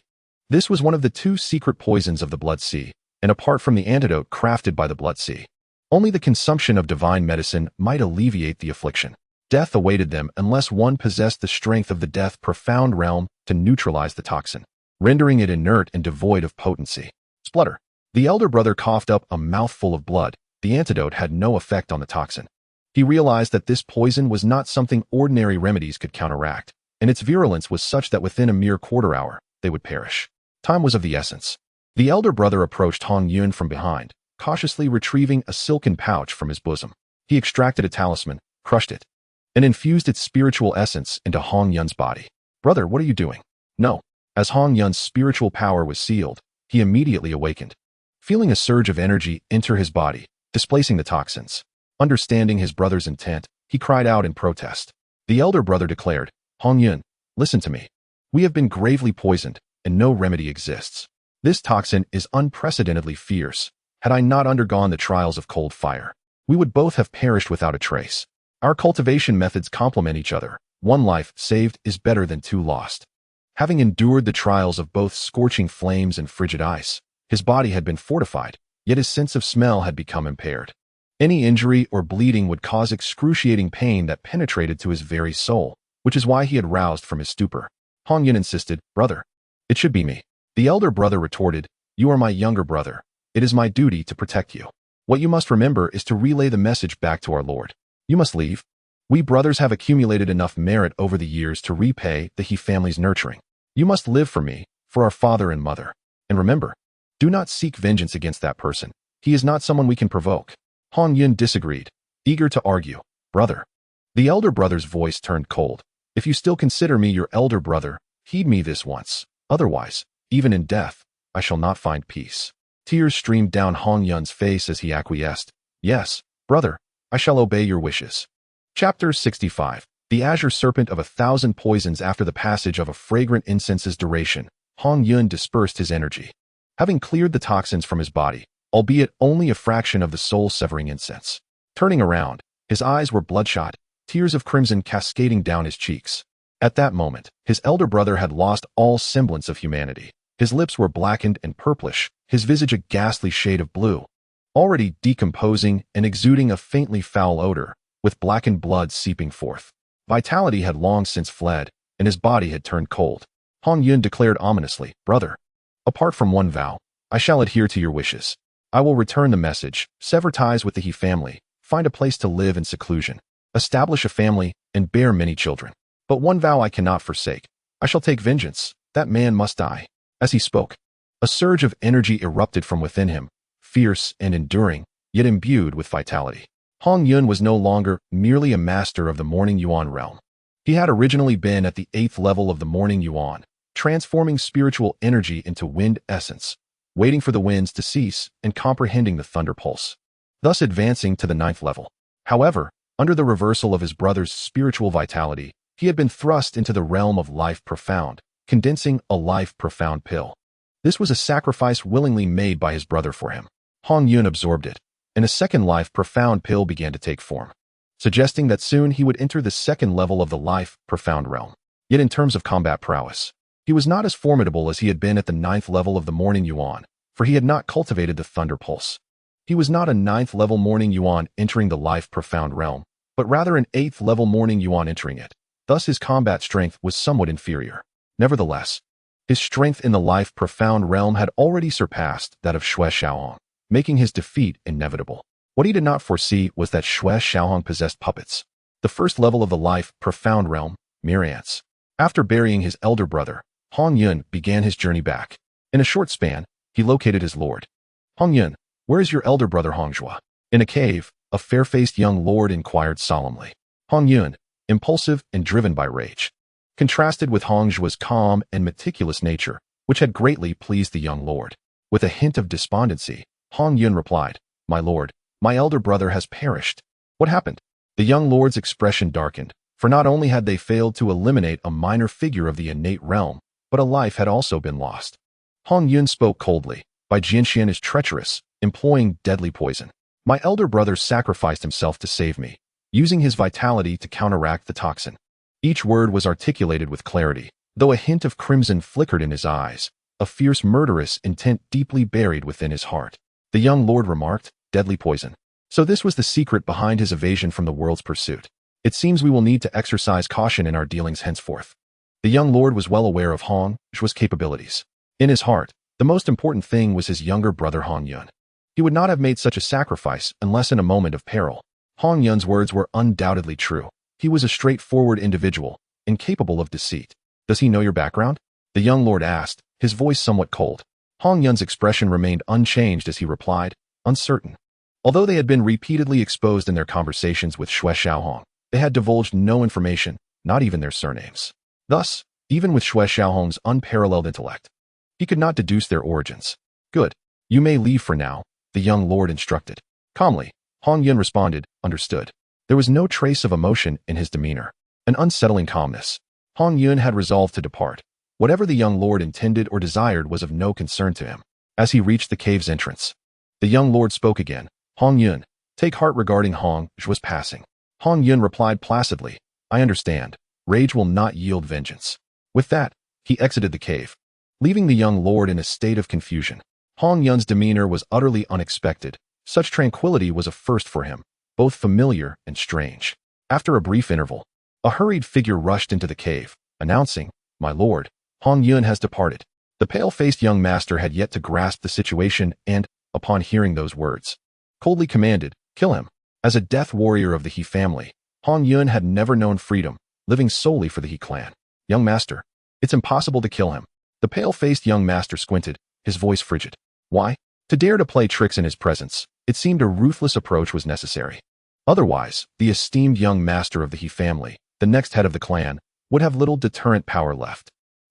this was one of the 2 secret poisons of the Blood Sea, and apart from the antidote crafted by the Blood Sea, only the consumption of divine medicine might alleviate the affliction. Death awaited them unless one possessed the strength of the death profound realm to neutralize the toxin, rendering it inert and devoid of potency. Splutter. The elder brother coughed up a mouthful of blood. The antidote had no effect on the toxin. He realized that this poison was not something ordinary remedies could counteract, and its virulence was such that within a mere quarter hour, they would perish. Time was of the essence. The elder brother approached Hong Yun from behind, cautiously retrieving a silken pouch from his bosom. He extracted a talisman, crushed it, and infused its spiritual essence into Hong Yun's body. "Brother, what are you doing?" "No." As Hong Yun's spiritual power was sealed, he immediately awakened, feeling a surge of energy enter his body, displacing the toxins. Understanding his brother's intent, he cried out in protest. The elder brother declared, "Hong Yun, listen to me. We have been gravely poisoned, and no remedy exists. This toxin is unprecedentedly fierce. Had I not undergone the trials of cold fire, we would both have perished without a trace. Our cultivation methods complement each other. One life saved is better than 2 lost." Having endured the trials of both scorching flames and frigid ice, his body had been fortified, yet his sense of smell had become impaired. Any injury or bleeding would cause excruciating pain that penetrated to his very soul, which is why he had roused from his stupor. Hong Yun insisted, "Brother, it should be me." The elder brother retorted, "You are my younger brother. It is my duty to protect you. What you must remember is to relay the message back to our Lord. You must leave. We brothers have accumulated enough merit over the years to repay the He family's nurturing. You must live for me, for our father and mother. And remember, do not seek vengeance against that person. He is not someone we can provoke." Hong Yun disagreed, eager to argue. "Brother." The elder brother's voice turned cold. "If you still consider me your elder brother, heed me this once. Otherwise, even in death, I shall not find peace." Tears streamed down Hong Yun's face as he acquiesced. "Yes, brother, I shall obey your wishes." Chapter 65. The Azure Serpent of 1,000 Poisons. After the passage of a fragrant incense's duration, Hong Yun dispersed his energy, having cleared the toxins from his body, albeit only a fraction of the soul-severing incense. Turning around, his eyes were bloodshot, tears of crimson cascading down his cheeks. At that moment, his elder brother had lost all semblance of humanity. His lips were blackened and purplish, his visage a ghastly shade of blue, already decomposing and exuding a faintly foul odor, with blackened blood seeping forth. Vitality had long since fled, and his body had turned cold. Hong Yun declared ominously, "Brother, apart from one vow, I shall adhere to your wishes. I will return the message, sever ties with the He family, find a place to live in seclusion, establish a family, and bear many children. But one vow I cannot forsake. I shall take vengeance. That man must die." As he spoke, a surge of energy erupted from within him, fierce and enduring, yet imbued with vitality. Hong Yun was no longer merely a master of the Morning Yuan realm. He had originally been at the 8th level of the Morning Yuan, transforming spiritual energy into wind essence, waiting for the winds to cease and comprehending the thunder pulse, thus advancing to the 9th level. However, Under the reversal of his brother's spiritual vitality, he had been thrust into the realm of life profound, condensing a life profound pill. This was a sacrifice willingly made by his brother for him. Hong Yun absorbed it, and a second life profound pill began to take form, suggesting that soon he would enter the second level of the life profound realm. Yet in terms of combat prowess, he was not as formidable as he had been at the 9th level of the Morning Yuan, for he had not cultivated the Thunder Pulse. He was not a 9th level Morning Yuan entering the life profound realm, but rather an 8th level Morning Yuan entering it. Thus his combat strength was somewhat inferior. Nevertheless, his strength in the life profound realm had already surpassed that of Xue Xiaohong, making his defeat inevitable. What he did not foresee was that Xue Xiaohong possessed puppets, the first level of the life profound realm, mere ants. After burying his elder brother, Hong Yun began his journey back. In a short span, he located his lord. Hong Yun, where is your elder brother Hong Zhuo? In a cave, a fair-faced young lord inquired solemnly. Hong Yun, impulsive and driven by rage, contrasted with Hong Zhuo's calm and meticulous nature, which had greatly pleased the young lord. With a hint of despondency, Hong Yun replied, My lord, my elder brother has perished. What happened? The young lord's expression darkened, for not only had they failed to eliminate a minor figure of the innate realm, but a life had also been lost. Hong Yun spoke coldly. Bai Jianxian is treacherous, employing deadly poison. My elder brother sacrificed himself to save me, using his vitality to counteract the toxin. Each word was articulated with clarity, though a hint of crimson flickered in his eyes, a fierce murderous intent deeply buried within his heart. The young lord remarked, deadly poison. So this was the secret behind his evasion from the world's pursuit. It seems we will need to exercise caution in our dealings henceforth. The young lord was well aware of Hong Zhuo's capabilities. In his heart, the most important thing was his younger brother Hong Yun. He would not have made such a sacrifice unless in a moment of peril. Hong Yun's words were undoubtedly true. He was a straightforward individual, incapable of deceit. Does he know your background? The young lord asked, his voice somewhat cold. Hong Yun's expression remained unchanged as he replied, uncertain. Although they had been repeatedly exposed in their conversations with Xue Xiaohong, they had divulged no information, not even their surnames. Thus, even with Xue Xiaohong's unparalleled intellect, he could not deduce their origins. Good. You may leave for now, the young lord instructed. Calmly, Hong Yun responded, understood. There was no trace of emotion in his demeanor, an unsettling calmness. Hong Yun had resolved to depart. Whatever the young lord intended or desired was of no concern to him. As he reached the cave's entrance, the young lord spoke again. Hong Yun, take heart regarding Hong Zhuo's passing. Hong Yun replied placidly, I understand. Rage will not yield vengeance. With that, he exited the cave, leaving the young lord in a state of confusion. Hong Yun's demeanor was utterly unexpected. Such tranquility was a first for him, both familiar and strange. After a brief interval, a hurried figure rushed into the cave, announcing, My lord, Hong Yun has departed. The pale-faced young master had yet to grasp the situation and, upon hearing those words, coldly commanded, kill him. As a death warrior of the He family, Hong Yun had never known freedom, living solely for the He clan. Young master, it's impossible to kill him. The pale-faced young master squinted, his voice frigid. Why? To dare to play tricks in his presence, it seemed a ruthless approach was necessary. Otherwise, the esteemed young master of the He family, the next head of the clan, would have little deterrent power left.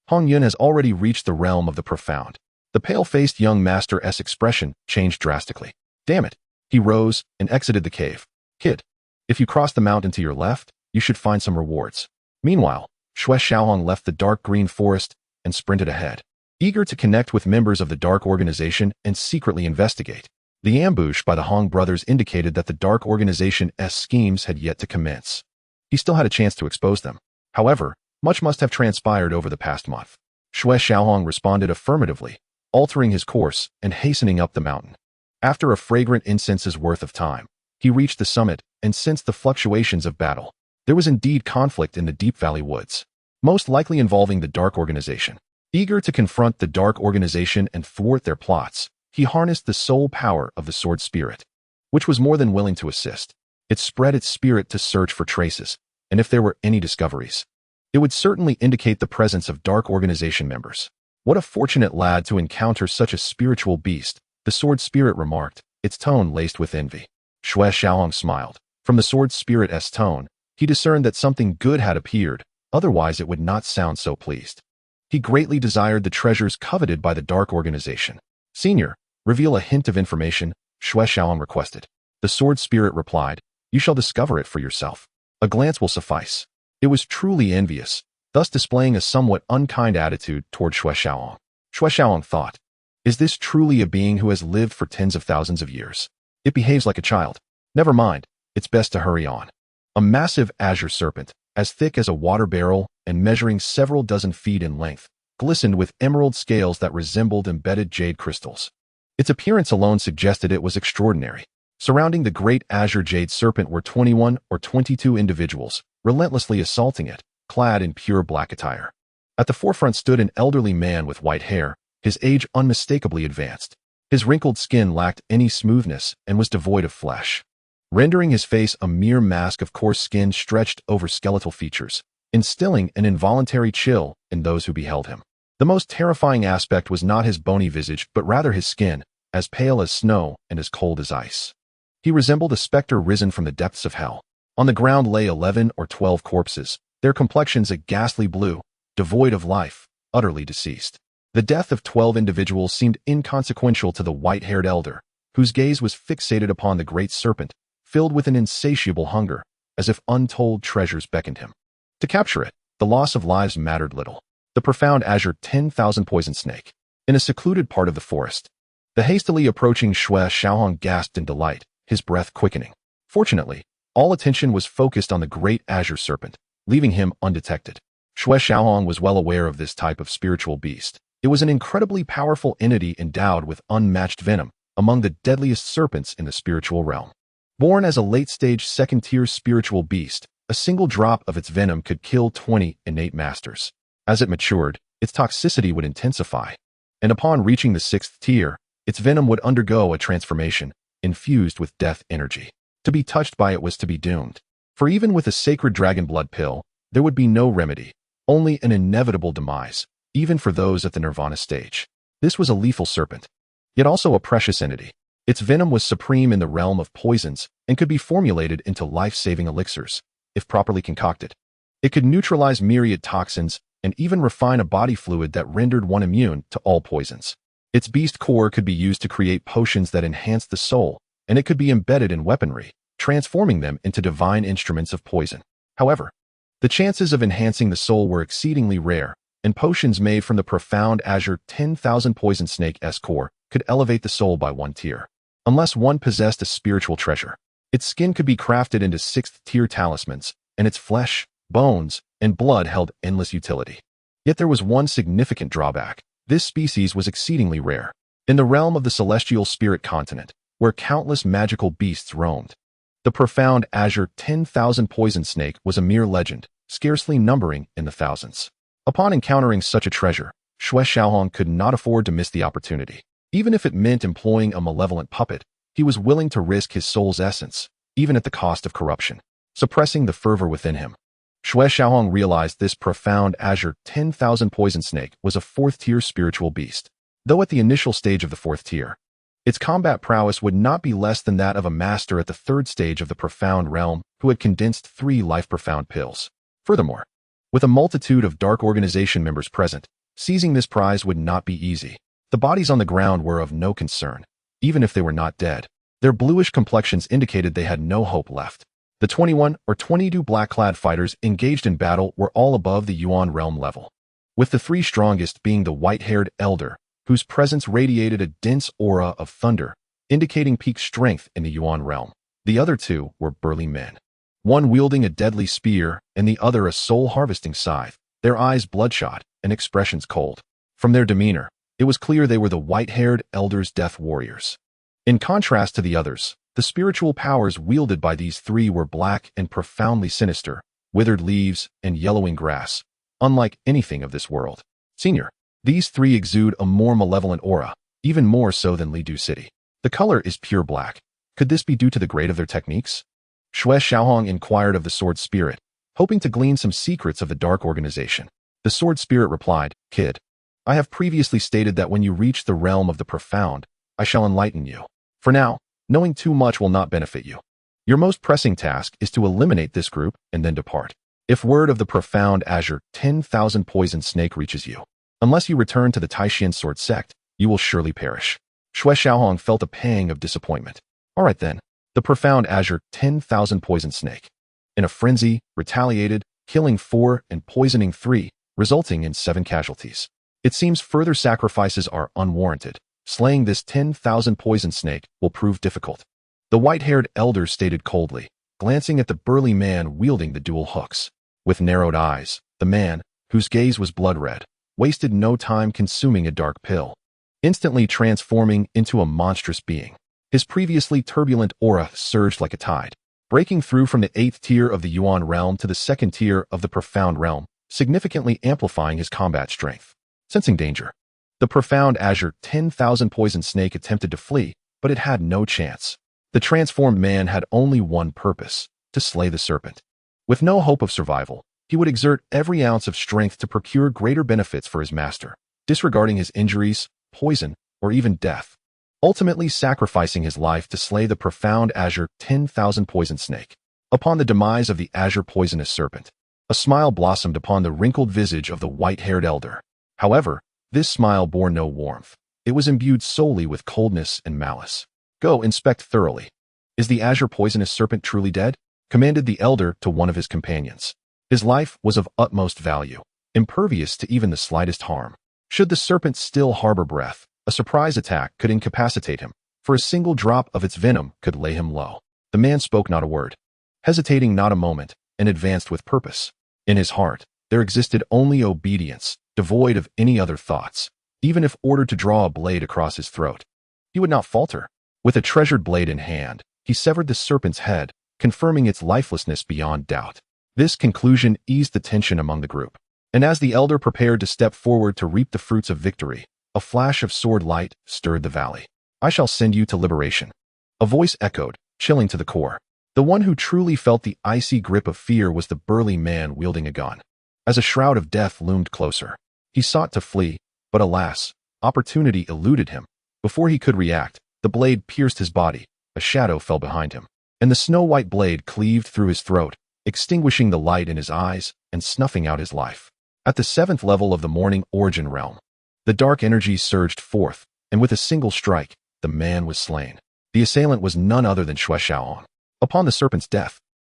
Hong Yun has already reached the realm of the profound. The pale-faced young master's expression changed drastically. Damn it. He rose and exited the cave. Kid, if you cross the mountain to your left, you should find some rewards. Meanwhile, Xue Xiaohong left the dark green forest and sprinted ahead, eager to connect with members of the Dark Organization and secretly investigate. The ambush by the Hong brothers indicated that the Dark Organization's schemes had yet to commence. He still had a chance to expose them. However, much must have transpired over the past month. Xue Xiaohong responded affirmatively, altering his course and hastening up the mountain. After a fragrant incense's worth of time, he reached the summit and sensed the fluctuations of battle. There was indeed conflict in the Deep Valley woods, most likely involving the Dark Organization. Eager to confront the Dark Organization and thwart their plots, he harnessed the soul power of the Sword Spirit, which was more than willing to assist. It spread its spirit to search for traces, and if there were any discoveries, it would certainly indicate the presence of Dark Organization members. What a fortunate lad to encounter such a spiritual beast, the Sword Spirit remarked, its tone laced with envy. Xue Xiaohong smiled. From the Sword Spirit's tone, he discerned that something good had appeared, otherwise it would not sound so pleased. He greatly desired the treasures coveted by the Dark Organization. Senior, reveal a hint of information, Xue Xiaohong requested. The Sword Spirit replied, You shall discover it for yourself. A glance will suffice. It was truly envious, thus displaying a somewhat unkind attitude toward Xue Xiaohong. Xue Xiaohong thought, is this truly a being who has lived for tens of thousands of years? It behaves like a child. Never mind, it's best to hurry on. A massive azure serpent, as thick as a water barrel and measuring several dozen feet in length, glistened with emerald scales that resembled embedded jade crystals. Its appearance alone suggested it was extraordinary. Surrounding the great azure jade serpent were 21 or 22 individuals, relentlessly assaulting it, clad in pure black attire. At the forefront stood an elderly man with white hair, his age unmistakably advanced. His wrinkled skin lacked any smoothness and was devoid of flesh, rendering his face a mere mask of coarse skin stretched over skeletal features, instilling an involuntary chill in those who beheld him. The most terrifying aspect was not his bony visage, but rather his skin, as pale as snow and as cold as ice. He resembled a specter risen from the depths of hell. On the ground lay 11 or 12 corpses, their complexions a ghastly blue, devoid of life, utterly deceased. The death of 12 individuals seemed inconsequential to the white-haired elder, whose gaze was fixated upon the great serpent, filled with an insatiable hunger, as if untold treasures beckoned him. To capture it, the loss of lives mattered little. The profound azure 10,000 poison snake. In a secluded part of the forest, the hastily approaching Xue Xiaohong gasped in delight, his breath quickening. Fortunately, all attention was focused on the great azure serpent, leaving him undetected. Xue Xiaohong was well aware of this type of spiritual beast. It was an incredibly powerful entity endowed with unmatched venom, among the deadliest serpents in the spiritual realm. Born as a late-stage second-tier spiritual beast, a single drop of its venom could kill 20 innate masters. As it matured, its toxicity would intensify, and upon reaching the 6th tier, its venom would undergo a transformation, infused with death energy. To be touched by it was to be doomed. For even with a sacred dragon blood pill, there would be no remedy, only an inevitable demise, even for those at the nirvana stage. This was a lethal serpent, yet also a precious entity. Its venom was supreme in the realm of poisons and could be formulated into life-saving elixirs, if properly concocted. It could neutralize myriad toxins and even refine a body fluid that rendered one immune to all poisons. Its beast core could be used to create potions that enhanced the soul, and it could be embedded in weaponry, transforming them into divine instruments of poison. However, the chances of enhancing the soul were exceedingly rare, and potions made from the profound azure 10,000 poison snake's core could elevate the soul by 1 tier. Unless one possessed a spiritual treasure, its skin could be crafted into 6th tier talismans, and its flesh, bones, and blood held endless utility. Yet there was one significant drawback. This species was exceedingly rare. In the realm of the celestial spirit continent, where countless magical beasts roamed, the profound azure 10,000 poison snake was a mere legend, scarcely numbering in the thousands. Upon encountering such a treasure, Xue Xiaohong could not afford to miss the opportunity. Even if it meant employing a malevolent puppet, he was willing to risk his soul's essence, even at the cost of corruption, suppressing the fervor within him. Xue Xiaohong realized this profound azure 10,000 poison snake was a 4th-tier spiritual beast. Though at the initial stage of the 4th tier, its combat prowess would not be less than that of a master at the 3rd stage of the profound realm who had condensed 3 life-profound pills. Furthermore, with a multitude of Dark Organization members present, seizing this prize would not be easy. The bodies on the ground were of no concern, even if they were not dead. Their bluish complexions indicated they had no hope left. The 21 or 22 black-clad fighters engaged in battle were all above the Yuan realm level, with the 3 strongest being the white-haired elder, whose presence radiated a dense aura of thunder, indicating peak strength in the Yuan realm. The other 2 were burly men, one wielding a deadly spear and the other a soul-harvesting scythe, their eyes bloodshot and expressions cold. From their demeanor, it was clear they were the white-haired elder's death warriors. In contrast to the others, the spiritual powers wielded by these 3 were black and profoundly sinister, withered leaves and yellowing grass, unlike anything of this world. Senior, these 3 exude a more malevolent aura, even more so than Lidu City. The color is pure black. Could this be due to the grade of their techniques? Xue Xiaohong inquired of the sword spirit, hoping to glean some secrets of the Dark Organization. The sword spirit replied, "Kid, I have previously stated that when you reach the realm of the profound, I shall enlighten you. For now, knowing too much will not benefit you. Your most pressing task is to eliminate this group and then depart. If word of the profound azure 10,000 poison snake reaches you, unless you return to the Tai Xuan Sword Sect, you will surely perish." Xue Xiaohong felt a pang of disappointment. All right then, The profound azure 10,000 poison snake. In a frenzy, retaliated, killing 4 and poisoning 3, resulting in 7 casualties. It seems further sacrifices are unwarranted. Slaying this 10,000 poison snake will prove difficult. The white-haired elder stated coldly, glancing at the burly man wielding the dual hooks. With narrowed eyes, the man, whose gaze was blood-red, wasted no time consuming a dark pill, instantly transforming into a monstrous being. His previously turbulent aura surged like a tide, breaking through from the 8th tier of the Yuan realm to the 2nd tier of the profound realm, significantly amplifying his combat strength. Sensing danger, the profound azure 10,000 poison snake attempted to flee, but it had no chance. The transformed man had only one purpose, to slay the serpent. With no hope of survival, he would exert every ounce of strength to procure greater benefits for his master, disregarding his injuries, poison, or even death, ultimately sacrificing his life to slay the profound azure 10,000 poison snake. Upon the demise of the azure poisonous serpent, a smile blossomed upon the wrinkled visage of the white-haired elder. However, this smile bore no warmth. It was imbued solely with coldness and malice. Go inspect thoroughly. Is the azure poisonous serpent truly dead? Commanded the elder to one of his companions. His life was of utmost value, impervious to even the slightest harm. Should the serpent still harbor breath, a surprise attack could incapacitate him, for a single drop of its venom could lay him low. The man spoke not a word, hesitating not a moment, and advanced with purpose. In his heart, there existed only obedience, devoid of any other thoughts. Even if ordered to draw a blade across his throat, he would not falter. With a treasured blade in hand, he severed the serpent's head, confirming its lifelessness beyond doubt. This conclusion eased the tension among the group, and as the elder prepared to step forward to reap the fruits of victory, a flash of sword light stirred the valley. I shall send you to liberation. A voice echoed, chilling to the core. The one who truly felt the icy grip of fear was the burly man wielding a gun. As a shroud of death loomed closer, he sought to flee, but alas, opportunity eluded him. Before he could react, the blade pierced his body, a shadow fell behind him, and the snow-white blade cleaved through his throat, extinguishing the light in his eyes and snuffing out his life. At the 7th level of the morning origin realm, the dark energy surged forth, and with a single strike, the man was slain. The assailant was none other than Xue Qilin. Upon the serpent's death,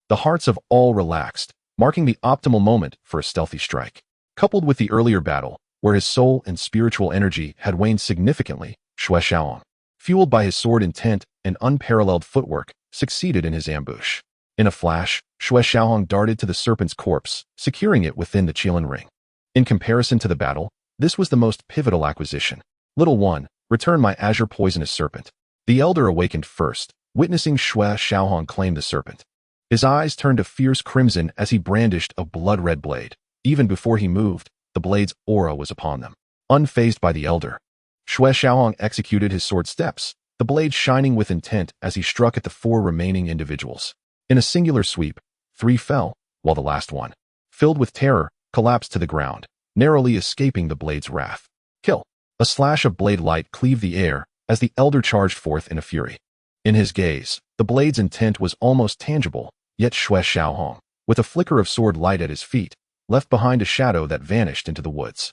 the hearts of all relaxed, marking the optimal moment for a stealthy strike. Coupled with the earlier battle, where his soul and spiritual energy had waned significantly, Xue Qilin, fueled by his sword intent and unparalleled footwork, succeeded in his ambush. In a flash, Xue Qilin darted to the serpent's corpse, securing it within the Qilin ring. In comparison to the battle, this was the most pivotal acquisition. Little one, return my azure poisonous serpent. The elder awakened first, witnessing Xue Qilin claim the serpent. His eyes turned a fierce crimson as he brandished a blood-red blade. Even before he moved, the blade's aura was upon them. Unfazed by the elder, Xue Qilin executed his sword steps, the blade shining with intent as he struck at the 4 remaining individuals. In a singular sweep, 3 fell, while the last one, filled with terror, collapsed to the ground, narrowly escaping the blade's wrath. Kill! A slash of blade light cleaved the air as the elder charged forth in a fury. In his gaze, the blade's intent was almost tangible, yet Xue Qilin, with a flicker of sword light at his feet, left behind a shadow that vanished into the woods.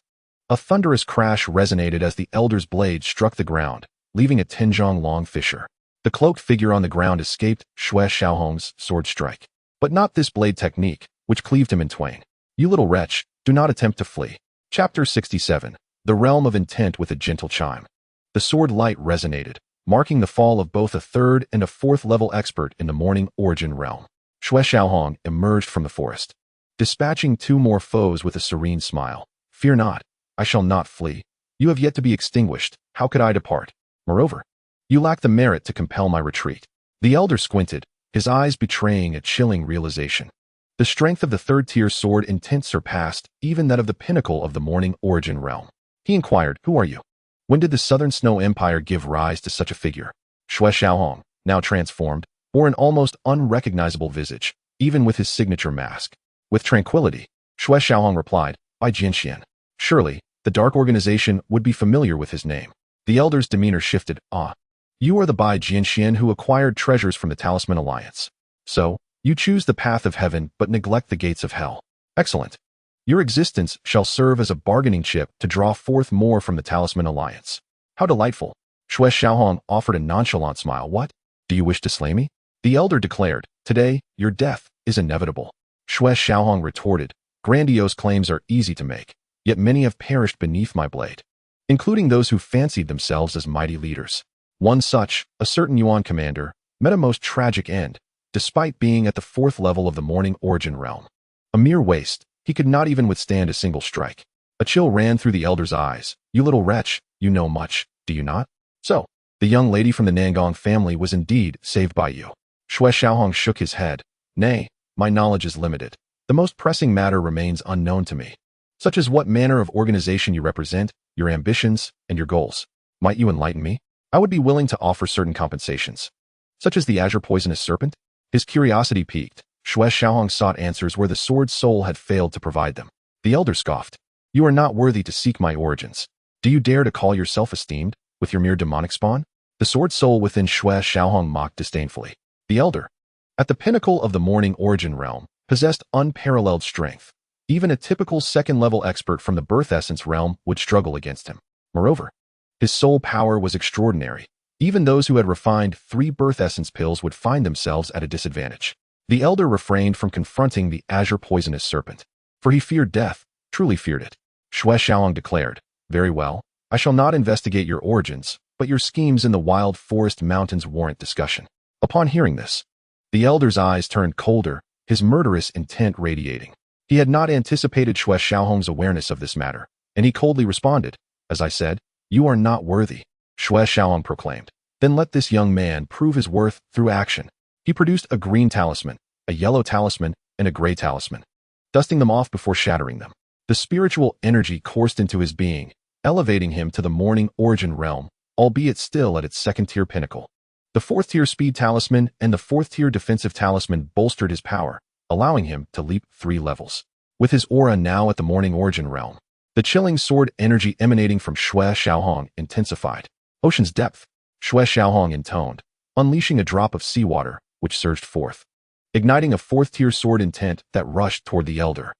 A thunderous crash resonated as the elder's blade struck the ground, leaving a 10-zhong-long fissure. The cloaked figure on the ground escaped Xue Qilin's sword strike, but not this blade technique, which cleaved him in twain. You little wretch, do not attempt to flee. Chapter 67. The Realm of Intent with a Gentle Chime. The sword light resonated, marking the fall of both a 3rd and a 4th level expert in the morning origin realm. Xue Qilin emerged from the forest, dispatching 2 more foes with a serene smile. Fear not, I shall not flee. You have yet to be extinguished. How could I depart? Moreover, you lack the merit to compel my retreat. The elder squinted, his eyes betraying a chilling realization. The strength of the 3rd-tier sword intent surpassed even that of the pinnacle of the morning origin realm. He inquired, who are you? When did the Southern Snow Empire give rise to such a figure? Xue Qilin, now transformed, bore an almost unrecognizable visage, even with his signature mask. With tranquility, Xue Qilin replied, by Jianxian. Surely, the dark organization would be familiar with his name. The elder's demeanor shifted. Ah, you are the Bai Jianxian who acquired treasures from the Talisman Alliance. So, you choose the path of heaven but neglect the gates of hell. Excellent. Your existence shall serve as a bargaining chip to draw forth more from the Talisman Alliance. How delightful. Xue Qilin offered a nonchalant smile. What? Do you wish to slay me? The elder declared, "Today, your death is inevitable." Xue Xiaohong retorted, "Grandiose claims are easy to make, yet many have perished beneath my blade, including those who fancied themselves as mighty leaders. One such, a certain Yuan commander, met a most tragic end, despite being at the 4th level of the morning origin realm. A mere waste, he could not even withstand a single strike." A chill ran through the elder's eyes. "You little wretch, you know much, do you not? So, the young lady from the Nangong family was indeed saved by you." Xue Xiaohong shook his head. "Nay, my knowledge is limited. The most pressing matter remains unknown to me, such as what manner of organization you represent, your ambitions, and your goals. Might you enlighten me? I would be willing to offer certain compensations, such as the azure poisonous serpent." His curiosity piqued. Xue Xiaohong sought answers where the sword soul had failed to provide them. The elder scoffed. "You are not worthy to seek my origins. Do you dare to call yourself esteemed, with your mere demonic spawn?" The sword soul within Xue Xiaohong mocked disdainfully. The elder, at the pinnacle of the morning origin realm, possessed unparalleled strength. Even a typical 2nd-level expert from the birth essence realm would struggle against him. Moreover, his soul power was extraordinary. Even those who had refined 3 birth essence pills would find themselves at a disadvantage. The elder refrained from confronting the azure poisonous serpent, for he feared death, truly feared it. Xue Xiaohong declared, "Very well, I shall not investigate your origins, but your schemes in the wild forest mountains warrant discussion." Upon hearing this, the elder's eyes turned colder, his murderous intent radiating. He had not anticipated Xue Xiaohong's awareness of this matter, and he coldly responded, "As I said, you are not worthy." Xue Xiaohong proclaimed, "Then let this young man prove his worth through action." He produced a green talisman, a yellow talisman, and a gray talisman, dusting them off before shattering them. The spiritual energy coursed into his being, elevating him to the morning origin realm, albeit still at its 2nd-tier pinnacle. The 4th-tier speed talisman and the 4th-tier defensive talisman bolstered his power, allowing him to leap 3 levels. With his aura now at the morning origin realm, the chilling sword energy emanating from Xue Xiaohong intensified. "Ocean's depth," Xue Xiaohong intoned, unleashing a drop of seawater, which surged forth, igniting a 4th-tier sword intent that rushed toward the elder.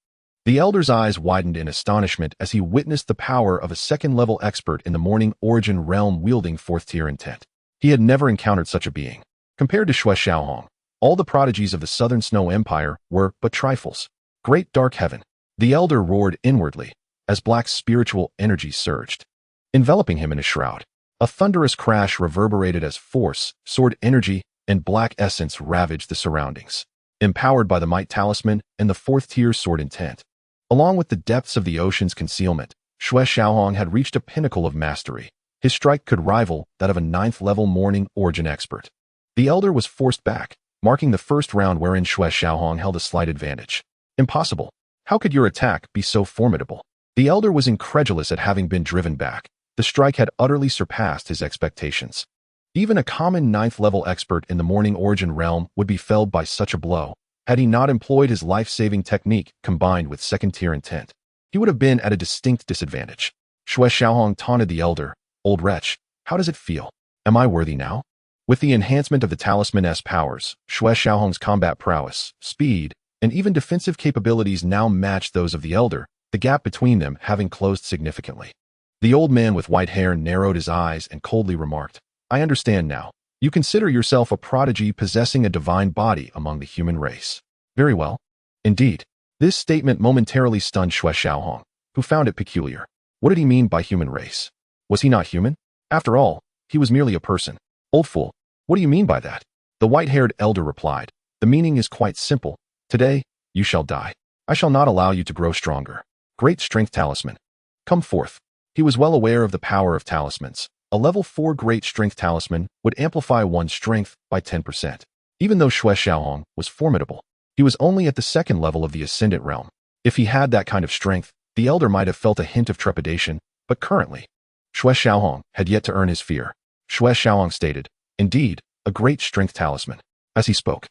The elder's eyes widened in astonishment as he witnessed the power of a 2nd-level expert in the morning origin realm wielding 4th-tier intent. He had never encountered such a being. Compared to Xue Xiaohong, all the prodigies of the Southern Snow Empire were but trifles. "Great dark heaven," the elder roared inwardly, as black spiritual energy surged, enveloping him in a shroud. A thunderous crash reverberated as force, sword energy, and black essence ravaged the surroundings. Empowered by the might talisman and the 4th-tier sword intent, along with the depths of the ocean's concealment, Xue Xiaohong had reached a pinnacle of mastery. His strike could rival that of a 9th-level morning origin expert. The elder was forced back, marking the first round wherein Xue Xiaohong held a slight advantage. "Impossible. How could your attack be so formidable?" The elder was incredulous at having been driven back. The strike had utterly surpassed his expectations. Even a common 9th-level expert in the morning origin realm would be felled by such a blow, had he not employed his life-saving technique combined with 2nd-tier intent. He would have been at a distinct disadvantage. Xue Xiaohong taunted the elder, "Old wretch, how does it feel? Am I worthy now?" With the enhancement of the talisman's powers, Xue Xiaohong's combat prowess, speed, and even defensive capabilities now matched those of the elder, the gap between them having closed significantly. The old man with white hair narrowed his eyes and coldly remarked, "I understand now. You consider yourself a prodigy possessing a divine body among the human race. Very well. Indeed." This statement momentarily stunned Xue Xiaohong, who found it peculiar. What did he mean by human race? Was he not human? After all, he was merely a person. "Old fool, what do you mean by that?" The white-haired elder replied, "The meaning is quite simple. Today, you shall die. I shall not allow you to grow stronger. Great strength talisman. Come forth." He was well aware of the power of talismans. A level 4 great strength talisman would amplify one's strength by 10%. Even though Xue Xiaohong was formidable, he was only at the 2nd level of the ascendant realm. If he had that kind of strength, the elder might have felt a hint of trepidation, but currently, Xue Xiaohong had yet to earn his fear. Xue Xiaohong stated, "Indeed, a great strength talisman." As he spoke,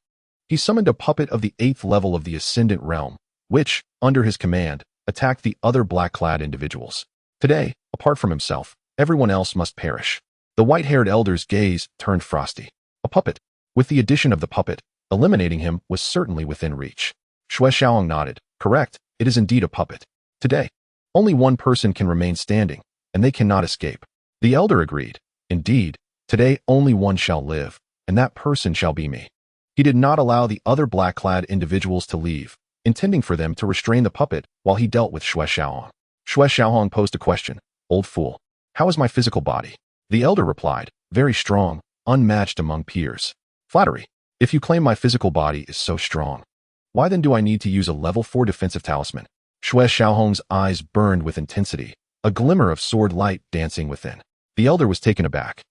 he summoned a puppet of the 8th level of the ascendant realm, which, under his command, attacked the other black-clad individuals. Today, apart from himself, everyone else must perish. The white-haired elder's gaze turned frosty. A puppet. With the addition of the puppet, eliminating him was certainly within reach. Xue Xiaohong nodded. "Correct, it is indeed a puppet. Today, only one person can remain standing, and they cannot escape." The elder agreed. "Indeed, today only one shall live, and that person shall be me." He did not allow the other black-clad individuals to leave, intending for them to restrain the puppet while he dealt with Xue Xiaohong. Xue Xiaohong posed a question. Old fool. How is my physical body? The elder replied, very strong, unmatched among peers. Flattery. If you claim my physical body is so strong, why then do I need to use a level 4 defensive talisman? Xue Xiaohong's eyes burned with intensity, a glimmer of sword light dancing within. The elder was taken aback.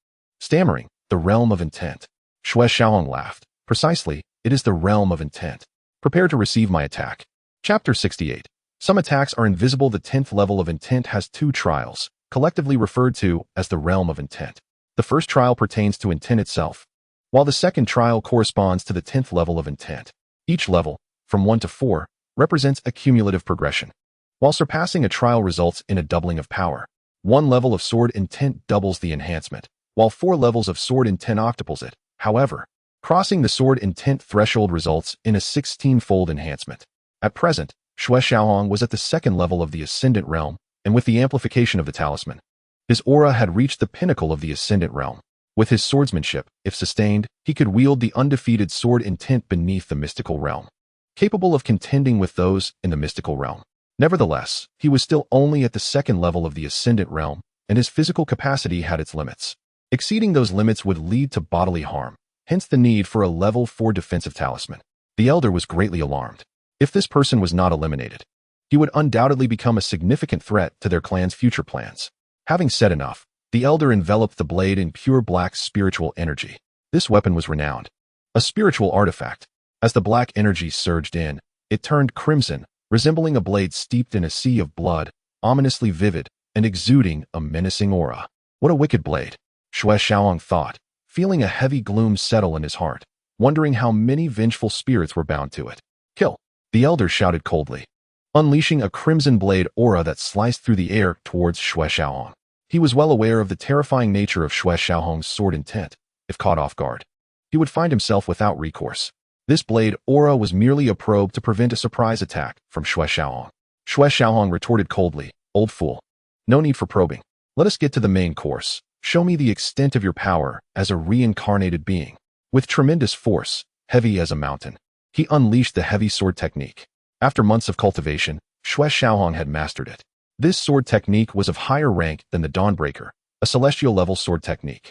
Stammering, the realm of intent. Xue Xiaohong laughed. Precisely, it is the realm of intent. Prepare to receive my attack. Chapter 68. Some attacks are invisible. The 10th level of intent has 2 trials, collectively referred to as the realm of intent. The first trial pertains to intent itself, while the second trial corresponds to the 10th level of intent. Each level, from 1 to 4, represents a cumulative progression. While surpassing a trial results in a doubling of power, 1 level of sword intent doubles the enhancement, while 4 levels of sword intent octuples it. However, crossing the sword intent threshold results in a 16-fold enhancement. At present, Xue Xiaohong was at the 2nd level of the Ascendant Realm, and with the amplification of the talisman, his aura had reached the pinnacle of the Ascendant Realm. With his swordsmanship, if sustained, he could wield the undefeated sword intent beneath the mystical realm, capable of contending with those in the mystical realm. Nevertheless, he was still only at the 2nd level of the Ascendant Realm, and his physical capacity had its limits. Exceeding those limits would lead to bodily harm, hence the need for a level 4 defensive talisman. The elder was greatly alarmed. If this person was not eliminated, he would undoubtedly become a significant threat to their clan's future plans. Having said enough, the elder enveloped the blade in pure black spiritual energy. This weapon was renowned, a spiritual artifact. As the black energy surged in, it turned crimson, resembling a blade steeped in a sea of blood, ominously vivid and exuding a menacing aura. What a wicked blade, Xue Xiaohong thought, feeling a heavy gloom settle in his heart, wondering how many vengeful spirits were bound to it. Kill! The elder shouted coldly, unleashing a crimson blade aura that sliced through the air towards Xue Xiaohong. He was well aware of the terrifying nature of Xue Xiaohong's sword intent. If caught off guard, he would find himself without recourse. This blade aura was merely a probe to prevent a surprise attack from Xue Xiaohong. Xue Xiaohong retorted coldly, old fool. No need for probing. Let us get to the main course. Show me the extent of your power as a reincarnated being. With tremendous force, heavy as a mountain, he unleashed the heavy sword technique. After months of cultivation, Xue Xiaohong had mastered it. This sword technique was of higher rank than the Dawnbreaker, a celestial-level sword technique.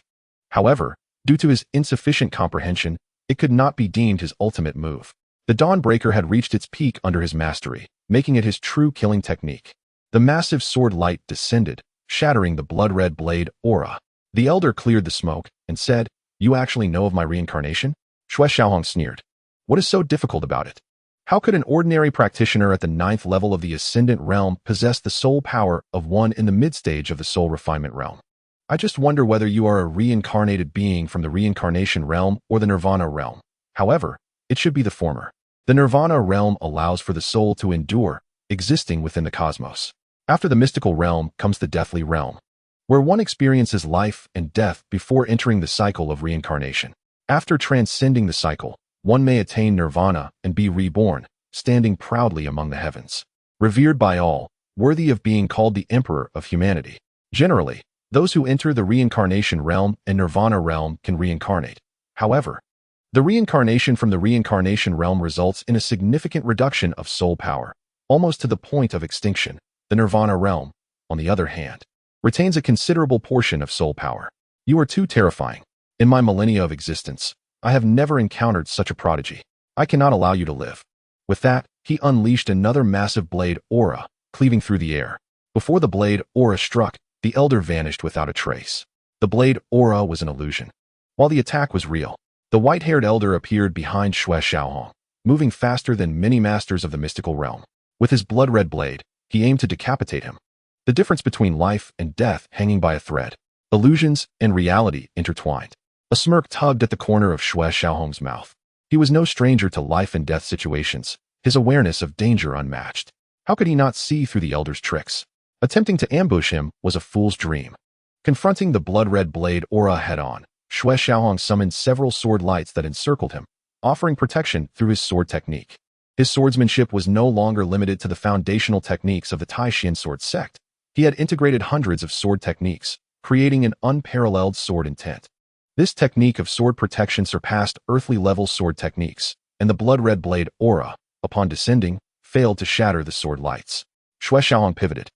However, due to his insufficient comprehension, it could not be deemed his ultimate move. The Dawnbreaker had reached its peak under his mastery, making it his true killing technique. The massive sword light descended, shattering the blood-red blade aura. The elder cleared the smoke and said, "You actually know of my reincarnation?" Xue Xiaohong sneered. "What is so difficult about it? How could an ordinary practitioner at the 9th level of the Ascendant Realm possess the soul power of one in the mid-stage of the soul refinement realm? I just wonder whether you are a reincarnated being from the reincarnation realm or the nirvana realm. However, it should be the former. The nirvana realm allows for the soul to endure, existing within the cosmos. After the mystical realm comes the deathly realm, where one experiences life and death before entering the cycle of reincarnation. After transcending the cycle, one may attain nirvana and be reborn, standing proudly among the heavens. Revered by all, worthy of being called the emperor of humanity. Generally, those who enter the reincarnation realm and nirvana realm can reincarnate. However, the reincarnation from the reincarnation realm results in a significant reduction of soul power, almost to the point of extinction. The nirvana realm, on the other hand, retains a considerable portion of soul power. You are too terrifying. In my millennia of existence, I have never encountered such a prodigy. I cannot allow you to live. With that, he unleashed another massive blade aura, cleaving through the air. Before the blade aura struck, the elder vanished without a trace. The blade aura was an illusion, while the attack was real. The white-haired elder appeared behind Xue Xiaohong, moving faster than many masters of the mystical realm. With his blood-red blade, he aimed to decapitate him. The difference between life and death hanging by a thread. Illusions and reality intertwined. A smirk tugged at the corner of Xue Xiaohong's mouth. He was no stranger to life and death situations, his awareness of danger unmatched. How could he not see through the elder's tricks? Attempting to ambush him was a fool's dream. Confronting the blood-red blade aura head-on, Xue Xiaohong summoned several sword lights that encircled him, offering protection through his sword technique. His swordsmanship was no longer limited to the foundational techniques of the Tai Xuan Sword Sect. He had integrated hundreds of sword techniques, creating an unparalleled sword intent. This technique of sword protection surpassed earthly-level sword techniques, and the blood-red blade aura, upon descending, failed to shatter the sword lights. Xue Xiaohong pivoted,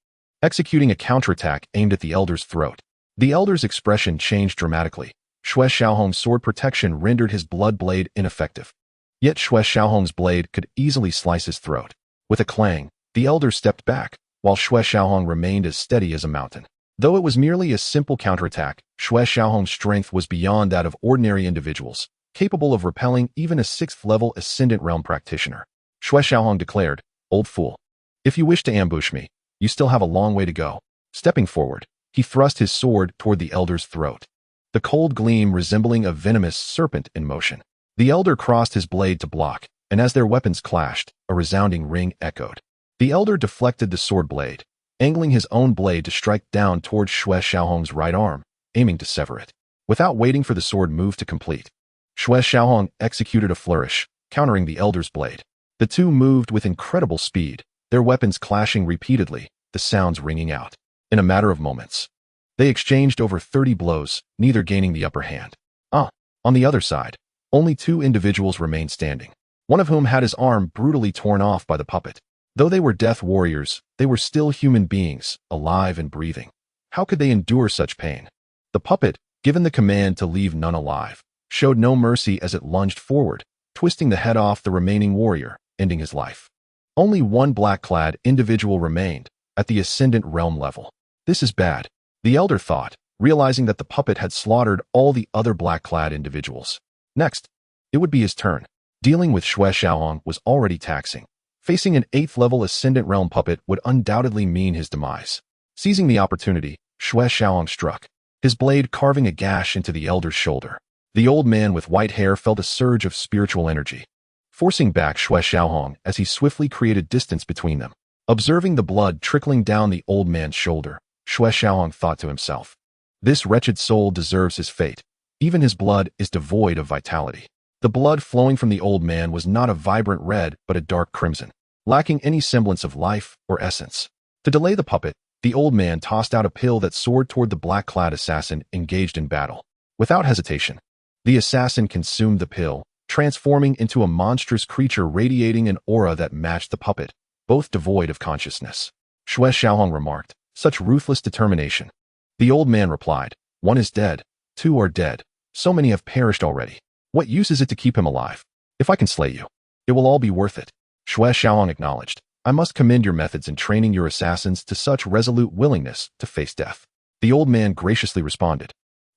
executing a counterattack aimed at the elder's throat. The elder's expression changed dramatically. Xue Xiaohong's sword protection rendered his blood blade ineffective. Yet Xue Xiaohong's blade could easily slice his throat. With a clang, the elder stepped back, while Xue Xiaohong remained as steady as a mountain. Though it was merely a simple counterattack, Xue Xiaohong's strength was beyond that of ordinary individuals, capable of repelling even a 6th-level Ascendant Realm practitioner. Xue Xiaohong declared, "Old fool. If you wish to ambush me, you still have a long way to go." Stepping forward, he thrust his sword toward the elder's throat, the cold gleam resembling a venomous serpent in motion. The elder crossed his blade to block, and as their weapons clashed, a resounding ring echoed. The elder deflected the sword blade, angling his own blade to strike down toward Xue Xiaohong's right arm, aiming to sever it. Without waiting for the sword move to complete, Xue Xiaohong executed a flourish, countering the elder's blade. The two moved with incredible speed, their weapons clashing repeatedly, the sounds ringing out. In a matter of moments, they exchanged over 30 blows, neither gaining the upper hand. On the other side, only 2 individuals remained standing, one of whom had his arm brutally torn off by the puppet. Though they were death warriors, they were still human beings, alive and breathing. How could they endure such pain? The puppet, given the command to leave none alive, showed no mercy as it lunged forward, twisting the head off the remaining warrior, ending his life. Only one black-clad individual remained, at the Ascendant Realm level. This is bad, the elder thought, realizing that the puppet had slaughtered all the other black-clad individuals. Next, it would be his turn. Dealing with Xue Xiaohong was already taxing. Facing an 8th-level Ascendant Realm puppet would undoubtedly mean his demise. Seizing the opportunity, Xue Xiaohong struck, his blade carving a gash into the elder's shoulder. The old man with white hair felt a surge of spiritual energy, forcing back Xue Xiaohong as he swiftly created distance between them. Observing the blood trickling down the old man's shoulder, Xue Xiaohong thought to himself, "This wretched soul deserves his fate. Even his blood is devoid of vitality." The blood flowing from the old man was not a vibrant red but a dark crimson, lacking any semblance of life or essence. To delay the puppet, the old man tossed out a pill that soared toward the black-clad assassin engaged in battle. Without hesitation, the assassin consumed the pill, transforming into a monstrous creature radiating an aura that matched the puppet, both devoid of consciousness. Xue Xiaohong remarked, "Such ruthless determination." The old man replied, "One is dead, 2 are dead, so many have perished already. What use is it to keep him alive? If I can slay you, it will all be worth it." Xue Xiaohong acknowledged, "I must commend your methods in training your assassins to such resolute willingness to face death." The old man graciously responded,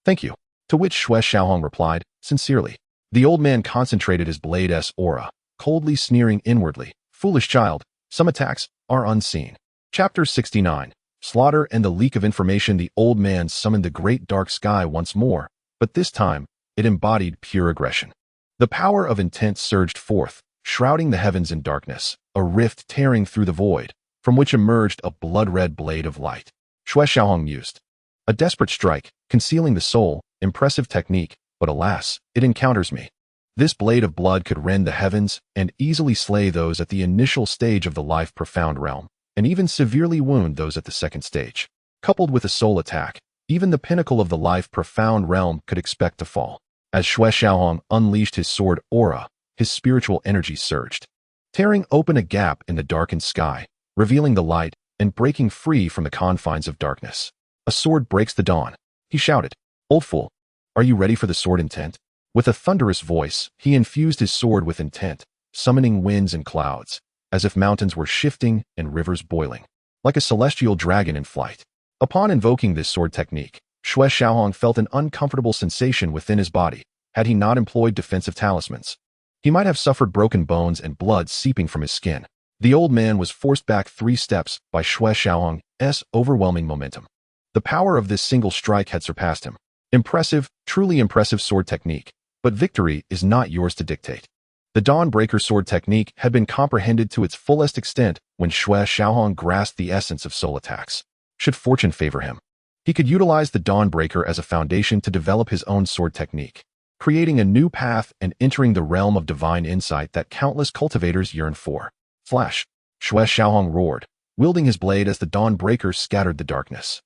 "Thank you," to which Xue Xiaohong replied, sincerely. The old man concentrated his blade's aura, coldly sneering inwardly, "Foolish child, some attacks are unseen." Chapter 69. Slaughter and the leak of information. The old man summoned the great dark sky once more, but this time, it embodied pure aggression. The power of intent surged forth, shrouding the heavens in darkness, a rift tearing through the void, from which emerged a blood-red blade of light. Xue Xiaohong mused, "A desperate strike, concealing the soul, impressive technique, but alas, it encounters me. This blade of blood could rend the heavens and easily slay those at the initial stage of the life-profound realm, and even severely wound those at the second stage. Coupled with a soul attack, even the pinnacle of the life-profound realm could expect to fall." As Xue Xiaohong unleashed his sword aura, his spiritual energy surged, tearing open a gap in the darkened sky, revealing the light and breaking free from the confines of darkness. "A sword breaks the dawn," he shouted. "Old fool, are you ready for the sword intent?" With a thunderous voice, he infused his sword with intent, summoning winds and clouds, as if mountains were shifting and rivers boiling, like a celestial dragon in flight. Upon invoking this sword technique, Xue Xiaohong felt an uncomfortable sensation within his body. Had he not employed defensive talismans, he might have suffered broken bones and blood seeping from his skin. The old man was forced back 3 steps by Xue Xiaohong's overwhelming momentum. The power of this single strike had surpassed him. Impressive, truly impressive sword technique, but victory is not yours to dictate. The Dawnbreaker sword technique had been comprehended to its fullest extent when Xue Xiaohong grasped the essence of soul attacks. Should fortune favor him, he could utilize the Dawnbreaker as a foundation to develop his own sword technique, creating a new path and entering the realm of divine insight that countless cultivators yearn for. Flash! Xue Xiaohong roared, wielding his blade as the Dawnbreaker scattered the darkness.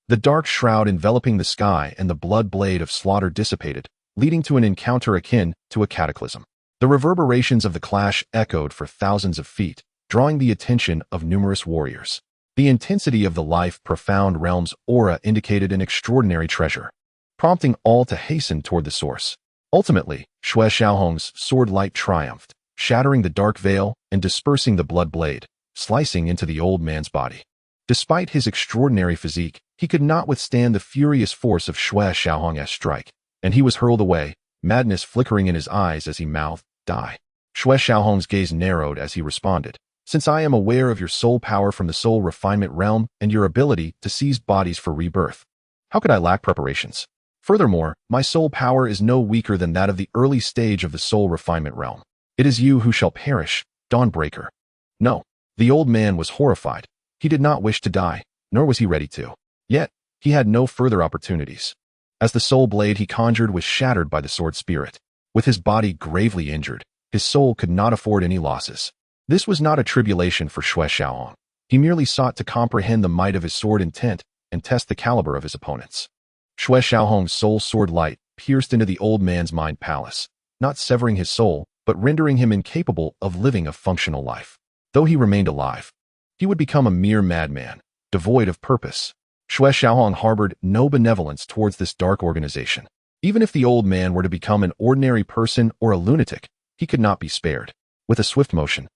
The dark shroud enveloping the sky and the blood blade of slaughter dissipated, leading to an encounter akin to a cataclysm. The reverberations of the clash echoed for thousands of feet, drawing the attention of numerous warriors. The intensity of the life-profound realm's aura indicated an extraordinary treasure, prompting all to hasten toward the source. Ultimately, Xue Xiaohong's sword light triumphed, shattering the dark veil and dispersing the blood blade, slicing into the old man's body. Despite his extraordinary physique, he could not withstand the furious force of Xue Xiaohong's strike, and he was hurled away, madness flickering in his eyes as he mouthed, "Die." Xue Xiaohong's gaze narrowed as he responded, "Since I am aware of your soul power from the soul refinement realm and your ability to seize bodies for rebirth, how could I lack preparations? Furthermore, my soul power is no weaker than that of the early stage of the soul refinement realm. It is you who shall perish, Dawnbreaker." No. The old man was horrified. He did not wish to die, nor was he ready to. Yet, he had no further opportunities. As the soul blade he conjured was shattered by the sword spirit. With his body gravely injured, his soul could not afford any losses. This was not a tribulation for Xue Xiaohong. He merely sought to comprehend the might of his sword intent and test the caliber of his opponents. Xue Xiaohong's soul sword light pierced into the old man's mind palace, not severing his soul, but rendering him incapable of living a functional life. Though he remained alive, he would become a mere madman, devoid of purpose. Xue Xiaohong harbored no benevolence towards this dark organization. Even if the old man were to become an ordinary person or a lunatic, he could not be spared. With a swift motion,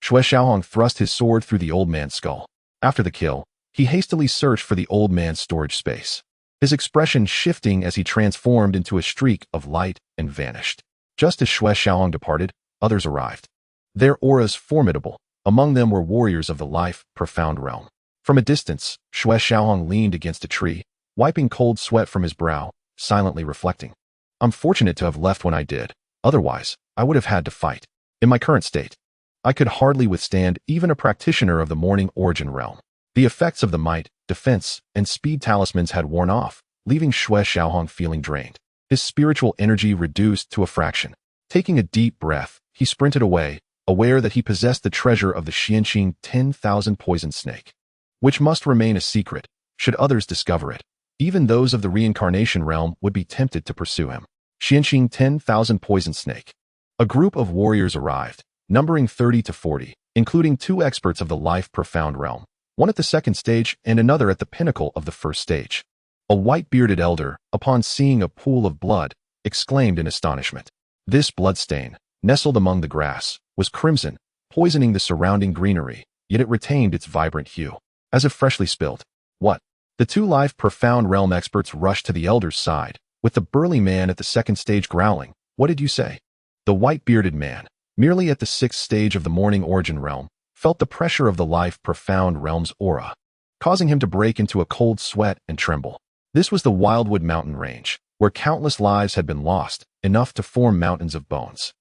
Xue Xiaohong thrust his sword through the old man's skull. After the kill, he hastily searched for the old man's storage space, his expression shifting as he transformed into a streak of light and vanished. Just as Xue Xiaohong departed, others arrived. Their auras formidable. Among them were warriors of the life-profound realm. From a distance, Xue Xiaohong leaned against a tree, wiping cold sweat from his brow, silently reflecting. "I'm fortunate to have left when I did. Otherwise, I would have had to fight. In my current state, I could hardly withstand even a practitioner of the morning origin realm." The effects of the might, defense, and speed talismans had worn off, leaving Xue Xiaohong feeling drained. His spiritual energy reduced to a fraction. Taking a deep breath, he sprinted away, aware that he possessed the treasure of the Xianqing 10,000 poison snake, which must remain a secret. Should others discover it, even those of the reincarnation realm would be tempted to pursue him. Xianqing 10,000 poison snake. A group of warriors arrived, numbering 30 to 40, including 2 experts of the life-profound realm, one at the second stage and another at the pinnacle of the first stage. A white-bearded elder, upon seeing a pool of blood, exclaimed in astonishment. This bloodstain, nestled among the grass, was crimson, poisoning the surrounding greenery, yet it retained its vibrant hue, as if freshly spilled. What? The 2 life-profound realm experts rushed to the elder's side, with the burly man at the second stage growling, "What did you say?" The white-bearded man, merely at the 6th stage of the morning origin realm, felt the pressure of the life-profound realm's aura, causing him to break into a cold sweat and tremble. This was the Wildwood mountain range, where countless lives had been lost, enough to form mountains of bones.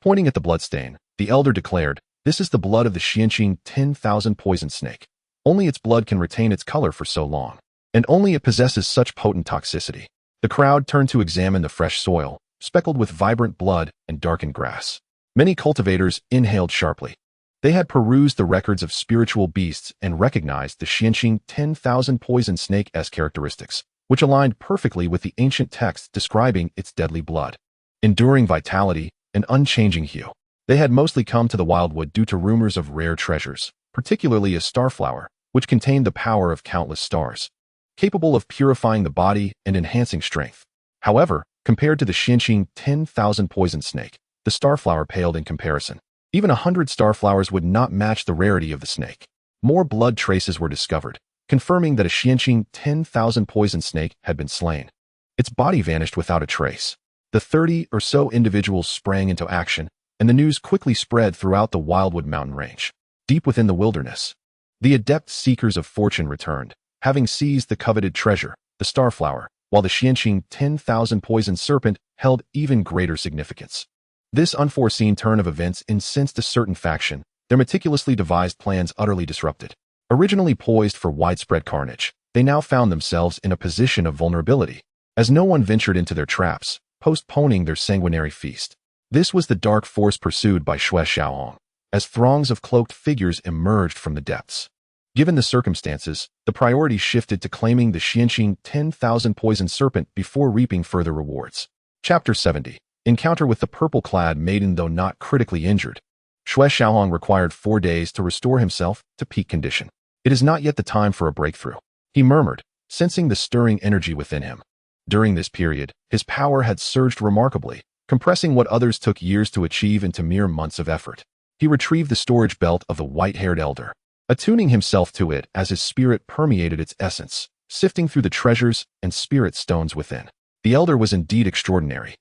Pointing at the bloodstain, the elder declared, "This is the blood of the Xianqing 10,000 poison snake. Only its blood can retain its color for so long, and only it possesses such potent toxicity." The crowd turned to examine the fresh soil, speckled with vibrant blood and darkened grass. Many cultivators inhaled sharply. They had perused the records of spiritual beasts and recognized the Xianqing 10,000 poison snake's characteristics, which aligned perfectly with the ancient text describing its deadly blood. Enduring vitality, an unchanging hue. They had mostly come to the Wildwood due to rumors of rare treasures, particularly a starflower, which contained the power of countless stars, capable of purifying the body and enhancing strength. However, compared to the Xianqing 10,000 poison snake, the starflower paled in comparison. Even 100 starflowers would not match the rarity of the snake. More blood traces were discovered, confirming that a Xianqing 10,000 poison snake had been slain. Its body vanished without a trace. The 30 or so individuals sprang into action, and the news quickly spread throughout the Wildwood mountain range. Deep within the wilderness, the adept seekers of fortune returned, having seized the coveted treasure, the starflower, while the Xianqing 10,000 poison serpent held even greater significance. This unforeseen turn of events incensed a certain faction, their meticulously devised plans utterly disrupted. Originally poised for widespread carnage, they now found themselves in a position of vulnerability, as no one ventured into their traps, postponing their sanguinary feast. This was the dark force pursued by Xue Xiaohong, as throngs of cloaked figures emerged from the depths. Given the circumstances, the priority shifted to claiming the Xianqing 10,000 poison serpent before reaping further rewards. Chapter 70. Encounter with the purple-clad maiden. Though not critically injured, Xue Xiaohong required 4 days to restore himself to peak condition. It is not yet the time for a breakthrough, he murmured, sensing the stirring energy within him. During this period, his power had surged remarkably, compressing what others took years to achieve into mere months of effort. He retrieved the storage belt of the white-haired elder, attuning himself to it as his spirit permeated its essence, sifting through the treasures and spirit stones within. The elder was indeed extraordinary,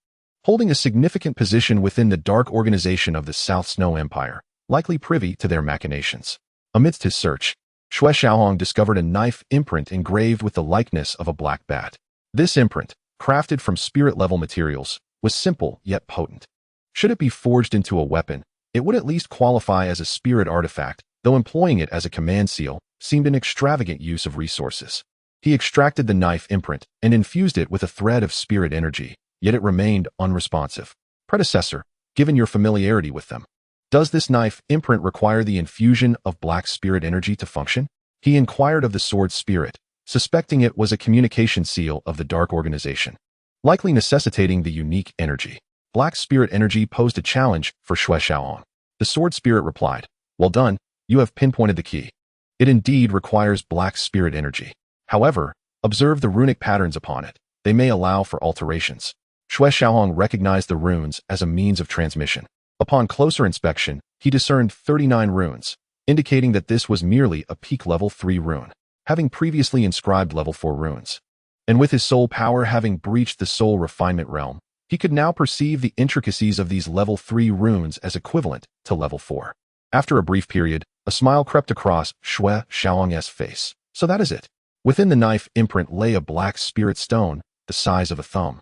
holding a significant position within the dark organization of the South Snow Empire, likely privy to their machinations. Amidst his search, Xue Xiaohong discovered a knife imprint engraved with the likeness of a black bat. This imprint, crafted from spirit-level materials, was simple yet potent. Should it be forged into a weapon, it would at least qualify as a spirit artifact, though employing it as a command seal seemed an extravagant use of resources. He extracted the knife imprint and infused it with a thread of spirit energy, yet it remained unresponsive. Predecessor, given your familiarity with them, does this knife imprint require the infusion of black spirit energy to function? He inquired of the sword spirit, suspecting it was a communication seal of the dark organization, likely necessitating the unique energy. Black spirit energy posed a challenge for Xue Xiaohong. The sword spirit replied, "Well done, you have pinpointed the key. It indeed requires black spirit energy. However, observe the runic patterns upon it. They may allow for alterations." Xue Xiaohong recognized the runes as a means of transmission. Upon closer inspection, he discerned 39 runes, indicating that this was merely a peak level 3 rune, having previously inscribed level 4 runes. And with his soul power having breached the soul refinement realm, he could now perceive the intricacies of these level 3 runes as equivalent to level 4. After a brief period, a smile crept across Xue Xiaohong's face. So that is it. Within the knife imprint lay a black spirit stone, the size of a thumb,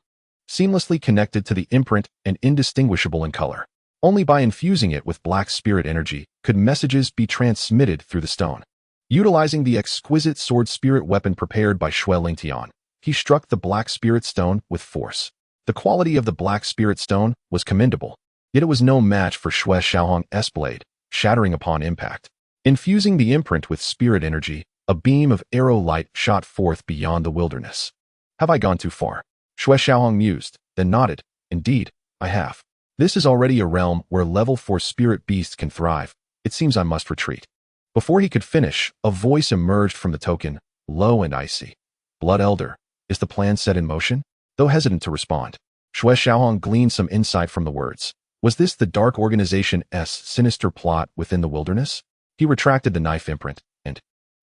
seamlessly connected to the imprint and indistinguishable in color. Only by infusing it with black spirit energy could messages be transmitted through the stone. Utilizing the exquisite sword spirit weapon prepared by Xue Lingtian, he struck the black spirit stone with force. The quality of the black spirit stone was commendable, yet it was no match for Xue Xiaohong's blade, shattering upon impact. Infusing the imprint with spirit energy, a beam of arrow light shot forth beyond the wilderness. Have I gone too far? Xue Xiaohong mused, then nodded. Indeed, I have. This is already a realm where level 4 spirit beasts can thrive. It seems I must retreat. Before he could finish, a voice emerged from the token, low and icy. Blood Elder, is the plan set in motion? Though hesitant to respond, Xue Xiaohong gleaned some insight from the words. Was this the dark organization's sinister plot within the wilderness? He retracted the knife imprint, and,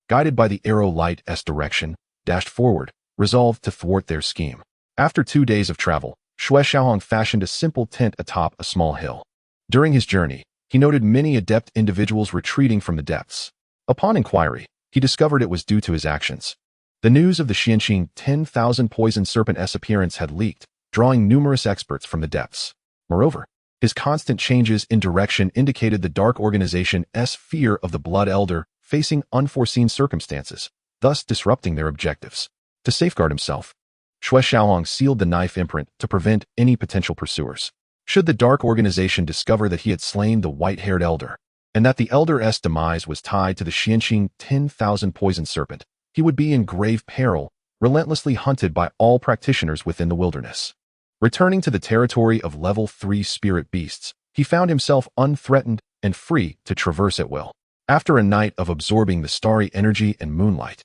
guided by the arrow light's direction, dashed forward, resolved to thwart their scheme. After 2 days of travel, Xue Xiaohong fashioned a simple tent atop a small hill. During his journey, he noted many adept individuals retreating from the depths. Upon inquiry, he discovered it was due to his actions. The news of the Xianqing 10,000 poison serpent's appearance had leaked, drawing numerous experts from the depths. Moreover, his constant changes in direction indicated the dark organization's fear of the Blood Elder facing unforeseen circumstances, thus disrupting their objectives. To safeguard himself, Xue Xiaohong sealed the knife imprint to prevent any potential pursuers. Should the dark organization discover that he had slain the white-haired elder, and that the elder's demise was tied to the Xianqing 10,000 poison serpent, he would be in grave peril, relentlessly hunted by all practitioners within the wilderness. Returning to the territory of level 3 spirit beasts, he found himself unthreatened and free to traverse at will. After a night of absorbing the starry energy and moonlight,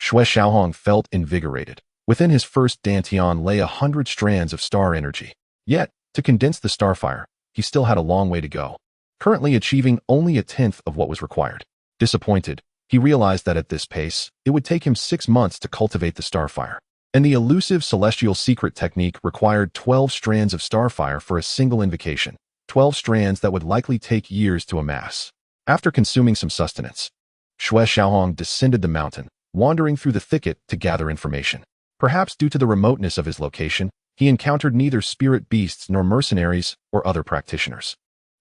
Xue Xiaohong felt invigorated. Within his first dantian lay 100 strands of star energy. Yet, to condense the starfire, he still had a long way to go, currently achieving only a tenth of what was required. Disappointed, he realized that at this pace, it would take him 6 months to cultivate the starfire. And the elusive celestial secret technique required 12 strands of starfire for a single invocation, 12 strands that would likely take years to amass. After consuming some sustenance, Xue Xiaohong descended the mountain, wandering through the thicket to gather information. Perhaps due to the remoteness of his location, he encountered neither spirit beasts nor mercenaries or other practitioners.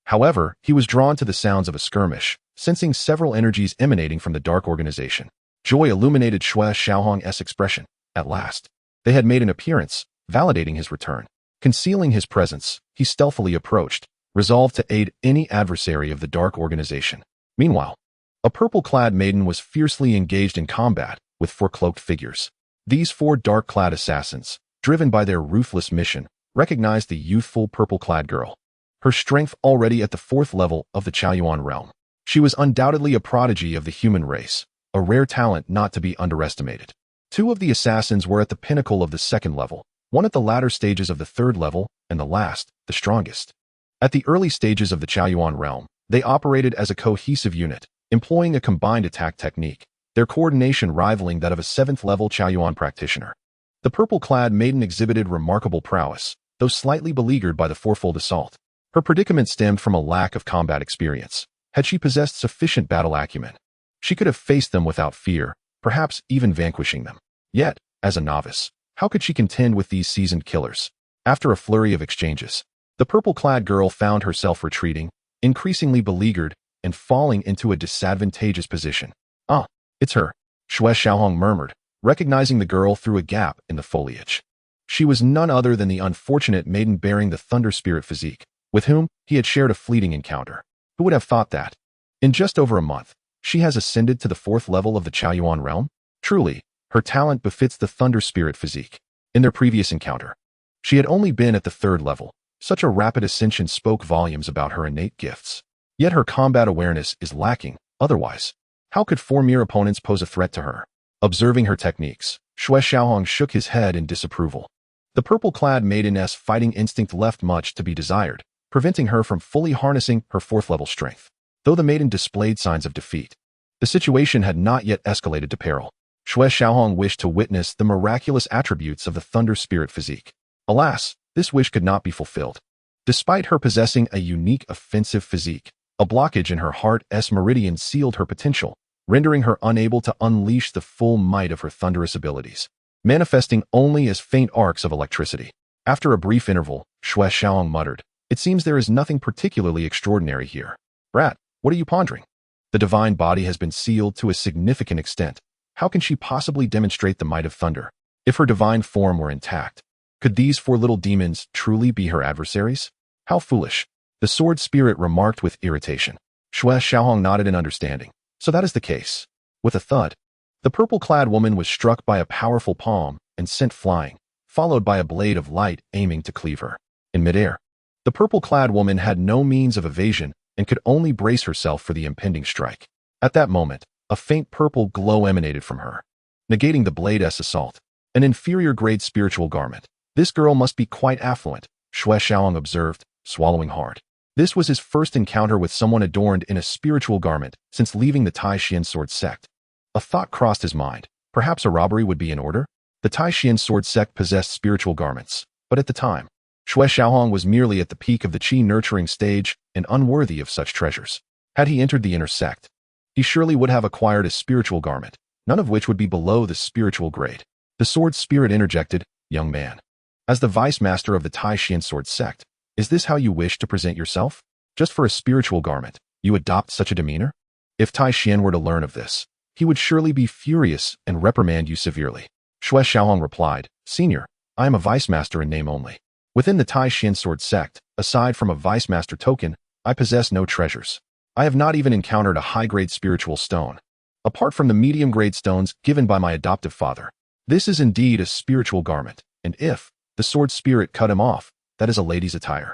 However, he was drawn to the sounds of a skirmish, sensing several energies emanating from the dark organization. Joy illuminated Xue Xiaohong's expression. At last, they had made an appearance, validating his return. Concealing his presence, he stealthily approached, resolved to aid any adversary of the dark organization. Meanwhile, A purple-clad maiden was fiercely engaged in combat with four cloaked figures. These four dark-clad assassins, driven by their ruthless mission, recognized the youthful purple-clad girl. Her strength already at the 4th level of the Chaoyuan realm. She was undoubtedly a prodigy of the human race, a rare talent not to be underestimated. Two of the assassins were at the pinnacle of the 2nd level, one at the latter stages of the 3rd level, and the last, the strongest. At the early stages of the Chaoyuan realm, they operated as a cohesive unit, employing a combined attack technique, their coordination rivaling that of a 7th-level Chaoyuan practitioner. The purple-clad maiden exhibited remarkable prowess, though slightly beleaguered by the fourfold assault. Her predicament stemmed from a lack of combat experience. Had she possessed sufficient battle acumen, she could have faced them without fear, perhaps even vanquishing them. Yet, as a novice, how could she contend with these seasoned killers? After a flurry of exchanges, the purple-clad girl found herself retreating, increasingly beleaguered, and falling into a disadvantageous position. "Ah, it's her," Xue Qilin murmured, recognizing the girl through a gap in the foliage. She was none other than the unfortunate maiden bearing the Thunder Spirit physique, with whom he had shared a fleeting encounter. Who would have thought that? In just over a month, she has ascended to the 4th level of the Chaoyuan realm? Truly, her talent befits the Thunder Spirit physique. In their previous encounter, she had only been at the 3rd level. Such a rapid ascension spoke volumes about her innate gifts. Yet her combat awareness is lacking. Otherwise, how could 4 mere opponents pose a threat to her? Observing her techniques, Xue Qilin shook his head in disapproval. The purple-clad maiden's fighting instinct left much to be desired, preventing her from fully harnessing her 4th-level strength. Though the maiden displayed signs of defeat, the situation had not yet escalated to peril. Xue Qilin wished to witness the miraculous attributes of the Thunder Spirit physique. Alas, this wish could not be fulfilled. Despite her possessing a unique offensive physique, a blockage in her heart's meridian sealed her potential, rendering her unable to unleash the full might of her thunderous abilities, manifesting only as faint arcs of electricity. After a brief interval, Xue Qilin muttered, "It seems there is nothing particularly extraordinary here. Brat, what are you pondering? The divine body has been sealed to a significant extent. How can she possibly demonstrate the might of thunder? If her divine form were intact, could these 4 little demons truly be her adversaries? How foolish," the sword spirit remarked with irritation. Xue Qilin nodded in understanding. So that is the case. With a thud, the purple-clad woman was struck by a powerful palm and sent flying, followed by a blade of light aiming to cleave her. In midair, the purple-clad woman had no means of evasion and could only brace herself for the impending strike. At that moment, a faint purple glow emanated from her, negating the blade's assault. An inferior-grade spiritual garment. This girl must be quite affluent, Xue Qilin observed, swallowing hard. This was his first encounter with someone adorned in a spiritual garment since leaving the Tai Xuan Sword Sect. A thought crossed his mind. Perhaps a robbery would be in order? The Tai Xuan Sword Sect possessed spiritual garments, but at the time, Xue Qilin was merely at the peak of the qi-nurturing stage and unworthy of such treasures. Had he entered the inner sect, he surely would have acquired a spiritual garment, none of which would be below the spiritual grade. The sword spirit interjected, "Young man, as the vice master of the Tai Xuan Sword Sect, is this how you wish to present yourself? Just for a spiritual garment, you adopt such a demeanor? If Tai Xuan were to learn of this, he would surely be furious and reprimand you severely." Xue Qilin replied, "Senior, I am a vice master in name only. Within the Tai Xuan Sword Sect, aside from a vice master token, I possess no treasures. I have not even encountered a high-grade spiritual stone, apart from the medium-grade stones given by my adoptive father. This is indeed a spiritual garment, and if the sword spirit cut him off, that is a lady's attire.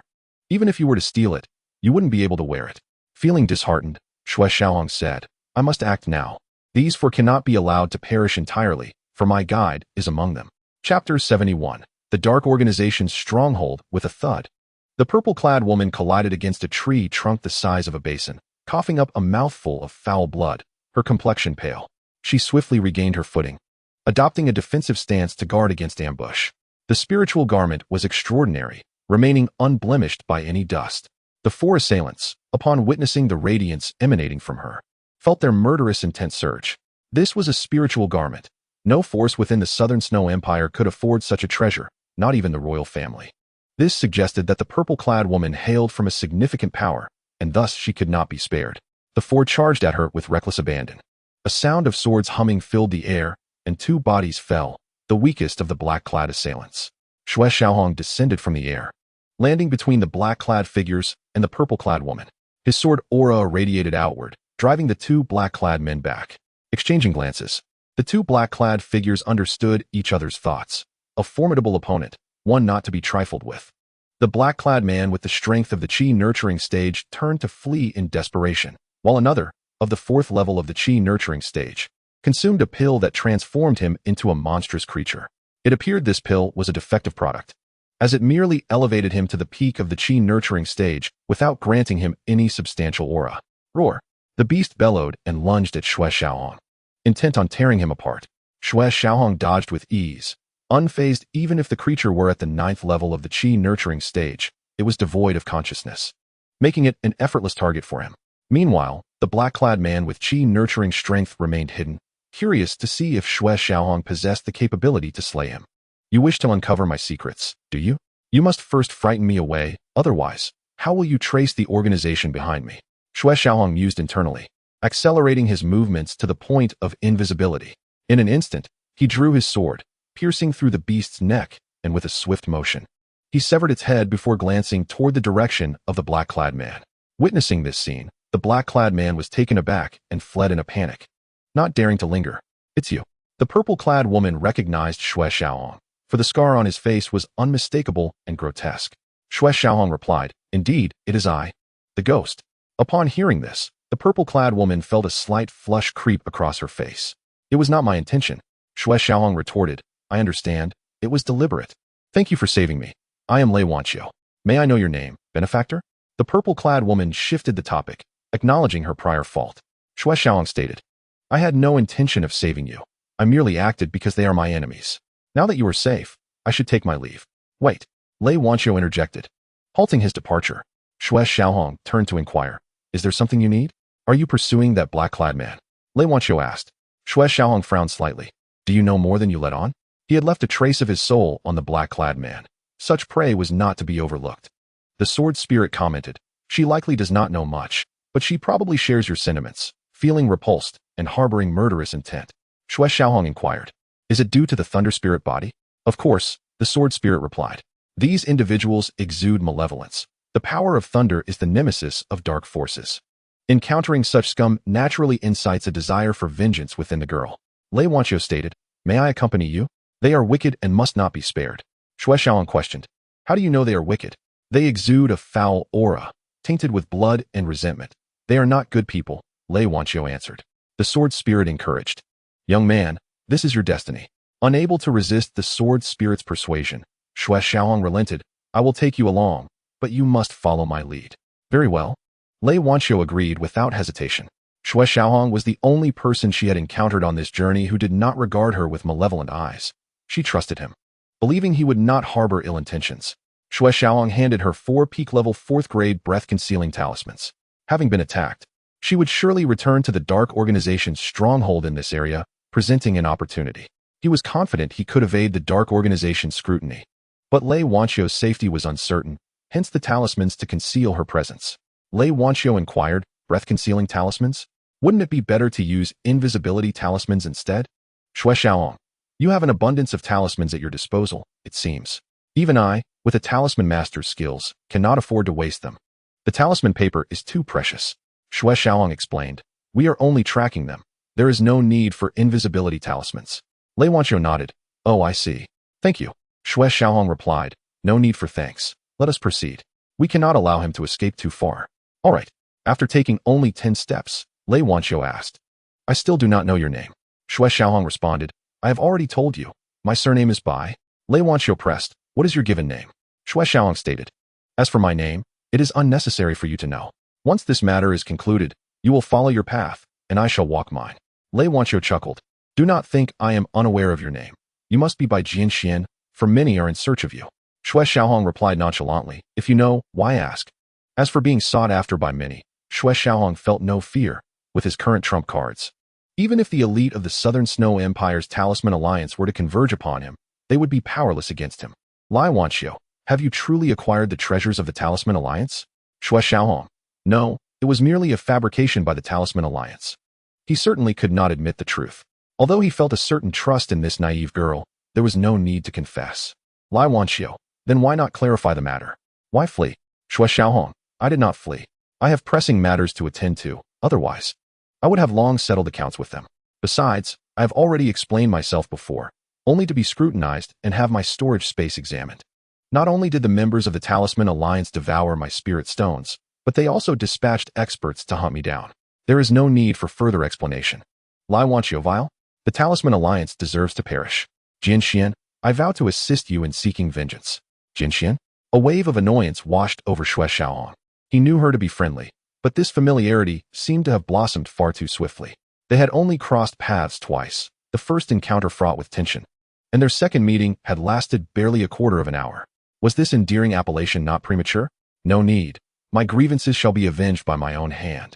Even if you were to steal it, you wouldn't be able to wear it." Feeling disheartened, Xue Qilin said, "I must act now. These 4 cannot be allowed to perish entirely, for my guide is among them." Chapter 71. The Dark Organization's Stronghold. With a thud, the purple-clad woman collided against a tree trunk the size of a basin, coughing up a mouthful of foul blood, her complexion pale. She swiftly regained her footing, adopting a defensive stance to guard against ambush. The spiritual garment was extraordinary, remaining unblemished by any dust. The 4 assailants, upon witnessing the radiance emanating from her, felt their murderous intent surge. This was a spiritual garment. No force within the Southern Snow Empire could afford such a treasure, not even the royal family. This suggested that the purple-clad woman hailed from a significant power, and thus she could not be spared. The 4 charged at her with reckless abandon. A sound of swords humming filled the air, and 2 bodies fell, the weakest of the black-clad assailants. Xue Qilin descended from the air, landing between the black-clad figures and the purple-clad woman. His sword aura radiated outward, driving the two black-clad men back. Exchanging glances, the two black-clad figures understood each other's thoughts. A formidable opponent, one not to be trifled with. The black-clad man with the strength of the Qi-nurturing stage turned to flee in desperation, while another, of the fourth level of the Qi-nurturing stage, consumed a pill that transformed him into a monstrous creature. It appeared this pill was a defective product, as it merely elevated him to the peak of the Qi-nurturing stage without granting him any substantial aura. Roar! The beast bellowed and lunged at Xue Xiaohong, intent on tearing him apart. Xue Xiaohong dodged with ease. Unfazed, even if the creature were at the 9th level of the Qi-nurturing stage, it was devoid of consciousness, making it an effortless target for him. Meanwhile, the black-clad man with Qi-nurturing strength remained hidden, curious to see if Xue Xiaohong possessed the capability to slay him. You wish to uncover my secrets, do you? You must first frighten me away, otherwise, how will you trace the organization behind me? Xue Xiaohong mused internally, accelerating his movements to the point of invisibility. In an instant, he drew his sword, piercing through the beast's neck, and with a swift motion, he severed its head before glancing toward the direction of the black-clad man. Witnessing this scene, the black-clad man was taken aback and fled in a panic, not daring to linger. It's you. The purple-clad woman recognized Xue Xiaohong, for the scar on his face was unmistakable and grotesque. Xue Xiaohong replied, Indeed, it is I, the ghost. Upon hearing this, the purple-clad woman felt a slight flush creep across her face. It was not my intention, Xue Xiaohong retorted. I understand. It was deliberate. Thank you for saving me. I am Lei Wanqiu. May I know your name, benefactor? The purple-clad woman shifted the topic, acknowledging her prior fault. Xue Xiaohong stated, I had no intention of saving you. I merely acted because they are my enemies. Now that you are safe, I should take my leave. Wait, Lei Wanqiu interjected, halting his departure. Xue Xiaohong turned to inquire, Is there something you need? Are you pursuing that black-clad man? Lei Wanqiu asked. Xue Xiaohong frowned slightly. Do you know more than you let on? He had left a trace of his soul on the black-clad man. Such prey was not to be overlooked. The sword spirit commented, She likely does not know much, but she probably shares your sentiments, feeling repulsed and harboring murderous intent. Xue Xiaohong inquired, Is it due to the thunder spirit body? Of course, the sword spirit replied. These individuals exude malevolence. The power of thunder is the nemesis of dark forces. Encountering such scum naturally incites a desire for vengeance within the girl. Lei Wanqiu stated, May I accompany you? They are wicked and must not be spared. Xue Xiaohong questioned, How do you know they are wicked? They exude a foul aura, tainted with blood and resentment. They are not good people, Lei Wanqiu answered. The sword spirit encouraged, Young man, this is your destiny. Unable to resist the sword spirit's persuasion, Xue Xiaohong relented, I will take you along, but you must follow my lead. Very well. Lei Wanqiu agreed without hesitation. Xue Xiaohong was the only person she had encountered on this journey who did not regard her with malevolent eyes. She trusted him, believing he would not harbor ill intentions. Xue Xiaohong handed her 4 peak-level 4th-grade breath-concealing talismans. Having been attacked, she would surely return to the Dark Organization's stronghold in this area, presenting an opportunity. He was confident he could evade the Dark Organization's scrutiny. But Lei Wanqiu's safety was uncertain, hence the talismans to conceal her presence. Lei Wanqiu inquired, breath-concealing talismans? Wouldn't it be better to use invisibility talismans instead? Xue Xiaohong, you have an abundance of talismans at your disposal, it seems. Even I, with a talisman master's skills, cannot afford to waste them. The talisman paper is too precious. Xue Xiaohong explained, We are only tracking them. There is no need for invisibility talismans. Lei Wanqiu nodded. Oh, I see. Thank you. Xue Xiaohong replied, No need for thanks. Let us proceed. We cannot allow him to escape too far. All right. After taking only 10 steps, Lei Wanqiu asked, I still do not know your name. Xue Xiaohong responded, I have already told you. My surname is Bai. Lei Wanqiu pressed, What is your given name? Xue Xiaohong stated, As for my name, it is unnecessary for you to know. Once this matter is concluded, you will follow your path, and I shall walk mine. Lei Wanqiu chuckled, Do not think I am unaware of your name. You must be Bai Jianxian, for many are in search of you. Xue Xiaohong replied nonchalantly, If you know, why ask? As for being sought after by many, Xue Xiaohong felt no fear with his current trump cards. Even if the elite of the Southern Snow Empire's Talisman Alliance were to converge upon him, they would be powerless against him. Lei Wanqiu, have you truly acquired the treasures of the Talisman Alliance? Xue Xiaohong, no, it was merely a fabrication by the Talisman Alliance. He certainly could not admit the truth. Although he felt a certain trust in this naive girl, there was no need to confess. Lei Wanqiu, then why not clarify the matter? Why flee? Xue Xiaohong, I did not flee. I have pressing matters to attend to, otherwise. I would have long settled accounts with them. Besides, I have already explained myself before, only to be scrutinized and have my storage space examined. Not only did the members of the Talisman Alliance devour my spirit stones, but they also dispatched experts to hunt me down. There is no need for further explanation. Lai Wanqiu, the Talisman Alliance deserves to perish. Jinxian, I vow to assist you in seeking vengeance. Jinxian? A wave of annoyance washed over Xue Qilin. He knew her to be friendly, but this familiarity seemed to have blossomed far too swiftly. They had only crossed paths twice, the first encounter fraught with tension, and their second meeting had lasted barely a quarter of an hour. Was this endearing appellation not premature? No need. My grievances shall be avenged by my own hand.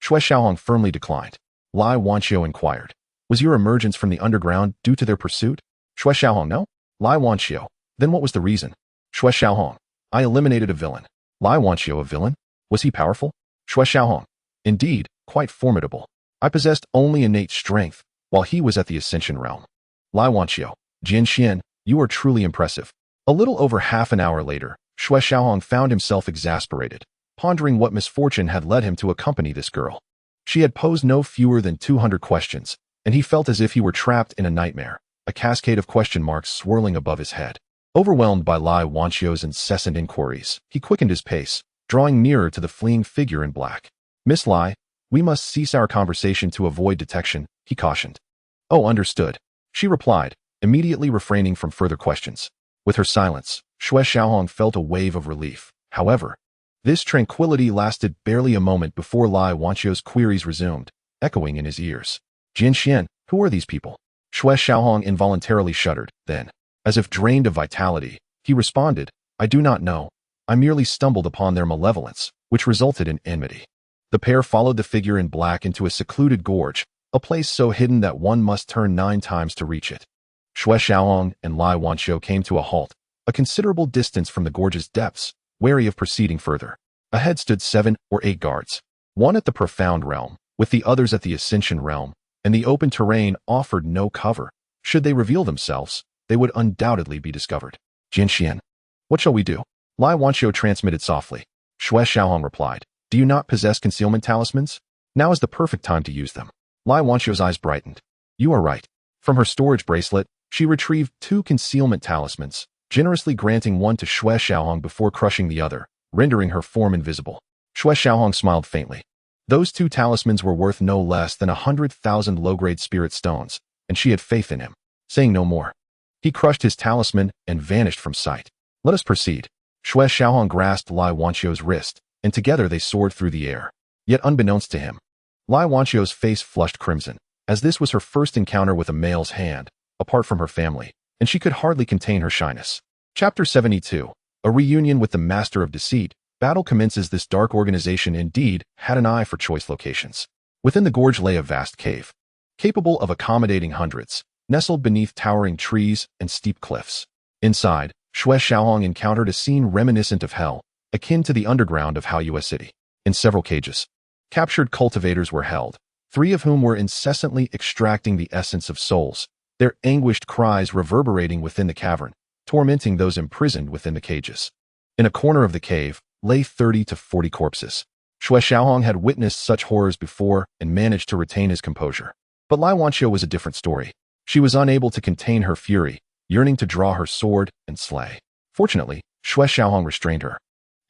Xue Qilin firmly declined. Lai Wanqiu inquired. Was your emergence from the underground due to their pursuit? Xue Qilin, no. Lai Wanqiu. Then what was the reason? Xue Qilin. I eliminated a villain. Lai Wanqiu, a villain? Was he powerful? Xue Qilin. Indeed, quite formidable. I possessed only innate strength, while he was at the Ascension realm. Lai Wanqiu. Jinxian, you are truly impressive. A little over half an hour later, Xue Qilin found himself exasperated, pondering what misfortune had led him to accompany this girl. She had posed no fewer than 200 questions, and he felt as if he were trapped in a nightmare, a cascade of question marks swirling above his head. Overwhelmed by Lai Wanqiu's incessant inquiries, he quickened his pace, drawing nearer to the fleeing figure in black. Miss Lai, we must cease our conversation to avoid detection, he cautioned. Oh, understood, she replied, immediately refraining from further questions. With her silence, Xue Qilin felt a wave of relief. However, this tranquility lasted barely a moment before Lai Wanqiu's queries resumed, echoing in his ears. Jinxian, who are these people? Xue Qilin involuntarily shuddered. Then, as if drained of vitality, he responded, I do not know. I merely stumbled upon their malevolence, which resulted in enmity. The pair followed the figure in black into a secluded gorge, a place so hidden that one must turn 9 times to reach it. Xue Qilin and Lai Wanqiu came to a halt, a considerable distance from the gorge's depths, wary of proceeding further. Ahead stood 7 or 8 guards, one at the Profound Realm, with the others at the Ascension Realm, and the open terrain offered no cover. Should they reveal themselves, they would undoubtedly be discovered. Jinxian, what shall we do? Lai Wanqiu transmitted softly. Xue Qilin replied, do you not possess concealment talismans? Now is the perfect time to use them. Lai Wanqiu's eyes brightened. You are right. From her storage bracelet, she retrieved 2 concealment talismans, generously granting one to Xue Qilin before crushing the other, rendering her form invisible. Xue Qilin smiled faintly. Those 2 talismans were worth no less than 100,000 low-grade spirit stones, and she had faith in him. Saying no more, he crushed his talisman and vanished from sight. Let us proceed. Xue Qilin grasped Lai Wanqiu's wrist, and together they soared through the air. Yet unbeknownst to him, Lai Wanqiu's face flushed crimson, as this was her first encounter with a male's hand, apart from her family, and she could hardly contain her shyness. Chapter 72. A reunion with the Master of Deceit. Battle commences. This dark organization indeed had an eye for choice locations. Within the gorge lay a vast cave, capable of accommodating hundreds, nestled beneath towering trees and steep cliffs. Inside, Xue Qilin encountered a scene reminiscent of hell, akin to the underground of Haoyue City. In several cages, captured cultivators were held, 3 of whom were incessantly extracting the essence of souls, their anguished cries reverberating within the cavern, tormenting those imprisoned within the cages. In a corner of the cave lay 30 to 40 corpses. Xue Qilin had witnessed such horrors before and managed to retain his composure. But Lai Wanqiu was a different story. She was unable to contain her fury, yearning to draw her sword and slay. Fortunately, Xue Qilin restrained her,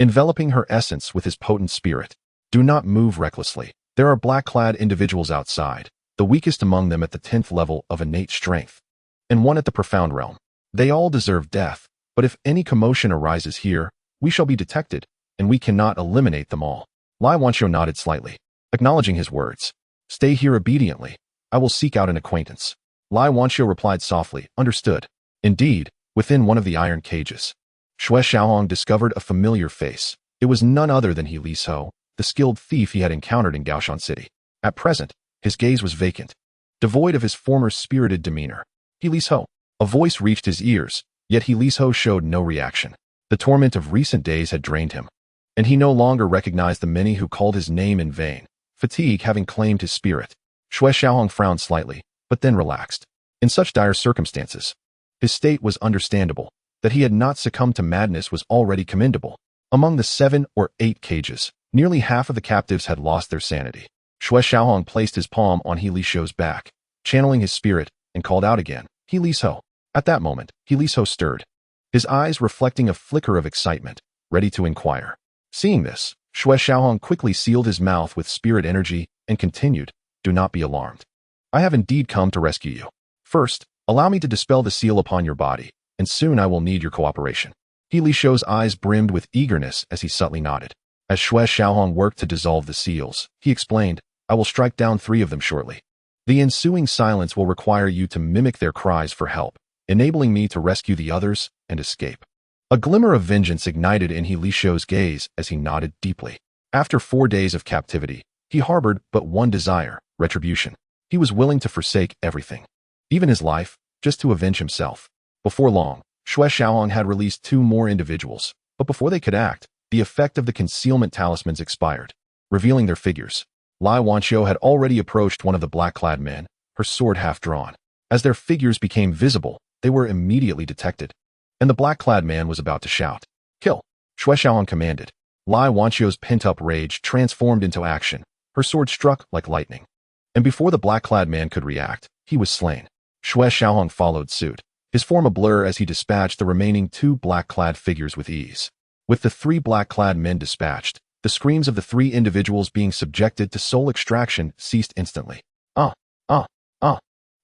enveloping her essence with his potent spirit. Do not move recklessly. There are black-clad individuals outside, the weakest among them at the 10th level of innate strength, and one at the Profound Realm. They all deserve death, but if any commotion arises here, we shall be detected, and we cannot eliminate them all. Lai Wanqiu nodded slightly, acknowledging his words. Stay here obediently. I will seek out an acquaintance. Lai Wanqiu replied softly, understood. Indeed, within one of the iron cages, Xue Qilin discovered a familiar face. It was none other than He Liso, the skilled thief he had encountered in Gaoshan City. At present, his gaze was vacant, devoid of his former spirited demeanor. He Liso. A voice reached his ears, yet He Liso showed no reaction. The torment of recent days had drained him, and he no longer recognized the many who called his name in vain, fatigue having claimed his spirit. Xue Qilin frowned slightly, but then relaxed. In such dire circumstances, his state was understandable. That he had not succumbed to madness was already commendable. Among the 7 or 8 cages, nearly half of the captives had lost their sanity. Xue Xiaohong placed his palm on He Li Shou's back, channeling his spirit, and called out again, He Li Shou. At that moment, He Li Shou stirred, his eyes reflecting a flicker of excitement, ready to inquire. Seeing this, Xue Xiaohong quickly sealed his mouth with spirit energy and continued, do not be alarmed. I have indeed come to rescue you. First, allow me to dispel the seal upon your body, and soon I will need your cooperation. He Li Shou's eyes brimmed with eagerness as he subtly nodded. As Xue Xiaohong worked to dissolve the seals, he explained, I will strike down 3 of them shortly. The ensuing silence will require you to mimic their cries for help, enabling me to rescue the others and escape. A glimmer of vengeance ignited in He Li Shou's gaze as he nodded deeply. After 4 days of captivity, he harbored but one desire, retribution. He was willing to forsake everything, even his life, just to avenge himself. Before long, Xue Xiaohong had released 2 more individuals, but before they could act, the effect of the concealment talismans expired, revealing their figures. Lai Wanqiu had already approached one of the black-clad men, her sword half drawn. As their figures became visible, they were immediately detected, and the black-clad man was about to shout, Kill! Xue Xiaohong commanded. Lai Wanqiu's pent-up rage transformed into action. Her sword struck like lightning, and before the black-clad man could react, he was slain. Xue Xiaohong followed suit, his form a blur as he dispatched the remaining 2 black-clad figures with ease. With the 3 black-clad men dispatched, the screams of the 3 individuals being subjected to soul extraction ceased instantly.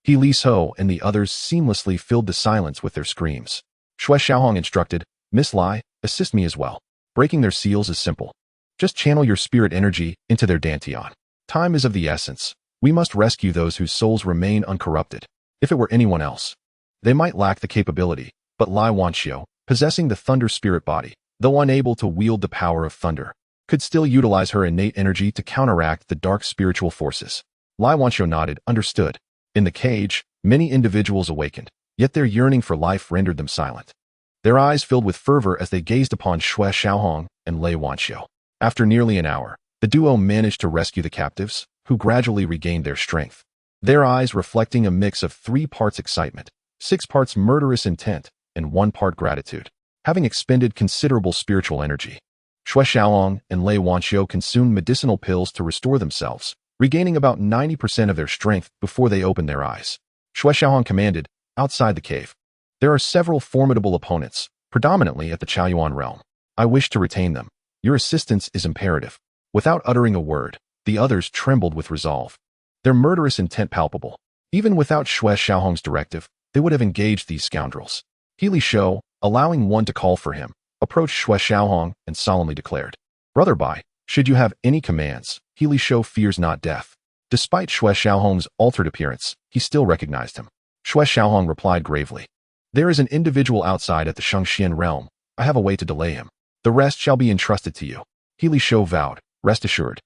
He Li Shou and the others seamlessly filled the silence with their screams. Xue Xiaohong instructed, Miss Lai, assist me as well. Breaking their seals is simple. Just channel your spirit energy into their dantian. Time is of the essence. We must rescue those whose souls remain uncorrupted. If it were anyone else, they might lack the capability, but Lai Wanqiu, possessing the thunder spirit body, though unable to wield the power of thunder, could still utilize her innate energy to counteract the dark spiritual forces. Lai Wanqiu nodded, understood. In the cage, many individuals awakened, yet their yearning for life rendered them silent. Their eyes filled with fervor as they gazed upon Xue Xiaohong and Lai Wanqiu. After nearly an hour, the duo managed to rescue the captives, who gradually regained their strength. Their eyes reflecting a mix of 3 parts excitement, 6 parts murderous intent, and 1 part gratitude. Having expended considerable spiritual energy, Xue Xiaohong and Lai Wanqiu consumed medicinal pills to restore themselves, regaining about 90% of their strength before they opened their eyes. Xue Xiaohong commanded, outside the cave. There are several formidable opponents, predominantly at the Chaoyuan realm. I wish to retain them. Your assistance is imperative. Without uttering a word, the others trembled with resolve, their murderous intent palpable. Even without Xue Xiaohong's directive, they would have engaged these scoundrels. He Li Shou, allowing one to call for him, approached Xue Xiaohong and solemnly declared, Brother Bai, should you have any commands, He Li Shou fears not death. Despite Xue Xiaohong's altered appearance, he still recognized him. Xue Xiaohong replied gravely, There is an individual outside at the Shangxian realm. I have a way to delay him. The rest shall be entrusted to you. He Li Shou vowed, Rest assured.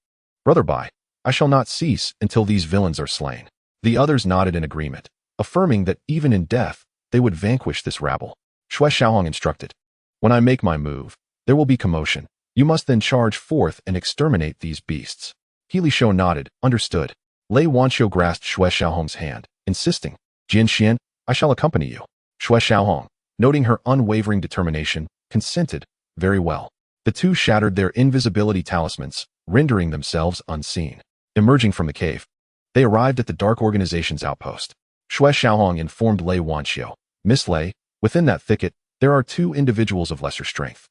Brother Bai, I shall not cease until these villains are slain. The others nodded in agreement, affirming that even in death, they would vanquish this rabble. Xue Xiaohong instructed, When I make my move, there will be commotion. You must then charge forth and exterminate these beasts. He Li Shou nodded, understood. Lai Wanqiu grasped Xue Xiaohong's hand, insisting, Jian Xian, I shall accompany you. Xue Xiaohong, noting her unwavering determination, consented, very well. The 2 shattered their invisibility talismans, rendering themselves unseen. Emerging from the cave, they arrived at the Dark Organization's outpost. Xue Xiaohong informed Lai Wanqiu, Miss Lai, within that thicket, there are 2 individuals of lesser strength.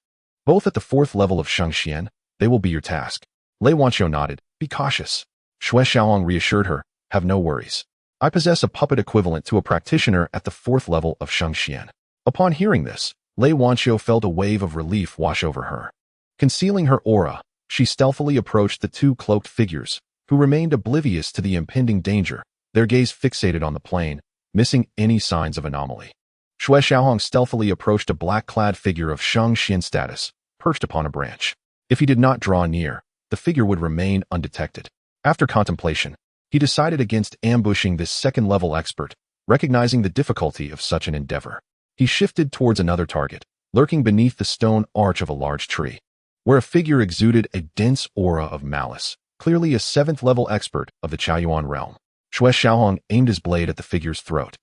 Both at the 4th level of Shangxian, they will be your task. Lai Wanqiu nodded, Be cautious. Xue Xiaohong reassured her, Have no worries. I possess a puppet equivalent to a practitioner at the 4th level of Shangxian. Upon hearing this, Lai Wanqiu felt a wave of relief wash over her. Concealing her aura, she stealthily approached the 2 cloaked figures, who remained oblivious to the impending danger, their gaze fixated on the plain, missing any signs of anomaly. Xue Xiaohong stealthily approached a black-clad figure of Shangxian status, perched upon a branch. If he did not draw near, the figure would remain undetected. After contemplation, he decided against ambushing this 2nd-level expert, recognizing the difficulty of such an endeavor. He shifted towards another target, lurking beneath the stone arch of a large tree, where a figure exuded a dense aura of malice, clearly a 7th-level expert of the Chaoyuan realm. Xue Xiaohong aimed his blade at the figure's throat,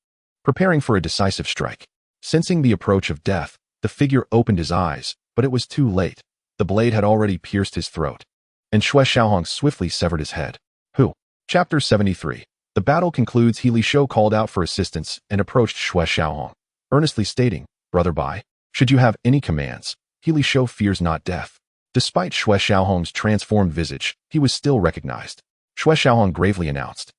preparing for a decisive strike. Sensing the approach of death, the figure opened his eyes, but it was too late. The blade had already pierced his throat, and Xue Xiaohong swiftly severed his head. Who? Chapter 73. The battle concludes. He Li Shou called out for assistance and approached Xue Xiaohong, earnestly stating, "Brother Bai, should you have any commands?" He Li Shou fears not death. Despite Xue Xiaohong's transformed visage, he was still recognized. Xue Xiaohong gravely announced,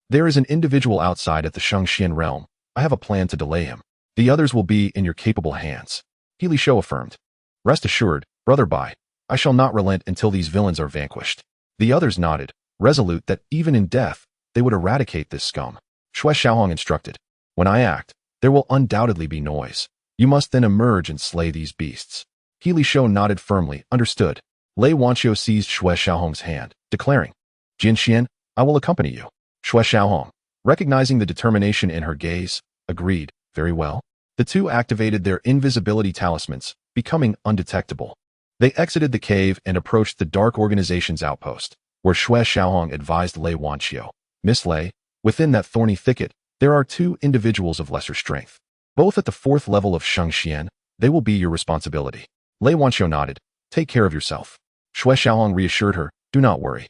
"There is an individual outside at the Shengxian realm. I have a plan to delay him. The others will be in your capable hands." He Li Shou affirmed, "Rest assured, Brother Bai, I shall not relent until these villains are vanquished." The others nodded, resolute that even in death, they would eradicate this scum. Xue Xiaohong instructed, "When I act, there will undoubtedly be noise. You must then emerge and slay these beasts." He Li Shou nodded firmly, understood. Lei Wanqiu seized Xue Xiaohong's hand, declaring, "Jin Xian, I will accompany you." Xue Xiaohong, recognizing the determination in her gaze, agreed, "Very well." The two activated their invisibility talismans, becoming undetectable. They exited the cave and approached the Dark Organization's outpost, where Xue Xiaohong advised Lei Wanqiu, "Miss Lei, within that thorny thicket, there are two individuals of lesser strength. Both at the 4th level of Shengxian, they will be your responsibility." Lei Wanqiu nodded, "Take care of yourself." Xue Xiaohong reassured her, "Do not worry.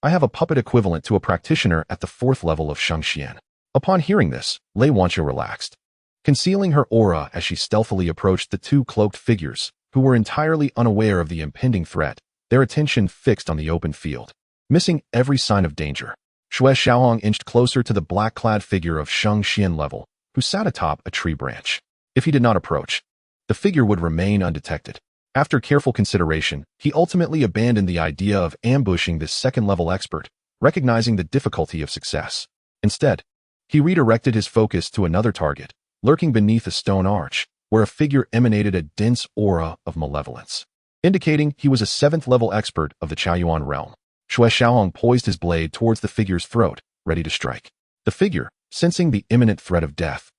I have a puppet equivalent to a practitioner at the 4th level of Shengxian." Upon hearing this, Lei Wanqiu relaxed, concealing her aura as she stealthily approached the two cloaked figures, who were entirely unaware of the impending threat, their attention fixed on the open field. Missing every sign of danger, Xue Xiaohong inched closer to the black-clad figure of Shengxian level, who sat atop a tree branch. If he did not approach, the figure would remain undetected. After careful consideration, he ultimately abandoned the idea of ambushing this second-level expert, recognizing the difficulty of success. Instead, he redirected his focus to another target, lurking beneath a stone arch, where a figure emanated a dense aura of malevolence, indicating he was a 7th-level expert of the Chaoyuan realm. Xue Xiaohong poised his blade towards the figure's throat, ready to strike. The figure, sensing the imminent threat of death,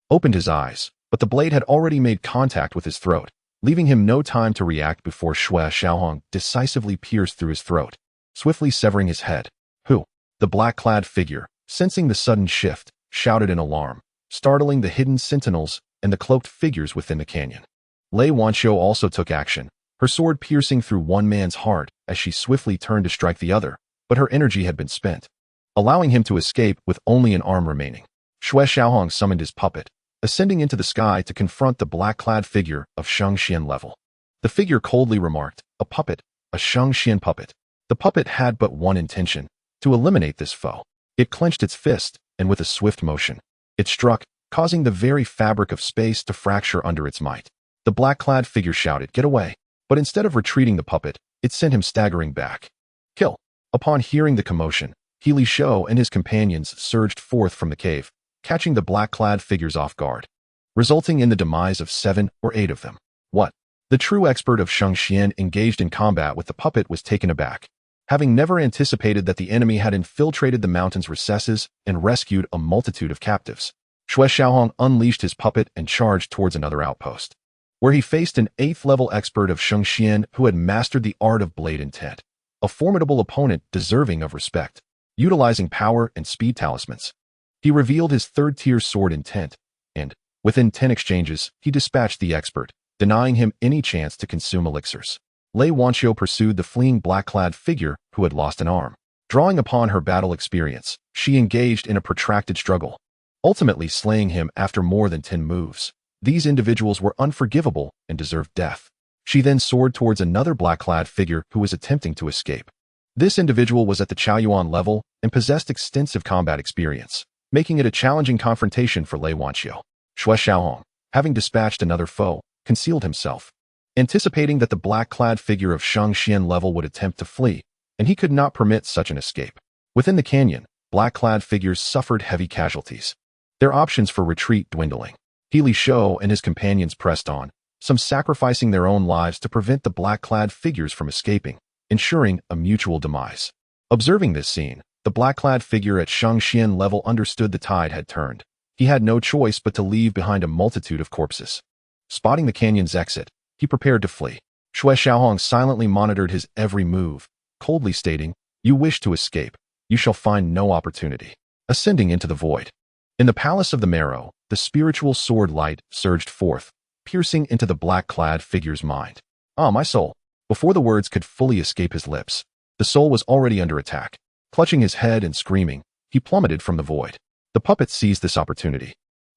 opened his eyes, but the blade had already made contact with his throat, leaving him no time to react before Xue Xiaohong decisively pierced through his throat, swiftly severing his head. "Who?" The black-clad figure, sensing the sudden shift, shouted in alarm, startling the hidden sentinels and the cloaked figures within the canyon. Lei Wanqiu also took action, her sword piercing through one man's heart as she swiftly turned to strike the other, but her energy had been spent, allowing him to escape with only an arm remaining. Xue Xiaohong summoned his puppet, ascending into the sky to confront the black-clad figure of Shengxian level. The figure coldly remarked, "A puppet, a Shengxian puppet." The puppet had but one intention, to eliminate this foe. It clenched its fist, and with a swift motion, it struck, causing the very fabric of space to fracture under its might. The black-clad figure shouted, "Get away!" But instead of retreating the puppet, it sent him staggering back. "Kill!" Upon hearing the commotion, He Li Shou and his companions surged forth from the cave, catching the black-clad figures off guard, resulting in the demise of 7 or 8 of them. What? The true expert of Shengxian engaged in combat with the puppet was taken aback, having never anticipated that the enemy had infiltrated the mountain's recesses and rescued a multitude of captives. Xue Xiaohong unleashed his puppet and charged towards another outpost, where he faced an 8th-level expert of Shengxian who had mastered the art of blade intent, a formidable opponent deserving of respect. Utilizing power and speed talismans, he revealed his 3rd-tier sword intent, and, within 10 exchanges, he dispatched the expert, denying him any chance to consume elixirs. Lei Wanqiu pursued the fleeing black-clad figure who had lost an arm. Drawing upon her battle experience, she engaged in a protracted struggle, ultimately slaying him after more than 10 moves. These individuals were unforgivable and deserved death. She then soared towards another black-clad figure who was attempting to escape. This individual was at the Chaoyuan level and possessed extensive combat experience, making it a challenging confrontation for Lei Wanqiu. Xue Xiaohong, having dispatched another foe, concealed himself, anticipating that the black-clad figure of Shengxian level would attempt to flee, and he could not permit such an escape. Within the canyon, black-clad figures suffered heavy casualties, their options for retreat dwindling. He Li Shou and his companions pressed on, some sacrificing their own lives to prevent the black-clad figures from escaping, ensuring a mutual demise. Observing this scene, the black-clad figure at Shengxian level understood the tide had turned. He had no choice but to leave behind a multitude of corpses. Spotting the canyon's exit, he prepared to flee. Xue Xiaohong silently monitored his every move, coldly stating, "You wish to escape, you shall find no opportunity." Ascending into the void. In the Palace of the Marrow, the spiritual sword light surged forth, piercing into the black-clad figure's mind. "Ah, my soul." Before the words could fully escape his lips, the soul was already under attack. Clutching his head and screaming, he plummeted from the void. The puppet seized this opportunity,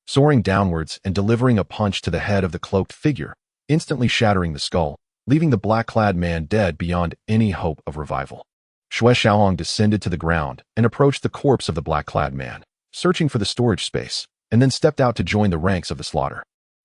soaring downwards and delivering a punch to the head of the cloaked figure, instantly shattering the skull, leaving the black-clad man dead beyond any hope of revival. Xue Xiaohong descended to the ground and approached the corpse of the black-clad man, searching for the storage space, and then stepped out to join the ranks of the slaughter.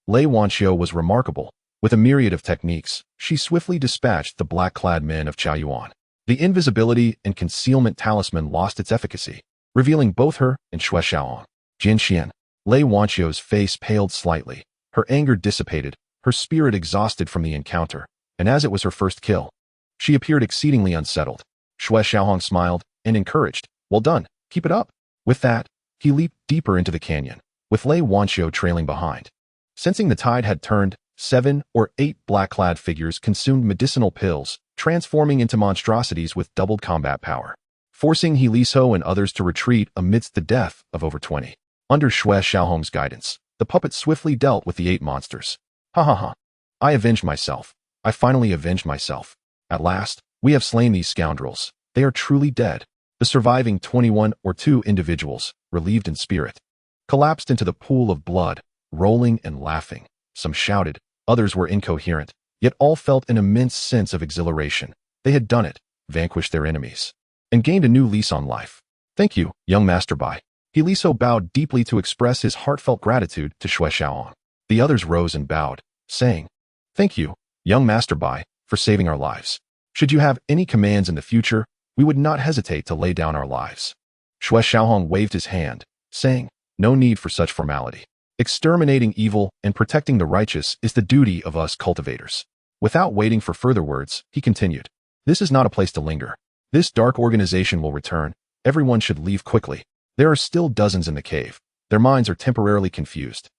Lei Wanqiu was remarkable. With a myriad of techniques, she swiftly dispatched the black-clad men of Chaoyuan. The invisibility and concealment talisman lost its efficacy, revealing both her and Xue Xiaohong. Jin Xian. Lei Wanqiu's face paled slightly. Her anger dissipated, her spirit exhausted from the encounter, and as it was her first kill, she appeared exceedingly unsettled. Xue Xiaohong smiled and encouraged. Well done, keep it up. With that, he leaped deeper into the canyon, with Lei Wanqiu trailing behind. Sensing the tide had turned, 7 or 8 black-clad figures consumed medicinal pills, transforming into monstrosities with doubled combat power, forcing He Liso and others to retreat amidst the death of over 20. Under Xue Xiaohong's guidance, the puppet swiftly dealt with the 8 monsters. Ha ha ha. I avenged myself. I finally avenged myself. At last, we have slain these scoundrels. They are truly dead. The surviving 21 or 2 individuals, relieved in spirit, collapsed into the pool of blood, rolling and laughing. Some shouted, others were incoherent, yet all felt an immense sense of exhilaration. They had done it, vanquished their enemies, and gained a new lease on life. Thank you, young Master Bai. He Liso bowed deeply to express his heartfelt gratitude to Xue Xiaohong. The others rose and bowed, saying, Thank you, young Master Bai, for saving our lives. Should you have any commands in the future, we would not hesitate to lay down our lives. Xue Xiaohong waved his hand, saying, No need for such formality. Exterminating evil and protecting the righteous is the duty of us cultivators. Without waiting for further words, he continued, This is not a place to linger. This dark organization will return. Everyone should leave quickly. There are still dozens in the cave. Their minds are temporarily confused.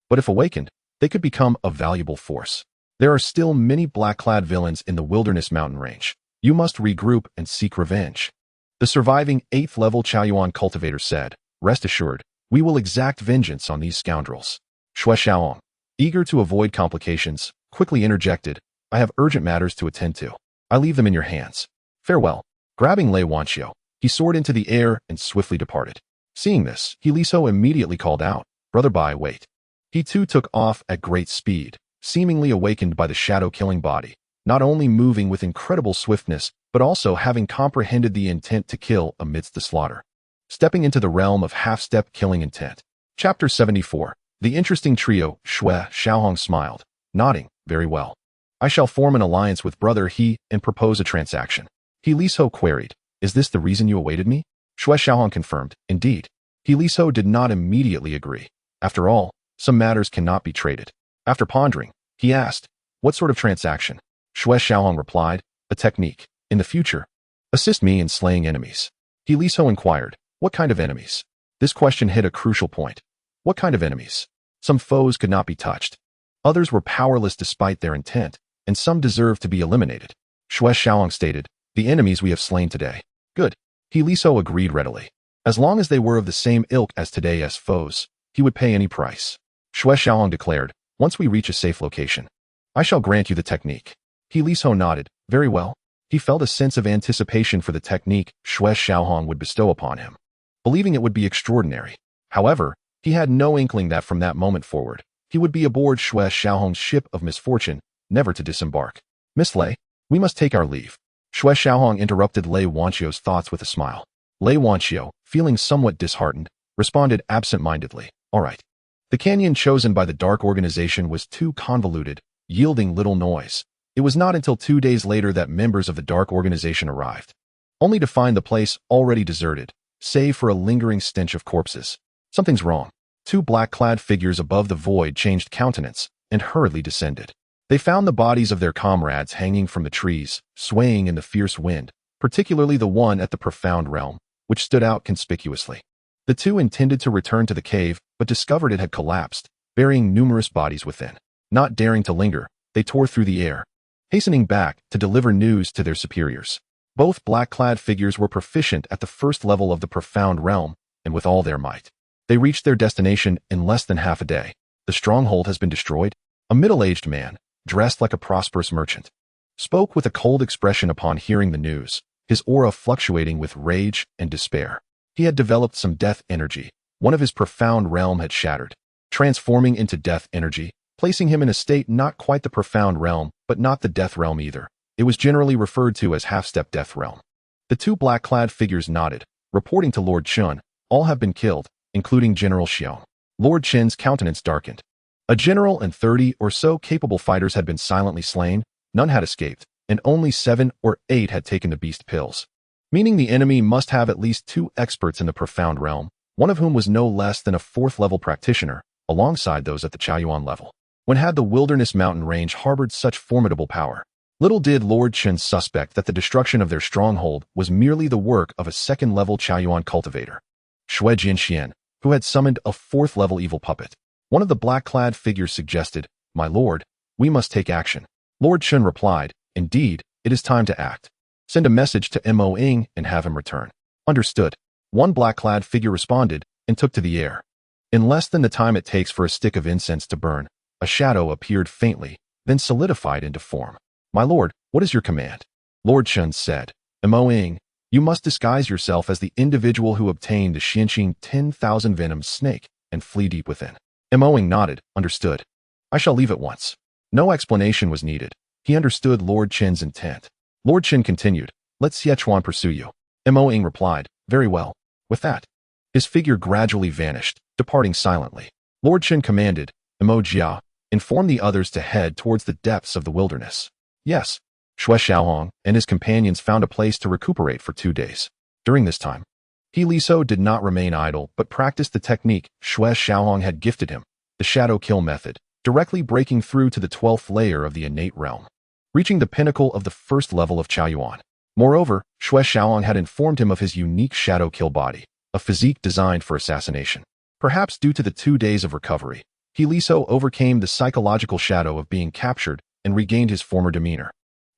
But if awakened, they could become a valuable force. There are still many black-clad villains in the wilderness mountain range. You must regroup and seek revenge. The surviving 8th-level Chaoyuan cultivator said, Rest assured, we will exact vengeance on these scoundrels. Xue Xiaohong, eager to avoid complications, quickly interjected, I have urgent matters to attend to. I leave them in your hands. Farewell. Grabbing Lei Wanqiu, he soared into the air and swiftly departed. Seeing this, He Liso immediately called out, Brother Bai, wait. He too took off at great speed, seemingly awakened by the shadow-killing body, not only moving with incredible swiftness, but also having comprehended the intent to kill amidst the slaughter. Stepping into the realm of half-step killing intent. Chapter 74. The interesting trio. Xue Xiaohong smiled, nodding, Very well. I shall form an alliance with Brother He and propose a transaction. He Liso queried, Is this the reason you awaited me? Xue Xiaohong confirmed, Indeed. He Liso did not immediately agree. After all, some matters cannot be traded. After pondering, he asked, What sort of transaction? Xue Xiaohong replied, A technique. In the future, assist me in slaying enemies. He Liso inquired, What kind of enemies? This question hit a crucial point. What kind of enemies? Some foes could not be touched. Others were powerless despite their intent, and some deserved to be eliminated. Xue Xiaohong stated, The enemies we have slain today. Good. He Liso agreed readily. As long as they were of the same ilk as today's foes, he would pay any price. Xue Xiaohong declared, Once we reach a safe location, I shall grant you the technique. He Liso nodded, Very well. He felt a sense of anticipation for the technique Xue Xiaohong would bestow upon him, believing it would be extraordinary. However, he had no inkling that from that moment forward, he would be aboard Xue Xiaohong's ship of misfortune, never to disembark. Miss Lei, we must take our leave. Xue Xiaohong interrupted Lei Wanqiu's thoughts with a smile. Lei Wanqiu, feeling somewhat disheartened, responded absent-mindedly, All right. The canyon chosen by the Dark Organization was too convoluted, yielding little noise. It was not until 2 days later that members of the Dark Organization arrived, only to find the place already deserted, save for a lingering stench of corpses. Something's wrong. 2 black-clad figures above the void changed countenance and hurriedly descended. They found the bodies of their comrades hanging from the trees, swaying in the fierce wind, particularly the one at the profound realm, which stood out conspicuously. The 2 intended to return to the cave, but discovered it had collapsed, burying numerous bodies within. Not daring to linger, they tore through the air, hastening back to deliver news to their superiors. Both black-clad figures were proficient at the first level of the profound realm, and with all their might, they reached their destination in less than half a day. The stronghold has been destroyed. A middle-aged man, dressed like a prosperous merchant, spoke with a cold expression upon hearing the news, his aura fluctuating with rage and despair. He had developed some death energy. One of his profound realm had shattered, transforming into death energy, placing him in a state not quite the profound realm, but not the death realm either. It was generally referred to as half-step death realm. The two black-clad figures nodded, reporting to Lord Chun. All have been killed, including General Xiong. Lord Chen's countenance darkened. A general and 30 or so capable fighters had been silently slain, none had escaped, and only 7 or 8 had taken the beast pills. Meaning the enemy must have at least 2 experts in the profound realm, one of whom was no less than a 4th-level practitioner, alongside those at the Chaoyuan level. When had the Wilderness Mountain Range harbored such formidable power? Little did Lord Chen suspect that the destruction of their stronghold was merely the work of a 2nd-level Chaoyuan cultivator, Xue Qilin, who had summoned a 4th-level evil puppet. One of the black-clad figures suggested, "My lord, we must take action." Lord Chen replied, "Indeed, it is time to act. Send a message to Mo Ying and have him return." Understood. One black-clad figure responded and took to the air. In less than the time it takes for a stick of incense to burn, a shadow appeared faintly, then solidified into form. "My lord, what is your command?" Lord Chen said. "Mo Ying, you must disguise yourself as the individual who obtained the Xianqing 10,000 venom snake and flee deep within." Mo Ying nodded, "Understood. I shall leave at once." No explanation was needed. He understood Lord Chen's intent. Lord Chen continued, "Let Xie pursue you." Mo Ying replied, "Very well." With that, his figure gradually vanished, departing silently. Lord Chen commanded, "Mo Jia, inform the others to head towards the depths of the wilderness." Yes. Xue Xiaohong and his companions found a place to recuperate for 2 days. During this time, He Liso did not remain idle but practiced the technique Xue Xiaohong had gifted him, the shadow kill method, directly breaking through to the 12th layer of the innate realm, reaching the pinnacle of the 1st level of Chaoyuan. Moreover, Xue Xiaohong had informed him of his unique shadow kill body, a physique designed for assassination. Perhaps due to the 2 days of recovery, He Liso overcame the psychological shadow of being captured and regained his former demeanor.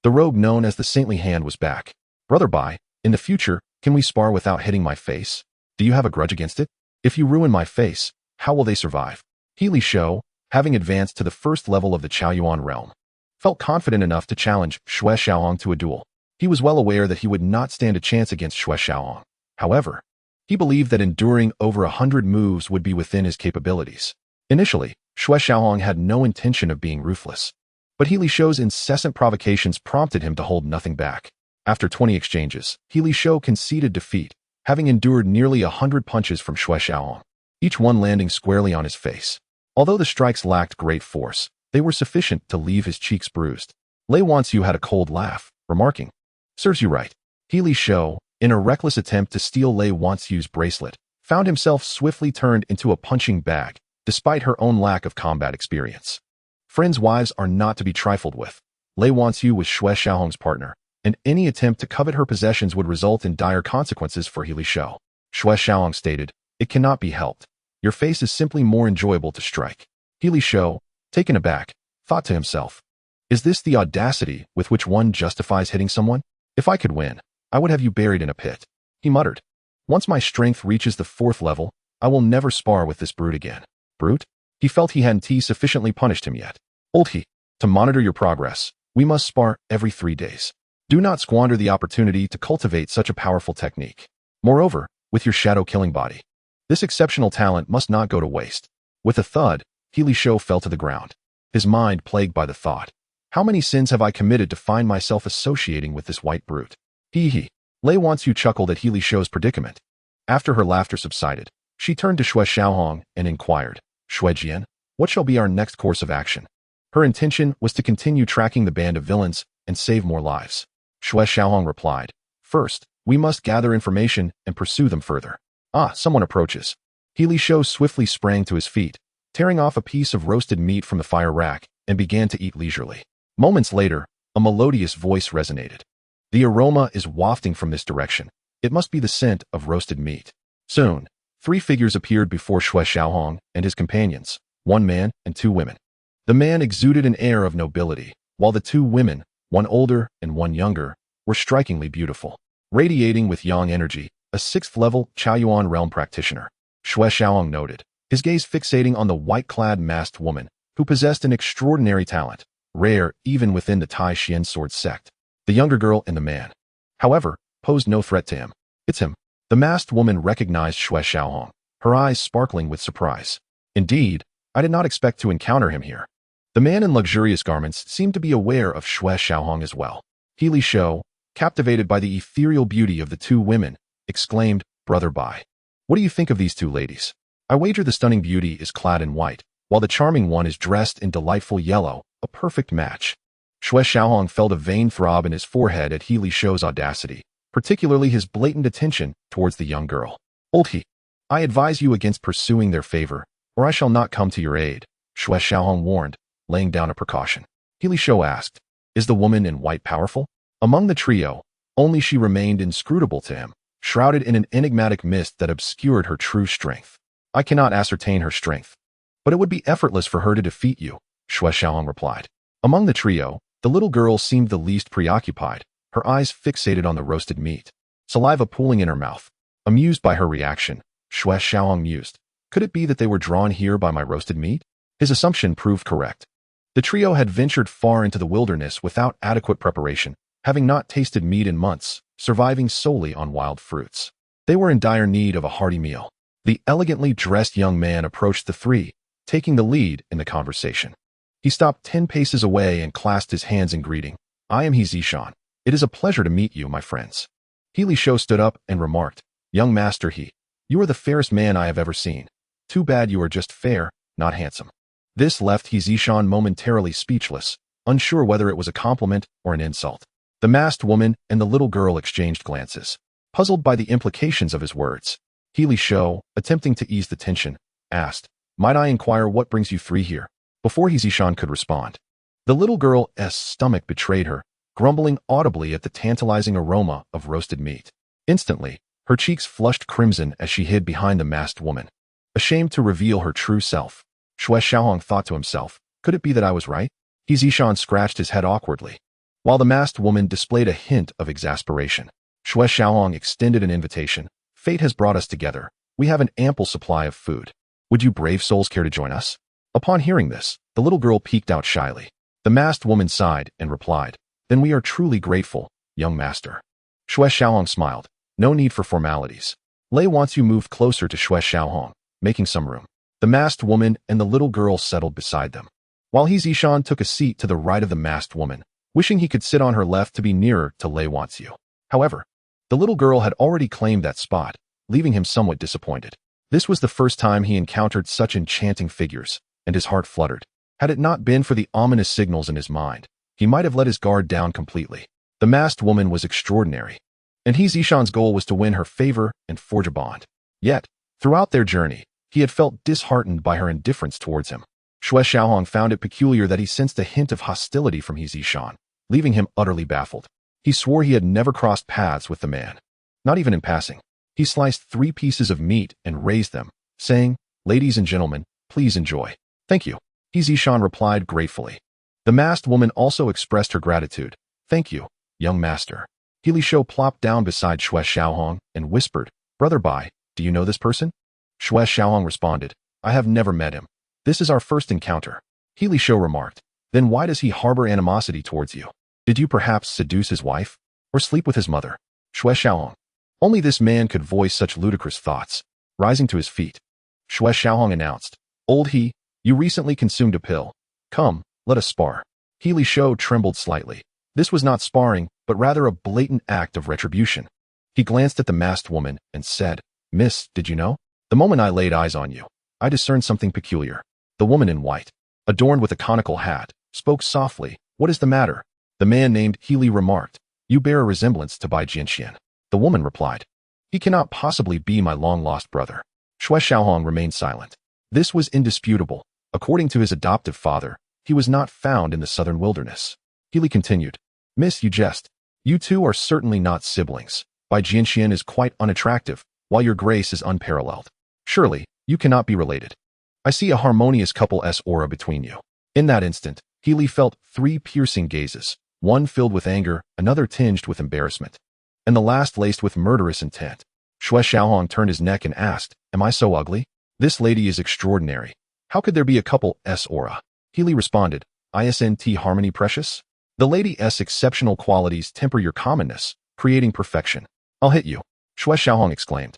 The rogue known as the Saintly Hand was back. "Brother Bai, in the future, can we spar without hitting my face? Do you have a grudge against it? If you ruin my face, how will they survive?" He Lisho, having advanced to the 1st level of the Chaoyuan realm, felt confident enough to challenge Xue Xiaohong to a duel. He was well aware that he would not stand a chance against Xue Xiaohong. However, he believed that enduring over 100 moves would be within his capabilities. Initially, Xue Xiaohong had no intention of being ruthless, but He Lisho's incessant provocations prompted him to hold nothing back. After 20 exchanges, He Lisho conceded defeat, having endured nearly 100 punches from Xue Xiaohong, each one landing squarely on his face. Although the strikes lacked great force, they were sufficient to leave his cheeks bruised. Lei Wanxiu had a cold laugh, remarking, "Serves you right." He Lisho, in a reckless attempt to steal Lei Wanxiu's bracelet, found himself swiftly turned into a punching bag, despite her own lack of combat experience. Friends' wives are not to be trifled with. Lei Wanxiu was Xue Xiaohong's partner, and any attempt to covet her possessions would result in dire consequences for He Lisho. Xue Xiaohong stated, "It cannot be helped. Your face is simply more enjoyable to strike." He Lisho, taken aback, thought to himself, "Is this the audacity with which one justifies hitting someone? If I could win, I would have you buried in a pit." He muttered, "Once my strength reaches the 4th level, I will never spar with this brute again." Brute? He felt he hadn't sufficiently punished him yet. "Old He, to monitor your progress, we must spar every 3 days. Do not squander the opportunity to cultivate such a powerful technique. Moreover, with your shadow-killing body, this exceptional talent must not go to waste." With a thud, He Lisho fell to the ground, his mind plagued by the thought, "How many sins have I committed to find myself associating with this white brute?" He. Lei Wanxiu chuckled at He Lisho's predicament. After her laughter subsided, she turned to Xue Xiaohong and inquired, "Xue Jian, what shall be our next course of action?" Her intention was to continue tracking the band of villains and save more lives. Xue Xiaohong replied, "First, we must gather information and pursue them further." Ah, someone approaches. He Lisho swiftly sprang to his feet, tearing off a piece of roasted meat from the fire rack, and began to eat leisurely. Moments later, a melodious voice resonated. "The aroma is wafting from this direction. It must be the scent of roasted meat." Soon, 3 figures appeared before Xue Xiaohong and his companions, 1 man and 2 women. The man exuded an air of nobility, while the 2 women, one older and one younger, were strikingly beautiful. Radiating with yang energy, a 6th-level Chaoyuan realm practitioner, Xue Xiaohong noted, his gaze fixating on the white-clad masked woman, who possessed an extraordinary talent, rare even within the Tai Xuan Sword Sect, the younger girl and the man. However, posed no threat to him. It's him. The masked woman recognized Xue Xiaohong, her eyes sparkling with surprise. Indeed, I did not expect to encounter him here. The man in luxurious garments seemed to be aware of Xue Xiaohong as well. Healy Shou, captivated by the ethereal beauty of the two women, exclaimed, "Brother Bai, what do you think of these two ladies? I wager the stunning beauty is clad in white, while the charming one is dressed in delightful yellow, a perfect match." Xue Xiaohong felt a vain throb in his forehead at Healy Shou's audacity, particularly his blatant attention towards the young girl. "Old He, I advise you against pursuing their favor, or I shall not come to your aid," Xue Xiaohong warned, laying down a precaution. Healy Shou asked, "Is the woman in white powerful?" Among the trio, only she remained inscrutable to him, shrouded in an enigmatic mist that obscured her true strength. "I cannot ascertain her strength, but it would be effortless for her to defeat you," Xue Xiaohong replied. Among the trio, the little girl seemed the least preoccupied, her eyes fixated on the roasted meat, saliva pooling in her mouth. Amused by her reaction, Xue Xiaohong mused, "Could it be that they were drawn here by my roasted meat?" His assumption proved correct. The trio had ventured far into the wilderness without adequate preparation, having not tasted meat in months, surviving solely on wild fruits. They were in dire need of a hearty meal. The elegantly dressed young man approached the three, taking the lead in the conversation. He stopped 10 paces away and clasped his hands in greeting. "I am He Zishan. It is a pleasure to meet you, my friends." Healy Shou stood up and remarked, "Young Master He, you are the fairest man I have ever seen. Too bad you are just fair, not handsome." This left He Zishan momentarily speechless, unsure whether it was a compliment or an insult. The masked woman and the little girl exchanged glances, puzzled by the implications of his words. Healy Shou, attempting to ease the tension, asked, "Might I inquire what brings you three here?" Before He Zishan could respond, the little girl's stomach betrayed her, grumbling audibly at the tantalizing aroma of roasted meat. Instantly, her cheeks flushed crimson as she hid behind the masked woman, ashamed to reveal her true self. Xue Xiaohong thought to himself, "Could it be that I was right?" He Zishan scratched his head awkwardly, while the masked woman displayed a hint of exasperation. Xue Xiaohong extended an invitation. "Fate has brought us together. We have an ample supply of food. Would you brave souls care to join us?" Upon hearing this, the little girl peeked out shyly. The masked woman sighed and replied, "Then we are truly grateful, young master." Xue Xiaohong smiled. "No need for formalities." Lei wants you moved closer to Xue Xiaohong, making some room. The masked woman and the little girl settled beside them, while He Zishan took a seat to the right of the masked woman, wishing he could sit on her left to be nearer to Lei Wanxiu. However, the little girl had already claimed that spot, leaving him somewhat disappointed. This was the first time he encountered such enchanting figures, and his heart fluttered. Had it not been for the ominous signals in his mind, he might have let his guard down completely. The masked woman was extraordinary, and He Zishan's goal was to win her favor and forge a bond. Yet, throughout their journey, he had felt disheartened by her indifference towards him. Xue Xiaohong found it peculiar that he sensed a hint of hostility from He Zishan, leaving him utterly baffled. He swore he had never crossed paths with the man, not even in passing. He sliced 3 pieces of meat and raised them, saying, "Ladies and gentlemen, please enjoy." "Thank you," He Zishan replied gratefully. The masked woman also expressed her gratitude. "Thank you, young master." Healy Shou plopped down beside Xue Xiaohong and whispered, "Brother Bai, do you know this person?" Xue Xiaohong responded, "I have never met him. This is our first encounter." Healy Shou remarked, "Then why does he harbor animosity towards you? Did you perhaps seduce his wife? Or sleep with his mother?" Xue Xiaohong. Only this man could voice such ludicrous thoughts. Rising to his feet, Xue Xiaohong announced, "Old He, you recently consumed a pill. Come, let us spar." Healy Shou trembled slightly. This was not sparring, but rather a blatant act of retribution. He glanced at the masked woman and said, "Miss, did you know? The moment I laid eyes on you, I discerned something peculiar." The woman in white, adorned with a conical hat, spoke softly. "What is the matter?" The man named Healy remarked, "You bear a resemblance to Bai Jianxian." The woman replied, "He cannot possibly be my long-lost brother." Xue Xiaohong remained silent. This was indisputable. According to his adoptive father, he was not found in the southern wilderness. Healy continued, "Miss, you jest. You two are certainly not siblings. Bai Jianxian is quite unattractive, while your grace is unparalleled. Surely, you cannot be related. I see a harmonious couple's aura between you." In that instant, Healy felt 3 piercing gazes, one filled with anger, another tinged with embarrassment, and the last laced with murderous intent. Xue Xiaohong turned his neck and asked, "Am I so ugly? This lady is extraordinary. How could there be a couple's aura?" Healy responded, "Isn't harmony precious? The lady's exceptional qualities temper your commonness, creating perfection. I'll hit you, Xue Xiaohong exclaimed,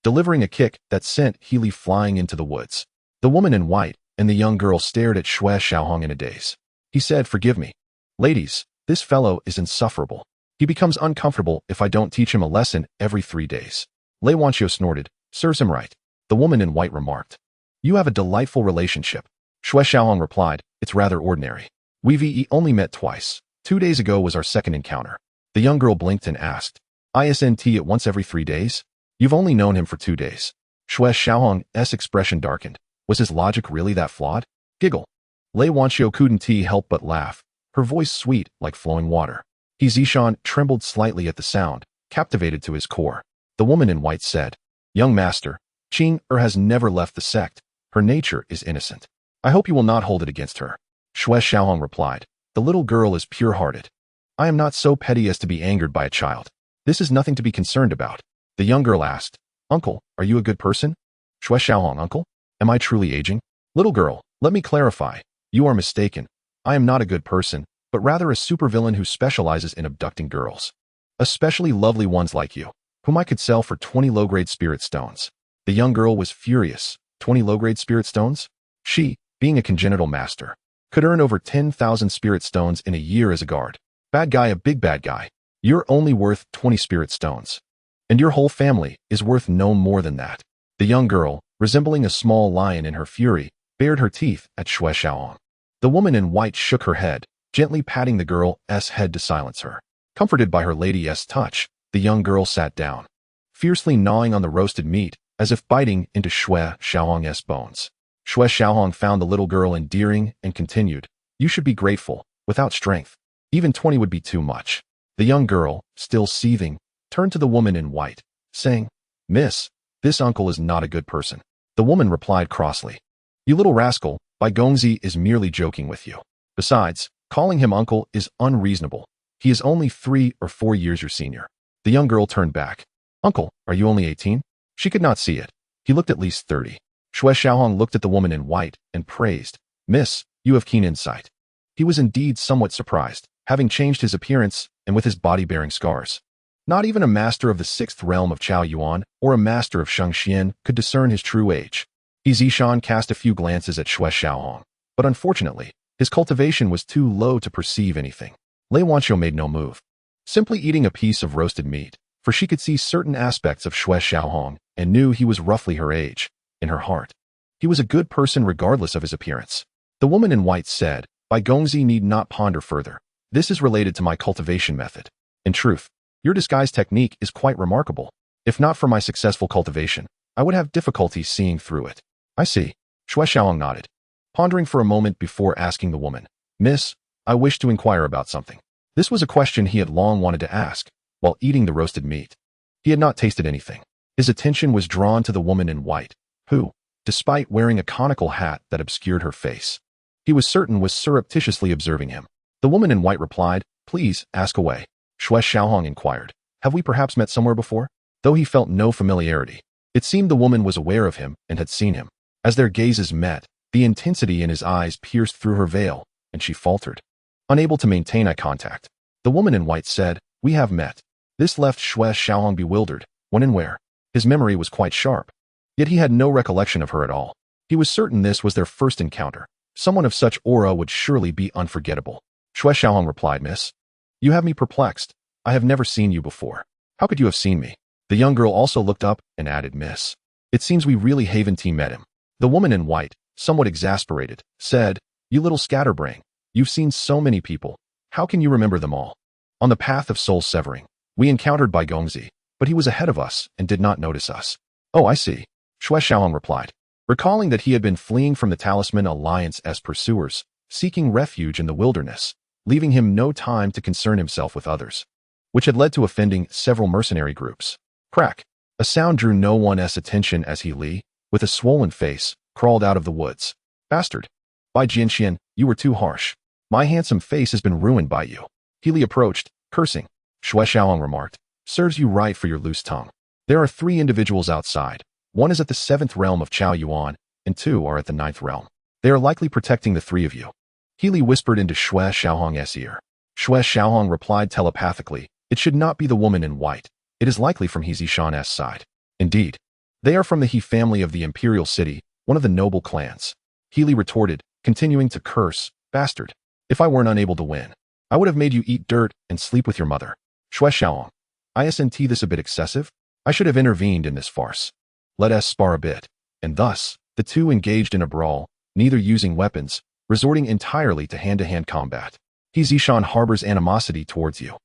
delivering a kick that sent Healy flying into the woods. The woman in white and the young girl stared at Xue Xiaohong in a daze. He said, "Forgive me. Ladies, this fellow is insufferable. He becomes uncomfortable if I don't teach him a lesson every 3 days." Lei Wanqiu snorted, "Serves him right." The woman in white remarked, "You have a delightful relationship." Xue Xiaohong replied, "It's rather ordinary. We've only met twice. 2 days ago was our second encounter." The young girl blinked and asked, "Isn't it once every 3 days? You've only known him for 2 days." Xue Xiaohong's expression darkened. Was his logic really that flawed? Giggle. Lei Wanqiu couldn't help but laugh, her voice sweet like flowing water. He Zishan trembled slightly at the sound, captivated to his core. The woman in white said, "Young master, Qing has never left the sect. Her nature is innocent. I hope you will not hold it against her." Xue Xiaohong replied, "The little girl is pure-hearted. I am not so petty as to be angered by a child. This is nothing to be concerned about." The young girl asked, "Uncle, are you a good person?" Xue Xiaohong, "Uncle? Am I truly aging?" "Little girl, let me clarify. You are mistaken. I am not a good person, but rather a supervillain who specializes in abducting girls. Especially lovely ones like you, whom I could sell for 20 low-grade spirit stones." The young girl was furious. 20 low-grade spirit stones? She, being a congenital master, could earn over 10,000 spirit stones in a year as a guard. Bad guy, a big bad guy. You're only worth 20 spirit stones. And your whole family is worth no more than that. The young girl, resembling a small lion in her fury, bared her teeth at Xue Xiaohong. The woman in white shook her head, gently patting the girl's head to silence her. Comforted by her lady's touch, the young girl sat down, fiercely gnawing on the roasted meat, as if biting into Xue Xiaohong's bones. Xue Xiaohong found the little girl endearing and continued, "You should be grateful. Without strength, even 20 would be too much." The young girl, still seething, turned to the woman in white, saying, "Miss, this uncle is not a good person." The woman replied crossly, "You little rascal, Bai Gongzi is merely joking with you. Besides, calling him uncle is unreasonable. He is only 3 or 4 years your senior." The young girl turned back. "Uncle, are you only 18? She could not see it. He looked at least 30. Xue Xiaohong looked at the woman in white and praised, "Miss, you have keen insight." He was indeed somewhat surprised, having changed his appearance and with his body bearing scars. Not even a master of the 6th realm of Chao Yuan or a master of Shengxian could discern his true age. He Zishan cast a few glances at Xue Xiaohong, but unfortunately, his cultivation was too low to perceive anything. Lei Wanqiu made no move, simply eating a piece of roasted meat, for she could see certain aspects of Xue Xiaohong and knew he was roughly her age. In her heart, he was a good person regardless of his appearance. The woman in white said, "Bai Gongzi need not ponder further. This is related to my cultivation method. In truth, your disguise technique is quite remarkable. If not for my successful cultivation, I would have difficulty seeing through it." "I see." Xue Xiaohong nodded, pondering for a moment before asking the woman, "Miss, I wish to inquire about something." This was a question he had long wanted to ask, while eating the roasted meat. He had not tasted anything. His attention was drawn to the woman in white, who, despite wearing a conical hat that obscured her face, he was certain was surreptitiously observing him. The woman in white replied, "Please, ask away." Xue Xiaohong inquired, "Have we perhaps met somewhere before?" Though he felt no familiarity, it seemed the woman was aware of him and had seen him. As their gazes met, the intensity in his eyes pierced through her veil, and she faltered, unable to maintain eye contact. The woman in white said, "We have met." This left Xue Xiaohong bewildered. When and where? His memory was quite sharp, yet he had no recollection of her at all. He was certain this was their first encounter. Someone of such aura would surely be unforgettable. Xue Xiaohong replied, "Miss, you have me perplexed. I have never seen you before. How could you have seen me?" The young girl also looked up and added, "Miss, it seems we really haven't met him." The woman in white, somewhat exasperated, said, "You little scatterbrain, you've seen so many people. How can you remember them all? On the path of soul severing, we encountered Bai Gongzi, but he was ahead of us and did not notice us." "Oh, I see," Xue Xiaohong replied, recalling that he had been fleeing from the Talisman Alliance's pursuers, seeking refuge in the wilderness, leaving him no time to concern himself with others, which had led to offending several mercenary groups. Crack! A sound drew no one's attention as he Li, with a swollen face, crawled out of the woods. "Bastard! Bai Jianxian, you were too harsh. My handsome face has been ruined by you." Healy approached, cursing. Xue Xiaohong remarked, "Serves you right for your loose tongue. There are 3 individuals outside. One is at the 7th realm of Chao Yuan, and 2 are at the 9th realm. They are likely protecting the 3 of you." Healy whispered into Xue Xiaohong's ear. Xue Xiaohong replied telepathically, It should not be the woman in white. It is likely from He Zishan's side. Indeed, they are from the He family of the Imperial City, one of the noble clans. Healy retorted, continuing to curse, "Bastard. If I weren't unable to win, I would have made you eat dirt and sleep with your mother." Xue Qilin. Isn't this a bit excessive? I should have intervened in this farce. Let us spar a bit. And thus, the two engaged in a brawl, neither using weapons, resorting entirely to hand-to-hand combat. He Zishan harbors animosity towards you.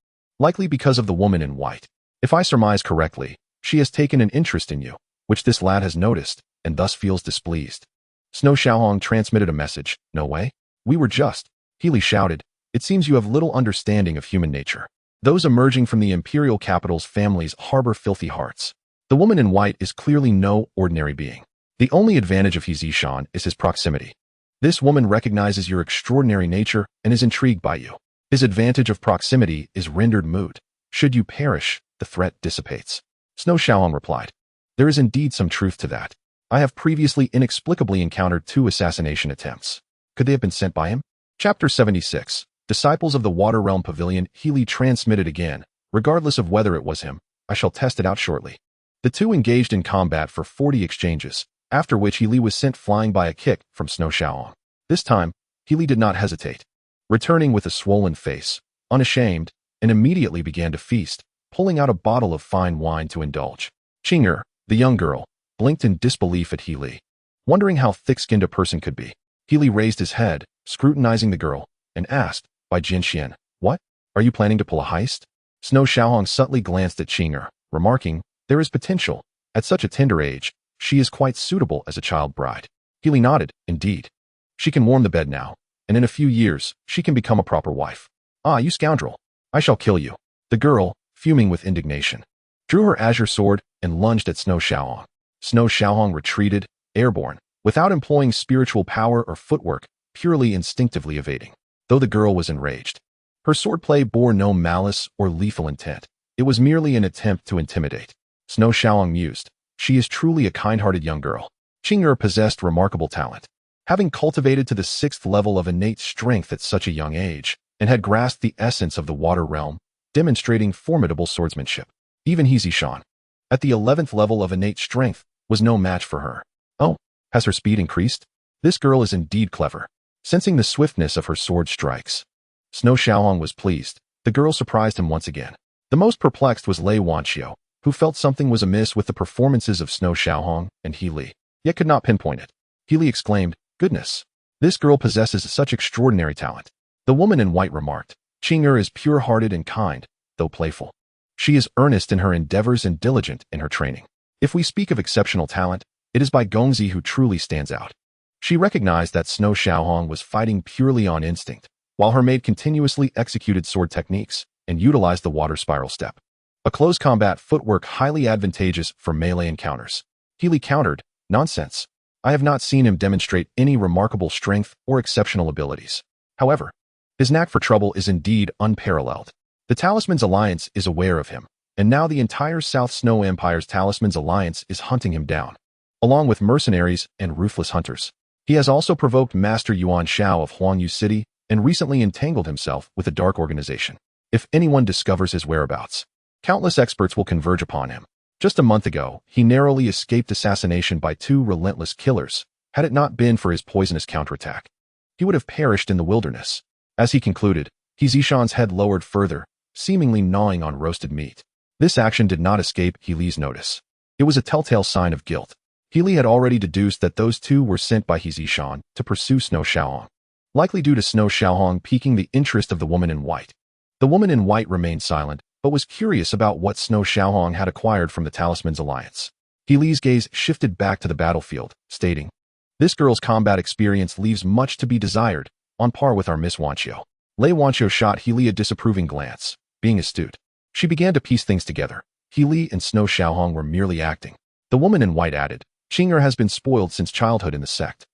Likely because of the woman in white. If I surmise correctly, she has taken an interest in you, which this lad has noticed, and thus feels displeased. Xue Qilin transmitted a message. "No way? We were just," Healy shouted. "It seems you have little understanding of human nature. Those emerging from the imperial capital's families harbor filthy hearts. The woman in white is clearly no ordinary being. The only advantage of He Zishan is his proximity. This woman recognizes your extraordinary nature and is intrigued by you. His advantage of proximity is rendered moot. Should you perish, the threat dissipates." Xue Qilin replied. "There is indeed some truth to that. I have previously inexplicably encountered 2 assassination attempts. Could they have been sent by him?" Chapter 76. Disciples of the Water Realm Pavilion. Healy transmitted again. "Regardless of whether it was him, I shall test it out shortly." The two engaged in combat for 40 exchanges, after which Healy was sent flying by a kick from Xue Qilin. This time, Healy did not hesitate. Returning with a swollen face, unashamed, and immediately began to feast, pulling out a bottle of fine wine to indulge. Qing'er, the young girl, blinked in disbelief at Healy, wondering how thick-skinned a person could be. Healy raised his head, scrutinizing the girl, and asked, "By Jinxian, what? Are you planning to pull a heist?" Xue Qilin subtly glanced at Qing'er, remarking, "There is potential. At such a tender age, she is quite suitable as a child bride." Healy nodded, "Indeed. She can warm the bed now, and in a few years, she can become a proper wife." "Ah, you scoundrel. I shall kill you." The girl, fuming with indignation, drew her azure sword and lunged at Xue Qilin. Xue Qilin retreated, airborne, without employing spiritual power or footwork, purely instinctively evading. Though the girl was enraged, her swordplay bore no malice or lethal intent. It was merely an attempt to intimidate. Xue Qilin mused, "She is truly a kind-hearted young girl." Qing'er possessed remarkable talent. Having cultivated to the 6th level of innate strength at such a young age, and had grasped the essence of the water realm, demonstrating formidable swordsmanship. Even He Zishan, at the 11th level of innate strength, was no match for her. Oh, has her speed increased? This girl is indeed clever. Sensing the swiftness of her sword strikes, Xue Qilin was pleased. The girl surprised him once again. The most perplexed was Lei Wanqiu, who felt something was amiss with the performances of Xue Qilin and Healy, yet could not pinpoint it. Healy exclaimed, "Goodness! This girl possesses such extraordinary talent." The woman in white remarked, "Qing'er is pure-hearted and kind, though playful. She is earnest in her endeavors and diligent in her training. If we speak of exceptional talent, it is Bai Gongzi who truly stands out." She recognized that Xue Qilin was fighting purely on instinct, while her maid continuously executed sword techniques and utilized the water spiral step. A close combat footwork highly advantageous for melee encounters. Healy countered, "Nonsense. I have not seen him demonstrate any remarkable strength or exceptional abilities. However, his knack for trouble is indeed unparalleled. The Talisman's Alliance is aware of him, and now the entire South Snow Empire's Talisman's Alliance is hunting him down, along with mercenaries and ruthless hunters. He has also provoked Master Yuan Shao of Huangyu City and recently entangled himself with a dark organization. If anyone discovers his whereabouts, countless experts will converge upon him. Just a month ago, he narrowly escaped assassination by 2 relentless killers. Had it not been for his poisonous counterattack, he would have perished in the wilderness." As he concluded, He Zishan's head lowered further, seemingly gnawing on roasted meat. This action did not escape Healy's notice. It was a telltale sign of guilt. Healy had already deduced that those 2 were sent by He Zishan to pursue Xue Qilin, likely due to Xue Qilin piquing the interest of the woman in white. The woman in white remained silent, but was curious about what Xue Qilin had acquired from the Talisman's Alliance. Healy's gaze shifted back to the battlefield, stating, "This girl's combat experience leaves much to be desired, on par with our Miss Wanqiu." Lei Wanqiu shot Healy a disapproving glance. Being astute, she began to piece things together. Healy and Xue Qilin were merely acting. The woman in white added, "Qing'er has been spoiled since childhood in the sect."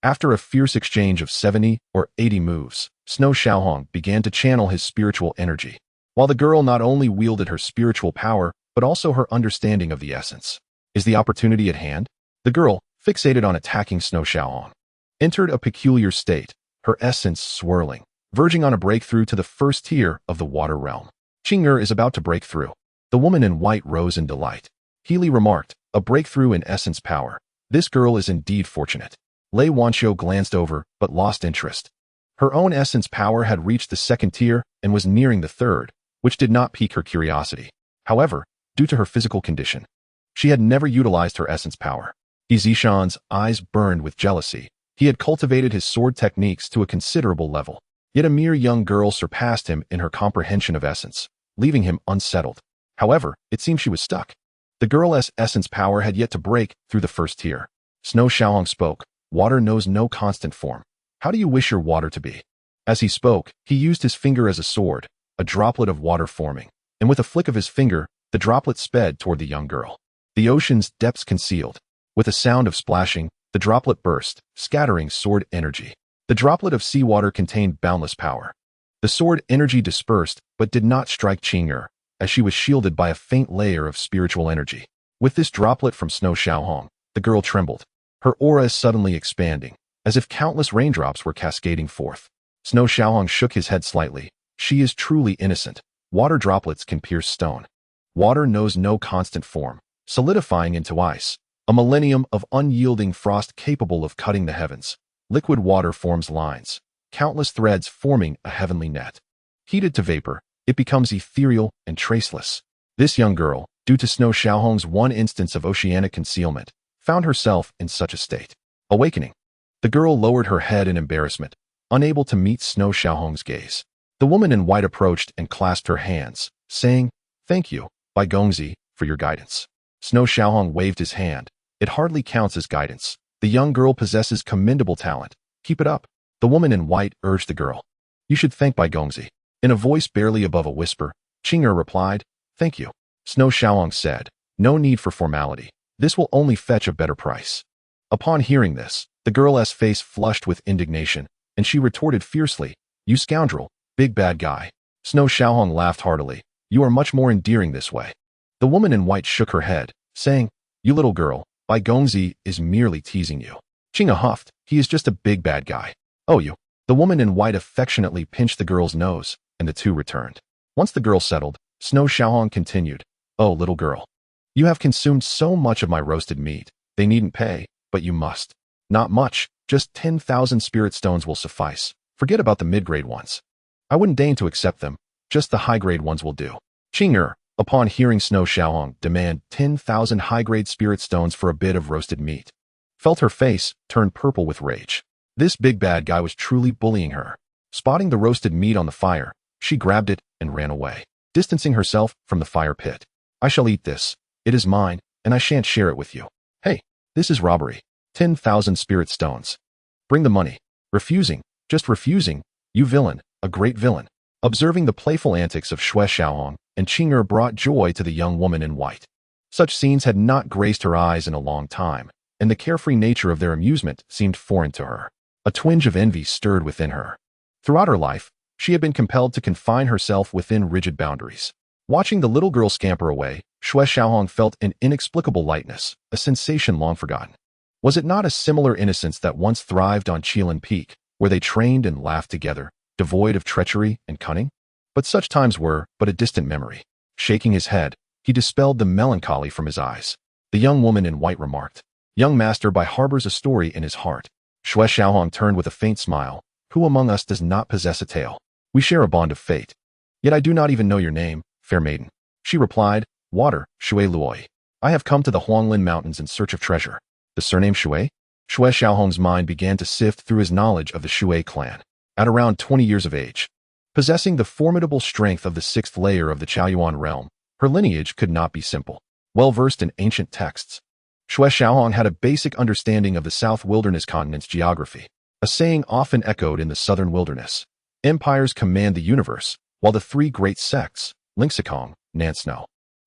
After a fierce exchange of 70 or 80 moves, Xue Qilin began to channel his spiritual energy, while the girl not only wielded her spiritual power, but also her understanding of the essence. Is the opportunity at hand? The girl, fixated on attacking Xue Qilin, entered a peculiar state, her essence swirling, verging on a breakthrough to the 1st tier of the water realm. Qing'er is about to break through. The woman in white rose in delight. Healy remarked, a breakthrough in essence power. This girl is indeed fortunate. Lei Wanqiu glanced over, but lost interest. Her own essence power had reached the second tier and was nearing the third, which did not pique her curiosity. However, due to her physical condition, she had never utilized her essence power. Zishan's eyes burned with jealousy. He had cultivated his sword techniques to a considerable level. Yet a mere young girl surpassed him in her comprehension of essence, leaving him unsettled. However, it seemed she was stuck. The girl's essence power had yet to break through the first tier. Snow Xiaohong spoke. Water knows no constant form. How do you wish your water to be? As he spoke, he used his finger as a sword, a droplet of water forming, and with a flick of his finger, the droplet sped toward the young girl. The ocean's depths concealed. With a sound of splashing, the droplet burst, scattering sword energy. The droplet of seawater contained boundless power. The sword energy dispersed, but did not strike Qing'er, as she was shielded by a faint layer of spiritual energy. With this droplet from Snow Xiaohong, the girl trembled. Her aura is suddenly expanding, as if countless raindrops were cascading forth. Snow Xiaohong shook his head slightly. She is truly innocent. Water droplets can pierce stone. Water knows no constant form, solidifying into ice. A millennium of unyielding frost capable of cutting the heavens. Liquid water forms lines, countless threads forming a heavenly net. Heated to vapor, it becomes ethereal and traceless. This young girl, due to Snow Xiaohong's one instance of oceanic concealment, found herself in such a state. Awakening. The girl lowered her head in embarrassment, unable to meet Snow Xiaohong's gaze. The woman in white approached and clasped her hands, saying, "Thank you, Bai Gongzi, for your guidance." Snow Xiaohong waved his hand. "It hardly counts as guidance. The young girl possesses commendable talent. Keep it up." The woman in white urged the girl. "You should thank Bai Gongzi." In a voice barely above a whisper, Qing'er replied, "Thank you." Snow Xiaohong said, "No need for formality. This will only fetch a better price." Upon hearing this, the girl's face flushed with indignation, and she retorted fiercely, "You scoundrel, big bad guy." Snow Xiaohong laughed heartily. "You are much more endearing this way." The woman in white shook her head, saying, "You little girl, Bai Gongzi is merely teasing you." Qing'er huffed, "He is just a big bad guy." "Oh, you." The woman in white affectionately pinched the girl's nose, and the two returned. Once the girl settled, Snow Xiaohong continued, "Oh, little girl. You have consumed so much of my roasted meat. They needn't pay, but you must. Not much, just 10,000 spirit stones will suffice. Forget about the mid-grade ones. I wouldn't deign to accept them, just the high-grade ones will do." Qing'er, upon hearing Snow Xiaohong demand 10,000 high-grade spirit stones for a bit of roasted meat, felt her face turn purple with rage. This big bad guy was truly bullying her. Spotting the roasted meat on the fire, she grabbed it and ran away, distancing herself from the fire pit. "I shall eat this. It is mine, and I shan't share it with you. Hey, this is robbery. 10,000 spirit stones. Bring the money." Refusing, just refusing, you villain, a great villain. Observing the playful antics of Xue Xiaohong and Qing'er brought joy to the young woman in white. Such scenes had not graced her eyes in a long time, and the carefree nature of their amusement seemed foreign to her. A twinge of envy stirred within her. Throughout her life, she had been compelled to confine herself within rigid boundaries. Watching the little girl scamper away, Xue Xiaohong felt an inexplicable lightness, a sensation long forgotten. Was it not a similar innocence that once thrived on Kirin Peak, where they trained and laughed together, devoid of treachery and cunning? But such times were but a distant memory. Shaking his head, he dispelled the melancholy from his eyes. The young woman in white remarked, "Young master Bai harbors a story in his heart." Xue Xiaohong turned with a faint smile. "Who among us does not possess a tale? We share a bond of fate. Yet I do not even know your name, fair maiden." She replied, "Water, Xue Luoi. I have come to the Huanglin Mountains in search of treasure." The surname Xue? Xue Xiaohong's mind began to sift through his knowledge of the Xue clan. At around 20 years of age, possessing the formidable strength of the sixth layer of the Chaoyuan realm, her lineage could not be simple. Well-versed in ancient texts, Xue Xiaohong had a basic understanding of the South Wilderness continent's geography. A saying often echoed in the Southern Wilderness: "Empires command the universe, while the three great sects, Lingxikong, Nansno,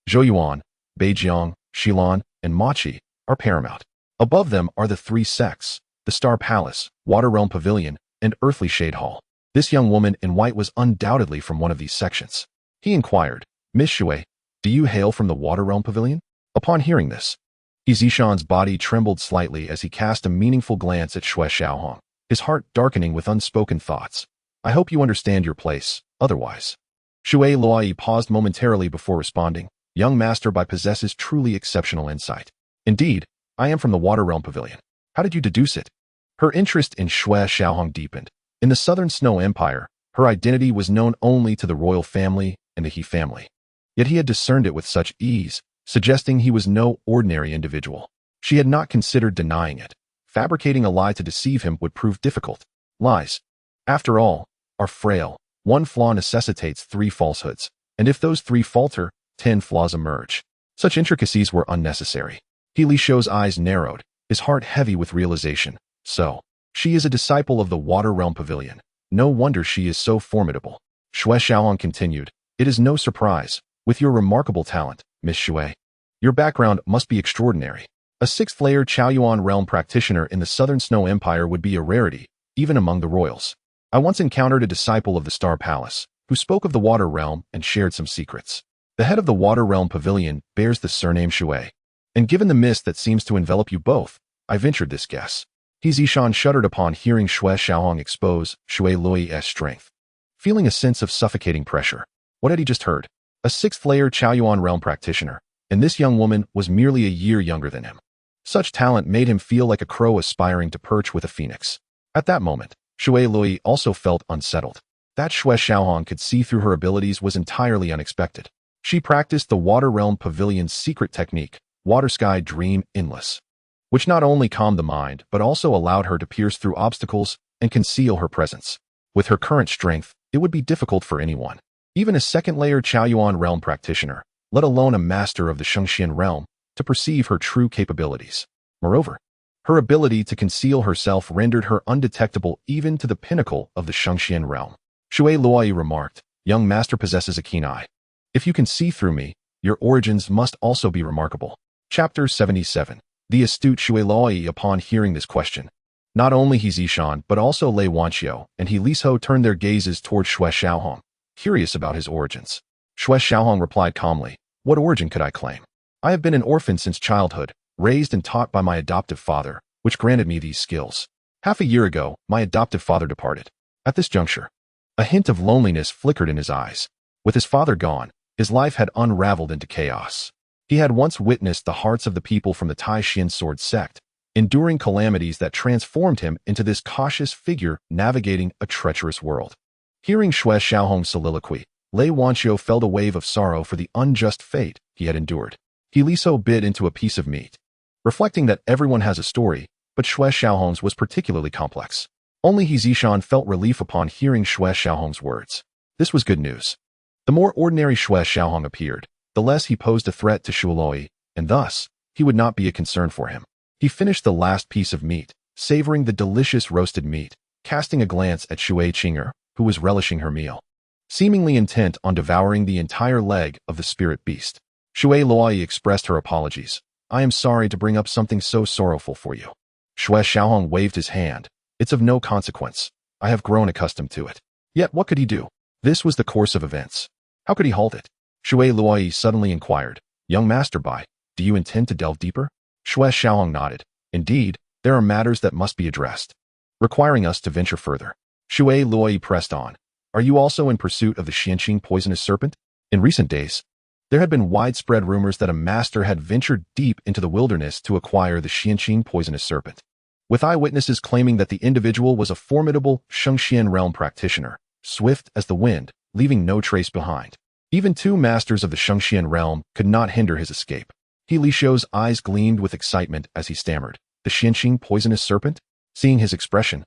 Zhouyuan, Beijiang, Xilan, and Machi, are paramount. Above them are the three sects, the Star Palace, Water Realm Pavilion, and Earthly Shade Hall." This young woman in white was undoubtedly from one of these sections. He inquired, "Miss Xue, do you hail from the Water Realm Pavilion?" Upon hearing this, Zishan's body trembled slightly as he cast a meaningful glance at Xue Xiaohong, his heart darkening with unspoken thoughts. "I hope you understand your place, otherwise." Xue Luoyi paused momentarily before responding. Young master possesses truly exceptional insight. Indeed, I am from the Water Realm Pavilion. How did you deduce it? Her interest in Xue Xiaohong deepened. In the Southern Snow Empire, her identity was known only to the royal family and the He family. Yet he had discerned it with such ease, suggesting he was no ordinary individual. She had not considered denying it. Fabricating a lie to deceive him would prove difficult. Lies, after all, are frail. One flaw necessitates 3 falsehoods, and if those 3 falter, 10 flaws emerge. Such intricacies were unnecessary. He Li Shou's eyes narrowed, his heart heavy with realization. So, she is a disciple of the Water Realm Pavilion. No wonder she is so formidable. Xue Xiaohong continued, it is no surprise, with your remarkable talent, Miss Xue. Your background must be extraordinary. A 6th-layer Chaoyuan realm practitioner in the Southern Snow Empire would be a rarity, even among the royals. I once encountered a disciple of the Star Palace, who spoke of the Water Realm and shared some secrets. The head of the Water Realm Pavilion bears the surname Xue. And given the mist that seems to envelop you both, I ventured this guess. He Zishan shuddered upon hearing Xue Xiaohong expose Xue Luoyi's strength. Feeling a sense of suffocating pressure. What had he just heard? A 6th-layer Chaoyuan realm practitioner, and this young woman was merely a year younger than him. Such talent made him feel like a crow aspiring to perch with a phoenix. At that moment, Xue Luoyi also felt unsettled. That Xue Xiaohong could see through her abilities was entirely unexpected. She practiced the Water Realm Pavilion's secret technique, Water Sky Dream Endless, which not only calmed the mind but also allowed her to pierce through obstacles and conceal her presence. With her current strength, it would be difficult for anyone, even a 2nd-layer Chaoyuan realm practitioner, let alone a master of the Shengxian realm, to perceive her true capabilities. Moreover, her ability to conceal herself rendered her undetectable even to the pinnacle of the Shengxian realm. Xue Luoyi remarked, young master possesses a keen eye. If you can see through me, your origins must also be remarkable. Chapter 77. The astute Xue Luoyi upon hearing this question. Not only He Zishan but also Lei Wanqiu and He Liso turned their gazes toward Xue Xiaohong, curious about his origins. Xue Xiaohong replied calmly, what origin could I claim? I have been an orphan since childhood, raised and taught by my adoptive father, which granted me these skills. Half a year ago, my adoptive father departed. At this juncture, a hint of loneliness flickered in his eyes. With his father gone, his life had unraveled into chaos. He had once witnessed the hearts of the people from the Tai Xuan Sword Sect, enduring calamities that transformed him into this cautious figure navigating a treacherous world. Hearing Xue Xiaohong's soliloquy, Lei Wanqiu felt a wave of sorrow for the unjust fate he had endured. He Liso bit into a piece of meat, reflecting that everyone has a story, but Xue Xiaohong's was particularly complex. Only He Zishan felt relief upon hearing Xue Xiaohong's words. This was good news. The more ordinary Xue Xiaohong appeared, the less he posed a threat to Xue Luoyi, and thus, he would not be a concern for him. He finished the last piece of meat, savoring the delicious roasted meat, casting a glance at Xue Qilin, who was relishing her meal, seemingly intent on devouring the entire leg of the spirit beast. Xue Luoyi expressed her apologies. I am sorry to bring up something so sorrowful for you. Xue Xiaohong waved his hand. It's of no consequence. I have grown accustomed to it. Yet what could he do? This was the course of events. How could he halt it? Xue Luoyi suddenly inquired, young master do you intend to delve deeper? Xue Xiaohong nodded. Indeed, there are matters that must be addressed, requiring us to venture further. Xue Luoyi pressed on. Are you also in pursuit of the Xianqing poisonous serpent? In recent days, there had been widespread rumors that a master had ventured deep into the wilderness to acquire the Xianqing poisonous serpent, with eyewitnesses claiming that the individual was a formidable Shengxian realm practitioner, swift as the wind, leaving no trace behind. Even 2 masters of the Shengxian realm could not hinder his escape. He Li Shou's eyes gleamed with excitement as he stammered, the Xianqing poisonous serpent? Seeing his expression,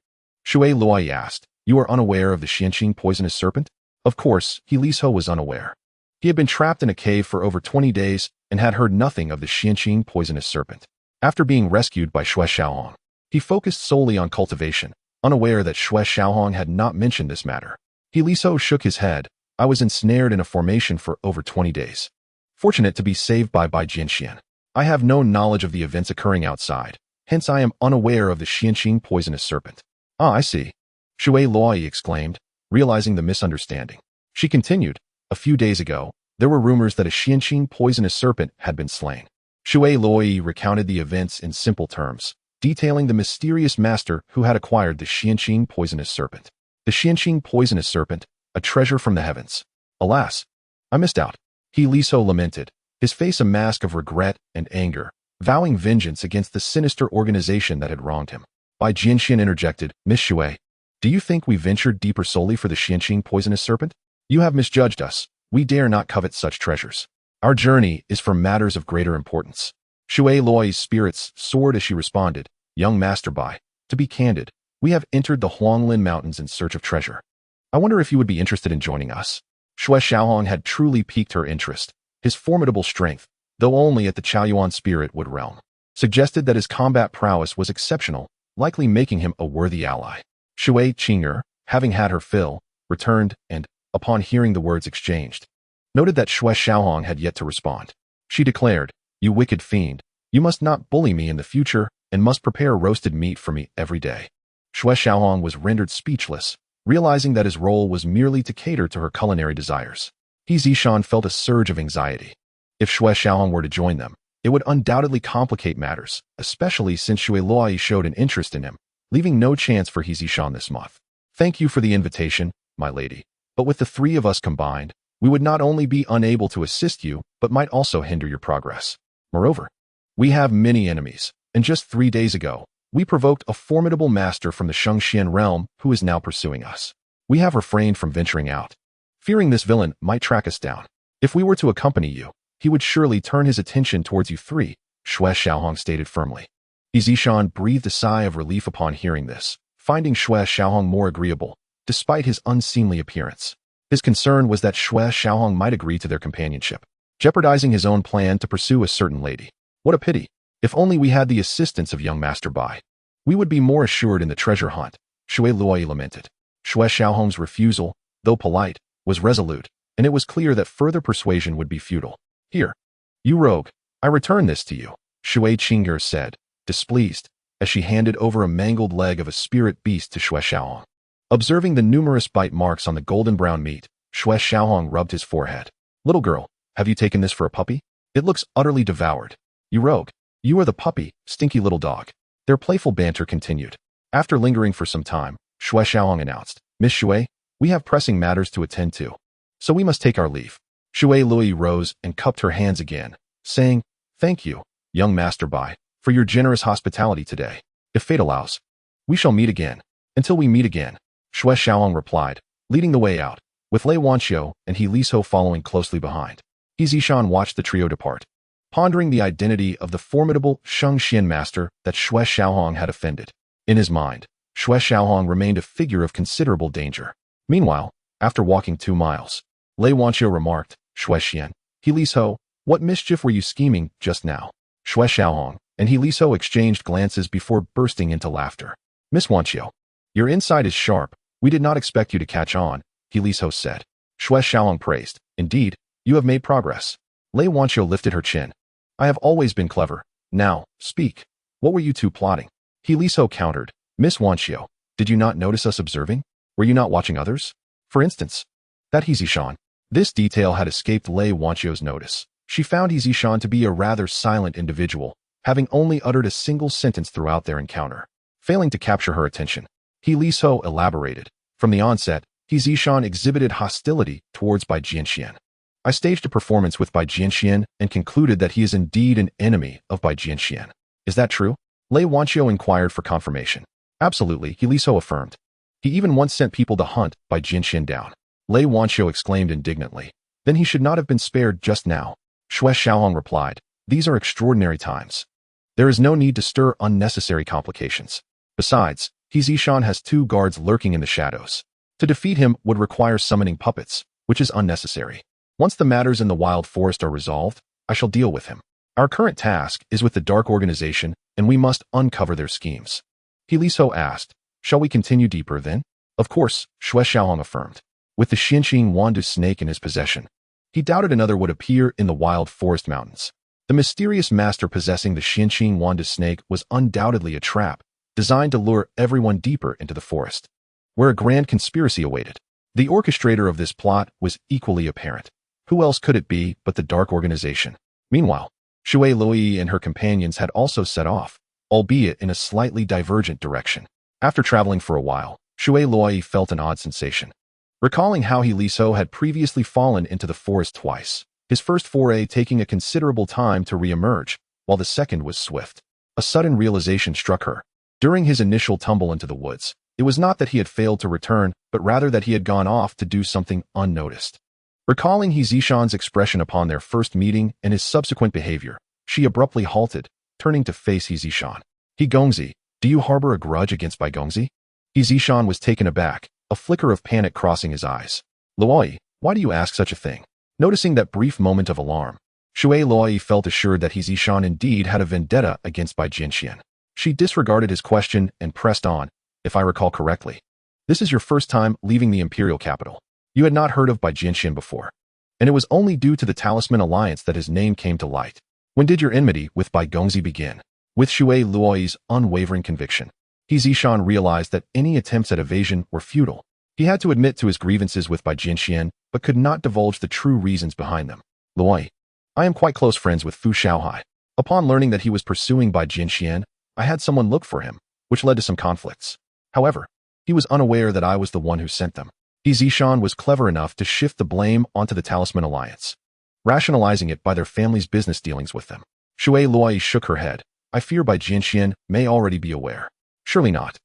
Xue Luoyi asked, you are unaware of the Xianqing poisonous serpent? Of course, He Liso was unaware. He had been trapped in a cave for over 20 days and had heard nothing of the Xianqing poisonous serpent. After being rescued by Xue Xiaohong, he focused solely on cultivation, unaware that Xue Xiaohong had not mentioned this matter. He Liso shook his head. I was ensnared in a formation for over 20 days. Fortunate to be saved by Jianxian. I have no knowledge of the events occurring outside, hence I am unaware of the Xianqing poisonous serpent. Ah, I see. Xue Luoyi exclaimed, realizing the misunderstanding. She continued, a few days ago, there were rumors that a Xianqing poisonous serpent had been slain. Xue Luoyi recounted the events in simple terms, detailing the mysterious master who had acquired the Xianqing poisonous serpent. The Xianqing poisonous serpent, a treasure from the heavens. Alas, I missed out. He Liso lamented, his face a mask of regret and anger, vowing vengeance against the sinister organization that had wronged him. Bai Jianxian interjected, Miss Xue, do you think we ventured deeper solely for the Xianqing poisonous serpent? You have misjudged us. We dare not covet such treasures. Our journey is for matters of greater importance. Xue Luoyi's spirits soared as she responded, Young Master Bai, to be candid, we have entered the Huanglin Mountains in search of treasure. I wonder if you would be interested in joining us. Xue Xiaohong had truly piqued her interest. His formidable strength, though only at the Chaoyuan spirit wood realm, suggested that his combat prowess was exceptional, likely making him a worthy ally. Xue Qilin, having had her fill, returned and, upon hearing the words exchanged, noted that Xue Xiaohong had yet to respond. She declared, You wicked fiend, you must not bully me in the future and must prepare roasted meat for me every day. Xue Xiaohong was rendered speechless, realizing that his role was merely to cater to her culinary desires. He Zishan felt a surge of anxiety. If Xue Xiaohong were to join them, it would undoubtedly complicate matters, especially since Xue Luoyi showed an interest in him, leaving no chance for He Zishan this month. Thank you for the invitation, my lady, but with the three of us combined, we would not only be unable to assist you, but might also hinder your progress. Moreover, we have many enemies, and just 3 days ago, we provoked a formidable master from the Shengxian realm who is now pursuing us. We have refrained from venturing out, fearing this villain might track us down. If we were to accompany you, he would surely turn his attention towards you three, Xue Xiaohong stated firmly. He Zishan breathed a sigh of relief upon hearing this, finding Xue Xiaohong more agreeable, despite his unseemly appearance. His concern was that Xue Xiaohong might agree to their companionship, jeopardizing his own plan to pursue a certain lady. What a pity. If only we had the assistance of young Master Bai, we would be more assured in the treasure hunt, Xue Luoyi lamented. Xue Xiaohong's refusal, though polite, was resolute, and it was clear that further persuasion would be futile. Here, you rogue, I return this to you, Xue Qilin said, displeased, as she handed over a mangled leg of a spirit beast to Xue Xiaohong. Observing the numerous bite marks on the golden brown meat, Xue Xiaohong rubbed his forehead. Little girl, have you taken this for a puppy? It looks utterly devoured. You rogue. You are the puppy, stinky little dog. Their playful banter continued. After lingering for some time, Xue Xiaohong announced, Miss Xue, we have pressing matters to attend to, so we must take our leave. Xue Luoyi rose and cupped her hands again, saying, Thank you, young Master Bai, for your generous hospitality today. If fate allows, we shall meet again. Until we meet again, Xue Xiaohong replied, leading the way out, with Lei Wanqiu and He Liso following closely behind. He Zishan watched the trio depart, pondering the identity of the formidable Shengxian master that Xue Xiaohong had offended. In his mind, Xue Xiaohong remained a figure of considerable danger. Meanwhile, after walking 2 miles, Lei Wanqiu remarked, Xue Xian, He Liso, what mischief were you scheming just now? Xue Xiaohong and He Liso exchanged glances before bursting into laughter. Miss Wanqiu, your insight is sharp. We did not expect you to catch on, He Liso said. Xue Xiaohong praised. Indeed, you have made progress. Lei Wanqiu lifted her chin. I have always been clever. Now, speak. What were you two plotting? He Liso countered. Miss Wanqiu, did you not notice us observing? Were you not watching others? For instance, that He Zishan. This detail had escaped Lei Wanqiu's notice. She found He Zishan to be a rather silent individual, having only uttered a single sentence throughout their encounter, failing to capture her attention. He Liso elaborated. From the onset, He Zishan exhibited hostility towards Bai Jianxian. I staged a performance with Bai Jianxian and concluded that he is indeed an enemy of Bai Jianxian. Is that true? Lei Wanqiu inquired for confirmation. Absolutely, He Liso affirmed. He even once sent people to hunt Bai Jianxian down. Lei Wanqiu exclaimed indignantly. Then he should not have been spared just now. Xue Xiaohong replied. These are extraordinary times. There is no need to stir unnecessary complications. Besides, He Zishan has 2 guards lurking in the shadows. To defeat him would require summoning puppets, which is unnecessary. Once the matters in the wild forest are resolved, I shall deal with him. Our current task is with the Dark Organization, and we must uncover their schemes. He Liso asked, Shall we continue deeper then? Of course, Xue Xiaohong affirmed. With the Xianqing Wandu snake in his possession, he doubted another would appear in the wild forest mountains. The mysterious master possessing the Xianqing Wandu snake was undoubtedly a trap, designed to lure everyone deeper into the forest, where a grand conspiracy awaited. The orchestrator of this plot was equally apparent. Who else could it be but the Dark Organization? Meanwhile, Xue Luoyi and her companions had also set off, albeit in a slightly divergent direction. After traveling for a while, Xue Luoyi felt an odd sensation. Recalling how He Liso had previously fallen into the forest twice, his first foray taking a considerable time to re-emerge, while the second was swift. A sudden realization struck her. During his initial tumble into the woods, it was not that he had failed to return, but rather that he had gone off to do something unnoticed. Recalling He Zishan's expression upon their first meeting and his subsequent behavior, she abruptly halted, turning to face He Zishan. He Gongzi, do you harbor a grudge against Bai Gongzi? He Zishan was taken aback, a flicker of panic crossing his eyes. Luoi, why do you ask such a thing? Noticing that brief moment of alarm, Xue Luoi felt assured that He Zishan indeed had a vendetta against Bai Jinxian. She disregarded his question and pressed on, if I recall correctly. This is your first time leaving the imperial capital. You had not heard of Bai Jinxian before, and it was only due to the Talisman Alliance that his name came to light. When did your enmity with Bai Gongzi begin? With Xue Luoi's unwavering conviction, He Zishan realized that any attempts at evasion were futile. He had to admit to his grievances with Bai Jinxian, but could not divulge the true reasons behind them. Luoi, I am quite close friends with Fu Shaohai. Upon learning that he was pursuing Bai Jinxian, I had someone look for him, which led to some conflicts. However, he was unaware that I was the one who sent them. He Zishan was clever enough to shift the blame onto the Talisman Alliance, rationalizing it by their family's business dealings with them. Xue Luoi shook her head. I fear Bai Jinxian may already be aware. Surely not.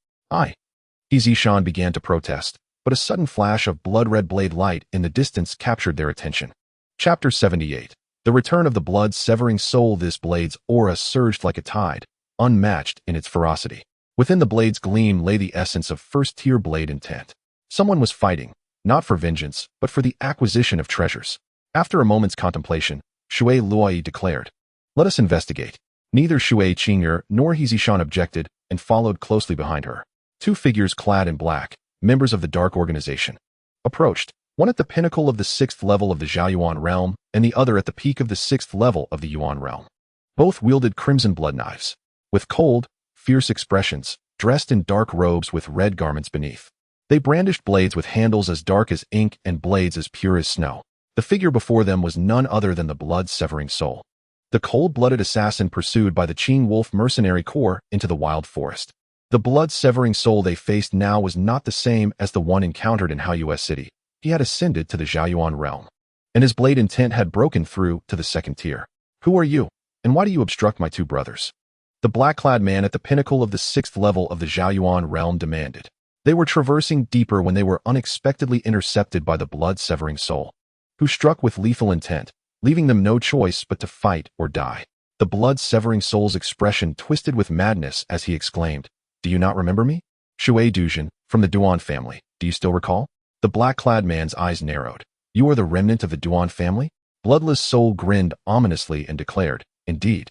He Zishan began to protest, but a sudden flash of blood-red blade light in the distance captured their attention. Chapter 78. The return of the blood-severing soul. This blade's aura surged like a tide, unmatched in its ferocity. Within the blade's gleam lay the essence of first-tier blade intent. Someone was fighting, not for vengeance, but for the acquisition of treasures. After a moment's contemplation, Xue Luoi declared, let us investigate. Neither Xue Qilin nor He Zishan objected and followed closely behind her. Two figures clad in black, members of the Dark Organization, approached, one at the pinnacle of the 6th level of the Zhaoyuan realm and the other at the peak of the 6th level of the Yuan realm. Both wielded crimson blood knives, with cold, fierce expressions, dressed in dark robes with red garments beneath. They brandished blades with handles as dark as ink and blades as pure as snow. The figure before them was none other than the blood-severing soul, the cold-blooded assassin pursued by the Qing Wolf mercenary corps into the wild forest. The blood-severing soul they faced now was not the same as the one encountered in Haoyue City. He had ascended to the Zhaoyuan realm, and his blade intent had broken through to the 2nd tier. Who are you, and why do you obstruct my two brothers? The black-clad man at the pinnacle of the 6th level of the Zhaoyuan realm demanded. They were traversing deeper when they were unexpectedly intercepted by the blood-severing soul, who struck with lethal intent, leaving them no choice but to fight or die. The blood-severing soul's expression twisted with madness as he exclaimed, do you not remember me? Xue Duzhen, from the Duan family, do you still recall? The black-clad man's eyes narrowed. You are the remnant of the Duan family? Bloodless Soul grinned ominously and declared, indeed.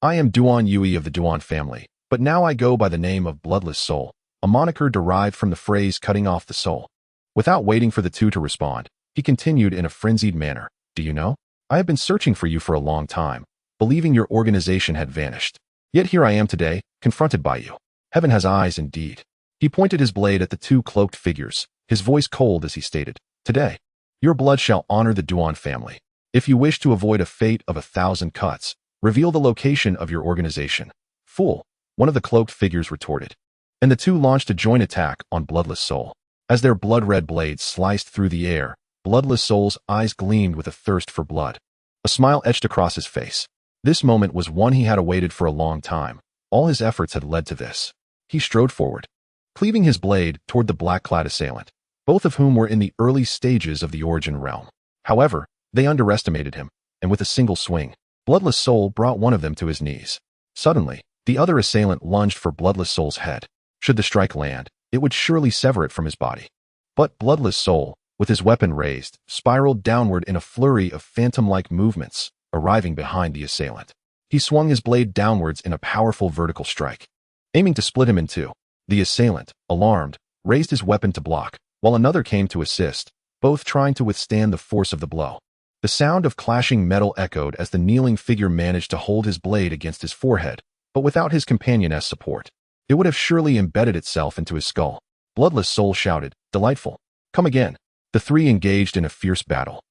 I am Duan Yui of the Duan family, but now I go by the name of Bloodless Soul, a moniker derived from the phrase cutting off the soul. Without waiting for the two to respond, he continued in a frenzied manner, do you know? I have been searching for you for a long time, believing your organization had vanished. Yet here I am today, confronted by you. Heaven has eyes indeed. He pointed his blade at the two cloaked figures, his voice cold as he stated, today, your blood shall honor the Duan family. If you wish to avoid a fate of 1,000 cuts, reveal the location of your organization. Fool, one of the cloaked figures retorted. And the two launched a joint attack on Bloodless Soul. As their blood-red blades sliced through the air, Bloodless Soul's eyes gleamed with a thirst for blood. A smile etched across his face. This moment was one he had awaited for a long time. All his efforts had led to this. He strode forward, cleaving his blade toward the black-clad assailant, both of whom were in the early stages of the Origin realm. However, they underestimated him, and with a single swing, Bloodless Soul brought one of them to his knees. Suddenly, the other assailant lunged for Bloodless Soul's head. Should the strike land, it would surely sever it from his body. But Bloodless Soul, with his weapon raised, spiraled downward in a flurry of phantom-like movements, arriving behind the assailant. He swung his blade downwards in a powerful vertical strike, aiming to split him in two. The assailant, alarmed, raised his weapon to block, while another came to assist, both trying to withstand the force of the blow. The sound of clashing metal echoed as the kneeling figure managed to hold his blade against his forehead, but without his companion as support, it would have surely embedded itself into his skull. Bloodless Soul shouted, delightful. Come again. The three engaged in a fierce battle,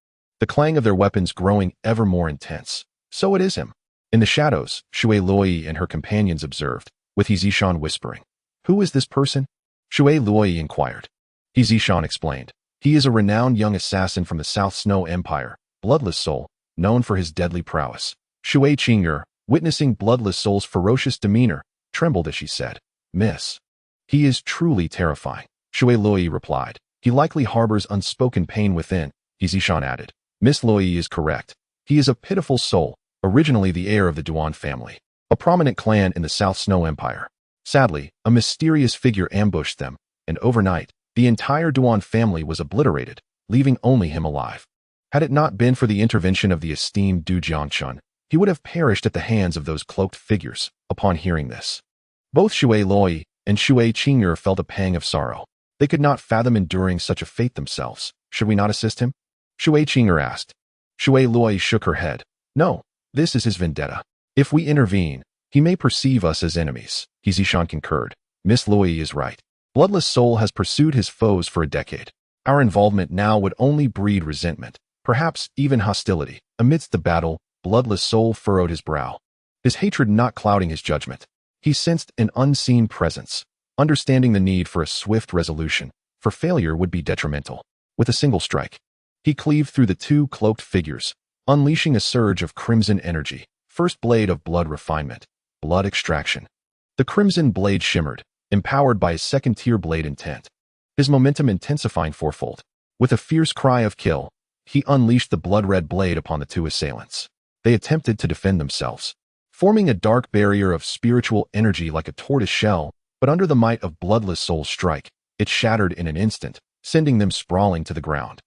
the clang of their weapons growing ever more intense. So it is him. In the shadows, Xue Luoi and her companions observed, with He Zishan whispering. Who is this person? Xue Luoi inquired. He Zishan explained. He is a renowned young assassin from the South Snow Empire, Bloodless Soul, known for his deadly prowess. Xue Qilin, witnessing Bloodless Soul's ferocious demeanor, trembled as she said, "Miss. He is truly terrifying." Xue Lui replied, "He likely harbors unspoken pain within," Zishan added. Miss Lui is correct. He is a pitiful soul, originally the heir of the Duan family, a prominent clan in the South Snow Empire. Sadly, a mysterious figure ambushed them, and overnight, the entire Duan family was obliterated, leaving only him alive. Had it not been for the intervention of the esteemed Du Jiangchun, he would have perished at the hands of those cloaked figures. Upon hearing this, both Xue Lui and Xue Qilin felt a pang of sorrow. They could not fathom enduring such a fate themselves. "Should we not assist him?" Xue Qilin asked. Xue Lui shook her head. "No, this is his vendetta. If we intervene, he may perceive us as enemies." Zishan concurred. "Miss Lui is right. Bloodless Soul has pursued his foes for a decade. Our involvement now would only breed resentment, perhaps even hostility." Amidst the battle, Bloodless Soul furrowed his brow, his hatred not clouding his judgment. He sensed an unseen presence, understanding the need for a swift resolution, for failure would be detrimental. With a single strike, he cleaved through the two cloaked figures, unleashing a surge of crimson energy. First blade of blood refinement, blood extraction. The crimson blade shimmered, empowered by his second-tier blade intent, his momentum intensifying fourfold. With a fierce cry of kill, he unleashed the blood-red blade upon the two assailants. They attempted to defend themselves, forming a dark barrier of spiritual energy like a tortoise shell, but under the might of Bloodless Soul's strike, it shattered in an instant, sending them sprawling to the ground,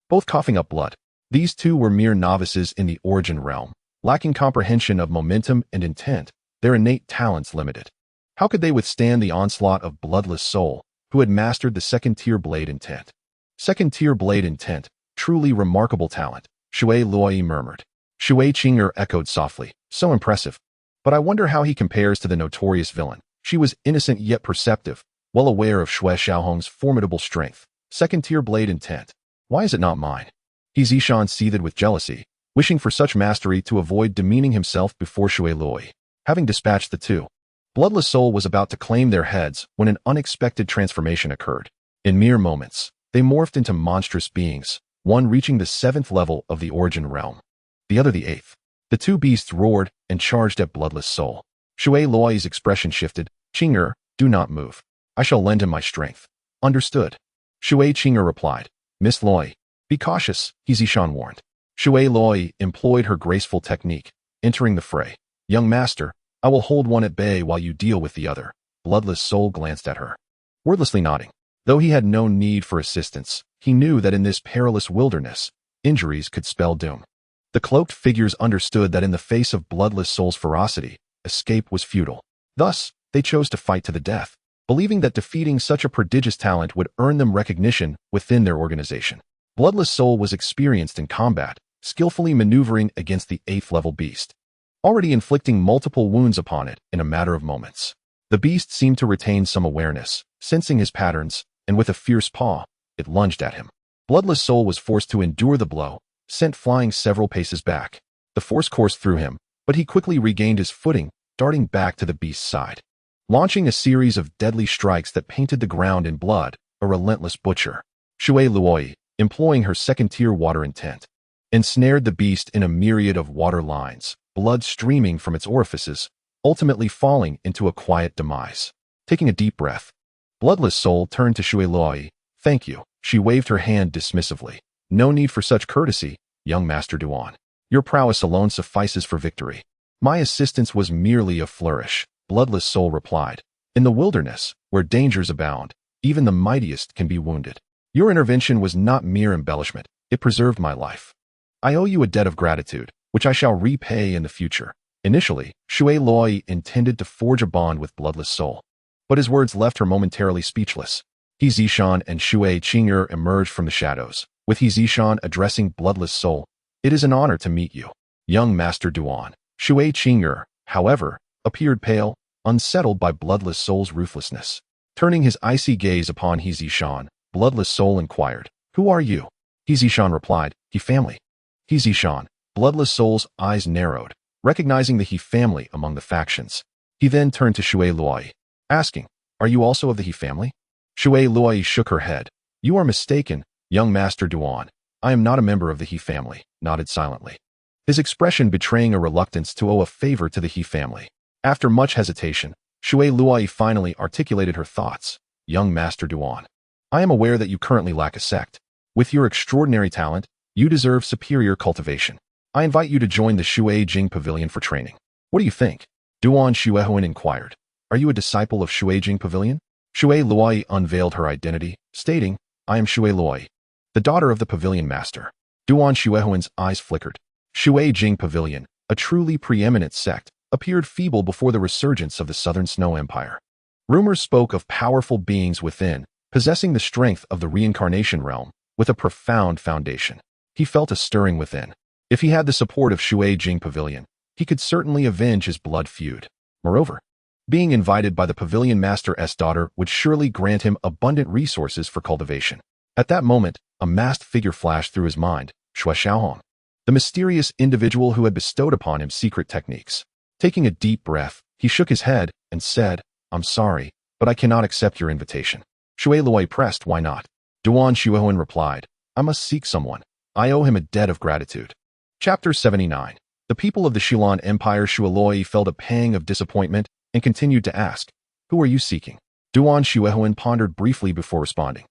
both coughing up blood. These two were mere novices in the origin realm, lacking comprehension of momentum and intent, their innate talents limited. How could they withstand the onslaught of Bloodless Soul, who had mastered the second-tier blade intent? Second-tier blade intent, truly remarkable talent, Xue Lui murmured. Xue Qilin echoed softly, "So impressive. But I wonder how he compares to the notorious villain." She was innocent yet perceptive, well aware of Xue Xiaohong's formidable strength. Second-tier blade intent. Why is it not mine? Zishan seethed with jealousy, wishing for such mastery to avoid demeaning himself before Xue Lui. Having dispatched the two, Bloodless Soul was about to claim their heads when an unexpected transformation occurred. In mere moments, they morphed into monstrous beings, one reaching the 7th level of the origin realm, the other the 8th. The two beasts roared and charged at Bloodless Soul. Xue Lui's expression shifted. "Qing'er, do not move. I shall lend him my strength." "Understood." Xue Qing'er replied. "Miss Lui, be cautious," Zishan warned. Xue Lui employed her graceful technique, entering the fray. "Young master, I will hold one at bay while you deal with the other." Bloodless Soul glanced at her, wordlessly nodding. Though he had no need for assistance, he knew that in this perilous wilderness, injuries could spell doom. The cloaked figures understood that in the face of Bloodless Soul's ferocity, escape was futile. Thus, they chose to fight to the death, believing that defeating such a prodigious talent would earn them recognition within their organization. Bloodless Soul was experienced in combat, skillfully maneuvering against the 8th-level beast, already inflicting multiple wounds upon it in a matter of moments. The beast seemed to retain some awareness, sensing his patterns, and with a fierce paw, it lunged at him. Bloodless Soul was forced to endure the blow, sent flying several paces back. The force coursed through him, but he quickly regained his footing, darting back to the beast's side, launching a series of deadly strikes that painted the ground in blood, a relentless butcher. Xue Lui, employing her second-tier water intent, ensnared the beast in a myriad of water lines, blood streaming from its orifices, ultimately falling into a quiet demise. Taking a deep breath, Bloodless Soul turned to Xue Lui. "Thank you." She waved her hand dismissively. "No need for such courtesy, young Master Duan. Your prowess alone suffices for victory. My assistance was merely a flourish," Bloodless Soul replied. "In the wilderness, where dangers abound, even the mightiest can be wounded. Your intervention was not mere embellishment, it preserved my life. I owe you a debt of gratitude, which I shall repay in the future." Initially, Xue Lui intended to forge a bond with Bloodless Soul, but his words left her momentarily speechless. Zishan and Xue Qing'er emerged from the shadows, with Zishan addressing Bloodless Soul. "It is an honor to meet you, young Master Duan." Xue Qing'er, however, appeared pale, unsettled by Bloodless Soul's ruthlessness. Turning his icy gaze upon Zishan, Bloodless Soul inquired, "Who are you?" Zishan replied, "He family." Zishan, Bloodless Soul's eyes narrowed, recognizing the He family among the factions. He then turned to Xue Lui, asking, "Are you also of the He family?" Xue Lui shook her head. "You are mistaken, Young Master Duan, I am not a member of the He family, nodded silently, his expression betraying a reluctance to owe a favor to the He family. After much hesitation, Xue Luai finally articulated her thoughts. Young Master Duan, I am aware that you currently lack a sect. With your extraordinary talent, you deserve superior cultivation. I invite you to join the Xue Jing Pavilion for training. What do you think? Duan Xuehuan inquired. Are you a disciple of Xue Jing Pavilion? Xue Luai unveiled her identity, stating, I am Xue Luai, the daughter of the pavilion master. Duan Xuehuan's eyes flickered. Xue Jing Pavilion, a truly preeminent sect, appeared feeble before the resurgence of the Southern Snow Empire. Rumors spoke of powerful beings within, possessing the strength of the reincarnation realm, with a profound foundation. He felt a stirring within. If he had the support of Xue Jing Pavilion, he could certainly avenge his blood feud. Moreover, being invited by the pavilion master's daughter would surely grant him abundant resources for cultivation. At that moment, a masked figure flashed through his mind, Xue Xiaohong, the mysterious individual who had bestowed upon him secret techniques. Taking a deep breath, he shook his head and said, I'm sorry, but I cannot accept your invitation. Xue Luai pressed, why not? Duan Xuehuan replied, I must seek someone. I owe him a debt of gratitude. Chapter 79. The people of the Xilan Empire. Xue Luai felt a pang of disappointment and continued to ask, who are you seeking? Duan Xuehuan pondered briefly before responding.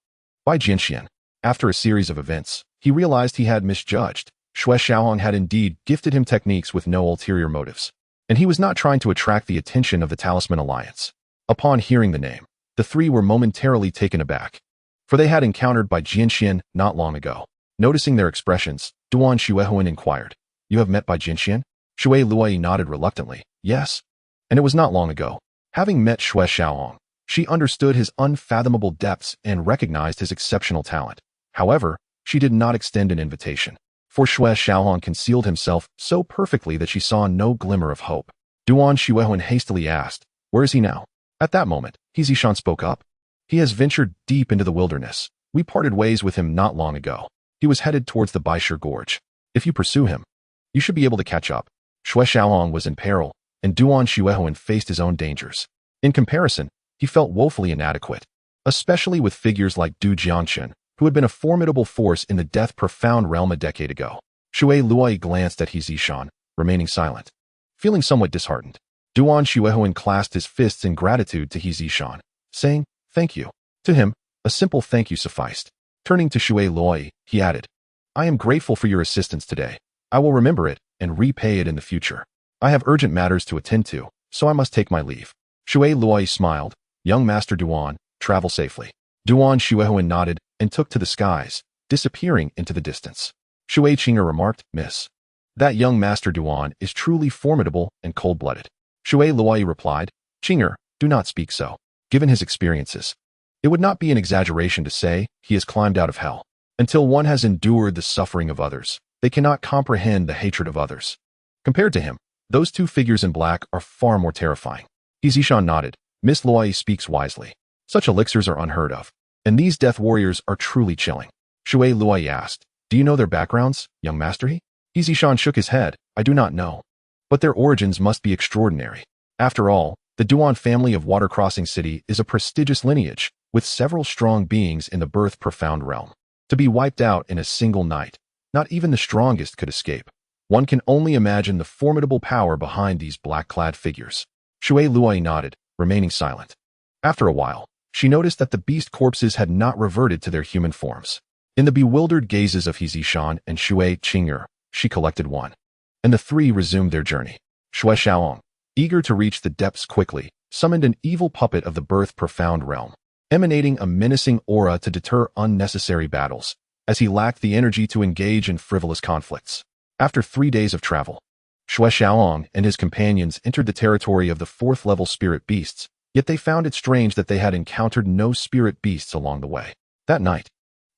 By Jinxian. After a series of events, he realized he had misjudged. Xue Xiaohong had indeed gifted him techniques with no ulterior motives, and he was not trying to attract the attention of the Talisman Alliance. Upon hearing the name, the three were momentarily taken aback, for they had encountered Bai Jinxian not long ago. Noticing their expressions, Duan Xuehuan inquired, you have met Bai Jinxian? Xue Luai nodded reluctantly, yes. And it was not long ago. Having met Xue Xiaohong, she understood his unfathomable depths and recognized his exceptional talent. However, she did not extend an invitation, for Xue Xiaohong concealed himself so perfectly that she saw no glimmer of hope. Duan Xuehuan hastily asked, where is he now? At that moment, He Zishan spoke up. He has ventured deep into the wilderness. We parted ways with him not long ago. He was headed towards the Baishir Gorge. If you pursue him, you should be able to catch up. Xue Xiaohong was in peril, and Duan Xuehuan faced his own dangers. In comparison, he felt woefully inadequate, especially with figures like Du Jiangchen, who had been a formidable force in the death-profound realm a decade ago. Xue Luai glanced at He Zishan, remaining silent. Feeling somewhat disheartened, Duan Xuehuan clasped his fists in gratitude to He Zishan, saying, thank you. To him, a simple thank you sufficed. Turning to Xue Luai, he added, I am grateful for your assistance today. I will remember it and repay it in the future. I have urgent matters to attend to, so I must take my leave. Xue Luai smiled. Young Master Duan, travel safely. Duan Xuehuan nodded and took to the skies, disappearing into the distance. Xue Qing'er remarked, Miss, that young Master Duan is truly formidable and cold-blooded. Xue Luai replied, Qing'er, do not speak so. Given his experiences, it would not be an exaggeration to say he has climbed out of hell. Until one has endured the suffering of others, they cannot comprehend the hatred of others. Compared to him, those two figures in black are far more terrifying. He Zishan nodded. Miss Luai speaks wisely. Such elixirs are unheard of, and these death warriors are truly chilling. Xue Luai asked, do you know their backgrounds, young Master He? He Zishan shook his head. I do not know. But their origins must be extraordinary. After all, the Duan family of Water Crossing City is a prestigious lineage, with several strong beings in the birth-profound realm. To be wiped out in a single night, not even the strongest could escape. One can only imagine the formidable power behind these black-clad figures. Xue Luai nodded, remaining silent. After a while, she noticed that the beast corpses had not reverted to their human forms. In the bewildered gazes of He Zishan and Xue Qing'er, she collected one, and the three resumed their journey. Xue Xiaohong, eager to reach the depths quickly, summoned an evil puppet of the birth-profound realm, emanating a menacing aura to deter unnecessary battles, as he lacked the energy to engage in frivolous conflicts. After 3 days of travel, Xue Xiaohong and his companions entered the territory of the 4th-level spirit beasts, yet they found it strange that they had encountered no spirit beasts along the way. That night,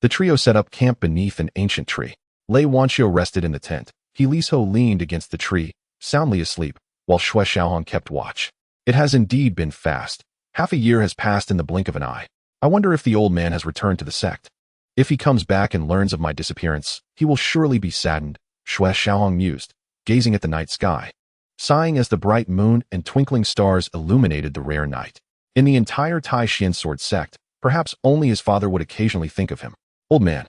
the trio set up camp beneath an ancient tree. Lei Wanqiu rested in the tent. He Liso leaned against the tree, soundly asleep, while Xue Xiaohong kept watch. It has indeed been fast. Half a year has passed in the blink of an eye. I wonder if the old man has returned to the sect. If he comes back and learns of my disappearance, he will surely be saddened, Xue Xiaohong mused, gazing at the night sky, sighing as the bright moon and twinkling stars illuminated the rare night. In the entire Tai Xuan Sword Sect, perhaps only his father would occasionally think of him. Old man,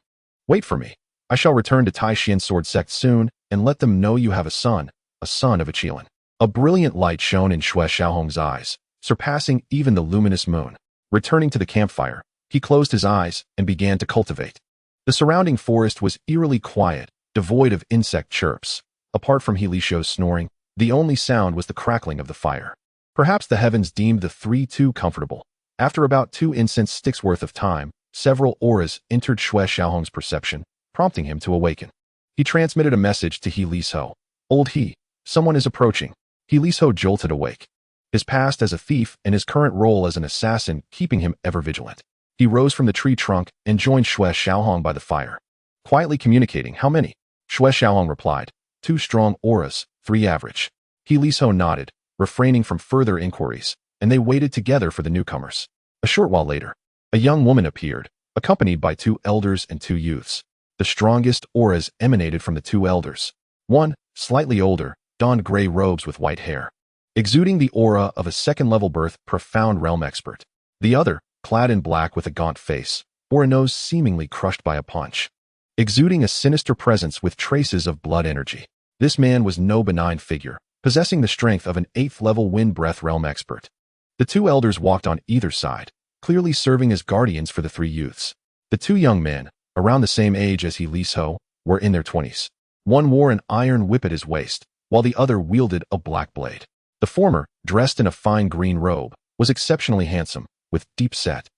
Wait for me. I shall return to Tai Xuan Sword Sect soon, and let them know you have a son of a Qilin. A brilliant light shone in Xue Xiaohong's eyes, surpassing even the luminous moon. Returning to the campfire, he closed his eyes and began to cultivate. The surrounding forest was eerily quiet, devoid of insect chirps. Apart from He Lishou's snoring, the only sound was the crackling of the fire. Perhaps the heavens deemed the three too comfortable. After about 2 incense sticks worth of time, several auras entered Xue Xiaohong's perception, prompting him to awaken. He transmitted a message to He Lishou. Old He, someone is approaching. He Lishou jolted awake. His past as a thief and his current role as an assassin keeping him ever vigilant. He rose from the tree trunk and joined Xue Xiaohong by the fire. Quietly communicating, how many? Xue Xiaohong replied, 2 strong auras, 3 average. He Lishou nodded, refraining from further inquiries, and they waited together for the newcomers. A short while later, a young woman appeared, accompanied by 2 elders and 2 youths. The strongest auras emanated from the 2 elders. One, slightly older, donned gray robes with white hair, exuding the aura of a second-level birth profound realm expert. The other, clad in black with a gaunt face, bore a nose seemingly crushed by a punch, exuding a sinister presence with traces of blood energy. This man was no benign figure, possessing the strength of an 8th-level wind breath realm expert. The 2 elders walked on either side, clearly serving as guardians for the 3 youths. The 2 young men, around the same age as He Lishou, were in their 20s. One wore an iron whip at his waist, while the other wielded a black blade. The former, dressed in a fine green robe, was exceptionally handsome, with deep-set,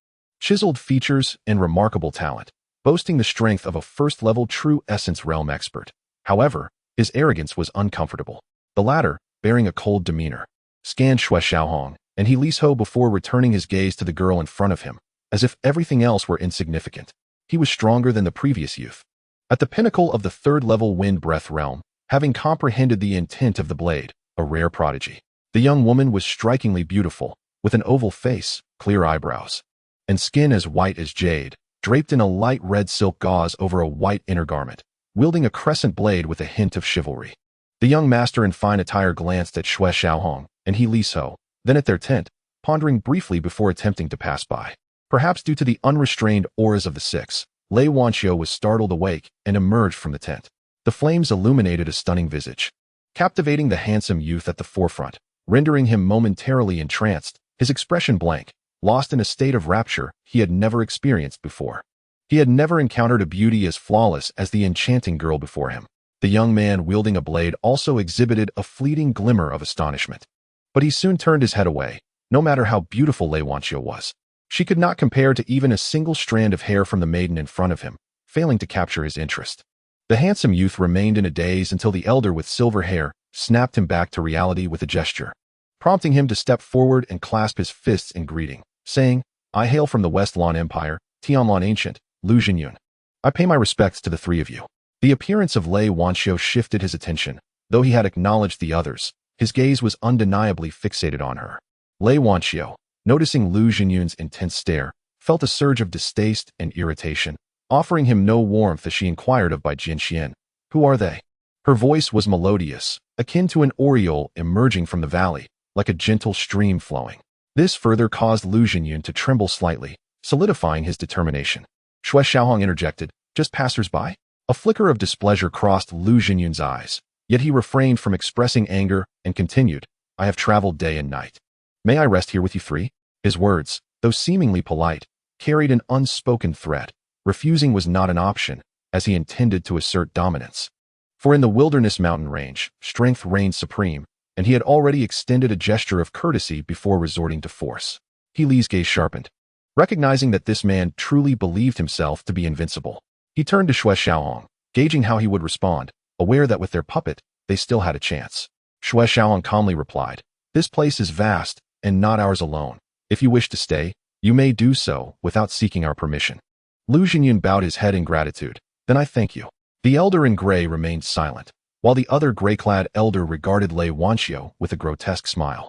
chiseled features and remarkable talent, boasting the strength of a first-level true essence realm expert. However, his arrogance was uncomfortable. The latter, bearing a cold demeanor, scanned Xue Xiaohong and He Lishou before returning his gaze to the girl in front of him, as if everything else were insignificant. He was stronger than the previous youth. At the pinnacle of the 3rd-level wind breath realm, having comprehended the intent of the blade, a rare prodigy. The young woman was strikingly beautiful, with an oval face, clear eyebrows, and skin as white as jade, draped in a light red silk gauze over a white inner garment, wielding a crescent blade with a hint of chivalry. The young master in fine attire glanced at Xue Xiaohong and He Lishou, then at their tent, pondering briefly before attempting to pass by. Perhaps due to the unrestrained auras of the 6, Lei Wanqiu was startled awake and emerged from the tent. The flames illuminated a stunning visage, captivating the handsome youth at the forefront, rendering him momentarily entranced, his expression blank, lost in a state of rapture he had never experienced before. He had never encountered a beauty as flawless as the enchanting girl before him. The young man wielding a blade also exhibited a fleeting glimmer of astonishment. But he soon turned his head away, no matter how beautiful Lei Wanqiu was. She could not compare to even a single strand of hair from the maiden in front of him, failing to capture his interest. The handsome youth remained in a daze until the elder with silver hair snapped him back to reality with a gesture, prompting him to step forward and clasp his fists in greeting, saying, I hail from the West Lan Empire, Tianlan Ancient, Lu Jinyun. I pay my respects to the 3 of you. The appearance of Lei Wanqiu shifted his attention. Though he had acknowledged the others, his gaze was undeniably fixated on her. Lei Wanqiu, noticing Lu Jinyun's intense stare, felt a surge of distaste and irritation, offering him no warmth as she inquired of by Jin Xian, who are they? Her voice was melodious, akin to an aureole emerging from the valley, like a gentle stream flowing. This further caused Lu Jinyun to tremble slightly, solidifying his determination. Xue Xiaohong interjected, just passers-by? A flicker of displeasure crossed Lu Jinyun's eyes, yet he refrained from expressing anger and continued, I have traveled day and night. May I rest here with you 3? His words, though seemingly polite, carried an unspoken threat. Refusing was not an option, as he intended to assert dominance. For in the wilderness mountain range, strength reigned supreme, and he had already extended a gesture of courtesy before resorting to force. He Li's gaze sharpened. Recognizing that this man truly believed himself to be invincible, he turned to Xue Xiaohong, gauging how he would respond, aware that with their puppet, they still had a chance. Xue Xiaohong calmly replied, this place is vast, and not ours alone. If you wish to stay, you may do so without seeking our permission. Lu Jinyun bowed his head in gratitude. Then I thank you. The elder in gray remained silent, while the other gray-clad elder regarded Lei Wanqiu with a grotesque smile,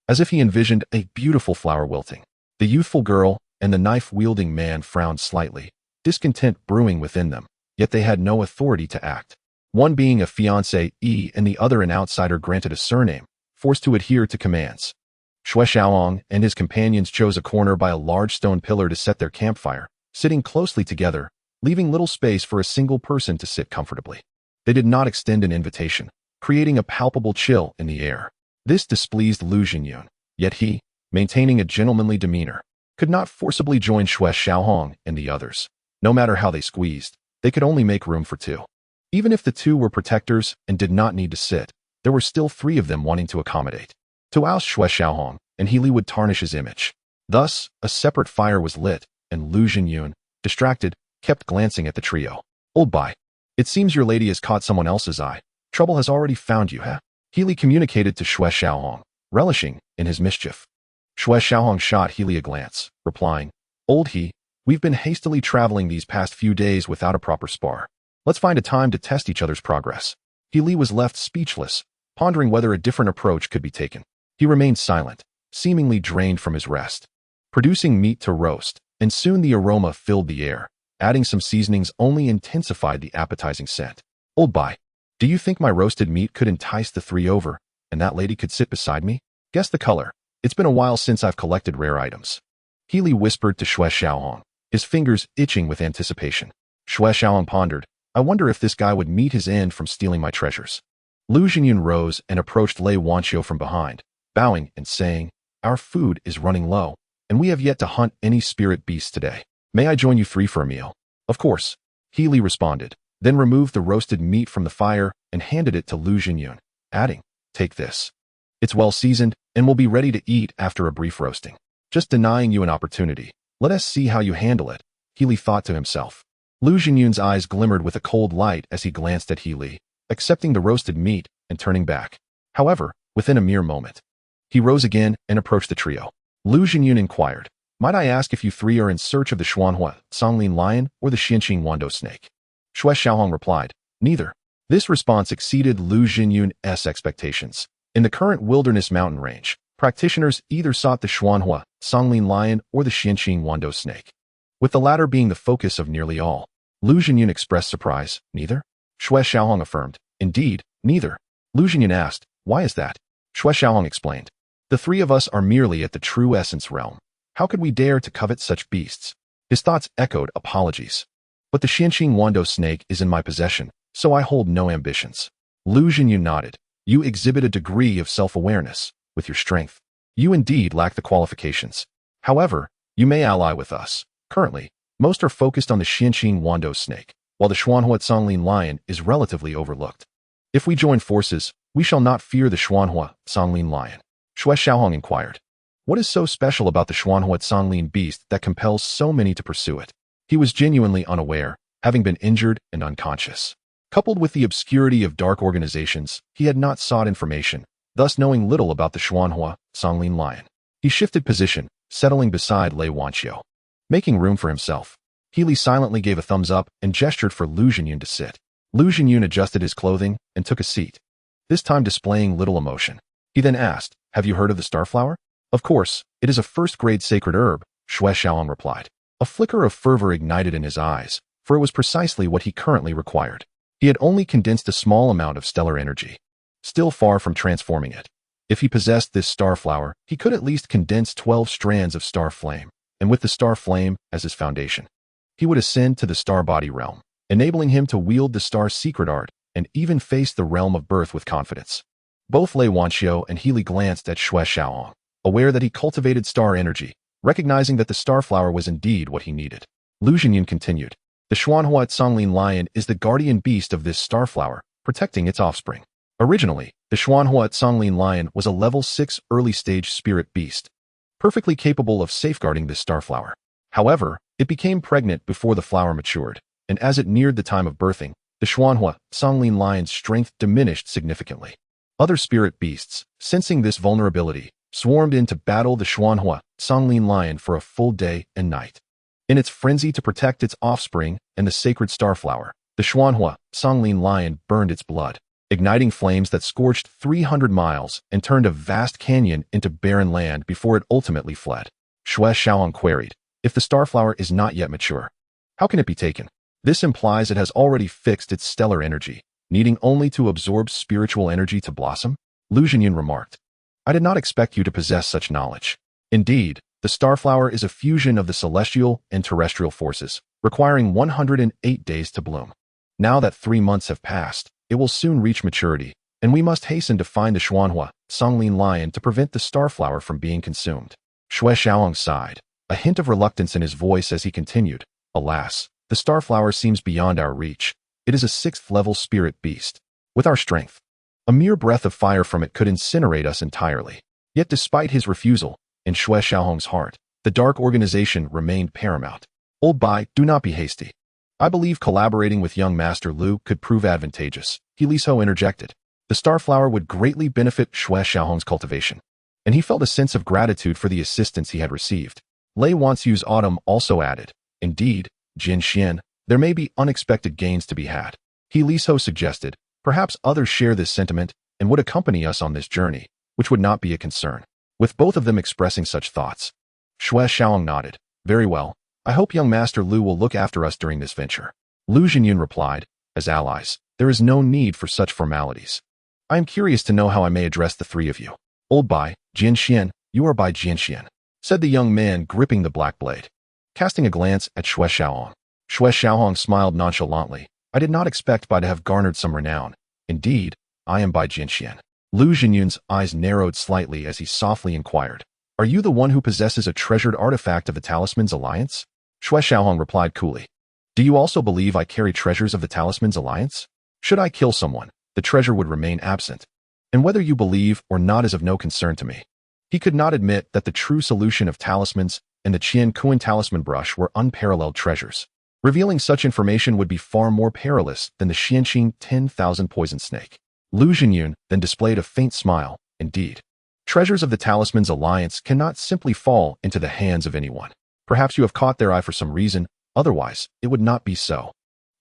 as if he envisioned a beautiful flower wilting. The youthful girl and the knife-wielding man frowned slightly, discontent brewing within them, yet they had no authority to act. One being a fiancé and the other an outsider granted a surname, forced to adhere to commands. Xue Xiaohong and his companions chose a corner by a large stone pillar to set their campfire. Sitting closely together, leaving little space for a single person to sit comfortably. They did not extend an invitation, creating a palpable chill in the air. This displeased Lu Jinyun, yet he, maintaining a gentlemanly demeanor, could not forcibly join Xue Xiaohong and the others. No matter how they squeezed, they could only make room for two. Even if the two were protectors and did not need to sit, there were still three of them wanting to accommodate. To oust Xue Xiaohong, and Healy would tarnish his image. Thus, a separate fire was lit, and Lu Jinyun, distracted, kept glancing at the trio. Old bye. It seems your lady has caught someone else's eye. Trouble has already found you, huh? Healy communicated to Xue Xiaohong, relishing in his mischief. Xue Xiaohong shot Healy a glance, replying, Old he, we've been hastily traveling these past few days without a proper spar. Let's find a time to test each other's progress. Healy was left speechless, pondering whether a different approach could be taken. He remained silent, seemingly drained from his rest, producing meat to roast, and soon the aroma filled the air. Adding some seasonings only intensified the appetizing scent. Old bye, do you think my roasted meat could entice the three over, and that lady could sit beside me? Guess the color. It's been a while since I've collected rare items. Healy whispered to Xue Xiaohong, his fingers itching with anticipation. Xue Xiaohong pondered, I wonder if this guy would meet his end from stealing my treasures. Lu Jinyun rose and approached Lei Wanqiu from behind, bowing and saying, Our food is running low, and we have yet to hunt any spirit beasts today. May I join you three for a meal? Of course, Healy responded, then removed the roasted meat from the fire and handed it to Lu Jinyun, adding, Take this. It's well seasoned and will be ready to eat after a brief roasting. Just denying you an opportunity. Let us see how you handle it, Healy thought to himself. Lu Jinyun's eyes glimmered with a cold light as he glanced at Healy, accepting the roasted meat and turning back. However, within a mere moment, he rose again and approached the trio. Lu Jinyun inquired, Might I ask if you three are in search of the Xuanhua Songlin lion or the Xianqing Wando snake? Xue Xiaohong replied, Neither. This response exceeded Lu Jinyun's expectations. In the current wilderness mountain range, practitioners either sought the Xuanhua Songlin lion or the Xianqing Wando snake, with the latter being the focus of nearly all. Lu Jinyun expressed surprise. Neither? Xue Xiaohong affirmed, Indeed, neither. Lu Jinyun asked, Why is that? Xue Xiaohong explained, The three of us are merely at the true essence realm. How could we dare to covet such beasts? His thoughts echoed apologies. But the Xianqing Wando snake is in my possession, so I hold no ambitions. Lu Jinyun nodded. You exhibit a degree of self-awareness. With your strength, you indeed lack the qualifications. However, you may ally with us. Currently, most are focused on the Xianqing Wando snake, while the Xuanhua Songlin lion is relatively overlooked. If we join forces, we shall not fear the Xuanhua Songlin lion. Xue Xiaohong inquired, What is so special about the Xuanhua Songlin beast that compels so many to pursue it? He was genuinely unaware, having been injured and unconscious. Coupled with the obscurity of dark organizations, he had not sought information, thus knowing little about the Xuanhua Songlin lion. He shifted position, settling beside Lei Wanqiu. Making room for himself, Healy silently gave a thumbs up and gestured for Lu Jinyun to sit. Lu Jinyun adjusted his clothing and took a seat, this time displaying little emotion. He then asked, Have you heard of the starflower? Of course, it is a first-grade sacred herb, Xue Xiaohong replied. A flicker of fervor ignited in his eyes, for it was precisely what he currently required. He had only condensed a small amount of stellar energy, still far from transforming it. If he possessed this starflower, he could at least condense 12 strands of star flame, and with the star flame as his foundation, he would ascend to the star body realm, enabling him to wield the star's secret art and even face the realm of birth with confidence. Both Lei Wanqiu and Healy glanced at Xue Xiaohong, aware that he cultivated star energy, recognizing that the starflower was indeed what he needed. Lu Jinyun continued, The Xuanhua Songlin lion is the guardian beast of this starflower, protecting its offspring. Originally, the Xuanhua Songlin lion was a level 6 early-stage spirit beast, perfectly capable of safeguarding this starflower. However, it became pregnant before the flower matured, and as it neared the time of birthing, the Xuanhua Songlin lion's strength diminished significantly. Other spirit beasts, sensing this vulnerability, swarmed in to battle the Xuanhua Songlin lion for a full day and night. In its frenzy to protect its offspring and the sacred starflower, the Xuanhua Songlin lion burned its blood, igniting flames that scorched 300 miles and turned a vast canyon into barren land before it ultimately fled. Xue Xiaohong queried, If the starflower is not yet mature, how can it be taken? This implies it has already fixed its stellar energy, needing only to absorb spiritual energy to blossom? Lu Jinyun remarked, I did not expect you to possess such knowledge. Indeed, the starflower is a fusion of the celestial and terrestrial forces, requiring 108 days to bloom. Now that 3 months have passed, it will soon reach maturity, and we must hasten to find the Xuanhua, Songlin lion to prevent the starflower from being consumed. Xue Xiaohong sighed, a hint of reluctance in his voice as he continued, Alas, the starflower seems beyond our reach. It is a 6th-level spirit beast. With our strength, a mere breath of fire from it could incinerate us entirely. Yet despite his refusal, in Xue Xiaohong's heart, the dark organization remained paramount. Old Bai, do not be hasty. I believe collaborating with young Master Lu could prove advantageous, He Liso interjected. The starflower would greatly benefit Xue Xiaohong's cultivation, and he felt a sense of gratitude for the assistance he had received. Lei Wanxu's autumn also added, Indeed, Jin Xian, there may be unexpected gains to be had. He Liso suggested, perhaps others share this sentiment and would accompany us on this journey, which would not be a concern. With both of them expressing such thoughts, Xue Xiaohong nodded. Very well. I hope young Master Lu will look after us during this venture. Lu Jinyun replied, As allies, there is no need for such formalities. I am curious to know how I may address the three of you. Old Bai, Jin Xian, you are Bai Jin Xian, said the young man gripping the black blade. Casting a glance at Xue Xiaohong smiled nonchalantly. I did not expect Bai to have garnered some renown. Indeed, I am Bai Jin Xian. Lu Jinyun's eyes narrowed slightly as he softly inquired, Are you the one who possesses a treasured artifact of the Talisman's Alliance? Xue Xiaohong replied coolly. Do you also believe I carry treasures of the Talisman's Alliance? Should I kill someone, the treasure would remain absent. And whether you believe or not is of no concern to me. He could not admit that the true solution of talismans and the Qian Kuan talisman brush were unparalleled treasures. Revealing such information would be far more perilous than the Xianqing 10,000 poison snake. Lu Jinyun then displayed a faint smile. Indeed, treasures of the Talisman's Alliance cannot simply fall into the hands of anyone. Perhaps you have caught their eye for some reason, otherwise it would not be so.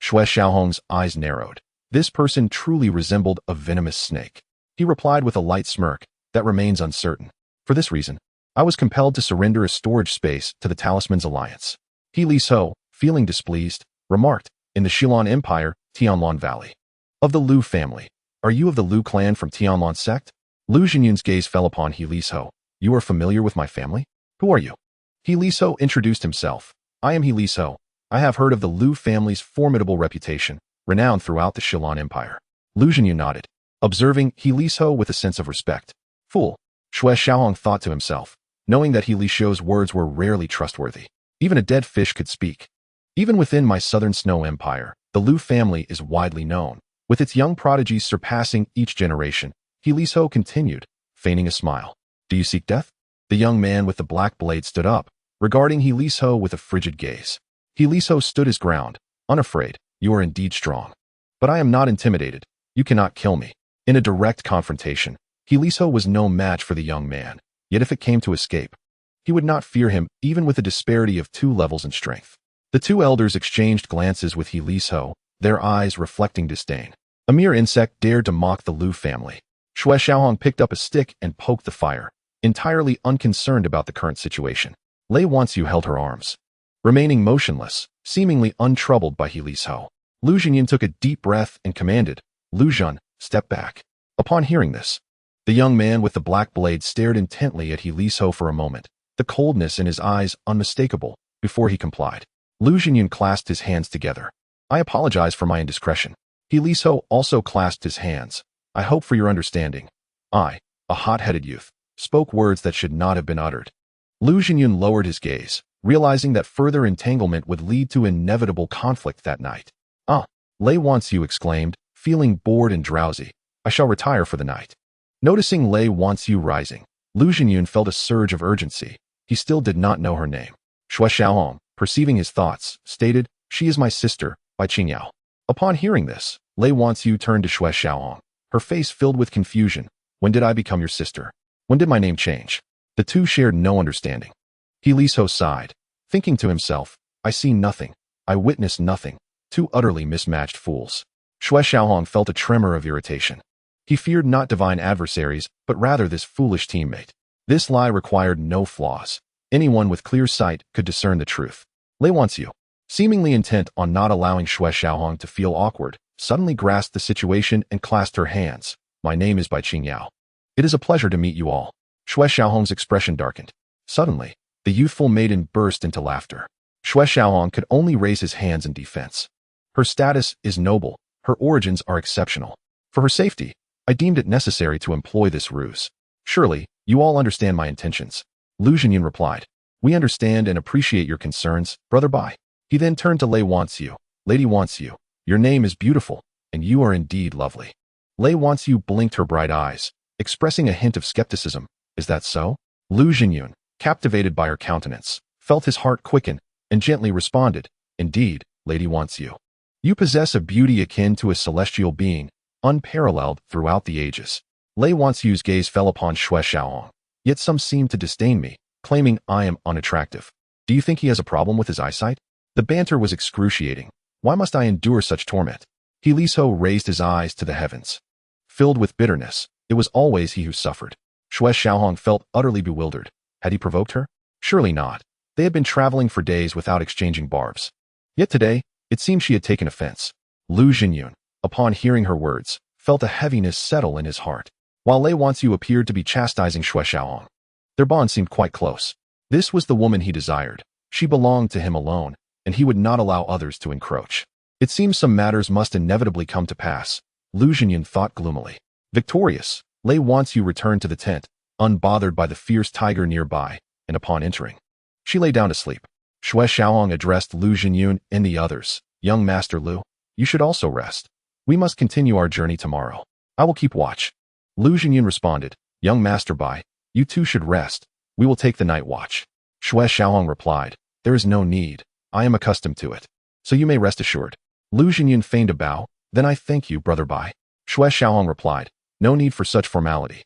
Xue Xiaohong's eyes narrowed. This person truly resembled a venomous snake. He replied with a light smirk, That remains uncertain. For this reason, I was compelled to surrender a storage space to the Talisman's Alliance. He Liso, feeling displeased, remarked, In the Xilon Empire, Tianlan Valley. Of the Lu family. Are you of the Lu clan from Tianlan sect? Lu Jinyun's gaze fell upon He Liso. You are familiar with my family? Who are you? He Liso introduced himself. I am He Liso. I have heard of the Lu family's formidable reputation, renowned throughout the Xilon Empire. Lu Jinyun nodded, observing He Liso with a sense of respect. Fool, Xue Xiaohong thought to himself, knowing that He Liso's words were rarely trustworthy. Even a dead fish could speak. Even within my southern snow empire, the Lu family is widely known, with its young prodigies surpassing each generation. He Liso continued, feigning a smile. Do you seek death? The young man with the black blade stood up, regarding He Liso with a frigid gaze. He Liso stood his ground, unafraid. You are indeed strong. But I am not intimidated. You cannot kill me. In a direct confrontation, He Liso was no match for the young man, yet if it came to escape, he would not fear him even with a disparity of 2 levels in strength. The two elders exchanged glances with He Liso, their eyes reflecting disdain. A mere insect dared to mock the Lu family. Xue Xiaohong picked up a stick and poked the fire, entirely unconcerned about the current situation. Lei Wanxu held her arms, remaining motionless, seemingly untroubled by He Liso. Lu Jinyun took a deep breath and commanded, Lu Jun, step back. Upon hearing this, the young man with the black blade stared intently at He Liso for a moment, the coldness in his eyes unmistakable, before he complied. Lu Jinyun clasped his hands together. I apologize for my indiscretion. He Liso also clasped his hands. I hope for your understanding. I, a hot-headed youth, spoke words that should not have been uttered. Lu Jinyun lowered his gaze, realizing that further entanglement would lead to inevitable conflict that night. Lei Wanxu exclaimed, feeling bored and drowsy. I shall retire for the night. Noticing Lei Wanxu rising, Lu Jinyun felt a surge of urgency. He still did not know her name. Xue Xiaohong, perceiving his thoughts, stated, She is my sister, Bai Qingyao. Upon hearing this, Lei Wanxu turned to Xue Xiaohong, her face filled with confusion. When did I become your sister? When did my name change? The two shared no understanding. He Liso sighed, thinking to himself, I see nothing. I witness nothing. Two utterly mismatched fools. Xue Xiaohong felt a tremor of irritation. He feared not divine adversaries, but rather this foolish teammate. This lie required no flaws. Anyone with clear sight could discern the truth. Lei Wanxu, seemingly intent on not allowing Xue Xiaohong to feel awkward, suddenly grasped the situation and clasped her hands. My name is Bai Qingyao. It is a pleasure to meet you all. Xue Xiaohong's expression darkened. Suddenly, the youthful maiden burst into laughter. Xue Xiaohong could only raise his hands in defense. Her status is noble. Her origins are exceptional. For her safety, I deemed it necessary to employ this ruse. Surely, you all understand my intentions. Lu Jinyun replied. We understand and appreciate your concerns, Brother Bai. He then turned to Lei Wanxiu. Lady Wanxiu, your name is beautiful, and you are indeed lovely. Lei Wanxiu blinked her bright eyes, expressing a hint of skepticism. Is that so? Lu Jinyun, captivated by her countenance, felt his heart quicken, and gently responded, Indeed, Lady Wanxiu. You possess a beauty akin to a celestial being, unparalleled throughout the ages. Lei Wanxiu's gaze fell upon Xue Xiaohong, yet some seemed to disdain me, claiming I am unattractive. Do you think he has a problem with his eyesight? The banter was excruciating. Why must I endure such torment? He Liso raised his eyes to the heavens. Filled with bitterness, it was always he who suffered. Xue Xiaohong felt utterly bewildered. Had he provoked her? Surely not. They had been traveling for days without exchanging barbs. Yet today, it seemed she had taken offense. Lu Jinyun, upon hearing her words, felt a heaviness settle in his heart, while Lei Wanxiu appeared to be chastising Xue Xiaohong. Their bond seemed quite close. This was the woman he desired. She belonged to him alone, and he would not allow others to encroach. It seems some matters must inevitably come to pass, Lu Jinyun thought gloomily. Victorious, Lei Wanxiu returned to the tent, unbothered by the fierce tiger nearby, and upon entering, she lay down to sleep. Xue Xiaohong addressed Lu Jinyun and the others. Young Master Lu, you should also rest. We must continue our journey tomorrow. I will keep watch. Lu Jinyun responded, Young Master Bai, you too should rest. We will take the night watch. Xue Xiaohong replied, There is no need. I am accustomed to it. So you may rest assured. Lu Jinyun feigned a bow. Then I thank you, Brother Bai. Xue Xiaohong replied, No need for such formality.